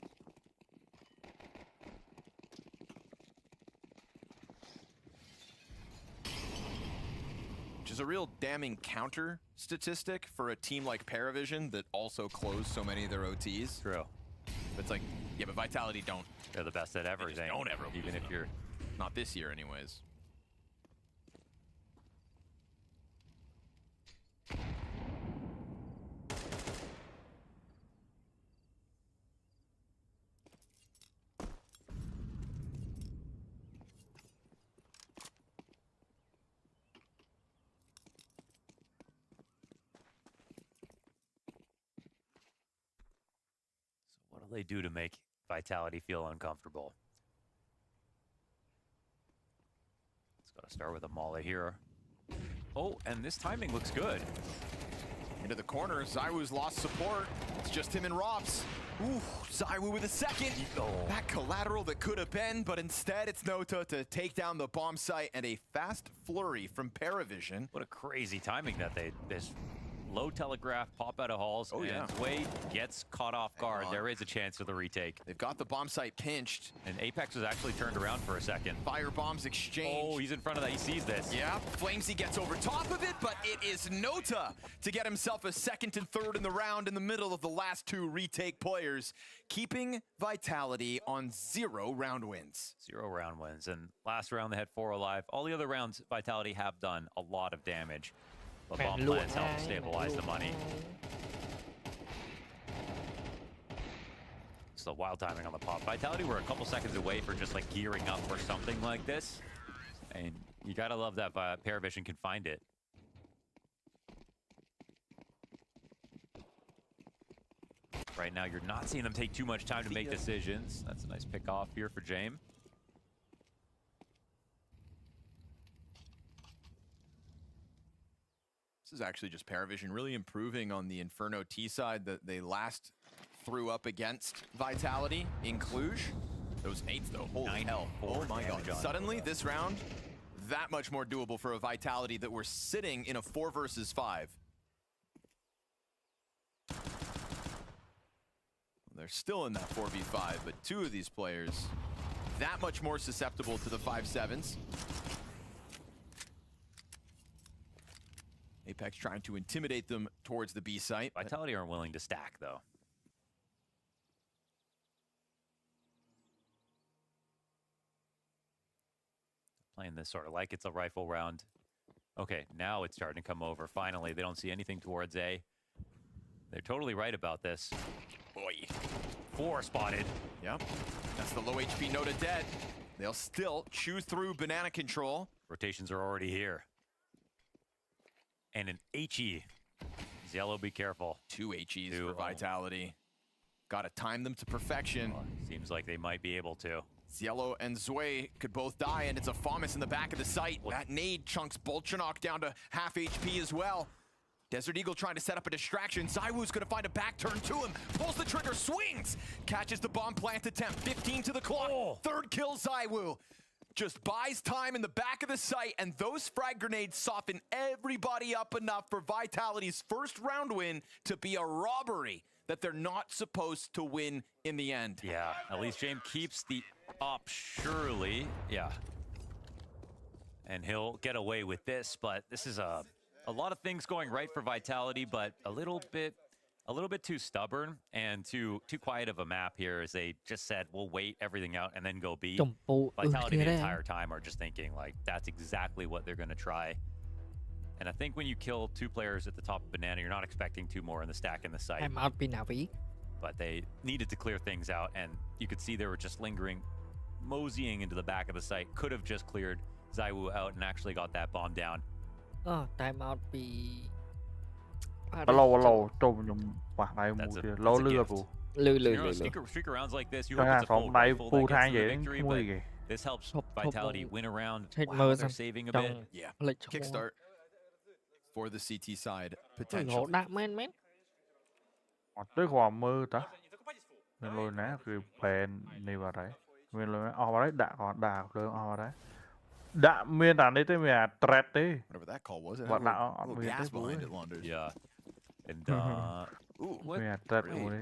Which is a real damning counter statistic for a team like Paravision that also closed so many of their OTs. True. But it's like, yeah, but Vitality don't. They're the best at everything. Don't ever even lose if you're... Not this year, anyways. What do they do to make Vitality feel uncomfortable? It's got to start with a molly here. Oh, and this timing looks good. Into the corner, ZywOo's lost support. It's just him and Rops. Ooh, ZywOo with a second. Oh. That collateral that could have been, but instead it's Nota to take down the bomb site, and a fast flurry from Paravision. What a crazy timing that this low telegraph pop out of halls, and Zway gets caught off guard. There is a chance for the retake. They've got the bomb site pinched. And Apex was actually turned around for a second. Fire bombs exchanged. Oh, he's in front of that. He sees this. Yeah, Flamesy gets over top of it, but it is Nota to get himself a second and third in the round in the middle of the last 2 retake players, keeping Vitality on 0 round wins. 0 round wins, and last round they had 4 alive. All the other rounds, Vitality have done a lot of damage. But bomb plans help stabilize the money. So wild timing on the pop. Vitality were a couple seconds away for just like gearing up for something like this. And you gotta love that Paravision can find it. Right now, you're not seeing them take too much time to make decisions. That's a nice pick off here for James. This is actually just Paravision really improving on the Inferno T side that they last threw up against Vitality in Cluj. Those nades though, holy hell. Oh my god. Suddenly this round, that much more doable for a Vitality that were sitting in a 4 versus 5. They're still in that 4v5, but 2 of these players that much more susceptible to the 5-7s. Apex trying to intimidate them towards the B site. Vitality aren't willing to stack, though. Playing this sort of like it's a rifle round. Okay, now it's starting to come over. Finally, they don't see anything towards A. They're totally right about this. Boy. 4 spotted. Yep. That's the low HP Nota dead. They'll still chew through banana control. Rotations are already here. And an HE. Yellow, be careful. 2 HEs for Vitality. Gotta time them to perfection. Seems like they might be able to. Cielo and Zway could both die, and it's a FAMAS in the back of the site. That nade chunks Bolchanok down to half HP as well. Desert Eagle trying to set up a distraction. ZywOo's gonna find a back turn to him. Pulls the trigger, swings! Catches the bomb plant attempt. 15 to the clock. Third kill, ZywOo. Just buys time in the back of the site, and those frag grenades soften everybody up enough for Vitality's first round win to be a robbery that they're not supposed to win in the end. Yeah, at least James keeps the up, surely. Yeah. And he'll get away with this, but this is a lot of things going right for Vitality, but a little bit too stubborn and too quiet of a map here, as they just said, we'll wait everything out and then go B. Vitality the entire time are just thinking like that's exactly what they're going to try. And I think when you kill 2 players at the top of Banana, you're not expecting 2 more in the stack in the site. I'm out NAVI. But they needed to clear things out, and you could see they were just lingering, moseying into the back of the site. Could have just cleared ZywOo out and actually got that bomb down. Oh, timeout be. Lâu trông nhung bạc này mù kìa, lâu lừa bù. Lừa. Streak rounds like this, you hope it's a full rifle that gets the victory, but this helps Vitality win around while they're saving a bit. Yeah, kickstart for the CT side potentially. Tới khoảng mơ ta. Nên lôi náคือเป็นนี่ว่าไรเวลาเอาอะไรด่าก่อนด่าเรื่องเอาอะไรด่าเมียด่านี่ที่เมียเตร็ดที่ Whatever that call was. What that? Gas behind it, Launders. Yeah. And ooh, what? Really?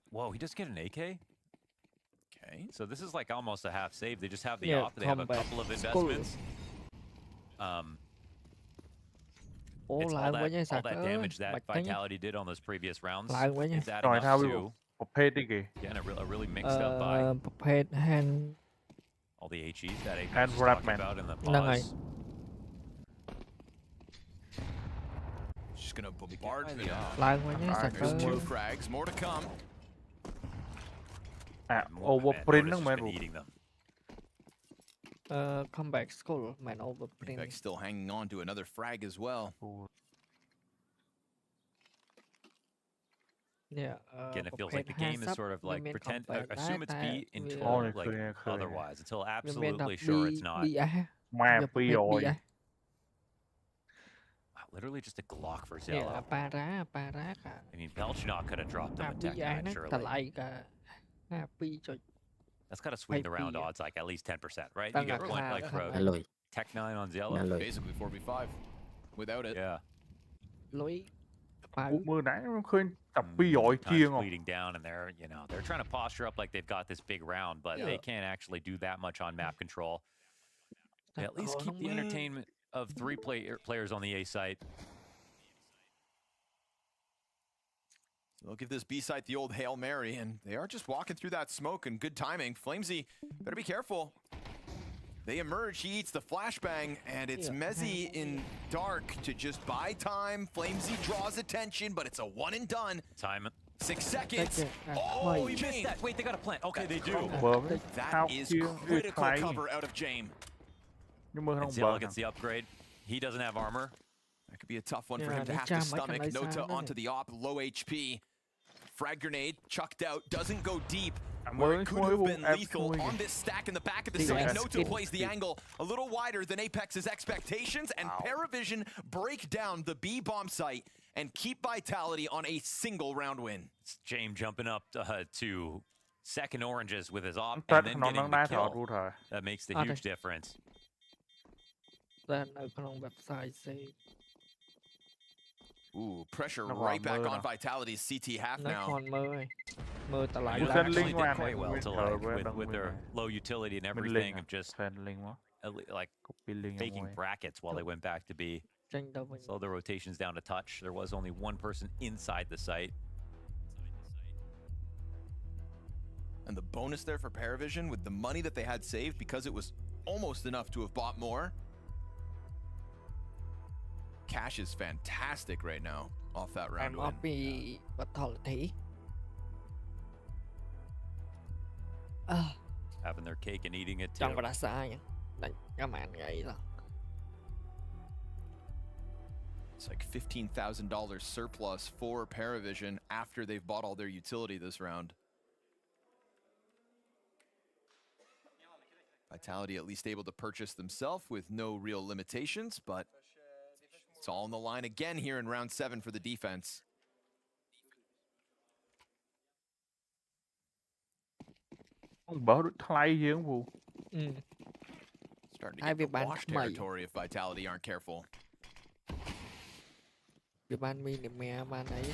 Whoa, he does get an AK. Okay. So this is like almost a half save. They just have the op. They have a couple of investments. It's all that damage that Vitality did on those previous rounds. It's adding up to. Again, a really mixed up buy. All the HEs that Apex was talking about in the pause. Just gonna bombard me off. There's 2 frags, more to come. Overprint Notice has been eating them. Comeback school, man, overprint. Apex still hanging on to another frag as well. Yeah. Again, it feels like the game is sort of like pretend, assume it's B until like otherwise, until absolutely sure it's not. Literally just a Glock for Zella. I mean, Belchnok could have dropped them in Tech 9, surely. That's got to swing the round odds like at least 10%, right? You get one like for Tech 9 on Zella. Basically 4v5 without it. Yeah. Mưa nãy nó khơi tập bi giỏi chia không? Bleeding down, and they're they're trying to posture up like they've got this big round, but they can't actually do that much on map control. They at least keep the entertainment of 3 players on the A site. They'll give this B site the old Hail Mary, and they are just walking through that smoke, and good timing. Flamesy, better be careful. They emerge, he eats the flashbang, and it's Mezzy in dark to just buy time. Flamesy draws attention, but it's a one and done. Time. 6 seconds. Oh, he missed that. Wait, they got a plant. Okay, they do. That is critical cover out of James. Zella gets the upgrade. He doesn't have armor. That could be a tough one for him to have to stomach. Nota onto the op, low HP. Frag grenade chucked out, doesn't go deep. Where it could have been lethal on this stack in the back of the site. Nota plays the angle a little wider than Apex's expectations, and Paravision break down the B bomb site and keep Vitality on a single round win. It's James jumping up to second oranges with his op and then getting the kill. That makes the huge difference. Ooh, pressure right back on Vitality's CT half now. Actually did quite well to with their low utility and everything of just like faking brackets while they went back to B. Slow the rotations down a touch. There was only one person inside the site. And the bonus there for Paravision with the money that they had saved, because it was almost enough to have bought more. Cash is fantastic right now off that round win. Having their cake and eating it too. It's like $15,000 surplus for Paravision after they've bought all their utility this round. Vitality at least able to purchase themselves with no real limitations, but It's all on the line again here in round 7 for the defense. Bớt được thay gì không vụ? Starting to get the wash territory if Vitality aren't careful. Bị ban mi điểm mè ban ấy.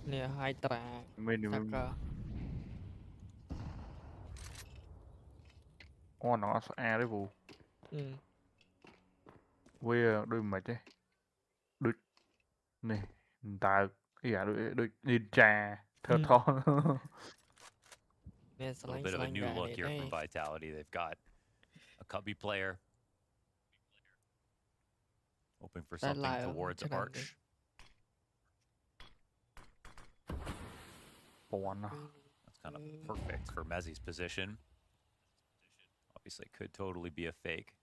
Nè hai trà. Nó A đấy vụ. Quê đôi mệt đấy. Đôi này ta cái đôi ninja thơ thon. A little bit of a new look here from Vitality. They've got a cubby player hoping for something towards Arch. That's kind of perfect for Mezzi's position. Obviously, could totally be a fake.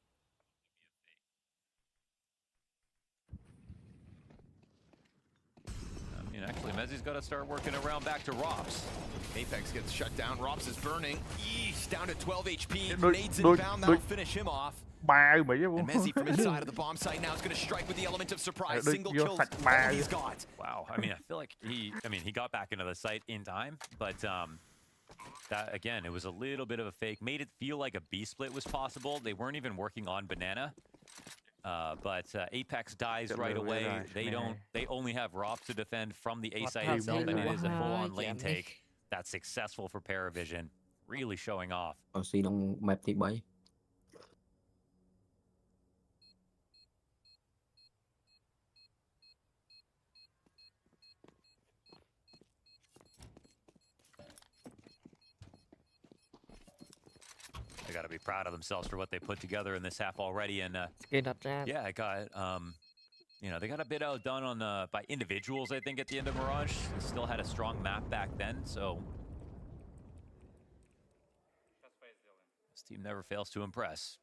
I mean, actually, Mezzi's got to start working around back to Rops. Apex gets shut down. Rops is burning. Eesh, down to 12 HP. Nades inbound. That'll finish him off. And Mezzi from inside of the bomb site now is going to strike with the element of surprise. Single kills all he's got. Wow. I mean, I feel like he got back into the site in time, but that, again, it was a little bit of a fake. Made it feel like a B split was possible. They weren't even working on Banana. But Apex dies right away. They only have Rops to defend from the A site itself, and it is a full-on lane take. That's successful for Paravision. Really showing off. They got to be proud of themselves for what they put together in this half already, and yeah, I got you know, they got a bit outdone on by individuals, I think, at the end of Mirage. They still had a strong map back then, so this team never fails to impress.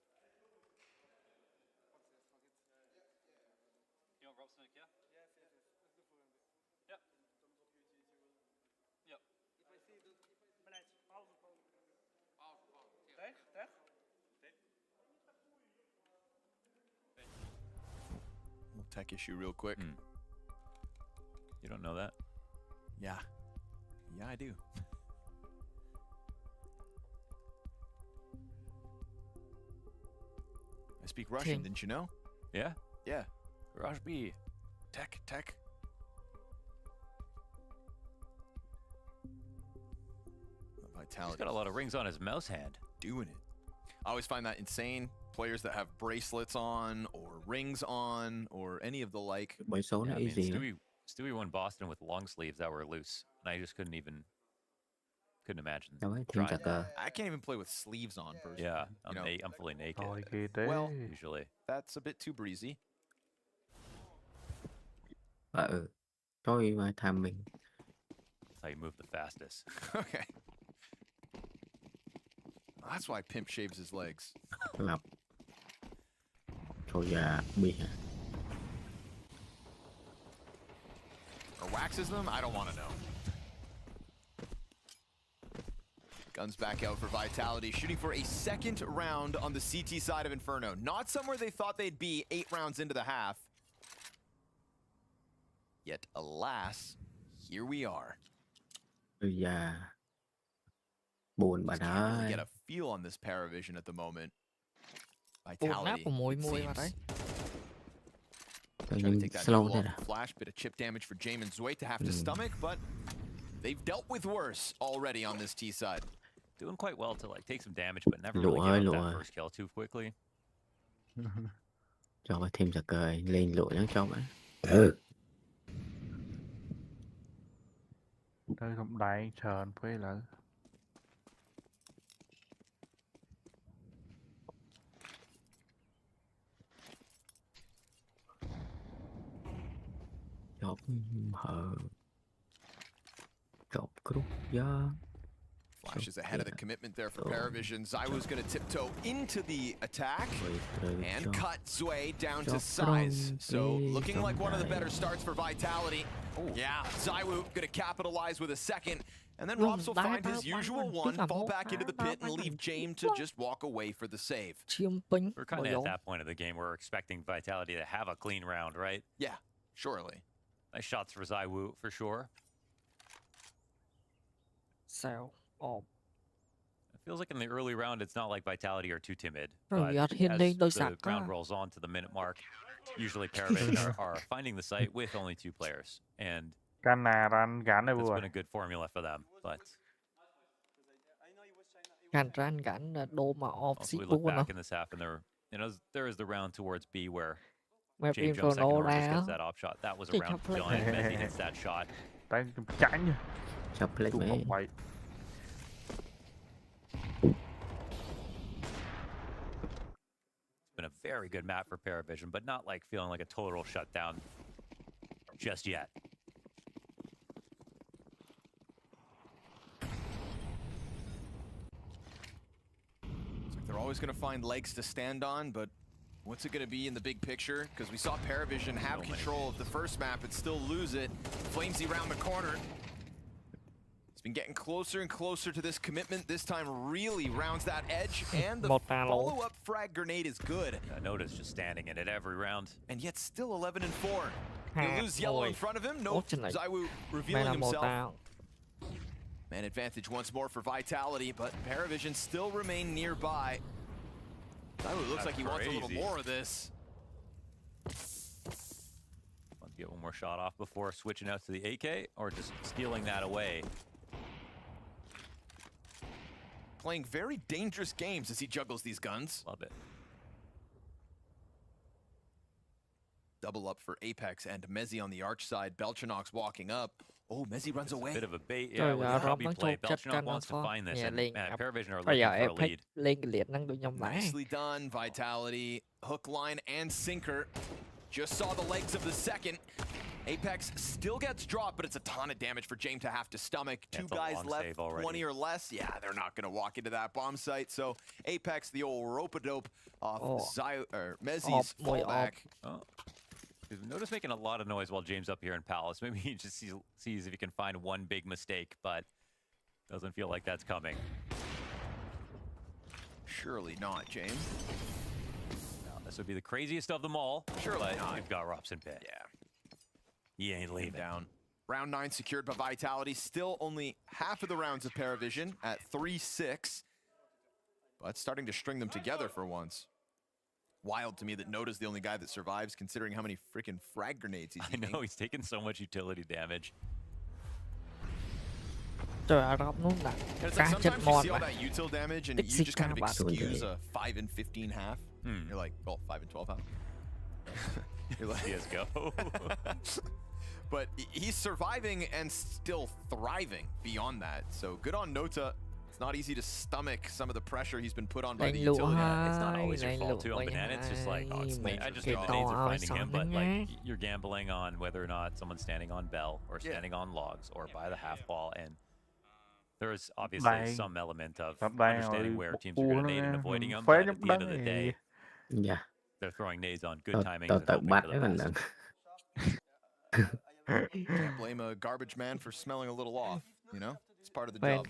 Tech issue real quick. You don't know that? Yeah. Yeah, I do. I speak Russian, didn't you know? Yeah? Yeah. Rush B. Tech. Vitality. He's got a lot of rings on his mouse hand. Doing it. I always find that insane. Players that have bracelets on, or rings on, or any of the like. Yeah, I mean, Stewie won Boston with long sleeves that were loose, and I just couldn't imagine. I can't even play with sleeves on, personally. Yeah, I'm fully naked. Well, usually. That's a bit too breezy. That's how you move the fastest. Okay. That's why Pimp shaves his legs. Or waxes them? I don't want to know. Guns back out for Vitality, shooting for a second round on the CT side of Inferno. Not somewhere they thought they'd be 8 rounds into the half. Yet, alas, here we are. Buồn bà really get a feel on this Paravision at the moment. Vitality. Trying to take that flash, bit of chip damage for Jamin Zwait to have to stomach, but they've dealt with worse already on this T side. Doing quite well to like take some damage, but never really give up that first kill too quickly. Cho thêm giật cười lên lụa nó cho bạn. Đây không đại trần với lại. Chọc hở. Chọc cút giá. Flashes ahead of the commitment there for Paravision. Zywoo's going to tiptoe into the attack and cut Zway down to size. So looking like one of the better starts for Vitality. Yeah, Zywoo going to capitalize with a second. And then Robs will find his usual one, fall back into the pit, and leave James to just walk away for the save. We're kind of at that point of the game where we're expecting Vitality to have a clean round, right? Yeah, surely. Nice shots for Zywoo, for sure. So, It feels like in the early round, it's not like Vitality are too timid. Rồi, But hiện as nay đôi the sạc round rolls on to the minute mark, usually Paravision are finding the site with only 2 players. And that's been a good formula for them. But đồ mà off also we look back in this half, and there is the round towards B where Map James jumps second or just Inferno gets that off shot. That was a round for Dylan, and Messi hits that shot. It's been a very good map for Paravision, but not like feeling like a total shutdown just yet. They're always going to find legs to stand on, but what's it going to be in the big picture? Because we saw Paravision have control of the first map and still lose it. Flamesy round the corner. He's been getting closer and closer to this commitment. This time really rounds that edge, and the follow-up frag grenade is good. Notice just standing in it every round. And yet still 11-4. He'll lose yellow in front of him. Nope, Zywoo revealing himself. Man advantage once more for Vitality, but Paravision still remain nearby. Zywoo looks like he wants a little more of this. Want to get one more shot off before switching out to the AK, or just stealing that away? Playing very dangerous games as he juggles these guns. Love it. Double up for Apex and Mezzi on the arch side. Belchinox walking up. Oh, Mezzi runs away. A bit of a bait. Yeah, with the hobby play. Belchinox wants to find this, and Paravision are looking for a lead. Nicely done, Vitality. Hook, line, and sinker. Just saw the legs of the second. Apex still gets dropped, but it's a ton of damage for James to have to stomach. Two guys left, 20 or less. Yeah, they're not going to walk into that bomb site. So Apex, the old rope-a-dope off Mezzi's fallback. Notice making a lot of noise while James up here in Palace. Maybe he just sees if he can find one big mistake, but doesn't feel like that's coming. Surely not, James. No, this would be the craziest of them all. Surely not. You've got Robson Pit. Yeah. He ain't leaving. Down. Round 9 secured by Vitality. Still only half of the rounds of Paravision at 3-6. But starting to string them together for once. Wild to me that Noda's the only guy that survives, considering how many freaking frag grenades he's eating. I know, he's taking so much utility damage. And it's like sometimes you see all that util damage and you just kind of excuse a 5 and 15 half. You're like, well, 5 and 12 half. You're like, CSGO. But he's surviving and still thriving beyond that. So good on Nota. It's not easy to stomach some of the pressure he's been put on by the utility. It's not always your fault too on Banana. It's just like, oh, it's I just think the nades are finding him, but like you're gambling on whether or not someone's standing on Bell or standing on logs or by the half ball, and there is obviously some element of understanding where teams are going to nade and avoiding them. But at the end of the day, they're throwing nades on good timings and hoping for the best. Can't blame a garbage man for smelling a little off, you know? It's part of the job.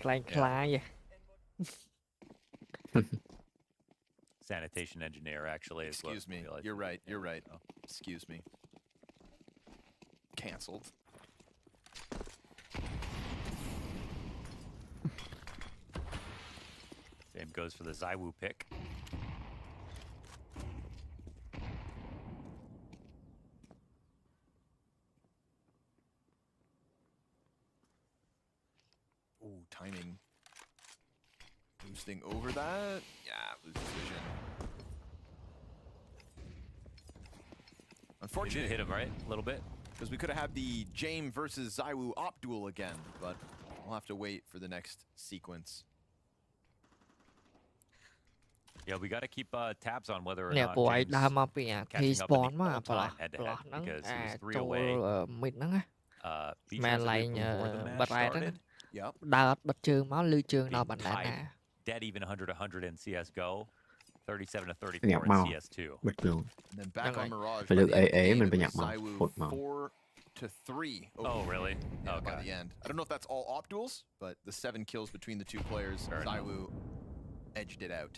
Sanitation engineer, actually. Excuse me. You're right. You're right. Oh, excuse me. Cancelled. Same goes for the Zywoo pick. Ooh, timing. Boosting over that. Yeah, loses vision. Unfortunately, you did hit him, right? A little bit. Because we could have had the Jame versus Zywoo op duel again, but we'll have to wait for the next sequence. Yeah, we got to keep tabs on whether or Nè, not cô ấy James đá mà bị thì spawn mà all-time bà head-to-head because he was 3 chỗ away. mid nó Beach mà was a lại bit before the match bật lại đó started. ដើរអត់បិទជើងមកលឺជើងដល់បណ្ដាណា Dead even 100 in CSGO, 37 to 34 in CS2. បិទខ្លួន then back on Mirage លើក AA មិនបញ្ញាក់មកហត់មក 4 to 3. Oh, really? Yeah, by the end. I don't know if that's all op duels, but the 7 kills between the two players, ZywOo edged it out.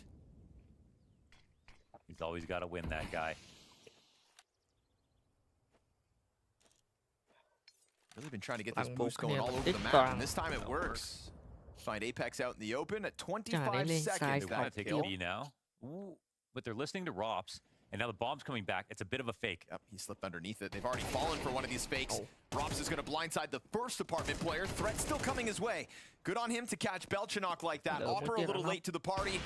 He's always got to win that guy. Really been trying to get this boost going all over the map, and this time it works. Find Apex out in the open at 25 seconds. They want to take a B now. Ooh, but they're listening to Rops, and now the bomb's coming back. It's a bit of a fake. Yep, he slipped underneath it. They've already fallen for one of these fakes. Rops is going to blindside the first apartment player. Threat still coming his way. Good on him to catch Belchinok like that. Opera a little late to the party.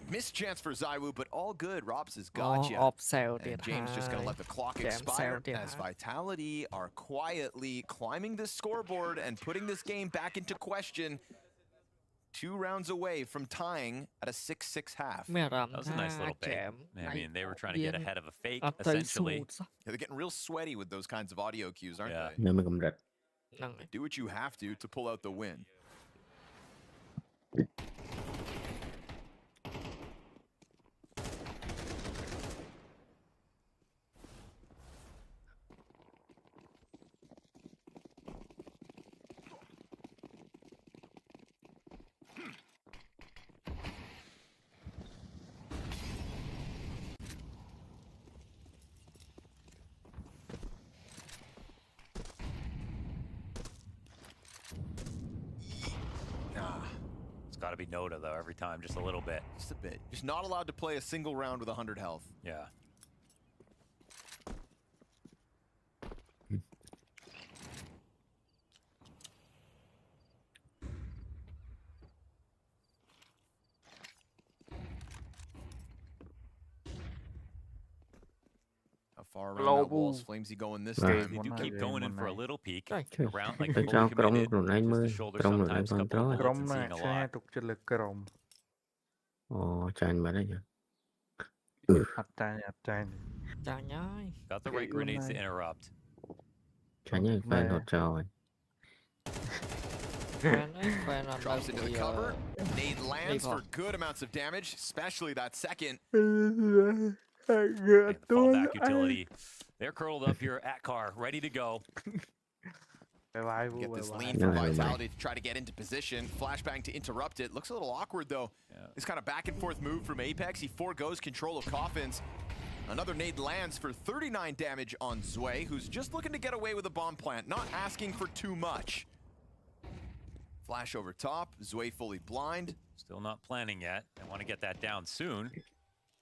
Missed chance for ZywOo, but all good. Rops has got you. And James just going to let the clock expire as Vitality are quietly climbing this scoreboard and putting this game back into question. 2 rounds away from tying at a 6-6 half. That was a nice little bait. I mean, they were trying to get ahead of a fake, essentially. Yeah, they're getting real sweaty with those kinds of audio cues, aren't they? Do what you have to pull out the win. Got to be Noda though every time, just a little bit. Just a bit. Just not allowed to play a single round with 100 health. Yeah. How far around that wall's Flamesy going this time? They do keep going in for a little peek. Around like cho fullyក្រុម committed. ខ្លួនឯងមើល Just the shoulder ក្រុមខ្លួនឯង sometimes, គ្រប់ couple គ្រង of bullets and seeing a ឆ្ងាយ lot. ទុកចិត្តលើក្រុម អូចាញ់បាត់ហើយ អត់ចាញ់ ចាញ់ហើយ Got the right grenades to interrupt. ចាញ់ហើយហ្វែនរត់ចោលហើយ Drops into the cover. Nade lands for good amounts of damage, especially that second. Fallback utility. They're curled up here at car, ready to go. Get this lean for Vitality to try to get into position. Flashbang to interrupt it. Looks a little awkward though. This kind of back and forth move from Apex. He foregoes control of Coffins. Another nade lands for 39 damage on Zwei, who's just looking to get away with a bomb plant, not asking for too much. Flash over top. Zwei fully blind. Still not planning yet. I want to get that down soon.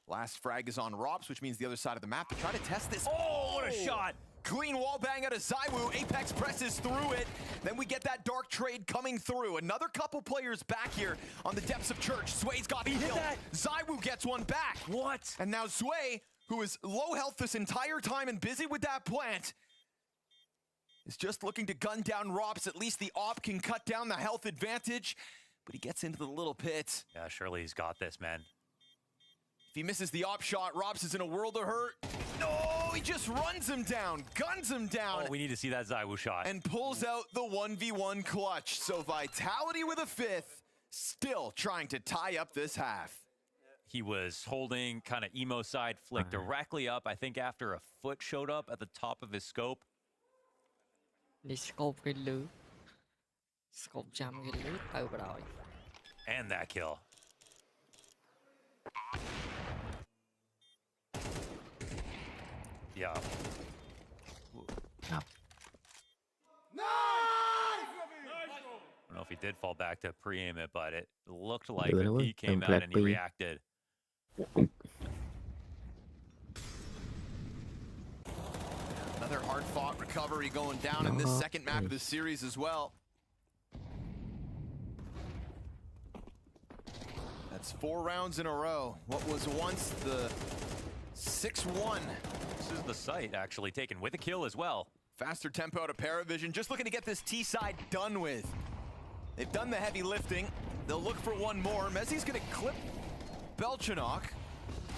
Last frag is on Rops, which means the other side of the map to try to test this. Oh, what a shot! Clean wall bang out of ZywOo. Apex presses through it. Then we get that dark trade coming through. Another couple players back here on the depths of Church. Zwei's got the kill. ZywOo gets one back. What? And now Zwei, who is low health this entire time and busy with that plant, is just looking to gun down Rops. At least the op can cut down the health advantage. But he gets into the little pit. Yeah, surely he's got this, man. If he misses the op shot, Rops is in a world of hurt. No, he just runs him down, guns him down. Oh, we need to see that ZywOo shot. And pulls out the 1v1 clutch. So Vitality with a 5th, still trying to tie up this half. He was holding kind of emo side flick directly up, I think after a foot showed up at the top of his scope. And that kill. Yeah. I don't know if he did fall back to pre-aim it, but it looked like he came out and he reacted. Another hard-fought recovery going down in this second map of the series as well. That's 4 rounds in a row. What was once the 6-1. This is the site actually taken with a kill as well. Faster tempo out of Paravision, just looking to get this T side done with. They've done the heavy lifting. They'll look for one more. Mezzi's gonna clip Belchinok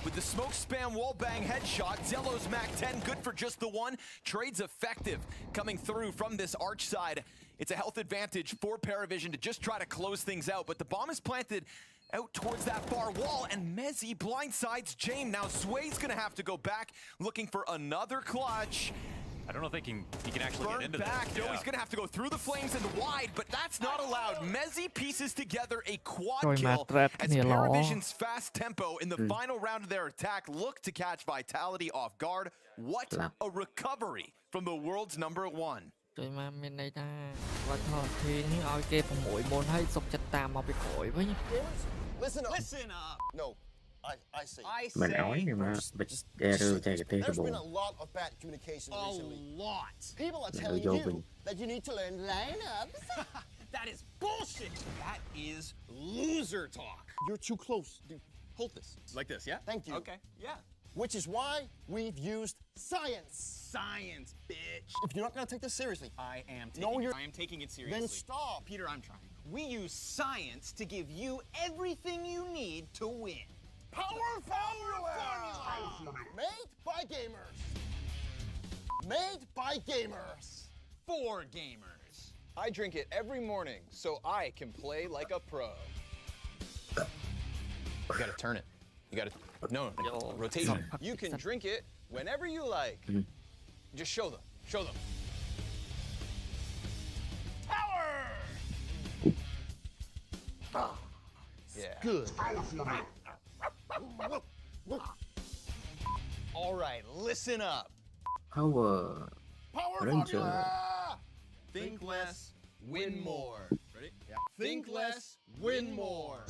with the smoke spam wall bang headshot. Zello's Mac 10, good for just the one. Trade's effective coming through from this arch side It's a health advantage for Paravision to just try to close things out, but the bomb is planted out towards that far wall, and Mezzi blindsides James. Now Sway's gonna have to go back looking for another clutch. I don't know if he can actually get into back. this. No, Yeah. he's gonna have to go through the flames and wide, but that's not allowed. Mezzi pieces together a quad kill as Paravision's fast tempo in the final round of their attack look to catch Vitality off guard. What a recovery from the world's number one. ជួយមកមានន័យថាគាត់ថតធីនេះឲ្យគេ6មុនហើយសុកចិត្តតាមមកពីក្រោយវិញ Listen up. Listen up. No, I say. Mình nói nhưng mà There's been a lot of bad communication recently. A lot. People are telling you that you need to learn lineups. That is bullshit. That is loser talk. You're too close. Dude, hold this. Like this, yeah? Thank you. Okay, yeah. Which is why we've used science. Science, bitch. If you're not going to take this seriously. I am taking it seriously. Then stop. Peter, I'm trying. We use science to give you everything you need to win. Power formula! Made by gamers. Made by gamers. For gamers. I drink it every morning so I can play like a pro. You gotta turn it. You gotta, no, rotation. You can drink it whenever you like. Just show them, show them. Power! Yeah. Good. All right, listen up. Power Power Ranger. formula! Think less, win more. Ready? Yeah. Think less, win more.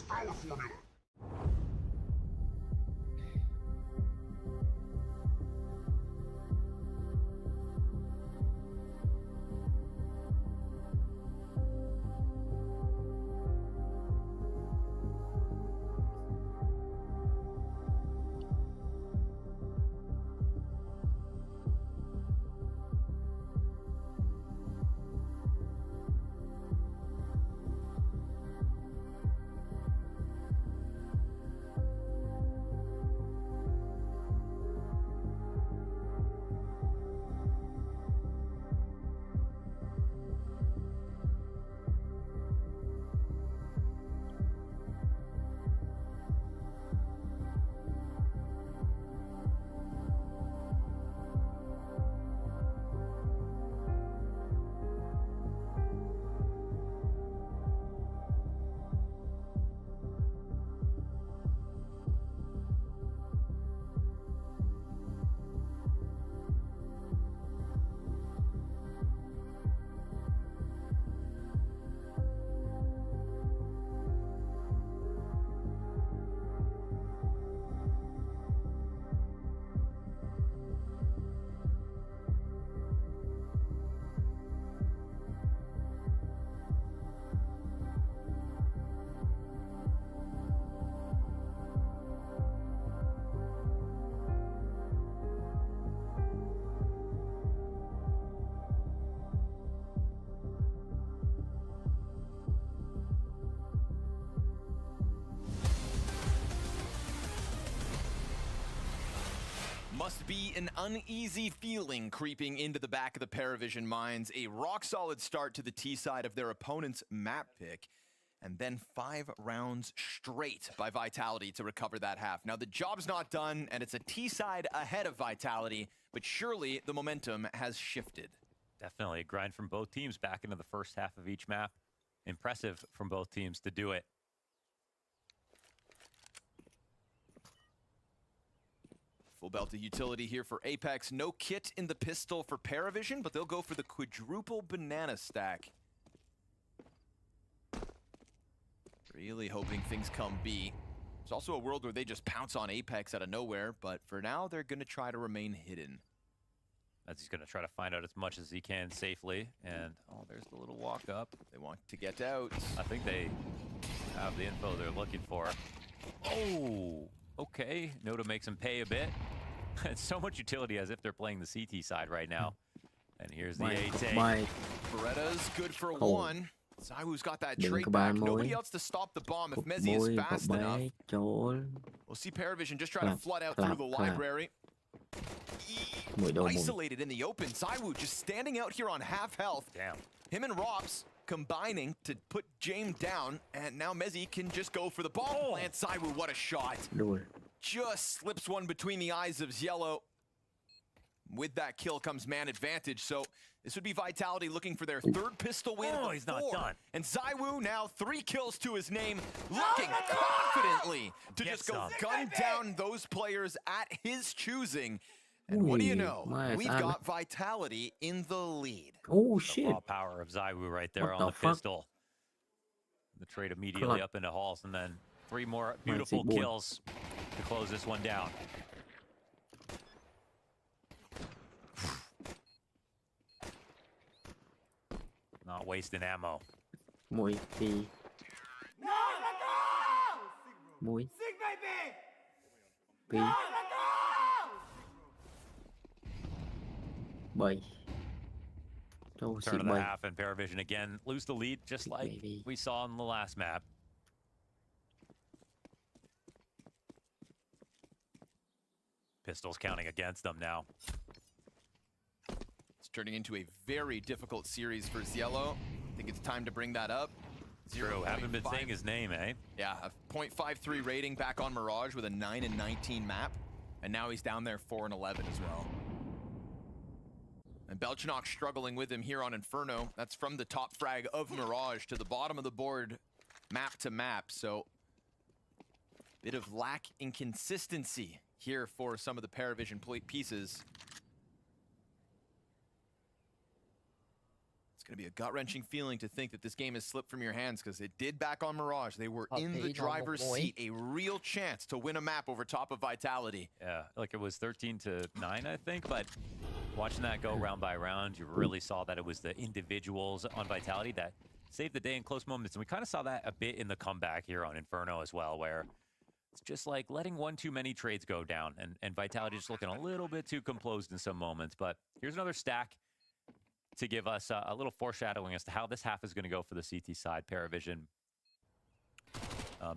Must be an uneasy feeling creeping into the back of the Paravision minds. A rock-solid start to the T side of their opponent's map pick, and then 5 rounds straight by Vitality to recover that half. Now, the job's not done, and it's a T side ahead of Vitality, but surely the momentum has shifted. Definitely a grind from both teams back into the first half of each map. Impressive from both teams to do it. Full belt of utility here for Apex. No kit in the pistol for Paravision, but they'll go for the quadruple banana stack. Really hoping things come B. There's also a world where they just pounce on Apex out of nowhere, but for now, they're going to try to remain hidden. As he's going to try to find out as much as he can safely. And, oh, there's the little walk up. They want to get out. I think they have the info they're looking for. Oh, okay. Noda makes him pay a bit. It's so much utility as if they're playing the CT side right now. And here's the A-take. Beretta's good for one. Zaiwu's got that trade back. Nobody else to stop the bomb if Mezzi is fast enough. We'll see Paravision just try to flood out through the library. Isolated in the open. ZywOo just standing out here on half health. Damn. Him and Robs combining to put James down, and now Mezzi can just go for the ball. And ZywOo, what a shot. Just slips one between the eyes of Ziello. With that kill comes man advantage, so this would be Vitality looking for their third pistol win. Oh, he's not done. And ZywOo now 3 kills to his name, looking confidently to just go gun down those players at his choosing. And what do you know? We've got Vitality in the lead. Oh, shit. The raw power of ZywOo right there on the pistol. The trade immediately up into Halls, and then 3 more beautiful kills to close this one down. Not wasting ammo. Mũi thì mũi P 7 Turn of the half, and Paravision again lose the lead, just like we saw in the last map. Pistols counting against them now. It's turning into a very difficult series for Ziello. I think it's time to bring that up. True, haven't been saying his name, eh? Yeah, a .53 rating back on Mirage with a 9-19 map. And now he's down there 4-11 as well. And Belchinok struggling with him here on Inferno. That's from the top frag of Mirage to the bottom of the board, map to map. So, bit of lack in consistency here for some of the Paravision pieces. It's going to be a gut-wrenching feeling to think that this game has slipped from your hands, because it did back on Mirage. They were in the driver's seat, a real chance to win a map over top of Vitality. Yeah, like it was 13-9, I think, but watching that go round by round, you really saw that it was the individuals on Vitality that saved the day in close moments. And we kind of saw that a bit in the comeback here on Inferno as well, where it's just like letting one too many trades go down, and Vitality just looking a little bit too composed in some moments. But here's another stack to give us a little foreshadowing as to how this half is going to go for the CT side. Paravision,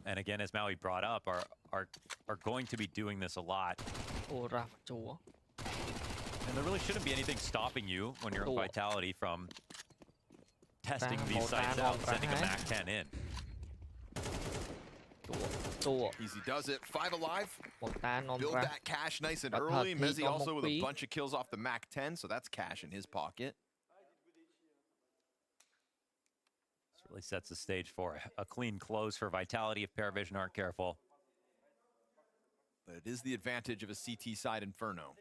and again, as Maui brought up, are going to be doing this a lot. Aurora. And there really shouldn't be anything stopping you when you're in Vitality from testing these sites out and sending a MAC 10 in. Easy does it. 5 alive. Build that cash nice and early. Mezzi also with a bunch of kills off the MAC 10, so that's cash in his pocket. This really sets the stage for a clean close for Vitality if Paravision aren't careful. But it is the advantage of a CT side Inferno.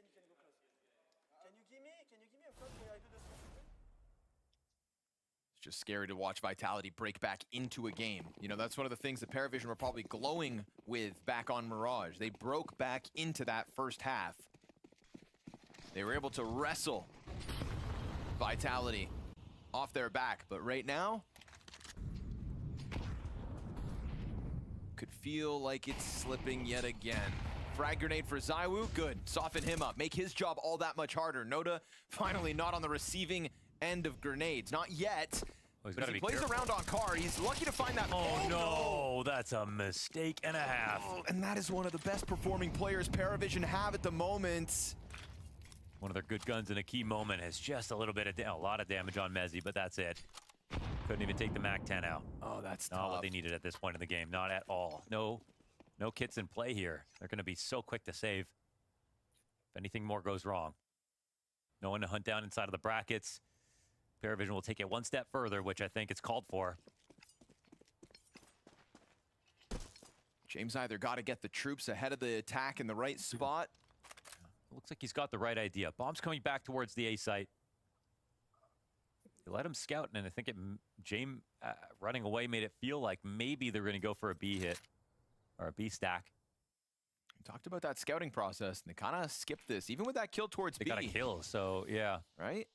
It's just scary to watch Vitality break back into a game. You know, that's one of the things that Paravision were probably glowing with back on Mirage. They broke back into that first half. They were able to wrestle Vitality off their back, but right now, could feel like it's slipping yet again. Frag grenade for ZywOo, good. Soften him up, make his job all that much harder. Noda finally not on the receiving end of grenades, not yet. Well, but if he plays around on car, he's lucky to find that. Oh no, that's a mistake and a half. Oh, and that is one of the best performing players Paravision have at the moment. One of their good guns in a key moment has just a little bit of a lot of damage on Mezzi, but that's it. Couldn't even take the MAC 10 out. Oh, that's not what they needed at this point in the game. Not at all. No kits in play here. They're going to be so quick to save if anything more goes wrong. No one to hunt down inside of the brackets. Paravision will take it one step further, which I think it's called for. James either got to get the troops ahead of the attack in the right spot. Looks like he's got the right idea. Bomb's coming back towards the A site. You let him scout, and I think James running away made it feel like maybe they're going to go for a B hit or a B stack. We talked about that scouting process, and they kind of skipped this, even with that kill towards B. They got a kill, so yeah. Right?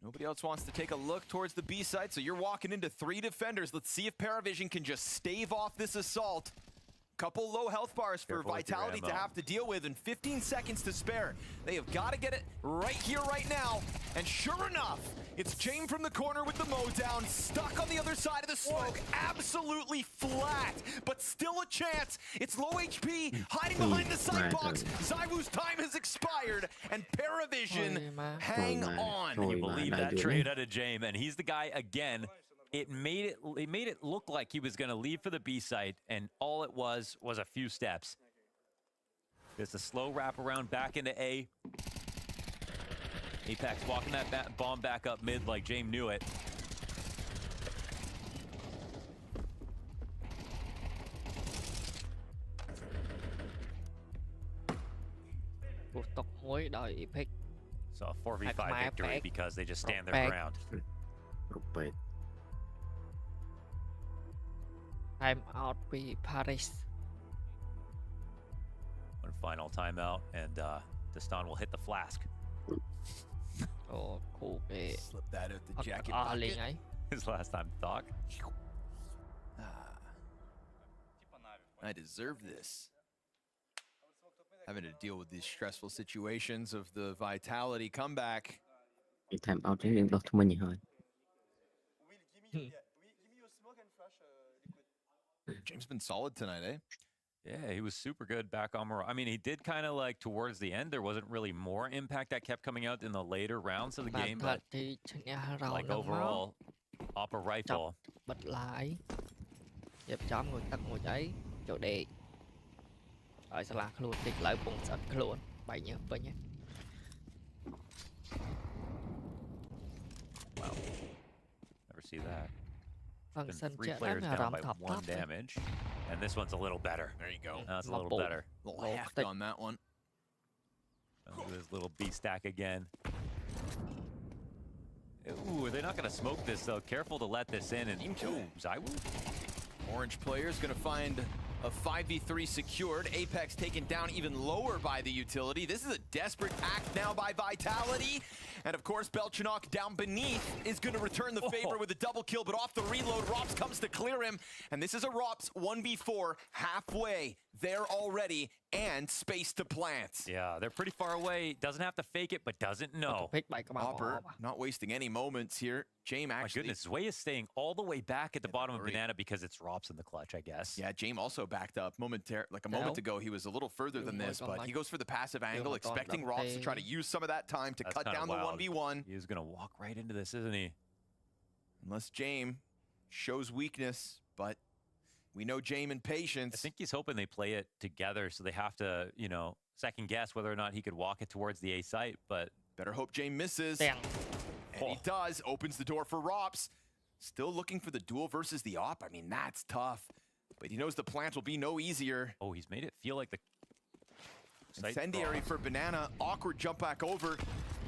Nobody else wants to take a look towards the B site, so you're walking into 3 defenders. Let's see if Paravision can just stave off this assault. Couple low health bars for Vitality to have to deal with, and 15 seconds to spare. They have got to get it right here, right now. And sure enough, It's James from the corner with the mow down, stuck on the other side of the smoke, absolutely flat, but still a chance. It's low HP, hiding behind the side box. ZywOo's time has expired, and Paravision hang on. Can you believe that trade out of James? And he's the guy again. It made it look like he was going to leave for the B site, and all it was a few steps. There's a slow wrap around back into A. Apex walking that bomb back up mid like James knew it. So a 4v5 victory because they just stand their ground. Time out with Paris. One final timeout, and Destan will hit the flask. Oh, cool. Slip that out the jacket pocket. His last time talk. I deserve this. Having to deal with these stressful situations of the Vitality comeback. Time out cho những thông minh hơn. James been solid tonight, eh? Yeah, he was super good back on Aurora. I mean, he did kind of like towards the end, there wasn't really more impact that kept coming out in the later rounds of the game, but like overall, Opera rifle. Bật lại. Dẹp chóm người tắt người ấy, chỗ đề. Rồi sẽ là luôn, tiết lại bụng sạch luôn. Bày nhớ, bày nhé. Wow, never see that. Been 3 players down by 1 damage. And this one's a little better. There you go. That's a little better. A little heft on that one. This little B stack again. Ooh, they're not going to smoke this, though. Careful to let this in. And ooh, ZywOo. Orange player is going to find a 5v3 secured. Apex taken down even lower by the utility. This is a desperate act now by Vitality. And of course, Belchanok down beneath is going to return the favor with a double kill, but off the reload, Rops comes to clear him. And this is a Rops 1v4 halfway there already and space to plant. Yeah, they're pretty far away. Doesn't have to fake it, but doesn't know. Hopper not wasting any moments here. James actually... My goodness, Zway is staying all the way back at the bottom of Banana because it's Rops in the clutch, I guess. Yeah, James also backed up moment ago. He was a little further than this, but he goes for the passive angle, expecting Rops to try to use some of that time to cut down the 1v1. He's going to walk right into this, isn't he? Unless James shows weakness, but we know James and patience. I think he's hoping they play it together, so they have to, you know, second guess whether or not he could walk it towards the A site, but... Better hope James misses. Damn. And he does. Opens the door for Rops. Still looking for the duel versus the op. I mean, that's tough. But he knows the plant will be no easier. Oh, he's made it feel like the... Incendiary for Banana. Awkward jump back over.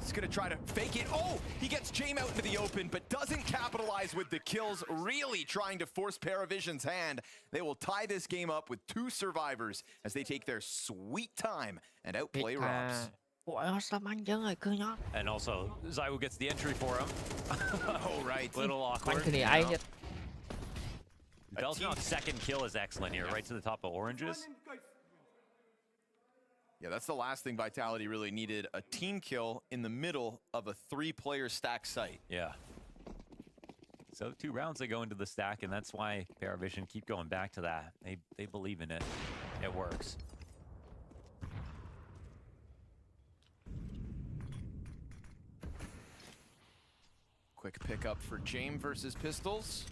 He's going to try to fake it. Oh, he gets James out into the open, but doesn't capitalize with the kills, really trying to force Paravision's hand. They will tie this game up with 2 survivors as they take their sweet time and outplay Rops. And also, ZywOo gets the entry for him. Oh, right. Little awkward. Belchanok's second kill is excellent here, right to the top of oranges. Yeah, that's the last thing Vitality really needed, a team kill in the middle of a 3-player stack site. Yeah. So 2 rounds they go into the stack, and that's why Paravision keep going back to that. They believe in it. It works. Quick pickup for James versus Pistols.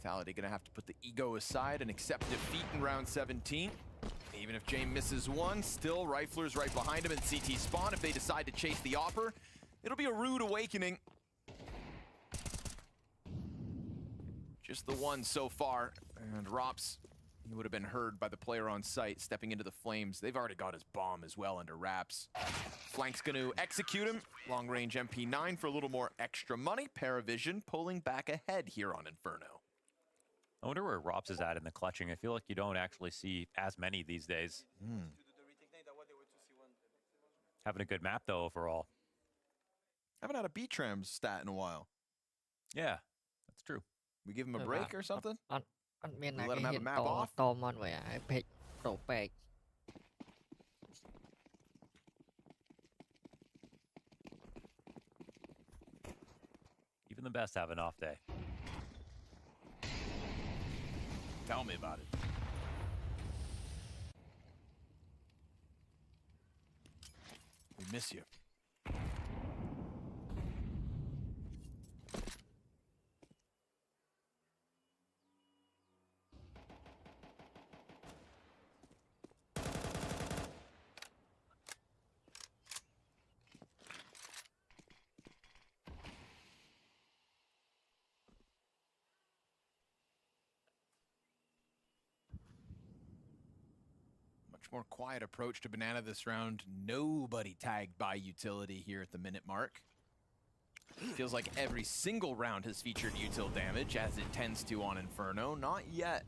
Vitality gonna have to put the ego aside and accept defeat in round 17. Even if James misses one, still Riflers right behind him in CT spawn. If they decide to chase the offer, it'll be a rude awakening. Just the one so far, and Rops, he would have been heard by the player on site stepping into the flames. They've already got his bomb as well under wraps. Flank's gonna execute him. Long range MP9 for a little more extra money. Paravision pulling back ahead here on Inferno. I wonder where Rops is at in the clutching. I feel like you don't actually see as many these days. Having a good map, though, overall. Haven't had a B-Tram stat in a while. Yeah, that's true. We give him a break or something? Let him have a map off. Even the best have an off day. Tell me about it. We miss you. More quiet approach to Banana this round. Nobody tagged by utility here at the minute mark. Feels like every single round has featured util damage, as it tends to on Inferno. Not yet.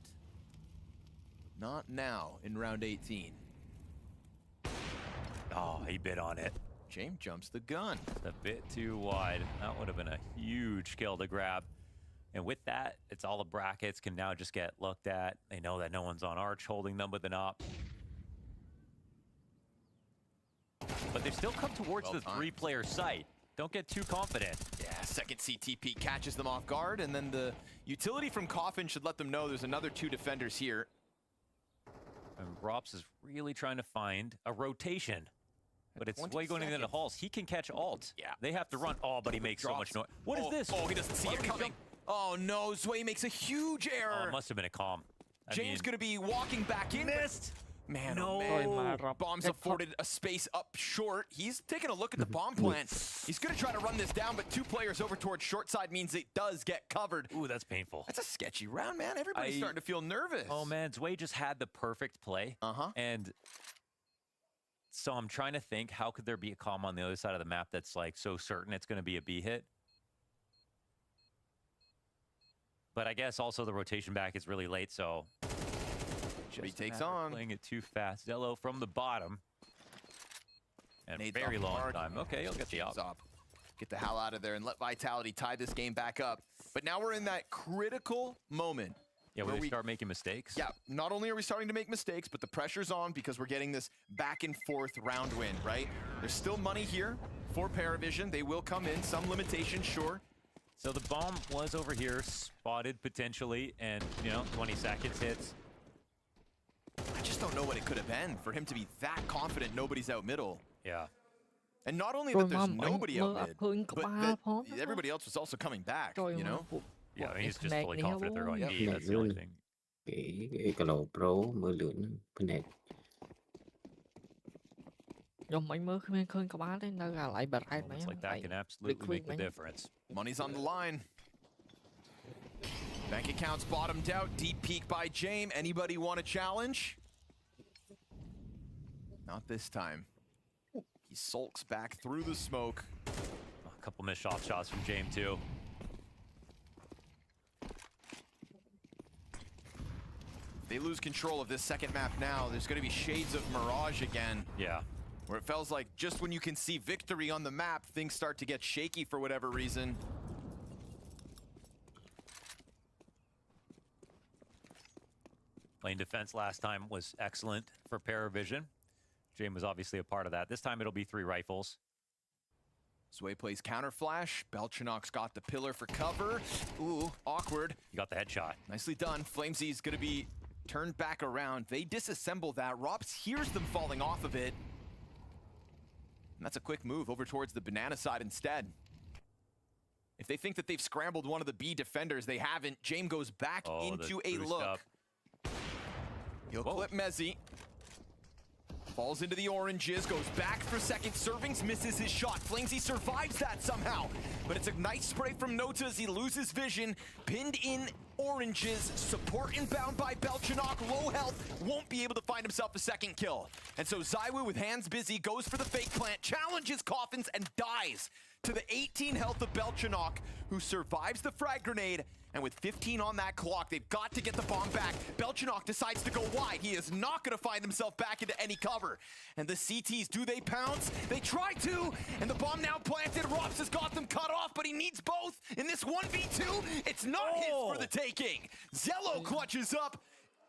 Not now in round 18. Oh, he bit on it. James jumps the gun. It's a bit too wide. That would have been a huge kill to grab. And with that, it's all the brackets can now just get looked at. They know that no one's on Arch holding them with an op. But they've still come towards the three-player site. Don't get too confident. Yeah, second CTP catches them off guard, and then the utility from Coffin should let them know there's another two defenders here. And Rops is really trying to find a rotation. But it's way going into the halls. He can catch alt. Yeah. They have to run. Oh, but he makes so much noise. What is this? Oh, he doesn't see it coming. Oh, no. Zway makes a huge error. Oh, it must have been a calm. James going to be walking back in. Missed. Man, oh man. Bombs afforded a space up short. He's taking a look at the bomb plant. He's going to try to run this down, but two players over towards short side means it does get covered. Ooh, that's painful. That's a sketchy round, man. Everybody's starting to feel nervous. Oh, man. Zway just had the perfect play. And so I'm trying to think, how could there be a calm on the other side of the map that's like so certain it's going to be a B hit? But I guess also the rotation back is really late, so... He takes on. Playing it too fast. Zello from the bottom. And very long time. Okay, he'll get the op. Get the hell out of there and let Vitality tie this game back up. But now we're in that critical moment. Yeah, where we start making mistakes. Yeah, not only are we starting to make mistakes, but the pressure's on because we're getting this back and forth round win, right? There's still money here for Paravision. They will come in, some limitations, sure. So the bomb was over here, spotted potentially, and, 20 seconds hits. I just don't know what it could have been for him to be that confident nobody's out middle. Yeah. And not only that there's nobody out mid, but that everybody else was also coming back, you know? Yeah, I mean, he's just fully confident they're going B. That's the only thing. Cái Calo Pro mưa lượn bên này. Mấy mơ khơi có bá đấy nó ra lại bật hai mấy. Like that can absolutely make the difference. Money's on the line. Bank accounts bottomed out. Deep peek by James. Anybody want a challenge? Not this time. He sulks back through the smoke. A couple missed shots from James too. They lose control of this second map now. There's going to be shades of Mirage again. Yeah. Where it feels like just when you can see victory on the map, things start to get shaky for whatever reason. Lane defense last time was excellent for Paravision. James was obviously a part of that. This time it'll be 3 rifles. Zway plays counter flash. Belchinok's got the pillar for cover. Ooh, awkward. You got the headshot. Nicely done. Flamesy's gonna be turned back around. They disassemble that. Rops hears them falling off of it. And that's a quick move over towards the banana side instead. If they think that they've scrambled one of the B defenders, they haven't. James goes back into a look. Up. He'll clip Mezzi. Falls into the oranges, goes back for second servings, misses his shot. Flamesy survives that somehow, but it's a nice spray from Nota as he loses vision. Pinned in oranges, support inbound by Belchinok, low health, won't be able to find himself a second kill. And so Zywoo with hands busy goes for the fake plant, challenges Coffins and dies to the 18 health of Belchinok, who survives the frag grenade. And with 15 on that clock, they've got to get the bomb back. Belchinok decides to go wide. He is not going to find himself back into any cover. And the CTs, do they pounce? They try to, and the bomb now planted. Rops has got them cut off, but he needs both. In this 1v2, it's not his for the taking. Zello clutches up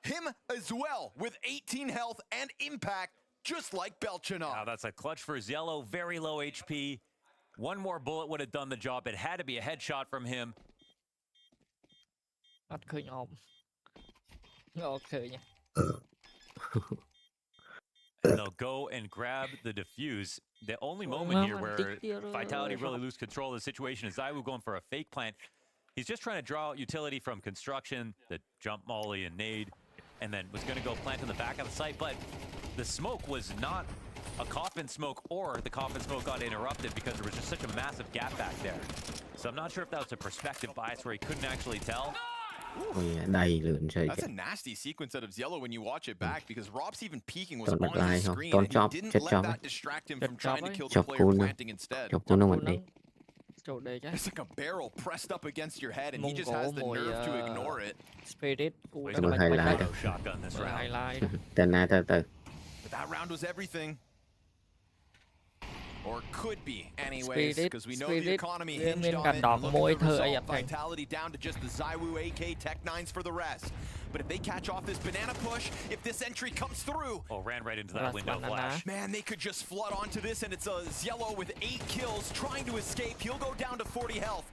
him as well with 18 health and impact, just like Belchinok. Wow, that's a clutch for Zello, very low HP. One more bullet would have done the job. It had to be a headshot from him. Okay. And they'll go and grab the defuse. The only moment here where Vitality really lose control of the situation is ZywOo going for a fake plant. He's just trying to draw out utility from construction, the jump molly and nade, and then was going to go plant in the back of the site. But the smoke was not a coffin smoke, or the coffin smoke got interrupted because there was just such a massive gap back there. So I'm not sure if that was a perspective bias where he couldn't actually tell. That's a nasty sequence out of Yellow when you watch it back, because Rob's even peeking was on his screen and he didn't let that distract him from trying to kill the player planting instead. It's like a barrel pressed up against your head and he just has the nerve to ignore it. Shotgun this round. But that round was everything. Or could be, anyways, because we know the economy hinged on it. Look at the result, Vitality down to just the ZywOo AK Tech-9s for the rest. But if they catch off this banana push, if this entry comes through... Oh, ran right into that window flash. Man, they could just flood onto this, and it's a Yellow with 8 kills trying to escape. He'll go down to 40 health.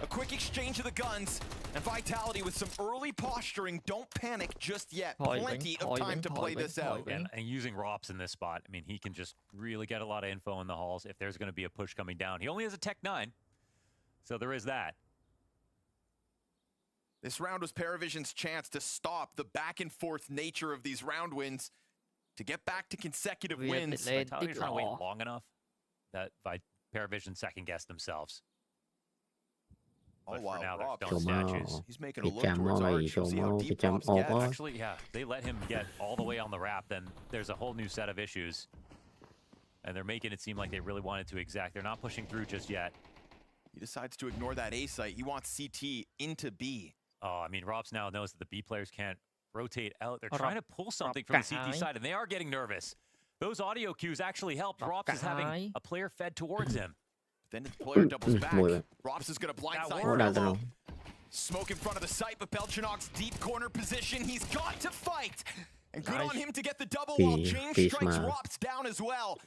A quick exchange of the guns, and Vitality with some early posturing. Don't panic just yet. Plenty of time to play this out. And using Rops in this spot, I mean, he can just really get a lot of info in the halls if there's going to be a push coming down. He only has a Tech-9, so there is that. This round was Paravision's chance to stop the back-and-forth nature of these round wins, to get back to consecutive wins. Vitality's trying to wait long enough that Paravision second-guessed themselves. Oh, wow, now Rob, they're statues. He's making a look towards Arch. See how deep Rob's gets. Actually, yeah, they let him get all the way on the wrap, then there's a whole new set of issues. And they're making it seem like they really wanted to exact. They're not pushing through just yet. He decides to ignore that A site. He wants CT into B. Oh, I mean, Robs now knows that the B players can't rotate out. They're trying to pull something from the CT side, and they are getting nervous. Those audio cues actually helped. Robs is having a player fed towards him. Then the player doubles back. Robs is going to blindside. Smoke in front of the site, but Belchinok's deep corner position. He's got to fight. And good on him to get the double while James strikes Robs down as well.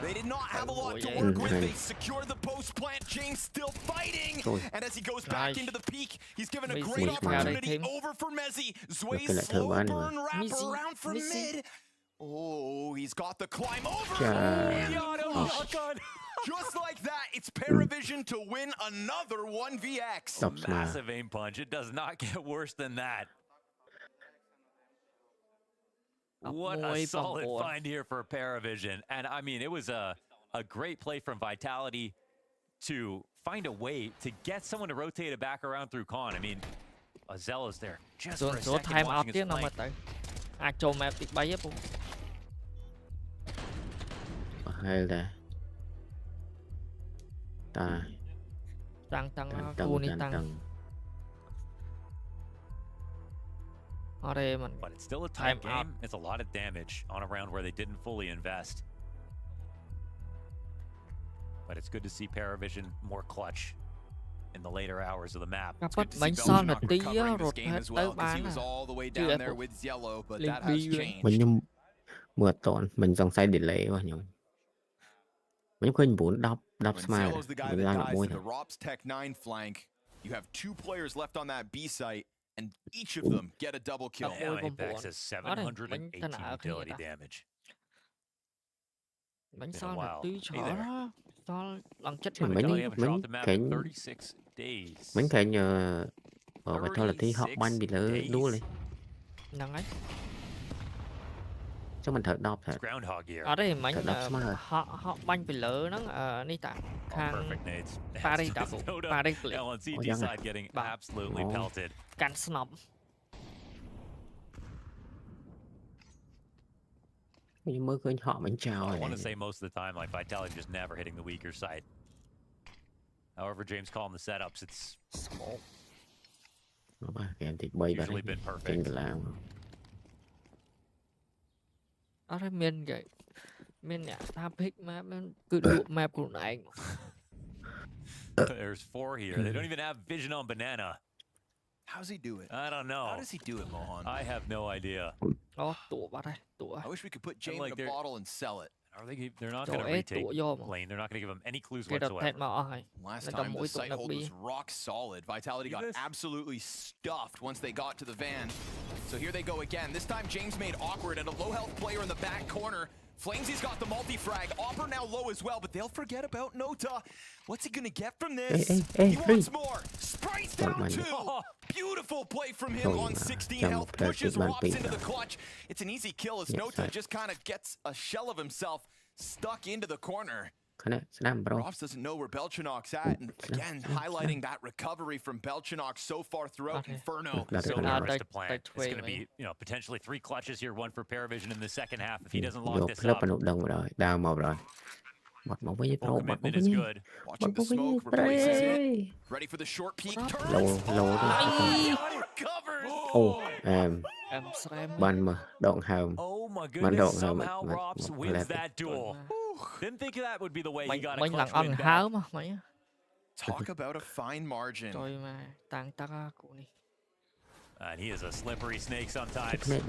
They did not have a lot to work with. They secure the post plant. James still fighting. And as he goes back into the peak, he's given a great opportunity over for Mezzy. Zway's slow burn wrap around from mid. Oh, he's got the climb over. Just like that, it's Paravision to win another 1vx. Massive aim punch. It does not get worse than that. What a solid find here for Paravision. And I mean, it was a great play from Vitality to find a way to get someone to rotate it back around through Con. I mean, Azella's there just for a second watching his flank. But it's still a tight game. It's a lot of damage on a round where they didn't fully invest. But it's good to see Paravision more clutch in the later hours of the map. It's good to see Belchinok recovering this game as well, because he was all the way down there with Yellow, but that has changed. Mình song side delay quá nhiều. Mình khuyên 4 đập smile. Yellow's the guy that dies to the Rob's Tech-9 flank. You have 2 players left on that B site, and each of them get a double kill. Apex has 718 utility damage. Bánh sao là tuy chó đó. Sao lần chết mình khen nhờ phải thôi là tí họ banh bị lỡ đua lên. Năng ấy. Chắc mình thật đọc thật. Ở đây mình họ banh bị lỡ nó đi tặng khang PARI đập PARI cắn snob. Mới khơi họ bánh chào. I want to say most of the time, like Vitality just never hitting the weaker side. However, James calling the setups, it's small. Usually been perfect. Ở đây mình vậy, mình nhả tham pick map, mình cứ đụng map của anh. There's 4 here. They don't even have vision on banana. How's he do it? I don't know. How does he do it, Mohan? I have no idea. Oh, tủa vào đây, tủa. I wish we could put James in a bottle and sell it. They're not going to retake lane. They're not going to give them any clues whatsoever. Last time the site hold was rock solid. Vitality got absolutely stuffed once they got to the van. So here they go again. This time James made awkward at a low health player in the back corner. Flamesy's got the multi-frag. Opper now low as well, but they'll forget about Nota. What's he gonna get from this? He wants more. Sprite's down 2. Beautiful play from him on 16 health. Pushes Rops into the clutch. It's an easy kill as Nota just kind of gets a shell of himself stuck into the corner. Rops doesn't know where Belchanok's at, and again, highlighting that recovery from Belchanok so far throughout Inferno. So nervous to plan. It's going to be, potentially 3 clutches here, 1 for Paravision in the second half. If he doesn't lock this up, commitment is good. Watching the smoke, replaces it. Ready for the short peek. Turns. Oh my goodness, somehow Rops wins that duel. Didn't think that would be the way he got a clutch win back. Talk about a fine margin. And he is a slippery snake sometimes. I'm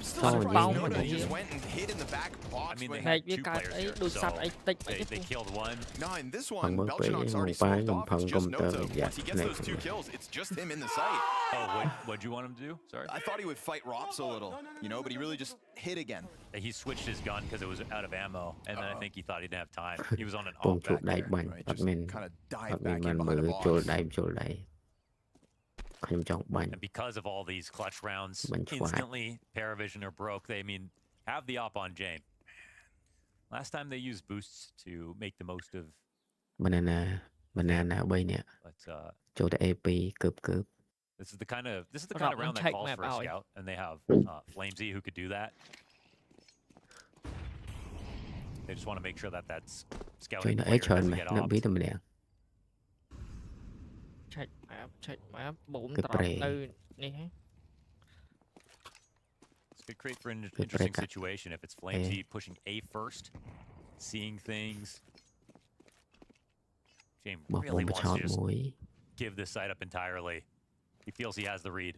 still surprised Nota just went and hid in the back box. I mean, they had 2 players here, so they killed one. No, in this one, Belchanok's already smoked off. It's just Nota. Once he gets those 2 kills, it's just him in the site. Oh, what'd you want him to do? Sorry? I thought he would fight Rops a little, but he really just hit again. He switched his gun because it was out of ammo, and then I think he thought he didn't have time. He was on an off back there. Right, just kind of dive back in behind the box. And because of all these clutch rounds, instantly Paravision are broke. They have the op on Jane. Last time they used boosts to make the most of banana bay nè. Chỗ AP cướp. This is the kind of round that calls for a scout, and they have Flamesy who could do that. They just want to make sure that that's scouting player doesn't get off. Check map 4 drop នៅនេះហ៎ This could create for an interesting situation if it's Flamesy pushing A first, seeing things. James really wants to just give this side up entirely. He feels he has the read.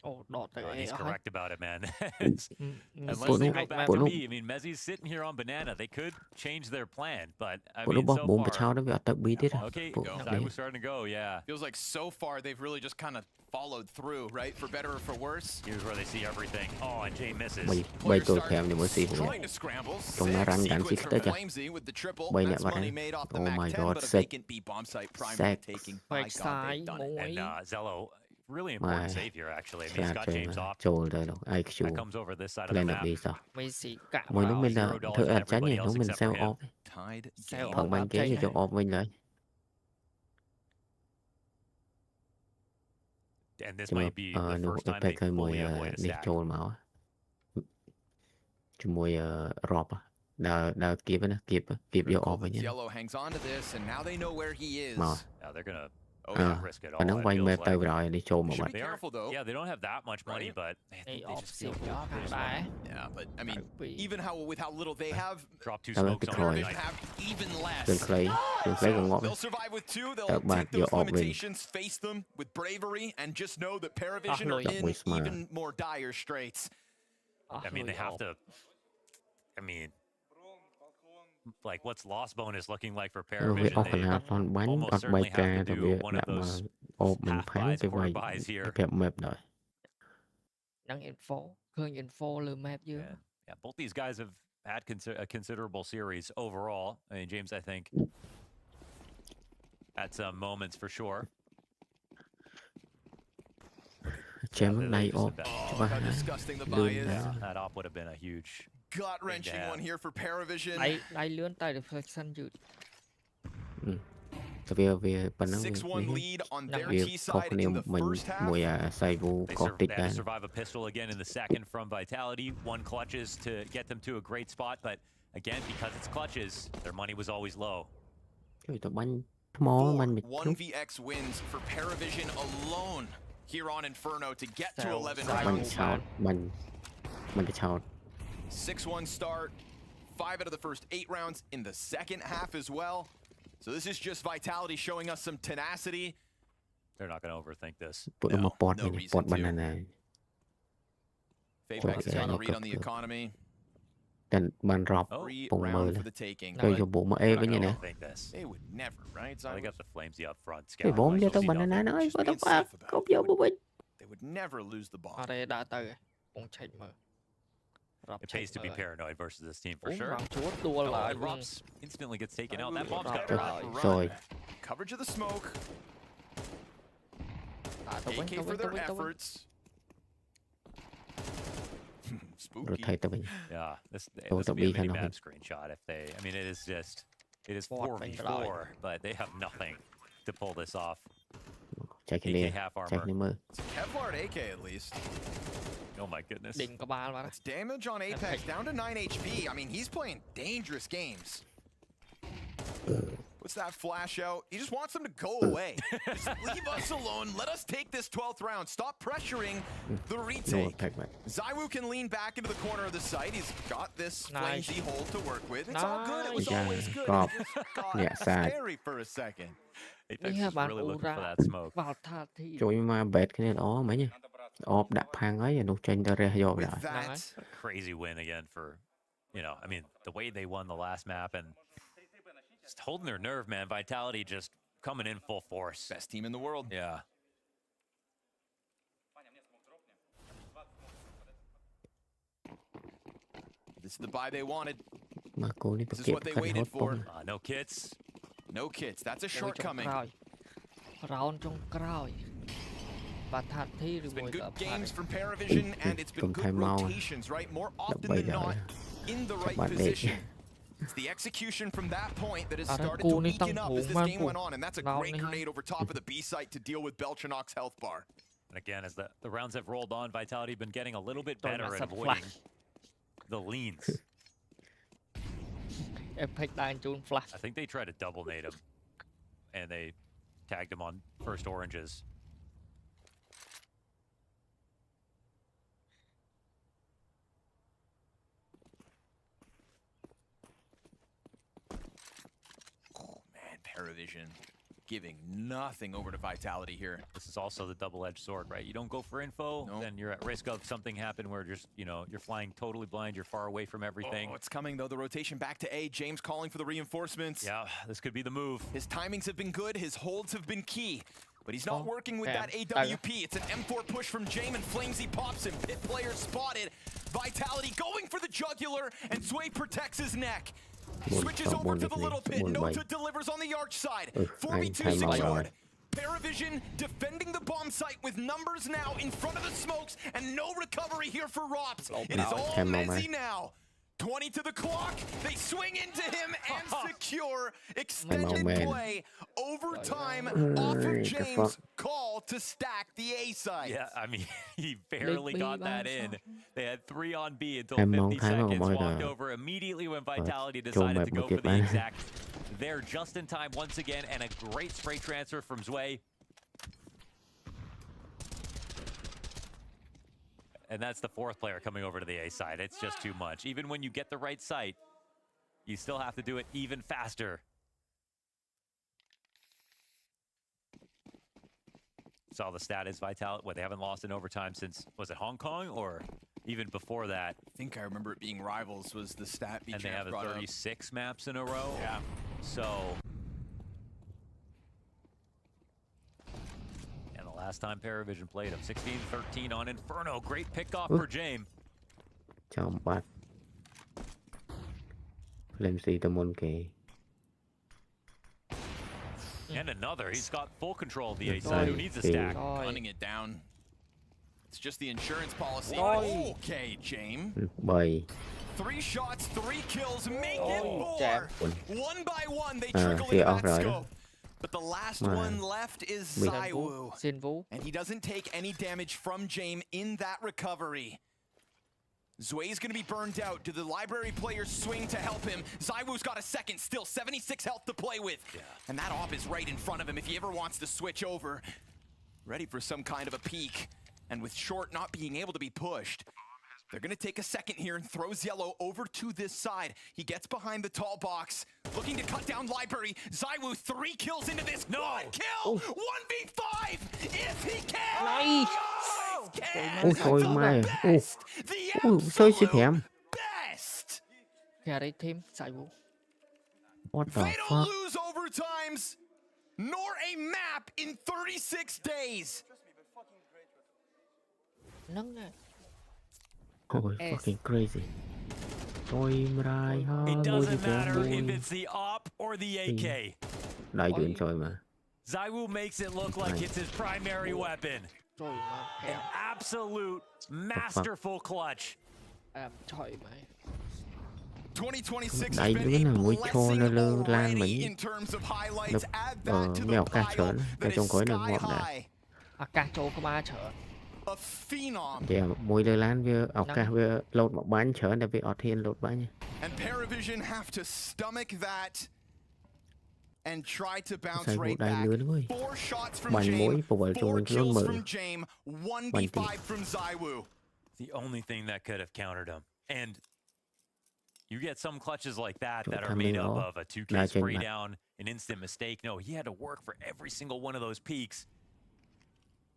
Oh, he's correct about it, man. Unless they go back to B. Mezzi's sitting here on banana. They could change their plan, but so far... Okay, I was starting to go, yeah. Feels like so far they've really just kind of followed through, right? For better or for worse. Here's where they see everything. Oh, and Jay misses. Trying to scramble. Sequence from Flamesy with the triple. That's money made off the Mac 10, but a vacant B bomb site primary taking. By God, they've done it. And Zello... Really important save here, actually. He's got James off. That comes over this side of the map. Mỗi lúc mình thử tránh thì lúc mình sell off. Phần ban kế cho off mình rồi. And this might be the first time they fully avoid a stack. Cho mùi rộp đào kịp vô off vậy nhé. Yellow hangs on to this and now they know where he is. Now they're gonna risk it all. Nó quay mê tao rồi đi show một bạn. Yeah, they don't have that much money, but they just feel yeah, but I mean, even with how little they have, drop 2 smokes on Paravision have even less. They'll survive with 2. They'll take those limitations, face them with bravery, and just know that Paravision are in even more dire straits. I mean, they have to. Like, what's loss bonus looking like for Paravision? They almost certainly have to do one of those half buys, quarter buys here. Đang info, khơi info lừa map chưa? Yeah, both these guys have had a considerable series overall. I mean, James, I think, at some moments for sure. Disgusting the buy is. That op would have been a huge gut-wrenching one here for Paravision. 6-1 lead on their T side in the first half. They survive a pistol again in the second from Vitality. 1 clutches to get them to a great spot, but again, because it's clutches, their money was always low. 1vx wins for Paravision alone here on Inferno to get to 11 rounds. 6-1 start, 5 out of the first 8 rounds in the second half as well. So this is just Vitality showing us some tenacity. They're not going to overthink this. No reason to. Fapex is on a read on the economy. Cảnh bàn rọp cùng mờ là rồi cho bộ mà với như nè cái bốn cho tao mình nói có tao qua không vô bố bích ở đây đã tới cũng chạy mờ It pays to be paranoid versus this team for sure. And Rops instantly gets taken out. That bomb's got rồi coverage of the smoke. AK for their efforts. rồi thay tao mình Yeah, this would be a really bad screenshot if they. I mean, it is 4v4, but they have nothing to pull this off. chạy cái này chạy cái mơ Kevlar AK at least. Oh my goodness. That's damage on Apex down to 9 HP. I mean, he's playing dangerous games. What's that flash out? He just wants them to go away. Just leave us alone. Let us take this 12th round. Stop pressuring the retake. ZywOo can lean back into the corner of the site. He's got this flimsy hole to work with. It's all good. It was always good. It just got scary for a second. Apex is really looking for that smoke. Trời mà bệt cái này đó mấy nha ọp đạp hàng ấy nó tranh ta ra vô lại Crazy win again for, you know, I mean, the way they won the last map and just holding their nerve, man. Vitality just coming in full force. Best team in the world. Yeah. This is the buy they wanted. This is what they waited for. No kits. No kits. That's a shortcoming. It's been good games from Paravision, and it's been good rotations, right? More often than not, in the right position. It's the execution from that point that has started to weaken up as this game went on, and that's a great grenade over top of the B site to deal with Belchanok's health bar. And again, as the rounds have rolled on, Vitality have been getting a little bit better at avoiding the leans. I think they tried to double nade him, and they tagged him on first oranges. Paravision giving nothing over to Vitality here. This is also the double-edged sword, right? You don't go for info, then you're at risk of something happen where just, you know, you're flying totally blind, you're far away from everything. Oh, it's coming though, the rotation back to A. James calling for the reinforcements. Yeah, this could be the move. His timings have been good, his holds have been key, but he's not working with that AWP. It's an M4 push from James and Flamesy pops him. Pit player spotted. Vitality going for the jugular, and Sway protects his neck. Switches over to the little pit. Nota delivers on the arch side. 4v2 secured. Paravision defending the bomb site with numbers now in front of the smokes, and no recovery here for Rops. It is all Mezzy now. 20 to the clock. They swing into him and secure extended play. Overtime off of James' call to stack the A side. Yeah, I mean, he barely got that in. They had 3 on B until 50 seconds. Walked over immediately when Vitality decided to go for the exact. They're just in time once again, and a great spray transfer from Zwei. And that's the 4th player coming over to the A side. It's just too much. Even when you get the right sight, you still have to do it even faster. Saw the stat is Vitality. What, they haven't lost in overtime since, was it Hong Kong or even before that? I think I remember it being Rivals was the stat. And they have 36 maps in a row. Yeah. So. Last time Paravision played him, 16-13 on Inferno. Great pickoff for James. Chồng bắt. Flimsy the monkey. And another. He's got full control of the A side. Who needs a stack? Running it down. It's just the insurance policy. Okay, James. 3 shots, 3 kills, make it 4. One by one, they trickle into that scope. But the last one left is ZywOo. And he doesn't take any damage from James in that recovery. Zway's gonna be burned out. Do the library players swing to help him? ZywOo's got a second, still 76 health to play with. Yeah. And that op is right in front of him if he ever wants to switch over. Ready for some kind of a peek. And with Short not being able to be pushed, They're going to take a second here and throws Yellow over to this side. He gets behind the tall box, looking to cut down Library. ZywOo 3 kills into this. No! One kill! 1v5! If he can! Nice! Ôi thôi mai. Ôi sao xịt hẻm. Carry team ZywOo. What the they fuck? don't lose overtimes, nor a map in 36 days. Nâng nè. Ôi fucking crazy. Ôi mày ha. It doesn't matter if it's the op or the AK. Đại đường trời mà. ZywOo makes it look like it's his primary weapon. An absolute masterful clutch. Trời mày. 2026 Đại has đứa been là a ngồi cho nó lơ blessing lan already mình. in terms of highlights. Add that to the Mèo ca pile chớn. Cái that trong is cõi đường sky ngọt nè. high. Ca châu có 3 trở. A phenom. Dạ, mùi lơ lan với ca với lột một bán chở để với thiên lột bán nha. And Paravision have to stomach that and try to bounce Sai vụ right đại back. lứa thôi. 4 shots from Bành mối Jame, phụ vợ chung 4 mình luôn kills mở. from Jame, 1v5 from ZywOo. The only thing that could have countered him. And you get some clutches like that that are made up of a 2K spray down, an instant mistake. No, he had to work for every single one of those peaks.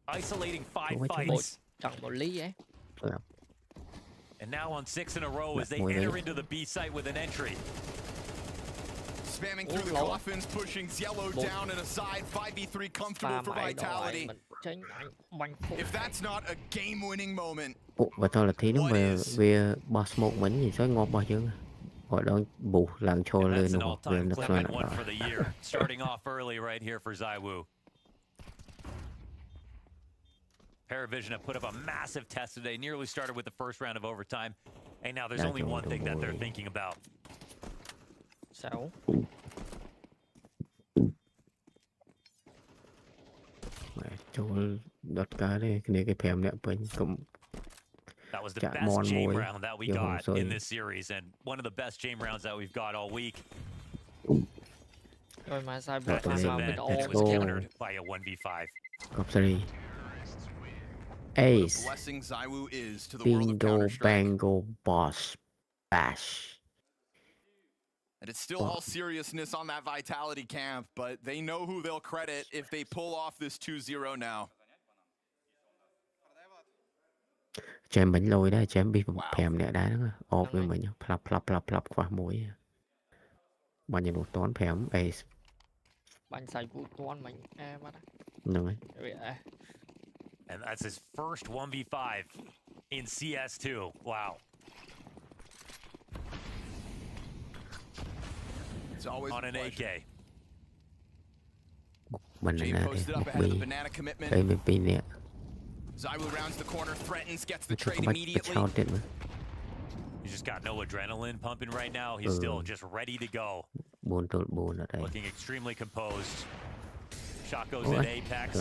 Isolating 5 fights. Chẳng một lý ấy. And now on 6 in a row as they enter into the B site with an entry. Spamming through the coffins, pushing Yellow down and aside. 5v3 comfortable for Vitality. If that's not a game-winning moment. Ủa, và thôi là tí nó về boss một mình thì sẽ ngọt bao nhiêu. Họ đó bù làm cho lên nó về nó xoay lại. Starting off early right here for ZywOo. Paravision have put up a massive test today, nearly started with the first round of overtime, and now there's only one thing that they're thinking about. Sao? Chỗ đợt cá đây, cái phèm nè bên cũng. That was the best Jame round that we got in this series, and one of the best Jame rounds that we've got all week. Rồi mà sai That event was countered by a 1v5. Cop 3. Ace. Bingo Bango Boss Bash. And it's still all seriousness on that Vitality camp, but they know who they'll credit if they pull off this 2-0 now. Chém bánh lôi đó, chém bị phèm nè đá đó. Ốp với mình, plop qua mũi. Bao nhiêu một toán phèm Ace. Bạn sai vụ toán mình em á. Rồi. And that's his first 1v5 in CS2. Wow. It's always on an AK. Mình là MVP nè. ZywOo rounds the corner, threatens, gets the trade immediately. He's just got no adrenaline pumping right now. He's still just ready to go. Looking extremely composed. Shot goes in Apex.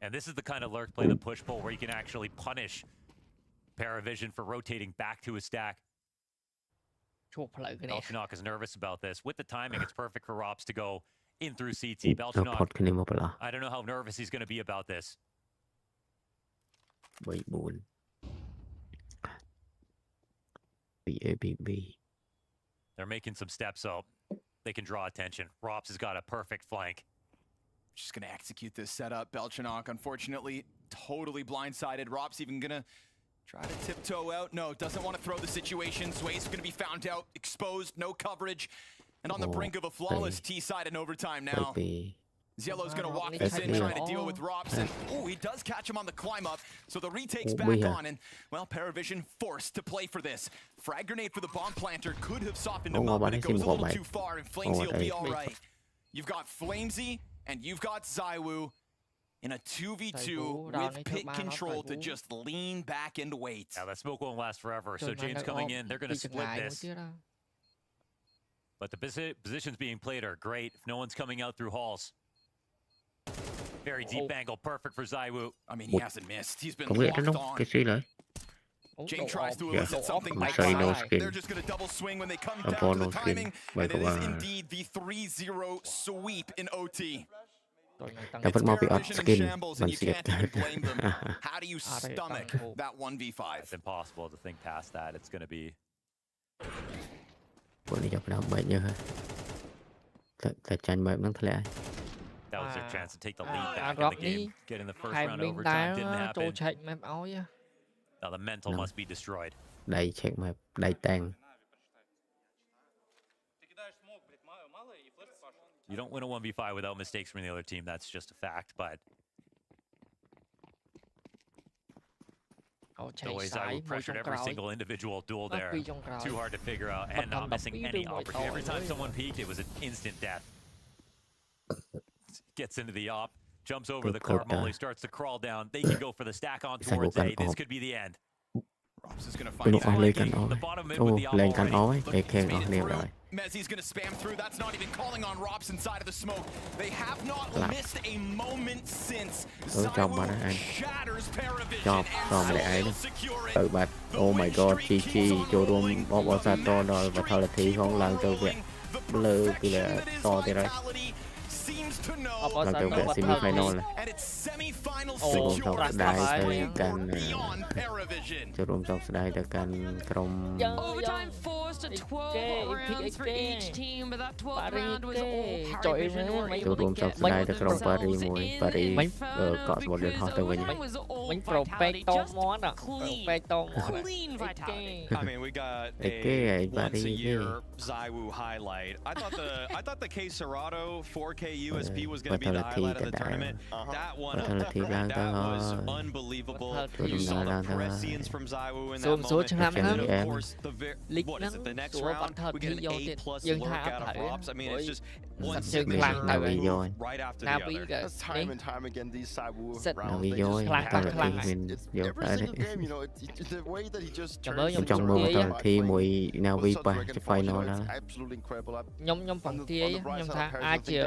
And this is the kind of lurk play, the push pull, where you can actually punish Paravision for rotating back to his stack. Belchinok is nervous about this. With the timing, it's perfect for Rops to go in through CT. Belchinok, I don't know how nervous he's going to be about this. They're making some steps up. They can draw attention. Rops has got a perfect flank. Just going to execute this setup. Belchinok, unfortunately, totally blindsided. Rops even going to try to tiptoe out. No, doesn't want to throw the situation. Sway's going to be found out, exposed, no coverage. And on the brink of a flawless T-side in overtime now. Yellow's going to walk this in, trying to deal with Rops. And, he does catch him on the climb up. So the retake's back on. And, well, Paravision forced to play for this. Frag grenade for the bomb planter could have softened him up, but it goes a little too far. And Flamesy will be all right. You've got Flamesy and you've got ZywOo in a 2v2 with pit control to just lean back and wait. Yeah, that smoke won't last forever. So James coming in, they're going to split this. But the positions being played are great if no one's coming out through halls. Very deep angle, perfect for ZywOo. I mean, he hasn't missed. He's been locked on. Jane tries to elicit something I'm sorry, no backside. skin. They're just going to double swing when they come I'm down for to the no skin. timing, Vậy and it cũng is là indeed the 3-0 sweep in OT. ta vẫn mau bị up Vision in skin shambles, mình and you sẽ can't even blame them. How do you stomach that 1v5? It's impossible to think past that. It's going to be. Bọn này chọc nào bệnh như hết. Ta tranh mềm nó thế. That was their chance to take the lead back in the game. Get in the first round overtime didn't happen. Now the mental must be destroyed. Đầy check map, đầy tang. You don't win a 1v5 without mistakes from the other team. That's just a fact, but the way Zaiwu pressured every single individual duel there, too hard to figure out, and not missing any opportunity. Every time someone peeked, it was an instant death. Gets into the op, jumps over the car molly, starts to crawl down. They can go for the stack on towards A. This could be the end. Robs is going to Tôi find nó lên cạnh ó. Lên cạnh ó ấy, để khen ó nêu rồi. Mezzi's going to spam through. That's not even calling on Robs inside of the smoke. They have not missed a moment since. Trong mà đó anh. Cho mà lại ấy đó. Tự bạch. Oh my god, chi cho luôn bỏ xa to rồi và thôi là thi không lần từ việc lơ cứ là to thế đấy. Lần từ việc semi-final này. Cho luôn trong đai tới căn cho luôn trong đai tới căn trong Overtime forced to 12 rounds for each team, but that 12th round was all PARI Vision were able to get PARI themselves mùi in PARI Inferno cọt một lần họ tới với nhau. was all vitality, just clean vitality. I mean, we got a once-a-year Zaiwu highlight. I thought the K Serato 4K USP was going to be the highlight of the tournament. That one, that was unbelievable. You saw the press scenes from Zaiwu in that moment. And then, of course, what is it, the next round, we get an A+ lurk out of Robs. I mean, it's just one signature right after the other. That's time and time again, these Zaiwu rounds, NAVI they vô just every đấy. single game, you know, the way that he just Trong turns trong mưa tao thi mùi NAVI pa cho final đó. Nhóm phần thi ấy, nhóm thằng ai chịu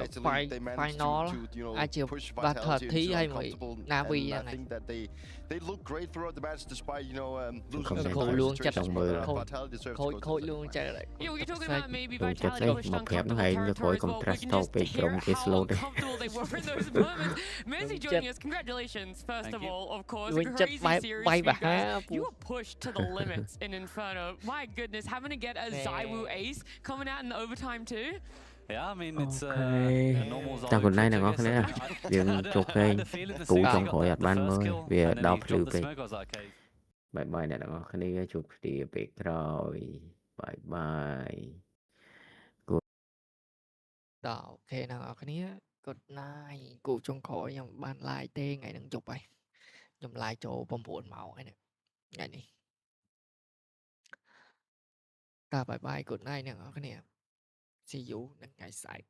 final, ai chịu và thật thi hay mùi NAVI này. They look great throughout the match despite, you know, losing khôi luôn chắc khôi luôn chắc là Yeah, we're talking about maybe vitality pushed một hẹp nó uncomfortable hay nó territory khỏi as well. còn We trash can talk just về hear trong cái how slow đấy. uncomfortable they were in those moments. Messi joining us, congratulations first of all, of course. Crazy series for you guys. You were pushed to the limits in Inferno. My goodness, having to get a Zaiwu ace coming out in the overtime too. Yeah, I mean, it's normal. Tao còn nay là ngon thế nào? Dừng chụp cái cũ trong khỏi ban mới về đọc lưu về. Bye bye này là ngon cái này chụp thì về rồi. Bye bye. ដល់អូខេណាអ្នកគ្នា good night គូចុងក្រោយខ្ញុំបាន live ទេថ្ងៃហ្នឹងជប់ហើយខ្ញុំ live ចូល 9 ម៉ោងហើយថ្ងៃនេះតា bye bye good night អ្នកគ្នា see you នៅថ្ងៃស្អែក